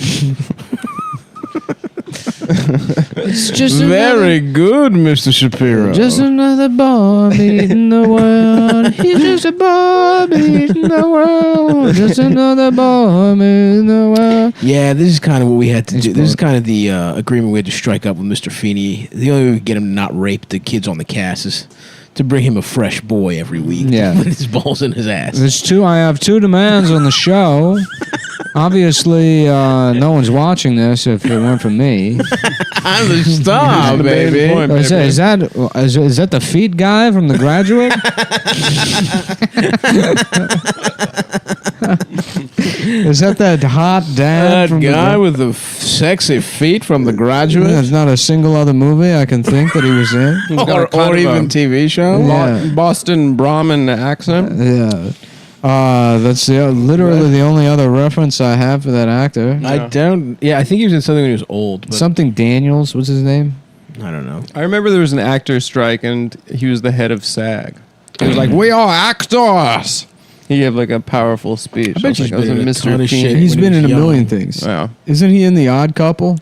It's just very good, Mr. Shapiro. Just another boy beating the world. He's just a boy beating the world. Just another boy beating the world. Yeah, this is kind of what we had to do. This is kind of the agreement we had to strike up with Mr. Feeney. The only way we could get him to not rape the kids on the cast is to bring him a fresh boy every week. Yeah. With his balls in his ass. I have 2 demands on the show. Obviously, no one's watching this if it weren't for me. I'm the star, baby. Is that the feet guy from The Graduate? Is that hot dad? That guy with the sexy feet from The Graduate? There's not a single other movie I can think that he was in. or even TV show? Yeah. Boston Brahmin accent? Yeah. That's literally the only other reference I have for that actor. I don't. Yeah, I think he was in something when he was old. But Something Daniels. What's his name? I don't know. I remember there was an actor strike, and he was the head of SAG. He was like, "We are actors." He gave like a powerful speech. I bet he's been in a ton of shit. He's when been he in was a young. million things. Wow. Isn't he in The Odd Couple?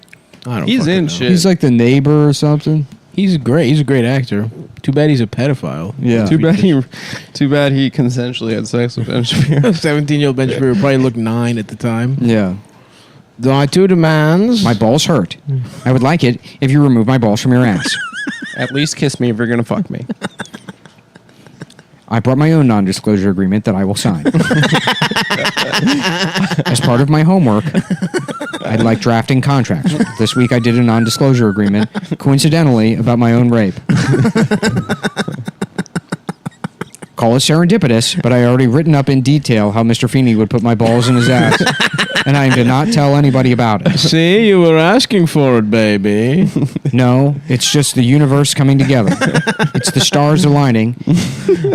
I don't. He's fucking in know. shit. He's like the neighbor or something. He's great. He's a great actor. Too bad he's a pedophile. Yeah. Too bad he consensually had sex with Ben Shapiro. 17-year-old Ben Shapiro probably looked 9 at the time. Yeah. My 2 demands. My balls hurt. I would like it if you remove my balls from your ass. At least kiss me if you're gonna fuck me. I brought my own non-disclosure agreement that I will sign. As part of my homework, I like drafting contracts. This week I did a non-disclosure agreement, coincidentally, about my own rape. Call it serendipitous, but I already written up in detail how Mr. Feeney would put my balls in his ass, and I am to not tell anybody about it. See, you were asking for it, baby. No, it's just the universe coming together. It's the stars aligning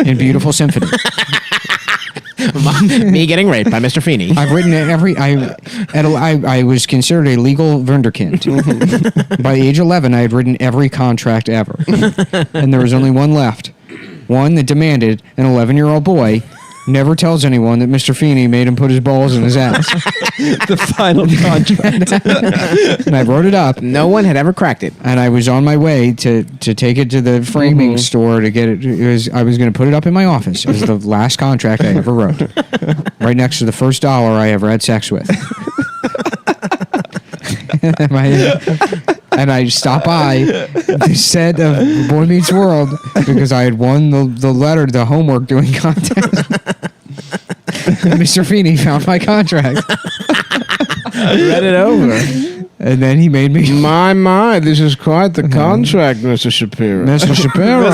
in beautiful symphony. Me getting raped by Mr. Feeney. I've written I was considered a legal wunderkind. By age 11, I had written every contract ever. And there was only one left. One that demanded an 11-year-old boy never tells anyone that Mr. Feeney made him put his balls in his ass. The final contract. And I wrote it up. No one had ever cracked it. And I was on my way to take it to the framing store to get it. I was going to put it up in my office. It was the last contract I ever wrote. Right next to the first dollar I ever had sex with. And I stopped by the set of Boy Meets World because I had won the letter, the homework doing contest. Mr. Feeney found my contract. Read it over. And then he made me... My, this is quite the contract, Mr. Shapiro. Mr. Shapiro.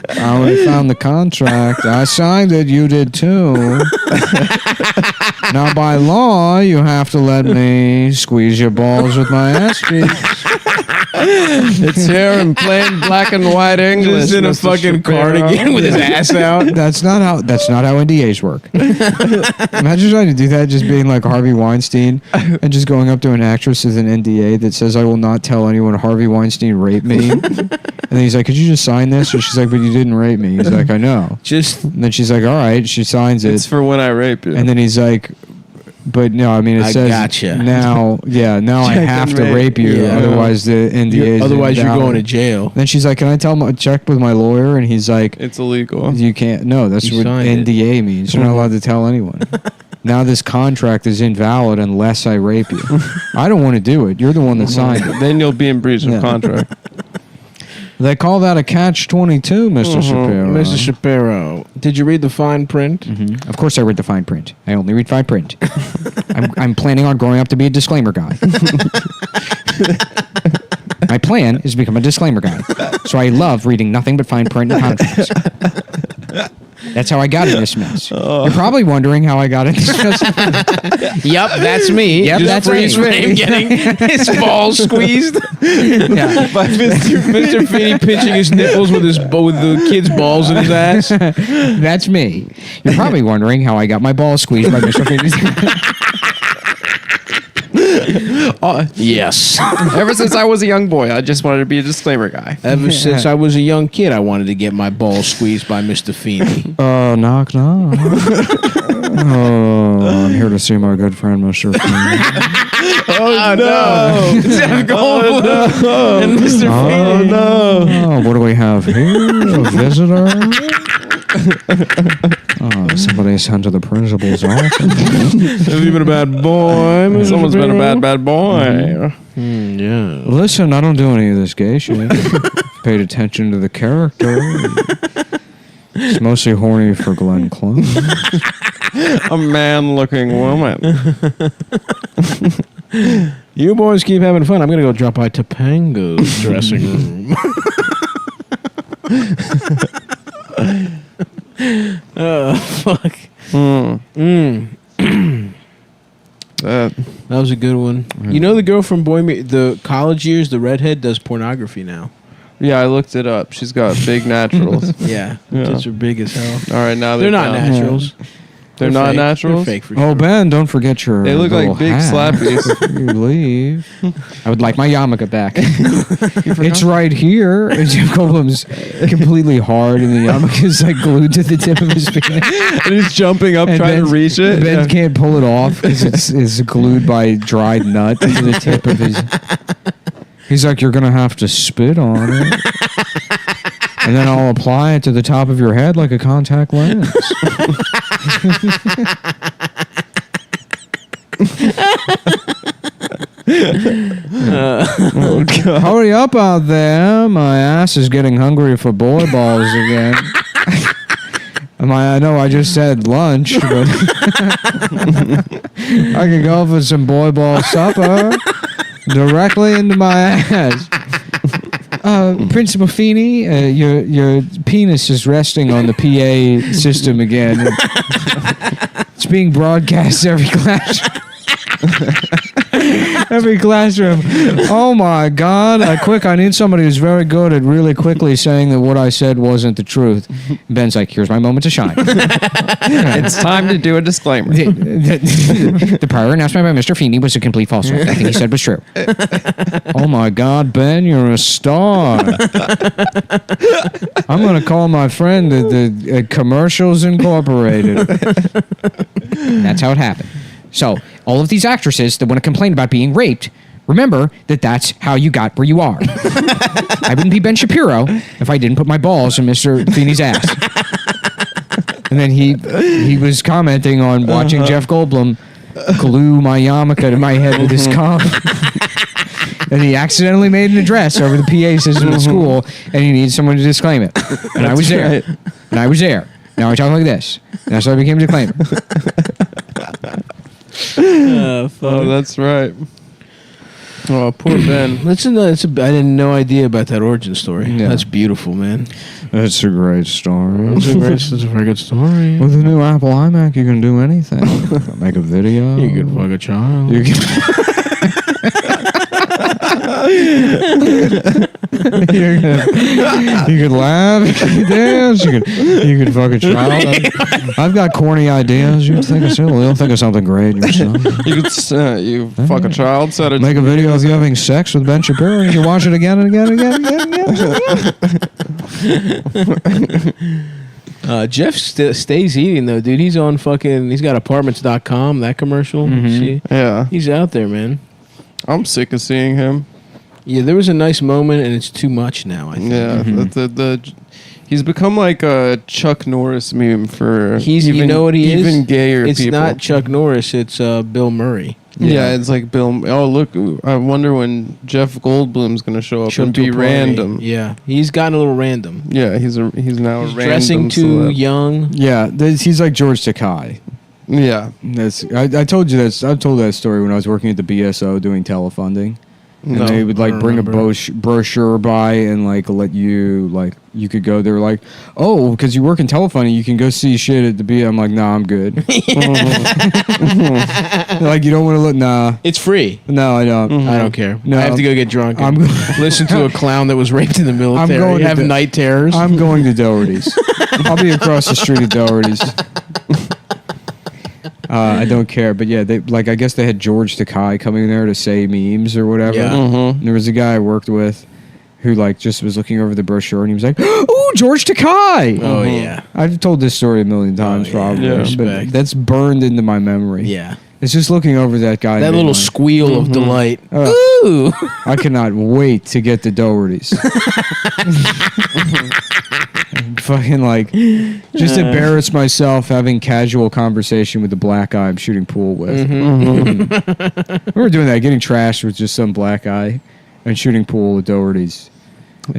I only found the contract. I signed it. You did too. Now, by law, you have to let me squeeze your balls with my ass cheeks. It's here in plain black and white English. Just in a Mr. fucking Shapiro. cardigan with his ass out. That's not how NDAs work. Imagine trying to do that, just being like Harvey Weinstein and just going up to an actress with an NDA that says, I will not tell anyone Harvey Weinstein raped me. And then he's like, could you just sign this? And she's like, but you didn't rape me. He's like, I know. And then she's like, all right. She signs it. It's for when I rape you. And then he's like, but no, I mean, it says gotcha. Now I have to rape you. Yeah. Otherwise, the NDA. Otherwise, you're going to jail. Then she's like, can I check with my lawyer? And he's like, it's illegal. You can't. No, that's You what signed NDA means. You're not allowed to tell anyone. Now this contract is invalid unless I rape you. I don't want to do it. You're the one that signed it. Then you'll be in breach of contract. They call that a catch-22, Mr. Shapiro. Mr. Shapiro, did you read the fine print? Of course I read the fine print. I only read fine print. I'm planning on growing up to be a disclaimer guy. My plan is to become a disclaimer guy. So I love reading nothing but fine print and contracts. That's how I got in this mess. You're probably wondering how I got in this mess. Yep, that's me. Yep, Just that's freeze me. frame getting his balls squeezed. Yeah. By Mr. Feeney pinching his nipples with the kid's balls in his ass. That's me. You're probably wondering how I got my balls squeezed by Mr. Feeney. Yes. Ever since I was a young boy, I just wanted to be a disclaimer guy. Ever since I was a young kid, I wanted to get my balls squeezed by Mr. Feeney. Knock, knock. I'm here to see my good friend, Mr. Feeney. Oh, no. Jeff Goldblum and Mr. Feeney. Oh, what do we have here? A visitor? Somebody sent to the principal's office. Have you been a bad boy? Someone's been a bad boy. Yeah. Listen, I don't do any of this gay shit. Paid attention to the character. It's mostly horny for Glenn Close. A man-looking woman. You boys keep having fun. I'm going to go drop by Topanga's dressing room. Oh, fuck. That was a good one. You know the girl from the college years, the redhead, does pornography now. Yeah, I looked it up. She's got big naturals. Yeah. Tits are big as hell. All right, now They're not down. naturals. They're not fake. naturals? They're fake for sure. Oh, Ben, don't forget your They look little like big hat slappies. before you leave. I would like my yarmulke back. It's right here. And Jeff Goldblum's completely hard, and the yarmulke is like glued to the tip of his penis. And he's jumping up trying to reach it. Ben can't pull it off because it's glued by dried nut to the tip of his... He's like, you're going to have to spit on it. And then I'll apply it to the top of your head like a contact lens. Hurry up out there. My ass is getting hungry for boy balls again. I know I just said lunch, but I could go for some boy ball supper directly into my ass. Principal Feeney, your penis is resting on the PA system again. It's being broadcast every class. Every classroom. Oh my God! I need somebody who's very good at really quickly saying that what I said wasn't the truth. Ben's like, here's my moment to shine. It's time to do a disclaimer. The prior announcement by Mr. Feeney was a complete falsehood. Everything he said was true. Oh my God, Ben, you're a star. I'm going to call my friend the Commercials Incorporated. That's how it happened. So, all of these actresses that want to complain about being raped, remember that that's how you got where you are. I wouldn't be Ben Shapiro if I didn't put my balls in Mr. Feeney's ass. And then he was commenting on watching Jeff Goldblum glue my yarmulke to my head with his cock. And he accidentally made an address over the PA system at school, and he needed someone to disclaim it. And I was there. And I was there. Now I talk like this. And that's how I became a disclaimer. Oh, that's right. Oh, poor Ben. I had no idea about that origin story. Yeah. That's beautiful, man. That's a great story. That's a very good story. With the new Apple iMac, you can do anything. Make a video. You can fuck a child. You can... you could laugh, you could dance, you could fuck a child. I've got corny ideas. You think of silly, you'll think of something great yourself. You could you fuck a child, set it. Make a video of you having sex with Ben Shapiro, and you watch it again and again and again and again. Jeff stays eating though, dude. He's on fucking. He's got apartments.com. That commercial. See? Yeah, He's out there, man. I'm sick of seeing him. Yeah, there was a nice moment, and it's too much now. I think. Yeah, he's become like a Chuck Norris meme for. You know what he is? Even gayer it's people. It's not Chuck Norris. It's Bill Murray. Yeah, it's like Bill. Oh, look! I wonder when Jeff Goldblum's going to show up and be random. Yeah, he's gotten a little random. Yeah, he's now a random. Dressing too celeb. young. Yeah, he's like George Takei. Yeah, I told you this. I've told that story when I was working at the BSO doing telefunding. And they would like bring a brochure by and like let you you could go there like, oh, because you work in telephony, you can go see shit at the B. I'm like, nah, I'm good. Like, you don't want to look. Nah, it's free. No, I don't. I don't care. No, I have to go get drunk. I'm listen to a clown that was raped in the military. I'm going to have night terrors. I'm going to Doherty's. I'll be across the street at Doherty's. I don't care, but yeah, I guess they had George Takei coming there to say memes or whatever. Yeah. And there was a guy I worked with who just was looking over the brochure and he was like, "Oh, George Takei!" Oh yeah, I've told this story a million times probably, but that's burned into my memory. Yeah, it's just looking over that guy. That little squeal of delight. Ooh! I cannot wait to get to Doherty's. Fucking just embarrass myself having casual conversation with the black guy I'm shooting pool with. We were doing that, getting trashed with just some black guy and shooting pool with Doherty's.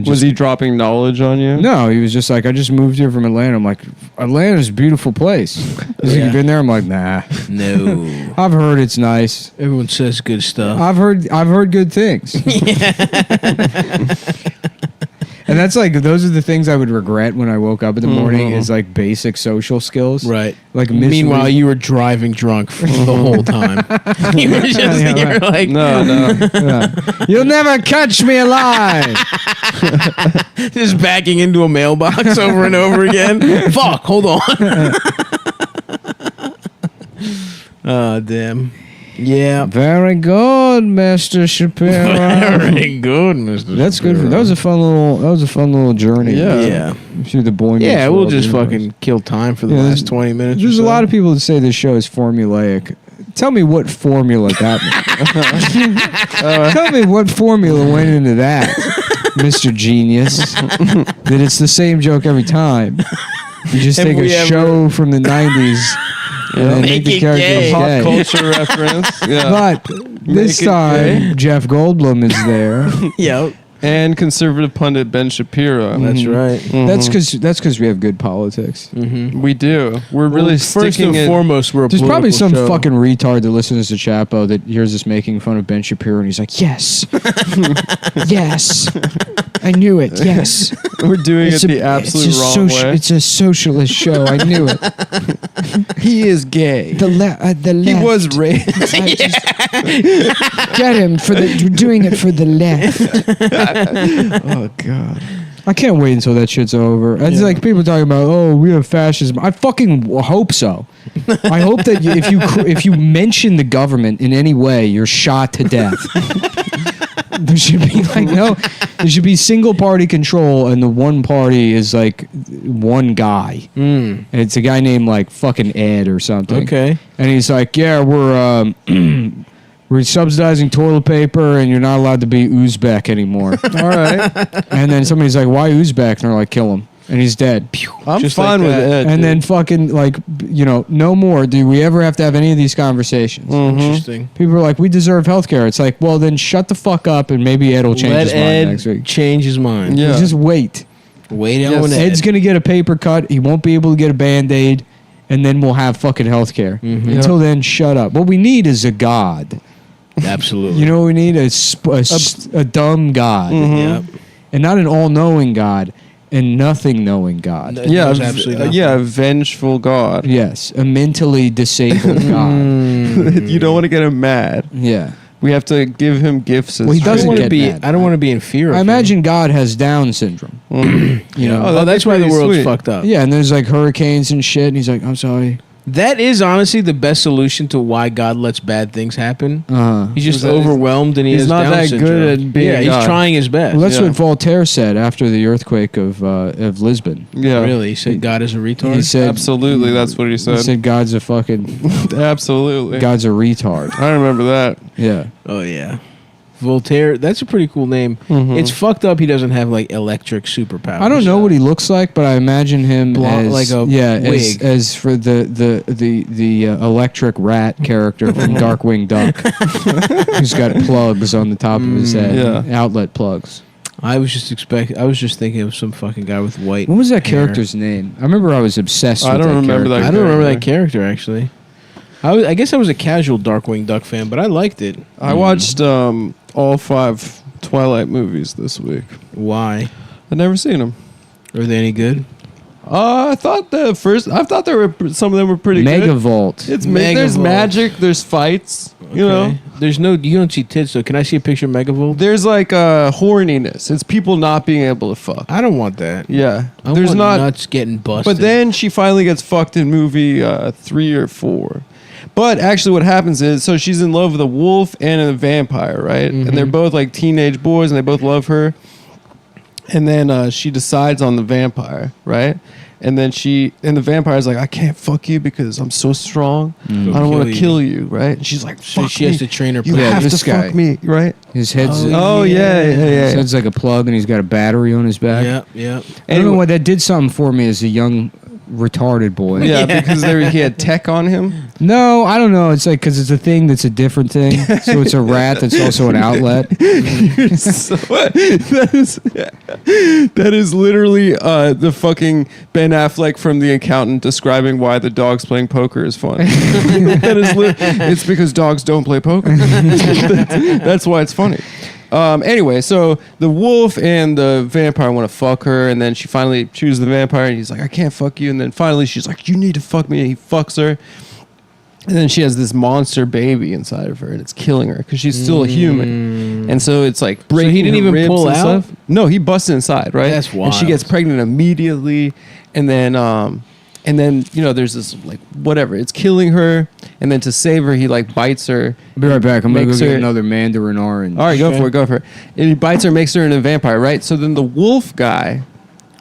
Was he dropping knowledge on you? No, he was just like, I just moved here from Atlanta. I'm like, Atlanta's a beautiful place. He's like, you been there? I'm like, nah. No. I've heard it's nice. Everyone says good stuff. I've heard good things. And that's those are the things I would regret when I woke up in the morning is like basic social skills. Right. Like meanwhile, you were driving drunk for the whole time. You were just you were like, no. You'll never catch me alive. Just backing into a mailbox over and over again. Fuck, hold on. Oh, damn. Yeah. Very good, Mr. Shapiro. Very good, Mr. That's Shapiro. good. That was a fun little journey. Yeah. Through the boy. Yeah, we'll just fucking kill time for the last 20 minutes. There's a lot of people that say this show is formulaic. Tell me what formula that means. Tell me what formula went into that, Mr. Genius. That it's the same joke every time. You just take a show from the 90s and then make the characters gay. Pop culture reference. Yeah. But this time, Jeff Goldblum is there. Yep. And conservative pundit Ben Shapiro. That's right. That's because we have good politics. We do. We're really first sticking and foremost, we're a There's probably some show. fucking retard that listens to Chapo that hears us making fun of Ben Shapiro and he's like, yes. Yes. I knew it. Yes. We're doing it the absolute wrong way. It's a socialist show. I knew it. He is gay. The left. He was raised. Get him for the. We're doing it for the left. Oh God. I can't wait until that shit's over. It's like people talking about, oh, we have fascism. I fucking hope so. I hope that if you mention the government in any way, you're shot to death. There should be there should be single party control, and the one party is like one guy, and it's a guy named like fucking Ed or something. Okay, and he's like, yeah, we're subsidizing toilet paper, and you're not allowed to be Uzbek anymore. All right. And then somebody's like, why Uzbek? And they're like, kill him. And he's dead. I'm just fine with it. And then fucking like, no more. Do we ever have to have any of these conversations? Interesting. People are like, we deserve healthcare. It's like, well, then shut the fuck up, and maybe Ed will change his mind next week. Change his mind. Yeah. Just wait. Wait on Ed. Ed's gonna get a paper cut. He won't be able to get a Band-Aid, and then we'll have fucking healthcare. Until then, shut up. What we need is a god. Absolutely. You know what we need? A dumb god. Yep. And not an all-knowing god, and nothing-knowing god. A vengeful god. Yes, a mentally disabled god. You don't want to get him mad. Yeah. We have to give him gifts. Well, he doesn't get mad. I don't want to be in fear of I imagine God has Down syndrome. that's why the world's fucked up. Yeah, and there's like hurricanes and shit, and he's like, I'm sorry. That is honestly the best solution to why God lets bad things happen. He's just overwhelmed, and he's not Down that syndrome. good at being he's trying his best. Well, that's what Voltaire said after the earthquake of Lisbon. Yeah, really. He said God is a retard. He said absolutely. That's what he said. He said God's a fucking absolutely. God's a retard. I remember that. Yeah. Oh yeah. Voltaire, that's a pretty cool name. It's fucked up he doesn't have like electric superpowers. I don't know what he looks like, but I imagine him as like a wig. as for the electric rat character from Darkwing Duck, who's got plugs on the top of his head, outlet plugs. I was just thinking of some fucking guy with white. What was that hair. character's name? I remember I was obsessed with I don't remember character. that. I don't remember that character actually. I guess I was a casual Darkwing Duck fan, but I liked it. I watched all 5 Twilight movies this week. Why? I've never seen them. Are they any good? I thought some of them were pretty good. Megavolt. There's magic. There's fights. Okay. You know. You don't see tits. So can I see a picture of Megavolt? There's like horniness. It's people not being able to fuck. I don't want that. Yeah. There's want nuts getting busted. But then she finally gets fucked in movie 3 or 4. But actually what happens is, so she's in love with a wolf and a vampire, right? And they're both like teenage boys and they both love her. And then she decides on the vampire, right? And then the vampire's like, I can't fuck you because I'm so strong. I don't want to kill you, right? And she's like, fuck she me. has to train her. You have to fuck me, right? His head's His head's like a plug, and he's got a battery on his back. Yeah. I don't know why that did something for me as a young retarded boy. Yeah, because he had tech on him. No, I don't know. It's like because it's a thing that's a different thing. So it's a rat that's also an outlet. That is literally the fucking Ben Affleck from The Accountant describing why the dogs playing poker is fun. It's because dogs don't play poker. That's why it's funny. Anyway, so the wolf and the vampire want to fuck her, and then she finally chooses the vampire, and he's like, I can't fuck you. And then finally she's like, you need to fuck me, and he fucks her. And then she has this monster baby inside of her, and it's killing her because she's still a human. And so it's like breaking he didn't her even ribs pull and out? stuff. No, he busts inside, right? That's wild. And she gets pregnant immediately, and then there's this like whatever, it's killing her, and then to save her, he like bites her. I'll be right back. I'm gonna go makes get her- another Mandarin orange. All right, go for it. And he bites her, makes her into a vampire, right? So then the wolf guy,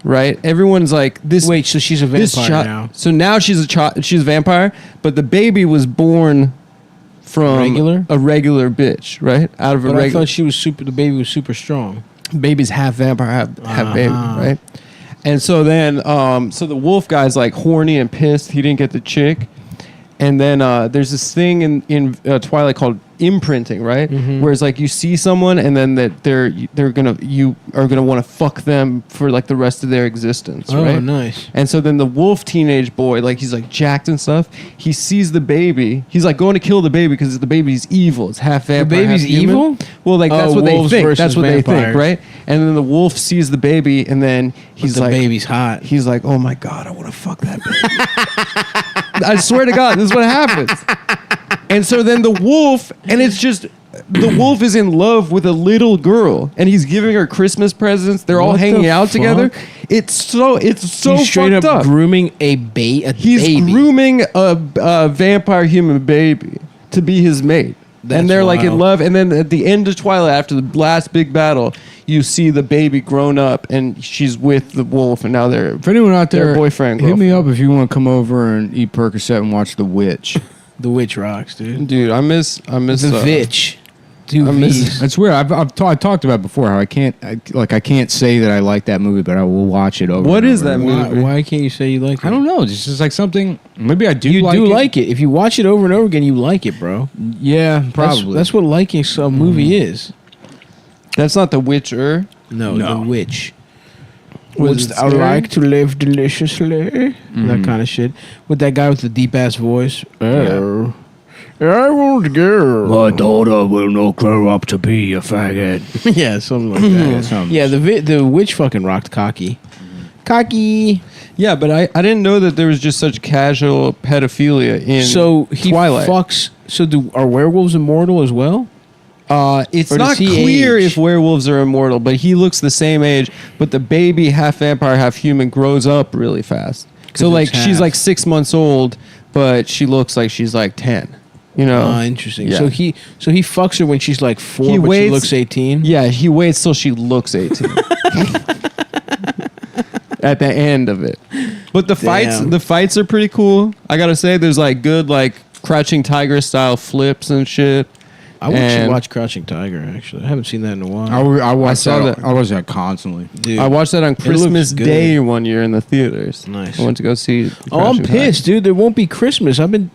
right? Everyone's like, this. Wait, so she's a vampire now? So now she's a vampire, but the baby was born from a regular bitch, right? Out of a But I regular. thought the baby was super strong. Baby's half vampire, half baby, right? And so then, so the wolf guy's like horny and pissed he didn't get the chick. And then there's this thing in Twilight called imprinting, right? Whereas like you see someone and then that you are gonna want to fuck them for like the rest of their existence, right? Oh, nice. And so then the wolf teenage boy, like he's like jacked and stuff. He sees the baby. He's like going to kill the baby because the baby's evil. It's half vampire. The baby's half human. evil? Well, like that's what they wolves think. versus That's what they think, vampires. right? And then the wolf sees the baby, and then he's the like, baby's hot. He's like, oh my god, I want to fuck that baby. I swear to God, this is what happens. And so then the wolf, and it's just. The wolf is in love with a little girl, and he's giving her Christmas presents. They're all What hanging the out together. fuck? It's so He's straight fucked up. grooming a baby. He's grooming a vampire human baby to be his mate. That's and they're like in wild. love. And then at the end of Twilight, after the last big battle, you see the baby grown up, and she's with the wolf, and now they're If anyone out there, boyfriend, hit me up if you want to come over and eat Percocet and watch The Witch. The Witch rocks, dude. Dude, I miss The Vitch. Dude, I miss- That's weird. I talked about before how I can't say that I like that movie, but I will watch it over. What and is over. that movie? Why can't you say you like it? I don't know. It's just like something. Maybe I do. You like do it. like it. If you watch it over and over again, you like it, bro. Yeah, probably. That's what liking a movie is. That's not The Witcher. No, No. The Witch. Was it I scary? like to live deliciously. That kind of shit. With that guy with the deep ass voice. Oh. I want a girl. My daughter will not grow up to be a faggot. Yeah, something like that. Yeah, the Witch fucking rocked Cocky. Cocky. Yeah, but I didn't know that there was just such casual pedophilia in So he Twilight. fucks. So are werewolves immortal as well? It's Or not does he clear age? if werewolves are immortal, but he looks the same age. But the baby, half vampire, half human, grows up really fast. So like it's she's half. like 6 months old, but she looks like she's like 10. You know? Interesting. Yeah. So he fucks her when she's like 4, He but waits- she looks 18. Yeah, he waits till she looks 18. At the end of it. But the Damn. fights are pretty cool. I gotta say, there's like good like Crouching Tiger style flips and shit. I want And- to watch Crouching Tiger. Actually, I haven't seen that in a while. I watch saw that. that. I watch that constantly. Dude, I watched that on looks Christmas good. Day one year in the theaters. Nice. I went to go see. Oh, I'm Crouching pissed, dude. There won't be Christmas. I've been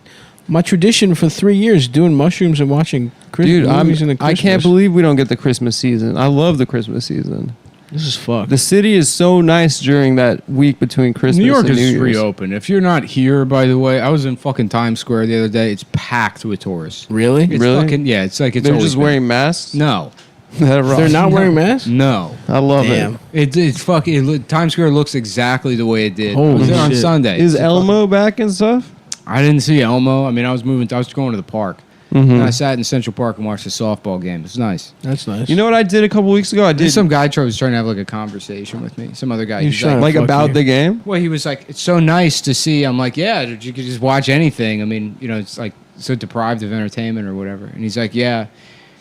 my tradition for 3 years doing mushrooms and watching Christmas Dude, movies in the Christmas. I can't believe we don't get the Christmas season. I love the Christmas season. this is fucked. The city is so nice during that week between Christmas New York and New is Year's. reopened. If you're not here, by the way, I was in fucking Times Square the other day. It's packed with tourists. Really? It's Really? fucking yeah. It's like it's They're always just been. wearing masks? No, That rocks. They're not wearing masks? no. I love Damn. It's fucking. Times Square looks exactly the way it did. I Holy was there on shit. Sunday. it. Is It's Elmo back and stuff? I didn't see Elmo. I mean, I was going to the park. And I sat in Central Park and watched the softball game. It was nice. That's nice. You know what I did a couple weeks ago? I did Some guy was trying to have like a conversation with me. Some other guy. He's He's trying like, to like fuck about you. the game. well, he was like, it's so nice to see. I'm like, yeah, you could just watch anything. I mean, it's like so deprived of entertainment or whatever. And he's like, yeah,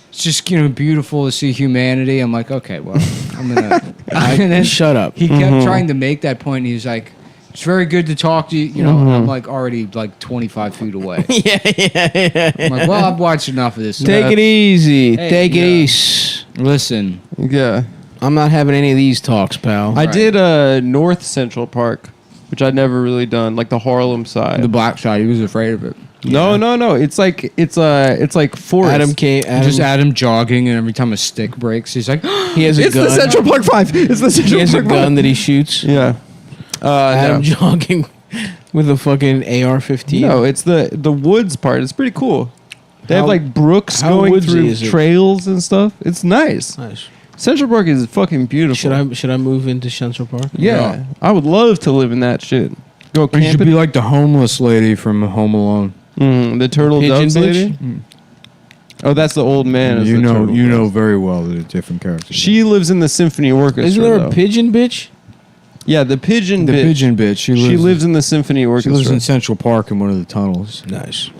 it's just beautiful to see humanity. I'm like, okay, well, I'm gonna. and then Shut up. he kept trying to make that point. And he was like, it's very good to talk to you. And I'm like already like 25 feet away. I'm like, well, I've watched enough of this. Take it easy. Hey, Take it yeah. easy. Listen, Yeah. I'm not having any of these talks, pal. I did North Central Park, which I'd never really done, like the Harlem side. the black side. He was afraid of it. No. It's like forest. Just Adam jogging, and every time a stick breaks, he's like, He has a It's gun. the Central Park 5. It's the He Central has a Park gun 5. that he shoots. Yeah. Adam No. jogging with a fucking AR-15. No, it's the woods part. It's pretty cool. They have How- like brooks how going woodsy through is it? trails and stuff. It's nice. Nice. Central Park is fucking beautiful. Should I move into Central Park? Yeah, I would love to live in that shit. Go you should camping. be like the homeless lady from Home Alone. The turtle Pigeon doves bitch? lady. Oh, that's the old man. as You the know, turtle you know doves. very well that it's different characters. She lives in the symphony orchestra. Isn't there though. a pigeon bitch? Yeah, the pigeon. the bitch. pigeon bitch. She lives in the symphony She orchestra. lives in Central Park in one of the tunnels. Nice.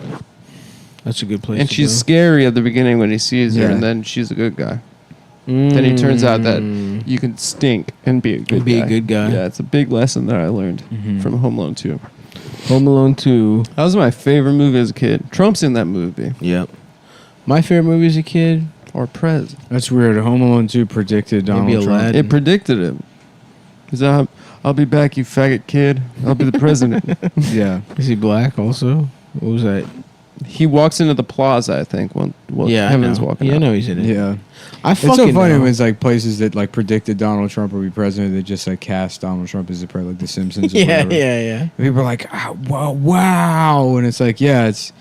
That's a good place. and to she's go. scary at the beginning when he sees her, Yeah. and then she's a good guy. Then it turns out that you can stink and be a good Be guy. a good guy. Yeah, it's a big lesson that I learned from Home Alone 2. Home Alone 2. That was my favorite movie as a kid. Trump's in that movie. Yep. My favorite movie as a kid. Or Prez. That's weird. Home Alone 2 predicted Donald Maybe Trump. Aladdin. It predicted him. He's like, I'll be back, you faggot kid. I'll be the president. Yeah. Is he black also? What was that? He walks into the plaza, I think. Well, Yeah, Heaven's I know. walking. Yeah, I out. know he's in it. Yeah. I It's so fucking funny know. when it's like places that like predicted Donald Trump would be president that just like cast Donald Trump as the president, like The Simpsons. Or Yeah, whatever. yeah. People are like, wow, and it's like, yeah, it's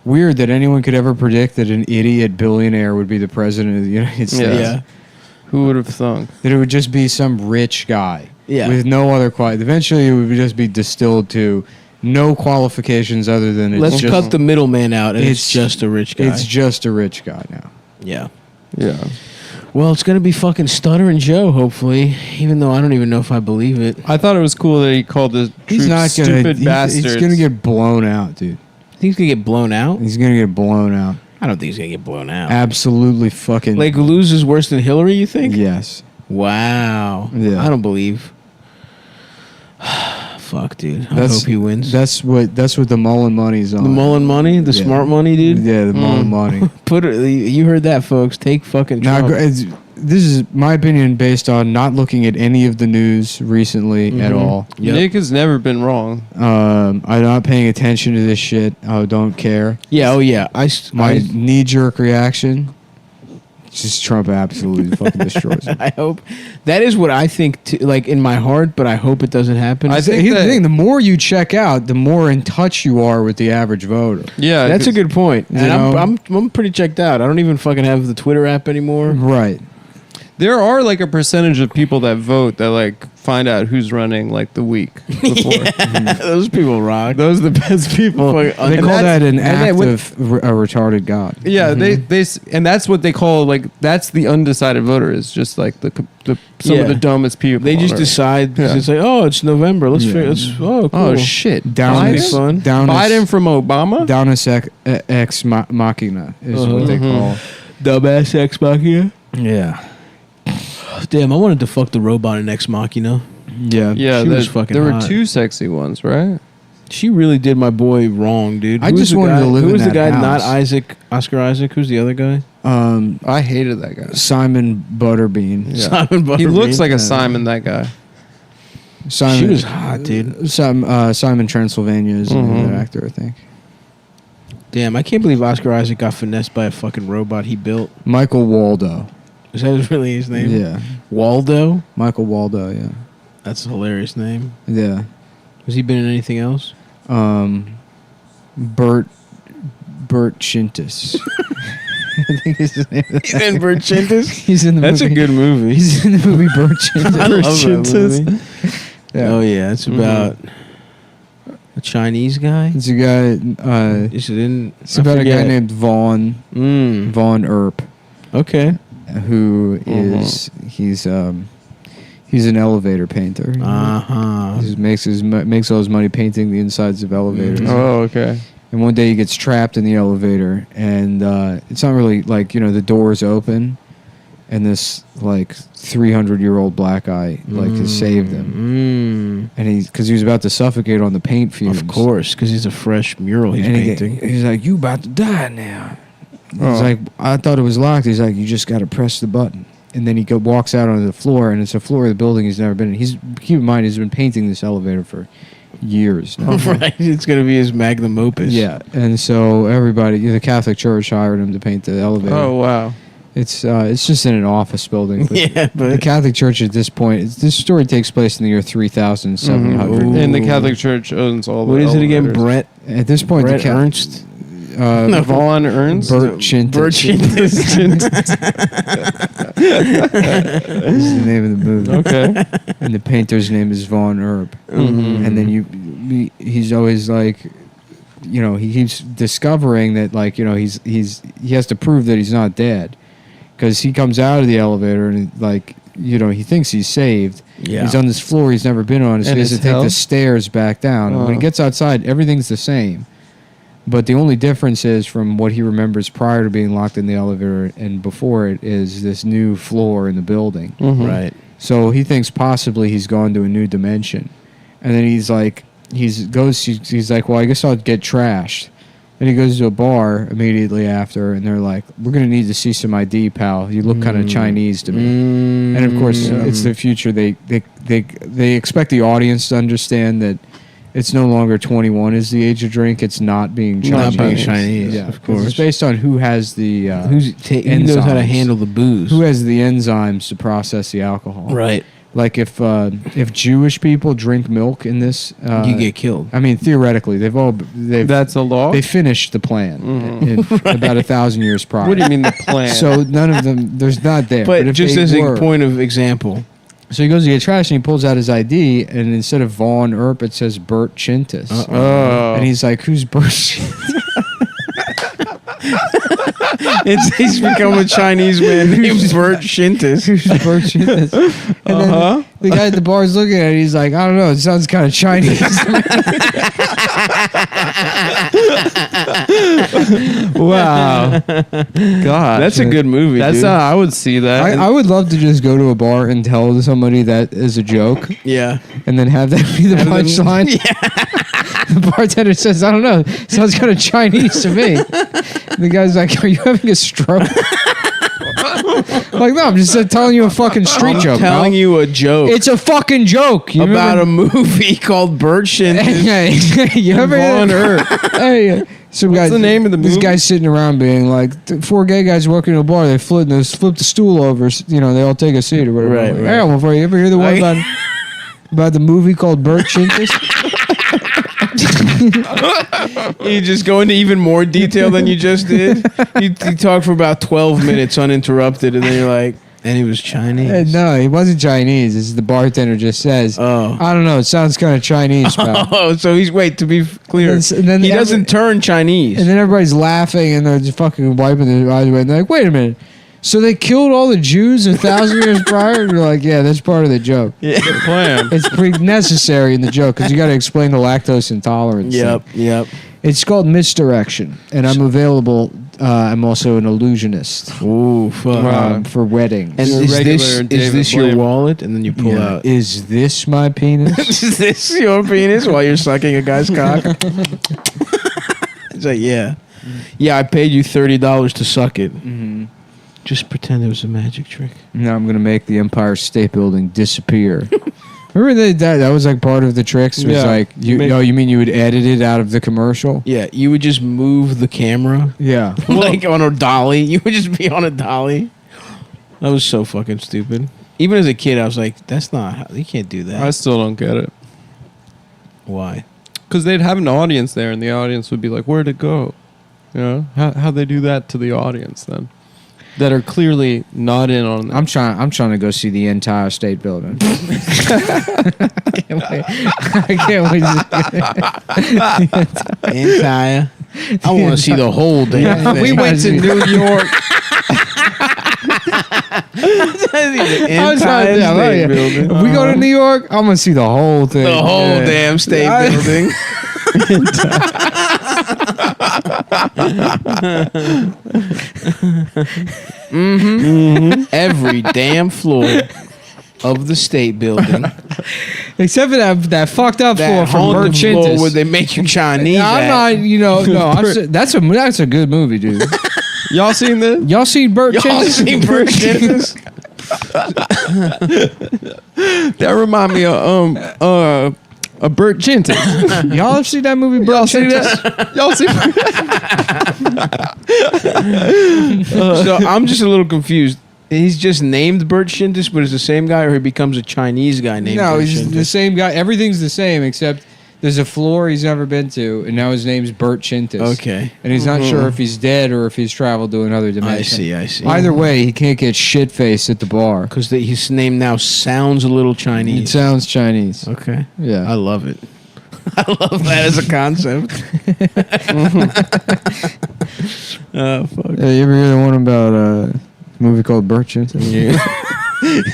weird that anyone could ever predict that an idiot billionaire would be the president of the United States. Yeah. Who would have thunk? That it would just be some rich guy. Yeah. With no other quality. Eventually, it would just be distilled to no qualifications other than it's Let's just, cut the middleman out, and it's just a rich guy. It's just a rich guy now. Yeah. Yeah. Well, it's gonna be fucking Stuttering Joe, hopefully. Even though I don't even know if I believe it. I thought it was cool that he called the He's troops not gonna. stupid bastards. He's gonna get blown out, dude. Think he's gonna get blown out? He's gonna get blown out. I don't think he's gonna get blown out. Absolutely fucking. Like loses worse than Hillary, you think? Yes. Wow. Yeah. I don't believe. Fuck, dude. I That's- hope he wins. That's what the Mullen money's on. The Mullen money, the Yeah. smart money, dude. Yeah, the Mullen money. Put it. You heard that, folks. Take fucking Now, Trump. this is my opinion based on not looking at any of the news recently at all. Yep. Nick has never been wrong. I'm not paying attention to this shit. I don't care. Yeah. Oh yeah. My knee-jerk reaction, just Trump absolutely fucking destroys him. I hope that is what I think. Like in my heart, but I hope it doesn't happen. I think Here's the that- thing: the more you check out, the more in touch you are with the average voter. Yeah, that's a good point. You And know? I'm pretty checked out. I don't even fucking have the Twitter app anymore. Right. There are like a percentage of people that vote that like find out who's running like the week before. Those people rock. Those are the best people. They And call that's- that an and then act when- of a retarded god. Yeah, and that's what they call like that's the undecided voter is just like some Yeah. of the dumbest people. They just on earth. decide because Yeah. it's like, oh, it's November. Let's Yeah. figure. Cool. Oh shit! Down Biden? is Fun. down Biden is, from Obama. down is ex machina is what they call. Dumbass Ex Machina. Yeah. Damn, I wanted to fuck the robot in Ex Machina. Yeah. Yeah, She was fucking there were hot. 2 sexy ones, right? She really did my boy wrong, dude. I Who was just the wanted guy- to live Who in was the that guy? Not house. Oscar Isaac. Who's the other guy? I hated that guy. Simon Butterbean. Yeah. Simon Butterbean. He looks like a Simon. That guy. Simon, She was hot, dude. Simon Transylvania is the name of that actor, I think. Damn, I can't believe Oscar Isaac got finessed by a fucking robot he built. Michael Waldo. Is that really his name? Yeah. Waldo. Michael Waldo, yeah. That's a hilarious name. Yeah. Has he been in anything else? Bert Shintis. I think is his name. He's in Bert Chintus. He's in the That's movie. a good movie. He's in the movie Bert Shintis. I love that movie. Yeah. Oh yeah, it's about a Chinese guy. It's a guy. Is it in? It's about a guy named Vaughn Earp, Okay. who is he's an elevator painter. Uh huh. He makes all his money painting the insides of elevators. Oh, okay. And one day he gets trapped in the elevator, and it's not really like the doors open, and this like 300-year-old black guy like has saved him, and because he was about to suffocate on the paint fumes. Of course, because he's a fresh mural he's And painting. he's like, "You about to die now." He's Oh. like, "I thought it was locked." He's like, "You just got to press the button." And then he walks out onto the floor, and it's a floor of the building he's never been in. Keep in mind, he's been painting this elevator for years now. Right, it's gonna be his magnum opus. Yeah, and so everybody, the Catholic Church hired him to paint the elevator. Oh wow. It's just in an office building. But Yeah, but the Catholic Church at this point, this story takes place in the year 3700. Ooh. And the Catholic Church owns all. what the is it again? elevators. Brett At this point, Brett the Ernst. Vaughn Ernst. Bert Chintis. Bert Chintis. This is the name of the movie. Okay. And the painter's name is Vaughn Earp. And then he's always like, he keeps discovering that like, he has to prove that he's not dead, because he comes out of the elevator and like, he thinks he's saved. Yeah. He's on this floor he's never been on, so And he has to it's take hell? the stairs back down. And when he gets outside, everything's the same. But the only difference is from what he remembers prior to being locked in the elevator and before it is this new floor in the building. Right. So he thinks possibly he's gone to a new dimension. And then he's like, he's like, well, I guess I'll get trashed. And he goes to a bar immediately after, and they're like, we're going to need to see some ID, pal. You look kind of Chinese to me. And of course, it's the future. They expect the audience to understand that it's no longer 21 is the age of drink. It's not being Chinese. Not being Chinese, Yeah, of course. It's based on who has the Who knows how to enzymes. handle the booze? Who has the enzymes to process the alcohol? Right. Like if Jewish people drink milk in this, You get killed. I mean, theoretically, That's a law. they finished the plan in about 1,000 years prior. What do you mean the plan? So none of them, there's not there. But if just they as were- a point of example, so he goes to get trash and he pulls out his ID, and instead of Vaughn Earp, it says Bert Chintis. Oh. And he's like, "Who's Bert Chintis?" he's become a Chinese man named Bert Shintis. Who's Bert Chintis? And then the guy at the bar is looking at it. He's like, "I don't know. It sounds kind of Chinese." Wow. God. That's a good movie. That's dude. I would see that. I would love to just go to a bar and tell somebody that is a joke, yeah. and then have that be the Have them- punchline. The bartender says, "I don't know. Sounds kind of Chinese to me." The guy's like, "Are you having a stroke?" Like, no, I'm just telling you a fucking street I'm joke. telling pal. you a joke It's a fucking joke. You about remember- a movie called Bert Shintis. Hey, you ever Vaughn Earp. Hey, some guys. the name of the This movie? guy's sitting around being like, four gay guys walking to a bar. They flip the stool over. You know, they all take a seat or whatever. Right, Like, right. Hey, well, you ever hear the one about the movie called Bert Chintis? You just go into even more detail than you just did. You talk for about 12 minutes uninterrupted, and then you're like, and he was Chinese. No, he wasn't Chinese. This is the bartender just says. Oh. I don't know. It sounds kind of Chinese, pal. Oh, so he's to be clear, And then he doesn't turn Chinese. And then everybody's laughing and they're just fucking wiping their eyes away. And they're like, "Wait a minute. So they killed all the Jews 1,000 years prior?" And you're like, "Yeah, that's part of the joke. the plan. It's pretty necessary in the joke because you got to explain the lactose intolerance. Yep, thing. yep. It's called Misdirection, and I'm available. I'm also an illusionist Ooh, fuck. for weddings. And You're is regular this David your Blaine. wallet? And then you pull out. Is this my penis? Is this your penis while you're sucking a guy's cock? It's like, yeah. Yeah, I paid you $30 to suck it. Mm-hmm. Just pretend it was a magic trick. Now I'm gonna make the Empire State Building disappear. Remember that was like part of the tricks. It was Yeah. like you mean you would edit it out of the commercial? Yeah, you would just move the camera Yeah. like on a dolly. You would just be on a dolly. That was so fucking stupid. Even as a kid, I was like, "That's not. You can't do that." I still don't get it. Why? Because they'd have an audience there, and the audience would be like, "Where'd it go?" You know, how they do that to the audience then, that are clearly not in on it. I'm trying to go see the entire state building. I can't wait. Entire. I want to see the whole damn thing. We went to New York. If we go to New York, I'm gonna see the whole thing. The whole damn state building. Every damn floor of the state building. Except for that fucked up floor That from Bert haunted floor Chintis. where they make you Chinese. Yeah, I'm not, that's a good movie, dude. Y'all seen this? Y'all seen Bert Y'all Chintis? seen Bert Chintis? That remind me of a Bert Chintis. Y'all have seen that movie, Bert Y'all see Chintis? that? Y'all see? So I'm just a little confused. He's just named Bert Shintis, but it's the same guy, or he becomes a Chinese guy named No, Bert he's Shintis? the same guy. Everything's the same except there's a floor he's never been to, and now his name's Bert Chintis. Okay. And he's not sure if he's dead or if he's traveled to another dimension. I see. Either way, he can't get shit faced at the bar. Because his name now sounds a little It Chinese. sounds Chinese. Okay. Yeah. I love it. I love that as a concept. Oh, fuck. You ever hear the one about a movie called Bert Chintis?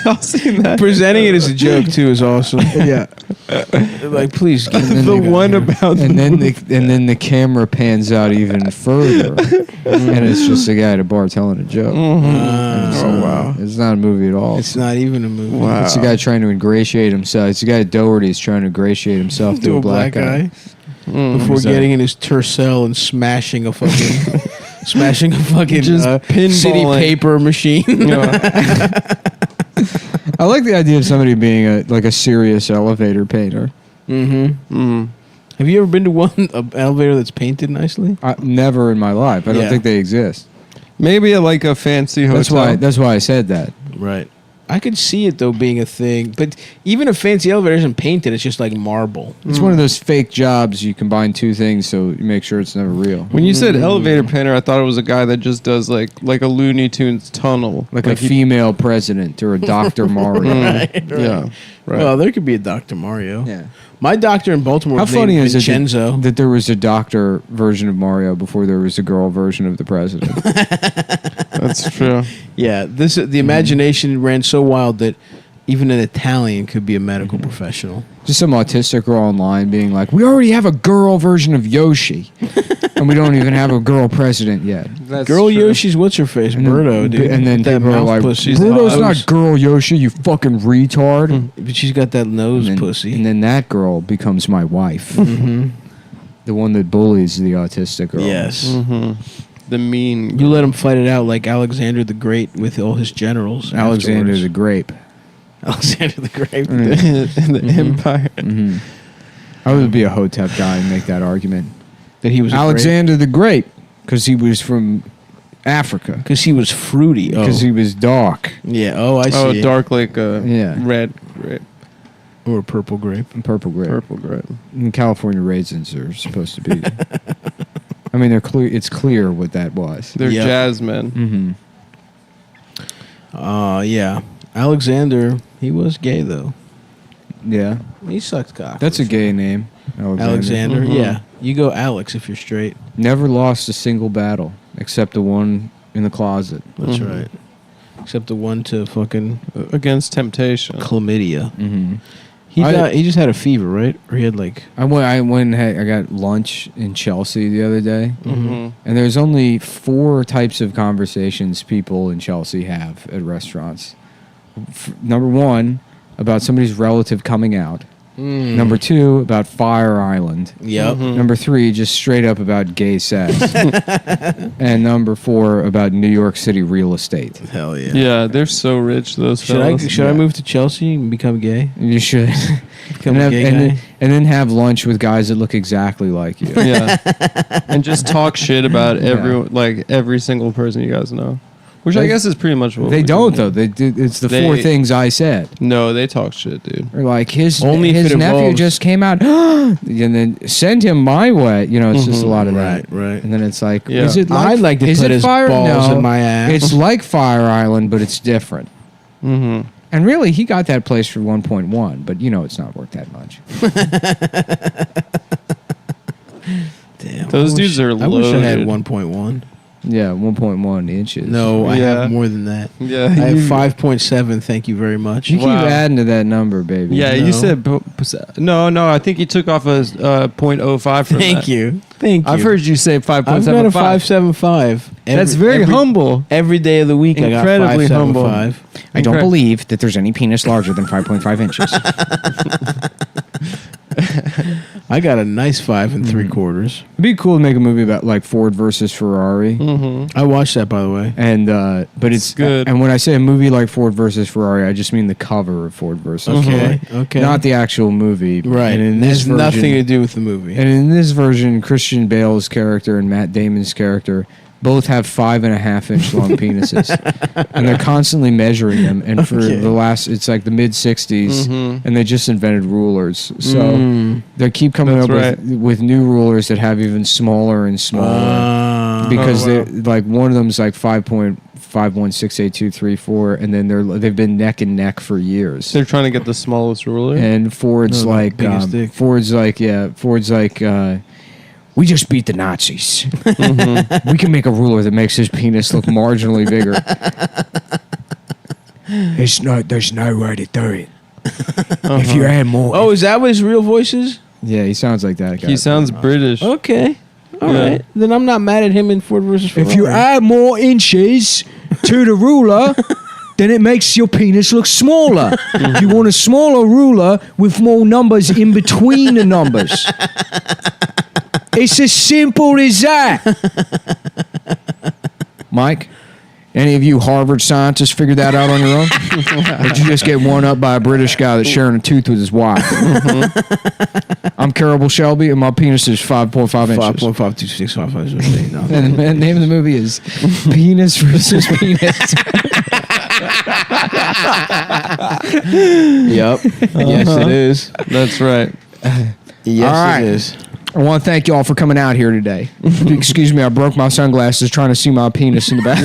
Y'all seen that? Presenting it as a joke, too, is awesome. Yeah. Like, please, give then The they go- one about And then the camera pans out even further, and it's just a guy at a bar telling a joke. Oh, wow. It's not a movie at all. It's not even a movie. Wow. It's a guy trying to ingratiate himself. It's a guy at Doherty's trying to ingratiate himself to To a black guy. before Exactly. getting in his tercel and smashing a fucking Just city pinballing. paper machine. I like the idea of somebody being a serious elevator painter. Mm-hmm. Have you ever been to an elevator that's painted nicely? Never in my life. I don't think they exist. Maybe like a fancy hotel. That's why I said that. Right. I could see it though being a thing, but even a fancy elevator isn't painted; it's just like marble. It's one of those fake jobs. You combine two things so you make sure it's never real. When you said elevator painter, I thought it was a guy that just does like a Looney Tunes tunnel, like a female president or a Dr. Mario. Right. Yeah, right. Well, there could be a Dr. Mario. Yeah. My doctor in Baltimore. How was funny named is Vincenzo. it that there was a doctor version of Mario before there was a girl version of the president? That's true. Yeah, the imagination ran so wild that even an Italian could be a medical professional. Just some autistic girl online being like, "We already have a girl version of Yoshi, and we don't even have a girl president yet." That's girl true. Yoshi's what's her face, Birdo, dude. And then that people are mouth like, pussy. "Birdo's not girl Yoshi, you fucking retard." But she's got that nose And then, pussy. and then that girl becomes my wife, the one that bullies the autistic girl. Yes. The mean. You let him fight it out like Alexander the Great with all his generals. Alexander afterwards. the Grape. Alexander the Great. in the empire. I would be a Hotep guy and make that argument. That he was Alexander the Great, because he was from Africa. Because he was fruity. Because he was dark. Yeah. Oh, I see. Oh, dark like Yeah. red grape. Or purple grape. Purple grape. Purple grape. And California raisins are supposed to be. I mean, they're clear. It's clear what that was. They're jasmine. Yeah. Alexander, he was gay though. Yeah. He sucked cock. That's a gay name. Alexander. Yeah. You go Alex if you're straight. Never lost a single battle except the one in the closet. That's right. Except the one to fucking Against temptation. chlamydia. He just had a fever, right? Or he had like I went and I got lunch in Chelsea the other day, and there's only 4 types of conversations people in Chelsea have at restaurants. Number 1, about somebody's relative coming out. Number 2, about Fire Island. Yep. Number 3, just straight up about gay sex. And number 4, about New York City real estate. Hell yeah. Yeah, they're so rich, those fellas. Should I move to Chelsea and become gay? You should. Become a gay guy? And then have lunch with guys that look exactly like you. Yeah. And just talk shit about every single person you guys know. Which I guess is pretty much what They we don't do. though. They do. It's the 4 things I said. No, they talk shit, dude. Or like his Only if his it nephew involves- just came out, and then send him my way. You know, it's just a lot of that. Right. And then it's like, Yeah. is it like, I'd like to is put it his Fire? balls No, in my ass. It's like Fire Island, but it's different. Mm-hmm. And really, he got that place for 1.1, but you know, it's not worth that much. Damn. Those dudes are I wish I had loaded. 1.1. Yeah, 1.1 inches. No, I Yeah. have more than that. Yeah. I have you- 5.7. Thank you very much. You keep Wow. adding to that number, baby. Yeah, No. you said no. I think you took off a 0.05 from Thank that. you. Thank you. I've heard you say I've got a 5.75. 5.75. That's very humble. Every day of the week, Incredibly I got humble. 5.75. I don't believe that there's any penis larger than 5.5 inches. I got a nice 5 3/4. It'd be cool to make a movie about like Ford versus Ferrari. I watched that, by the way. And but it's good. And when I say a movie like Ford versus Ferrari, I just mean the cover of Ford versus Ferrari, Okay. not the actual movie. Right. And in It this has version, nothing to do with the movie. And in this version, Christian Bale's character and Matt Damon's character both have 5.5-inch long penises, and they're constantly measuring them. And for the last, it's like the mid '60s, and they just invented rulers, so they keep coming That's up with new rulers that have even smaller and smaller. Because they're like one of them's like 5.51682334, and then they've been neck and neck for years. They're trying to get the smallest ruler. And Ford's like we just beat the Nazis. We can make a ruler that makes his penis look marginally bigger. There's no way to do it. If you add more. Oh, is that what his real voice is? Yeah, he sounds like that guy. He sounds British. Okay. All right. Then I'm not mad at him in Ford versus Ferrari. If you add more inches to the ruler, then it makes your penis look smaller. You want a smaller ruler with more numbers in between the numbers. It's as simple as that. Mike, Any of you Harvard scientists figured that out on your own? Or did you just get worn up by a British guy that's sharing a tooth with his wife? I'm Carol Shelby, and my penis is 5.5 inches. 5.52655. No. And the name of the movie is Penis versus Penis. Yep. Yes, it is. That's right. Yes, All right. it is. I want to thank you all for coming out here today. Excuse me, I broke my sunglasses trying to see my penis in the back.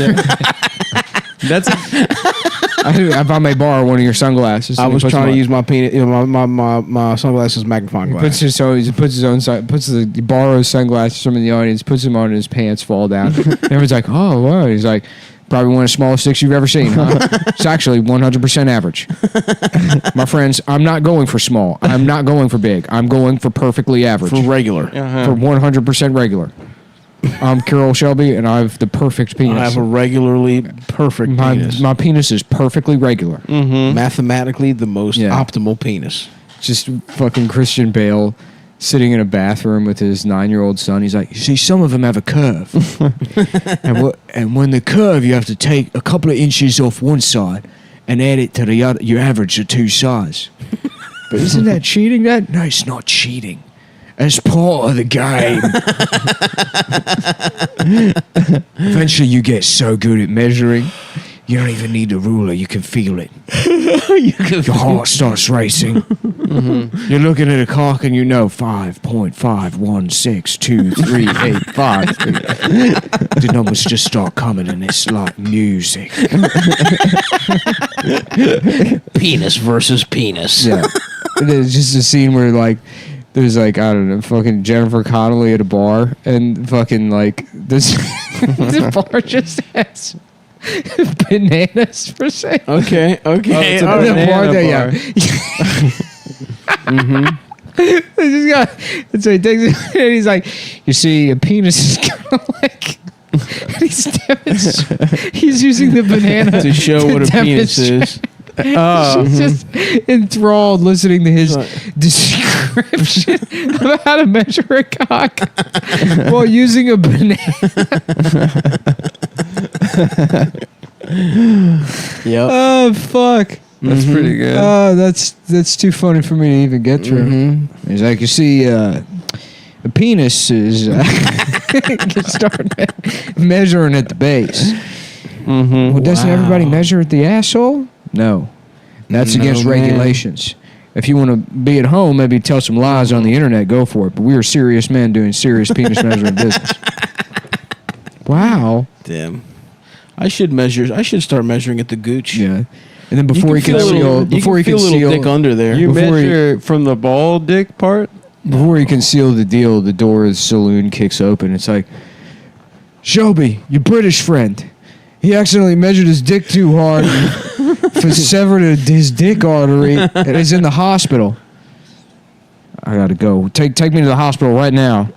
If I may borrow one of your sunglasses. I was trying to use my penis, my sunglasses magnifying glass. He borrows sunglasses from the audience, puts them on, and his pants fall down. Everyone's like, oh, wow. He's like, probably one of the smallest dicks you've ever seen, huh? It's actually 100% average. My friends, I'm not going for small. I'm not going for big. I'm going for perfectly average. For regular. For 100% regular. I'm Carol Shelby, and I have the perfect penis. I have a regularly perfect penis. My penis is perfectly regular. Mathematically, the most optimal penis. Just fucking Christian Bale sitting in a bathroom with his 9-year-old son. He's like, you see, some of them have a curve. and when the curve, you have to take a couple of inches off one side and add it to the other. You average the two sides. But isn't that cheating? No, it's not cheating. It's part of the game. Eventually, you get so good at measuring, you don't even need the ruler. You can feel it. Your heart starts racing. You're looking at a clock and you know 5.5162385. The numbers just start coming and it's like music. Penis versus penis. Yeah. It's just a scene where there's I don't know, fucking Jennifer Connelly at a bar and fucking this the bar just has bananas for sale. Okay. Oh, it's a The banana bar bar. there, yeah. So he takes it and he's like, you see, a penis is kind of like. And he's using the banana To show what a penis is. She's just enthralled listening to his description of how to measure a cock while using a banana. Yep. Oh, fuck. That's pretty good. Oh, that's too funny for me to even get through. He's like, you see, a penis is can start measuring at the base. Well, doesn't everybody measure at the asshole? No. That's against regulations. If you want to be at home, maybe tell some lies on the internet, go for it. But we are serious men doing serious penis measuring business. Wow. Damn. I should start measuring at the gooch. Yeah. And then before he can feel a seal, little- before he can feel a little seal, dick under there. You Before he- measure from the ball dick part? before he can seal the deal, the door of the saloon kicks open. It's like, Shelby, your British friend. He accidentally measured his dick too hard, severed his dick artery, and is in the hospital. I gotta go. Take me to the hospital right now.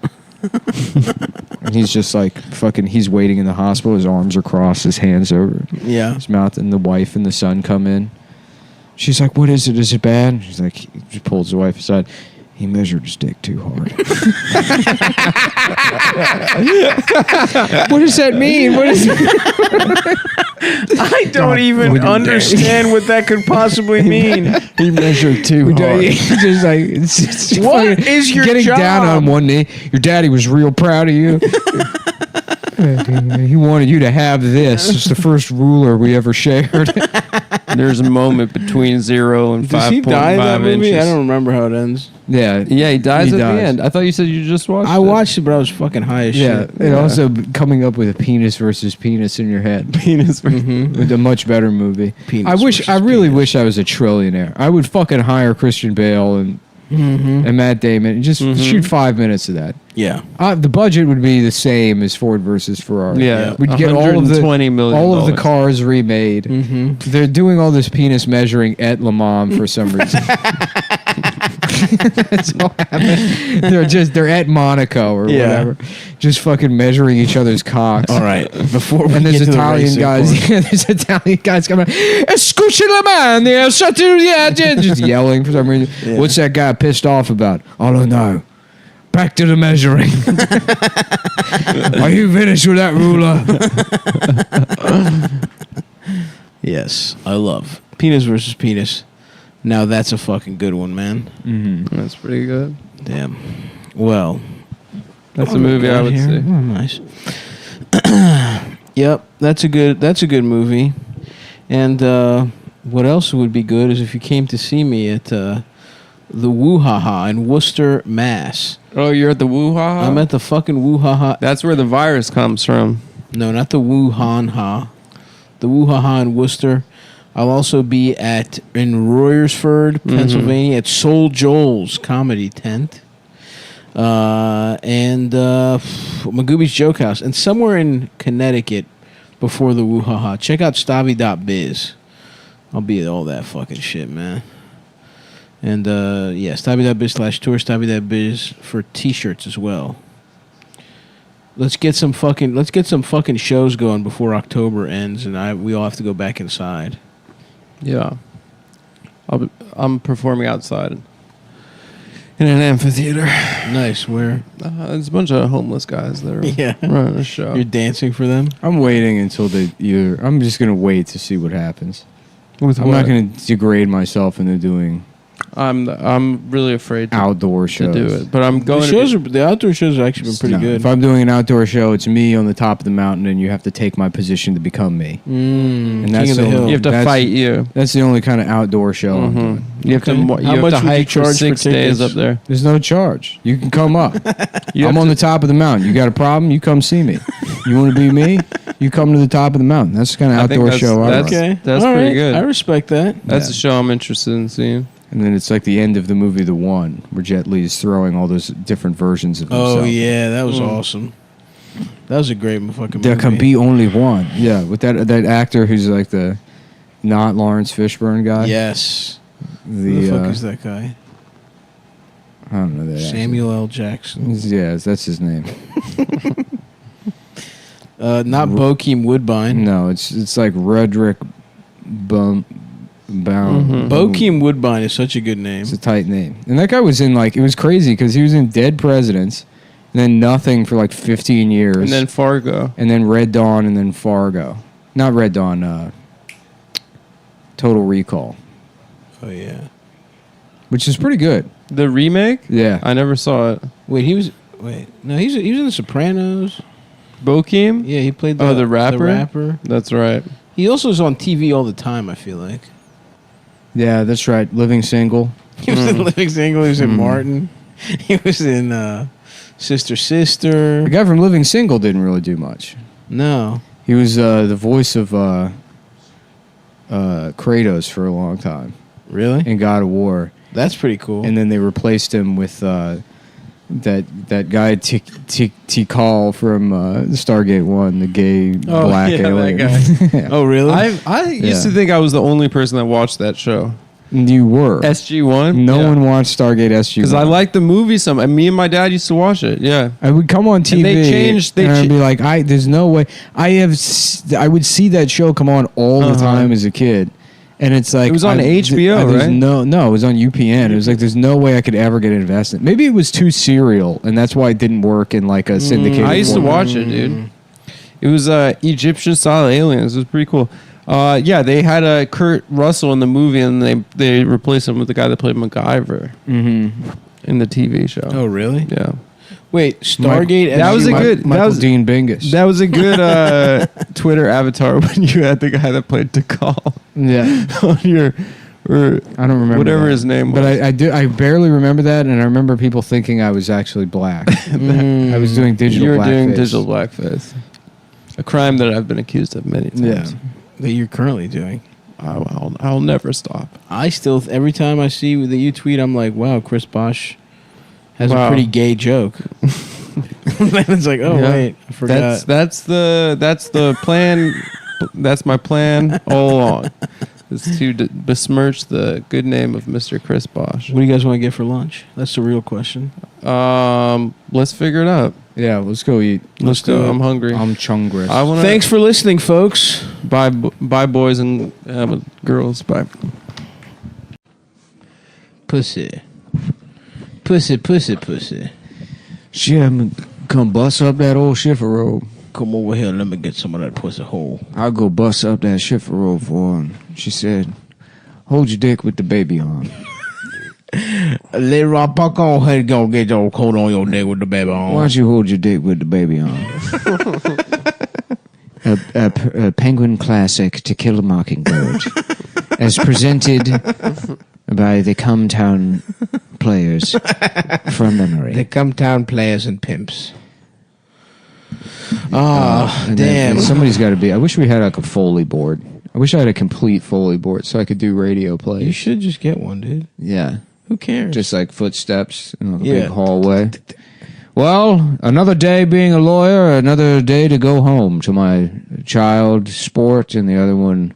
And he's just like fucking. He's waiting in the hospital. His arms are crossed. His hands over Yeah. his mouth. And the wife and the son come in. She's like, "What is it? Is it bad?" She's like, she pulls the wife aside. He measured his dick too hard. What does that mean? What is I don't even understand what that could possibly mean. He measured too hard. Just like it's What fucking is your getting job? down on one knee. Your daddy was real proud of you. He wanted you to have this. It's the first ruler we ever shared. There's a moment between 0 and Does he die in that 5.5 movie? inches. I don't remember how it ends. Yeah, Yeah, he dies He at dies. the end. I thought you said you just watched I it. watched it, but I was fucking high as yeah. shit. And also coming up with a penis versus penis in your head. Penis. With a much better movie. Penis I versus really penis. wish I was a trillionaire. I would fucking hire Christian Bale and Matt Damon and just shoot 5 minutes of that. Yeah. The budget would be the same as Ford versus Ferrari. Yeah, we'd get all of the $120 million. all of the cars remade. They're doing all this penis measuring at Le Mans for some reason. That's all happening. They're at Monaco or Yeah. whatever, just fucking measuring each other's cocks. All right. Before we And there's get to the Italian racing guys. part. There's Italian guys coming. Escuche la man, just yelling for some reason. Yeah. What's that guy pissed off about? I don't know. Back to the measuring. Are you finished with that ruler? Yes, I love Penis versus Penis. Now that's a fucking good one, man. Mm-hmm. That's pretty good. Damn. Well, that's a movie I would see. Oh, nice. Yep, that's a good movie. And what else would be good is if you came to see me at the Woo Ha Ha in Worcester, Mass. Oh, you're at the Woo Ha Ha? I'm at the fucking Woo Ha Ha. That's where the virus comes from. No, not the Wuhan Ha. The Woo Ha Ha in Worcester. I'll also be in Royersford, Pennsylvania, at Soul Joel's Comedy Tent. And Magooby's Joke House. And somewhere in Connecticut before the Woo Ha Ha. Check out Stabby.biz. I'll be at all that fucking shit, man. And Stabby.biz/tour, Stabby.biz for t-shirts as well. Let's get some fucking shows going before October ends, and we all have to go back inside. Yeah, I'm performing outside in an amphitheater. Nice. Where? There's a bunch of homeless guys that are running a show. You're dancing for them? I'm waiting until I'm just gonna wait to see what happens. I'm not gonna degrade myself into doing. I'm really afraid to outdoor shows. To do it, but I'm going. The outdoor shows have actually been pretty good. If I'm doing an outdoor show, it's me on the top of the mountain, and you have to take my position to become me. And that's King of the Hill. You have to fight you. That's the only kind of outdoor show I'm doing. You have to. How much to would you hike for charge 6 for days tickets? up there. There's no charge. You can come up. I'm on the top of the mountain. You got a problem? You come see me. You want to be me? You come to the top of the mountain. That's the kind of outdoor show I run. Okay, that's all pretty right. good. I respect that. That's a show I'm interested in seeing. And then it's like the end of the movie The One, where Jet Li is throwing all those different versions of himself. Oh yeah, that was awesome. That was a great fucking movie. There can be only one. Yeah, with that actor who's like the not Lawrence Fishburne guy. Yes. Who the fuck is that guy? I don't know that. Samuel L. Jackson. Yeah, that's his name. Not Bokeem Woodbine. No, it's like Roderick Bound. Bokeem Woodbine is such a good name. It's a tight name. And that guy was in it was crazy because he was in Dead Presidents, and then nothing for 15 years. And then Fargo. And then Red Dawn, and then Fargo. Not Red Dawn, Total Recall. Oh, yeah. Which is pretty good. The remake? Yeah. I never saw it. No, he was in The Sopranos. Bokeem? Yeah, he played the rapper? The rapper. That's right. He also is on TV all the time, I feel like. Yeah, that's right. Living Single. He was in Living Single. He was in Martin. He was in Sister Sister. The guy from Living Single didn't really do much. No. He was the voice of Kratos for a long time. Really? In God of War. That's pretty cool. And then they replaced him with that guy Tikal from Stargate 1, the gay black alien. That guy. Yeah. Oh, really? I used to think I was the only person that watched that show. You were. SG-1? No one watched Stargate SG-1. Because I liked the movie some. And me and my dad used to watch it. Yeah. I would come on TV and they changed. and I'd be like, there's no way. I would see that show come on all the time as a kid. And it's like... It was on HBO, right? No, it was on UPN. It was like, there's no way I could ever get invested. Maybe it was too serial, and that's why it didn't work in a syndicated I used to format. watch it, dude. It was Egyptian-style aliens. It was pretty cool. Yeah, they had Kurt Russell in the movie, and they replaced him with the guy that played MacGyver in the TV show. Oh, really? Yeah. Wait, Stargate. That was a good. Michael Dean Bingus. That was a good Twitter avatar when you had the guy that played Tikal. Yeah. On your, I don't remember whatever that. his name was. But I barely remember that, and I remember people thinking I was actually black. I was doing digital You were blackface. doing digital blackface. A crime that I've been accused of many times. Yeah. That you're currently doing. I'll never stop. I still, every time I see that you tweet, I'm like, wow, Chris Bosch has a pretty gay joke. It's like, wait, I forgot. That's the plan. That's my plan all along. Is to besmirch the good name of Mr. Chris Bosch. What do you guys want to get for lunch? That's the real question. Let's figure it out. Yeah, let's go eat. Let's go. I'm hungry. I'm chungry. Thanks for listening, folks. Bye, boys and girls. Bye. Pussy. Pussy, pussy, pussy. Jim, come bust up that old shiffer robe. Come over here and let me get some of that pussy hole. I'll go bust up that shiffer robe for her. She said, hold your dick with the baby on. Let Rob Buck on ahead and go get your coat on your dick with the baby on. Why don't you hold your dick with the baby on? a Penguin Classic To Kill a Mockingbird. As presented by the Cumtown players from memory. The Cumtown players and pimps. And damn. Somebody's got to be. I wish we had like a Foley board. I wish I had a complete Foley board so I could do radio plays. You should just get one, dude. Yeah. Who cares? Just like footsteps in a big hallway. Well, another day being a lawyer, another day to go home to my child, sport, and the other one,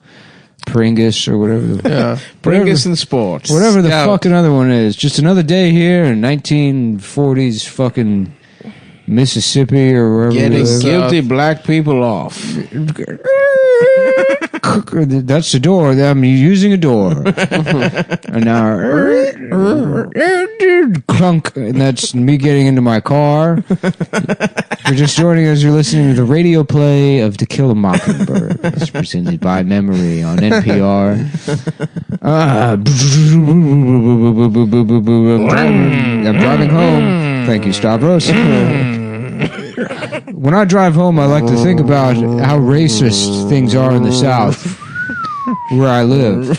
Pringus or whatever. Pringus and sports. Whatever the fucking other one is. Just another day here in 1940s fucking Mississippi or wherever. Getting guilty black people off. That's the door. I'm using a door. And now, clunk. And that's me getting into my car. You're just joining us. You're listening to the radio play of To Kill a Mockingbird. It's presented by Memory on NPR. I'm driving home. Thank you, Stavros. When I drive home, I like to think about how racist things are in the South, where I live.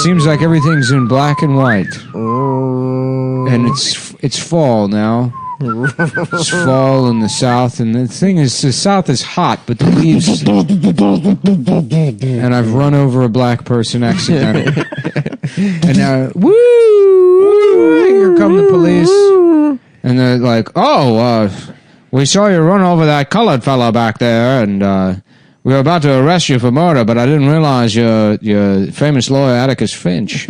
Seems like everything's in black and white, and it's fall now. It's fall in the South, and the thing is, the South is hot, but the leaves. And I've run over a black person accidentally, and now, woo! Here come the police. And they're like, we saw you run over that colored fellow back there, and we were about to arrest you for murder, but I didn't realize you're famous lawyer Atticus Finch.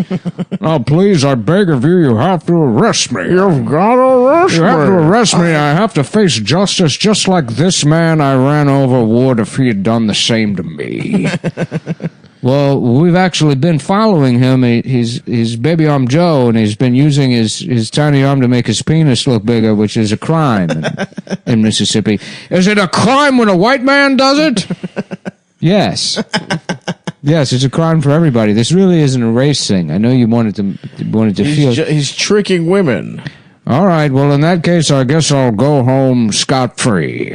Oh, please, I beg of you, you have to arrest me. You've got to arrest me. You have to arrest me. I have to face justice just like this man I ran over would if he had done the same to me. Well, we've actually been following him. He's Baby Arm Joe, and he's been using his tiny arm to make his penis look bigger, which is a crime in Mississippi. Is it a crime when a white man does it? Yes. Yes, it's a crime for everybody. This really isn't a race thing. I know you wanted to feel... He's tricking women. All right, well, in that case, I guess I'll go home scot-free.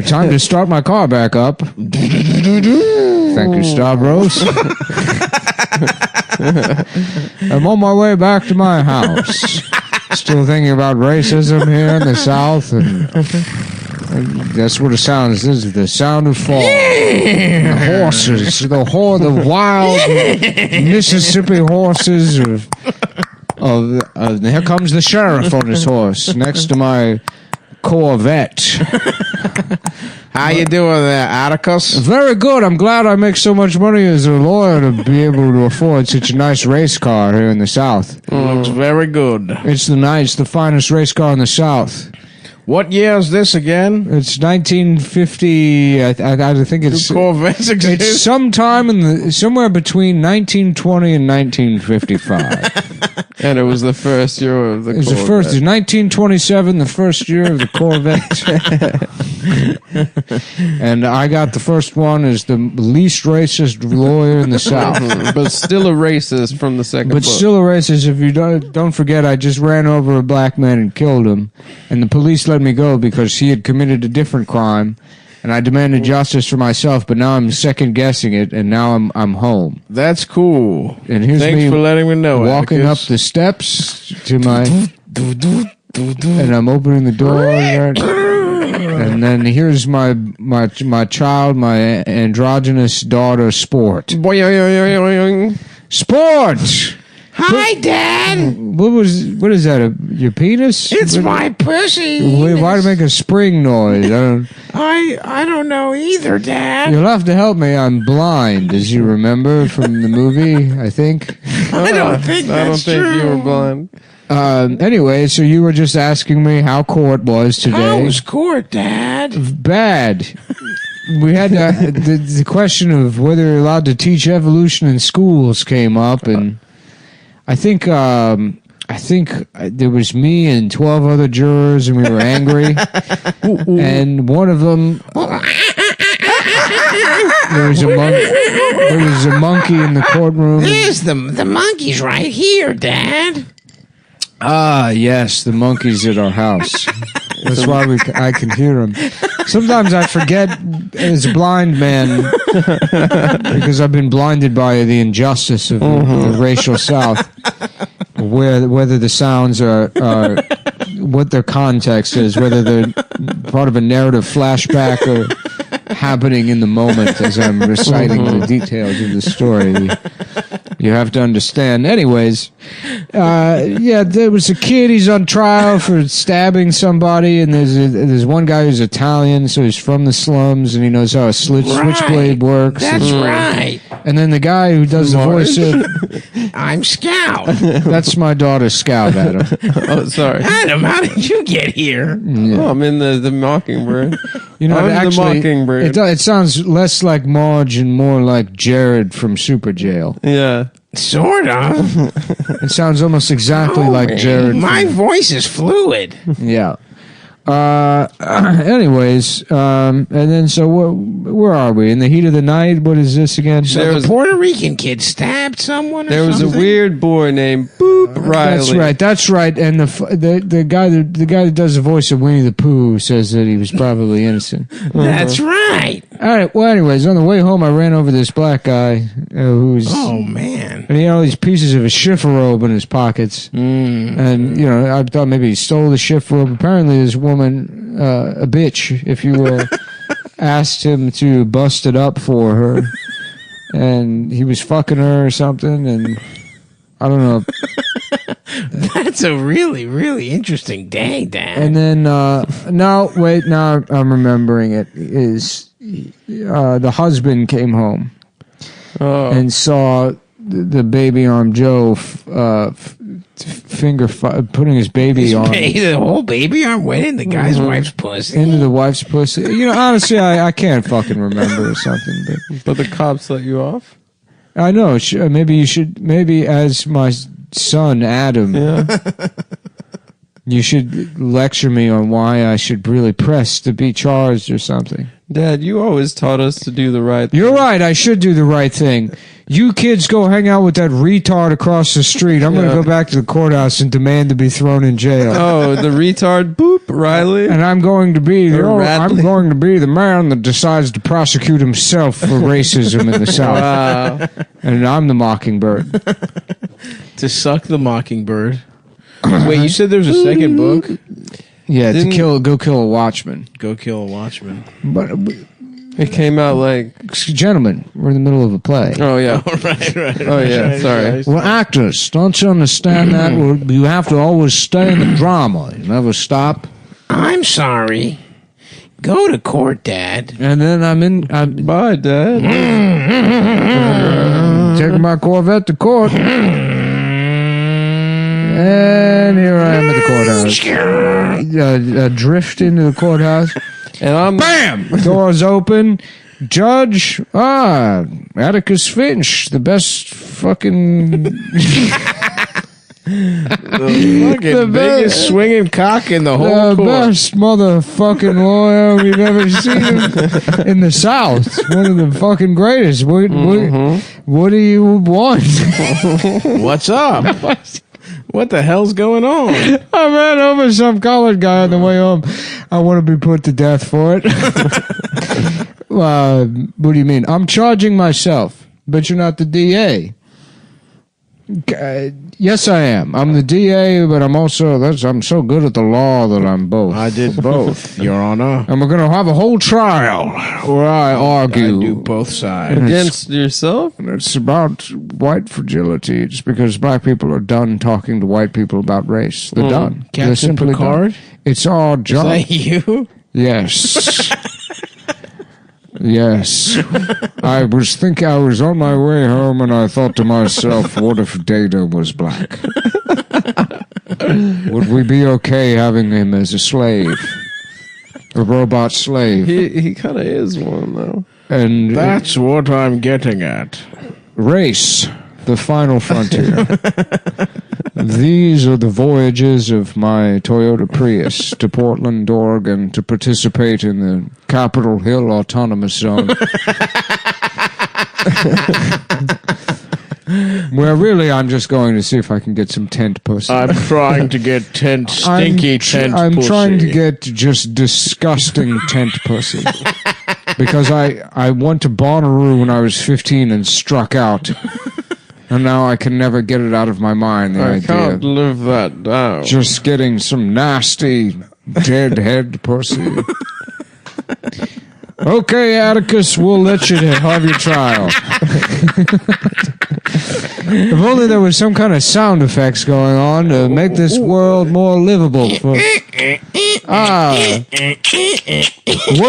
Time to start my car back up. Thank you, Stavros. I'm on my way back to my house. Still thinking about racism here in the South, and that's what it sounds. This is the sound of fall. The horses, the wild Mississippi horses here comes the sheriff on his horse next to my Corvette. How you doing there, Atticus? Very good. I'm glad I make so much money as a lawyer to be able to afford such a nice race car here in the South. Looks very good. It's the finest race car in the South. What year is this again? It's 1950. I think it's Corvettes exist? It's sometime somewhere between 1920 and 1955. And it was the first year of the Corvette. It was 1927, the first year of the Corvette. And I got the first one as the least racist lawyer in the South. But still a racist from the second book. Still a racist. If you don't forget, I just ran over a black man and killed him. And the police let me go because he had committed a different crime. And I demanded justice for myself, but now I'm second guessing it, and now I'm home. That's cool. And here's Thanks me for letting me know. walking Atticus. up the steps to my, and I'm opening the door, and then here's my child, my androgynous daughter, Sport. Sport. Hi, Dad. What is that? Your penis? It's my pussy. Why make a spring noise? I don't know either, Dad. You'll have to help me. I'm blind, as you remember from the movie, I think. I don't think you were blind. Anyway, so you were just asking me how court was today. How was court, Dad? Bad. We had the question of whether you're allowed to teach evolution in schools came up, and I think I think there was me and 12 other jurors, and we were angry. And one of them, there was a monkey in the courtroom. There's the monkey's right here, Dad. Ah, yes, the monkeys at our house. That's why I can hear them. Sometimes I forget as a blind man because I've been blinded by the injustice of the racial South, whether the sounds are what their context is, whether they're part of a narrative flashback or happening in the moment as I'm reciting the details of the story. You have to understand. Anyways, there was a kid. He's on trial for stabbing somebody, and there's one guy who's Italian, so he's from the slums, and he knows how a switchblade works. That's right. And then the guy who does the voice of... I'm Scout. That's my daughter, Scout, Adam. Oh, sorry. Adam, how did you get here? Yeah. Oh, I'm in the Mockingbird. You know, I'm actually, the Mockingbird. it sounds less like Marge and more like Jared from Super Jail. Yeah. Sort of. It sounds almost exactly like Jared. My voice is fluid. Yeah. Anyways, and then so where are we? In the heat of the night? What is this again? So the Puerto Rican kid stabbed someone. There was a weird boy named Boop Riley. That's right. And the guy that does the voice of Winnie the Pooh says that he was probably innocent. That's right. All right. Well, anyways, on the way home, I ran over this black guy who's man, and he had all these pieces of a shiffer robe in his pockets, and I thought maybe he stole the shiffer robe. Apparently, this woman, a bitch, if you will, asked him to bust it up for her, and he was fucking her or something, and I don't know. That's a really, really interesting day, Dad. And then now I'm remembering it is the husband came home and saw the baby arm Joe putting his baby arm. The whole baby arm went in the guy's wife's pussy. Into the wife's pussy. Honestly, I can't fucking remember or something. But the cops let you off? I know. Maybe as my son, Adam, you should lecture me on why I should really press to be charged or something. Dad, you always taught us to do the right thing. You're right. I should do the right thing. You kids go hang out with that retard across the street. I'm going to go back to the courthouse and demand to be thrown in jail. Oh, the retard Boop Riley. And I'm going to be the man that decides to prosecute himself for racism in the South. Wow. And I'm the Mockingbird. To suck the mockingbird. Wait, you said there was a second book? Yeah, go kill a watchman. Go kill a watchman. But it came out like... Gentlemen, we're in the middle of a play. Oh, yeah. Right. Oh, yeah, sorry. We're actors. Don't you understand that? You have to always stay in the drama. You never stop. I'm sorry. Go to court, Dad. And then Bye, Dad. Taking my Corvette to court. And here I am at the courthouse. Drift into the courthouse. And I'm... Bam! Doors open. Judge, Atticus Finch, the best fucking... the biggest swinging cock in the whole court. Best motherfucking lawyer we've ever seen in the South. One of the fucking greatest. What do you want? What's up? What the hell's going on? I ran over some college guy on the way home. I want to be put to death for it. What do you mean? I'm charging myself, but you're not the DA. Yes, I am. I'm the DA, but I'm so good at the law that I'm both. I did both, Your Honor. And we're going to have a whole trial where I argue. I do both sides. Against yourself? It's about white fragility. It's because black people are done talking to white people about race. They're done. Captain They're simply Picard? done. It's our job. Is that you? Yes. Yes. I was on my way home and I thought to myself, what if Data was black? Would we be okay having him as a slave? A robot slave? He kind of is one, though. And that's what I'm getting at. Race, the final frontier. These are the voyages of my Toyota Prius to Portland, Oregon to participate in the Capitol Hill Autonomous Zone. Where really I'm just going to see if I can get some tent pussy. I'm trying to get stinky tent I'm pussy. trying to get just disgusting tent pussy. Because I went to Bonnaroo when I was 15 and struck out. And now I can never get it out of my mind, the I idea. can't live that down. Just getting some nasty dead head pussy. Okay, Atticus, we'll let you have your trial. If only there was some kind of sound effects going on to make this world more livable. What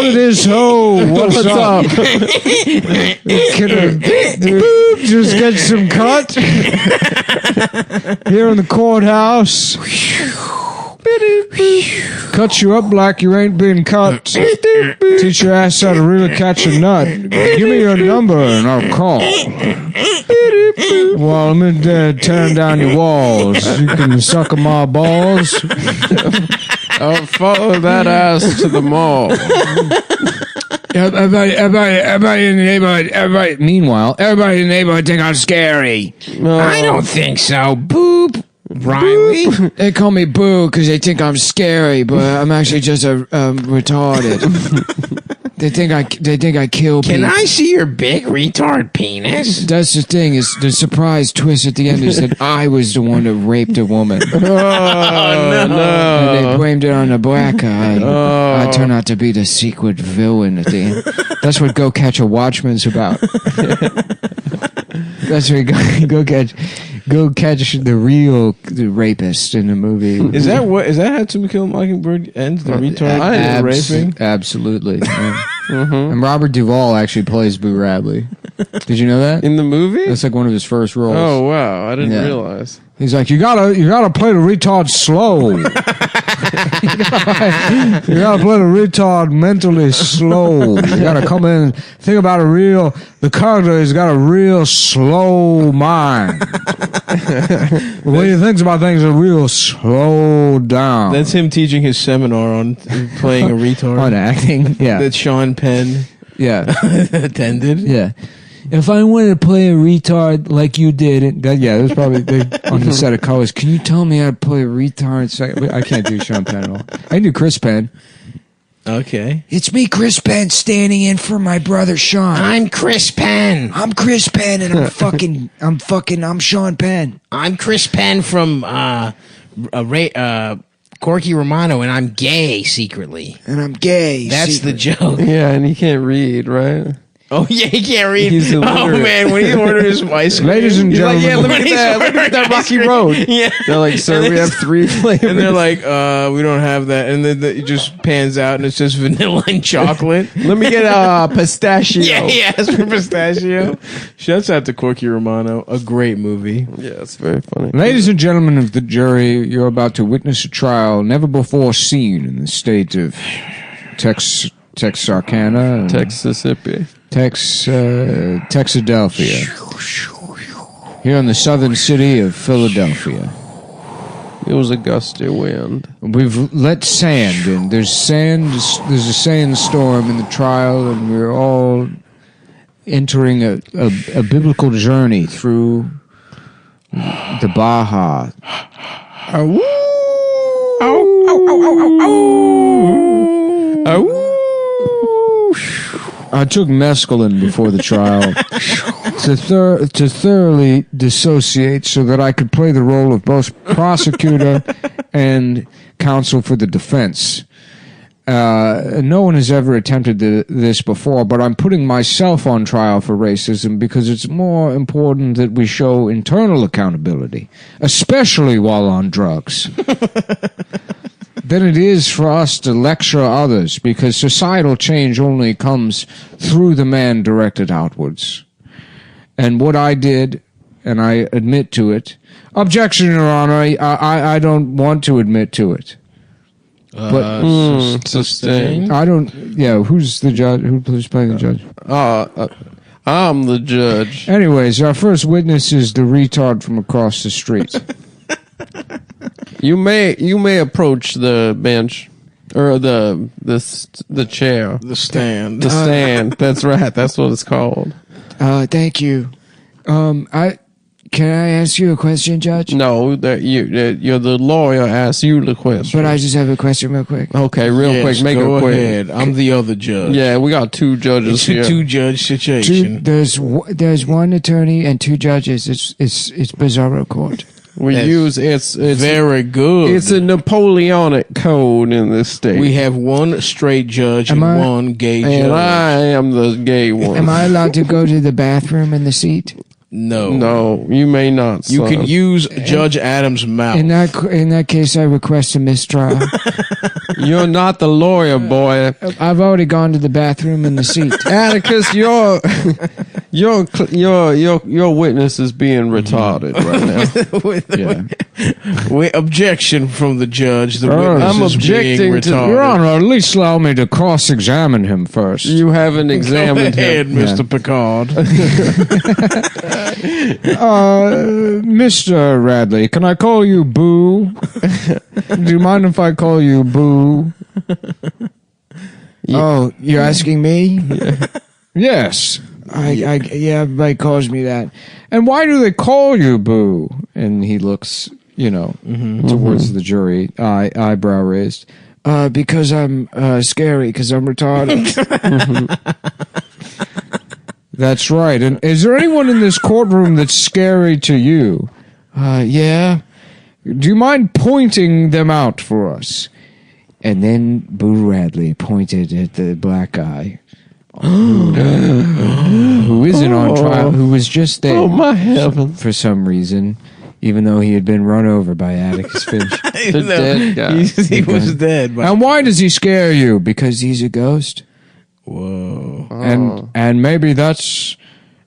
it is, what's up? Just get some cut here in the courthouse. Cut you up like you ain't been cut. Teach your ass how to really catch a nut. Give me your number and I'll call. Well, let me turn down your walls. You can suck on my balls. I'll follow that ass to the mall. Everybody in the neighborhood. Meanwhile, everybody in the neighborhood think I'm scary. I don't think so. Boop. Riley? They call me Boo because they think I'm scary, but I'm actually just a retarded. They think I kill people. Can I see your big retard penis? That's the thing. Is the surprise twist at the end is that I was the one that raped a woman. Oh, no. And they blamed it on the black guy. I turned out to be the secret villain at the end. That's what Go Catch a Watchman's about. That's what go catch the real rapist in the movie. Is that how To Kill a Mockingbird ends? The retard raping? Absolutely. Yeah. And Robert Duvall actually plays Boo Radley. Did you know that? In the movie? That's like one of his first roles. Oh wow, I didn't realize. He's like, you gotta play the retard slow. You gotta play the retard mentally slow. You gotta come in, think about the character has got a real slow mind. The way he thinks about things is real slow down. That's him teaching his seminar on playing a retard. On acting, yeah. That Sean Penn attended. Yeah. If I wanted to play a retard like you did, it was probably on the set of Colors. Can you tell me how to play a retard? I can't do Sean Penn at all. I can do Chris Penn. Okay. It's me, Chris Penn, standing in for my brother Sean. I'm Chris Penn. I'm Chris Penn, and I'm Sean Penn. I'm Chris Penn from Corky Romano, and I'm gay secretly. And I'm gay. That's the joke. Yeah, and he can't read, right? Oh yeah, he can't read. He's illiterate. Oh man, when he ordered some ice cream, ladies and gentlemen, he's like, look at that Rocky Road. Yeah, they're like, sir, we have 3 flavors, and they're like, we don't have that, and then it just pans out, and it's just vanilla and chocolate. Let me get a pistachio. Yeah, he asked for pistachio. Shouts out to Corky Romano, a great movie. Yeah, it's very funny. Ladies and gentlemen of the jury, you're about to witness a trial never before seen in the state of Texarkana, Texasippi. Texadelphia. Here in the southern city of Philadelphia. It was a gusty wind. We've let sand in. There's a sandstorm in the trial, and we're all entering a biblical journey through the Baja. I took mescaline before the trial to thoroughly dissociate so that I could play the role of both prosecutor and counsel for the defense. No one has ever attempted this before, but I'm putting myself on trial for racism because it's more important that we show internal accountability, especially while on drugs. Than it is for us to lecture others, because societal change only comes through the man directed outwards. And what I did, and I admit to it. Objection, Your Honor. I don't want to admit to it. But sustained. I don't. Yeah, who's the judge? Who's playing the judge? I'm the judge. Anyways, our first witness is the retard from across the street. You may approach the bench or the chair. The stand. The stand. That's right. That's what it's called. Thank you. Can I ask you a question, Judge? No, you're the lawyer. Ask you the question. But I just have a question real quick. Okay, real quick. Make it quick. Ahead. I'm the other judge. Yeah, we got two judges It's here. a two-judge situation. There's one attorney and two judges. It's Bizarro Court. It's very good. It's a Napoleonic code in this state. We have one straight judge and one gay judge. And I am the gay one. Am I allowed to go to the bathroom in the seat? No, you may not. You son. can use Judge Adams' mouth. In that case, I request a mistrial. You're not the lawyer, boy. I've already gone to the bathroom in the seat. Atticus, your witness is being retarded right now. Objection from the judge. The witness I'm is objecting being to retarded. Your Honor, at least allow me to cross-examine him first. You haven't examined Go ahead, him, Mr. Picard. Mr. Radley, can I call you Boo? Do you mind if I call you Boo? Oh, you're asking me? Yes. Yeah, everybody calls me that. And why do they call you Boo? And he looks, towards the jury, eyebrow raised. Because I'm scary, because I'm retarded. That's right. And is there anyone in this courtroom that's scary to you? Yeah. Do you mind pointing them out for us? And then Boo Radley pointed at the black guy. Who isn't on trial, who was just there. Oh, my heavens. For some reason, even though he had been run over by Atticus Finch. The dead guy. He was dead. And why does he scare you? Because he's a ghost. Whoa. And maybe that's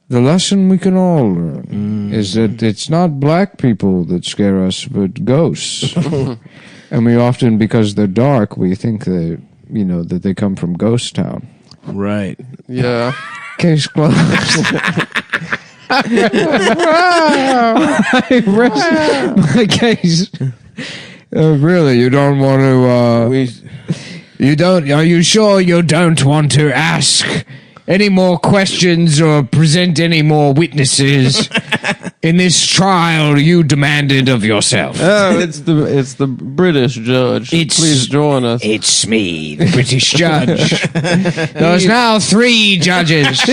the lesson we can all learn, is that it's not black people that scare us, but ghosts. And we often, because they're dark, we think that, that they come from Ghost Town. Right. Yeah. Case closed. I rest my case. Really, you don't want to. You don't. Are you sure you don't want to ask any more questions or present any more witnesses in this trial you demanded of yourself? Oh, it's the British judge. Please join us. It's me, the British judge. There's now 3 judges.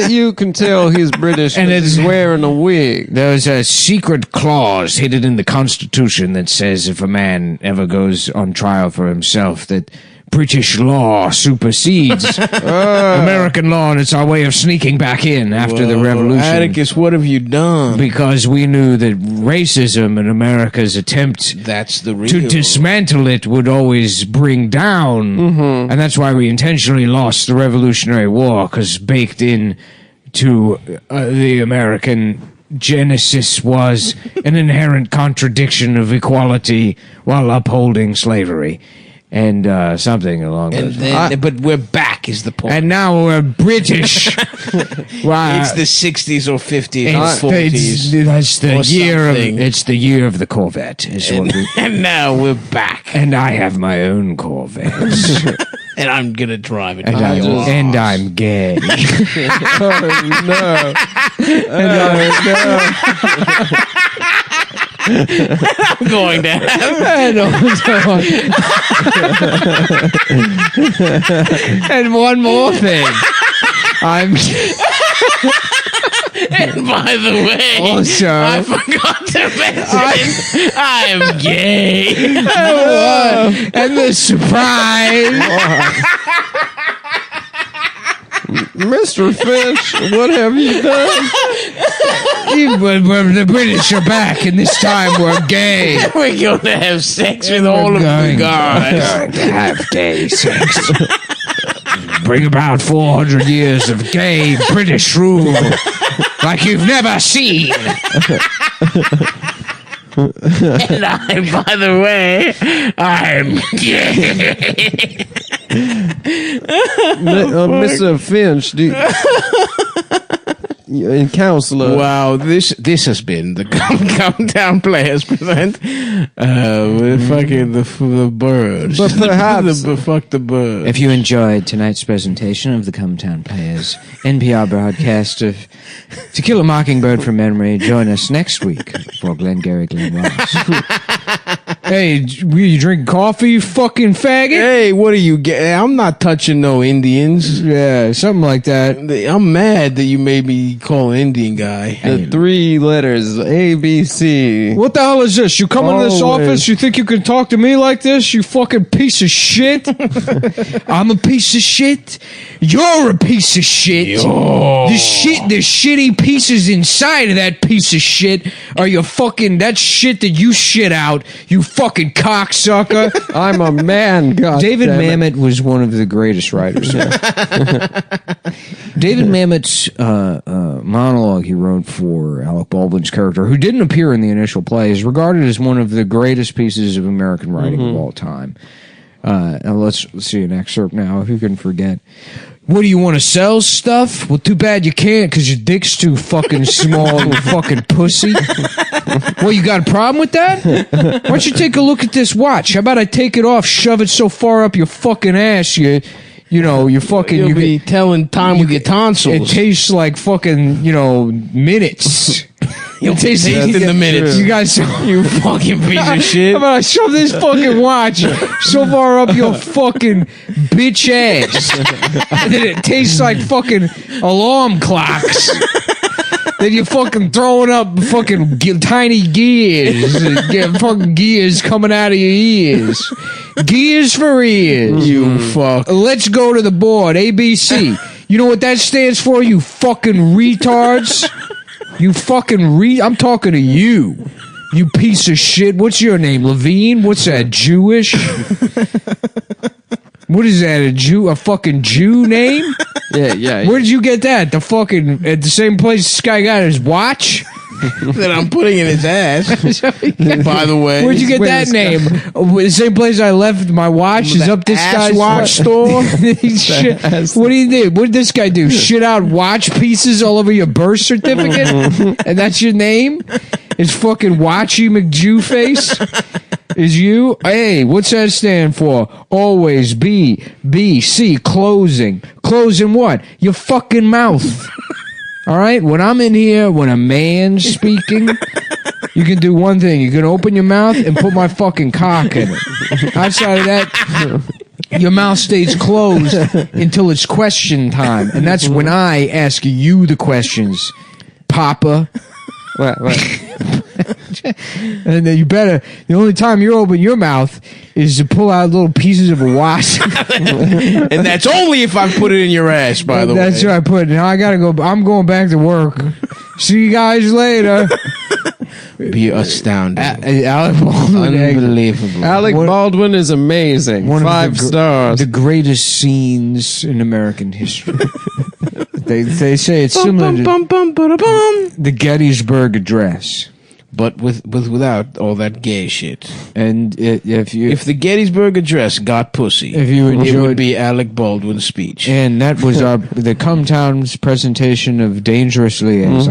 You can tell he's British, and he's wearing a wig. There's a secret clause hidden in the Constitution that says if a man ever goes on trial for himself, that British law supersedes American law, and it's our way of sneaking back in after the revolution. Atticus, what have you done? Because we knew that racism and America's attempt to dismantle it would always bring down, and that's why we intentionally lost the Revolutionary War, because baked in to the American genesis was an inherent contradiction of equality while upholding slavery. And something along those lines. But we're back, is the point. And now we're British. It's the 60s or 50s or 40s. That's the or year something. it's the year of the Corvette. And now we're back. And I have my own Corvette. And I'm going to drive it. And I'm gay. Oh, no. I'm going to have. And one more thing. And by the way, Also, I forgot to mention I'm gay. and the surprise. Mr. Finch, what have you done? The British are back, and this time we're gay. We're going to have sex with all of you guys. We're going to have gay sex. Bring about 400 years of gay British rule like you've never seen. And by the way, I'm gay. Mr. Finch, in counselor. Wow, this has been the Cumtown Players present with fucking the birds. But perhaps fuck the birds. If you enjoyed tonight's presentation of the Cumtown Players NPR broadcast of To Kill a Mockingbird from Memory, join us next week for Glengarry Glen Ross. Hey, you drinking coffee, you fucking faggot? Hey, what are you getting? I'm not touching no Indians. Yeah, something like that. I'm mad that you made me call an Indian guy. the 3 letters ABC. What the hell is this? You come into this Always. office, you think you can talk to me like this? You fucking piece of shit. I'm a piece of shit. You're a piece of shit. The shitty pieces inside of that piece of shit are your fucking, that shit that you shit out, you fucking cocksucker. I'm a man, God David damn it. Mamet was one of the greatest writers. David Mamet's monologue he wrote for Alec Baldwin's character, who didn't appear in the initial play, is regarded as one of the greatest pieces of American writing of all time. And let's see an excerpt now, if you can forget. What do you want to sell stuff? Well, too bad you can't because your dick's too fucking small, you fucking pussy. Well, you got a problem with that? Why don't you take a look at this watch? How about I take it off, shove it so far up your fucking ass, you fucking... You'll be telling time with your It tonsils. tastes like fucking, minutes. You'll taste it in the minutes. You guys... You fucking piece of shit. How about I shove this fucking watch so far up your fucking bitch ass that it tastes like fucking alarm clocks. That you're fucking throwing up fucking tiny gears. Get fucking gears coming out of your ears. Gears for ears. You fuck. Let's go to the board. ABC. You know what that stands for, you fucking retards? You fucking I'm talking to you. You piece of shit. What's your name? Levine? What's that? Jewish? What is that? A fucking Jew name? Yeah. Where did you get that? The fucking at the same place this guy got his watch? That I'm putting in his ass. By the way, Where'd you get that name? The same place I left my watch is up this ass guy's watch store. Shit. What do you do? What did this guy do? Shit out watch pieces all over your birth certificate? And that's your name? It's fucking Watchy McJewface? Is you? Hey, what's that stand for? Always B, C, closing. Closing what? Your fucking mouth. All right? When I'm in here, when a man's speaking, you can do one thing. You can open your mouth and put my fucking cock in it. Outside of that, your mouth stays closed until it's question time. And that's when I ask you the questions. Papa. What? And then you better, the only time you open your mouth is to pull out little pieces of a watch. And that's only if I put it in your ass, by the way. That's what I put. Now I gotta go. I'm going back to work. See you guys later. Be astounding. Alec Baldwin. Unbelievable. Alec Baldwin is amazing. One of 5 stars. The greatest scenes in American history. They say it's similar to the Gettysburg Address. But without all that gay shit. And if the Gettysburg Address got pussy, if you it enjoyed, would be Alec Baldwin's speech. And that was the Cumtown's presentation of Dangerous Liaisons.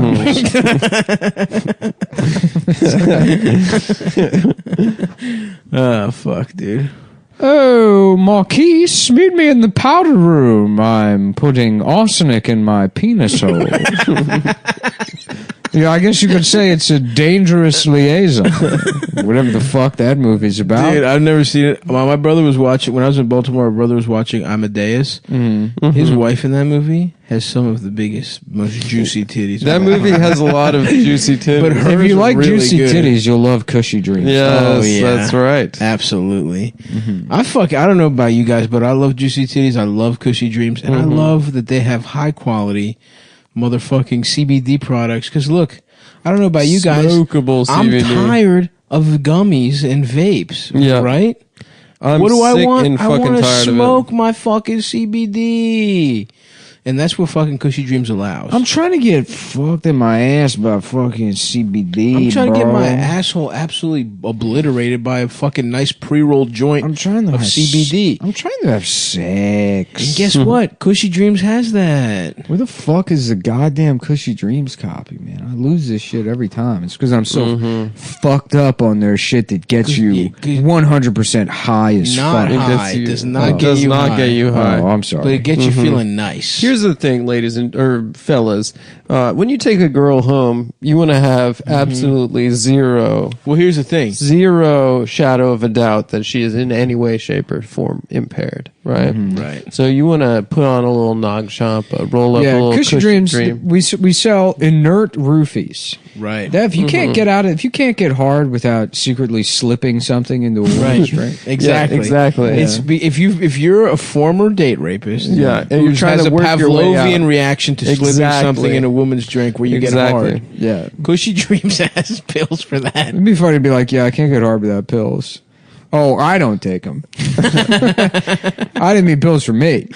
Oh, fuck, dude. Oh, Marquise, meet me in the powder room. I'm putting arsenic in my penis hole. Yeah, I guess you could say it's a dangerous liaison. Whatever the fuck that movie's about. Dude, I've never seen it. My brother was watching, when I was in Baltimore, my brother was watching Amadeus. Mm-hmm. His wife in that movie has some of the biggest, most juicy titties. That movie has a lot of juicy titties. But If you hers like are really juicy good. titties, you'll love Cushy Dreams. Yes, Oh, yeah. that's right. Absolutely. I don't know about you guys, but I love juicy titties. I love cushy dreams. And I love that they have high quality motherfucking CBD products. Because look, I don't know about you guys. Smokable I'm CBD. tired of gummies and vapes. Yeah. Right? I'm What do I sick want? and I fucking want to tired smoke my fucking CBD. And that's what fucking Cushy Dreams allows. I'm trying to get fucked in my ass by fucking CBD. I'm trying to get bro. my asshole absolutely obliterated by a fucking nice pre-rolled joint I'm trying to of have CBD. I'm trying to have sex. And guess what? Cushy Dreams has that. Where the fuck is the goddamn Cushy Dreams copy, man? I lose this shit every time. It's because I'm so fucked up on their shit that gets you 100% high as Not fuck. high. It does not get does you not high. get you high. Oh, I'm sorry. But it gets you feeling nice. Here's the thing, ladies or fellas. When you take a girl home, you want to have absolutely zero here's the thing. shadow of a doubt that she is in any way, shape, or form impaired. Right. Right. So you want to put on a little Nog Champa, roll up a little Cushy Dreams. We sell inert roofies. Right. That if you can't get out of, if you can't get hard without secretly slipping something into a woman's drink. Exactly. Yeah, exactly. It's if you're a former date rapist, and who you're trying has to a work your way out. Pavlovian reaction to slipping Exactly. something in a woman's drink where you get hard. Yeah. Cushy Dreams has pills for that. It'd be funny to be like, yeah, I can't get hard without pills. Oh, I don't take them. I didn't mean pills for me.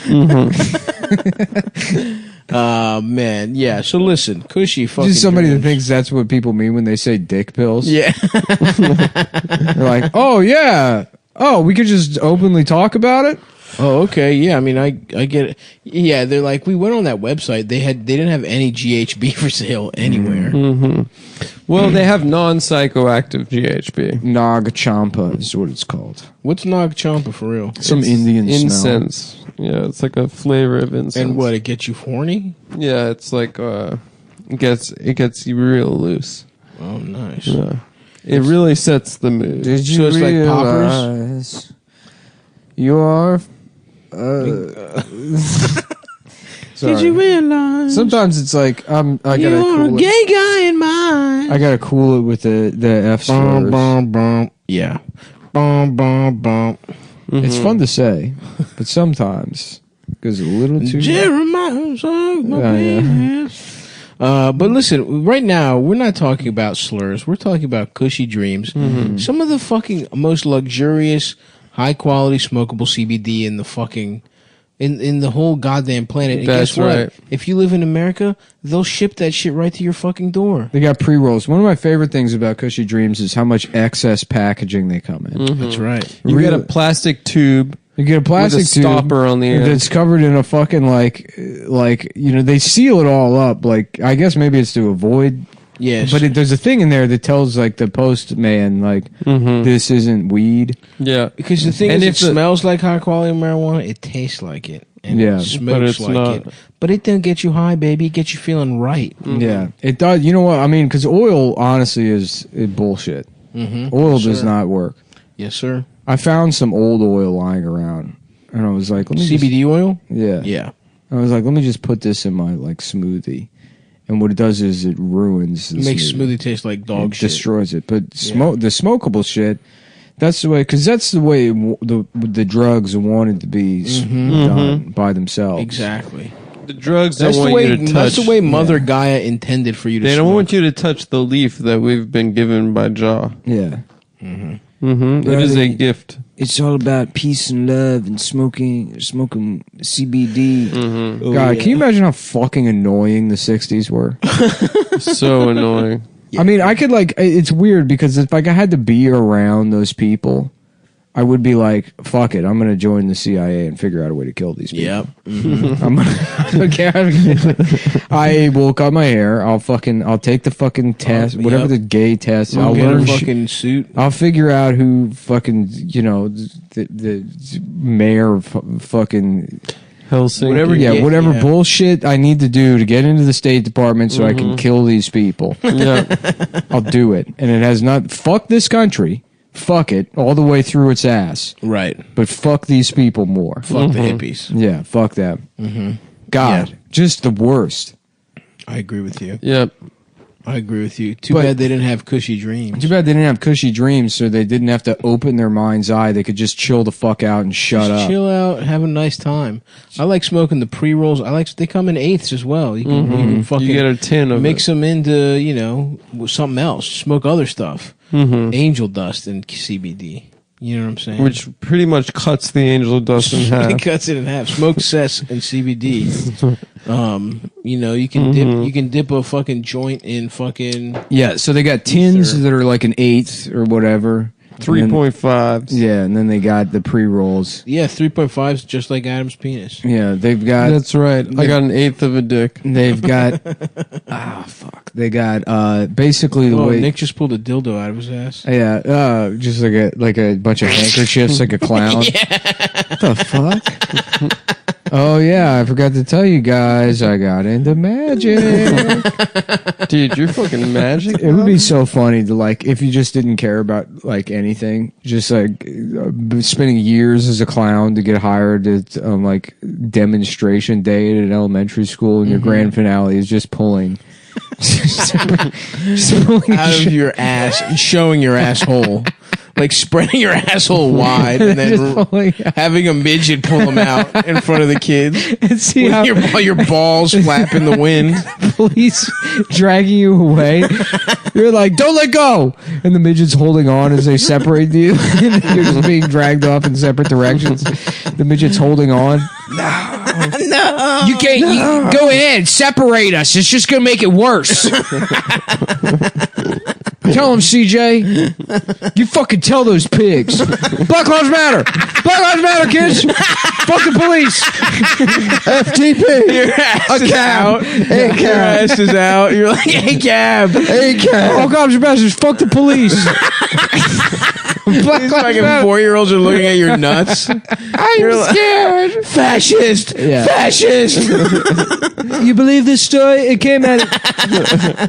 Man, yeah. So listen, Cushy fucking Just somebody Dreams. that thinks that's what people mean when they say dick pills. Yeah. They're like, oh, yeah. Oh, we could just openly talk about it? Oh, okay. Yeah, I mean, I get it. Yeah, they're like, we went on that website. They didn't have any GHB for sale anywhere. Well, they have non-psychoactive GHB. Nog Champa is what it's called. What's Nog Champa for real? Some Indian smell. Incense. Yeah, it's like a flavor of incense. And what? It gets you horny? Yeah, it's like it gets you real loose. Oh, nice. Yeah. It really sets the mood. Did you So it's like poppers? realize you are... Did you realize? Sometimes it's like I gotta You're a cool it. gay guy in mind. I gotta cool it with the F slurs. Bum. Yeah. Bum. It's fun to say, but sometimes it goes a little too. Jeremiah, sorry, my penis. But listen, right now we're not talking about slurs. We're talking about Cushy Dreams. Some of the fucking most luxurious, high quality smokable CBD in the fucking in the whole goddamn planet. And That's guess what? right. If you live in America, they'll ship that shit right to your fucking door. They got pre-rolls. One of my favorite things about Cushy Dreams is how much excess packaging they come in. That's right. You get a plastic tube. You get a plastic with a stopper on the end. that's covered in a fucking like they seal it all up. Like I guess maybe it's to avoid. Yes. But there's a thing in there that tells like the postman like this isn't weed. Yeah. Because the thing And is, if it smells like high quality marijuana. It tastes like it. And Yeah, it but smokes it's like not. it. But it doesn't get you high, baby. It gets you feeling right. Yeah, it does. You know what I mean? Because oil honestly is bullshit. Oil does not work. Yes, sir. I found some old oil lying around, and I was like, let me CBD oil? Yeah. Yeah. I was like, let me just put this in my like smoothie. And what it does is it ruins the It makes smoothie taste like dog it shit. destroys it. But the smokable shit, that's the way, because that's the way the drugs are wanted to be done by themselves. Exactly. The drugs That's don't the want way. you to touch. That's the way Mother Gaia intended for you to. They don't smoke. want you to touch the leaf that we've been given by Jaw. Yeah. It is a gift. It's all about peace and love and smoking CBD. God, can you imagine how fucking annoying the 60s were? So annoying. I mean, I could like, it's weird because if like I had to be around those people, I would be like, fuck it, I'm going to join the CIA and figure out a way to kill these people. Yep. I'm gonna, I will cut my hair. I'll take the fucking test, whatever the gay test. I'll Get learn a fucking suit. I'll figure out who fucking, the mayor of fucking Helsinki. whatever bullshit I need to do to get into the State Department so I can kill these people. Yeah. I'll do it. And it has not, fuck this country. Fuck it all the way through its ass. Right. But fuck these people more. Fuck the hippies. Yeah, fuck them. God, just the worst. I agree with you. Yep. I agree with you. Too But- bad they didn't have Cushy Dreams. Too bad they didn't have Cushy Dreams, so they didn't have to open their mind's eye. They could just chill the fuck out and shut Just up. chill out, have a nice time. I like smoking the pre-rolls. They come in eighths as well. You can fucking You get a tin of mix it. them into, with something else. Smoke other stuff. Angel dust and CBD. You know what I'm saying? Which pretty much cuts the angel dust in half. It cuts it in half. Smoked cess and CBD. You know, you can dip a fucking joint in fucking. Yeah, so they got tins that are like an eighth or whatever. 3.5s. Yeah, and then they got the pre-rolls. Yeah, 3.5s, just like Adam's penis. Yeah, they've got. That's right. I got an eighth of a dick. They've got. Fuck. They got basically the way. Nick just pulled a dildo out of his ass. Yeah, just like a bunch of handkerchiefs, like a clown. What the fuck? Oh yeah, I forgot to tell you guys, I got into magic. Dude, you're fucking magic. It would be so funny to like if you just didn't care about like anything, just like spending years as a clown to get hired at like demonstration day at an elementary school, and your grand finale is just pulling. just pulling out of your ass and showing your asshole. Like spreading your asshole wide and then having a midget pull them out in front of the kids. And see how your balls flap in the wind. Police dragging you away. You're like, don't let go. And the midget's holding on as they separate you. And you're just being dragged off in separate directions. The midget's holding on. No. You can't. Go ahead. Separate us. It's just going to make it worse. Tell them, CJ. You fucking tell those pigs. Black Lives Matter. Black Lives Matter, kids. Fuck the police. FTP. Your ass is out. Hey, cab. Your ass is out. You're like, hey, cab. Hey, cab. All cops are bastards. Fuck the police. These fucking 4-year-olds are looking at your nuts. I'm scared. Fascist. Yeah. Fascist. You believe this story? It came out.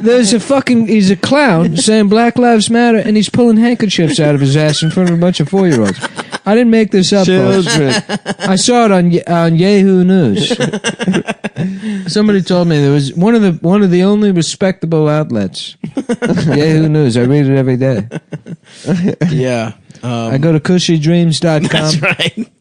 He's a clown saying Black Lives Matter, and he's pulling handkerchiefs out of his ass in front of a bunch of 4-year-olds. I didn't make this up, folks. I saw it on Yahoo News. Somebody told me there was one of the only respectable outlets. Yahoo News. I read it every day. Yeah. I go to cushydreams.com. That's right.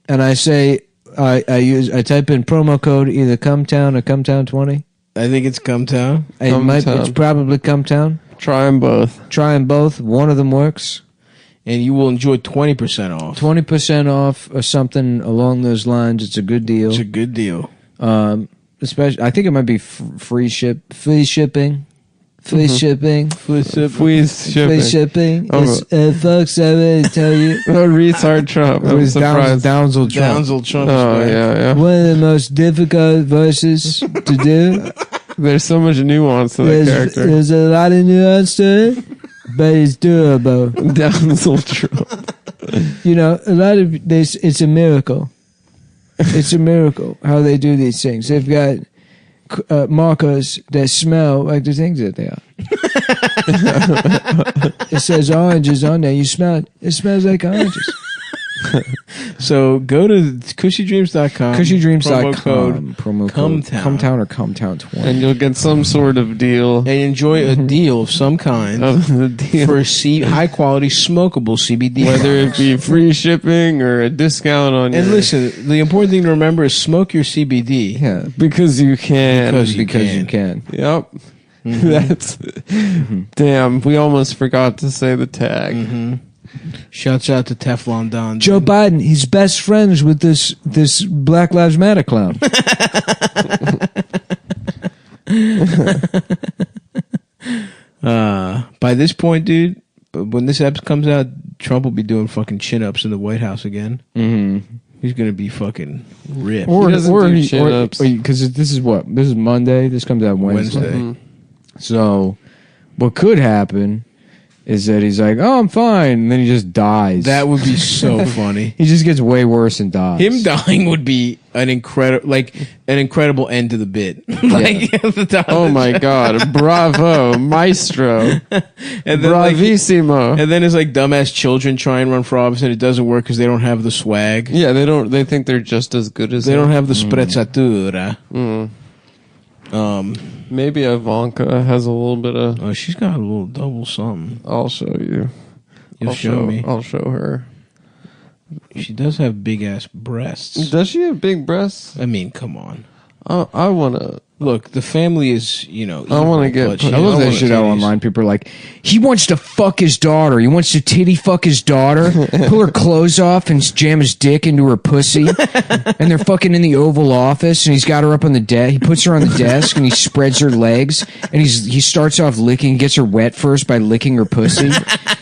And I say I type in promo code either Cumtown or Cumtown20. I think it's Cumtown. It's probably Cumtown. Try them both. Try them both. One of them works. And you will enjoy 20% off. 20% off or something along those lines. It's a good deal. It's a good deal. Especially, I think it might be free shipping. Free shipping. Free shipping. Folks, I really tell you. Retard Trump. It was Downsel Trump. Downsel Trump. Oh, yeah. One of the most difficult voices to do. There's so much nuance to that character. There's a lot of nuance to it, but it's doable. Downsel Trump. You know, a lot of this, it's a miracle. It's a miracle how they do these things. They've got markers that smell like the things that they are. It says oranges on there. You smell it. It smells like oranges. So go to cushydreams.com. Cushydreams.com. Promo code Cumtown or Cumtown20. And you'll get some sort of deal. And enjoy a deal of some kind for high quality smokable CBD. Whether it be free shipping or a discount on And listen, the important thing to remember is smoke your CBD. Yeah. Because you can. Because you can. Yep. Mm-hmm. That's damn. We almost forgot to say the tag. Mm-hmm. Shouts out to Teflon Don. Joe Biden, he's best friends with this Black Lives Matter clown. By this point, dude, when this episode comes out, Trump will be doing fucking chin-ups in the White House again. Mm-hmm. He's gonna be fucking ripped. Because this is Monday. This comes out Wednesday. Mm-hmm. So, what could happen is that he's like, "Oh, I'm fine," and then he just dies. That would be so funny. He just gets way worse and dies. Him dying would be an incredible end to the bit. Oh my god! Bravo, maestro, and then bravissimo. And then his dumbass children try and run for office, and it doesn't work because they don't have the swag. Yeah, they don't. They think they're just as good as they don't have the sprezzatura. Maybe Ivanka has a little bit of. Oh, she's got a little double something. I'll show you. You'll show me. I'll show her. She does have big ass breasts. Does she have big breasts? I mean, come on. I wanna. Look, the family is, I wanna get but put- she- I love don't that want shit out titties. online. People are like, he wants to fuck his daughter. He wants to titty fuck his daughter, pull her clothes off and jam his dick into her pussy. And they're fucking in the Oval Office and he's got her up on the desk. He puts her on the desk and he spreads her legs and he starts off licking, gets her wet first by licking her pussy.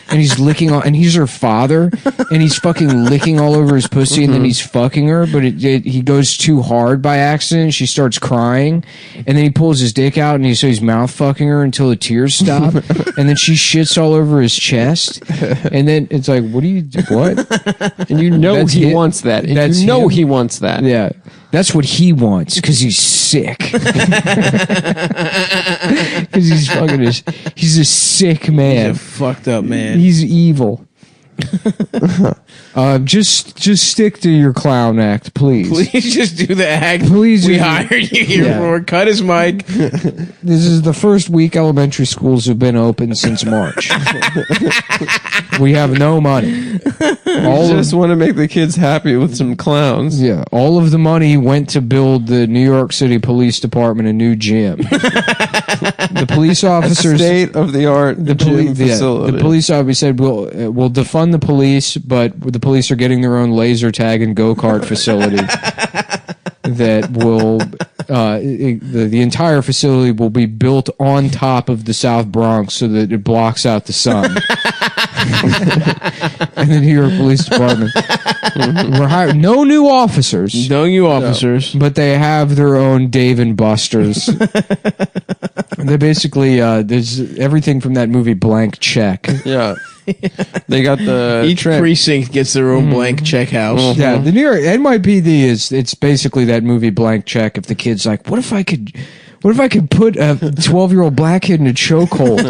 And he's licking all, and he's her father and he's fucking licking all over his pussy and then he's fucking her, but he goes too hard by accident. She starts crying and then he pulls his dick out and he's mouth fucking her until the tears stop. And then she shits all over his chest. And then it's like, what? And you know That's he it. wants that. And That's you know him. he wants that. Yeah. That's what he wants because he's sick. Because he's he's a sick man. He's a fucked up man. He's evil. Just stick to your clown act, please. Please just do the act. Please we just- hired you here Yeah. for. Cut his mic. This is the first week elementary schools have been open since March. We have no money. I just want to make the kids happy with some clowns. Yeah, all of the money went to build the New York City Police Department a new gym. The police officers, State of the art the gym facility. the police officer said, "We'll defund the police, but the police are getting their own laser tag and go kart facility that will the entire facility will be built on top of the South Bronx so that it blocks out the sun." And the New York Police Department, we're hiring no new officers, but they have their own Dave and Buster's. They basically there's everything from that movie Blank Check. Yeah. They got the Each precinct gets their own blank check house. Yeah, the New York NYPD it's basically that movie Blank Check. If the kid's like, what if I could put a 12-year-old black kid in a chokehold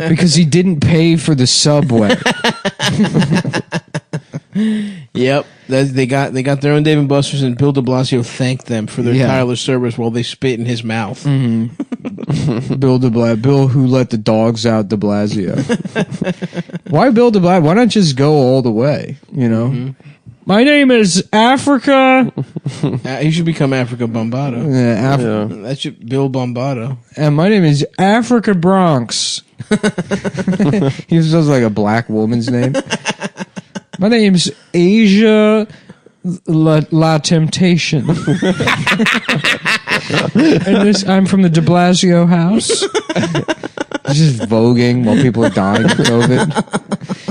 because he didn't pay for the subway? Yep, they got their own Dave and Buster's, and Bill de Blasio thanked them for their Yeah. tireless service while they spit in his mouth. Bill who let the dogs out de Blasio. Why Bill de Blasio? Why not just go all the way? You know. My name is Africa. He should become Africa Bombado. That should Bill Bombado. And my name is Africa Bronx. He sounds like a black woman's name. My name's Asia La Temptation. And I'm from the de Blasio house. Just voguing while people are dying of COVID.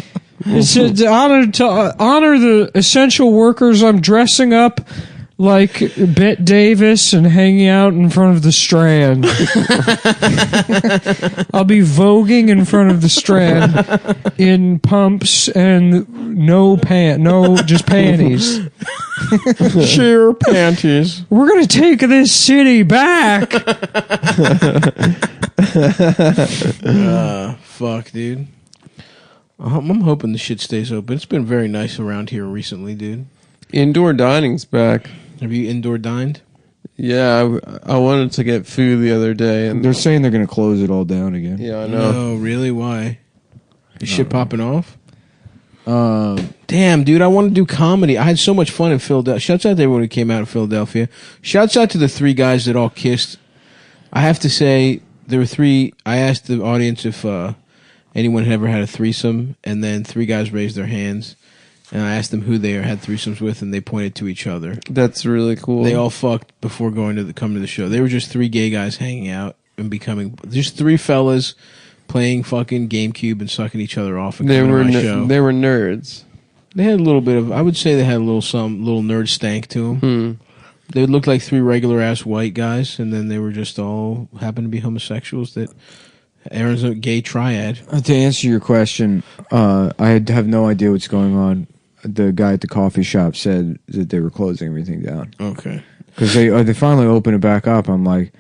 It's to honor the essential workers. I'm dressing up like Bette Davis and hanging out in front of the Strand. I'll be voguing in front of the Strand in pumps and just panties. sheer panties. We're gonna take this city back. Fuck, dude. I'm hoping the shit stays open. It's been very nice around here recently, dude. Indoor dining's back. Have you indoor dined? Yeah, I wanted to get food the other day, and They're saying they're gonna close it all down again. yeah, I know. No, really? Why? Is shit popping off? Damn, dude, I want to do comedy. I had so much fun in Philadelphia. Shouts out to everyone who came out of Philadelphia. Shouts out to the three guys that all kissed. I have to say, there were three. I asked the audience if anyone had ever had a threesome, and then three guys raised their hands. And I asked them who they had threesomes with, and they pointed to each other. That's really cool. They all fucked before coming to the show. They were just three gay guys hanging out and becoming just three fellas playing fucking GameCube and sucking each other off. And they coming were to my show. they were nerds. They had a little bit of. I would say they had a little nerd stank to them. They looked like three regular ass white guys, and then they were just all happened to be homosexuals. That Aaron's a gay triad. To answer your question, I have no idea what's going on. The guy at the coffee shop said that they were closing everything down. Okay. Because they finally opened it back up. I'm like,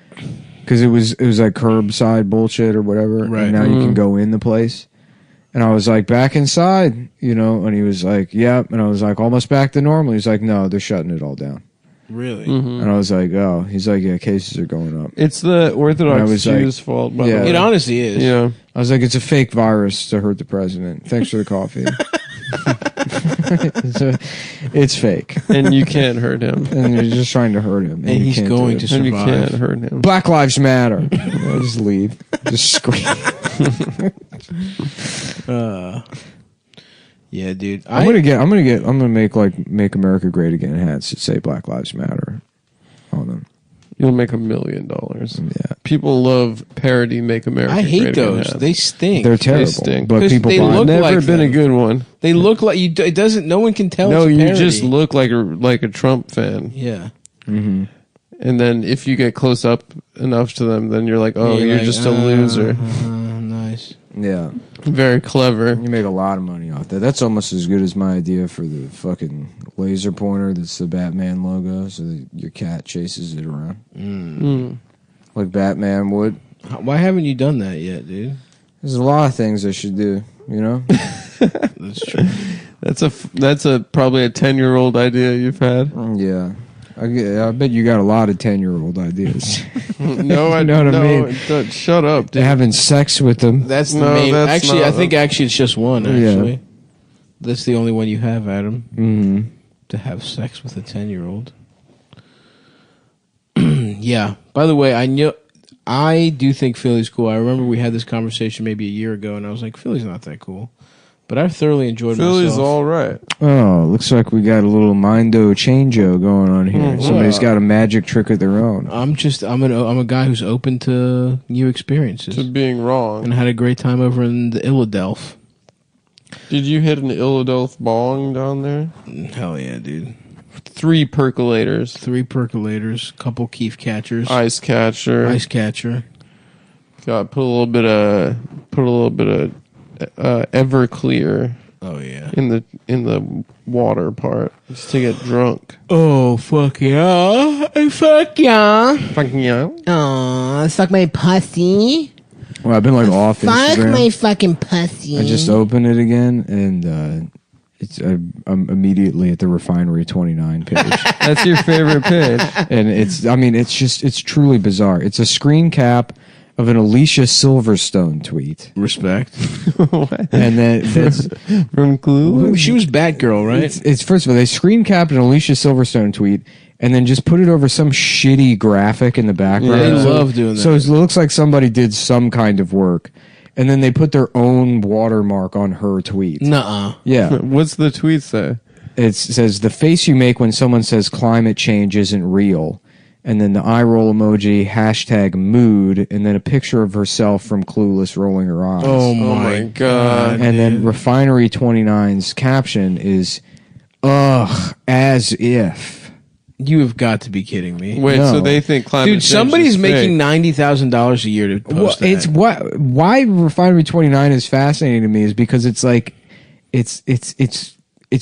because it was like curbside bullshit or whatever. Right. And now you can go in the place. And I was like, back inside, you know. And he was like, yep. And I was like, almost back to normal. He's like, no, they're shutting it all down. Really? And I was like, oh. He's like, yeah, cases are going up. It's the Orthodox Jews' fault. By the way. It honestly is. Yeah. I was like, it's a fake virus to hurt the president. Thanks for the coffee. It's fake. And you can't hurt him. And you're just trying to hurt him. And you he's can't do going it. to survive. And you can't hurt him. Black Lives Matter. I just leave. Just scream. Yeah, dude. I'm gonna make America Great Again hats that say Black Lives Matter on them. You'll make $1 million. Yeah. People love parody "Make America I Great hate Again" those. hats. They stink. They're terrible. They stink. But 'Cause people they buy look them. Never like been them. a good one. They look like you. It doesn't. No one can tell. No, it's a you parody. just look like a Trump fan. Yeah. And then if you get close up enough to them, then you're like, oh, you're like, just a loser. Nice. Yeah. Very clever. You make a lot of money off that. That's almost as good as my idea for the fucking laser pointer that's the Batman logo, so that your cat chases it around. Like Batman would. Why haven't you done that yet, dude? There's a lot of things I should do, you know? That's true. That's probably a 10-year-old idea you've had. Yeah. I bet you got a lot of 10-year-old ideas. No, I know what I mean. Shut up, dude. Having sex with them. That's the No, main. that's Actually, not I think it's just one. Actually, Yeah. that's the only one you have, Adam. Mm-hmm. To have sex with a 10-year-old. Yeah. By the way, I do think Philly's cool. I remember we had this conversation maybe a year ago, and I was like, Philly's not that cool. But I thoroughly enjoyed Philly's myself. all right. Oh, looks like we got a little Mindo Changeo going on here. Somebody's got a magic trick of their own. I'm a guy who's open to new experiences. To being wrong. And I had a great time over in the Illadelph. Did you hit an Illadelph bong down there? Hell yeah, dude. 3 percolators. 3 percolators, couple Keef catchers. Ice catcher. Ice catcher. Got put a little bit of Everclear. Oh yeah. In the water part. Just to get drunk. Oh fuck yeah. Fuck yeah. Fucking yeah. Aw, suck my pussy. Well, I've been like off Fuck Instagram. my fucking pussy. I just opened it again, and I'm immediately at the Refinery 29 page. That's your favorite page. And it's truly bizarre. It's a screen cap of an Alicia Silverstone tweet. Respect. And then that's from Clue. She was Batgirl, right? It's first of all, they screen capped an Alicia Silverstone tweet and then just put it over some shitty graphic in the background. Yeah, they love doing that. So it looks like somebody did some kind of work. And then they put their own watermark on her tweet. Nuh-uh. Yeah. What's the tweet say? It says, the face you make when someone says climate change isn't real. And then the eye roll emoji, #mood, and then a picture of herself from Clueless rolling her eyes. Oh my god. And then Refinery 29's caption is, ugh, as if. You have got to be kidding me. Wait, No. so they think climate Dude, change somebody's is making fake. $90,000 a year to post that. It's why Refinery 29 is fascinating to me is because it's like it's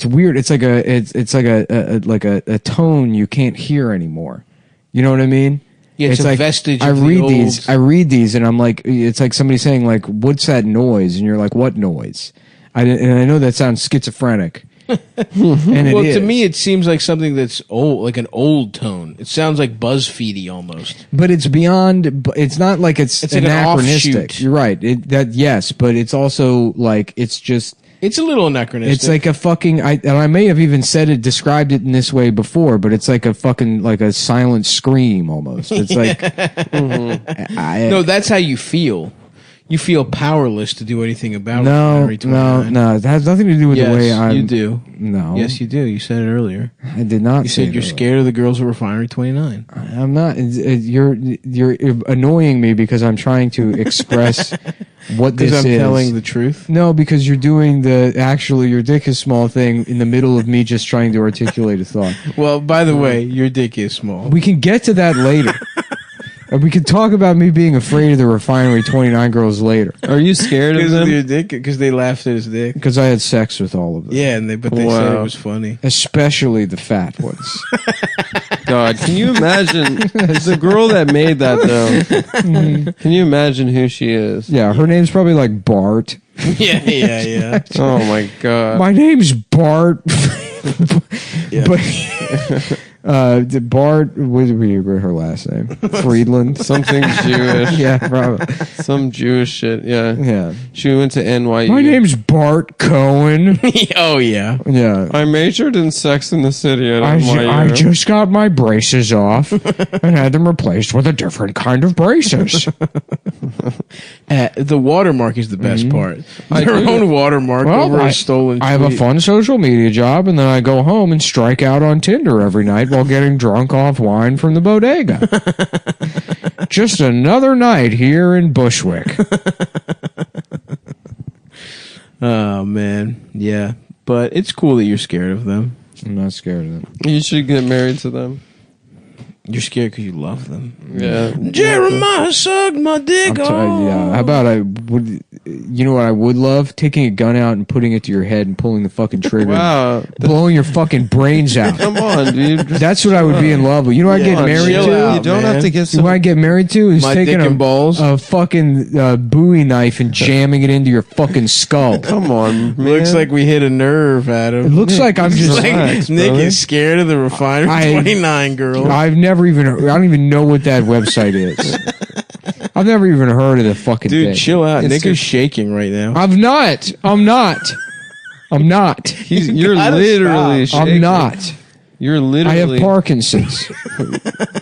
weird. It's like a tone you can't hear anymore. You know what I mean? Yeah, it's a like, vestige I of the read old- these and I'm like, it's like somebody saying like, what's that noise? And you're like, what noise? And I know that sounds schizophrenic. And well, it to is. me, it seems like something that's old, like an old tone. It sounds like BuzzFeedy almost. But it's beyond. It's not like it's like an anachronistic. offshoot. You're right. Yes, but it's also like it's just. It's a little anachronistic. It's like a fucking. And I may have even described it in this way before, but it's like a fucking like a silent scream almost. It's like. no, that's how you feel. You feel powerless to do anything about Refinery 29. No. It has nothing to do with Yes, the way I'm. you do. No. Yes, you do. You said it earlier. I did not. You say said you're that. scared of the girls at Refinery 29. I'm not. You're annoying me because I'm trying to express what this Because I'm is. telling the truth. No, because you're doing your dick is small thing in the middle of me just trying to articulate a thought. Well, by the way, your dick is small. We can get to that later. And we can talk about me being afraid of the Refinery 29 girls later. Are you scared of Because of them? your dick? Because they laughed at his dick. Because I had sex with all of them. Yeah, but they said it was funny. Especially the fat ones. God, can you imagine the girl that made that though? Can you imagine who she is? Yeah, her name's probably like Bart. Yeah. Oh my god. My name's Bart. Yeah. But Bart, what would be her last name? Friedland? Something Jewish. Yeah, probably. Some Jewish shit. Yeah. Yeah. She went to NYU. My name's Bart Cohen. Oh, yeah. Yeah. I majored in Sex in the City at NYU. I just got my braces off and had them replaced with a different kind of braces. The watermark is the best part. Their do. own watermark over a stolen I have a tweet. fun social media job, and then I go home and strike out on Tinder every night while getting drunk off wine from the bodega. Just another night here in Bushwick. Oh, man. Yeah. But it's cool that you're scared of them. I'm not scared of them. You should get married to them. You're scared because you love them. Yeah. Jeremiah sucked my dick off. Yeah. How about you know what I would love? Taking a gun out and putting it to your head and pulling the fucking trigger. Wow. Blowing your fucking brains out. Come on, dude. That's what I would be in love with. You know what I get married chill to? out, You don't man. have to get You know what I get married to is My taking dick and balls. a fucking Bowie knife and jamming it into your fucking skull. Come on, man. Looks like we hit a nerve, Adam. It looks like I'm just like Nick brother. is scared of the Refinery 29 girl. I don't even know what that website is. I've never even heard of the fucking Dude, thing. chill out. It's Nick just- is shaking right now. I'm not. You're gotta literally stop. shaking. I'm not. You're I literally. have Parkinson's.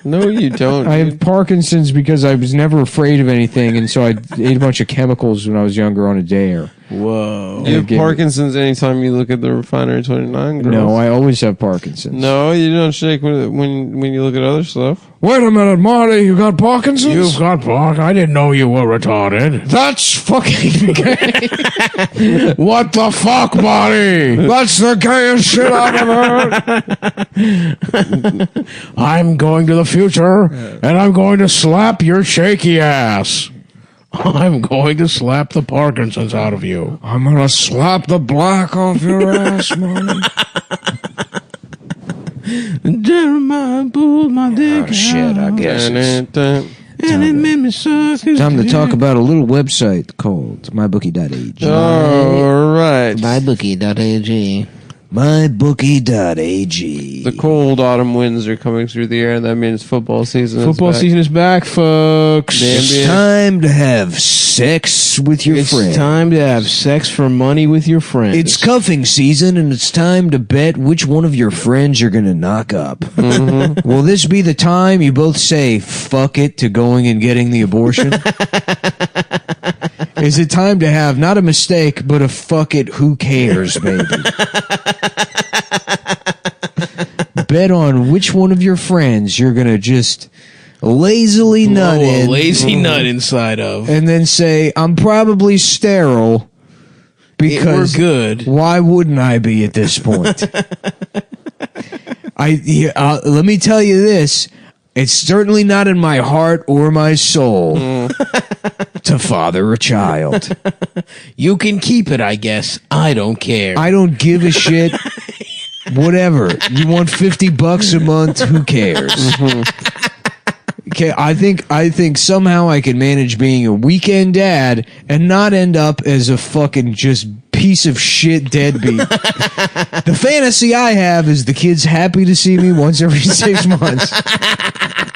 No, you don't. I have Parkinson's because I was never afraid of anything, and so I ate a bunch of chemicals when I was younger on a dare. Whoa. You have Give me- Parkinson's anytime you look at the Refinery 29 girls. No, I always have Parkinson's. No, you don't shake when you look at other stuff. Wait a minute, Marty, you got Parkinson's? You've got Park. I didn't know you were retarded. That's fucking gay. What the fuck, Marty? That's the gayest shit I've ever heard. I'm going to the future, and I'm going to slap your shaky ass. I'm going to slap the Parkinson's out of you. I'm gonna slap the black off your ass, Marty. Jeremiah pulled my dick Shit, I out, guess it's and it made me suck his time to dick. talk about a little website called mybookie.ag. All right. MyBookie.ag. mybookie.ag. The cold autumn winds are coming through the air. That means football season. Football is back. season is back, folks. The It's NBA. time to have sex with your It's friends. time to have sex for money with your friends. It's cuffing season, and it's time to bet which one of your friends you're going to knock up. Mm-hmm. Will this be the time you both say fuck it to going and getting the abortion? Is it time to have not a mistake, but a fuck it, who cares, baby? Bet on which one of your friends you're going to just lazily nut Blow a in. lazy nut inside of. And then say, I'm probably sterile because We're good. why wouldn't I be at this point? Let me tell you this. It's certainly not in my heart or my soul to father a child. You can keep it, I guess. I don't care. I don't give a shit. Whatever. You want $50 a month? Who cares? Okay, I think somehow I can manage being a weekend dad and not end up as a fucking just piece of shit deadbeat. The fantasy I have is the kid's happy to see me once every 6 months.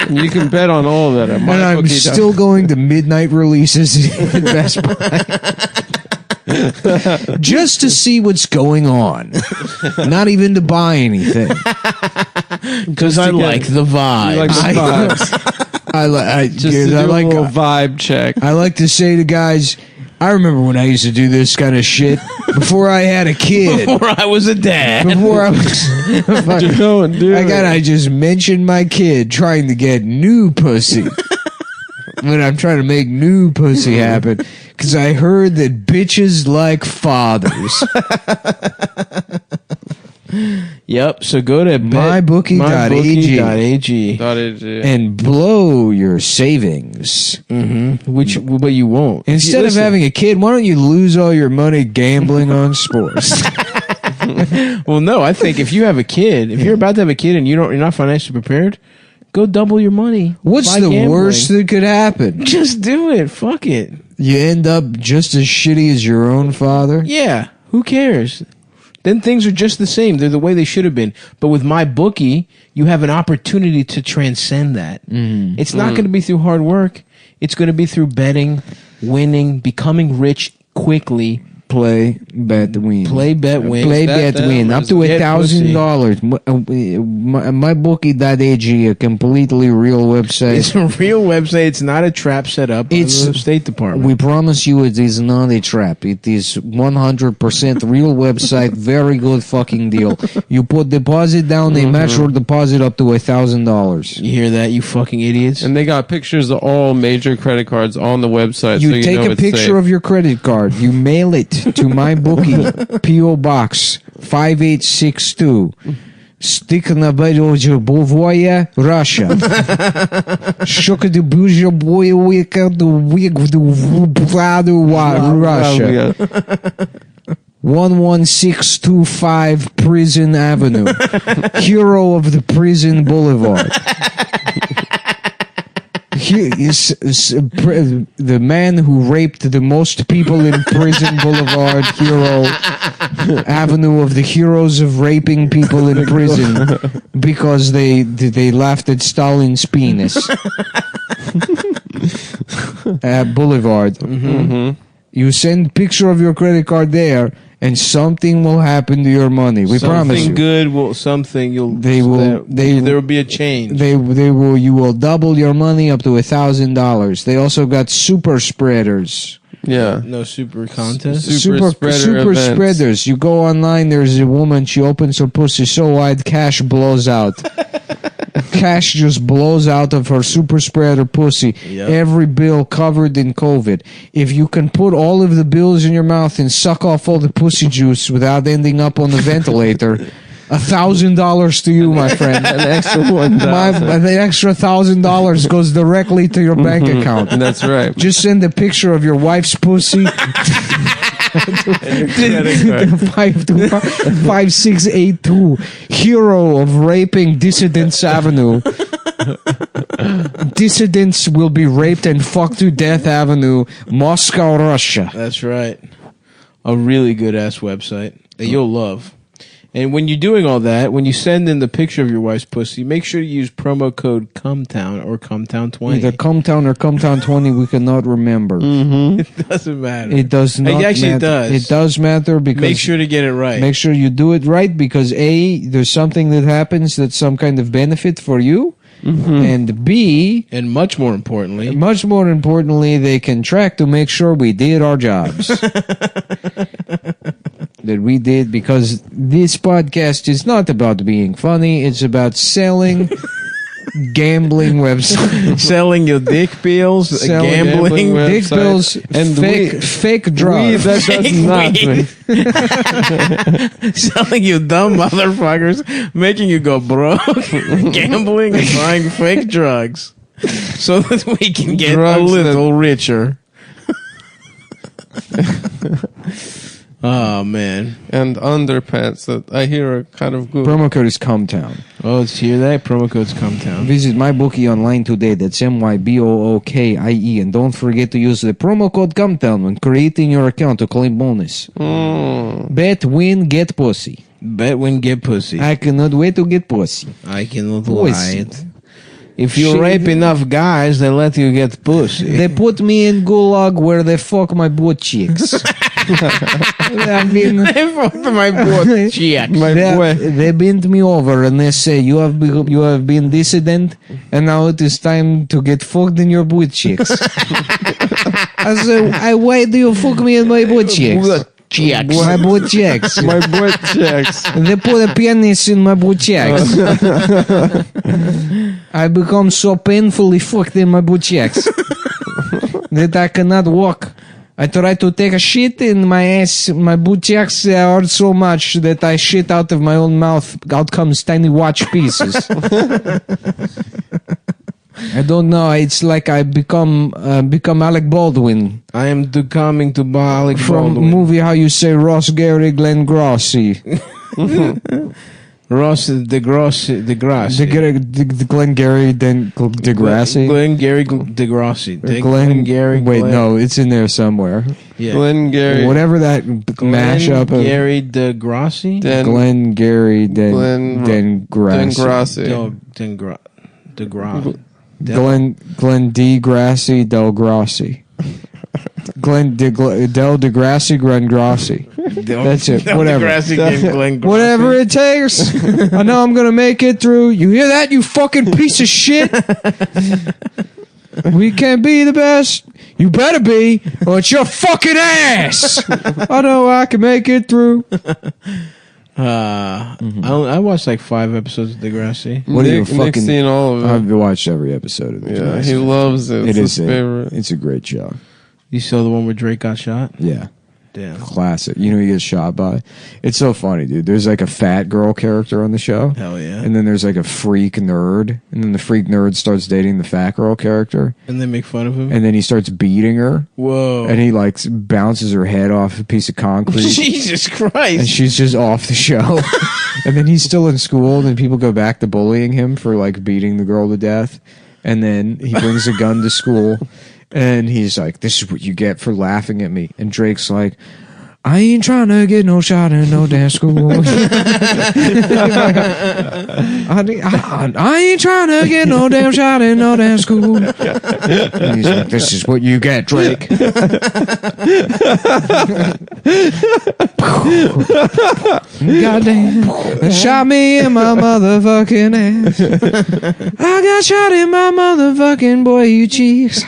You can bet on all of that. At And I'm MyBookie.ag. still going to midnight releases in Best Buy. Just to see what's going on. Not even to buy anything. Because I like the vibe. You like the vibes. I like Just to do a little vibe check. I like to say to guys, I remember when I used to do this kind of shit before I had a kid. Before I was a dad. Before I was I just mentioned my kid trying to get new pussy. When I'm trying to make new pussy happen. Because I heard that bitches like fathers. Yep. So go to mybookie.ag and blow your savings. But you won't. Instead of having a kid, why don't you lose all your money gambling on sports? Well, no. I think if you have a kid, if you're about to have a kid and you're not financially prepared, go double your money. What's Buy the gambling. worst that could happen? Just do it. Fuck it. You end up just as shitty as your own father? Yeah. Who cares? then things are just the same. They're the way they should have been. But with my bookie, you have an opportunity to transcend that. It's not going to be through hard work. It's going to be through betting, winning, becoming rich quickly. Play, bet, win. Play, bet, win. Play, bet, win. Up to $1,000. MyBookie.ag, a completely real website. It's a real website. It's not a trap set up by the State Department. We promise you it is not a trap. It is 100% real website. Very good fucking deal. You put deposit down, they match your deposit up to $1,000. You hear that, you fucking idiots? And they got pictures of all major credit cards on the website. You so take know a picture of your credit card. You mail it to my bookie, P.O. Box 5862. Stiknabedoja Bovoya, Russia. Shokadibuzha Boyawika, the wig the Russia. 11625 Prison Avenue. Hero of the Prison Boulevard. He is the man who raped the most people in Prison Boulevard, Hero Avenue of the heroes of raping people in prison because they laughed at Stalin's penis. Boulevard. You send picture of your credit card there, and something will happen to your money. We promise you. Something good will. Something you'll. There will be a change. They will. You will double your money up to $1,000. They also got super spreaders. Yeah. No super contest. Super spreaders. You go online. There's a woman. She opens her pussy so wide, cash blows out. Cash just blows out of her super spreader pussy. Yep. Every bill covered in COVID. If you can put all of the bills in your mouth and suck off all the pussy juice without ending up on the ventilator, $1,000 to you, my friend. An extra $1,000. The extra $1,000 goes directly to your bank account. That's right. Just send a picture of your wife's pussy. 5682 Hero of Raping Dissidents Avenue. Dissidents will be raped and fucked to death Avenue, Moscow, Russia. That's right. A really good ass website that you'll love. And when you're doing all that, when you send in the picture of your wife's pussy, make sure to use promo code Cumtown or Cumtown20. Either Cumtown or Cumtown20, we cannot remember. It doesn't matter. It does not actually matter. It does. It does matter because... Make sure to get it right. Make sure you do it right because A, there's something that happens that's some kind of benefit for you. And B... And much more importantly... they can track to make sure we did our jobs. That we did, because this podcast is not about being funny. It's about selling gambling websites. Selling your dick pills, gambling dick pills, and fake drugs. That does nothing. Selling you dumb motherfuckers, making you go broke, gambling and buying fake drugs so that we can get a little richer. Oh, man. And underpants that I hear are kind of good. Promo code is Cumtown. Oh, let's hear that. Promo code's Cumtown. Visit MyBookie online today. That's MyBookie. And don't forget to use the promo code Cumtown when creating your account to claim bonus. Bet, win, get pussy. Bet, win, get pussy. I cannot wait to get pussy. I cannot wait. If you rape enough guys, they let you get pussy. They put me in gulag where they fuck my butt cheeks. I mean, they fucked my butt cheeks. They bent me over and they say, you have been dissident, and now it is time to get fucked in your butt cheeks. I say, why do you fuck me in my butt cheeks? My butt cheeks. My butt cheeks. They put a penis in my butt cheeks. I become so painfully fucked in my butt cheeks that I cannot walk. I try to take a shit in my ass. My butt cheeks hurt so much that I shit out of my own mouth. Out comes tiny watch pieces. I don't know. It's like I become Alec Baldwin. I am becoming to Alec from Baldwin. Movie How You Say Ross Gary Glenn Grossi. Ross Degrassi. The Glengarry Degrassi. Glengarry Degrassi. Glengarry. Wait, no, it's in there somewhere. Yeah. Glengarry. Whatever that mashup of Glengarry Degrassi. Glengarry Degrassi. Degrassi. Glen Degrassi Del Grassi. Del Degrassi Grassi. That's it. Whatever. Whatever it takes. I know I'm gonna make it through. You hear that, you fucking piece of shit? We can't be the best. You better be, or it's your fucking ass. I know I can make it through. I watched like 5 episodes of Degrassi. Nick's seen all of it. I've watched every episode of it. Yeah, he loves it. It's his favorite. It's a great show. You saw the one where Drake got shot? Yeah. Damn. Classic. You know he gets shot by? It's so funny, dude. There's like a fat girl character on the show. Hell yeah. And then there's like a freak nerd. And then the freak nerd starts dating the fat girl character. And they make fun of him? And then he starts beating her. Whoa. And he like bounces her head off a piece of concrete. Jesus Christ. And she's just off the show. And then he's still in school. And then people go back to bullying him for like beating the girl to death. And then he brings a gun to school. And he's like, this is what you get for laughing at me. And Drake's like, I ain't trying to get no shot in no damn school. I ain't trying to get no damn shot in no damn school. And he's like, this is what you get, Drake. Goddamn. They shot me in my motherfucking ass. I got shot in my motherfucking boy cheeks.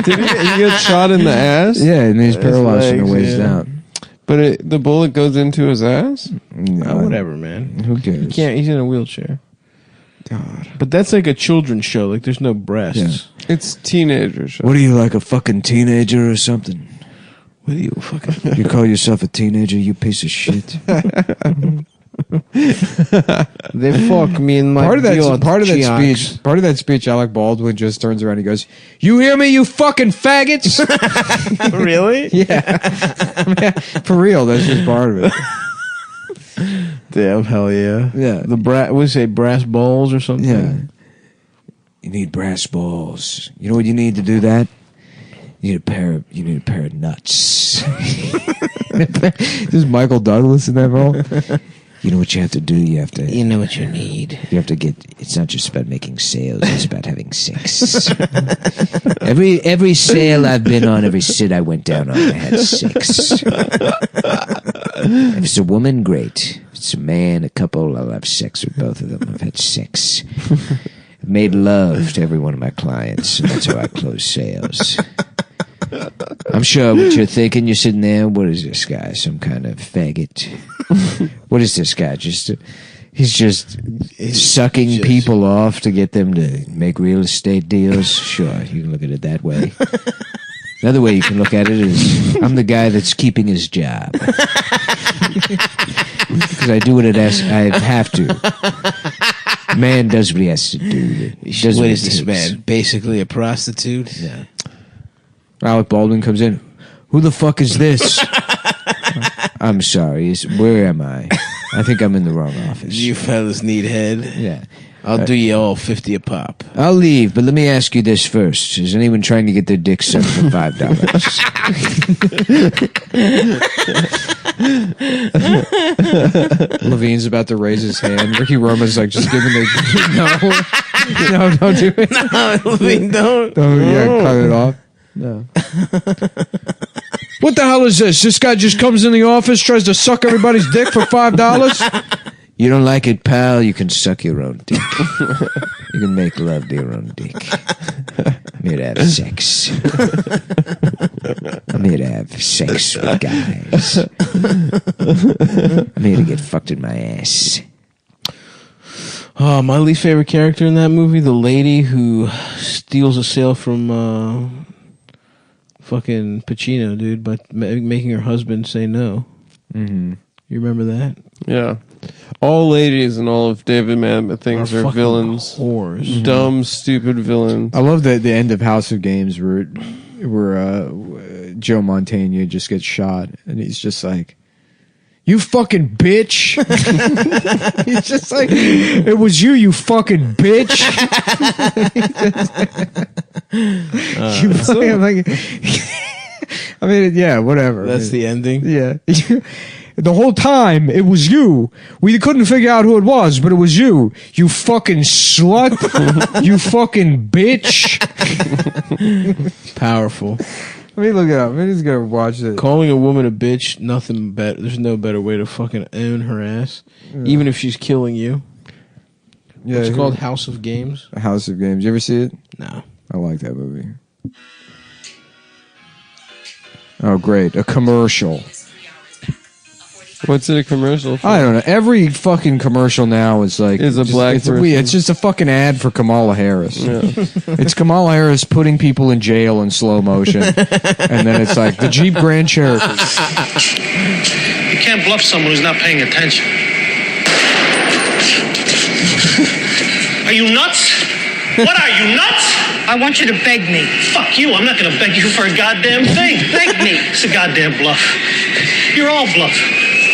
Did he get shot in the ass? Yeah, and he's paralyzed from the waist down. But the bullet goes into his ass? No, whatever, man. Who cares? He's in a wheelchair. God. But that's like a children's show. Like, there's no breasts. Yeah. It's teenager show. What are you, like a fucking teenager or something? What are you, fucking... You call yourself a teenager, you piece of shit. They fuck me in my part of that speech, Alec Baldwin just turns around and he goes, "You hear me, you fucking faggots?" Really? Yeah. For real, that's just part of it. Damn, hell yeah. Yeah. What do you say, brass balls or something? Yeah. You need brass balls. You know what you need to do that? You need a pair of nuts. Is Michael Douglas in that role? You know what you have to do? You know what you need. You have to get. It's not just about making sales. It's about having sex. every sale I've been on, every sit I went down on, I had sex. If it's a woman, great. If it's a man, a couple, I'll have sex with both of them. I've had sex. I've made love to every one of my clients, and that's how I close sales. I'm sure what you're thinking. You're sitting there. What is this guy? Some kind of faggot? What is this guy? He's just sucking people off to get them to make real estate deals. Sure, you can look at it that way. Another way you can look at it is I'm the guy that's keeping his job because I do what I have to. Man does what he has to do. What is this man? Basically a prostitute? Yeah. Alec Baldwin comes in. Who the fuck is this? I'm sorry. Where am I? I think I'm in the wrong office. You fellas need head? Yeah. I'll do you all 50 a pop. I'll leave, but let me ask you this first. Is anyone trying to get their dick sucked for $5? Levine's about to raise his hand. Ricky Roman's like, just give him the... No, don't do it. No, Levine, don't. Cut it off. No. What the hell is this? This guy just comes in the office, tries to suck everybody's dick for $5? You don't like it, pal? You can suck your own dick. You can make love to your own dick. I'm here to have sex. I'm here to have sex with guys. I'm here to get fucked in my ass. Oh, my least favorite character in that movie, the lady who steals a sale from fucking Pacino, dude, by making her husband say no. Mm-hmm. You remember that? Yeah. All ladies and all of David Mamet things are villains. Whores. Mm-hmm. Dumb, stupid villains. I love the end of House of Games where Joe Mantegna just gets shot and he's just like, You fucking bitch. He's just like, it was you, you fucking bitch. You fucking, like, I mean, yeah, whatever. That's the ending? Yeah. The whole time, it was you. We couldn't figure out who it was, but it was you. You fucking slut. You fucking bitch. Powerful. Let me look it up. I'm just gonna watch it. Calling a woman a bitch, nothing better. There's no better way to fucking own her ass, even if she's killing you. Yeah, It's called House of Games. House of Games. You ever see it? No. I like that movie. Oh, great. A commercial. What's it a commercial for? I don't know. Every fucking commercial now is like... Is a black person. It's just a fucking ad for Kamala Harris. Yeah. It's Kamala Harris putting people in jail in slow motion. And then it's like, the Jeep Grand Cherokee. You can't bluff someone who's not paying attention. Are you nuts? What are you, nuts? I want you to beg me. Fuck you. I'm not going to beg you for a goddamn thing. Beg me. It's a goddamn bluff. You're all bluff.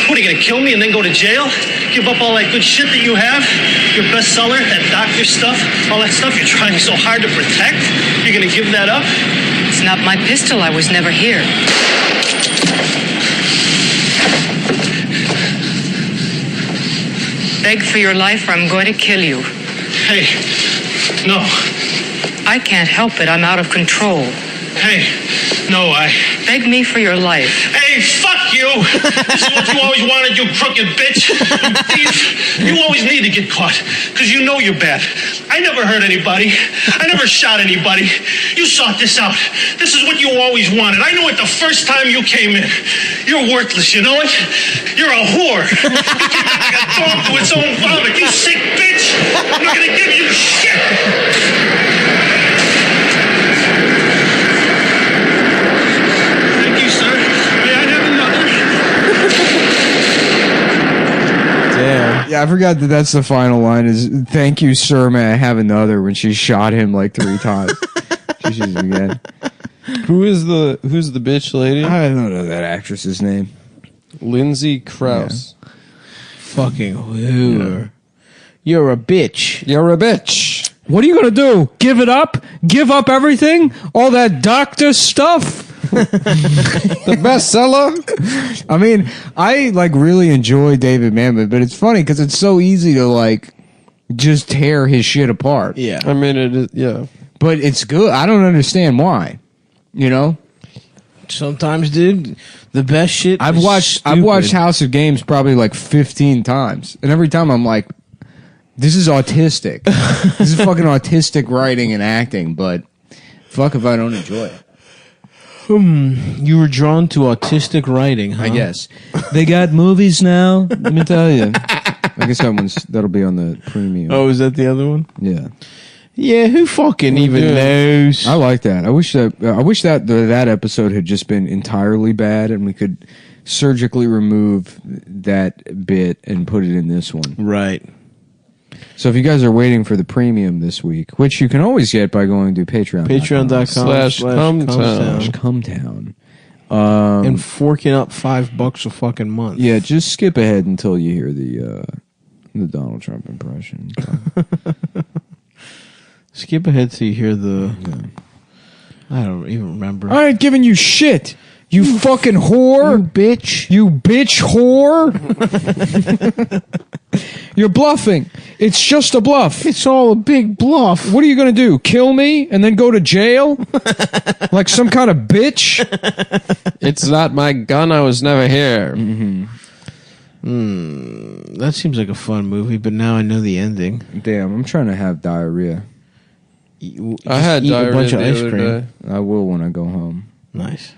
What, are you going to kill me and then go to jail? Give up all that good shit that you have? Your bestseller, that doctor stuff, all that stuff you're trying so hard to protect? You're going to give that up? It's not my pistol. I was never here. Beg for your life or I'm going to kill you. Hey, no. I can't help it. I'm out of control. Hey, no, Beg me for your life. Hey, fuck you! This is what you always wanted, you crooked bitch! You thief! You always need to get caught, because you know you're bad. I never hurt anybody. I never shot anybody. You sought this out. This is what you always wanted. I knew it the first time you came in. You're worthless, you know it? You're a whore. You came out like a dog to its own vomit. You sick bitch! I'm not gonna give you shit! Yeah, I forgot that that's the final line is, thank you, sir, may I have another, when she shot him like 3 times. She shoots him again. Who's the bitch lady? I don't know that actress's name. Lindsay Krause. Yeah. Fucking whore. Yeah. You're a bitch. You're a bitch. What are you gonna do? Give it up? Give up everything? All that doctor stuff? The bestseller. I mean, I like really enjoy David Mamet, but it's funny because it's so easy to like just tear his shit apart. Yeah, I mean it is. Yeah, but it's good. I don't understand why. You know, sometimes, dude, the best shit. I've watched House of Games probably like 15 times, and every time I'm like, this is autistic. This is fucking autistic writing and acting. But fuck if I don't enjoy it. You were drawn to autistic writing, huh? I guess. They got movies now, let me tell you. I guess that'll be on the premium. Oh, is that the other one? Yeah. Yeah, who fucking even knows? I like that. I wish that episode had just been entirely bad and we could surgically remove that bit and put it in this one. Right. So if you guys are waiting for the premium this week, which you can always get by going to patreon.com/Cumtown. And forking up $5 a fucking month. Yeah, just skip ahead until you hear the Donald Trump impression. Skip ahead till you hear the... I don't even remember. I ain't giving you shit. You fucking whore. You bitch. You bitch whore. You're bluffing. It's just a bluff. It's all a big bluff. What are you going to do? Kill me and then go to jail? Like some kind of bitch? It's not my gun. I was never here. That seems like a fun movie, but now I know the ending. Damn, I'm trying to have diarrhea. I had diarrhea a bunch of the ice other cream. day. I will when I go home. Nice.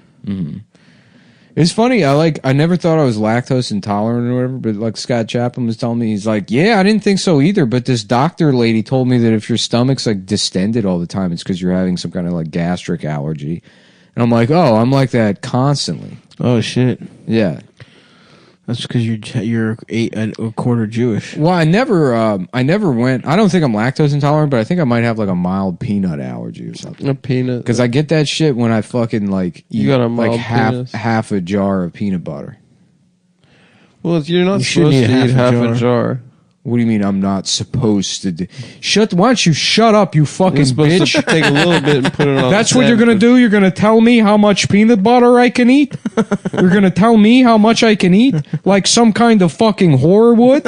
It's funny. I never thought I was lactose intolerant or whatever, but like Scott Chapman was telling me, he's like, yeah, I didn't think so either. But this doctor lady told me that if your stomach's like distended all the time, it's because you're having some kind of like gastric allergy. And I'm like, oh, I'm like that constantly. Oh shit. Yeah. That's because you're a quarter Jewish. Well, I never went. I don't think I'm lactose intolerant, but I think I might have like a mild peanut allergy or something. A peanut, because I get that shit when I fucking like eat got a mild like half a jar of peanut butter. Well, you're not You shouldn't supposed to eat eat half a jar. What do you mean I'm not supposed to do? Why don't you shut up, you fucking You're supposed bitch? to take a little bit and put it on. That's the what you're going to do? You're going to tell me how much peanut butter I can eat? You're going to tell me how much I can eat? Like some kind of fucking whore would?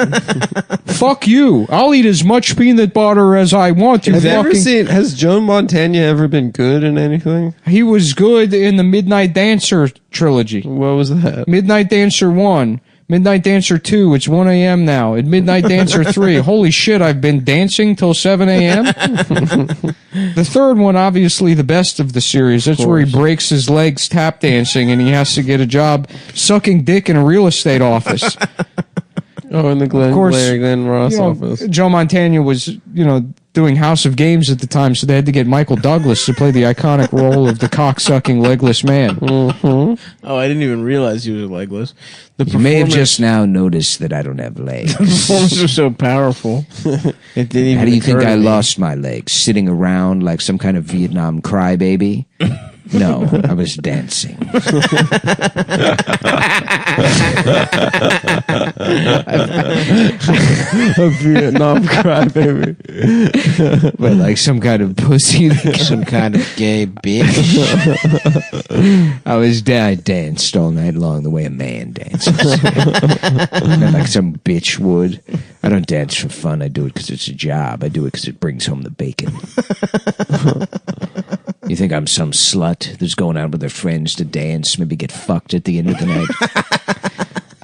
Fuck you. I'll eat as much peanut butter as I want to. Have you ever seen, has Joe Montana ever been good in anything? He was good in the Midnight Dancer trilogy. What was that? Midnight Dancer 1. Midnight Dancer 2, it's 1 a.m. now. At Midnight Dancer 3, holy shit, I've been dancing till 7 a.m.? The third one, obviously the best of the series. That's where he breaks his legs tap dancing and he has to get a job sucking dick in a real estate office. Oh, in the Larry Glenn Ross office. Joe Montana was, doing House of Games at the time, so they had to get Michael Douglas to play the iconic role of the cock-sucking legless man. Mm-hmm. Oh, I didn't even realize he was legless. You may have just now noticed that I don't have legs. The performance was so powerful. It didn't even How do you think occur to I me. lost my legs? Sitting around like some kind of Vietnam crybaby? No, I was dancing. A Vietnam crybaby. But like some kind of pussy, Some kind of gay bitch. I danced all night long the way a man dances. Not like some bitch would. I don't dance for fun. I do it because it's a job. I do it because it brings home the bacon. You think I'm some slut that's going out with her friends to dance, maybe get fucked at the end of the night?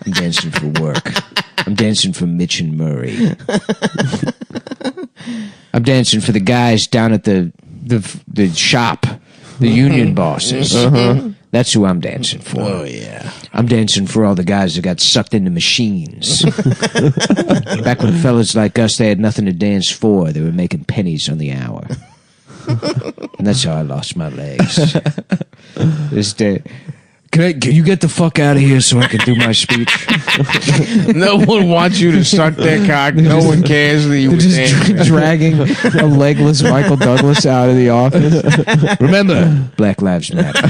I'm dancing for work. I'm dancing for Mitch and Murray. I'm dancing for the guys down at the shop, the union bosses. That's who I'm dancing for. Oh, yeah. I'm dancing for all the guys that got sucked into machines. Back when fellas like us, they had nothing to dance for. They were making pennies on the hour. And that's how I lost my legs. This day. Can you get the fuck out of here so I can do my speech? No one wants you to suck their cock. No one cares that you were dancing. Dragging a legless Michael Douglas out of the office. Remember, Black Lives Matter.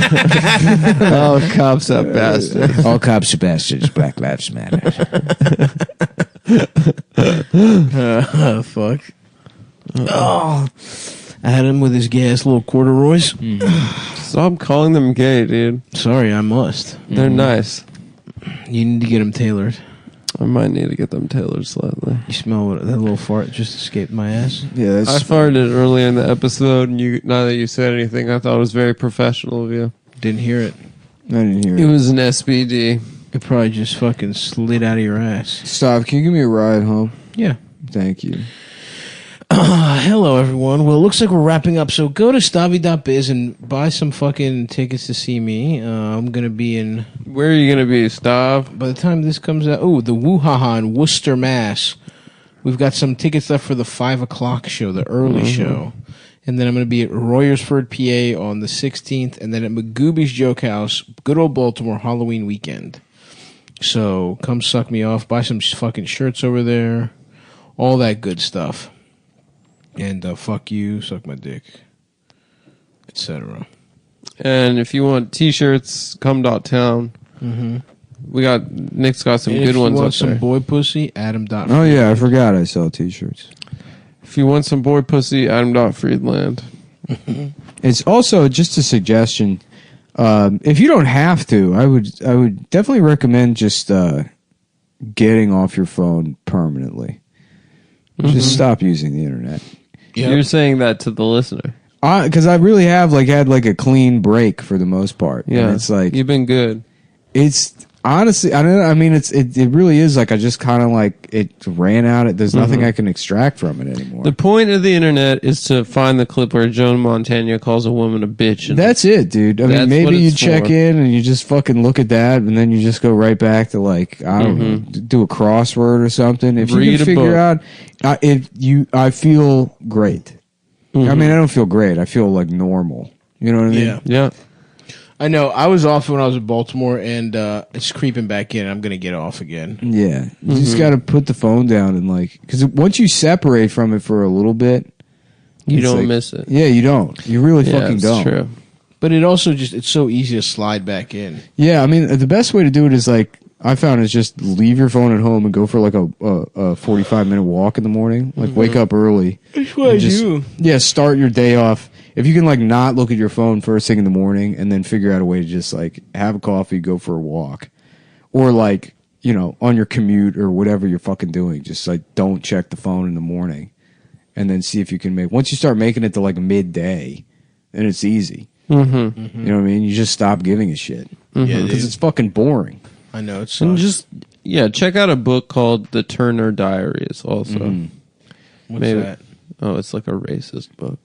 All cops are bastards. All cops are bastards. Black Lives Matter. Fuck. Oh. I had him with his gay-ass little corduroys. Stop calling them gay, dude. Sorry, I must. They're nice. You need to get them tailored. I might need to get them tailored slightly. You smell what that little fart just escaped my ass? Yeah, I farted earlier in the episode, and now that you said anything, I thought it was very professional of you. Didn't hear it. I didn't hear It was an SBD. It probably just fucking slid out of your ass. Stop. Can you give me a ride home? Yeah. Thank you. Hello, everyone. Well, it looks like we're wrapping up. So go to stavi.biz and buy some fucking tickets to see me. I'm going to be in... Where are you going to be, Stav? By the time this comes out... Oh, the Woo-Ha-Ha in Worcester, Mass. We've got some tickets left for the 5 o'clock show, the early show. And then I'm going to be at Royersford, PA on the 16th. And then at Magooby's Joke House, good old Baltimore, Halloween weekend. So come suck me off. Buy some fucking shirts over there. All that good stuff. And fuck you, suck my dick, etc. And if you want t-shirts, come.town. Nick's got some And good if you ones want up some there. boy pussy, Adam. Oh, yeah. I forgot I sell t-shirts. If you want some boy pussy, Adam.Friedland. It's also just a suggestion. If you don't have to, I would definitely recommend just getting off your phone permanently. Just stop using the internet. Yep. You're saying that to the listener. Because I really have had a clean break for the most part. Yeah, and it's like you've been good. It's honestly, it really is like I just kind of it ran out. There's nothing I can extract from it anymore. The point of the internet is to find the clip where Joan Montana calls a woman a bitch. And that's it, dude. I mean, maybe you check in and you just fucking look at that, and then you just go right back to I don't know, do a crossword or something. If Read you can figure out, I feel great. I mean, I don't feel great. I feel like normal. You know what I mean? Yeah. Yeah. I know. I was off when I was in Baltimore, and it's creeping back in. I'm going to get off again. Yeah. You just got to put the phone down and because once you separate from it for a little bit, you don't miss it. Yeah, you don't. You really fucking don't. True. But it also it's so easy to slide back in. Yeah, I mean, the best way to do it is I found is just leave your phone at home and go for like a 45-minute walk in the morning. Like wake up early. That's what I do. Yeah, start your day off. If you can like not look at your phone first thing in the morning and then figure out a way to just like have a coffee, go for a walk. Or like, you know, on your commute or whatever you're fucking doing, just like don't check the phone in the morning. And then see if you can once you start making it to like midday, then it's easy. Mm-hmm. You know what I mean? You just stop giving a shit. Yeah, Because it's fucking boring. I know it's And just check out a book called The Turner Diaries. Also, What's Maybe. that? Oh, it's like a racist book.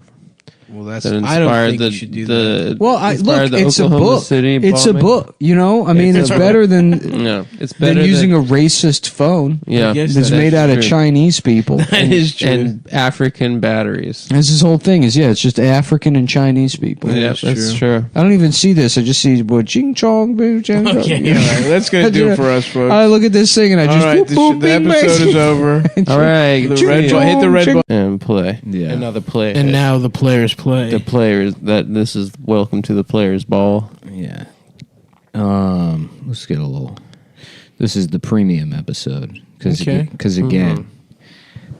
Well, that's That I don't inspired think the you should do that. Well, inspired the it's a Oklahoma book. City It's a bombing. book. You know, I mean, it's better than Yeah, it's better than using a racist phone. Yeah, guess that's that's made out of true. Chinese people. That is true. and African batteries. That's his whole thing. Is it's just African and Chinese people. Yeah, that's true. I don't even see this. I just see ching chong, bing chong. Okay, all right. That's gonna do it for us, folks. I look at this thing and I All just right, whoop, the whoop, bing, episode bang. is over. All right, The red button. Hit the red button. and play. Yeah. Another play. And now the players play. the players. This is welcome to the players' ball. Yeah. Let's get a little. This is the premium episode because Okay. again,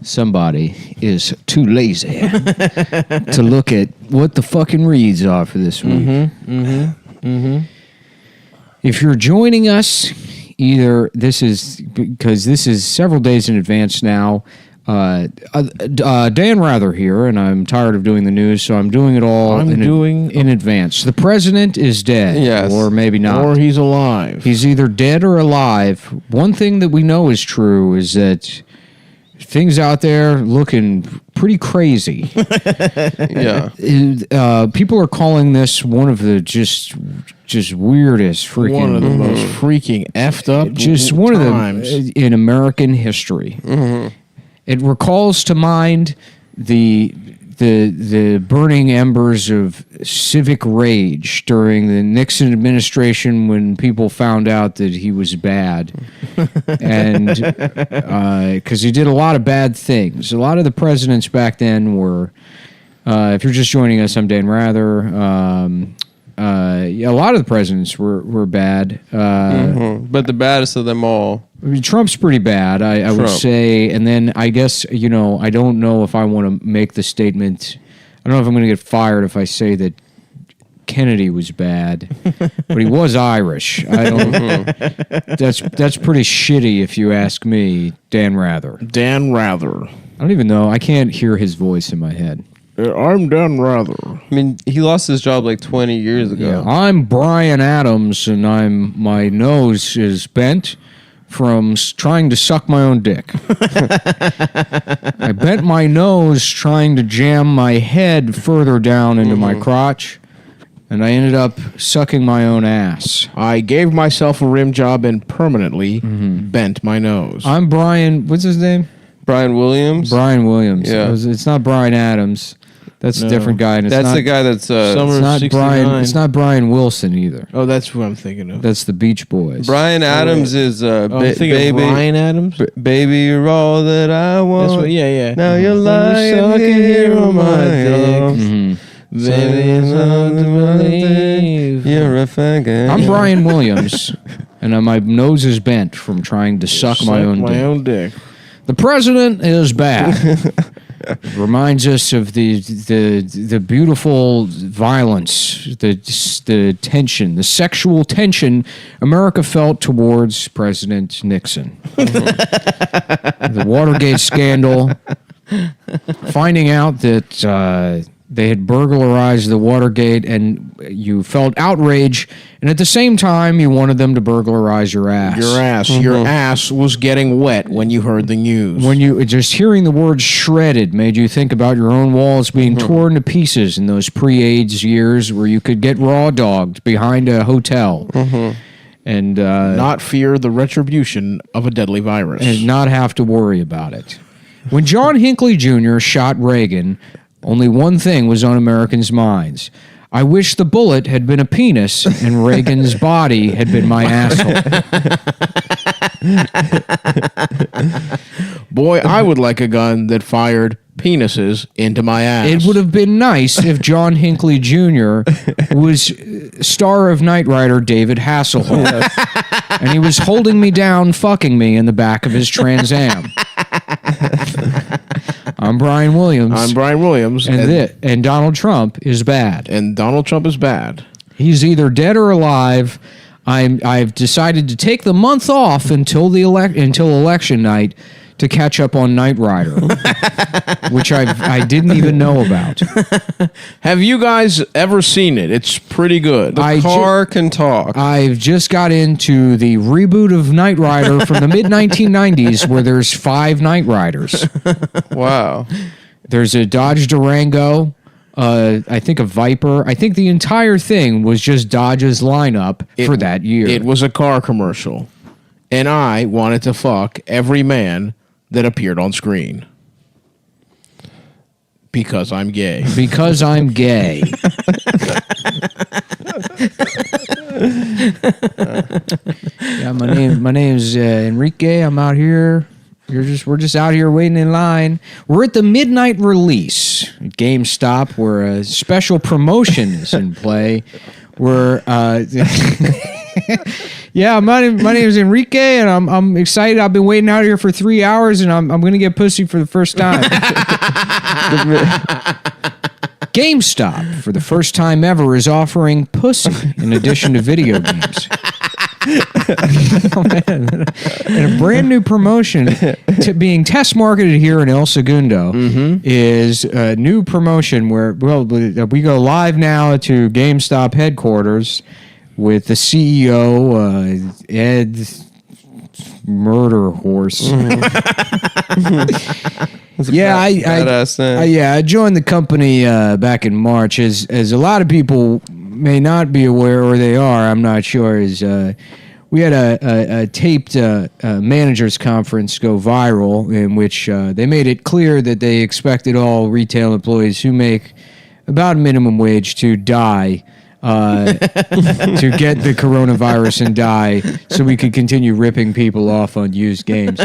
somebody is too lazy to look at what the fucking reads are for this week. If you're joining us, either this is because this is several days in advance now. Dan Rather here, and I'm tired of doing the news, so I'm doing it all in advance. The president is dead, Yes. or maybe not. Or he's alive. He's either dead or alive. One thing that we know is true is that things out there looking pretty crazy. Yeah. People are calling this one of the just weirdest freaking One of the most freaking effed up just one times. of them in American history. It recalls to mind the burning embers of civic rage during the Nixon administration when people found out that he was bad, and because he did a lot of bad things. A lot of the presidents back then were. If you're just joining us, I'm Dan Rather. A lot of the presidents were bad, But the baddest of them all. I mean, Trump's pretty bad, I would Trump. say. And then I guess, I don't know if I want to make the statement. I don't know if I'm going to get fired if I say that Kennedy was bad, but he was Irish. I don't. That's pretty shitty if you ask me, Dan Rather. Dan Rather. I don't even know. I can't hear his voice in my head. I'm Dan Rather. I mean, he lost his job like 20 years ago. Yeah, I'm Brian Adams, and my nose is bent from trying to suck my own dick. I bent my nose trying to jam my head further down into my crotch, and I ended up sucking my own ass. I gave myself a rim job and permanently bent my nose. I'm Brian. What's his name? Brian Williams. Brian Williams. Yeah. It's not Brian Adams. That's a different guy. And it's That's not, the guy that's Summer It's not 69. Brian. It's not Brian Wilson either. Oh, that's who I'm thinking of. That's the Beach Boys. Brian Adams is I'm thinking baby. of Ryan Adams. Baby, you're all that I want. That's what. Yeah. Now you're lying sucking here on my dick. arms. Baby, it's hard to believe. You're a faggot. I'm Brian Williams, and my nose is bent from trying to suck my own dick. dick. The president is bad. Reminds us of the beautiful violence, the tension, the sexual tension America felt towards President Nixon. The Watergate scandal, finding out that they had burglarized the Watergate, and you felt outrage, and at the same time, you wanted them to burglarize your ass. Your ass was getting wet when you heard the news. When you just hearing the word shredded made you think about your own walls being torn to pieces in those pre-AIDS years where you could get raw dogged behind a hotel and not fear the retribution of a deadly virus. and not have to worry about it. When John Hinckley Jr. shot Reagan, only one thing was on Americans' minds. I wish the bullet had been a penis and Reagan's body had been my asshole. Boy, I would like a gun that fired penises into my ass. It would have been nice if John Hinckley Jr. was star of Knight Rider David Hasselhoff. and he was holding me down, fucking me in the back of his Trans Am. I'm Brian Williams. I'm Brian Williams. And Donald Trump is bad. And Donald Trump is bad. He's either dead or alive. I've decided to take the month off until election night to catch up on Knight Rider, which I didn't even know about. Have you guys ever seen it? It's pretty good. The car can talk. I've just got into the reboot of Knight Rider from the mid-1990s where there's 5 Knight Riders. Wow. There's a Dodge Durango, I think a Viper. I think the entire thing was just Dodge's lineup for that year. It was a car commercial. And I wanted to fuck every man that appeared on screen. Because I'm gay. Because I'm gay. Yeah, my name's Enrique. I'm out here. We're just out here waiting in line. We're at the midnight release at GameStop, where a special promotion is in play. Where yeah, my name is Enrique, and I'm excited. I've been waiting out here for 3 hours, and I'm gonna get pussy for the first time. GameStop, for the first time ever, is offering pussy in addition to video games. Oh, man. And a brand new promotion being test marketed here in El Segundo is a new promotion where we go live now to GameStop headquarters with the CEO, Ed Murder Horse. I joined the company back in March. As a lot of people may not be aware, or they are, I'm not sure, is we had a taped managers conference go viral in which they made it clear that they expected all retail employees who make about minimum wage to die to get the coronavirus and die so we could continue ripping people off on used games.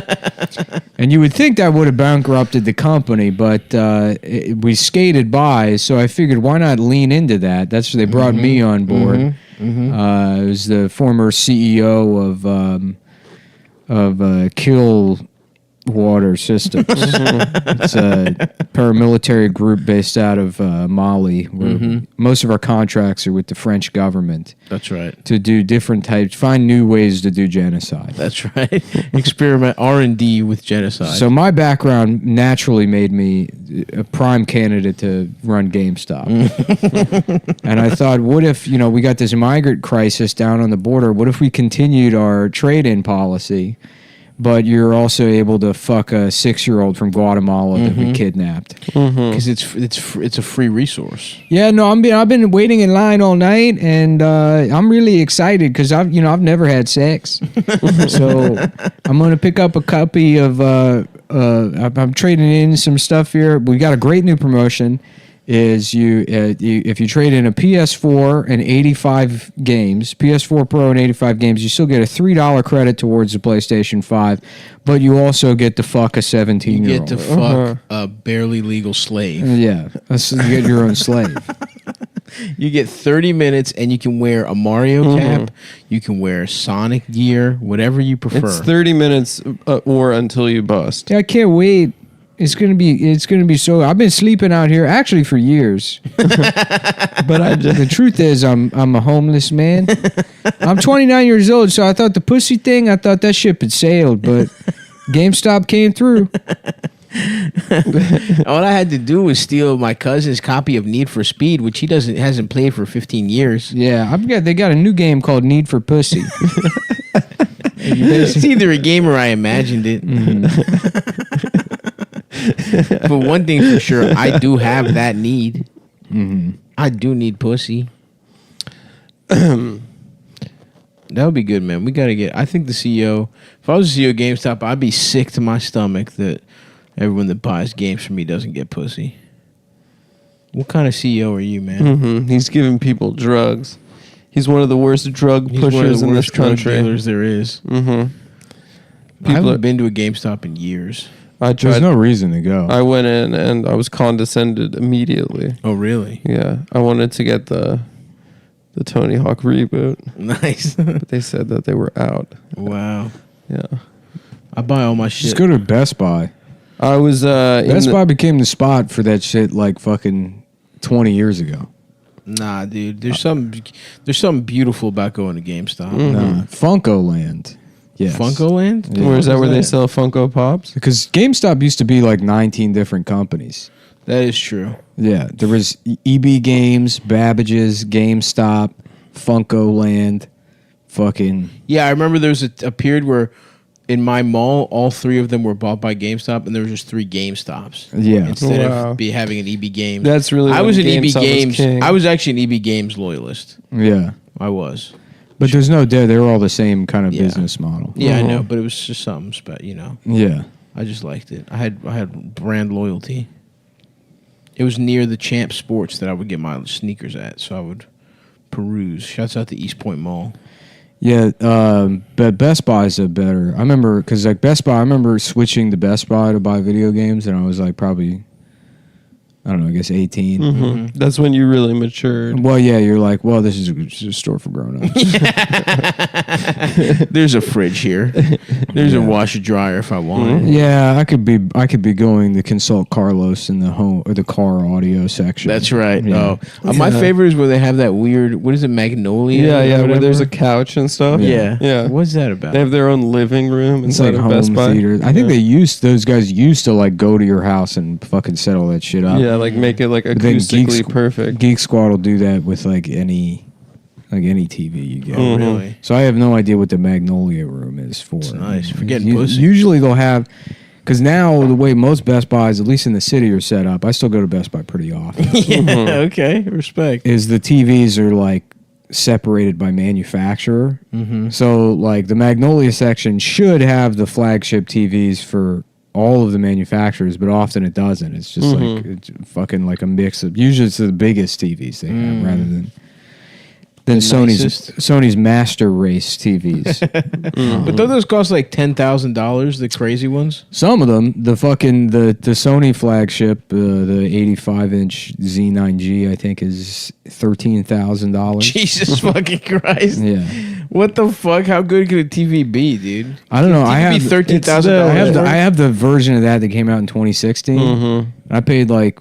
And you would think that would have bankrupted the company, but we skated by, so I figured why not lean into that? That's why they brought me on board. I was the former CEO of Kill Water Systems. It's a paramilitary group based out of Mali, where most of our contracts are with the French government. That's right. To do different types, find new ways to do genocide. That's right. Experiment R&D with genocide. So my background naturally made me a prime candidate to run GameStop. And I thought, what if, we got this migrant crisis down on the border? What if we continued our trade-in policy, but you're also able to fuck a 6-year-old from Guatemala that we kidnapped? Because it's a free resource. Yeah, no, I've been waiting in line all night, and I'm really excited because I've never had sex, so I'm gonna pick up a copy of. I'm trading in some stuff here. We got a great new promotion. Is if you trade in a PS4 and 85 games, PS4 Pro and 85 games, you still get a $3 credit towards the PlayStation 5, but you also get to fuck a 17-year-old. You get to fuck a barely legal slave. Yeah, so you get your own slave. You get 30 minutes, and you can wear a Mario cap. You can wear Sonic gear, whatever you prefer. It's 30 minutes or until you bust. Yeah, I can't wait. It's gonna be so. I've been sleeping out here actually for years, but the truth is, I'm a homeless man. I'm 29 years old, so I thought the pussy thing, I thought that ship had sailed, but GameStop came through. All I had to do was steal my cousin's copy of Need for Speed, which he hasn't played for 15 years. Yeah, they got a new game called Need for Pussy. It's either a game or I imagined it. But one thing for sure, I do have that need. I do need pussy. That would be good, man. We got to get... I think the CEO... If I was the CEO of GameStop, I'd be sick to my stomach that everyone that buys games from me doesn't get pussy. What kind of CEO are you, man? He's giving people drugs. He's one of the worst drug pushers in this country. Drug dealers there is. I haven't been to a GameStop in years. There's no reason to go. I went in and I was condescended immediately. Oh, really? Yeah. I wanted to get the the Tony Hawk reboot. Nice. But they said that they were out. Wow. Yeah. I buy all my shit. Just go to Best Buy. I was Best Buy became the spot for that shit like fucking 20 years ago. Nah, dude. There's something beautiful about going to GameStop. Nah, Funko Land. Yes. Funko Land? Yeah. Where is that? Where they sell Funko Pops? Because GameStop used to be like 19 different companies. That is true. Yeah, there was EB Games, Babbage's, GameStop, Funko Land, fucking. Yeah, I remember there was a period where in my mall, all three of them were bought by GameStop, and there was just 3 GameStops. Yeah. Instead of having an EB Games. That's really I was an EB GameStop was Games. king. I was actually an EB Games loyalist. Yeah. I was. But there's no doubt they're all the same kind of business model. Yeah, I know, but it was just something special, Yeah. I just liked it. I had brand loyalty. It was near the Champ Sports that I would get my sneakers at, so I would peruse. Shouts out to East Point Mall. Yeah, but Best Buy's a better. I remember because like Best Buy, I remember switching to Best Buy to buy video games, and I was like probably, I don't know, I guess 18. Mm-hmm. That's when you really matured. Well, yeah, you're like, well, this is a store for grown-ups. There's a fridge here. There's a washer dryer if I want it. Yeah, I could be going to consult Carlos in the home or the car audio section. That's right. Yeah. My favorite is where they have that weird. What is it, Magnolia? Yeah, or where there's a whatever? couch and stuff. Yeah. What's that about? They have their own living room It's inside like of Best home Buy. theater. I think those guys used to like go to your house and fucking set all that shit up. Yeah, like make it like But then acoustically perfect. Geek Squad will do that with like any TV you get. Oh, really? So I have no idea what the Magnolia room is for. It's nice. For getting pussy. Usually they'll have, because now the way most Best Buys, at least in the city, are set up, I still go to Best Buy pretty often. Okay, respect. Is the TVs are like separated by manufacturer. Mm-hmm. So like the Magnolia section should have the flagship TVs for all of the manufacturers, but often it doesn't. It's just like it's fucking like a mix of. Usually it's the biggest TVs they have rather than Sony's Master Race TVs. But don't those cost like $10,000? The crazy ones. Some of them, the Sony flagship, the 85-inch Z9G, I think is $13,000. Jesus fucking Christ! Yeah. What the fuck? How good could a TV be, dude? I don't know. I have $13,000. I have the version of that came out in 2016. I paid like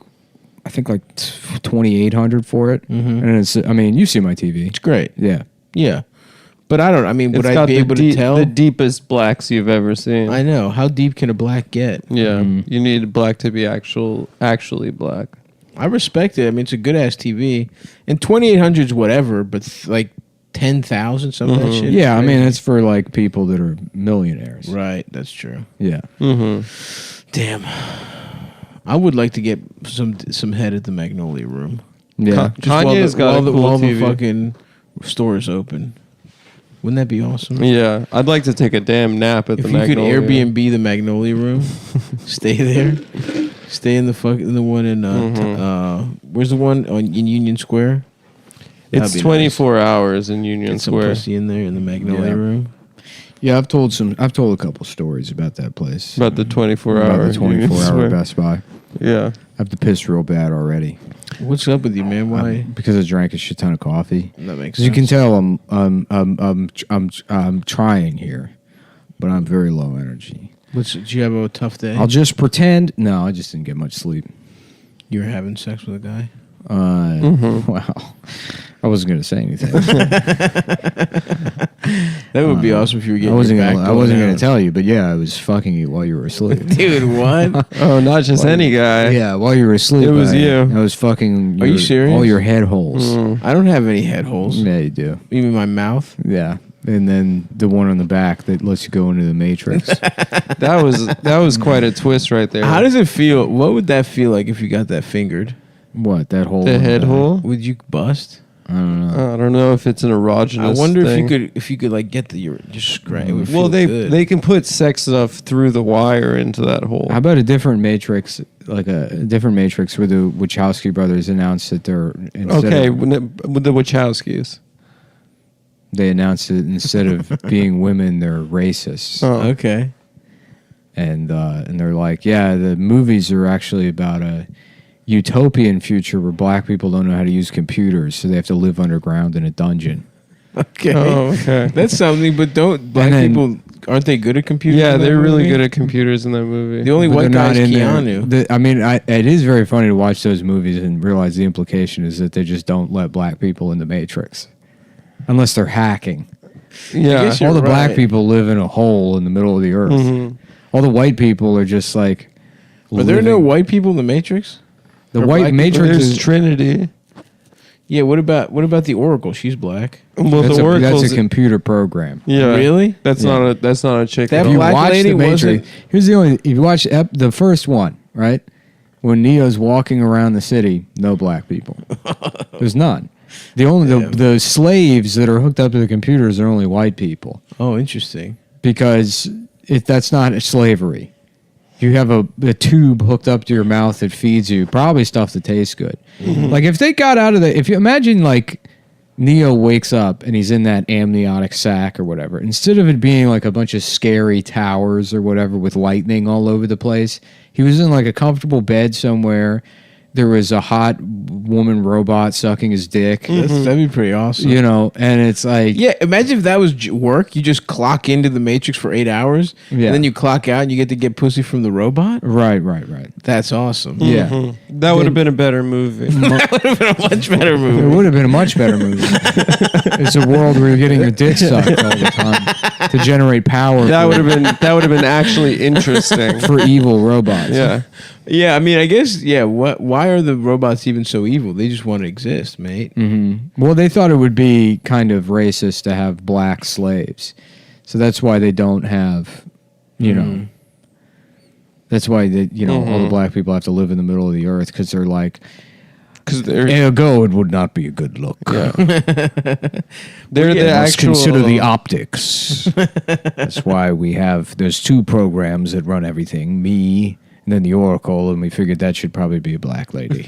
$2,800 for it, and it's. I mean, you see my TV. It's great. Yeah, yeah. But I don't. I mean, would It's I got be able to tell? the deepest blacks you've ever seen? I know. How deep can a black get? Yeah, you need black to be actually black. I respect it. I mean, it's a good ass TV, and 2,800 is whatever. But like 10,000, some of that shit. yeah. I mean, it's for like people that are millionaires. Right. That's true. Yeah. Damn. I would like to get some head at the Magnolia Room. Yeah. Just Kanye's got a cool while the TV. fucking store is open. Wouldn't that be awesome? Yeah, I'd like to take a damn nap at If the you could Magnolia. Airbnb the Magnolia Room, stay there. Stay in the one in where's the one in Union Square? That'd It's be 24 hours in Union Get some Square. pussy in there in the Magnolia Yeah. Room. Yeah, I've told a couple stories about that place. About the 24 About hour. the 24-hour Best Buy. Yeah. I have to piss real bad already. What's up with you, man? Why? Because I drank a shit ton of coffee. That makes As you can sense. tell, I'm trying here, but I'm very low energy. Did you have a tough day? I'll just pretend. No, I just didn't get much sleep. You were having sex with a guy? Wow. I wasn't going to say anything. That would be awesome if you were getting. I wasn't your gonna, back I wasn't going going to out. tell you, but yeah, I was fucking you while you were asleep. Dude, what? Oh, not just any guy. Yeah, while you were asleep. It was you. I was fucking. Are you serious? All your head holes. I don't have any head holes. Yeah, you do. You mean my mouth? Yeah, and then the one on the back that lets you go into the Matrix. That was quite a twist right there. How does it feel? What would that feel like if you got that fingered? What, that hole? The in head back? hole? Would you bust? I don't know. I don't know if it's an erogenous I wonder thing. if you could like get just scratch. It would Well, feel good. they can put sex stuff through the wire into that hole. How about a different Matrix, like a different Matrix where the Wachowski brothers announced that they're Okay, with the Wachowskis. They announced that instead of being women, they're racists. Oh. Okay. And they're like, yeah, the movies are actually about a utopian future where black people don't know how to use computers, so they have to live underground in a dungeon. Okay. Oh, okay. That's something, but don't black people, aren't they good at computers? Yeah, in that they're really movie? good at computers in that movie. The only But white they're guy not is in there. Keanu. It is very funny to watch those movies and realize the implication is that they just don't let black people in the Matrix. Unless they're hacking. Yeah. All the black people live in a hole in the middle of the earth. Mm-hmm. All the white people are just like... Are there no white people in the Matrix? The Or white black Matrix people? There's is... Trinity. Yeah, what about the Oracle? She's black. Well, That's, the a, Oracle's that's a computer program. Yeah. Really? That's Yeah. not a chick. That at If you all. black watch lady the Matrix, wasn't- here's the only... If you watch the first one, right? When Neo's walking around the city, no black people. There's none. The slaves that are hooked up to the computers are only white people. Oh, interesting. Because that's not slavery. You have a tube hooked up to your mouth that feeds you probably stuff that tastes good. Like if they got out of if you imagine like Neo wakes up and he's in that amniotic sac or whatever, instead of it being like a bunch of scary towers or whatever with lightning all over the place, he was in like a comfortable bed somewhere. There was a hot woman robot sucking his dick. That'd be pretty awesome. You know, and it's like... Yeah, imagine if that was work. You just clock into the Matrix for 8 hours, Yeah. and then you clock out and you get to get pussy from the robot? Right. That's awesome. Yeah. That would have been a better movie. That would have been a much better It movie. would have been a much better movie. It's a world where you're getting your dick sucked all the time to generate power. That would have been actually interesting. for evil robots. Yeah. Yeah, I mean, I guess, why are the robots even so evil? They just want to exist, mate. Well, they thought it would be kind of racist to have black slaves, so that's why they don't have, you know. That's why all the black people have to live in the middle of the earth because they're like. Because they're Ergo, it would not be a good look. they're the Must actual. consider the optics. That's why there's two programs that run everything. Me and then the Oracle, and we figured that should probably be a black lady.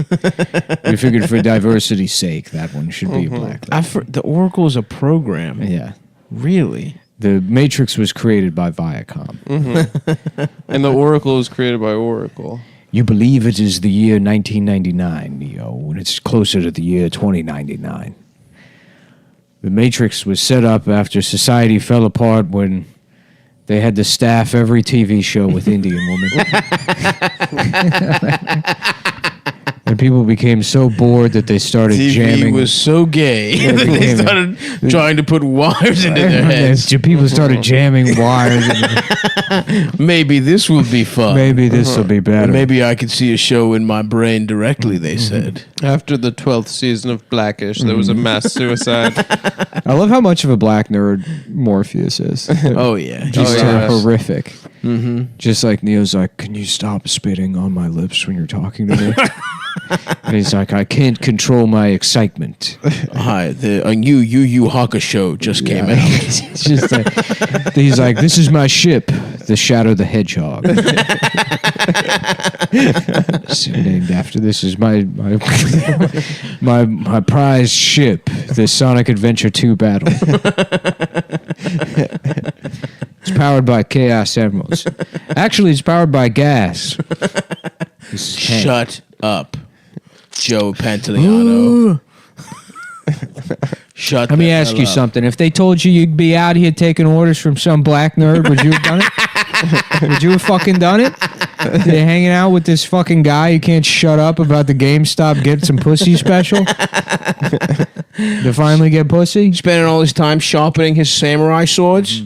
We figured for diversity's sake, that one should be a black lady. The Oracle is a program. Yeah. Really? The Matrix was created by Viacom. And the Oracle was created by Oracle. You believe it is the year 1999, Neo, when it's closer to the year 2099. The Matrix was set up after society fell apart when they had to staff every TV show with Indian women. And people became so bored that they started TV jamming. was so gay. that they started trying to put wires into their heads. People started jamming wires. Maybe this will be fun. Maybe this will be better. Maybe I could see a show in my brain directly, they said. After the 12th season of Blackish, there was a mass suicide. I love how much of a black nerd Morpheus is. Oh, yeah. Just horrific. Mm-hmm. Just like Neo's like, can you stop spitting on my lips when you're talking to me? And he's like, I can't control my excitement. Hi, the new Yu Yu Hakusho just came out. It's just like, he's like, this is my ship, the Shadow the Hedgehog. So named after this is my prized ship, the Sonic Adventure 2 Battle. It's powered by Chaos Emeralds. Actually, it's powered by gas. Shut up, Joe Pantoliano. Shut Let me ask you something. If they told you you'd be out here taking orders from some black nerd, would you have done it? Would you have fucking done it? You're hanging out with this fucking guy who can't shut up about the GameStop get some pussy special? To finally get pussy? Spending all his time sharpening his samurai swords?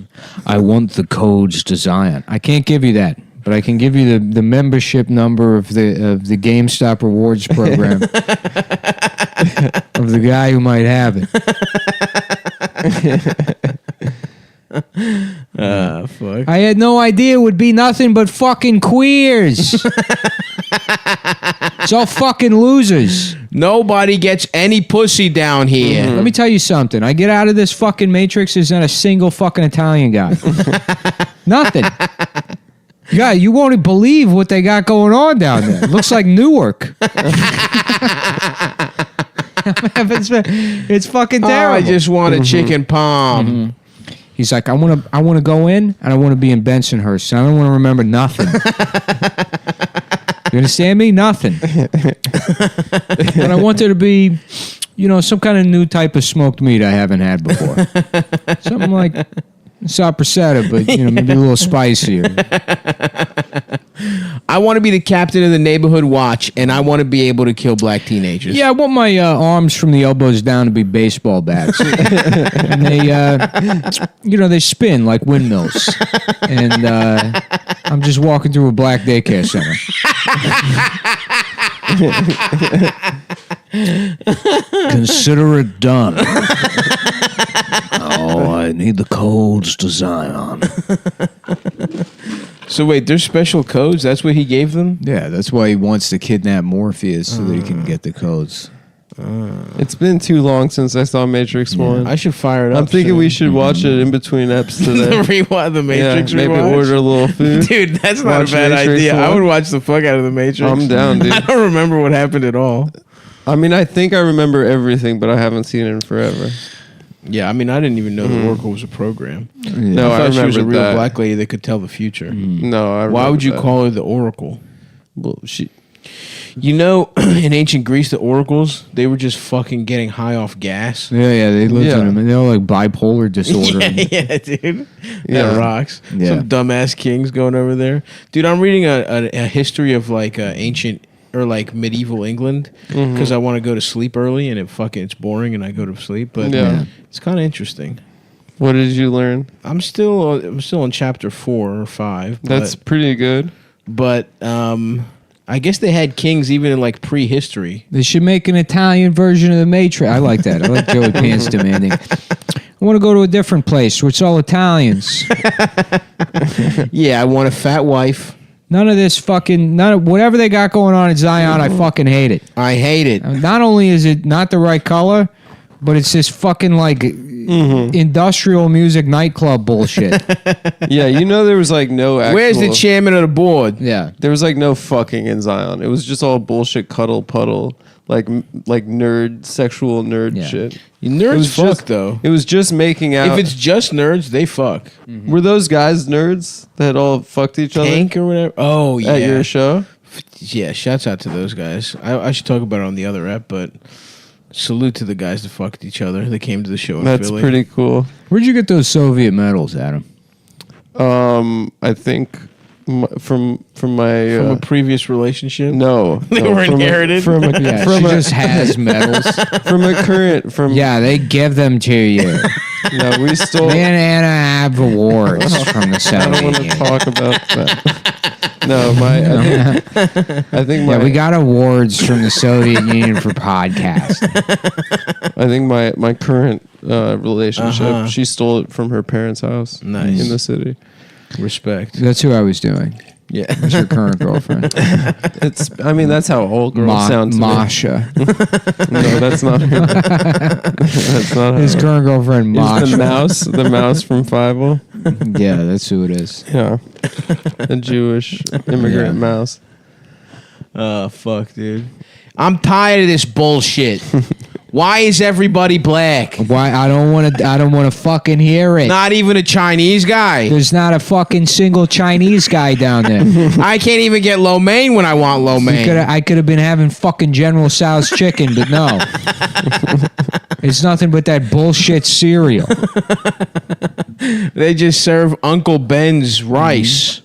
I want the codes to Zion. I can't give you that, but I can give you the membership number of the GameStop rewards program of the guy who might have it. Fuck. I had no idea it would be nothing but fucking queers. It's all fucking losers. Nobody gets any pussy down here. Let me tell you something. I get out of this fucking Matrix, there's not a single fucking Italian guy. Nothing. Yeah, you won't believe what they got going on down there. It looks like Newark. It's fucking terrible. I just want a chicken palm. He's like, I want to go in and I want to be in Bensonhurst. I don't want to remember nothing. You understand me? Nothing. But I want there to be, some kind of new type of smoked meat I haven't had before. Something like sopressata, but maybe a little spicier. I want to be the captain of the neighborhood watch, and I want to be able to kill black teenagers. Yeah, I want my arms from the elbows down to be baseball bats, and they spin like windmills, and I'm just walking through a black daycare center. Consider it done. Oh, I need the codes to Zion. So wait, there's special codes? That's what he gave them? Yeah, that's why he wants to kidnap Morpheus so that he can get the codes. It's been too long since I saw Matrix 1. I should fire it up. I'm thinking we should watch it in between eps today. The Matrix maybe rewatch? order a little food. Dude, that's not Watch a bad Matrix idea. 1. I would watch the fuck out of the Matrix. I'm down, dude. I don't remember what happened at all. I mean, I think I remember everything, but I haven't seen it in forever. Yeah, I mean, I didn't even know the Oracle was a program. No, I thought she was a remembered real that. black lady that could tell the future. No, I Why would you that. call her the Oracle? Well, in ancient Greece, the oracles, they were just fucking getting high off gas. Yeah, they lived in them. They were like bipolar disorder. Yeah, dude. Yeah. That rocks. Yeah. Some dumbass kings going over there. Dude, I'm reading a history of like ancient or like medieval England because I want to go to sleep early and it's boring and I go to sleep. But it's kind of interesting. What did you learn? I'm still on chapter 4 or 5. That's pretty good. But I guess they had kings even in like prehistory. They should make an Italian version of the Matrix. I like that. I like Joey Pants demanding. I want to go to a different place where it's all Italians. Yeah, I want a fat wife. None of whatever they got going on in Zion, I fucking hate it. I hate it. Not only is it not the right color, but it's this fucking like industrial music nightclub bullshit. Yeah, there was like no actual... Where's the chairman of the board? Yeah. There was like no fucking in Zion. It was just all bullshit cuddle puddle. Like sexual nerd shit. Nerds fuck, though. It was just making out. If it's just nerds, they fuck. Were those guys nerds that all fucked each other? Tank or whatever? Oh, yeah. At your show? Yeah, shouts out to those guys. I should talk about it on the other app, but salute to the guys that fucked each other. They came to the show in That's Philly. pretty cool. Where'd you get those Soviet medals, Adam? I think from my... From a previous relationship? No. They were inherited? From a, Yeah, from she a, just has medals. From a current... Yeah, they give them to you. No, we stole... Me and Anna have awards from the I Soviet don't want to Union. talk about that. No, I think my... Yeah, we got awards from the Soviet Union for podcasting. I think my current relationship, she stole it from her parents' house. Nice. In the city. Respect. That's who I was doing. Yeah. That's your current girlfriend. That's how all girls sound to Masha. me. No, that's not her. That's not His her. current girlfriend, It's Masha. the mouse from Fievel. Yeah, that's who it is. Yeah. A Jewish immigrant mouse. Oh, fuck, dude. I'm tired of this bullshit. Why is everybody black? Why I don't want to fucking hear it. Not even a Chinese guy. There's not a fucking single Chinese guy down there. I can't even get lo mein when I want lo mein. I could have been having fucking General Tso's chicken, but no. It's nothing but that bullshit cereal. They just serve Uncle Ben's rice,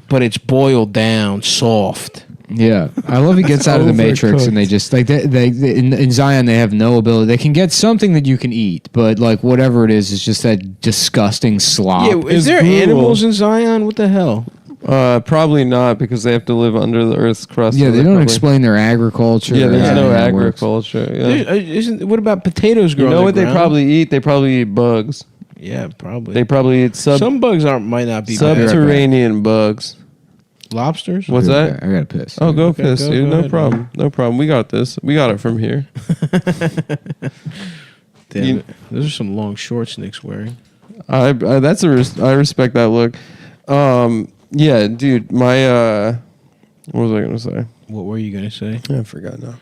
but it's boiled down soft. Yeah, I love he gets out of the Matrix and they just like they in Zion they have no ability. They can get something that you can eat, but like whatever it is just that disgusting slop. Yeah, is there animals in Zion? What the hell? Probably not, because they have to live under the Earth's crust. Yeah, so they they're don't probably- explain their agriculture. Yeah, or there's how no anything works. agriculture. Yeah. What about potatoes You growing? know on what the they ground? probably eat? They probably eat bugs. Yeah, probably. They probably eat Some bugs might not be bad. subterranean bugs. Lobsters. What's that? I gotta piss. Oh, go Okay, piss, go dude. No ahead, problem. No problem. We got this. We got it from here. Damn it. Those are some long shorts Nick's wearing. I respect that look. Yeah, dude. My what was I gonna say? What were you gonna say? I forgot now.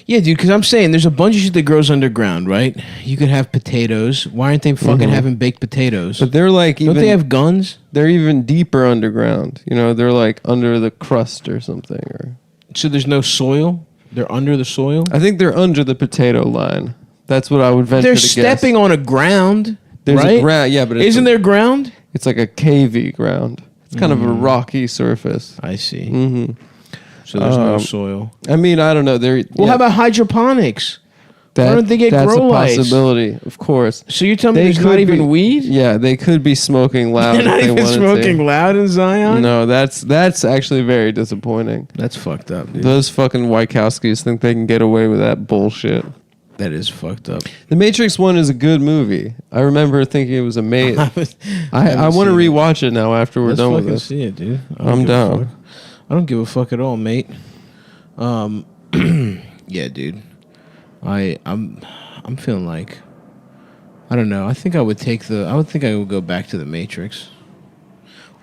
Yeah, dude, because I'm saying there's a bunch of shit that grows underground, right? You could have potatoes. Why aren't they fucking having baked potatoes? But they're like, don't they have guns? They're even deeper underground. You know, they're like under the crust or something. Or so there's no soil. They're under the soil. I think they're under the potato line. That's what I would venture They're to guess. stepping on a ground. There's right? a ground, yeah, but isn't there ground? It's like a cavey ground. It's kind of a rocky surface. I see. Mm-hmm. So there's no soil. I mean, I don't know. How about hydroponics? Why don't they get that's grow a lights? possibility, of course. So you're telling me there's not even weed? Yeah, they could be smoking loud. They're not if they even wanted smoking to. loud in Zion? No, that's actually very disappointing. That's fucked up, dude. Those fucking Wachowskis think they can get away with that bullshit. That is fucked up. The Matrix 1 is a good movie. I remember thinking it was amazing. I want to rewatch it now after we're done with this. See it, dude. I'm down. I don't give a fuck at all, mate. Yeah, dude. I'm feeling like I don't know. I think I would go back to the Matrix.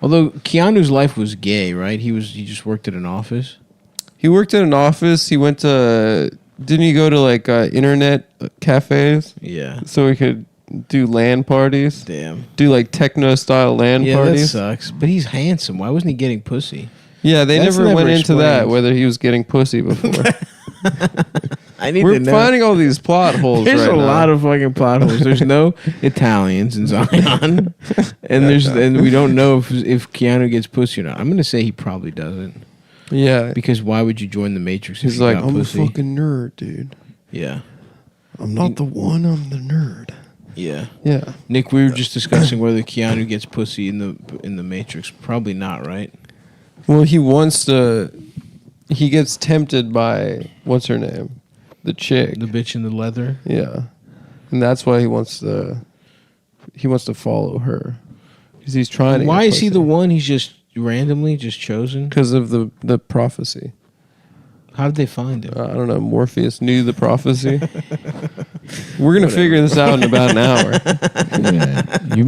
Although Keanu's life was gay, right? He just worked at an office. He worked at an office. He went to. Didn't he go to like internet cafes? Yeah. So he could do LAN parties. Damn. Do like techno style LAN parties. Yeah, that sucks. But he's handsome. Why wasn't he getting pussy? Yeah, they That's never went into that explained. whether he was getting pussy before. We're We're finding all these plot holes. There's right a now. lot of fucking plot holes. There's no Italians in Zion, and we don't know if Keanu gets pussy or not. I'm gonna say he probably doesn't. Yeah, because why would you join the Matrix? He's if you like, got I'm pussy? a fucking nerd, dude. Yeah, I'm not the one. I'm the nerd. Yeah, yeah. Nick, we were just discussing whether Keanu gets pussy in the Matrix. Probably not, right? Well, he wants to. He gets tempted by what's her name, the chick, the bitch in the leather. Yeah, and that's why he wants to. He wants to follow her because he's trying to. Why get is he pussy. the one? He's just randomly just chosen Because of the prophecy. How did they find him? I don't know. Morpheus knew the prophecy. We're gonna figure this out in about an hour. Yeah. You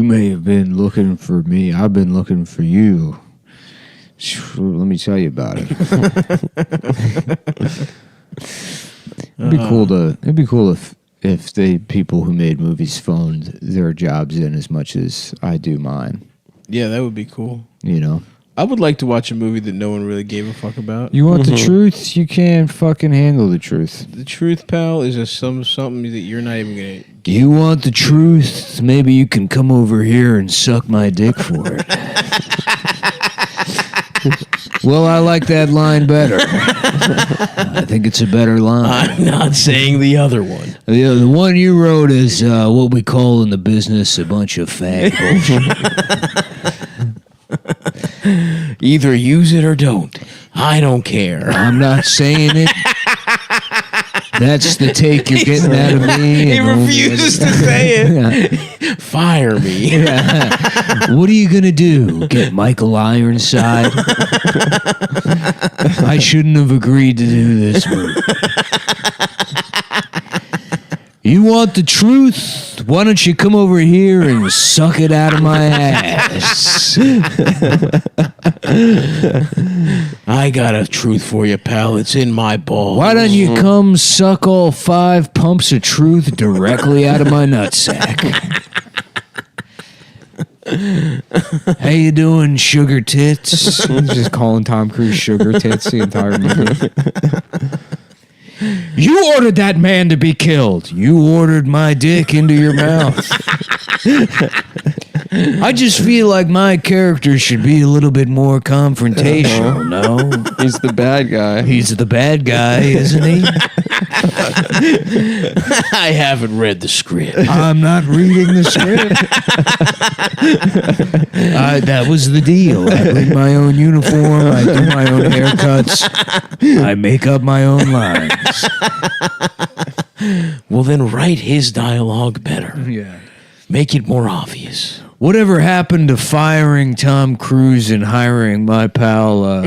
may have been looking for me. I've been looking for you. Let me tell you about it. It'd be cool if the people who made movies phoned their jobs in as much as I do mine. Yeah, that would be cool. You know, I would like to watch a movie that no one really gave a fuck about. you want the truth, you can't fucking handle the truth. The truth, pal, is something that you're not even gonna. You want the truth? Maybe you can come over here and suck my dick for it. Well, I like that line better. I think it's a better line. I'm not saying the other one. The one you wrote is what we call in the business a bunch of fag bullshit. Either use it or don't. I don't care. I'm not saying it. That's the take you're getting out of me. He refuses to say it. Fire me. Yeah. What are you going to do? Get Michael Ironside? I shouldn't have agreed to do this movie. You want the truth? Why don't you come over here and suck it out of my ass? I got a truth for you, pal. It's in my balls. Why don't you come suck all 5 pumps of truth directly out of my nutsack? How you doing, sugar tits? Just calling Tom Cruise sugar tits the entire movie. You ordered that man to be killed. You ordered my dick into your mouth. I just feel like my character should be a little bit more confrontational, no? He's the bad guy. He's the bad guy, isn't he? I haven't read the script. I'm not reading the script. That was the deal. I bring my own uniform. I do my own haircuts. I make up my own lines. Well, then write his dialogue better. Yeah. Make it more obvious. Whatever happened to firing Tom Cruise and hiring my pal?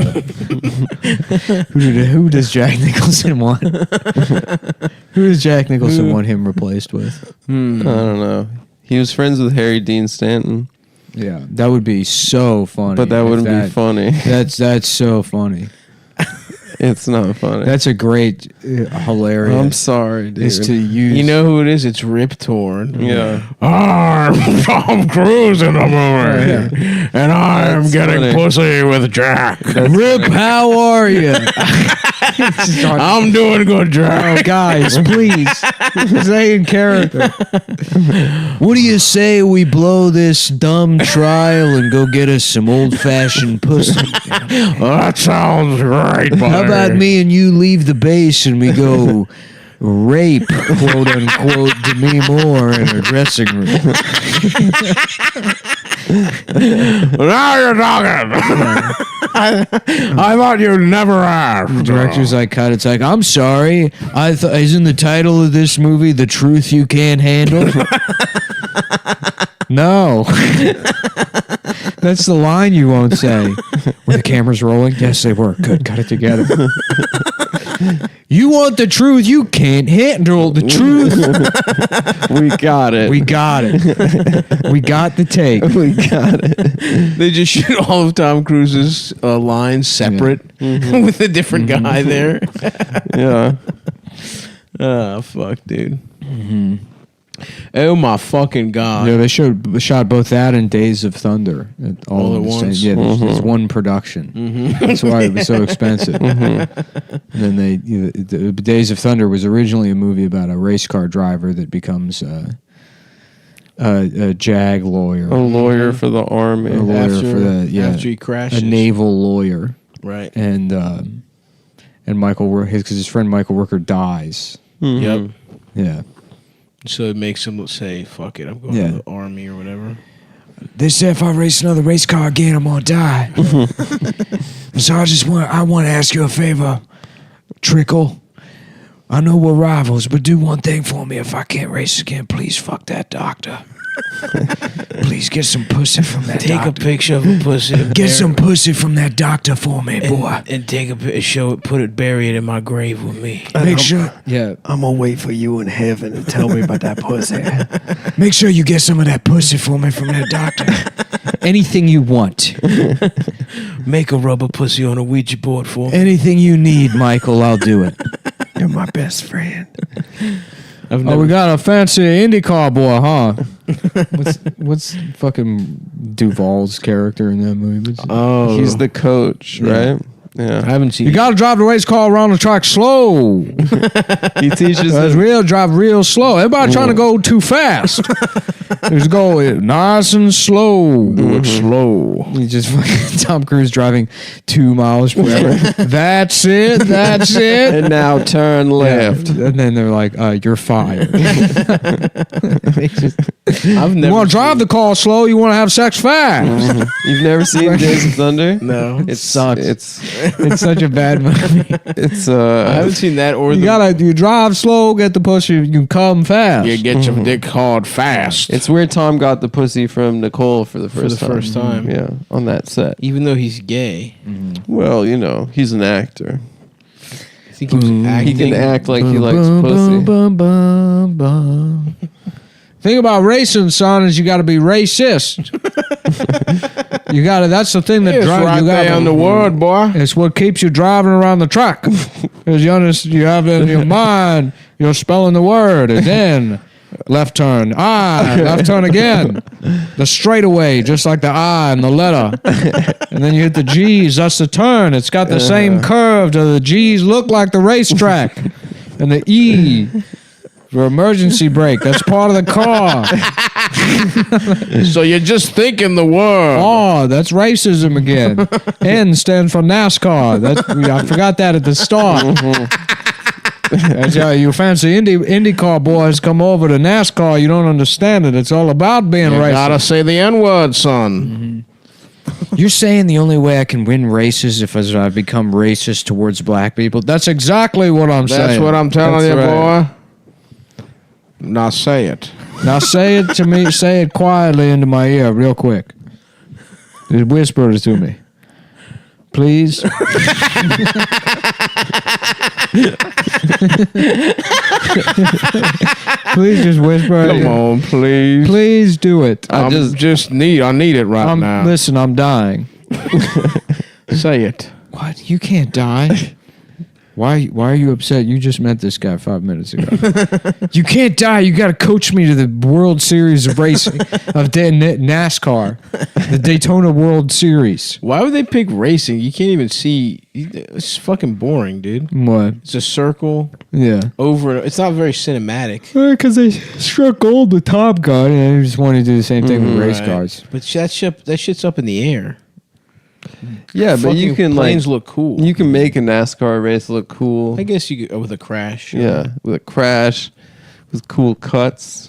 Who does Jack Nicholson want? Who does Jack Nicholson want him replaced with? I don't know. He was friends with Harry Dean Stanton. Yeah, that would be so funny. But that wouldn't be funny. That's so funny. It's not funny. That's a great, hilarious. I'm sorry, dude. Is to use. You know who it is? It's Rip Torn. Yeah. I'm Tom Cruise in the movie, and I'm That's getting funny. pussy with Jack. Rip, how are you? I'm doing good, Jack. Oh, guys, please, stay in character. What do you say we blow this dumb trial and go get us some old-fashioned pussy? That sounds great, buddy. How about me and you leave the base and we go rape, quote unquote, Demi Moore in her dressing room? Now you're talking. I thought you'd never ask. The director's like, cut. It's like, I'm sorry. Isn't the title of this movie "The Truth You Can't Handle"? No. That's the line you won't say. Were the cameras rolling? Yes, they were. Good. Cut it together. You want the truth? You can't handle the truth. We got it. We got it. We got the take. We got it. They just shoot all of Tom Cruise's lines separate with a different guy there. Yeah. Oh, fuck, dude. Oh, my fucking God. Yeah, they shot both that and Days of Thunder All at once. Yeah, there's one production. That's why it was so expensive. And then the Days of Thunder was originally a movie about a race car driver that becomes a JAG lawyer. A lawyer for the army. A lawyer for the after he crashes. a naval lawyer. Right. And Michael, because his friend Michael Rooker dies. Yep. Yeah. So it makes him say, fuck it, I'm going to the army or whatever. They said if I race another race car again, I'm gonna die. So I want to ask you a favor, Trickle. I know we're rivals, but do one thing for me. If I can't race again, please fuck that doctor. Please get some pussy from that Take doctor. a picture of a pussy. Get some pussy from that doctor for me, boy. And take a show it, put it, bury it in my grave with me. Make sure. Yeah. I'm gonna wait for you in heaven to tell me about that pussy. Make sure you get some of that pussy for me from that doctor. Anything you want. Make a rubber pussy on a Ouija board for me. Anything you need, Michael, I'll do it. You're my best friend. Oh, we got a fancy IndyCar boy, huh? what's fucking Duvall's character in that movie? Oh, he's the coach, right? Yeah, I haven't seen. You got to drive the race car around the track slow. He teaches them. Drive real slow. Everybody trying to go too fast. Just go nice and slow. Do it slow. You just fucking Tom Cruise driving 2 miles per hour. That's it. That's it. And now turn left. Yeah. And then they're like, "You're fired." I've never. You want to drive the car slow? You want to have sex fast? You've never seen Days of Thunder? No, it sucks. It's such a bad movie. It's I haven't seen that or you drive slow, get the pussy, you come fast. You get your dick hard fast. It's where Tom got the pussy from Nicole for the first time. Yeah, on that set. Even though he's gay. Well, you know, he's an actor. I think he was acting. He can act like he likes pussy. Thing about racing, son, is you got to be racist. You got to. That's the thing that drives right you. there on the word, boy. It's what keeps you driving around the track. Because you have in your mind, you're spelling the word, and then left turn, left turn again, the straightaway, just like the I and the letter, and then you hit the G's. That's the turn. It's got the same curve. The G's look like the racetrack, and the E. For emergency brake. That's part of the car. So you're just thinking the word. Oh, that's racism again. N stands for NASCAR. I forgot that at the start. As you fancy IndyCar boys come over to NASCAR, you don't understand it. It's all about being racist. Gotta say the N-word, son. You're saying the only way I can win races if I become racist towards black people? That's exactly what I'm saying. That's what I'm telling you, right. boy. Now say it. Now say it to me. Say it quietly into my ear real quick. Just whisper it to me. Please. Please just whisper it. Come on, please. Please do it. I need it right now. Listen, I'm dying. Say it. What? You can't die. Why are you upset? You just met this guy 5 minutes ago. You can't die. You got to coach me to the World Series of racing of NASCAR, the Daytona World Series. Why would they pick racing? You can't even see. It's fucking boring, dude. What? It's a circle. Yeah. Over. It's not very cinematic. Because they struck gold with Top Gun, and they just want to do the same thing with race cars. But that shit's up in the air. Yeah, but you can planes look cool. You can make a NASCAR race look cool. I guess you could with a crash. Yeah, with a crash, with cool cuts.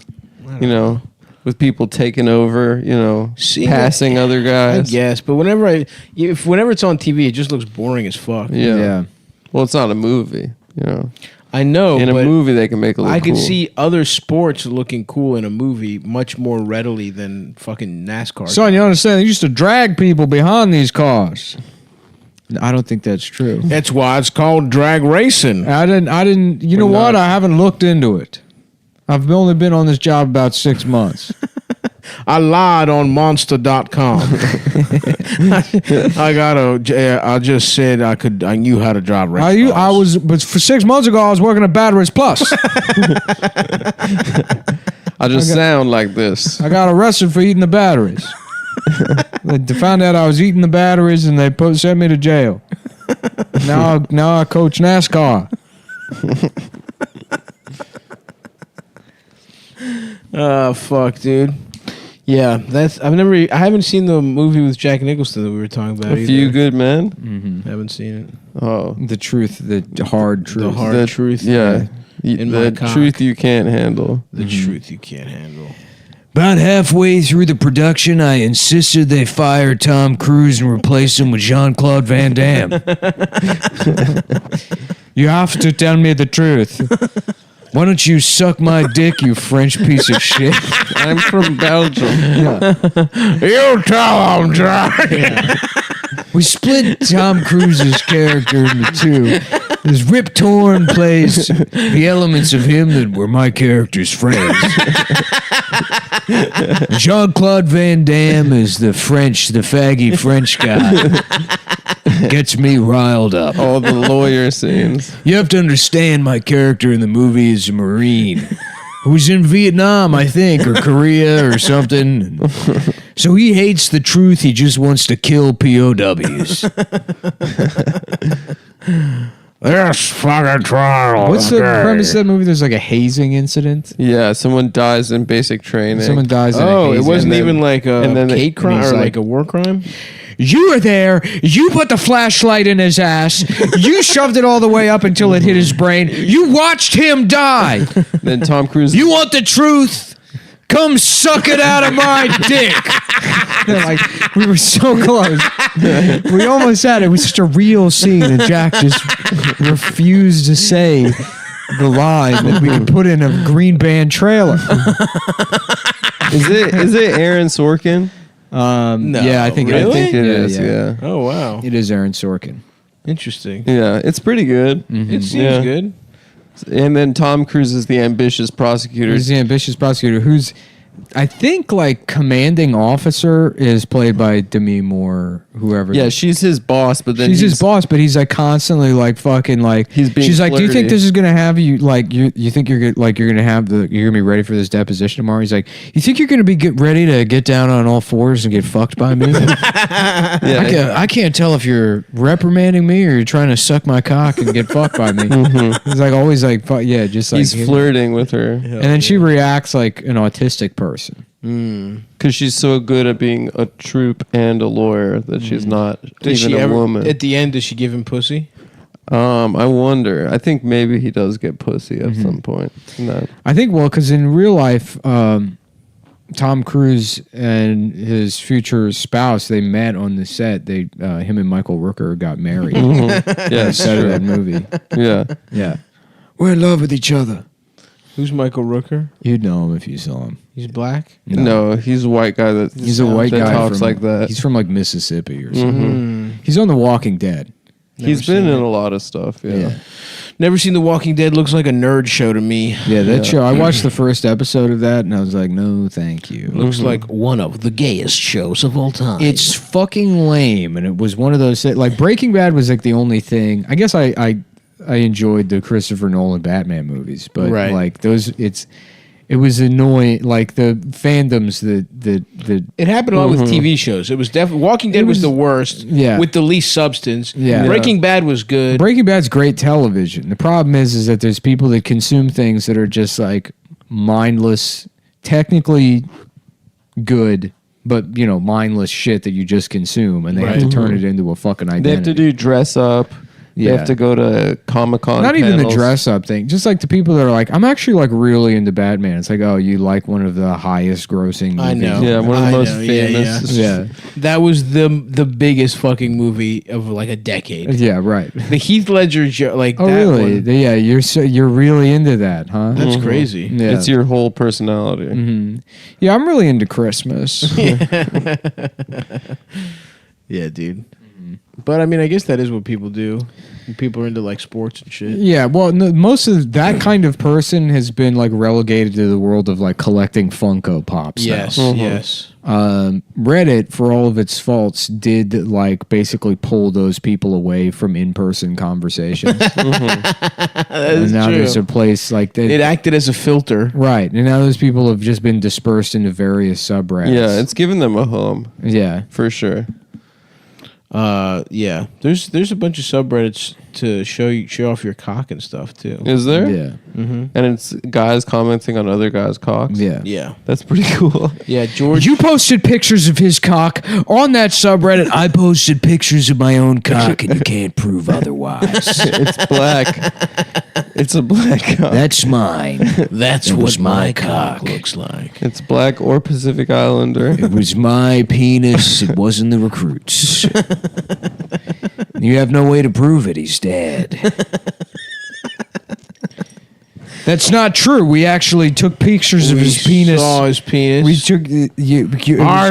You know, with people taking over. You know, passing other guys. I guess, but whenever it's on TV, it just looks boring as fuck. Yeah. Well, it's not a movie. You know. I know. In a but movie, they can make it look I cool. can see other sports looking cool in a movie much more readily than fucking NASCAR. Son, you understand? They used to drag people behind these cars. I don't think that's true. That's why it's called drag racing. I didn't. You know what? I haven't looked into it. I've only been on this job about 6 months. I lied on Monster.com. I just said I knew how to drive race cars. But for 6 months ago, I was working at Batteries Plus. I just sound like this. I got arrested for eating the batteries. They found out I was eating the batteries, and they sent me to jail. Now I coach NASCAR. Fuck, dude. Yeah, I haven't seen the movie with Jack Nicholson that we were talking about. A Few Good Men. Mm-hmm. Haven't seen it. Oh, the truth, the hard truth, the hard truth. Yeah, In the my truth you can't handle. The truth you can't handle. About halfway through the production, I insisted they fire Tom Cruise and replace him with Jean-Claude Van Damme. You have to tell me the truth. Why don't you suck my dick, you French piece of shit? I'm from Belgium. Yeah. You tell him, Jack. Yeah. We split Tom Cruise's character into two. As Rip Torn plays the elements of him that were my character's friends. Jean-Claude Van Damme is the faggy French guy. Gets me riled up. All the lawyer scenes. You have to understand my character in the movie is a Marine who was in Vietnam, I think, or Korea or something. So he hates the truth. He just wants to kill POWs. This fucking trial. What's the premise of that movie? There's like a hazing incident. Yeah, someone dies in basic training. Someone dies in a hazing. It wasn't even like a hate crime or like like a war crime? You were there. You put the flashlight in his ass. You shoved it all the way up until it hit his brain. You watched him die. Then Tom Cruise. You want the truth? Come suck it out of my dick. Like, we were so close. We almost had it. It was just a real scene, and Jack just refused to say the line that we could put in a Green Band trailer. Is it Aaron Sorkin? No, yeah, I think it is. Yeah. Yeah. Oh, wow. It is Aaron Sorkin. Interesting. Yeah, it's pretty good. It seems good. And then Tom Cruise is the ambitious prosecutor. He's the ambitious prosecutor who's, I think, like, commanding officer is played by Demi Moore, whoever. Yeah, she's his boss, but then she's his boss, but he's like constantly like fucking like. He's being she's like, do you think flirty. this is gonna have you like you think you're gonna have you're gonna be ready for this deposition tomorrow? He's like, you think you're gonna be ready to get down on all fours and get fucked by me? I can't tell if you're reprimanding me or you're trying to suck my cock and get fucked by me. He's like always like just like he's flirting with her, and then she reacts like an autistic person. because she's so good at being a troop and a lawyer that she's not Does even she a ever, woman. at the end, does she give him pussy? I wonder. I think maybe he does get pussy at some point. No. I think because in real life, Tom Cruise and his future spouse, they met on the set. They him and Michael Rooker got married. Yeah, set of that movie. Yeah. We're in love with each other. Who's Michael Rooker? You'd know him if you saw him. He's black? No, he's a white guy that He's a white that guy talks from, like that. He's from like Mississippi or something. He's on The Walking Dead. He's been in a lot of stuff. Yeah. Never seen The Walking Dead. Looks like a nerd show to me. Yeah, that show. I watched the first episode of that and I was like, no, thank you. Looks like one of the gayest shows of all time. It's fucking lame, and it was one of those like Breaking Bad was like the only thing. I guess I I enjoyed the Christopher Nolan Batman movies, but Right. like those, it was annoying. Like the fandoms that It happened a lot with TV shows. It was definitely Walking Dead was the worst. Yeah. With the least substance. Yeah. Breaking Bad was good. Breaking Bad's great television. The problem is that there's people that consume things that are just like mindless, technically good, but mindless shit that you just consume, and they have to turn it into a fucking identity. They have to do dress up. Yeah. They have to go to Comic-Con Not even the panels. dress up thing. Just like the people that are like, I'm actually like really into Batman. It's like, oh, you like one of the highest grossing movies. I know. Yeah, one of the I most know. Yeah, famous. Yeah. That was the biggest fucking movie of like a decade. Yeah, right. The Heath Ledger like Oh, that really? one. Yeah, you're really into that, huh? That's crazy. Yeah. It's your whole personality. Yeah, I'm really into Christmas. Yeah, dude. But I mean, I guess that is what people do. People are into like sports and shit. Yeah, well, no, most of that kind of person has been like relegated to the world of like collecting Funko Pops. now. Yes, yes. Reddit, for all of its faults, did like basically pull those people away from in-person conversations. And now true. there's a place like that. It acted as a filter. Right, and now those people have just been dispersed into various subreddits. Yeah, it's given them a home Yeah. for sure. Yeah. There's a bunch of subreddits to show off your cock and stuff too. Is there? Yeah. And it's guys commenting on other guys' cocks. Yeah. Yeah. That's pretty cool. Yeah, George. You posted pictures of his cock on that subreddit. I posted pictures of my own cock, and you can't prove otherwise. It's black. It's a black cock. That's mine. That's That what was my my cock cock. looks like. It's black or Pacific Islander. It was my penis. It wasn't the recruits. You have no way to prove it. He's dead. That's not true. We actually took pictures of his penis. Saw his penis. We took I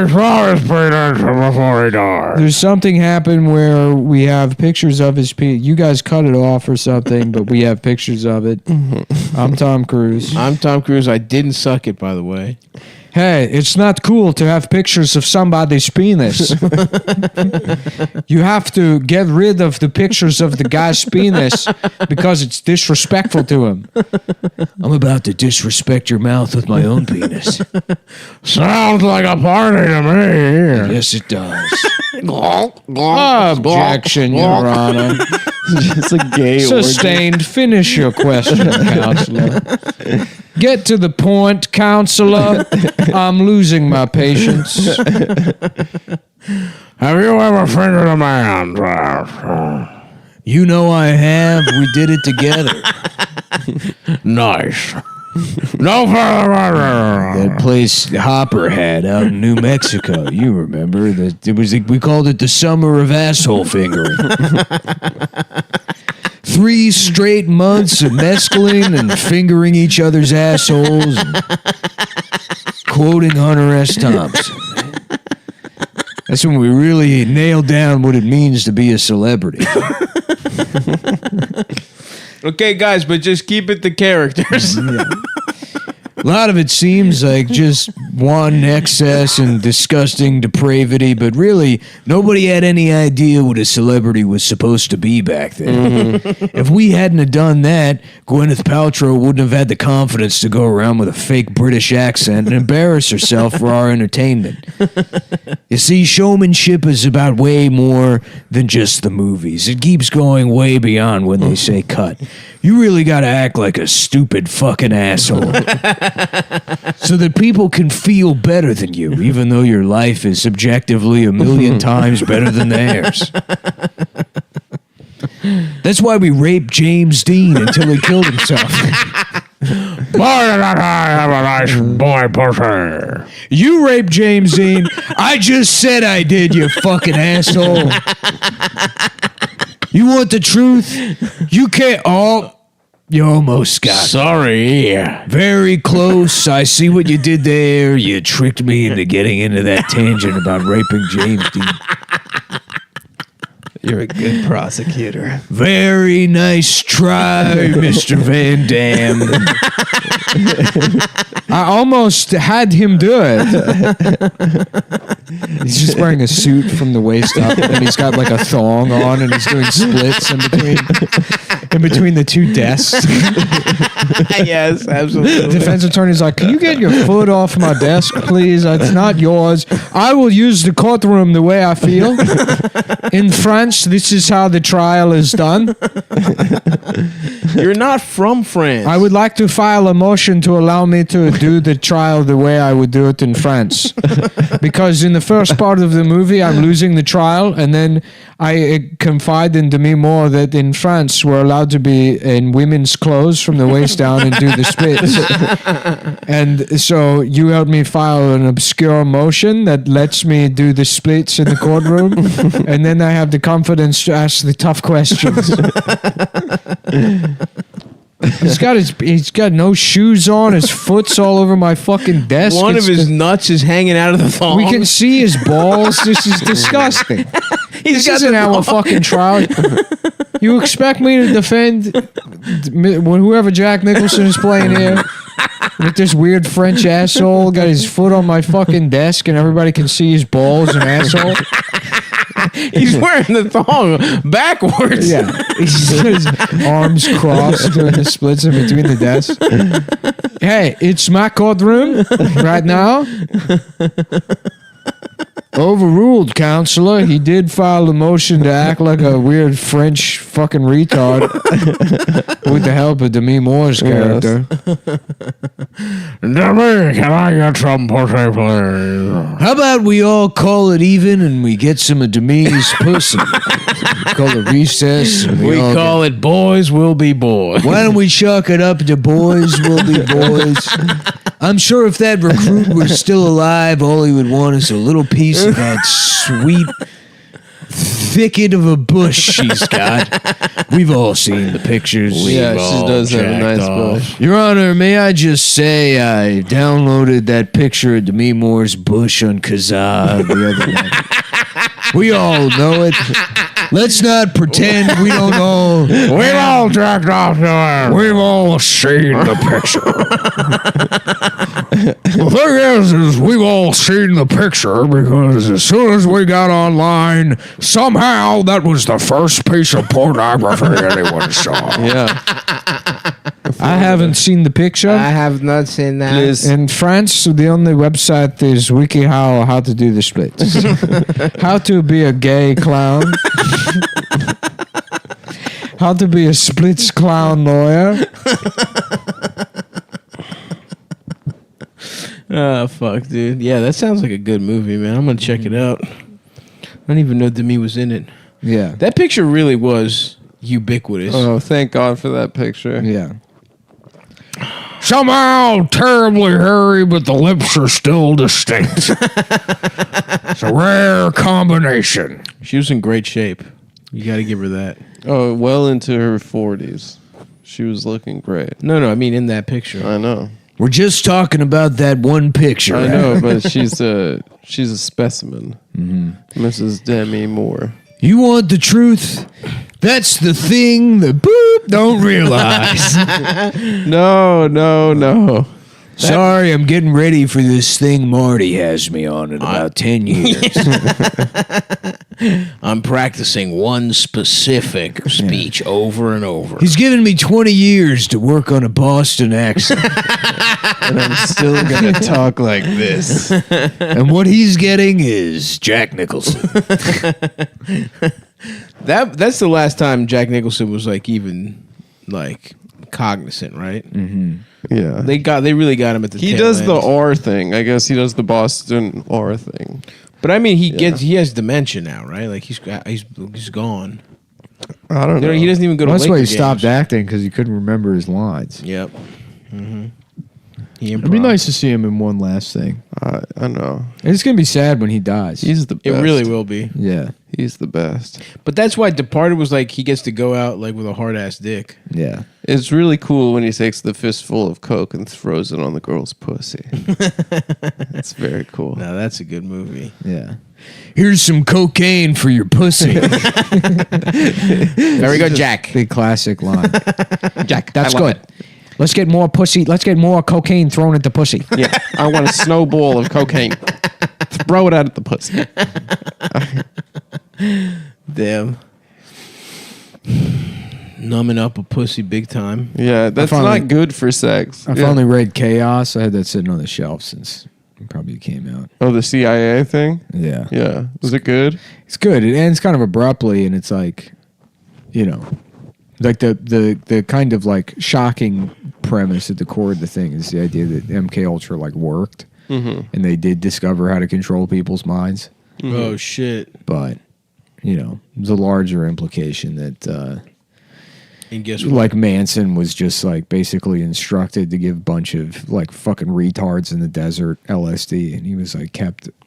saw his penis before he died. There's something happened where we have pictures of his penis. You guys cut it off or something, but we have pictures of it. I'm Tom Cruise. I'm Tom Cruise. I didn't suck it, by the way. Hey, it's not cool to have pictures of somebody's penis. You have to get rid of the pictures of the guy's penis because it's disrespectful to him. I'm about to disrespect your mouth with my own penis. Sounds like a party to me. Yes, it does. Objection, Your Honor. It's a gay Sustained. Finish your question, counselor. Get to the point, counselor. I'm losing my patience. Have you ever fingered a man? You know I have. We did it together. Nice. No further. That place Hopper had out in New Mexico. You remember that? It was. We called it the summer of asshole fingering. 3 straight months of mescaline and fingering each other's assholes, and quoting Hunter S. Thompson. That's when we really nailed down what it means to be a celebrity. Okay, guys, but just keep it the characters. A lot of it seems like just one excess and disgusting depravity, but really, nobody had any idea what a celebrity was supposed to be back then. If we hadn't have done that, Gwyneth Paltrow wouldn't have had the confidence to go around with a fake British accent and embarrass herself for our entertainment. You see, showmanship is about way more than just the movies. It keeps going way beyond when they say cut. You really got to act like a stupid fucking asshole so that people can feel better than you, even though your life is subjectively a million times better than theirs. That's why we raped James Dean until he killed himself. Boy, did I have a nice boy pussy. You raped James Dean. I just said I did, you fucking asshole. You want the truth? You can't. Oh, you almost got it. Sorry. Very close. I see what you did there. You tricked me into getting into that tangent about raping James Dean. You're a good prosecutor. Very nice try, Mr. Van Dam. I almost had him do it. He's just wearing a suit from the waist up, and he's got like a thong on, and he's doing splits in between. in between the two desks. Yes, absolutely. The defense attorney's like, "Can you get your foot off my desk, please? It's not yours. I will use the courtroom the way I feel. In France, this is how the trial is done. You're not from France. I would like to file a motion to allow me to do the trial the way I would do it in France. Because in the first part of the movie, I'm losing the trial, and then I confide in Demi Moore that in France, we're allowed to be in women's clothes from the waist down and do the splits. And so you helped me file an obscure motion that lets me do the splits in the courtroom, and then I have the confidence to ask the tough questions." He's got no shoes on. His foot's all over my fucking desk. One of his nuts is hanging out of the thong. We can see his balls. This is disgusting. This isn't our fucking trial. You expect me to defend whoever Jack Nicholson is playing here with this weird French asshole got his foot on my fucking desk and everybody can see his balls and asshole? He's wearing the thong backwards. Yeah. His arms crossed doing the splits in between the desks. Hey, it's my courtroom right now. Overruled, counselor. He did file a motion to act like a weird French fucking retard with the help of Demi Moore's character. Demi, can I get some pussy, please? How about we all call it even and we get some of Demi's pussy? Call it recess. And We call it boys will be boys. Why don't we chalk it up to boys will be boys? I'm sure if that recruit were still alive, all he would want is a little piece of that sweet thicket of a bush she's got. We've all seen the pictures. Yeah, We've she all does have a jacked nice off. bush. Your Honor, may I just say I downloaded that picture of Demi Moore's bush on Kazaa the other night. We all know it. Let's not pretend we don't know. We've all jacked off to her. We've all seen the picture. The thing is we've all seen the picture because as soon as we got online, somehow that was the first piece of pornography anyone saw. Yeah. I haven't seen the picture. I have not seen that. Please. In France, the only website is WikiHow, how to do the splits. How to be a gay clown. How to be a splits clown lawyer. Oh, fuck, dude. Yeah, that sounds like a good movie, man. I'm going to check it out. I didn't even know Demi was in it. Yeah. That picture really was ubiquitous. Oh, thank God for that picture. Yeah. Somehow terribly hairy, but the lips are still distinct. It's a rare combination. She was in great shape. You got to give her that. Oh, well into her 40s. She was looking great. No, I mean in that picture. I know. We're just talking about that one picture. I know, but she's a specimen. Mrs. Demi Moore. You want the truth? That's the thing that boop don't realize. No. Sorry, I'm getting ready for this thing Marty has me on in about 10 years. I'm practicing one specific speech over and over. He's given me 20 years to work on a Boston accent. And I'm still going to talk like this. And what he's getting is Jack Nicholson. That's the last time Jack Nicholson was even cognizant, right? Mm-hmm. Yeah. They really got him at the He tail does end. the R thing. I guess he does the Boston R thing. But I mean, he has dementia now, right? Like he's gone. I don't know. He doesn't even go to That's why he Laker stopped games. acting, because he couldn't remember his lines. Yep. Mm-hmm. It'd be nice to see him in one last thing. I know. It's going to be sad when he dies. He's the best. It really will be. Yeah. He's the best. But that's why Departed was he gets to go out with a hard ass dick. Yeah. It's really cool when he takes the fistful of coke and throws it on the girl's pussy. It's very cool. Now that's a good movie. Yeah. Here's some cocaine for your pussy. Very good, Jack. Big classic line. Jack, That's I love good. Let's get more pussy. Let's get more cocaine thrown at the pussy. Yeah, I want a snowball of cocaine. Throw it out at the pussy. Damn. numbing up a pussy big time. Yeah, that's not good for sex. I finally read Chaos. I had that sitting on the shelf since it probably came out. Oh, the CIA thing? Yeah. Yeah. Was it good? It's good. It ends kind of abruptly, and it's like, like the kind of like shocking premise at the core of the thing is the idea that MK Ultra like worked, and they did discover how to control people's minds. Oh shit! But there's a larger implication that. And guess what? Like Manson was just like basically instructed to give a bunch of like fucking retards in the desert LSD, and he was like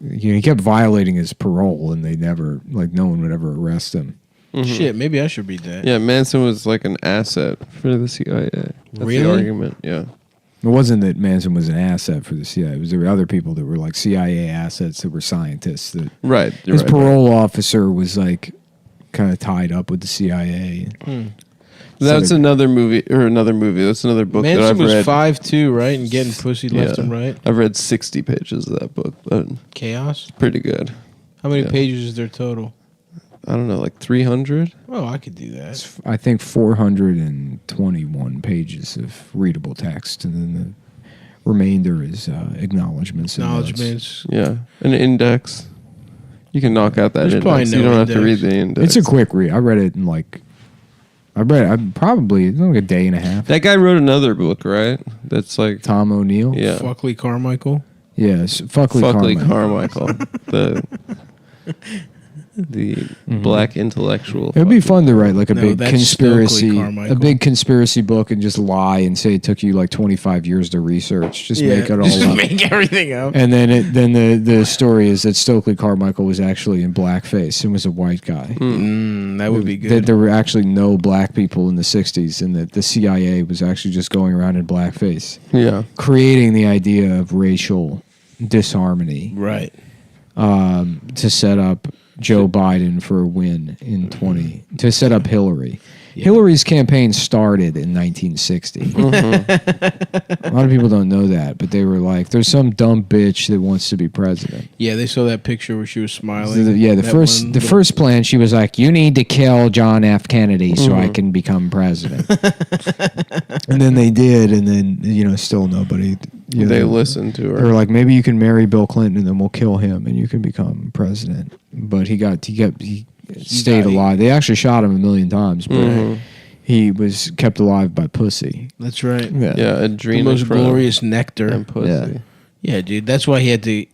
he kept violating his parole, and they never no one would ever arrest him. Shit, maybe I should read that. Yeah, Manson was like an asset for the CIA. That's Really? the argument. Yeah. It wasn't that Manson was an asset for the CIA. It was there were other people that were like CIA assets that were scientists. That Right. His parole officer was like kind of tied up with the CIA. That's another movie. That's another book that Manson I've was read. 5'2", right, and getting pussy left and right. I've read 60 pages of that book, but Chaos. pretty good. How many pages is there total? I don't know, like 300. Oh, I could do that. I think 421 pages of readable text, and then the remainder is acknowledgements. and notes. Acknowledgements. Yeah, an index. You can knock out that There's probably index. no You don't have to index. read the index. It's a quick read. I read it in like. Probably like a day and a half. That guy wrote another book, right? That's like Tom O'Neill. Yeah. Fuckley Carmichael. Yes, Fuckley Carmichael. the black intellectual. It would be fun to write like a No, big that's conspiracy, Stokely Carmichael. a big conspiracy book, and just lie and say it took you like 25 years to research. Just make it all just up. make everything up. And then the story is that Stokely Carmichael was actually in blackface and was a white guy. That would be good. That there were actually no black people in the 60s, and that the CIA was actually just going around in blackface. Yeah. Creating the idea of racial disharmony. Right. To set up Joe Biden for a win in to set up Hillary. Yeah. Hillary's campaign started in 1960. A lot of people don't know that, but they were like, there's some dumb bitch that wants to be president. Yeah, they saw that picture where she was smiling. The first plan, she was like, you need to kill John F. Kennedy so I can become president. And then they did, and then, still nobody. They listened to her. They were like, maybe you can marry Bill Clinton and then we'll kill him and you can become president. But he stayed alive. They actually shot him 1,000,000 times, but he was kept alive by pussy. That's right. Yeah, adrenochrome. The most glorious nectar. And pussy. Yeah, dude. That's why he had to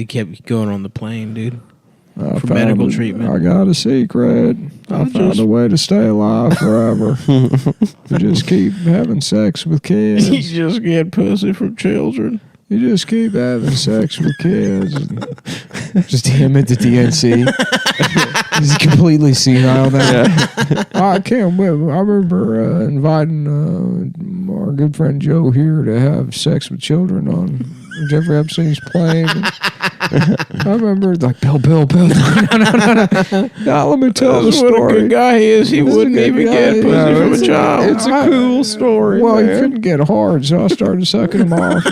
keep going on the plane, dude. For medical treatment. I got a secret. I found a way to stay alive forever. You just keep having sex with kids. You just get pussy from children. You just keep having sex with kids. Just him at the DNC. He's completely senile now. I can't wait. I remember inviting our good friend Joe here to have sex with children on Jeffrey Epstein's plane. I remember like Bill. No. Now let me tell the story. What a good guy he is. He wouldn't even get pussy from a child. It's a cool story. Well, man. he couldn't get hard, so I started sucking him off.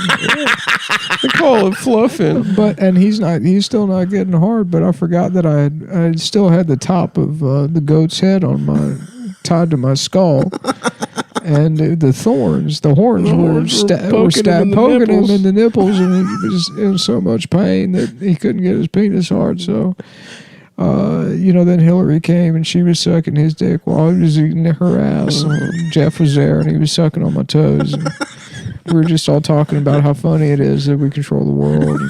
They call it fluffing. And he's still not getting hard. But I forgot that I still had the top of the goat's head tied to my skull. And the horns were poking him in the nipples, and he was in so much pain that he couldn't get his penis hard. So, then Hillary came and she was sucking his dick while he was eating her ass. And Jeff was there and he was sucking on my toes. And we were just all talking about how funny it is that we control the world.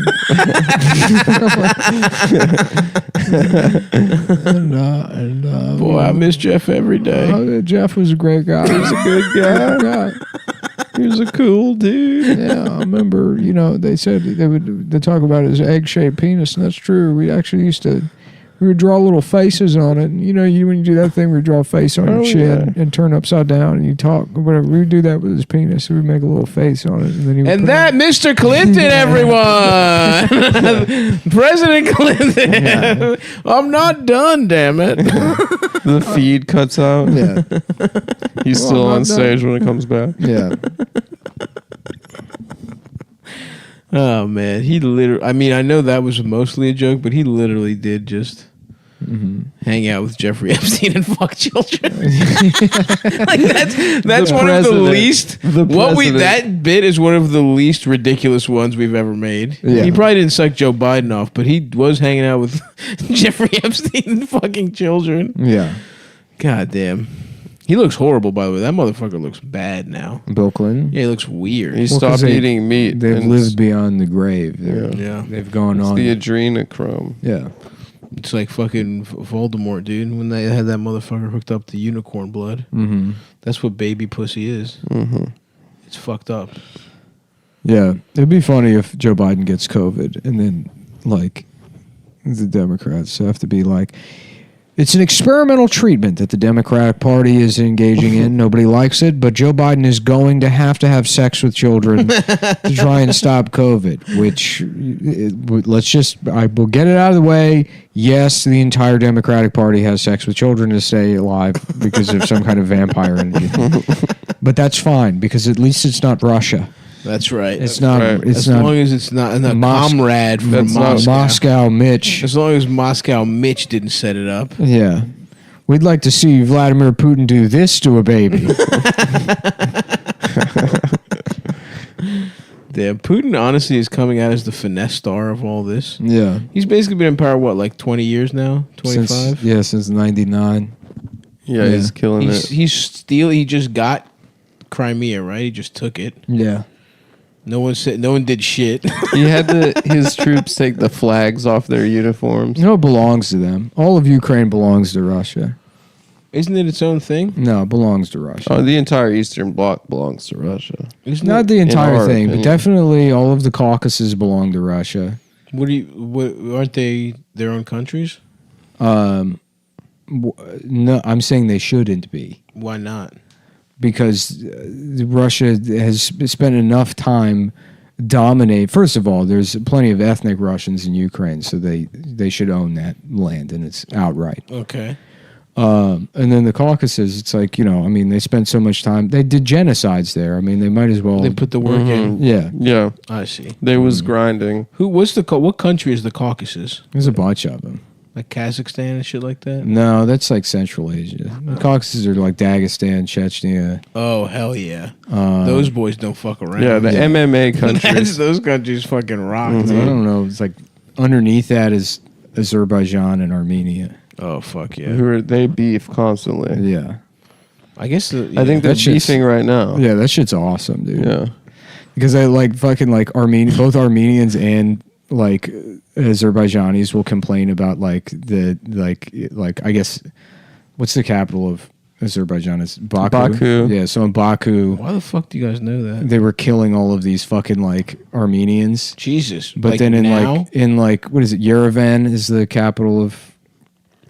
Boy, I miss Jeff every day. Jeff was a great guy. He was a good guy. He was a cool dude. Yeah, I remember, they said they talk about his egg-shaped penis, and that's true. We actually we would draw little faces on it. And, when you do that thing where you draw a face on your chin and turn upside down and you talk or whatever, we would do that with his penis. We would make a little face on it. And then he would Mr. Clinton, everyone! President Clinton! Yeah. I'm not done, damn it. The feed cuts out. Yeah. He's still on stage when it comes back. Yeah. Oh, man. He literally... I mean, I know that was mostly a joke, but he literally did just... hang out with Jeffrey Epstein and fuck children. Like that's one of the least. That bit is one of the least ridiculous ones we've ever made. Yeah. He probably didn't suck Joe Biden off, but he was hanging out with Jeffrey Epstein and fucking children. Yeah. God damn. He looks horrible, by the way. That motherfucker looks bad now. Bill Clinton? Yeah, he looks weird. He stopped eating meat. They've lived beyond the grave. Yeah. They've gone It's on. the adrenochrome. Yeah. It's like fucking Voldemort, dude. When they had that motherfucker hooked up to unicorn blood. Mm-hmm. That's what baby pussy is. Mm-hmm. It's fucked up. Yeah. It'd be funny if Joe Biden gets COVID and then, like, the Democrats have to be like, it's an experimental treatment that the Democratic Party is engaging in. Nobody likes it, but Joe Biden is going to have sex with children to try and stop COVID, which we'll get it out of the way. Yes, the entire Democratic Party has sex with children to stay alive because of some kind of vampire energy. But that's fine because at least it's not Russia. That's right. It's not. Right. It's as not long as it's not a comrade from Moscow Mitch. As long as Moscow Mitch didn't set it up. Yeah. We'd like to see Vladimir Putin do this to a baby. Damn, Putin honestly is coming out as the finesse star of all this. Yeah. He's basically been in power, what, like 20 years now? 25? Since 99. Yeah, he's killing it. He just got Crimea, right? He just took it. Yeah. No one did shit. He had his troops take the flags off their uniforms. No, it belongs to them. All of Ukraine belongs to Russia. Isn't it its own thing? No, it belongs to Russia. Oh, the entire Eastern Bloc belongs to Russia. Not the entire thing, but definitely all of the Caucasus belong to Russia. Aren't they their own countries? No, I'm saying they shouldn't be. Why not? Because Russia has spent enough time dominate. First of all, there's plenty of ethnic Russians in Ukraine, so they should own that land, and it's outright. Okay. And then the Caucasus, it's like, they spent so much time. They did genocides there. I mean, they might as well. They put the work in. Yeah. Yeah. I see. They was grinding. What country is the Caucasus? There's a bunch of them. Like Kazakhstan and shit like that? No, that's like Central Asia. The Caucasus are like Dagestan, Chechnya. Oh, hell yeah. Those boys don't fuck around. Yeah, the MMA countries. Those countries fucking rock. I don't know. It's like underneath that is Azerbaijan and Armenia. Oh, fuck yeah. They beef constantly. Yeah. I guess I think they're beefing right now. Yeah, that shit's awesome, dude. Yeah. Because I like fucking like both Armenians and like Azerbaijanis will complain about like I guess what's the capital of Azerbaijan? Is Baku. Yeah, so in Baku, why the fuck do you guys know that? They were killing all of these fucking like Armenians. Jesus. But like then now? in what is it? Yerevan is the capital of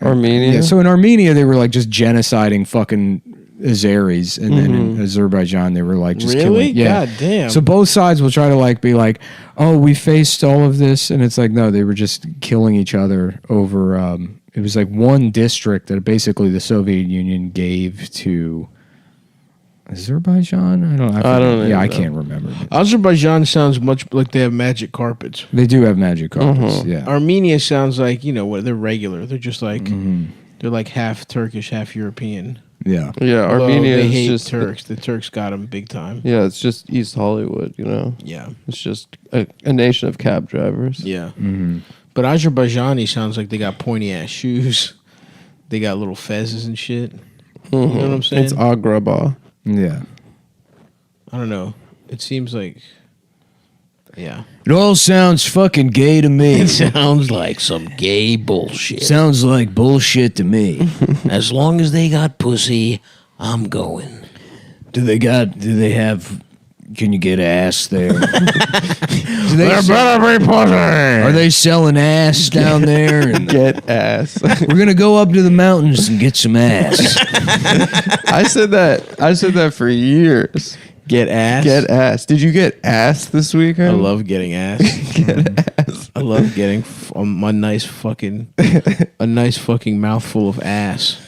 Armenia. Yeah, so in Armenia they were like just genociding fucking Azeris, and then in Azerbaijan they were like just killing. Yeah. God damn. So both sides will try to like be like, oh, we faced all of this, and it's like, no, they were just killing each other over. It was like one district that basically the Soviet Union gave to Azerbaijan. I don't know. Yeah, I can't remember. Azerbaijan sounds much like they have magic carpets. They do have magic carpets. Yeah. Armenia sounds like they're regular. They're just like they're like half Turkish, half European. Yeah. Yeah, Although Armenia they is hate just Turks. The Turks got them big time. Yeah, it's just East Hollywood, Yeah. It's just a nation of cab drivers. Yeah. But Azerbaijani sounds like they got pointy ass shoes. They got little fezzes and shit. You know what I'm saying? It's Agrabah. Yeah. I don't know. It seems like, yeah. It all sounds fucking gay to me. It sounds like some gay bullshit. Sounds like bullshit to me. As long as they got pussy, I'm going. Can you get ass there? There better be pussy. Are they selling ass down there? And Get ass. we're gonna go up to the mountains and get some ass. I said that for years. Get ass? Get ass. Did you get ass this weekend? I love getting ass. I love getting a nice fucking mouthful of ass.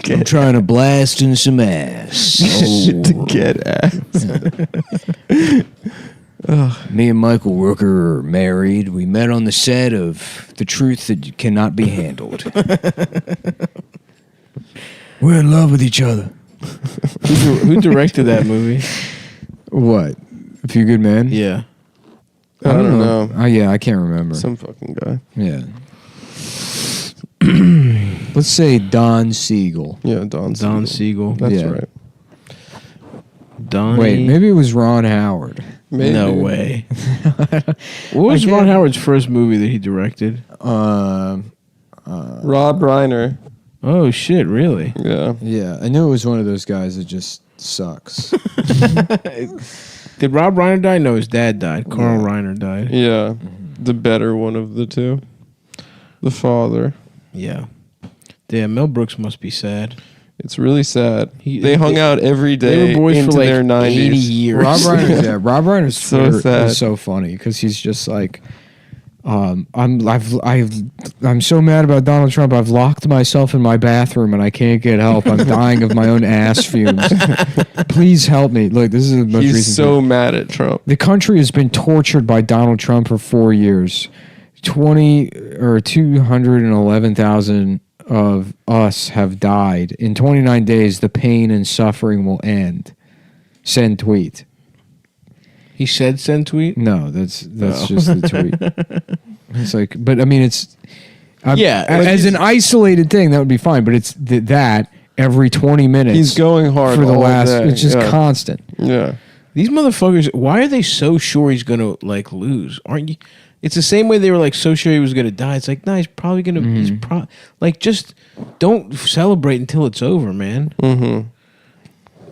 I'm trying to blast in some ass. To get ass. Me and Michael Rooker are married. We met on the set of The Truth That Cannot Be Handled. We're in love with each other. Who directed that movie? What? A Few Good Men? Yeah. I don't know. Yeah, I can't remember. Some fucking guy. Yeah. Let's say Don Siegel. Yeah, Don Siegel. That's Yeah. right. Donnie. Wait, maybe it was Ron Howard. Maybe. No way. What was Ron Howard's first movie that he directed? Rob Reiner. Oh shit! Really? Yeah. Yeah, I knew it was one of those guys that just sucks. Did Rob Reiner die? No, his dad died. Carl Reiner died. Yeah. The better one of the two. The father. Yeah. Damn, Mel Brooks must be sad. It's really sad. They hung out every day They were boys into for like their 90s. 80 years. Rob Reiner's So Twitter sad. is so funny because he's just like, I'm so mad about Donald Trump. I've locked myself in my bathroom and I can't get help. I'm dying of my own ass fumes. Please help me. Look, this is the most He's recent so thing. mad at Trump. The country has been tortured by Donald Trump for 4 years. 211,000 of us have died. In 29 days, the pain and suffering will end. Send tweet. He said send tweet? No, that's just the tweet. It's like, but I mean, it's as an isolated thing that would be fine. But it's that every 20 minutes. He's going hard for the all last. day. It's just constant. Yeah. These motherfuckers, why are they so sure he's gonna like lose? Aren't you? It's the same way they were like so sure he was gonna die. It's like, no, he's probably gonna. He's like just don't celebrate until it's over, man. Mm-hmm.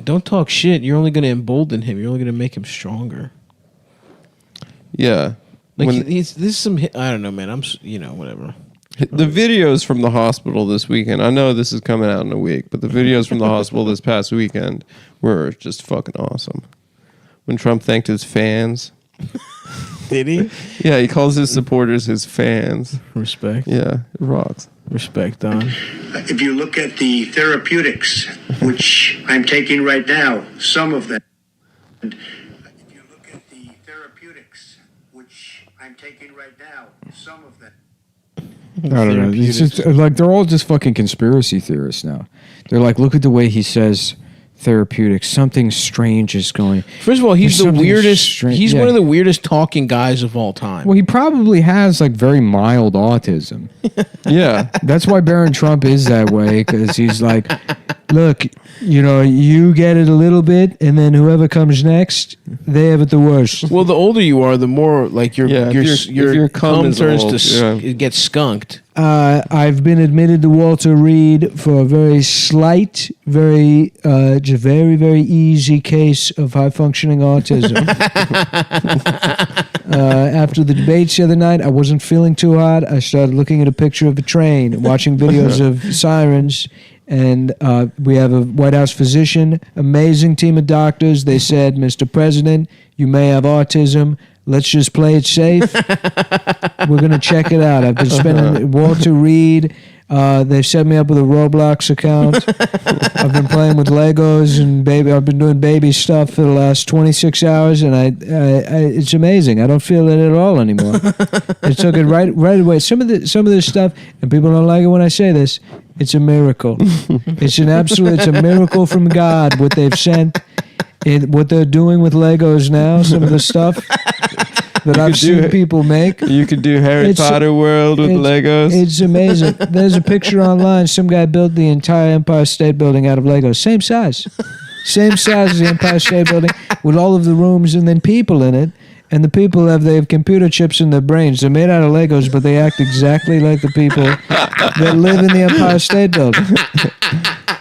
Don't talk shit. You're only gonna embolden him. You're only gonna make him stronger. Yeah. Like When- this is some. I don't know, man. Whatever. The videos from the hospital this weekend, I know this is coming out in a week, but the videos from the hospital this past weekend were just fucking awesome. When Trump thanked his fans. Did he? Yeah, he calls his supporters his fans. Respect. Yeah, it rocks. Respect, Don. If you look at the therapeutics, which I'm taking right now, some of them. And if you look at the therapeutics, which I'm taking right now, some of them. I don't know. It's just like they're all just fucking conspiracy theorists now. They're like, look at the way he says therapeutics. Something strange is going. First of all, he's There's the something weirdest. strange- He's yeah. one of the weirdest talking guys of all time. Well, he probably has like very mild autism. Yeah. That's why Barron Trump is that way, because he's like, look, you get it a little bit, and then whoever comes next, they have it the worst. Well, the older you are, the more like your if your cum is turns old, to it gets skunked. I've been admitted to Walter Reed for a very slight, very easy case of high functioning autism. After the debates the other night, I wasn't feeling too hot. I started looking at a picture of a train, watching videos of sirens, and we have a White House physician, amazing team of doctors. They said, Mr. President, you may have autism. Let's just play it safe. We're going to check it out. I've been spending Walter Reed. They've set me up with a Roblox account. I've been playing with Legos and I've been doing baby stuff for the last 26 hours, and it's amazing. I don't feel it at all anymore. It took it right away. Some of this stuff, and people don't like it when I say this, it's a miracle. It's a miracle from God, what they've sent. What they're doing with Legos now, some of the stuff that I've seen people make. You could do Harry Potter World with Legos. It's amazing. There's a picture online. Some guy built the entire Empire State Building out of Legos. Same size. Same size as the Empire State Building with all of the rooms and then people in it. And the people they have computer chips in their brains. They're made out of Legos, but they act exactly like the people that live in the Empire State Building.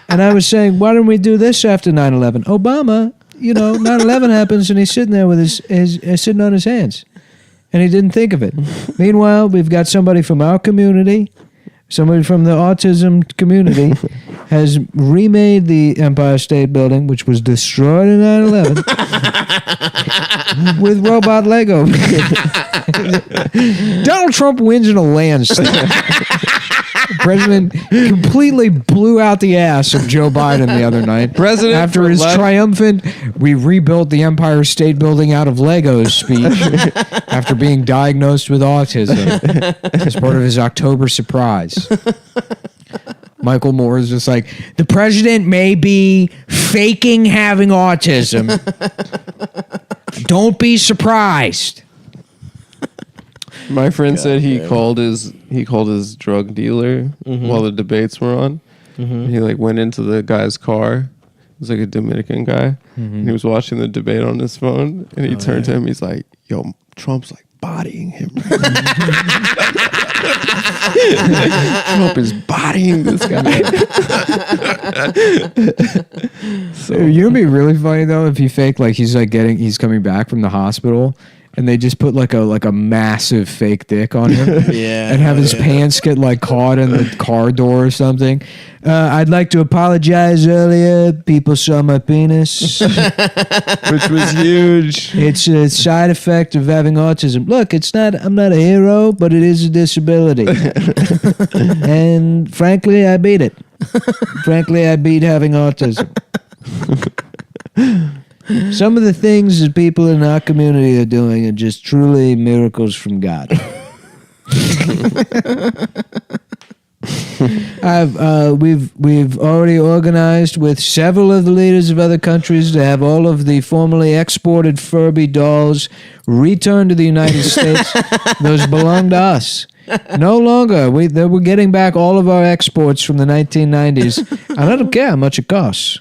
And I was saying, why don't we do this after 9/11? Obama, 9/11 happens, and he's sitting there with his sitting on his hands, and he didn't think of it. Meanwhile, we've got somebody from our community, somebody from the autism community, has remade the Empire State Building, which was destroyed in 9/11, with robot Lego. Donald Trump wins in a landslide. The president completely blew out the ass of Joe Biden the other night. President after his triumphant, we rebuilt the Empire State Building out of Legos speech after being diagnosed with autism as part of his October surprise. Michael Moore is just like, the president may be faking having autism. Don't be surprised. My friend said he called his drug dealer while the debates were on. He like went into the guy's car. It was like a Dominican guy. And he was watching the debate on his phone. And he turned to him. He's like, "Yo, Trump's like bodying him. Trump is bodying this guy." So you'd be really funny though if he faked like he's coming back from the hospital. And they just put like a massive fake dick on him, and have his pants get like caught in the car door or something. I'd like to apologize earlier. People saw my penis, which was huge. It's a side effect of having autism. Look, I'm not a hero, but it is a disability, and frankly, I beat it. Frankly, I beat having autism. Some of the things that people in our community are doing are just truly miracles from God. We've already organized with several of the leaders of other countries to have all of the formerly exported Furby dolls returned to the United States. Those belong to us. No longer. We're getting back all of our exports from the 1990s. And I don't care how much it costs.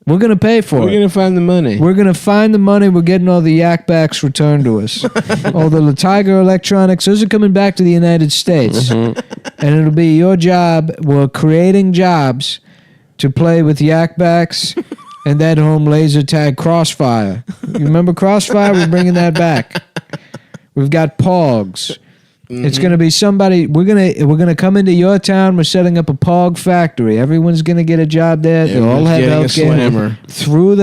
We're going to pay for it. We're going to find the money. We're going to find the money. We're getting all the yak backs returned to us. All the Tiger electronics, those are coming back to the United States. And it'll be your job. We're creating jobs to play with yak backs and that home laser tag Crossfire. You remember Crossfire? We're bringing that back. We've got Pogs. It's going to be somebody. We're gonna come into your town. We're setting up a Pog factory. Everyone's going to get a job there. They'll all have healthcare through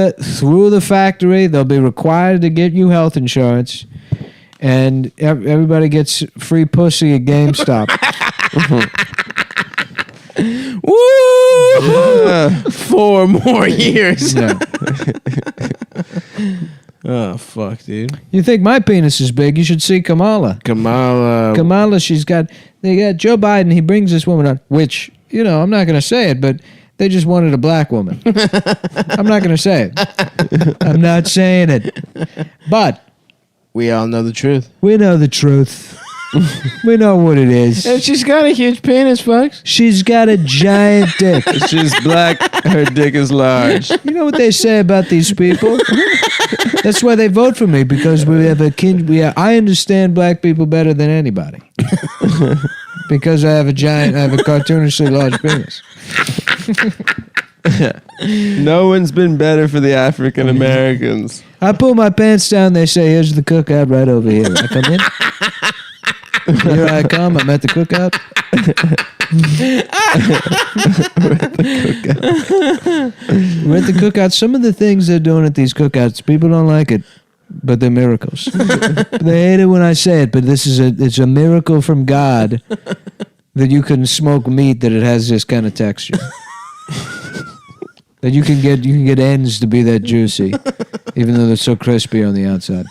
the factory. They'll be required to get you health insurance, and everybody gets free pussy at GameStop. Woo! 4 more years. Yeah. Oh, fuck, dude. You think my penis is big? You should see Kamala. Kamala, they got Joe Biden. He brings this woman on, which, I'm not going to say it, but they just wanted a black woman. I'm not going to say it. I'm not saying it. But we all know the truth. We know the truth. We know what it is. And she's got a huge penis, folks. She's got a giant dick. She's black. Her dick is large. You know what they say about these people? That's why they vote for me, because we have I understand black people better than anybody. Because I have a cartoonishly large penis. No one's been better for the African Americans. I pull my pants down. They say, "Here's the cookout right over here." I come in. Here I come. I'm at the cookout. We're at the cookout. Some of the things they're doing at these cookouts, people don't like it, but they're miracles. They hate it when I say it, but it's a miracle from God that you can smoke meat that it has this kind of texture. That you can get ends to be that juicy, even though they're so crispy on the outside.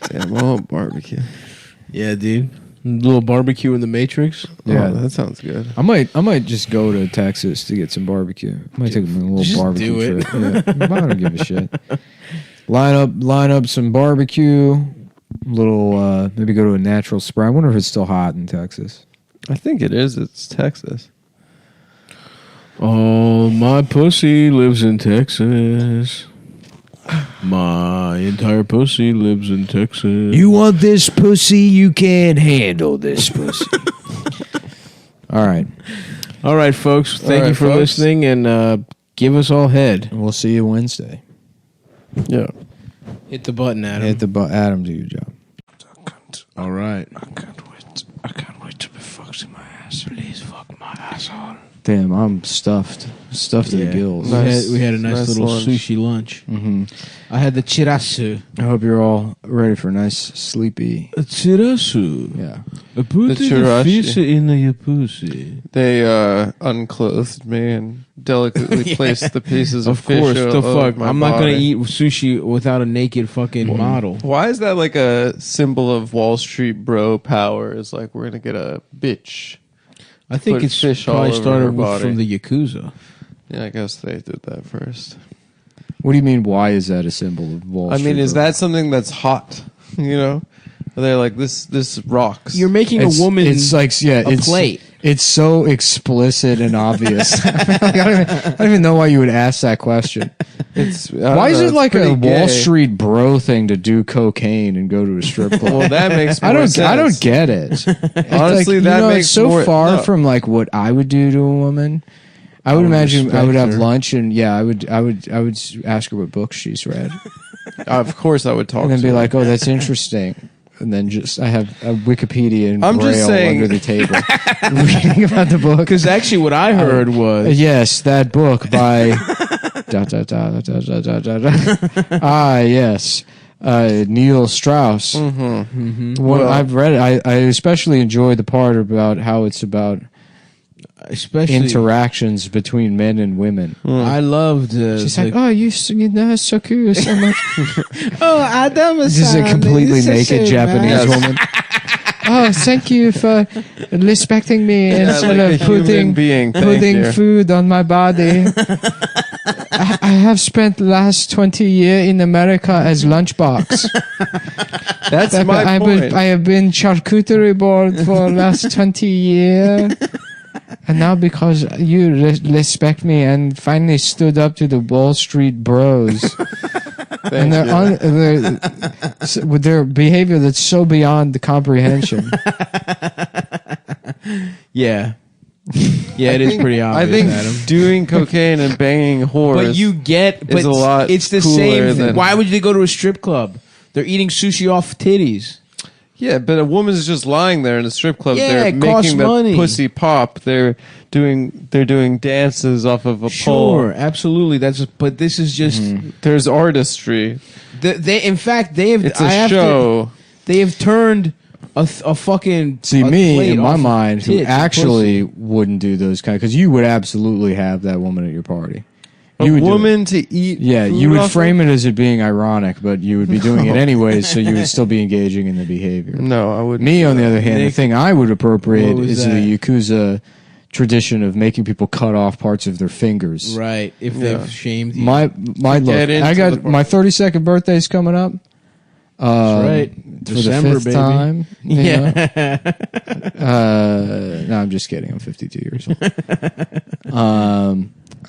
Damn, I want barbecue. Yeah, dude. A little barbecue in the Matrix. Yeah, that sounds good. I might just go to Texas to get some barbecue. I might take a little just barbecue do trip. Yeah. I don't give a shit. Line up some barbecue. Maybe go to a natural spring. I wonder if it's still hot in Texas. I think it is. It's Texas. Oh, my pussy lives in Texas. My entire pussy lives in Texas. You want this pussy? You can't handle this pussy. All right. All right, folks. Thank you for listening, and give us all head. We'll see you Wednesday. Yeah. Hit the button, Adam. Hit the button. Adam, do your job. All right. I can't wait to be fucked in my ass. Please fuck my asshole. Damn, I'm stuffed to the gills. We had a nice little lunch. sushi lunch. Mm-hmm. I had the chirasu. I hope you're all ready for a nice sleepy. A chirasu. Yeah. Put the chirashi. fish in your pussy. They unclothed me and delicately placed the pieces of, Of course, fish the over fuck. my I'm not gonna body. eat sushi without a naked fucking model. Why is that like a symbol of Wall Street bro power? It's like we're gonna get a bitch. I think Put it's fish all probably over her started body. from the Yakuza. Yeah, I guess they did that first. What do you mean? Why is that a symbol of Wall I Street? mean, is bro? that something that's hot? You know, they're like this rocks. You're making a woman. It's like a plate. It's so explicit and obvious. I don't even know why you would ask that question. Why is it like a Wall Street bro thing to do cocaine and go to a strip club? Well, that makes more I sense. don't get it. Honestly, like, that it's makes so more, far no. from like what I would do to a woman. I would imagine I would have lunch and I would ask her what books she's read. Of course, I would talk. And then to be her. like, "Oh, that's interesting." And then I have a Wikipedia in I'm just Braille saying- under the table reading about the book. Because actually, what I heard was Yes, that book by dot, dot, dot, dot, dot, dot, dot, dot. Yes, Neil Strauss. Mm-hmm. Well, I've read it. I especially enjoy the part about how it's about especially interactions between men and women. I loved. She's like, "Oh, you know, so cool, so much." oh, Adam This is a completely naked Japanese woman. Oh, thank you for respecting me and sort like of a human being, thank putting you. food on my body. I have spent the last 20 years in America as lunchbox. That's my point. I have been charcuterie board for the last 20 years. And now because you respect me and finally stood up to the Wall Street bros. And with their behavior that's so beyond the comprehension. Yeah. Yeah, it is pretty obvious. I think Adam. doing cocaine and banging whores. But you get, but is a lot. it's the cooler same thing. than- Why would they go to a strip club? They're eating sushi off titties. Yeah, but a woman's just lying there in a strip club. Yeah, They're it costs making the money. pussy pop. They're doing dances off of a pole. Sure, absolutely. But this is just There's artistry. they. In fact, they have. It's I a have show. they have turned a fucking. See, a me, plate in my off of mind, who tits and actually pussy. wouldn't do those kind because you would absolutely have that woman at your party. A You would do it. woman to eat. Yeah, food you would off frame it as it being ironic, but you would be doing it anyways, so you would still be engaging in the behavior. No, I wouldn't. Me, on the other hand, the Nick, thing I would appropriate what was is that? the Yakuza tradition of making people cut off parts of their fingers. Right, if they've shamed you. My look, Get I into got the my 32nd birthday's coming up. That's right. For December, the fifth baby. time. you know? Yeah. No, I'm just kidding. I'm 52 years old.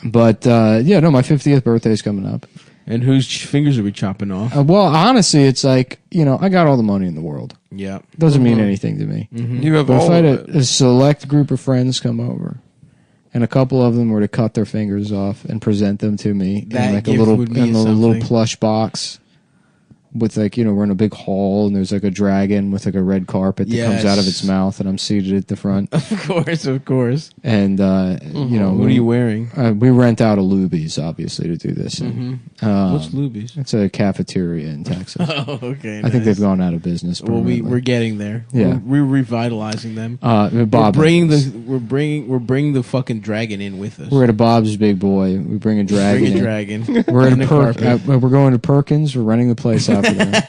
But no, my 50th birthday's coming up. And whose fingers are we chopping off? Well, honestly, it's like, I got all the money in the world. Yeah. Doesn't mean anything to me. You have But if all I had of it. a select group of friends come over, and a couple of them were to cut their fingers off and present them to me That in like a gift little would mean little something. plush box with like we're in a big hall and there's like a dragon with like a red carpet that comes out of its Yes. mouth and I'm seated at the front Of course. and What are you wearing? we rent out a Luby's obviously to do this. And, What's Luby's? It's a cafeteria in Texas. Oh, okay. I think they've gone out of business. Well, permanently. we're getting there. Yeah. We're revitalizing them. Bob we're bringing Evans. we're bringing the fucking dragon in with us. We're at a Bob's Big Boy. We bring a dragon. Bring a in. dragon. We're at And a a carpet. we're going to Perkins. We're renting the place out for them.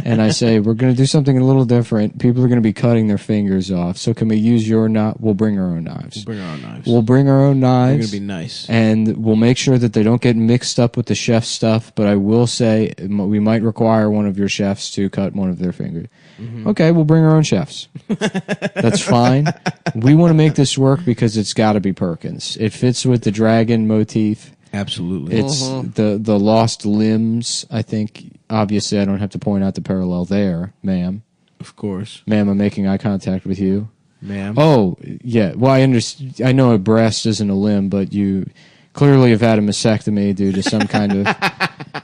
And I say we're going to do something a little different. People are going to be cutting their fingers off. So can we use your knife? We'll bring our own knives. Bring our own knives. We'll bring our own We're knives. gonna be nice. And we'll make sure that they don't get mixed up with the chef's stuff. But I will say we might require one of your chefs to cut one of their fingers. Mm-hmm. Okay, we'll bring our own chefs. That's fine. We want to make this work because it's got to be Perkins. It fits with the dragon motif. Absolutely. It's the lost limbs. I think obviously I don't have to point out the parallel there, ma'am. Of course, ma'am. I'm making eye contact with you, ma'am. Oh yeah. Well, I know a breast isn't a limb, but you clearly have had a mastectomy due to some kind of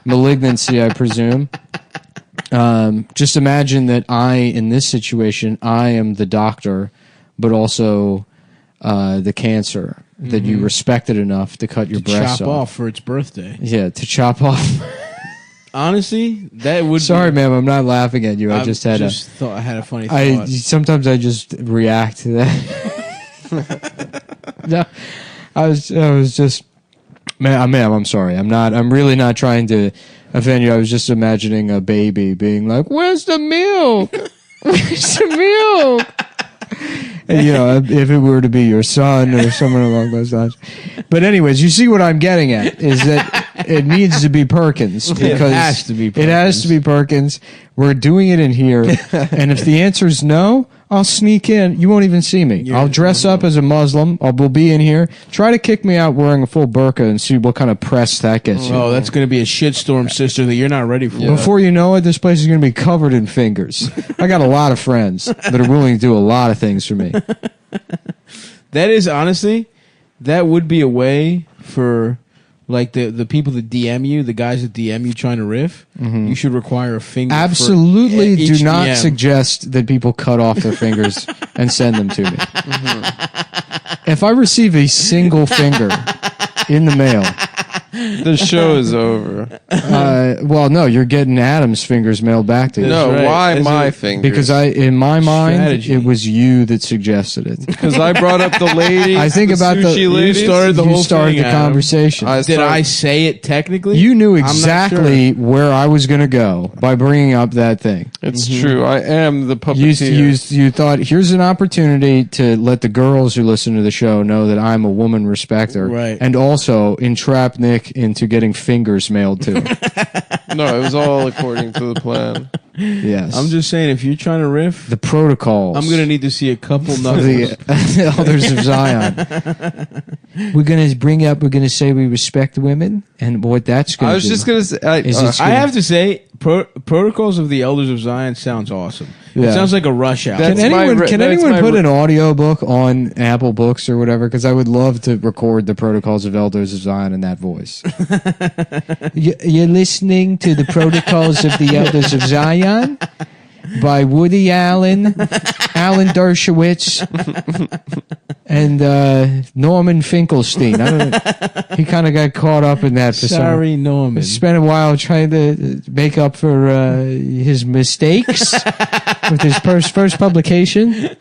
malignancy, I presume. Just imagine that in this situation, I am the doctor, but also the cancer. that you respected enough to cut your breasts chop off for its birthday. Yeah, to chop off. Honestly, that would. Sorry, ma'am, I'm not laughing at you. I just had thought I had a funny thought. Sometimes I just react to that. No, I was just, ma'am, I'm sorry. I'm really not trying to offend you. I was just imagining a baby being like, "Where's the milk? Where's the milk?" And, if it were to be your son or someone along those lines. But anyways, you see what I'm getting at is that it needs to be Perkins. Because it has to be Perkins. It has to be Perkins. We're doing it in here. And if the answer is no, I'll sneak in. You won't even see me. I'll dress up as a Muslim. We'll be in here. Try to kick me out wearing a full burqa and see what kind of press that gets you. Oh, that's going to be a shitstorm, sister, that you're not ready for. Before you know it, this place is going to be covered in fingers. I got a lot of friends that are willing to do a lot of things for me. That is, honestly, that would be a way for... Like the people that DM you, the guys that DM you trying to riff, you should require a finger. Absolutely for do not DM. suggest that people cut off their fingers and send them to me. If I receive a single finger in the mail, the show is over. Well, no, you're getting Adam's fingers mailed back to you. No, right. Why my fingers? Because in my mind, Strategy. it was you that suggested it. Because I brought up the ladies. I think the about sushi ladies. You started the you whole started thing, the Adam. conversation. Did I say it technically? You knew I'm not exactly sure. where I was going to go by bringing up that thing. It's true. I am the puppeteer. You thought, here's an opportunity to let the girls who listen to the show know that I'm a woman respecter. Right. And also entrap Nick into getting fingers mailed to him. No, it was all according to the plan. Yes. I'm just saying, if you're trying to riff, the protocols. I'm going to need to see a couple of knuckles. the elders of Zion. We're going to say we respect women, and what that's going to do. I was just going to say... I have to say, Protocols of the Elders of Zion sounds awesome. Yeah. It sounds like a rush hour. Can anyone put an audio book on Apple Books or whatever? Because I would love to record the Protocols of Elders of Zion in that voice. You're listening to the Protocols of the Elders of Zion by Woody Allen, Alan Dershowitz, and Norman Finkelstein. He kind of got caught up in that. Sorry, Norman. Spent a while trying to make up for his mistakes with his first publication.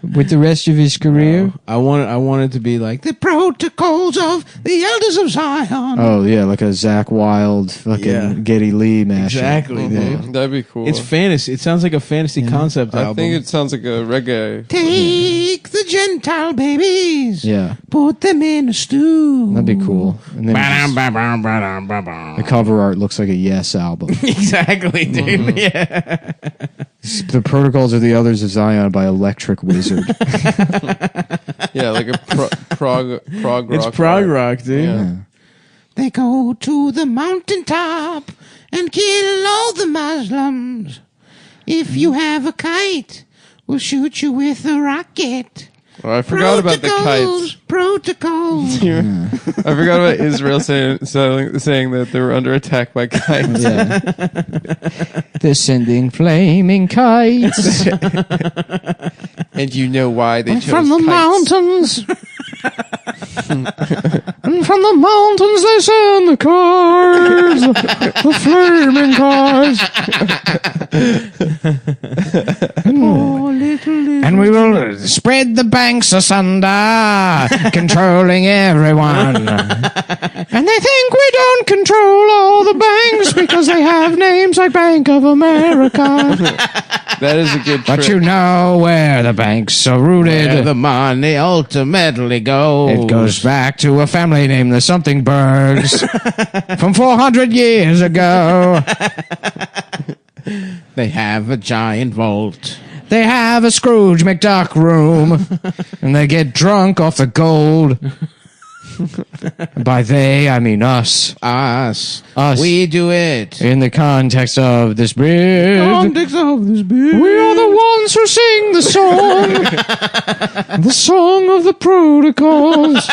With the rest of his career. I want it to be like the Protocols of the Elders of Zion. Oh yeah, like a Zach Wilde fucking Geddy Lee mashup. Exactly, dude. That'd be cool. It's fantasy. It sounds like a fantasy concept album. I think it sounds like a reggae. Take the Gentile babies. Yeah. Put them in a stew. That'd be cool. And then the cover art looks like a Yes album. Exactly, dude. Yeah. The Protocols of the Elders of Zion by Electric Wizard. Yeah, like a prog rock. It's prog rock, dude. Yeah. They go to the mountaintop and kill all the Muslims. If you have a kite, we'll shoot you with a rocket. Oh, I forgot about the kites. Protocols. I forgot about Israel saying that they were under attack by kites. Yeah. They're sending flaming kites. And you know why they chose from the kites. mountains. And from the mountains they send the cars, the flaming cars. And we will spread the banks asunder, controlling everyone. And they think we don't control all the banks because they have names like Bank of America. That is a good trick. But you know where the banks are rooted. Where the money ultimately goes. It goes back to a family named the Something Bergs from 400 years ago. They have a giant vault. They have a Scrooge McDuck room, and they get drunk off the gold. By they, I mean us. Us. We do it. In the context of this bit. Context of this bit. We are the ones who sing the song. The song of the Protocols.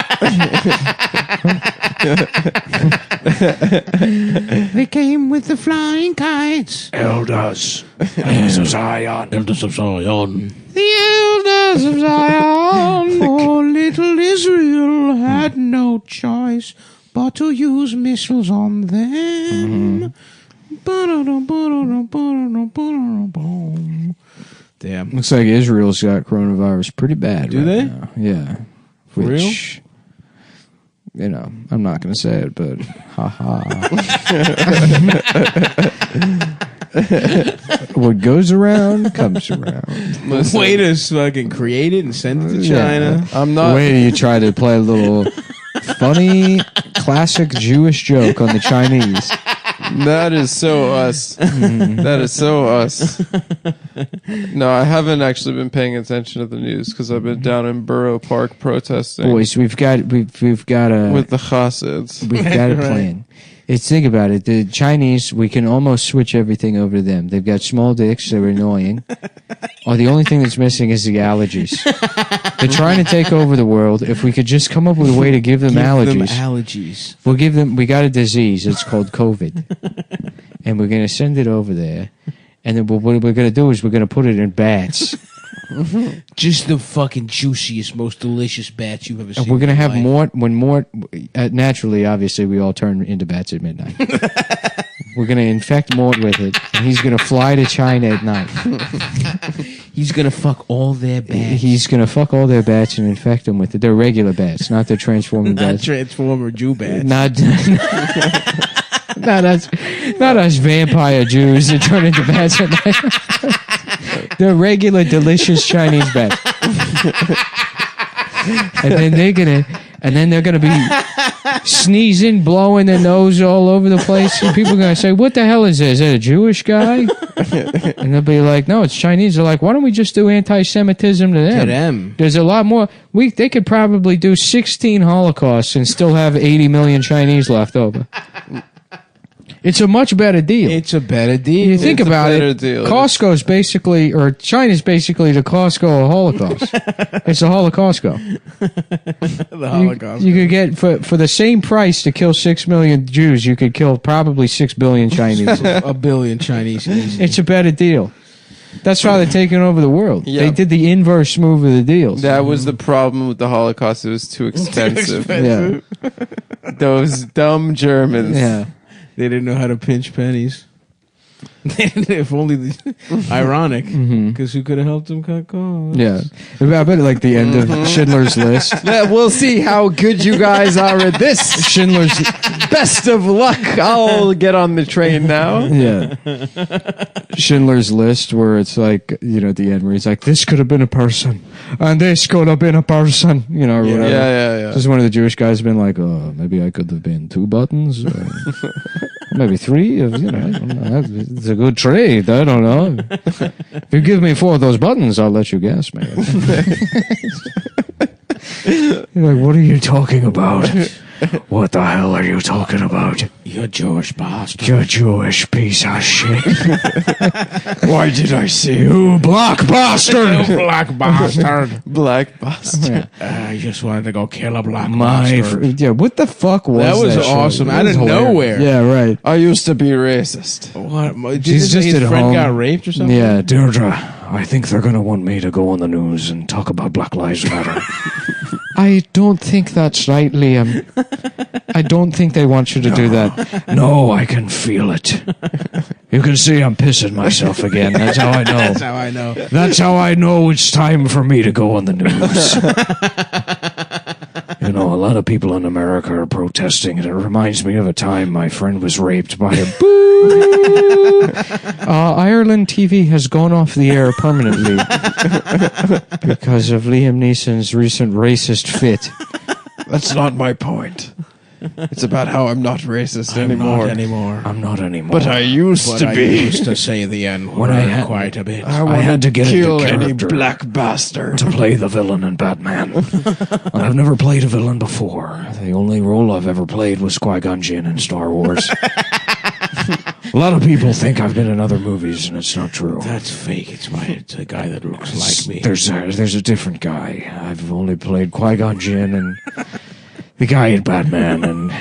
They came with the flying kites. Elders of Zion. Elders of Zion. The elders of Zion. Oh, little Israel had no choice but to use missiles on them. Damn. Looks like Israel's got coronavirus pretty bad. Do they? Now. Yeah. For real? You know, I'm not going to say it, but haha. What goes around comes around. Listen. Way to fucking create it and send it to China. Yeah. I'm not. Way you try to play a little funny, classic Jewish joke on the Chinese. That is so us. That is so us. No, I haven't actually been paying attention to the news because I've been down in Borough Park protesting. Boys, we've got a with the Chassids. We've got a plan. It's, think about it. The Chinese, we can almost switch everything over to them. They've got small dicks. They're annoying. The only thing that's missing is the allergies. They're trying to take over the world. If we could just come up with a way to give them allergies. We'll give them, we got a disease. It's called COVID. And we're going to send it over there. And then what we're going to do is we're going to put it in bats. Just the fucking juiciest, most delicious bats you've ever seen. And we're going to have naturally, obviously, we all turn into bats at midnight. We're going to infect Mort with it, and he's going to fly to China at night. He's going to fuck all their bats. He's going to fuck all their bats and infect them with it. They're regular bats, not the transforming bats. Not Transformer Jew bats. Not us vampire Jews that turn into bats at night. They're regular, delicious Chinese bats. And then they're gonna be sneezing, blowing their nose all over the place, and people are gonna say, "What the hell is this? Is it a Jewish guy?" And they'll be like, "No, it's Chinese." They're like, "Why don't we just do anti-Semitism to them? There's a lot more. They could probably do 16 Holocausts and still have 80 million Chinese left over." It's a much better deal. It's a better deal. You think about it, Costco's basically, or China's basically the Costco of Holocaust. It's a Holocaustco. The Holocaust. You could get, for the same price to kill 6 million Jews, you could kill probably 6 billion Chinese. A billion Chinese. Easy. It's a better deal. That's why they're taking over the world. Yeah. They did the inverse move of the deals. That was the problem with the Holocaust. It was too expensive. Yeah. Those dumb Germans. Yeah. They didn't know how to pinch pennies. If only ironic, because who could have helped them cut costs? Yeah, I bet like the end of Schindler's List. We'll see how good you guys are at this. Schindler's Best of luck. I'll get on the train now. Yeah. Schindler's List, where it's like, at the end where he's like, this could have been a person, and this could have been a person, or whatever. Yeah. Just one of the Jewish guys been like, oh, maybe I could have been 2 buttons, or maybe 3. I don't know. It's a good trade. I don't know. If you give me 4 of those buttons, I'll let you guess, man. You're like, what are you talking about? What the hell are you talking about? You Jewish bastard. You Jewish piece of shit. Why did I say you black bastard? Black bastard. Black bastard. I just wanted to go kill a black bastard. Yeah, what the fuck was that? That was awesome. Out of nowhere. Yeah, right. I used to be racist. What? He's just his at friend home. got raped or something? Yeah, Deirdre, I think they're going to want me to go on the news and talk about Black Lives Matter. I don't think that's right, Liam. I don't think they want you to do that. No, I can feel it. You can see I'm pissing myself again. That's how I know. That's how I know. That's how I know it's time for me to go on the news. A lot of people in America are protesting, and it reminds me of a time my friend was raped by a boo. Ireland TV has gone off the air permanently because of Liam Neeson's recent racist fit. That's not my point. It's about how I'm not racist anymore. I'm not anymore. But I used to be. I used to say the N-word quite a bit. I had to get kill into any character black bastard to play the villain in Batman. And I've never played a villain before. The only role I've ever played was Qui-Gon Jinn in Star Wars. A lot of people think I've been in other movies, and it's not true. That's fake. It's a guy that looks like me. There's a different guy. I've only played Qui-Gon Jinn and the guy in Batman, and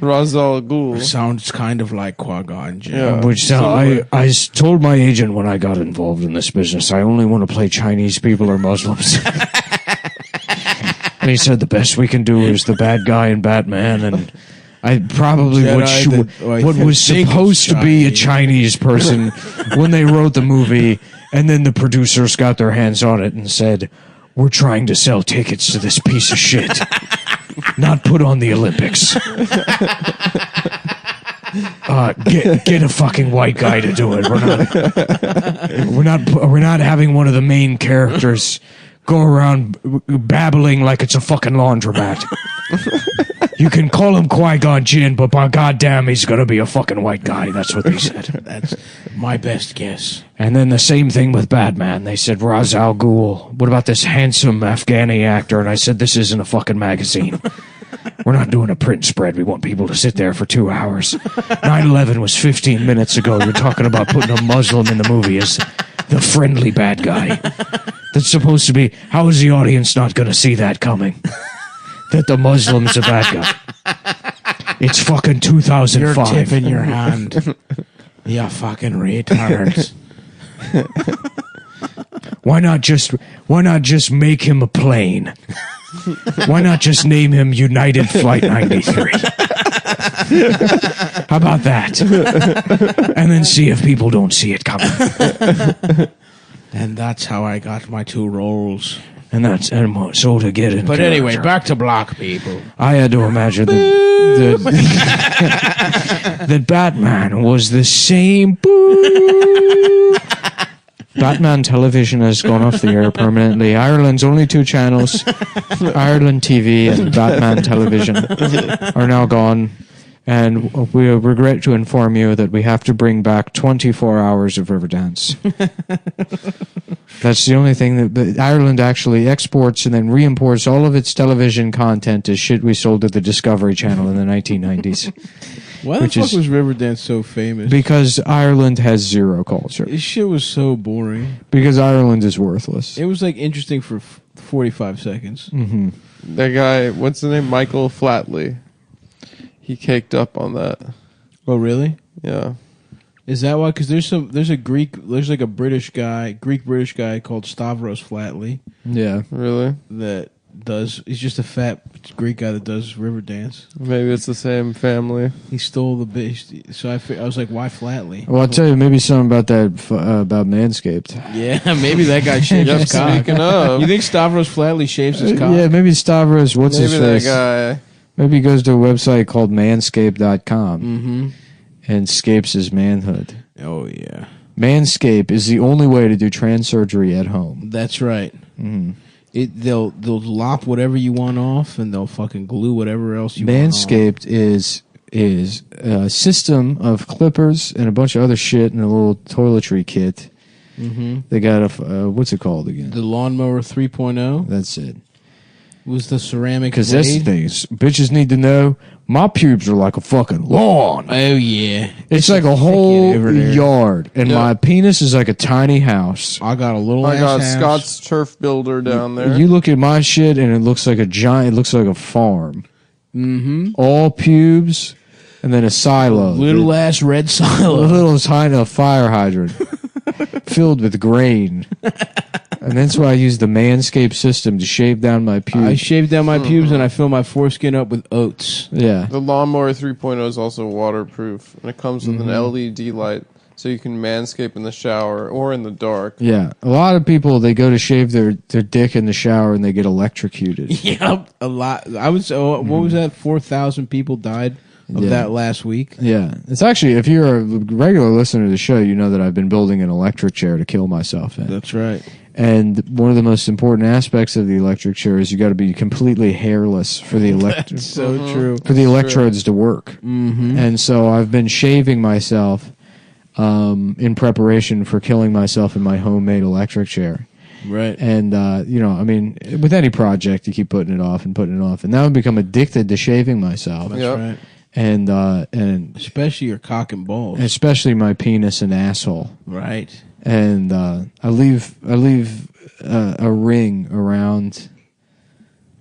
Ra's al Ghul. Sounds kind of like Qui-Gon Jinn. Yeah. Which I told my agent when I got involved in this business, I only want to play Chinese people or Muslims. And he said the best we can do is the bad guy in Batman, and I probably what was supposed to be a Chinese person when they wrote the movie, and then the producers got their hands on it and said, "We're trying to sell tickets to this piece of shit, not put on the Olympics. Get a fucking white guy to do it. We're not having one of the main characters go around babbling like it's a fucking laundromat. You can call him Qui-Gon Jinn, but by goddamn, he's gonna be a fucking white guy." That's what they said. That's my best guess. And then the same thing with Batman. They said Ra's al Ghul. What about this handsome Afghani actor? And I said, this isn't a fucking magazine. We're not doing a print spread. We want people to sit there for 2 hours. 9/11 was 15 minutes ago. You're talking about putting a Muslim in the movie as the friendly bad guy. That's supposed to be. How is the audience not going to see that coming? That the Muslim's a bad guy. It's fucking 2005. You're tipping your hand. You fucking retards. Why not just make him a plane? Why not just name him United Flight 93? How about that? And then see if people don't see it coming. And that's how I got my 2 roles. And so to get in. But anyway, back to black people. I had to imagine that Batman was the same. Batman television has gone off the air permanently. Ireland's only 2 channels, Ireland TV and Batman television, are now gone. And we regret to inform you that we have to bring back 24 hours of Riverdance. That's the only thing that Ireland actually exports and then re-imports all of its television content as shit we sold to the Discovery Channel in the 1990s. Why the fuck was Riverdance so famous? Because Ireland has zero culture. This shit was so boring. Because Ireland is worthless. It was like interesting for 45 seconds. Mm-hmm. That guy, what's the name? Michael Flatley. He caked up on that. Oh, really? Yeah. Is that why? Because there's like a British guy called Stavros Flatley. Yeah. Really? He's just a fat Greek guy that does Riverdance. Maybe it's the same family. He stole the bitch. So I was like, why Flatley? Well, I'll tell you maybe something about that, about Manscaped. Yeah, maybe that guy shaves his cock. Speaking of. You think Stavros Flatley shaves his cock? Yeah, maybe Stavros, what's his face? That guy. Maybe he goes to a website called manscaped.com Mm-hmm. and scapes his manhood. Oh, yeah. Manscaped is the only way to do trans surgery at home. That's right. Mm-hmm. They'll lop whatever you want off, and they'll fucking glue whatever else you want on. Manscaped is a system of clippers and a bunch of other shit and a little toiletry kit. Mm-hmm. They got what's it called again? The Lawnmower 3.0. That's it. Was the ceramic Because that's the thing. Bitches need to know my pubes are like a fucking lawn. Oh, yeah. It's like a whole yard. And my penis is like a tiny house. I got a little I got house. Scott's turf builder down there. You look at my shit and it looks like it looks like a farm. Mm-hmm. All pubes and then a silo. Little ass red silo. A little tiny fire hydrant filled with grain. And that's why I use the Manscaped system to shave down my pubes. I shave down my pubes and I fill my foreskin up with oats. Yeah. The Lawnmower 3.0 is also waterproof, and it comes with an LED light, so you can manscape in the shower or in the dark. Yeah. A lot of people, they go to shave their dick in the shower and they get electrocuted. Yep. A lot. I was. What was that? 4,000 people died of that last week. Yeah. It's actually, if you're a regular listener to the show, you know that I've been building an electric chair to kill myself in. That's right. And one of the most important aspects of the electric chair is you got to be completely hairless for the true. For the electrodes to work. Mm-hmm. And so I've been shaving myself in preparation for killing myself in my homemade electric chair. Right. And I mean, with any project, you keep putting it off, and now I've become addicted to shaving myself. That's right. And especially your cock and balls. Especially my penis and asshole. Right. And I leave a ring around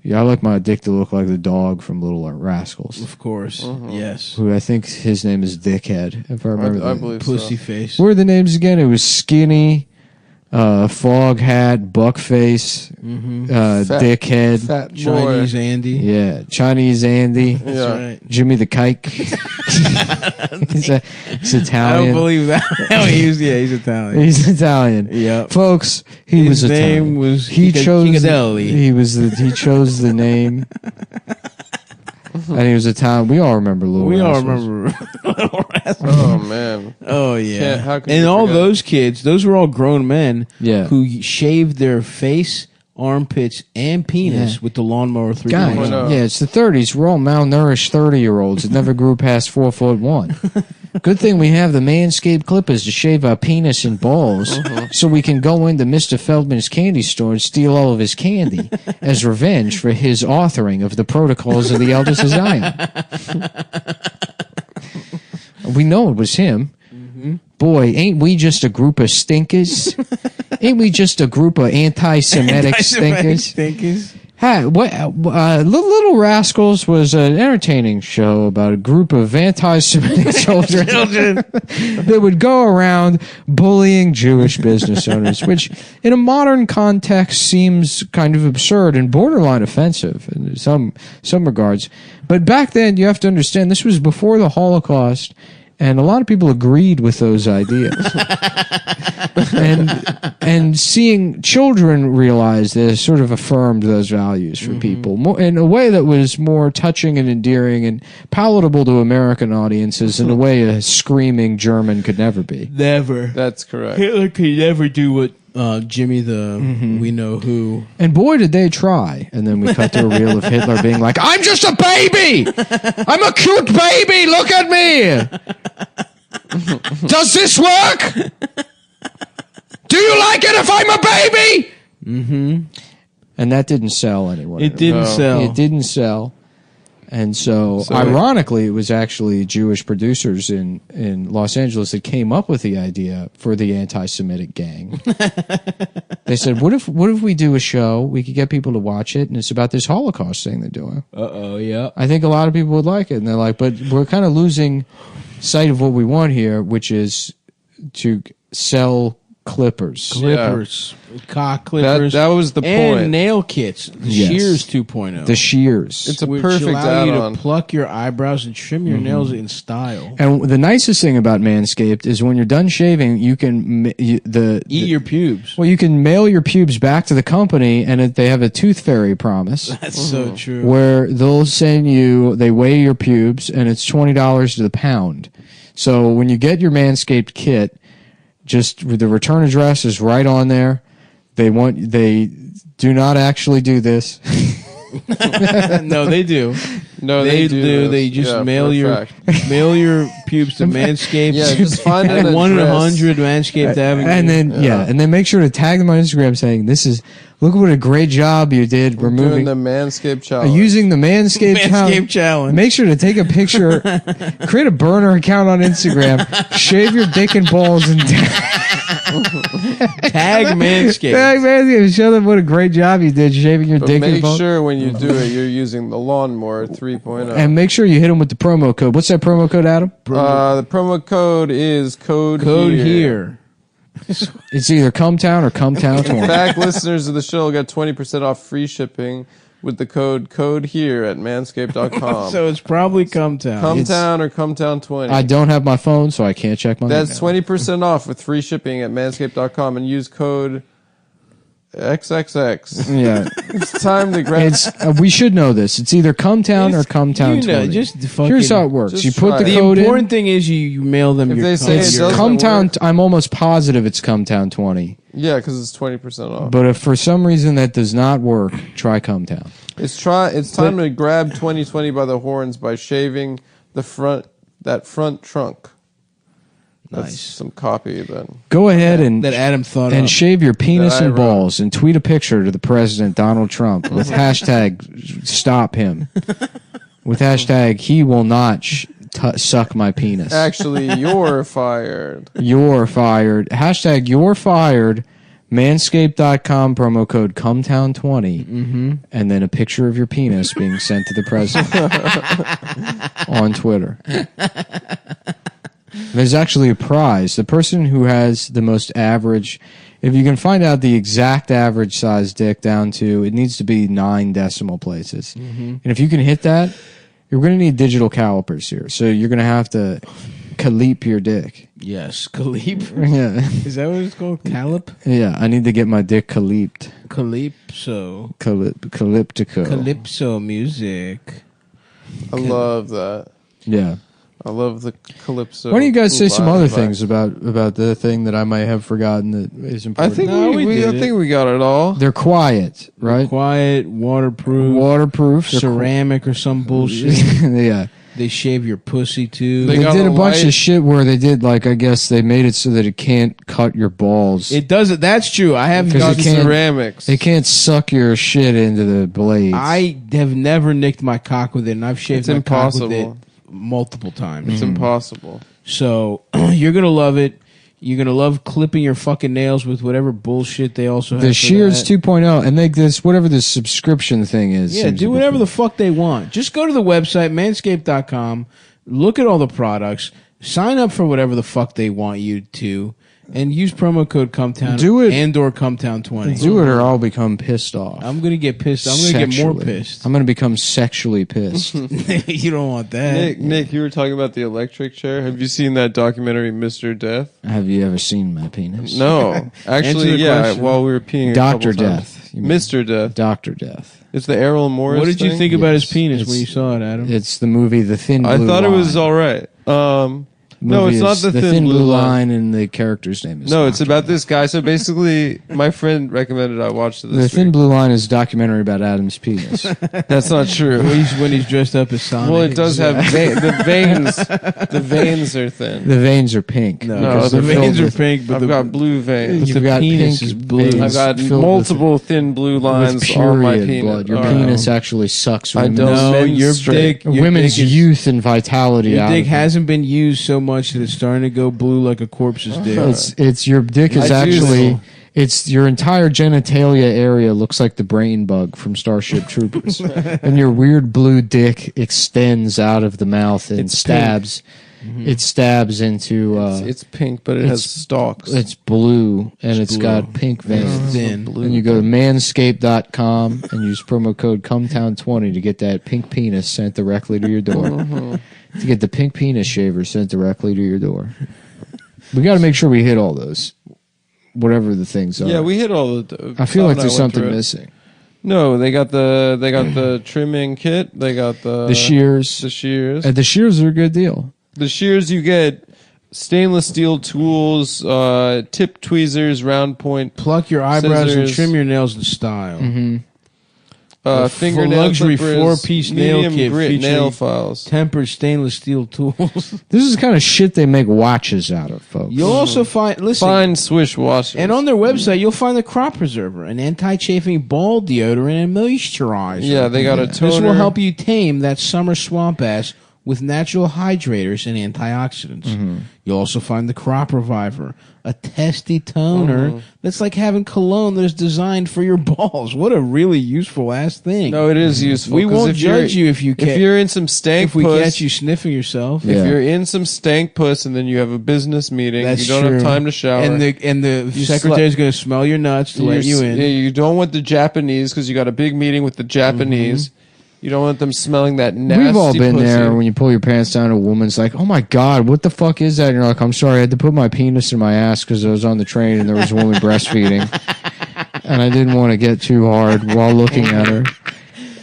Yeah, I like my dick to look like the dog from Little Rascals. Of course. Yes. Who I think his name is Dickhead, if I remember. I believe Pussy so. face. What were the names again? It was Skinny, Fog Hat, Buckface, Dickhead, Fat boy. Chinese Andy. yeah, Chinese Andy, Yeah. Right. Jimmy the Kike. he's I Italian. don't believe that. he's Italian. He's Italian. Yep. Folks, he His was Italian. name was he chose Chicadelli. he chose the name. And he was Italian. We all remember Little We all Rascals. remember Little Rascals. Oh man. Oh yeah. How could And you all forget? those kids, those were all grown men Yeah. who shaved their face, armpits, and penis Yeah. with the lawnmower 3.0. Guys, yeah, it's the 30s. We're all malnourished 30-year-olds that never grew past 4'1". Good thing we have the Manscaped clippers to shave our penis and balls so we can go into Mr. Feldman's candy store and steal all of his candy as revenge for his authoring of the Protocols of the Eldest of Zion. We know it was him. Boy, ain't we just a group of stinkers? Ain't we just a group of anti-Semitic stinkers? Hi, Little Rascals was an entertaining show about a group of anti-Semitic children that would go around bullying Jewish business owners, which in a modern context seems kind of absurd and borderline offensive in some regards. But back then, you have to understand, this was before the Holocaust, and a lot of people agreed with those ideas. and seeing children realize this sort of affirmed those values for people more, in a way that was more touching and endearing and palatable to American audiences in a way a screaming German could never be. Never. That's correct. Hitler could never do what Jimmy the We Know Who. And boy, did they try. And then we cut to a reel of Hitler being like, I'm just a baby! I'm a cute baby! Look at me! Does this work? Do you like it if I'm a baby? Mm-hmm. And that didn't sell anyone. It didn't sell. It didn't sell. And so ironically, it was actually Jewish producers in Los Angeles that came up with the idea for the anti-Semitic gang. They said, what if we do a show, we could get people to watch it, and it's about this Holocaust thing they're doing. Uh-oh, yeah. I think a lot of people would like it. And they're like, but we're kind of losing sight of what we want here, which is to sell clippers. Cock clippers. That was the and point. nail kits. The Yes. Shears 2.0. The shears. It's a which perfect allow you add-on. to pluck your eyebrows and trim your nails in style. And the nicest thing about Manscaped is when you're done shaving, you can Eat your pubes. well, you can mail your pubes back to the company, and they have a tooth fairy promise That's so true. where they'll send you. They weigh your pubes, and it's $20 to the pound. So when you get your Manscaped kit, just the return address is right on there. They do not actually do this. No, they do. No, They do. do. this. They just Yeah, mail for a your fact. mail your pubes to Manscaped. Yeah, just find an at 100 address. Manscaped Avenue. And then and then make sure to tag them on Instagram saying this is look what a great job you did Doing removing the Manscaped challenge. using the Manscaped, Manscaped challenge. Make sure to take a picture, create a burner account on Instagram, shave your dick and balls, and Tag Manscaped. tag Manscaped. Show them what a great job you did shaving your But dick and make balls. sure when you do it, you're using the Lawnmower 3.0. And make sure you hit them with the promo code. What's that promo code, Adam? The promo code is code here. It's either Cumtown or Cumtown 20. In fact, listeners of the show get 20% off free shipping with the code here at manscaped.com. So it's probably Cumtown. Cumtown or Cumtown 20. I don't have my phone, so I can't check my That's email. 20% off with free shipping at manscaped.com and use code XXX. Yeah. It's time to grab. We should know this. It's either Cumtown or Cumtown 20. just fucking, Here's how it works. just You put try the it. code The in. important thing is you mail them If your they say It's it doesn't Cumtown. work. I'm almost positive it's Cumtown 20. Yeah, because it's 20% off. But if for some reason that does not work, try Cumtown. It's time to grab 2020 by the horns by shaving that front trunk. That's Nice. some copy then. Go ahead and that Adam thought and up. shave your penis That I and wrote. balls and tweet a picture to the president Donald Trump with hashtag stop him. With hashtag he will not suck my penis. Actually, you're fired. You're fired. Hashtag you're fired. Manscaped.com, promo code Cumtown20, and then a picture of your penis being sent to the president on Twitter. There's actually a prize. The person who has the most average, if you can find out the exact average size dick down to, it needs to be 9 decimal places. And if you can hit that, you're going to need digital calipers here. So you're going to have to calip your dick. Yes, calip. Yeah. Is that what it's called? Calip? Yeah, I need to get my dick caliped. Calypso. Calyptico. Calypso music. I love that. Yeah. I love the calypso. Why don't you guys say some other vibe. things about the thing that I might have forgotten that is I important? think I think we got it all. They're quiet, right? Quiet, waterproof. Waterproof. Ceramic or some bullshit. Yeah. They shave your pussy too. They did a bunch of shit where they did, like, I guess they made it so that it can't cut your balls. It doesn't. That's true. I have Because done ceramics. It can't suck your shit into the blades. I have never nicked my cock with it, and I've shaved It's my cock with impossible. it multiple times. It's impossible. So you're gonna love it. You're gonna love clipping your fucking nails with whatever bullshit they also have. The for Shears that. 2.0, and they this whatever this subscription thing is. Yeah, seems do to be whatever cool. the fuck they want. Just go to the website, manscaped.com, look at all the products, sign up for whatever the fuck they want you to, and use promo code Cumtown Do it. and or Cumtown20. Do it or I'll become pissed off. I'm gonna get pissed. I'm gonna get more Sexually. pissed. I'm gonna become sexually pissed. You don't want that. Nick, you were talking about the electric chair. Have you seen that documentary, Mr. Death? Have you ever seen my penis? No, Answer actually, the yeah. question. While we were peeing, Dr. a couple times. Death. You mean. Mr. Death. Dr. Death. It's the Errol Morris. What did you thing? think about his penis It's- when you saw it, Adam? It's the movie The Thin Blue I thought Line. it was all right. No, Movie it's not is the Thin Blue Blue Line. Line, and the character's name is. No, it's Dr. about this guy. So basically, my friend recommended I watch it The this Thin week. Blue Line is a documentary about Adam's penis. That's not true. When he's dressed up as Sonic. Well, it does have the veins. The veins are thin. The veins are pink. No, because the they're veins filled are with- pink, but I've got blue veins. You've got penis pink is blue. veins I've got filled multiple thin blue with lines period on my penis. blood. Your All right. penis actually sucks. I women's- don't No, men's your straight. dick. Your women's dick is- youth and vitality. Your out dick of it. hasn't been used so much that it's starting to go blue like a corpse's dick. It's your dick is I do actually. know. It's your entire genitalia area looks like the brain bug from Starship Troopers, and your weird blue dick extends out of the mouth and It's stabs. It stabs into. It's pink, but it has stalks. It's blue and it's blue. got pink veins. Thin. And you go to manscaped.com and use promo code Cumtown20 to get that pink penis sent directly to your door. To get the pink penis shaver sent directly to your door. We got to make sure we hit all those, whatever the things are. Yeah, we hit all the. I feel Bob like and there's went something through it. missing. No, they got the trimming kit. They got The shears. The shears. The shears are a good deal. The shears you get stainless steel tools, tip tweezers, round point, Pluck your eyebrows and scissors. trim your nails in style. Mm-hmm. A fingernail luxury clippers, 4-piece nail medium kit grit featuring nail files. tempered stainless steel tools. This is the kind of shit they make watches out of, folks. You'll also find Fine swish washers. and on their website you'll find the crop preserver, an anti-chafing ball deodorant and moisturizer. Yeah, they got a This will toner. help you tame that summer swamp ass with natural hydrators and antioxidants. You'll also find the Crop Reviver, a testy toner that's like having cologne that is designed for your balls. What a really useful ass thing. No, it is useful. We 'cause won't if you're- judge you if you if you're in some stank if we puss, catch you sniffing yourself. Yeah. If you're in some stank puss and then you have a business meeting, That's you don't true. have time to shower. And the You secretary's going to smell your nuts to let you in. Yeah, you don't want the Japanese because you got a big meeting with the Japanese. You don't want them smelling that nasty We've all been pussy. there when you pull your pants down. A woman's like, "Oh my god, what the fuck is that?" And you're like, "I'm sorry, I had to put my penis in my ass because I was on the train and there was a woman breastfeeding, and I didn't want to get too hard while looking at her."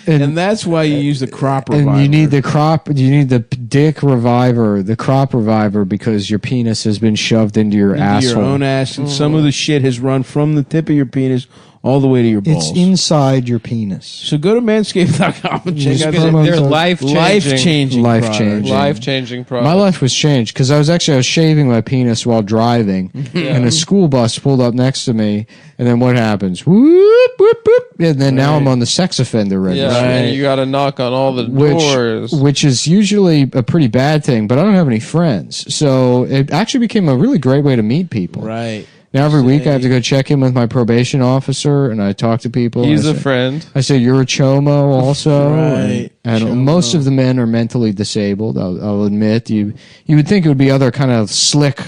And that's why you use the Crop Reviver. And you need the dick reviver, the crop reviver, because your penis has been shoved into your into asshole. your own ass, and some of the shit has run from the tip of your penis all the way to your balls. It's inside your penis. So go to manscaped.com and check out They're life-changing. life-changing Life-changing. Life-changing product. My life was changed because I was shaving my penis while driving, and a school bus pulled up next to me, and then what happens? Whoop, whoop, whoop, and then now I'm on the sex offender Yeah, registry. and you got to knock on all the doors. Which is usually a pretty bad thing, but I don't have any friends. So it actually became a really great way to meet people. Right. Now every week I have to go check in with my probation officer, and I talk to people. He's a friend. I say, you're a chomo also. Right. And Chomo. most of the men are mentally disabled, I'll admit. You would think it would be other kind of slick,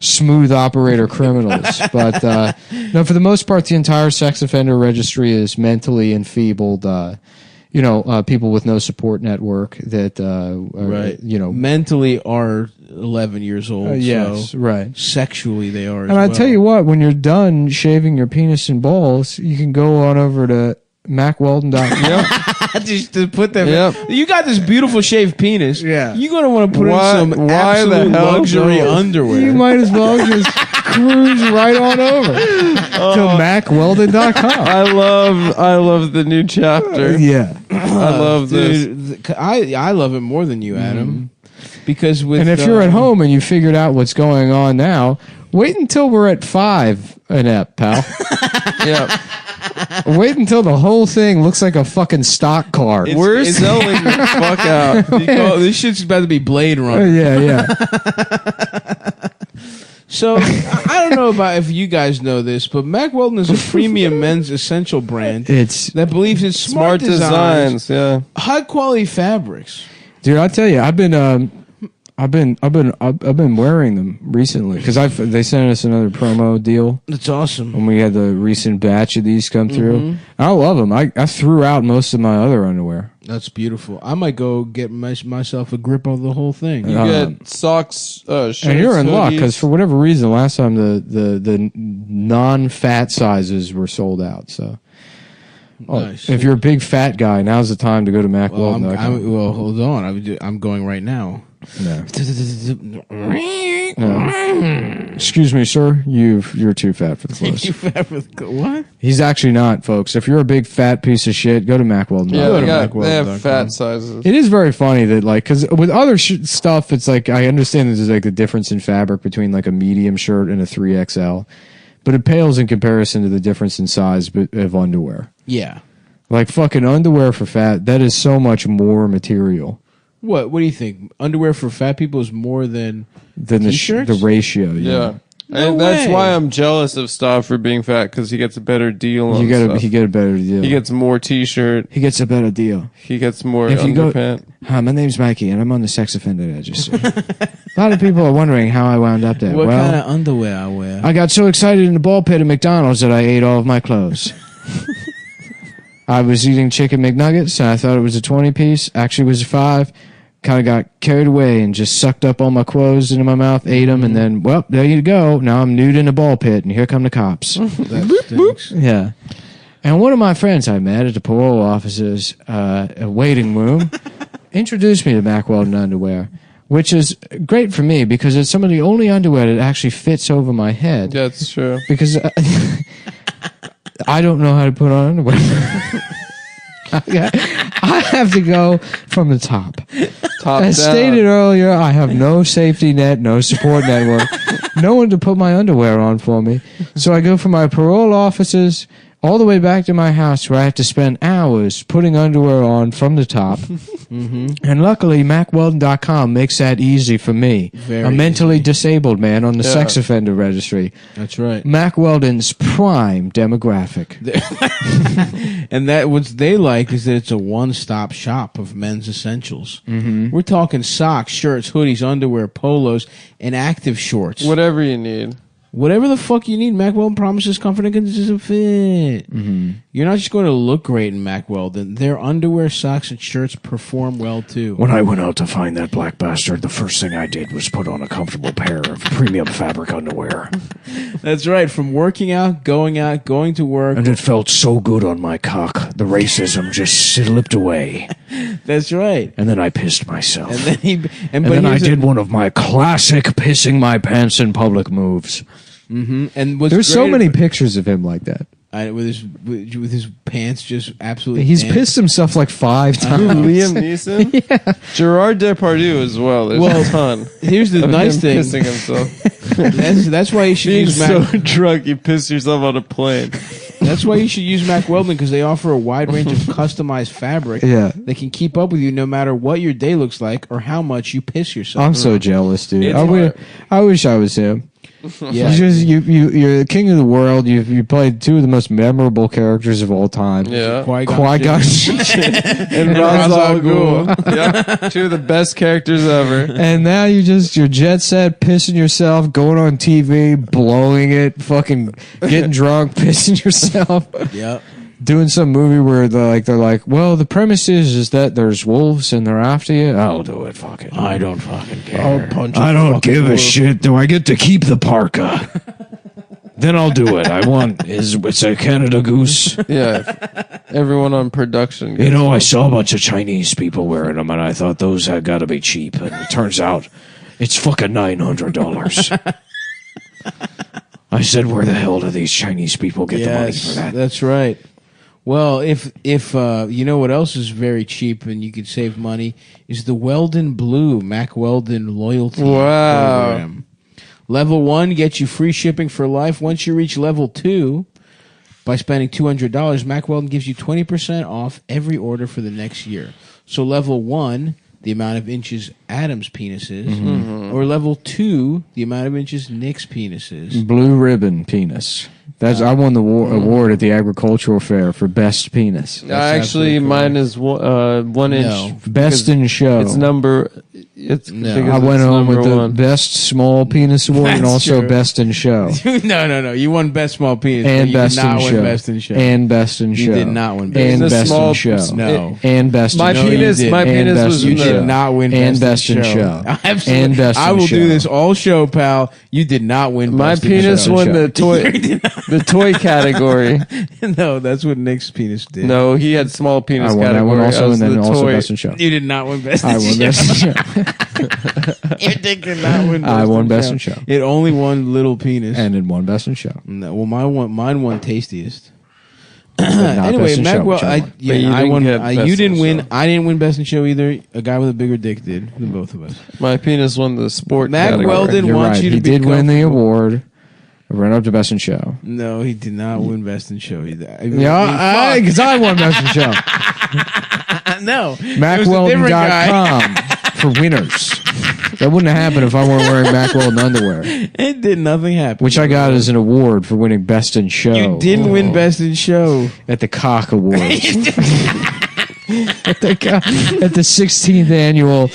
smooth operator criminals. But no, for the most part, the entire sex offender registry is mentally enfeebled, people with no support network that, Right. are. Mentally are 11 years old. Yes, so right. Sexually, they are. And I tell you what, when you're done shaving your penis and balls, you can go on over to MacWeldon.com. Just to put them. Yep. You got this beautiful shaved penis. Yeah. You're gonna want to put Why- in some why the absolute hell luxury no? underwear. You might as well just cruise right on over to MacWeldon.com. I love the new chapter. Yeah. I love this. Dude, I love it more than you, Adam. Because with And if you're at home and you figured out what's going on now, wait until we're at 5 an ep, pal. Yeah. Wait until the whole thing looks like a fucking stock car. We're selling the fuck out. this shit's about to be Blade Runner. Yeah. So I don't know about if you guys know this, but Mack Weldon is a premium men's essential brand that believes in smart designs, yeah, high quality fabrics. Dude, I'll tell you, I've been wearing them recently because they sent us another promo deal. That's awesome. When we had the recent batch of these come through, I love them. I threw out most of my other underwear. That's beautiful. I might go get myself a grip of the whole thing. You get socks, shirts, and you're in luck hoodies. because for whatever reason, last time the non-fat sizes were sold out. So, Nice. if you're a big fat guy, now's the time to go to MacWeldon.com. Well, hold on. I'm going right now. No. Excuse me, sir. You're too fat for the clothes. Too fat for the what? He's actually not, folks. If you're a big fat piece of shit, go to MacWeldon. Yeah, they have fat sizes. It is very funny that, like, because with other stuff, it's like, I understand there's like the difference in fabric between like a medium shirt and a 3XL, but it pales in comparison to the difference in size of underwear. Yeah. Like fucking underwear for fat, that is so much more material. What do you think? Underwear for fat people is more than t-shirts? the ratio. Yeah. No And that's way. why I'm jealous of Stav for being fat because he gets a better deal. On He get stuff. a better deal. He gets more T-shirt. He gets a better deal. He gets more If you go, underpant. hi, my name's Mikey, and I'm on the sex offender registry. A lot of people are wondering how I wound up there. What well, kind of underwear I wear? I got so excited in the ball pit at McDonald's that I ate all of my clothes. I was eating chicken McNuggets, and I thought it was a 20-piece. Actually, it was a 5. Kind of got carried away and just sucked up all my clothes into my mouth, ate them, and then, well, there you go. Now I'm nude in a ball pit, and here come the cops. That stinks. Yeah. And one of my friends I met at the parole officer's waiting room introduced me to Mack Weldon underwear, which is great for me because it's some of the only underwear that actually fits over my head. That's true. Because I don't know how to put on underwear. I have to go from the top. As down. stated earlier, I have no safety net, no support network, no one to put my underwear on for me. So I go from my parole offices all the way back to my house where I have to spend hours putting underwear on from the top. And luckily, MacWeldon.com makes that easy for me, Very a mentally disabled man on the Yeah. sex offender registry. That's right. Mack Weldon's prime demographic. And that what they like is that it's a one-stop shop of men's essentials. We're talking socks, shirts, hoodies, underwear, polos, and active shorts. Whatever you need. Whatever the fuck you need, Mack Weldon promises comfort and consistent fit. You're not just going to look great in Mack Weldon. Their underwear, socks, and shirts perform well too. When I went out to find that black bastard, the first thing I did was put on a comfortable pair of premium fabric underwear. That's right. From working out, going to work. And it felt so good on my cock. The racism just slipped away. That's right. And then I pissed myself. And then And but then I here's did one of my classic pissing my pants in public moves. And what's There's so great many about- pictures of him like that. with his pants just absolutely. He's danced. pissed himself like 5 times. Liam Neeson? Yeah. Gerard Depardieu as well. There's a ton. Here's the of nice him thing. pissing himself. That's why you should Being use so Mack. drunk you piss yourself on a plane. That's why you should use Mack Weldon because they offer a wide range of customized fabric. Yeah. That can keep up with you no matter what your day looks like or how much you piss yourself. I'm so jealous, dude. It's I wish I was him. Yeah. You're the king of the world. You played two of the most memorable characters of all time. Yeah. Qui-Gon and Ra's al Ghul. Yeah, two of the best characters ever. And now you're jet set, pissing yourself, going on TV, blowing it, fucking getting drunk, pissing yourself. Yep. Doing some movie where they're like, well, the premise is that there's wolves and they're after you. I'll do it. Fuck it. I don't fucking care. I'll punch I don't give a shit. Do I get to keep the parka? Then I'll do it. It's a Canada Goose. Yeah. Everyone on production. You know, I saw a bunch of Chinese people wearing them, and I thought those had got to be cheap. And it turns out it's fucking $900. I said, where the hell do these Chinese people get the money for that? That's right. Well, if you know what else is very cheap and you could save money is the Weldon Blue Mac Weldon loyalty program. Level 1 gets you free shipping for life. Once you reach level 2, by spending $200, Mac Weldon gives you 20% off every order for the next year. So level 1, the amount of inches Adam's penis is, or level 2, the amount of inches Nick's penis is. Blue ribbon penis. I won the award at the agricultural fair for best penis. Actually, mine is 1 inch. Best in show. It's number. I went home with the best small penis award and also best in show. No. You won best small penis. And best in show. Best in show. And best in show. You did not win best and in best show. in show. No. And best in show. My penis was you did not win and best in show. Absolutely. And best in show. I will do this all show, pal. You did not win my best in show. My penis won the toy category. No, that's what Nick's penis did. No, he had small penis I won category. that one also, and then also toy. best in show. You did not win best in show. I won best in show. Your dick did not win best I won in best show. in show. It only won little penis. And it won best in show. No, well, mine won tastiest. Not Anyway, best in show, Magwell, which I won. I won. You didn't in win. show. I didn't win best in show either. A guy with a bigger dick did than both of us. My penis won the sport Mag category. Weldon You're wants right. you to He be did win the comfortable. award. I ran up to best in show. No, he did not win best in show either. Yeah, because I won best in show. No, it was a different guy. MacWeldon.com for winners. That wouldn't have happened if I weren't wearing Mac Weldon underwear. It did nothing happen. Which I got as an award for winning best in show. You didn't win best in show At the Cock Awards. at the 16th annual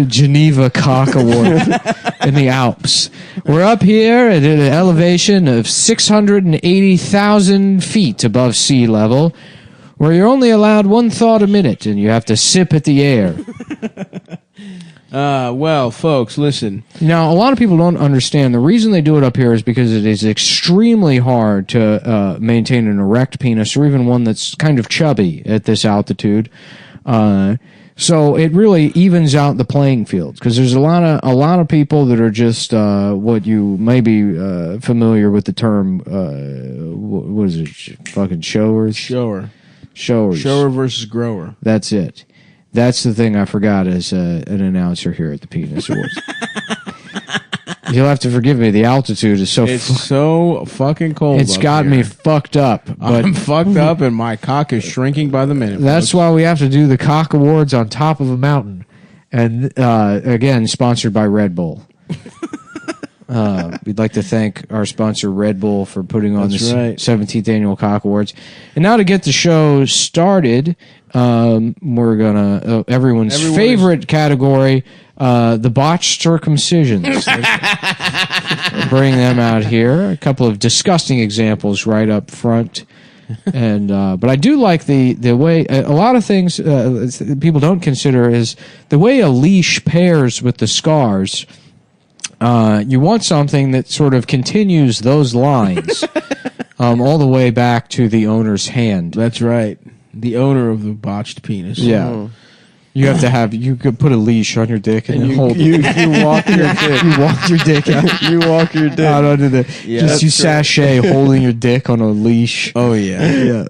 Geneva Cock Award in the Alps. We're up here at an elevation of 680,000 feet above sea level, where you're only allowed one thought a minute, and you have to sip at the air. Well, folks, listen. Now, a lot of people don't understand. The reason they do it up here is because it is extremely hard to maintain an erect penis, or even one that's kind of chubby at this altitude. So it really evens out the playing field, because there's a lot of people that are just what you may be familiar with the term. What is it? Fucking showers. Showers. Showers. Versus grower. That's it. That's the thing I forgot as an announcer here at the Penis Awards. You'll have to forgive me. The altitude is It's so fucking cold. It's got me fucked up. But I'm fucked up, and my cock is shrinking by the minute. That's why we have to do the Cock Awards on top of a mountain. And again, sponsored by Red Bull. We'd like to thank our sponsor Red Bull for putting on this 17th annual Cock Awards. And now to get the show started, we're gonna everyone's favorite category, the botched circumcisions. Bring them out here. A couple of disgusting examples right up front. And but I do like the way a lot of things people don't consider is the way a leash pairs with the scars. You want something that sort of continues those lines all the way back to the owner's hand. That's right. The owner of the botched penis. Yeah. You have to have. You could put a leash on your dick and then hold. You walk your dick. You walk your dick out. You walk your dick out under the. Yeah, just you sashay holding your dick on a leash. Oh yeah, yeah.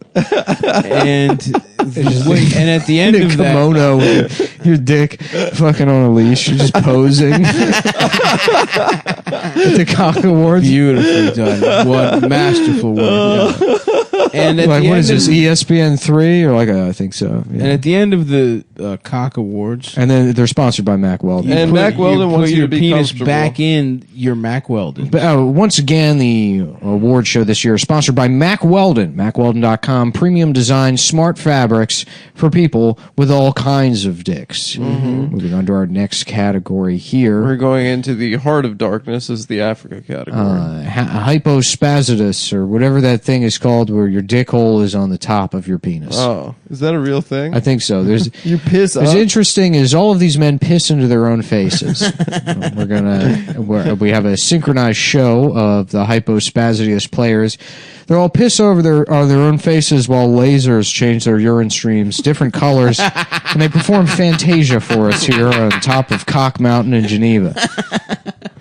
And at the end in a of kimono with your dick fucking on a leash. You're just posing at the Cock Awards. Beautifully done. What masterful work. And at like the what end is this? of, ESPN 3 or like I think so. Yeah. And at the end of the cock awards. And then they're sponsored by Mack Weldon. And Mack Weldon wants you your to be penis comfortable. back in your Mack Weldon. But, once again, the award show this year is sponsored by Mack Weldon. MackWeldon.com. Premium design, smart fabrics for people with all kinds of dicks. Moving on to our next category here. We're going into the heart of darkness is the Africa category. Hypospasitus, or whatever that thing is called, where your dick hole is on the top of your penis. Oh, is that a real thing? I think so. There's you piss What's up? interesting is all of these men piss into their own faces. We have a synchronized show of the hypospasitus players. They're all piss over their own faces while lasers change their urine streams different colors, and they perform Fantasia for us here on top of Cock Mountain in Geneva.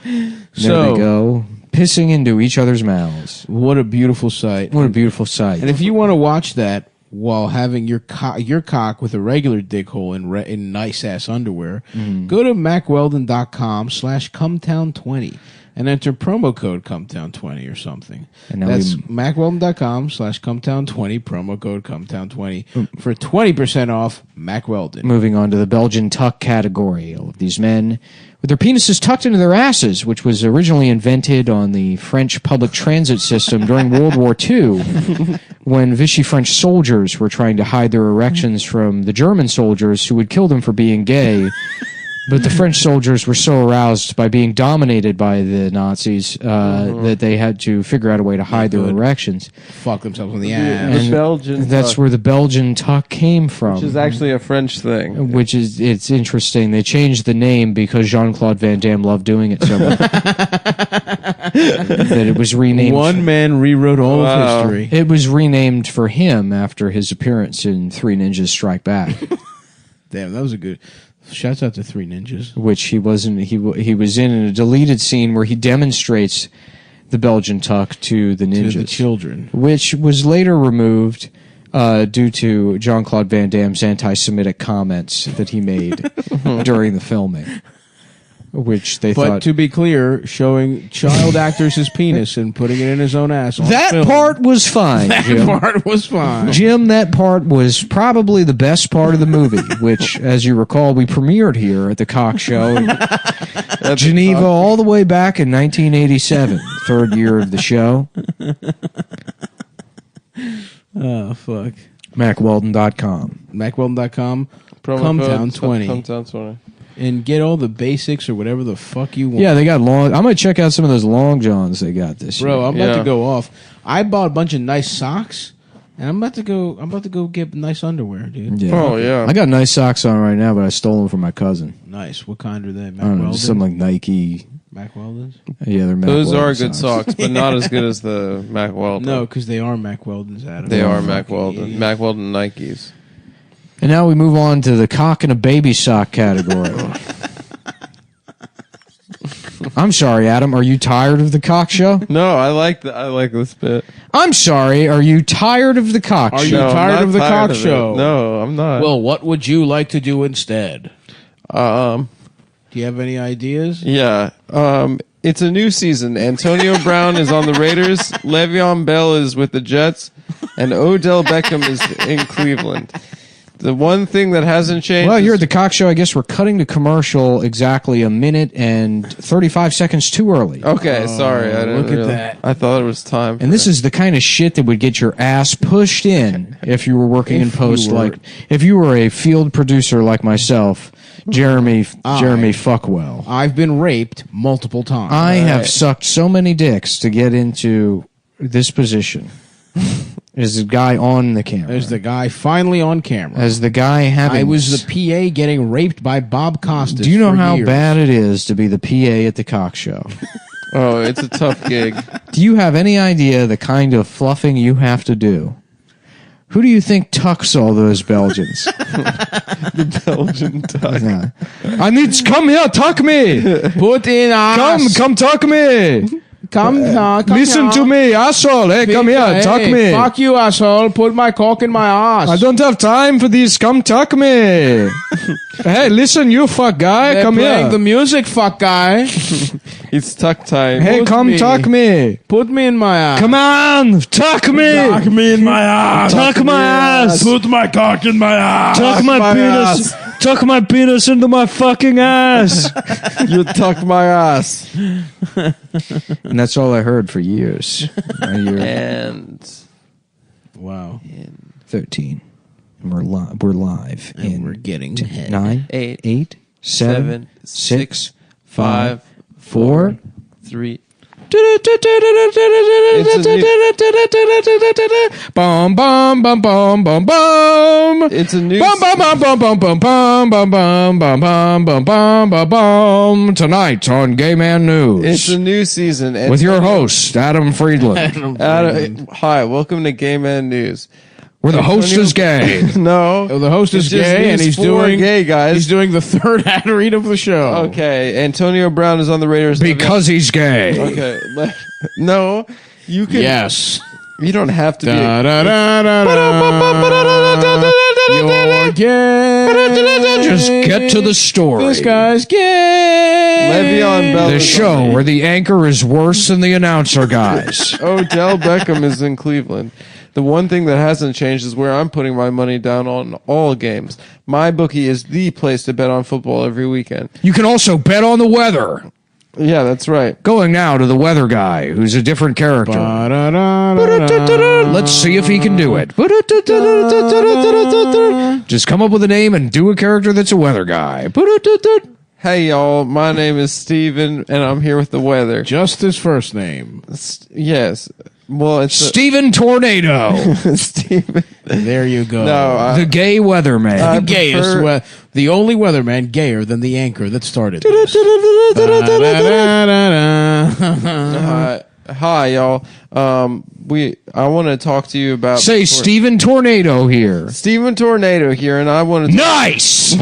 There they go, pissing into each other's mouths. What a beautiful sight! What a beautiful sight! And if you want to watch that while having your cock with a regular dick hole in nice ass underwear, go to MackWeldon.com/Cumtown20 and enter promo code Cumtown20 or something. And now that's MackWeldon.com/Cumtown20, promo code Cumtown20 for 20% off Mack Weldon. Moving on to the Belgian tuck category. All of these men with their penises tucked into their asses, which was originally invented on the French public transit system during World War II, when Vichy French soldiers were trying to hide their erections from the German soldiers who would kill them for being gay. But the French soldiers were so aroused by being dominated by the Nazis that they had to figure out a way to hide their erections. Fuck themselves in the ass. The Belgian That's tuck, where the Belgian tuck came from. which is actually a French thing. It's interesting. They changed the name because Jean-Claude Van Damme loved doing it so much. That it was renamed. One man rewrote all of history. It was renamed for him after his appearance in Three Ninjas Strike Back. Damn, that was a good... Shouts out to Three Ninjas. Which he wasn't. He was in a deleted scene where he demonstrates the Belgian tuck to the ninjas, To the children. which was later removed due to Jean-Claude Van Damme's anti-Semitic comments that he made during the filming. Which they But thought. to be clear, showing child actors his penis and putting it in his own ass. On That film. part was fine, Jim. That part was fine. Jim, that part was probably the best part of the movie, which, as you recall, we premiered here at the Cock Show in Geneva all the way back in 1987, third year of the show. Oh, fuck. MackWeldon.com. MackWeldon.com. Promo code Cumtown20. Cumtown20. And get all the basics or whatever the fuck you want. Yeah, they got long. I might check out some of those long johns they got this year. Bro, I'm about to go off. I bought a bunch of nice socks, and I'm about to go get nice underwear, dude. Yeah. Oh, yeah. I got nice socks on right now, but I stole them from my cousin. Nice. What kind are they? Mack I don't know, Weldon? some like Nike. Mack Weldons? Yeah, they're Mack Those Weldon are good socks, but not as good as the Mack Weldon. No, because they are Mack Weldons, Adam. They You're are a Mack fucking Weldon. idiot. Mack Weldon Nikes. And now we move on to the cock and a baby sock category. I'm sorry, Adam. Are you tired of the cock show? No, I like this bit. I'm sorry. Are you tired of the cock Are show? you No, I'm tired not of the tired cock of it. show? No, I'm not. Well, what would you like to do instead? Do you have any ideas? Yeah. It's a new season. Antonio Brown is on the Raiders. Le'Veon Bell is with the Jets, and Odell Beckham is in Cleveland. The one thing that hasn't changed. Well, you're at the cock show. I guess we're cutting to commercial exactly a minute and 35 seconds too early. Okay, sorry. I didn't look at realize. that. I thought it was time. And this is the kind of shit that would get your ass pushed in if you were working in post. Like if you were a field producer like myself, Jeremy Fuckwell. I've been raped multiple times. I have sucked so many dicks to get into this position. As the guy on the camera. As the guy finally on camera. As the guy having... I was the PA getting raped by Bob Costas. Do you know for how years. bad it is to be the PA at the cock show? Oh, it's a tough gig. Do you have any idea the kind of fluffing you have to do? Who do you think tucks all those Belgians? The Belgian tuck. Yeah. I need to come here, tuck me. Put in ass. Come tuck me. Come Listen to me, asshole. Hey, come here, tuck me. Fuck you, asshole. Put my cock in my ass. I don't have time for these. Come tuck me. Hey, listen, you fuck guy. They're come playing here. the music, fuck guy. It's tuck time. Hey, Put come me. tuck me. Put me in my ass. Come on, tuck me. Tuck me in my ass. Tuck my ass. Put my cock in my ass. Tuck my penis. Tuck my penis into my fucking ass. You tucked my ass. And that's all I heard for years. And wow. 13. And we're live. And we're getting 9, 8, 7, 6, 5, 4, 3. Bum bum bum bum bum bum. It's a new bum bum bum bum bum bum bum bum bum bum bum bum bum bum bum. Tonight on Gay Man News. It's a new season with your host Adam Friedland. Hi, welcome to Gay Man News. Where the host is gay. No, the host is gay, and he's doing gay guys. He's doing the third ad read of the show. Okay, Antonio Brown is on the Raiders because he's gay. Okay, no, you can. Yes, you don't have to be. You're gay. Just get to the story. This guy's gay. Le'Veon Bell. The show where the anchor is worse than the announcer guys. Odell Beckham is in Cleveland. The one thing that hasn't changed is where I'm putting my money down on all games. MyBookie is the place to bet on football every weekend. You can also bet on the weather. Yeah, that's right. Going now to the weather guy, who's a different character. Let's see if he can do it. Just come up with a name and do a character that's a weather guy. Hey, y'all. My name is Steven, and I'm here with the weather. Just his first name. Yes. Well, it's Steven Tornado. Steven. There you go. No, the gay weatherman. The gayest, the only weatherman gayer than the anchor that started this. Hi, y'all. I want to talk to you about. Say Steven Tornado here. Steven Tornado here, and I want to. Nice.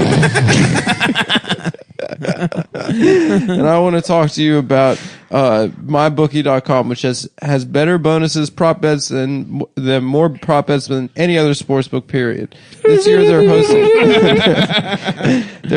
And I want to talk to you about mybookie.com, which has better bonuses, prop bets, and more prop bets than any other sportsbook. Period. This year they're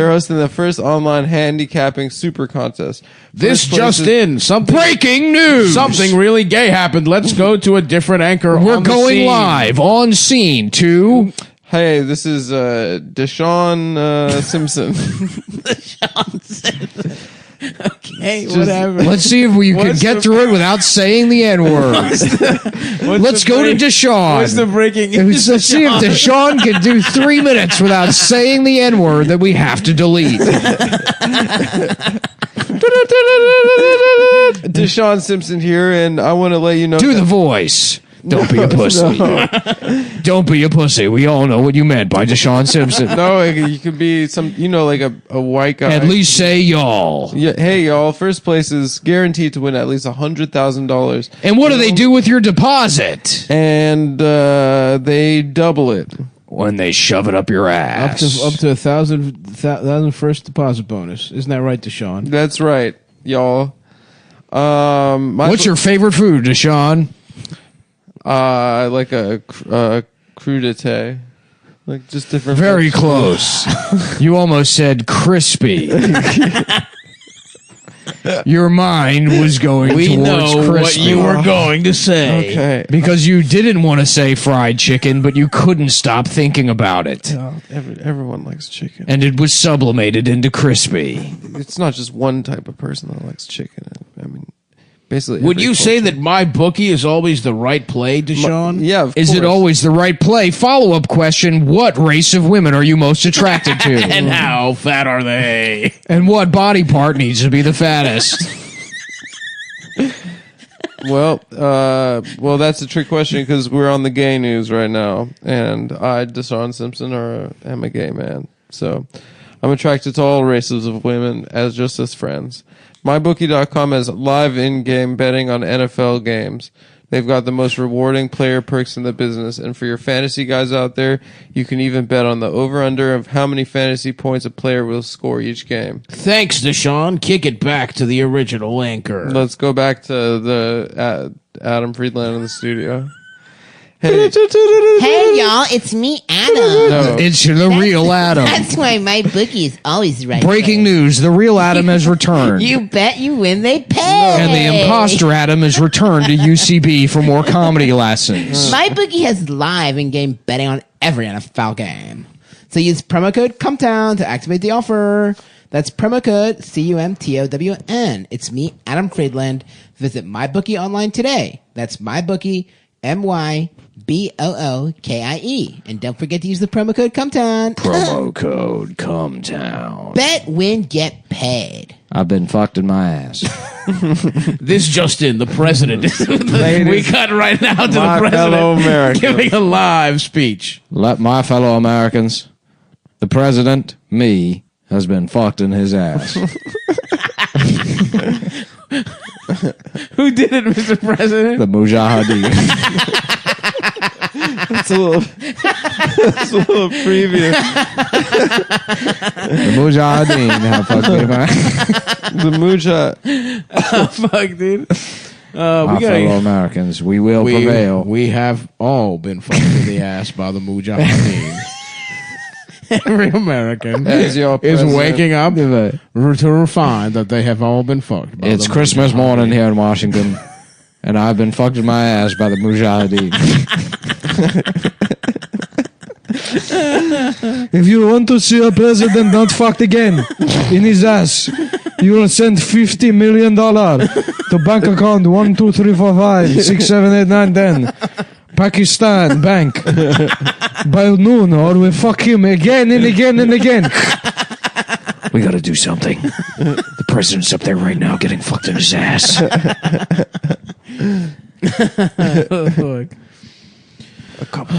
hosting the first online handicapping super contest. This just in, something breaking news. Something really gay happened. Let's go to a different anchor. We're going live on scene to. Hey, this is Deshaun Simpson. Deshaun Simpson. Okay, whatever. Let's see if we can get through it without saying the N-word. Let's go to Deshaun. What's the breaking news? Let's see if Deshaun can do 3 minutes without saying the N-word that we have to delete. Deshaun Simpson here, and I want to let you know. Do the voice. Don't be a pussy. No. Don't be a pussy. We all know what you meant by Deshaun Simpson. No, you could be like a white guy. At least say y'all. Yeah, hey y'all. First place is guaranteed to win at least $100,000. And what do they do with your deposit? And they double it when they shove it up your ass. Up to 1,000 first deposit bonus. Isn't that right, Deshaun? That's right, y'all. What's your favorite food, Deshaun? I like a crudité. Like just different. Very close. You almost said crispy. Your mind was going towards crispy. What you were going to say. Okay. Because you didn't want to say fried chicken, but you couldn't stop thinking about it. Everyone likes chicken. And it was sublimated into crispy. It's not just one type of person that likes chicken. I mean, basically. Would you say that my bookie is always the right play, Deshaun? Yeah, of Is course. it always the right play? Follow-up question, what race of women are you most attracted to? And how fat are they? And what body part needs to be the fattest? Well, that's a trick question because we're on the gay news right now, and I, Deshaun Simpson, am a gay man. So I'm attracted to all races of women as friends. MyBookie.com has live in-game betting on NFL games. They've got the most rewarding player perks in the business. And for your fantasy guys out there, you can even bet on the over-under of how many fantasy points a player will score each game. Thanks, Deshaun. Kick it back to the original anchor. Let's go back to the Adam Friedland in the studio. Hey. Hey, y'all, it's me, Adam. No. It's the real Adam. That's why my bookie is always right. Breaking news, the real Adam has returned. You bet, you win, they pay. And the imposter Adam has returned to UCB for more comedy lessons. My bookie has live in-game betting on every NFL game. So use promo code Cumtown to activate the offer. That's promo code CUMTOWN. It's me, Adam Friedland. Visit MyBookie online today. That's MyBookie, MyBookie. And don't forget to use the promo code Cumtown. Promo code Cumtown. Bet, win, get paid. I've been fucked in my ass. This just in, the president. We cut right now to My the fellow president Americans. giving a live speech. Let my fellow Americans, the president, me, has been fucked in his ass. Who did it, Mr. President? The Mujahideen. That's a little previous. The Mujahideen have fucked me in my ass. The Mujah. Oh, fuck, dude. My fellow Americans, we will prevail. We have all been fucked in the ass by the Mujahideen. Every American As your is president. waking up to find that they have all been fucked by It's the Christmas Mujahideen. morning here in Washington, and I've been fucked in my ass by the Mujahideen. If you want to see a president not fucked again in his ass, you will send $50 million to bank account 1 2 3 4 5 6 7 8 9 10 Pakistan bank by noon, or we fuck him again and again and again. We gotta do something. The president's up there right now getting fucked in his ass. Fuck. A couple.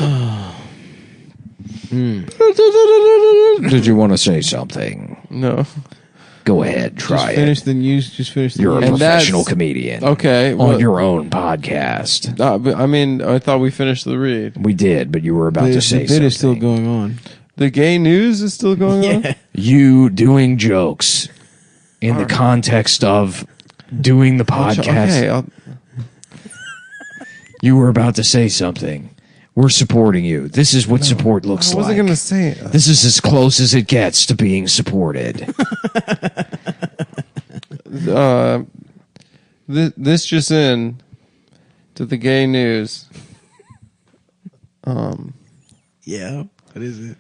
Did you want to say something? No. Go ahead, try it. Finish the news. Just finish the You're a news. professional comedian. Okay. On your own podcast. But, I mean, I thought we finished the read. We did, but you were about to say the bit something. is still going on. The gay news is still going on? You doing jokes in the context of doing the podcast. Okay. You were about to say something. We're supporting you. This is what support looks I like. wasn't going to say it. This is as close as it gets to being supported. This just in to the gay news. Yeah. What is it?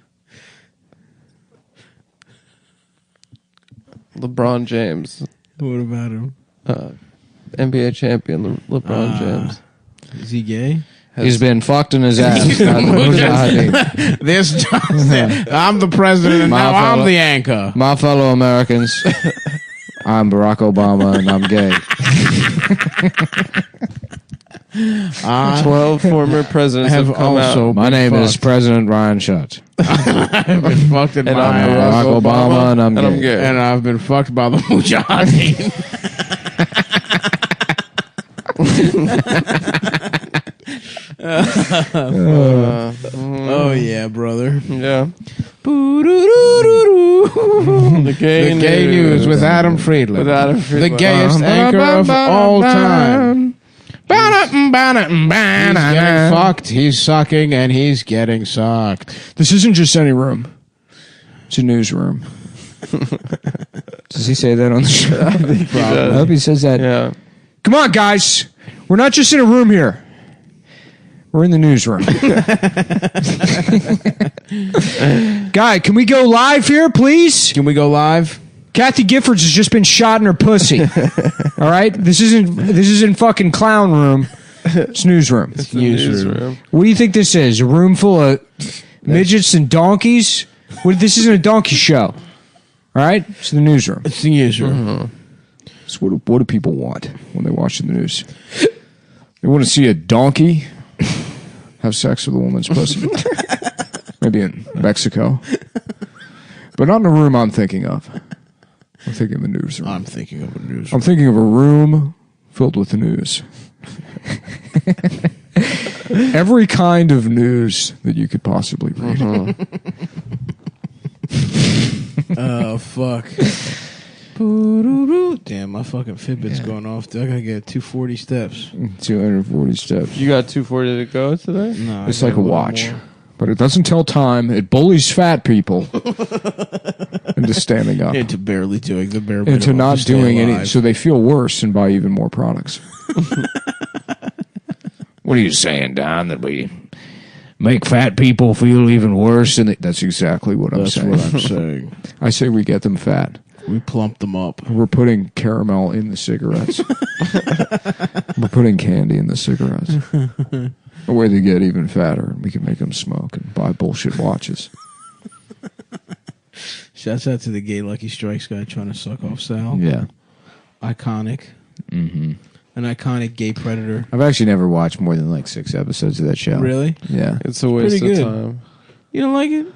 LeBron James, What about him? NBA champion LeBron James. Is he gay? He's been fucked in his ass. This I'm the president and now I'm the anchor. My fellow Americans, I'm Barack Obama and I'm gay. 12 former presidents have come out. My name is President Ryan Schutt. I've been fucked in And my I'm ass. Barack Obama and I'm gay. And I've been fucked by the Mujahideen. Oh yeah, brother. Yeah. The gay news with Adam Friedland. With Adam Friedland. The gayest anchor of all time. He's getting fucked, he's sucking, and he's getting sucked. This isn't just any room. It's a newsroom. Does he say that on the show? I hope he says that. Yeah. Come on, guys. We're not just in a room here. We're in the newsroom. Guy, can we go live here, please? Can we go live? Kathy Giffords has just been shot in her pussy. All right? This isn't fucking clown room. It's newsroom. It's the newsroom. What do you think this is? A room full of midgets and donkeys? This isn't a donkey show. All right? It's the newsroom. It's the newsroom. So what do people want when they watch the news? They want to see a donkey have sex with a woman's pussy. Maybe in Mexico. But not in the room I'm thinking of. I'm thinking of a newsroom. I'm thinking of a newsroom. I'm thinking of a room filled with the news. Every kind of news that you could possibly read. Oh, fuck. Damn, my fucking Fitbit's going off. I gotta get 240 steps. 240 steps. You got 240 to go today? No, It's like a watch. But it doesn't tell time. It bullies fat people into standing up. Into barely doing the bare And minimum to not stay doing any. alive. So they feel worse and buy even more products. What are you saying, Don? That make fat people feel even worse. And that's exactly what I'm saying. That's what I'm saying. I say we get them fat. We plump them up. We're putting caramel in the cigarettes. We're putting candy in the cigarettes. A way to get even fatter, and we can make them smoke and buy bullshit watches. Shouts out to the gay Lucky Strikes guy trying to suck off Sal. Yeah. Iconic. Mm-hmm. An iconic gay predator. I've actually never watched more than like 6 episodes of that show. Really? Yeah. It's a waste Pretty of good. time. You don't like it?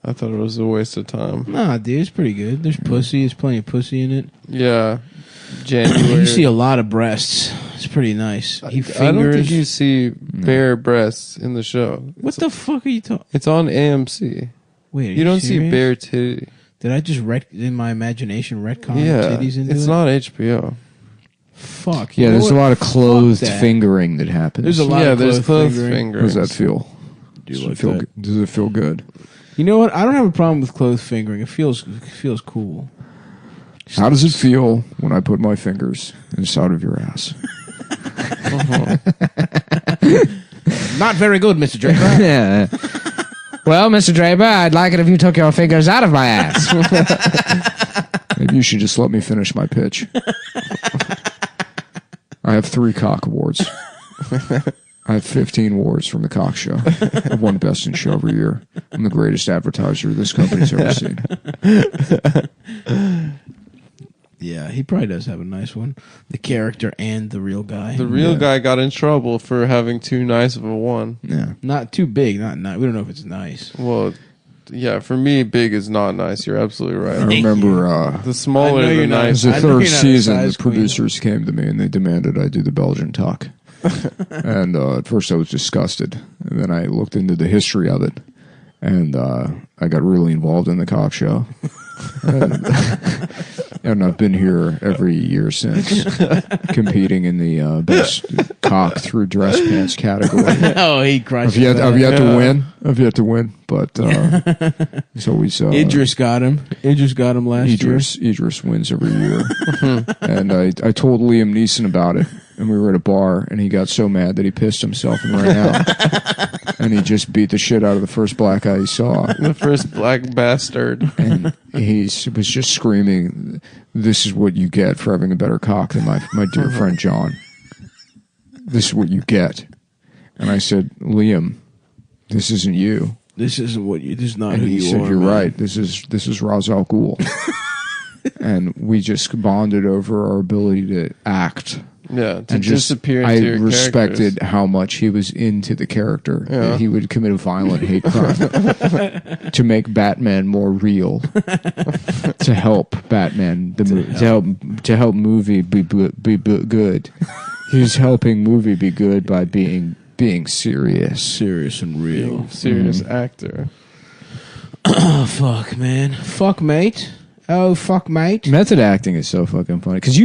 I thought it was a waste of time. Nah, dude, it's pretty good. There's pussy. There's plenty of pussy in it. Yeah. January. You see a lot of breasts. It's pretty nice. He fingers. I don't think you see bare breasts in the show. What the fuck are you talking? It's on AMC. Wait, are you don't see serious? bare titty. Did I just in my imagination retcon titties into it's it? not HBO. Fuck. Yeah, you know there's a what? lot of clothed Fuck that. fingering that happens. There's a lot of there's clothed clothed fingering. fingering. How does that feel? Do you Does like it feel that? good? Does it feel good? You know what? I don't have a problem with clothed fingering. It feels cool. How does it feel when I put my fingers inside of your ass? Not very good, Mr. Draper. Yeah. Well, Mr. Draper, I'd like it if you took your fingers out of my ass. Maybe you should just let me finish my pitch. I have 3 cock awards. I have 15 awards from the Cock Show. I've won Best in Show every year. I'm the greatest advertiser this company's ever seen. Yeah, he probably does have a nice one. The character and the real guy. The real guy got in trouble for having too nice of a one. Yeah. Not too big, not nice. We don't know if it's nice. Well, yeah, for me, big is not nice. You're absolutely right. I remember the smaller, the it was nicer. the third season, the producers came to me and they demanded I do the Belgian tuck. And at first I was disgusted. And then I looked into the history of it. And I got really involved in the Cock Show. And I've been here every year since, competing in the best cock through dress pants category. Oh, he crushed I've yet to win. I've yet to win, but it's always Idris got him. Idris got him last year. Idris wins every year. And I told Liam Neeson about it, and we were at a bar, and he got so mad that he pissed himself and ran out. And he just beat the shit out of the first black guy he saw. The first black bastard. And he was just screaming, "This is what you get for having a better cock than my dear friend John. This is what you get." And I said, "Liam, this isn't you. This isn't what you. This is not And who he you said, are. "You're man." right. This is Ra's al Ghul." And we just bonded over our ability to act. Yeah, to and just, disappear into I your respected characters. how much he was into the character. Yeah. He would commit a violent hate crime to make Batman more real, to help Batman to help movie be good. He was helping movie be good by being serious and real, serious actor. Oh fuck, man. Fuck, mate. Oh fuck, mate. Method acting is so fucking funny because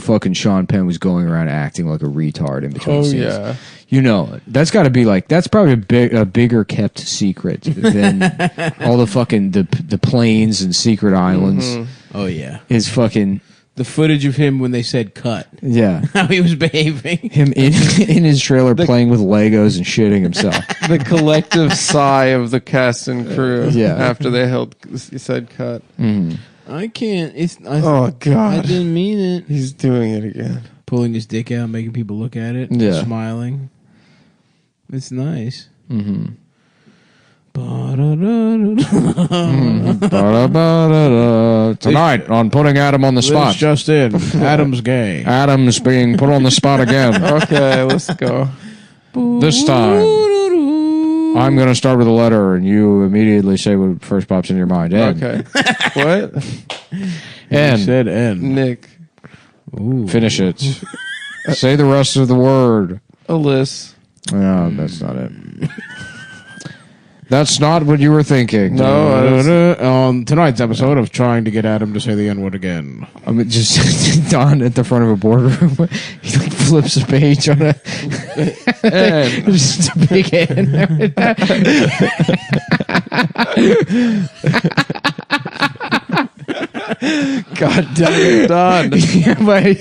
fucking Sean Penn was going around acting like a retard in between scenes. Yeah. You know, that's got to be that's probably a bigger kept secret than all the fucking the planes and secret islands. Mm-hmm. Oh yeah, is fucking the footage of him when they said cut. Yeah, how he was behaving. Him in his trailer playing with Legos and shitting himself. The collective sigh of the cast and crew. Yeah. After they said cut. Mm. I can't. Oh God! I didn't mean it. He's doing it again. Pulling his dick out, making people look at it. Yeah. Smiling. It's nice. Mm-hmm. Tonight on Putting Adam on the Spot. This just in. Adam's gay. Adam's being put on the spot again. Okay, let's go. This time, I'm going to start with a letter, and you immediately say what first pops in your mind. N. Okay. What? N. You said N. Nick. Ooh. Finish it. Say the rest of the word. Alyssa. No, that's not it. That's not what you were thinking. No. On tonight's episode of Trying to Get Adam to Say the N-word again. I mean, just Don at the front of a boardroom. He flips a page on a. Just a big N. God damn it, Don. Yeah, but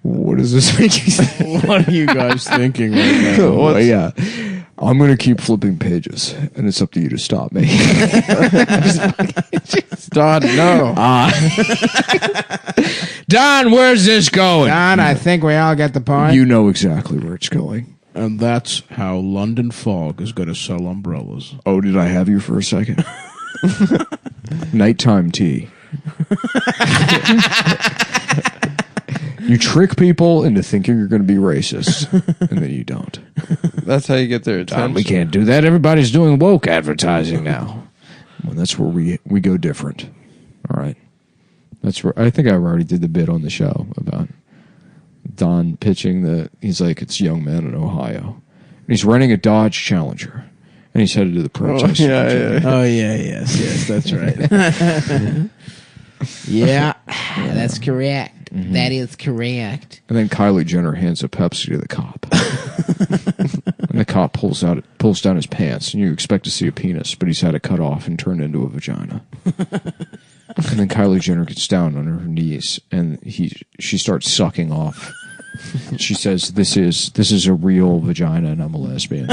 What does this make you think? What are you guys thinking right now? Oh, yeah. I'm going to keep flipping pages, and it's up to you to stop me. Don, no. Don, where's this going? Don, I think we all get the point. You know exactly where it's going. And that's how London Fog is going to sell umbrellas. Oh, did I have you for a second? Nighttime tea. You trick people into thinking you're going to be racist, and then you don't. That's how you get their attention. We can't do that. Everybody's doing woke advertising now. Well, that's where we go different. All right. That's where I think I already did the bit on the show about Don pitching he's like, it's young men in Ohio. And he's running a Dodge Challenger. And he's headed to the protest. Yes, that's right. Yeah, that's correct. That is correct. And then Kylie Jenner hands a Pepsi to the cop. And the cop pulls down his pants, and you expect to see a penis, but he's had it cut off and turned into a vagina. And then Kylie Jenner gets down on her knees, and she starts sucking off. She says, "This is a real vagina, and I'm a lesbian."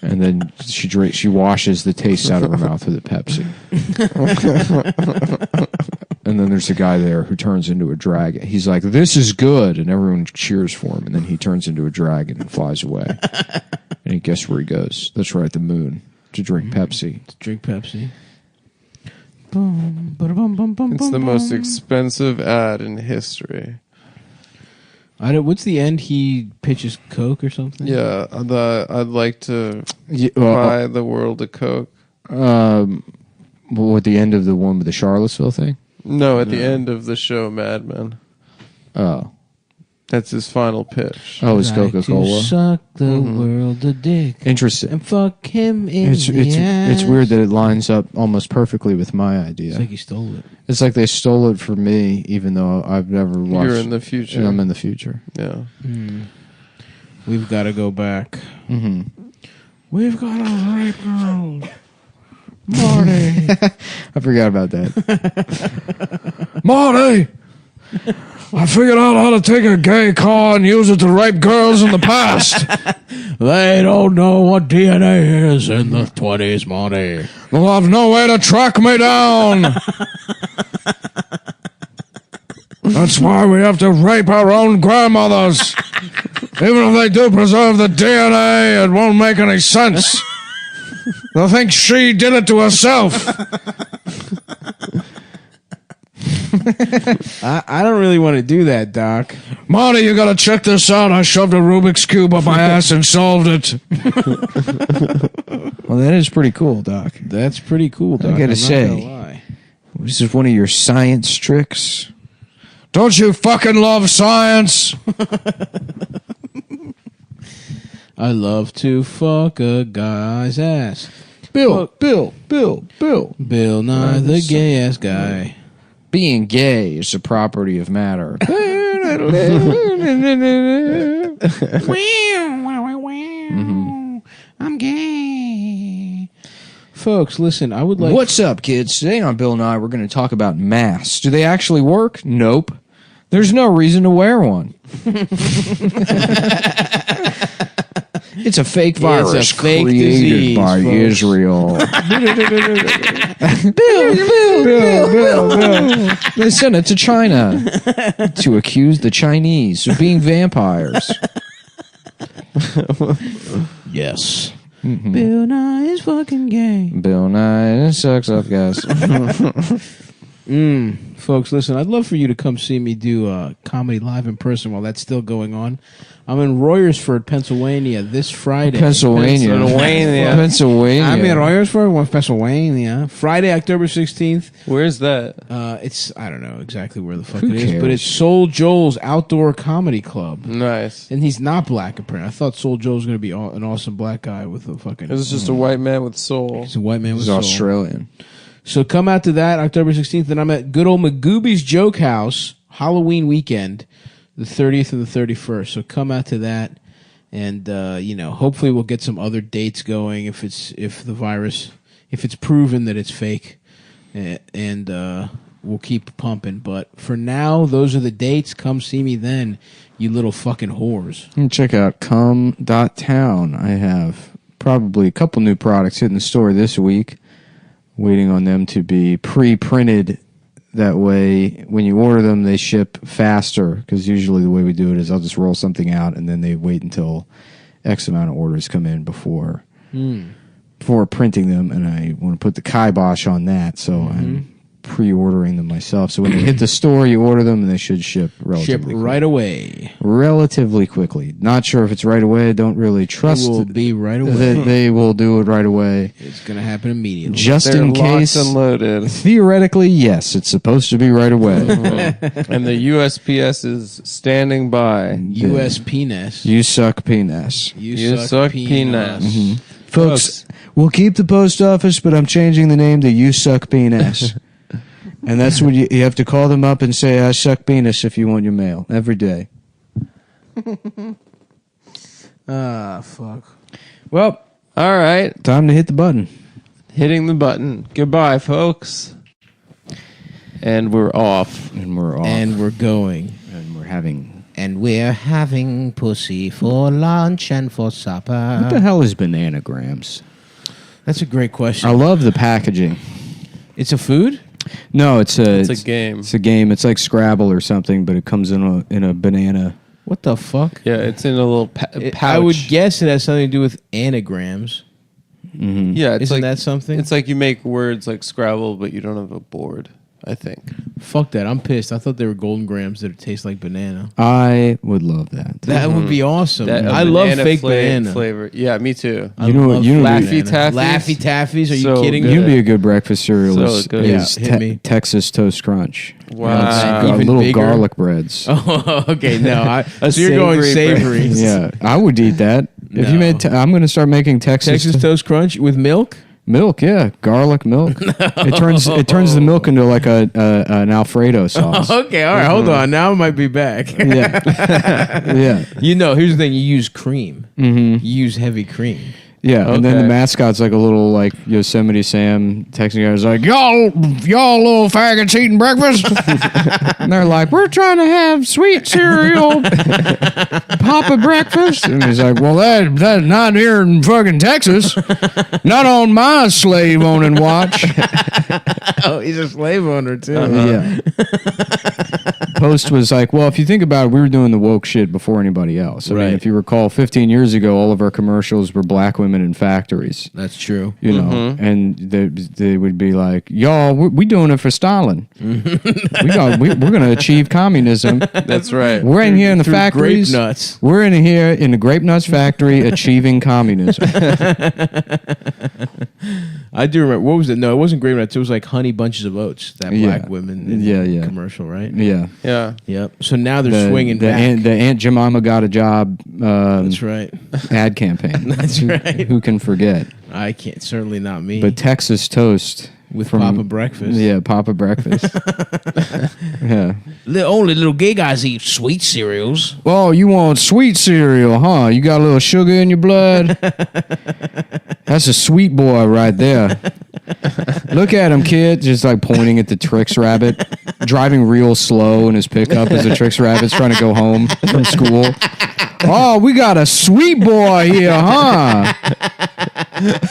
And then she washes the taste out of her mouth with a Pepsi. And then there's a guy there who turns into a dragon. He's like, "This is good," and everyone cheers for him. And then he turns into a dragon and flies away. And guess where he goes? That's right, the moon, to drink Pepsi. To drink Pepsi. It's the most expensive ad in history. What's the end? He pitches Coke or something? Yeah, I'd like to buy the world of Coke. At the end of the one with the Charlottesville thing? No, at the end of the show Mad Men. Oh. That's his final pitch. Oh, it's Coca-Cola? Suck the world a dick. Interesting. And fuck him in the ass. It's weird that it lines up almost perfectly with my idea. It's like he stole it. It's like they stole it from me, even though I've never watched. You're in the future. And I'm in the future. Yeah. We've got to go back. Mm-hmm. We've got to rape girls. Marty. I forgot about that. Marty! I figured out how to take a gay car and use it to rape girls in the past. They don't know what DNA is in the 20s, Marty. They'll have no way to track me down. That's why we have to rape our own grandmothers. Even if they do preserve the DNA, it won't make any sense. They'll think she did it to herself. I don't really want to do that, Doc. Marty, you gotta check this out. I shoved a Rubik's Cube up my ass and solved it. Well, that is pretty cool, Doc. That's pretty cool, Doc. I gotta I'm not say, gonna lie. this is one of your science tricks. Don't you fucking love science? I love to fuck a guy's ass. Bill Nye, the gay ass guy. Being gay is a property of matter. I'm gay. Folks, listen, I would like... What's up, kids? Today on Bill Nye, we're going to talk about masks. Do they actually work? Nope. There's no reason to wear one. It's a fake virus It's a fake created disease, by folks. Israel. Bill. They sent it to China to accuse the Chinese of being vampires. Yes. Mm-hmm. Bill Nye is fucking gay. Bill Nye sucks up, guys. Folks, listen, I'd love for you to come see me do comedy live in person while that's still going on. I'm in Royersford, Pennsylvania this Friday. Pennsylvania. I'm in Royersford, Pennsylvania. Friday, October 16th. Where's that? I don't know exactly where the fuck Who it is, but cares? it's Soul Joel's Outdoor Comedy Club. Nice. And he's not black, apparently. I thought Soul Joel was going to be an awesome black guy with a fucking... It was just a white man with soul. He's a white man with He's soul. Australian. So come out to that October 16th, and I'm at good old Magooby's Joke House Halloween weekend, the 30th and the 31st. So come out to that, and hopefully we'll get some other dates going if it's proven that it's fake, and we'll keep pumping. But for now, those are the dates. Come see me then, you little fucking whores. And check out Cumtown. I have probably a couple new products hitting the store this week. Waiting on them to be pre-printed. That way, when you order them, they ship faster. Because usually the way we do it is I'll just roll something out and then they wait until X amount of orders come in before printing them. And I want to put the kibosh on that. So I'm pre-ordering them myself. So when they hit the store, you order them and they should ship relatively right away. Relatively quickly. Not sure if it's right away. I don't really trust it. Will be right away. That they will do it right away. It's going to happen immediately. Just in case. Locked and loaded. Theoretically, yes, it's supposed to be right away. And the USPS is standing by. USPS. You suck penis. You suck penis. Folks, we'll keep the post office, but I'm changing the name to You Suck Penis. And that's what you have to call them up and say, I suck penis if you want your mail every day. Fuck. Well, all right. Time to hit the button. Hitting the button. Goodbye, folks. And we're off. And we're off. And we're going. And we're having. And we're having pussy for lunch and for supper. What the hell is bananagrams? That's a great question. I love the packaging. It's a food? No, it's a game. It's a game. It's like Scrabble or something, but it comes in a banana. What the fuck? Yeah, it's in a little pouch. I would guess it has something to do with anagrams. Mm-hmm. Yeah, Isn't that something? It's like you make words like Scrabble, but you don't have a board, I think. Fuck that. I'm pissed. I thought they were golden grams that taste like banana. I would love that. That would be awesome. I love fake banana flavor. Yeah, me too. You know Laffy Taffies. Laffy Taffies? Are you kidding me? You'd be a good breakfast cereal. Is hit me. Texas Toast Crunch. Wow. Got Even little bigger? Garlic breads. Oh, okay. No, so you're going savory. Yeah, I would eat that. If you made, I'm going to start making Texas Toast Crunch with milk. Milk, yeah, garlic milk. It turns the milk into like an Alfredo sauce. Okay, all right, hold on. Now I might be back. Yeah, yeah. You know, here's the thing: you use cream. Mm-hmm. You use heavy cream. Yeah, and then the mascot's like a little like Yosemite Sam texting guys like, y'all little faggots eating breakfast. And they're like, we're trying to have sweet cereal, Papa breakfast. And he's like, well, that's not here in fucking Texas. Not on my slave owning watch. Oh, he's a slave owner too. Yeah. Post was like, well, if you think about it, we were doing the woke shit before anybody else. I mean, if you recall, 15 years ago, all of our commercials were black women in factories. That's true. You know, and they would be like, y'all, we doing it for Stalin. We're going to achieve communism. That's right. We're in here in the factories. Grape nuts. We're in here in the grape nuts factory achieving communism. I do remember. What was it? No, it wasn't grape nuts. It was like honey bunches of oats. That black women commercial, right? Yeah. Yeah. Yep. So now they're swinging back. The Aunt Jemima got a job. That's right. Ad campaign. That's right. Who can forget? I can't. Certainly not me. But Texas toast with Papa breakfast. Yeah, Papa breakfast. Yeah. Only little gay guys eat sweet cereals. Oh, you want sweet cereal, huh? You got a little sugar in your blood? That's a sweet boy right there. Look at him, kid. Just like pointing at the Trix Rabbit, driving real slow in his pickup as the Trix Rabbit's trying to go home from school. Oh, we got a sweet boy here, huh?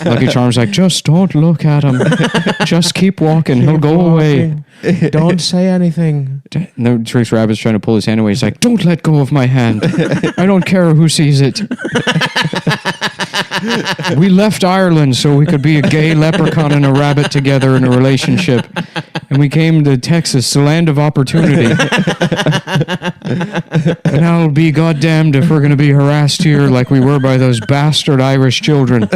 Lucky Charms like, just don't look at him. Just keep walking. He'll go away. Don't say anything. No, Trix Rabbit's trying to pull his hand away. He's like, don't let go of my hand. I don't care who sees it. We left Ireland so we could be a gay leprechaun and a rabbit together in a relationship. And we came to Texas, the land of opportunity. And I'll be goddamned if we're going to be harassed here like we were by those bastard Irish children.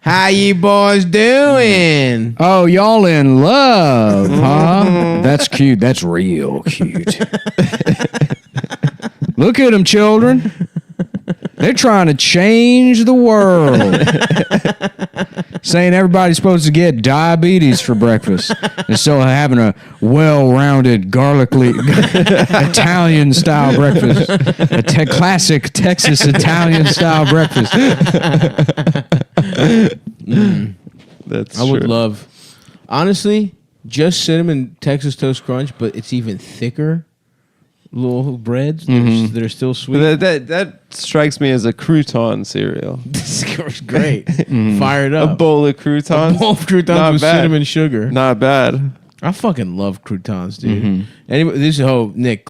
How you boys doing? Oh, y'all in love, huh? That's cute. That's real cute. Look at them, children. They're trying to change the world. Saying everybody's supposed to get diabetes for breakfast instead of having a well-rounded, garlicly Italian-style breakfast. A classic Texas Italian-style breakfast. That's I would true. love, honestly, just cinnamon Texas Toast Crunch, but it's even thicker. Little breads that are still sweet. That strikes me as a crouton cereal. This is great. Fire it up. A bowl of croutons. A bowl of croutons Not with bad. cinnamon sugar. Not bad. I fucking love croutons, dude. Anyway, Nick.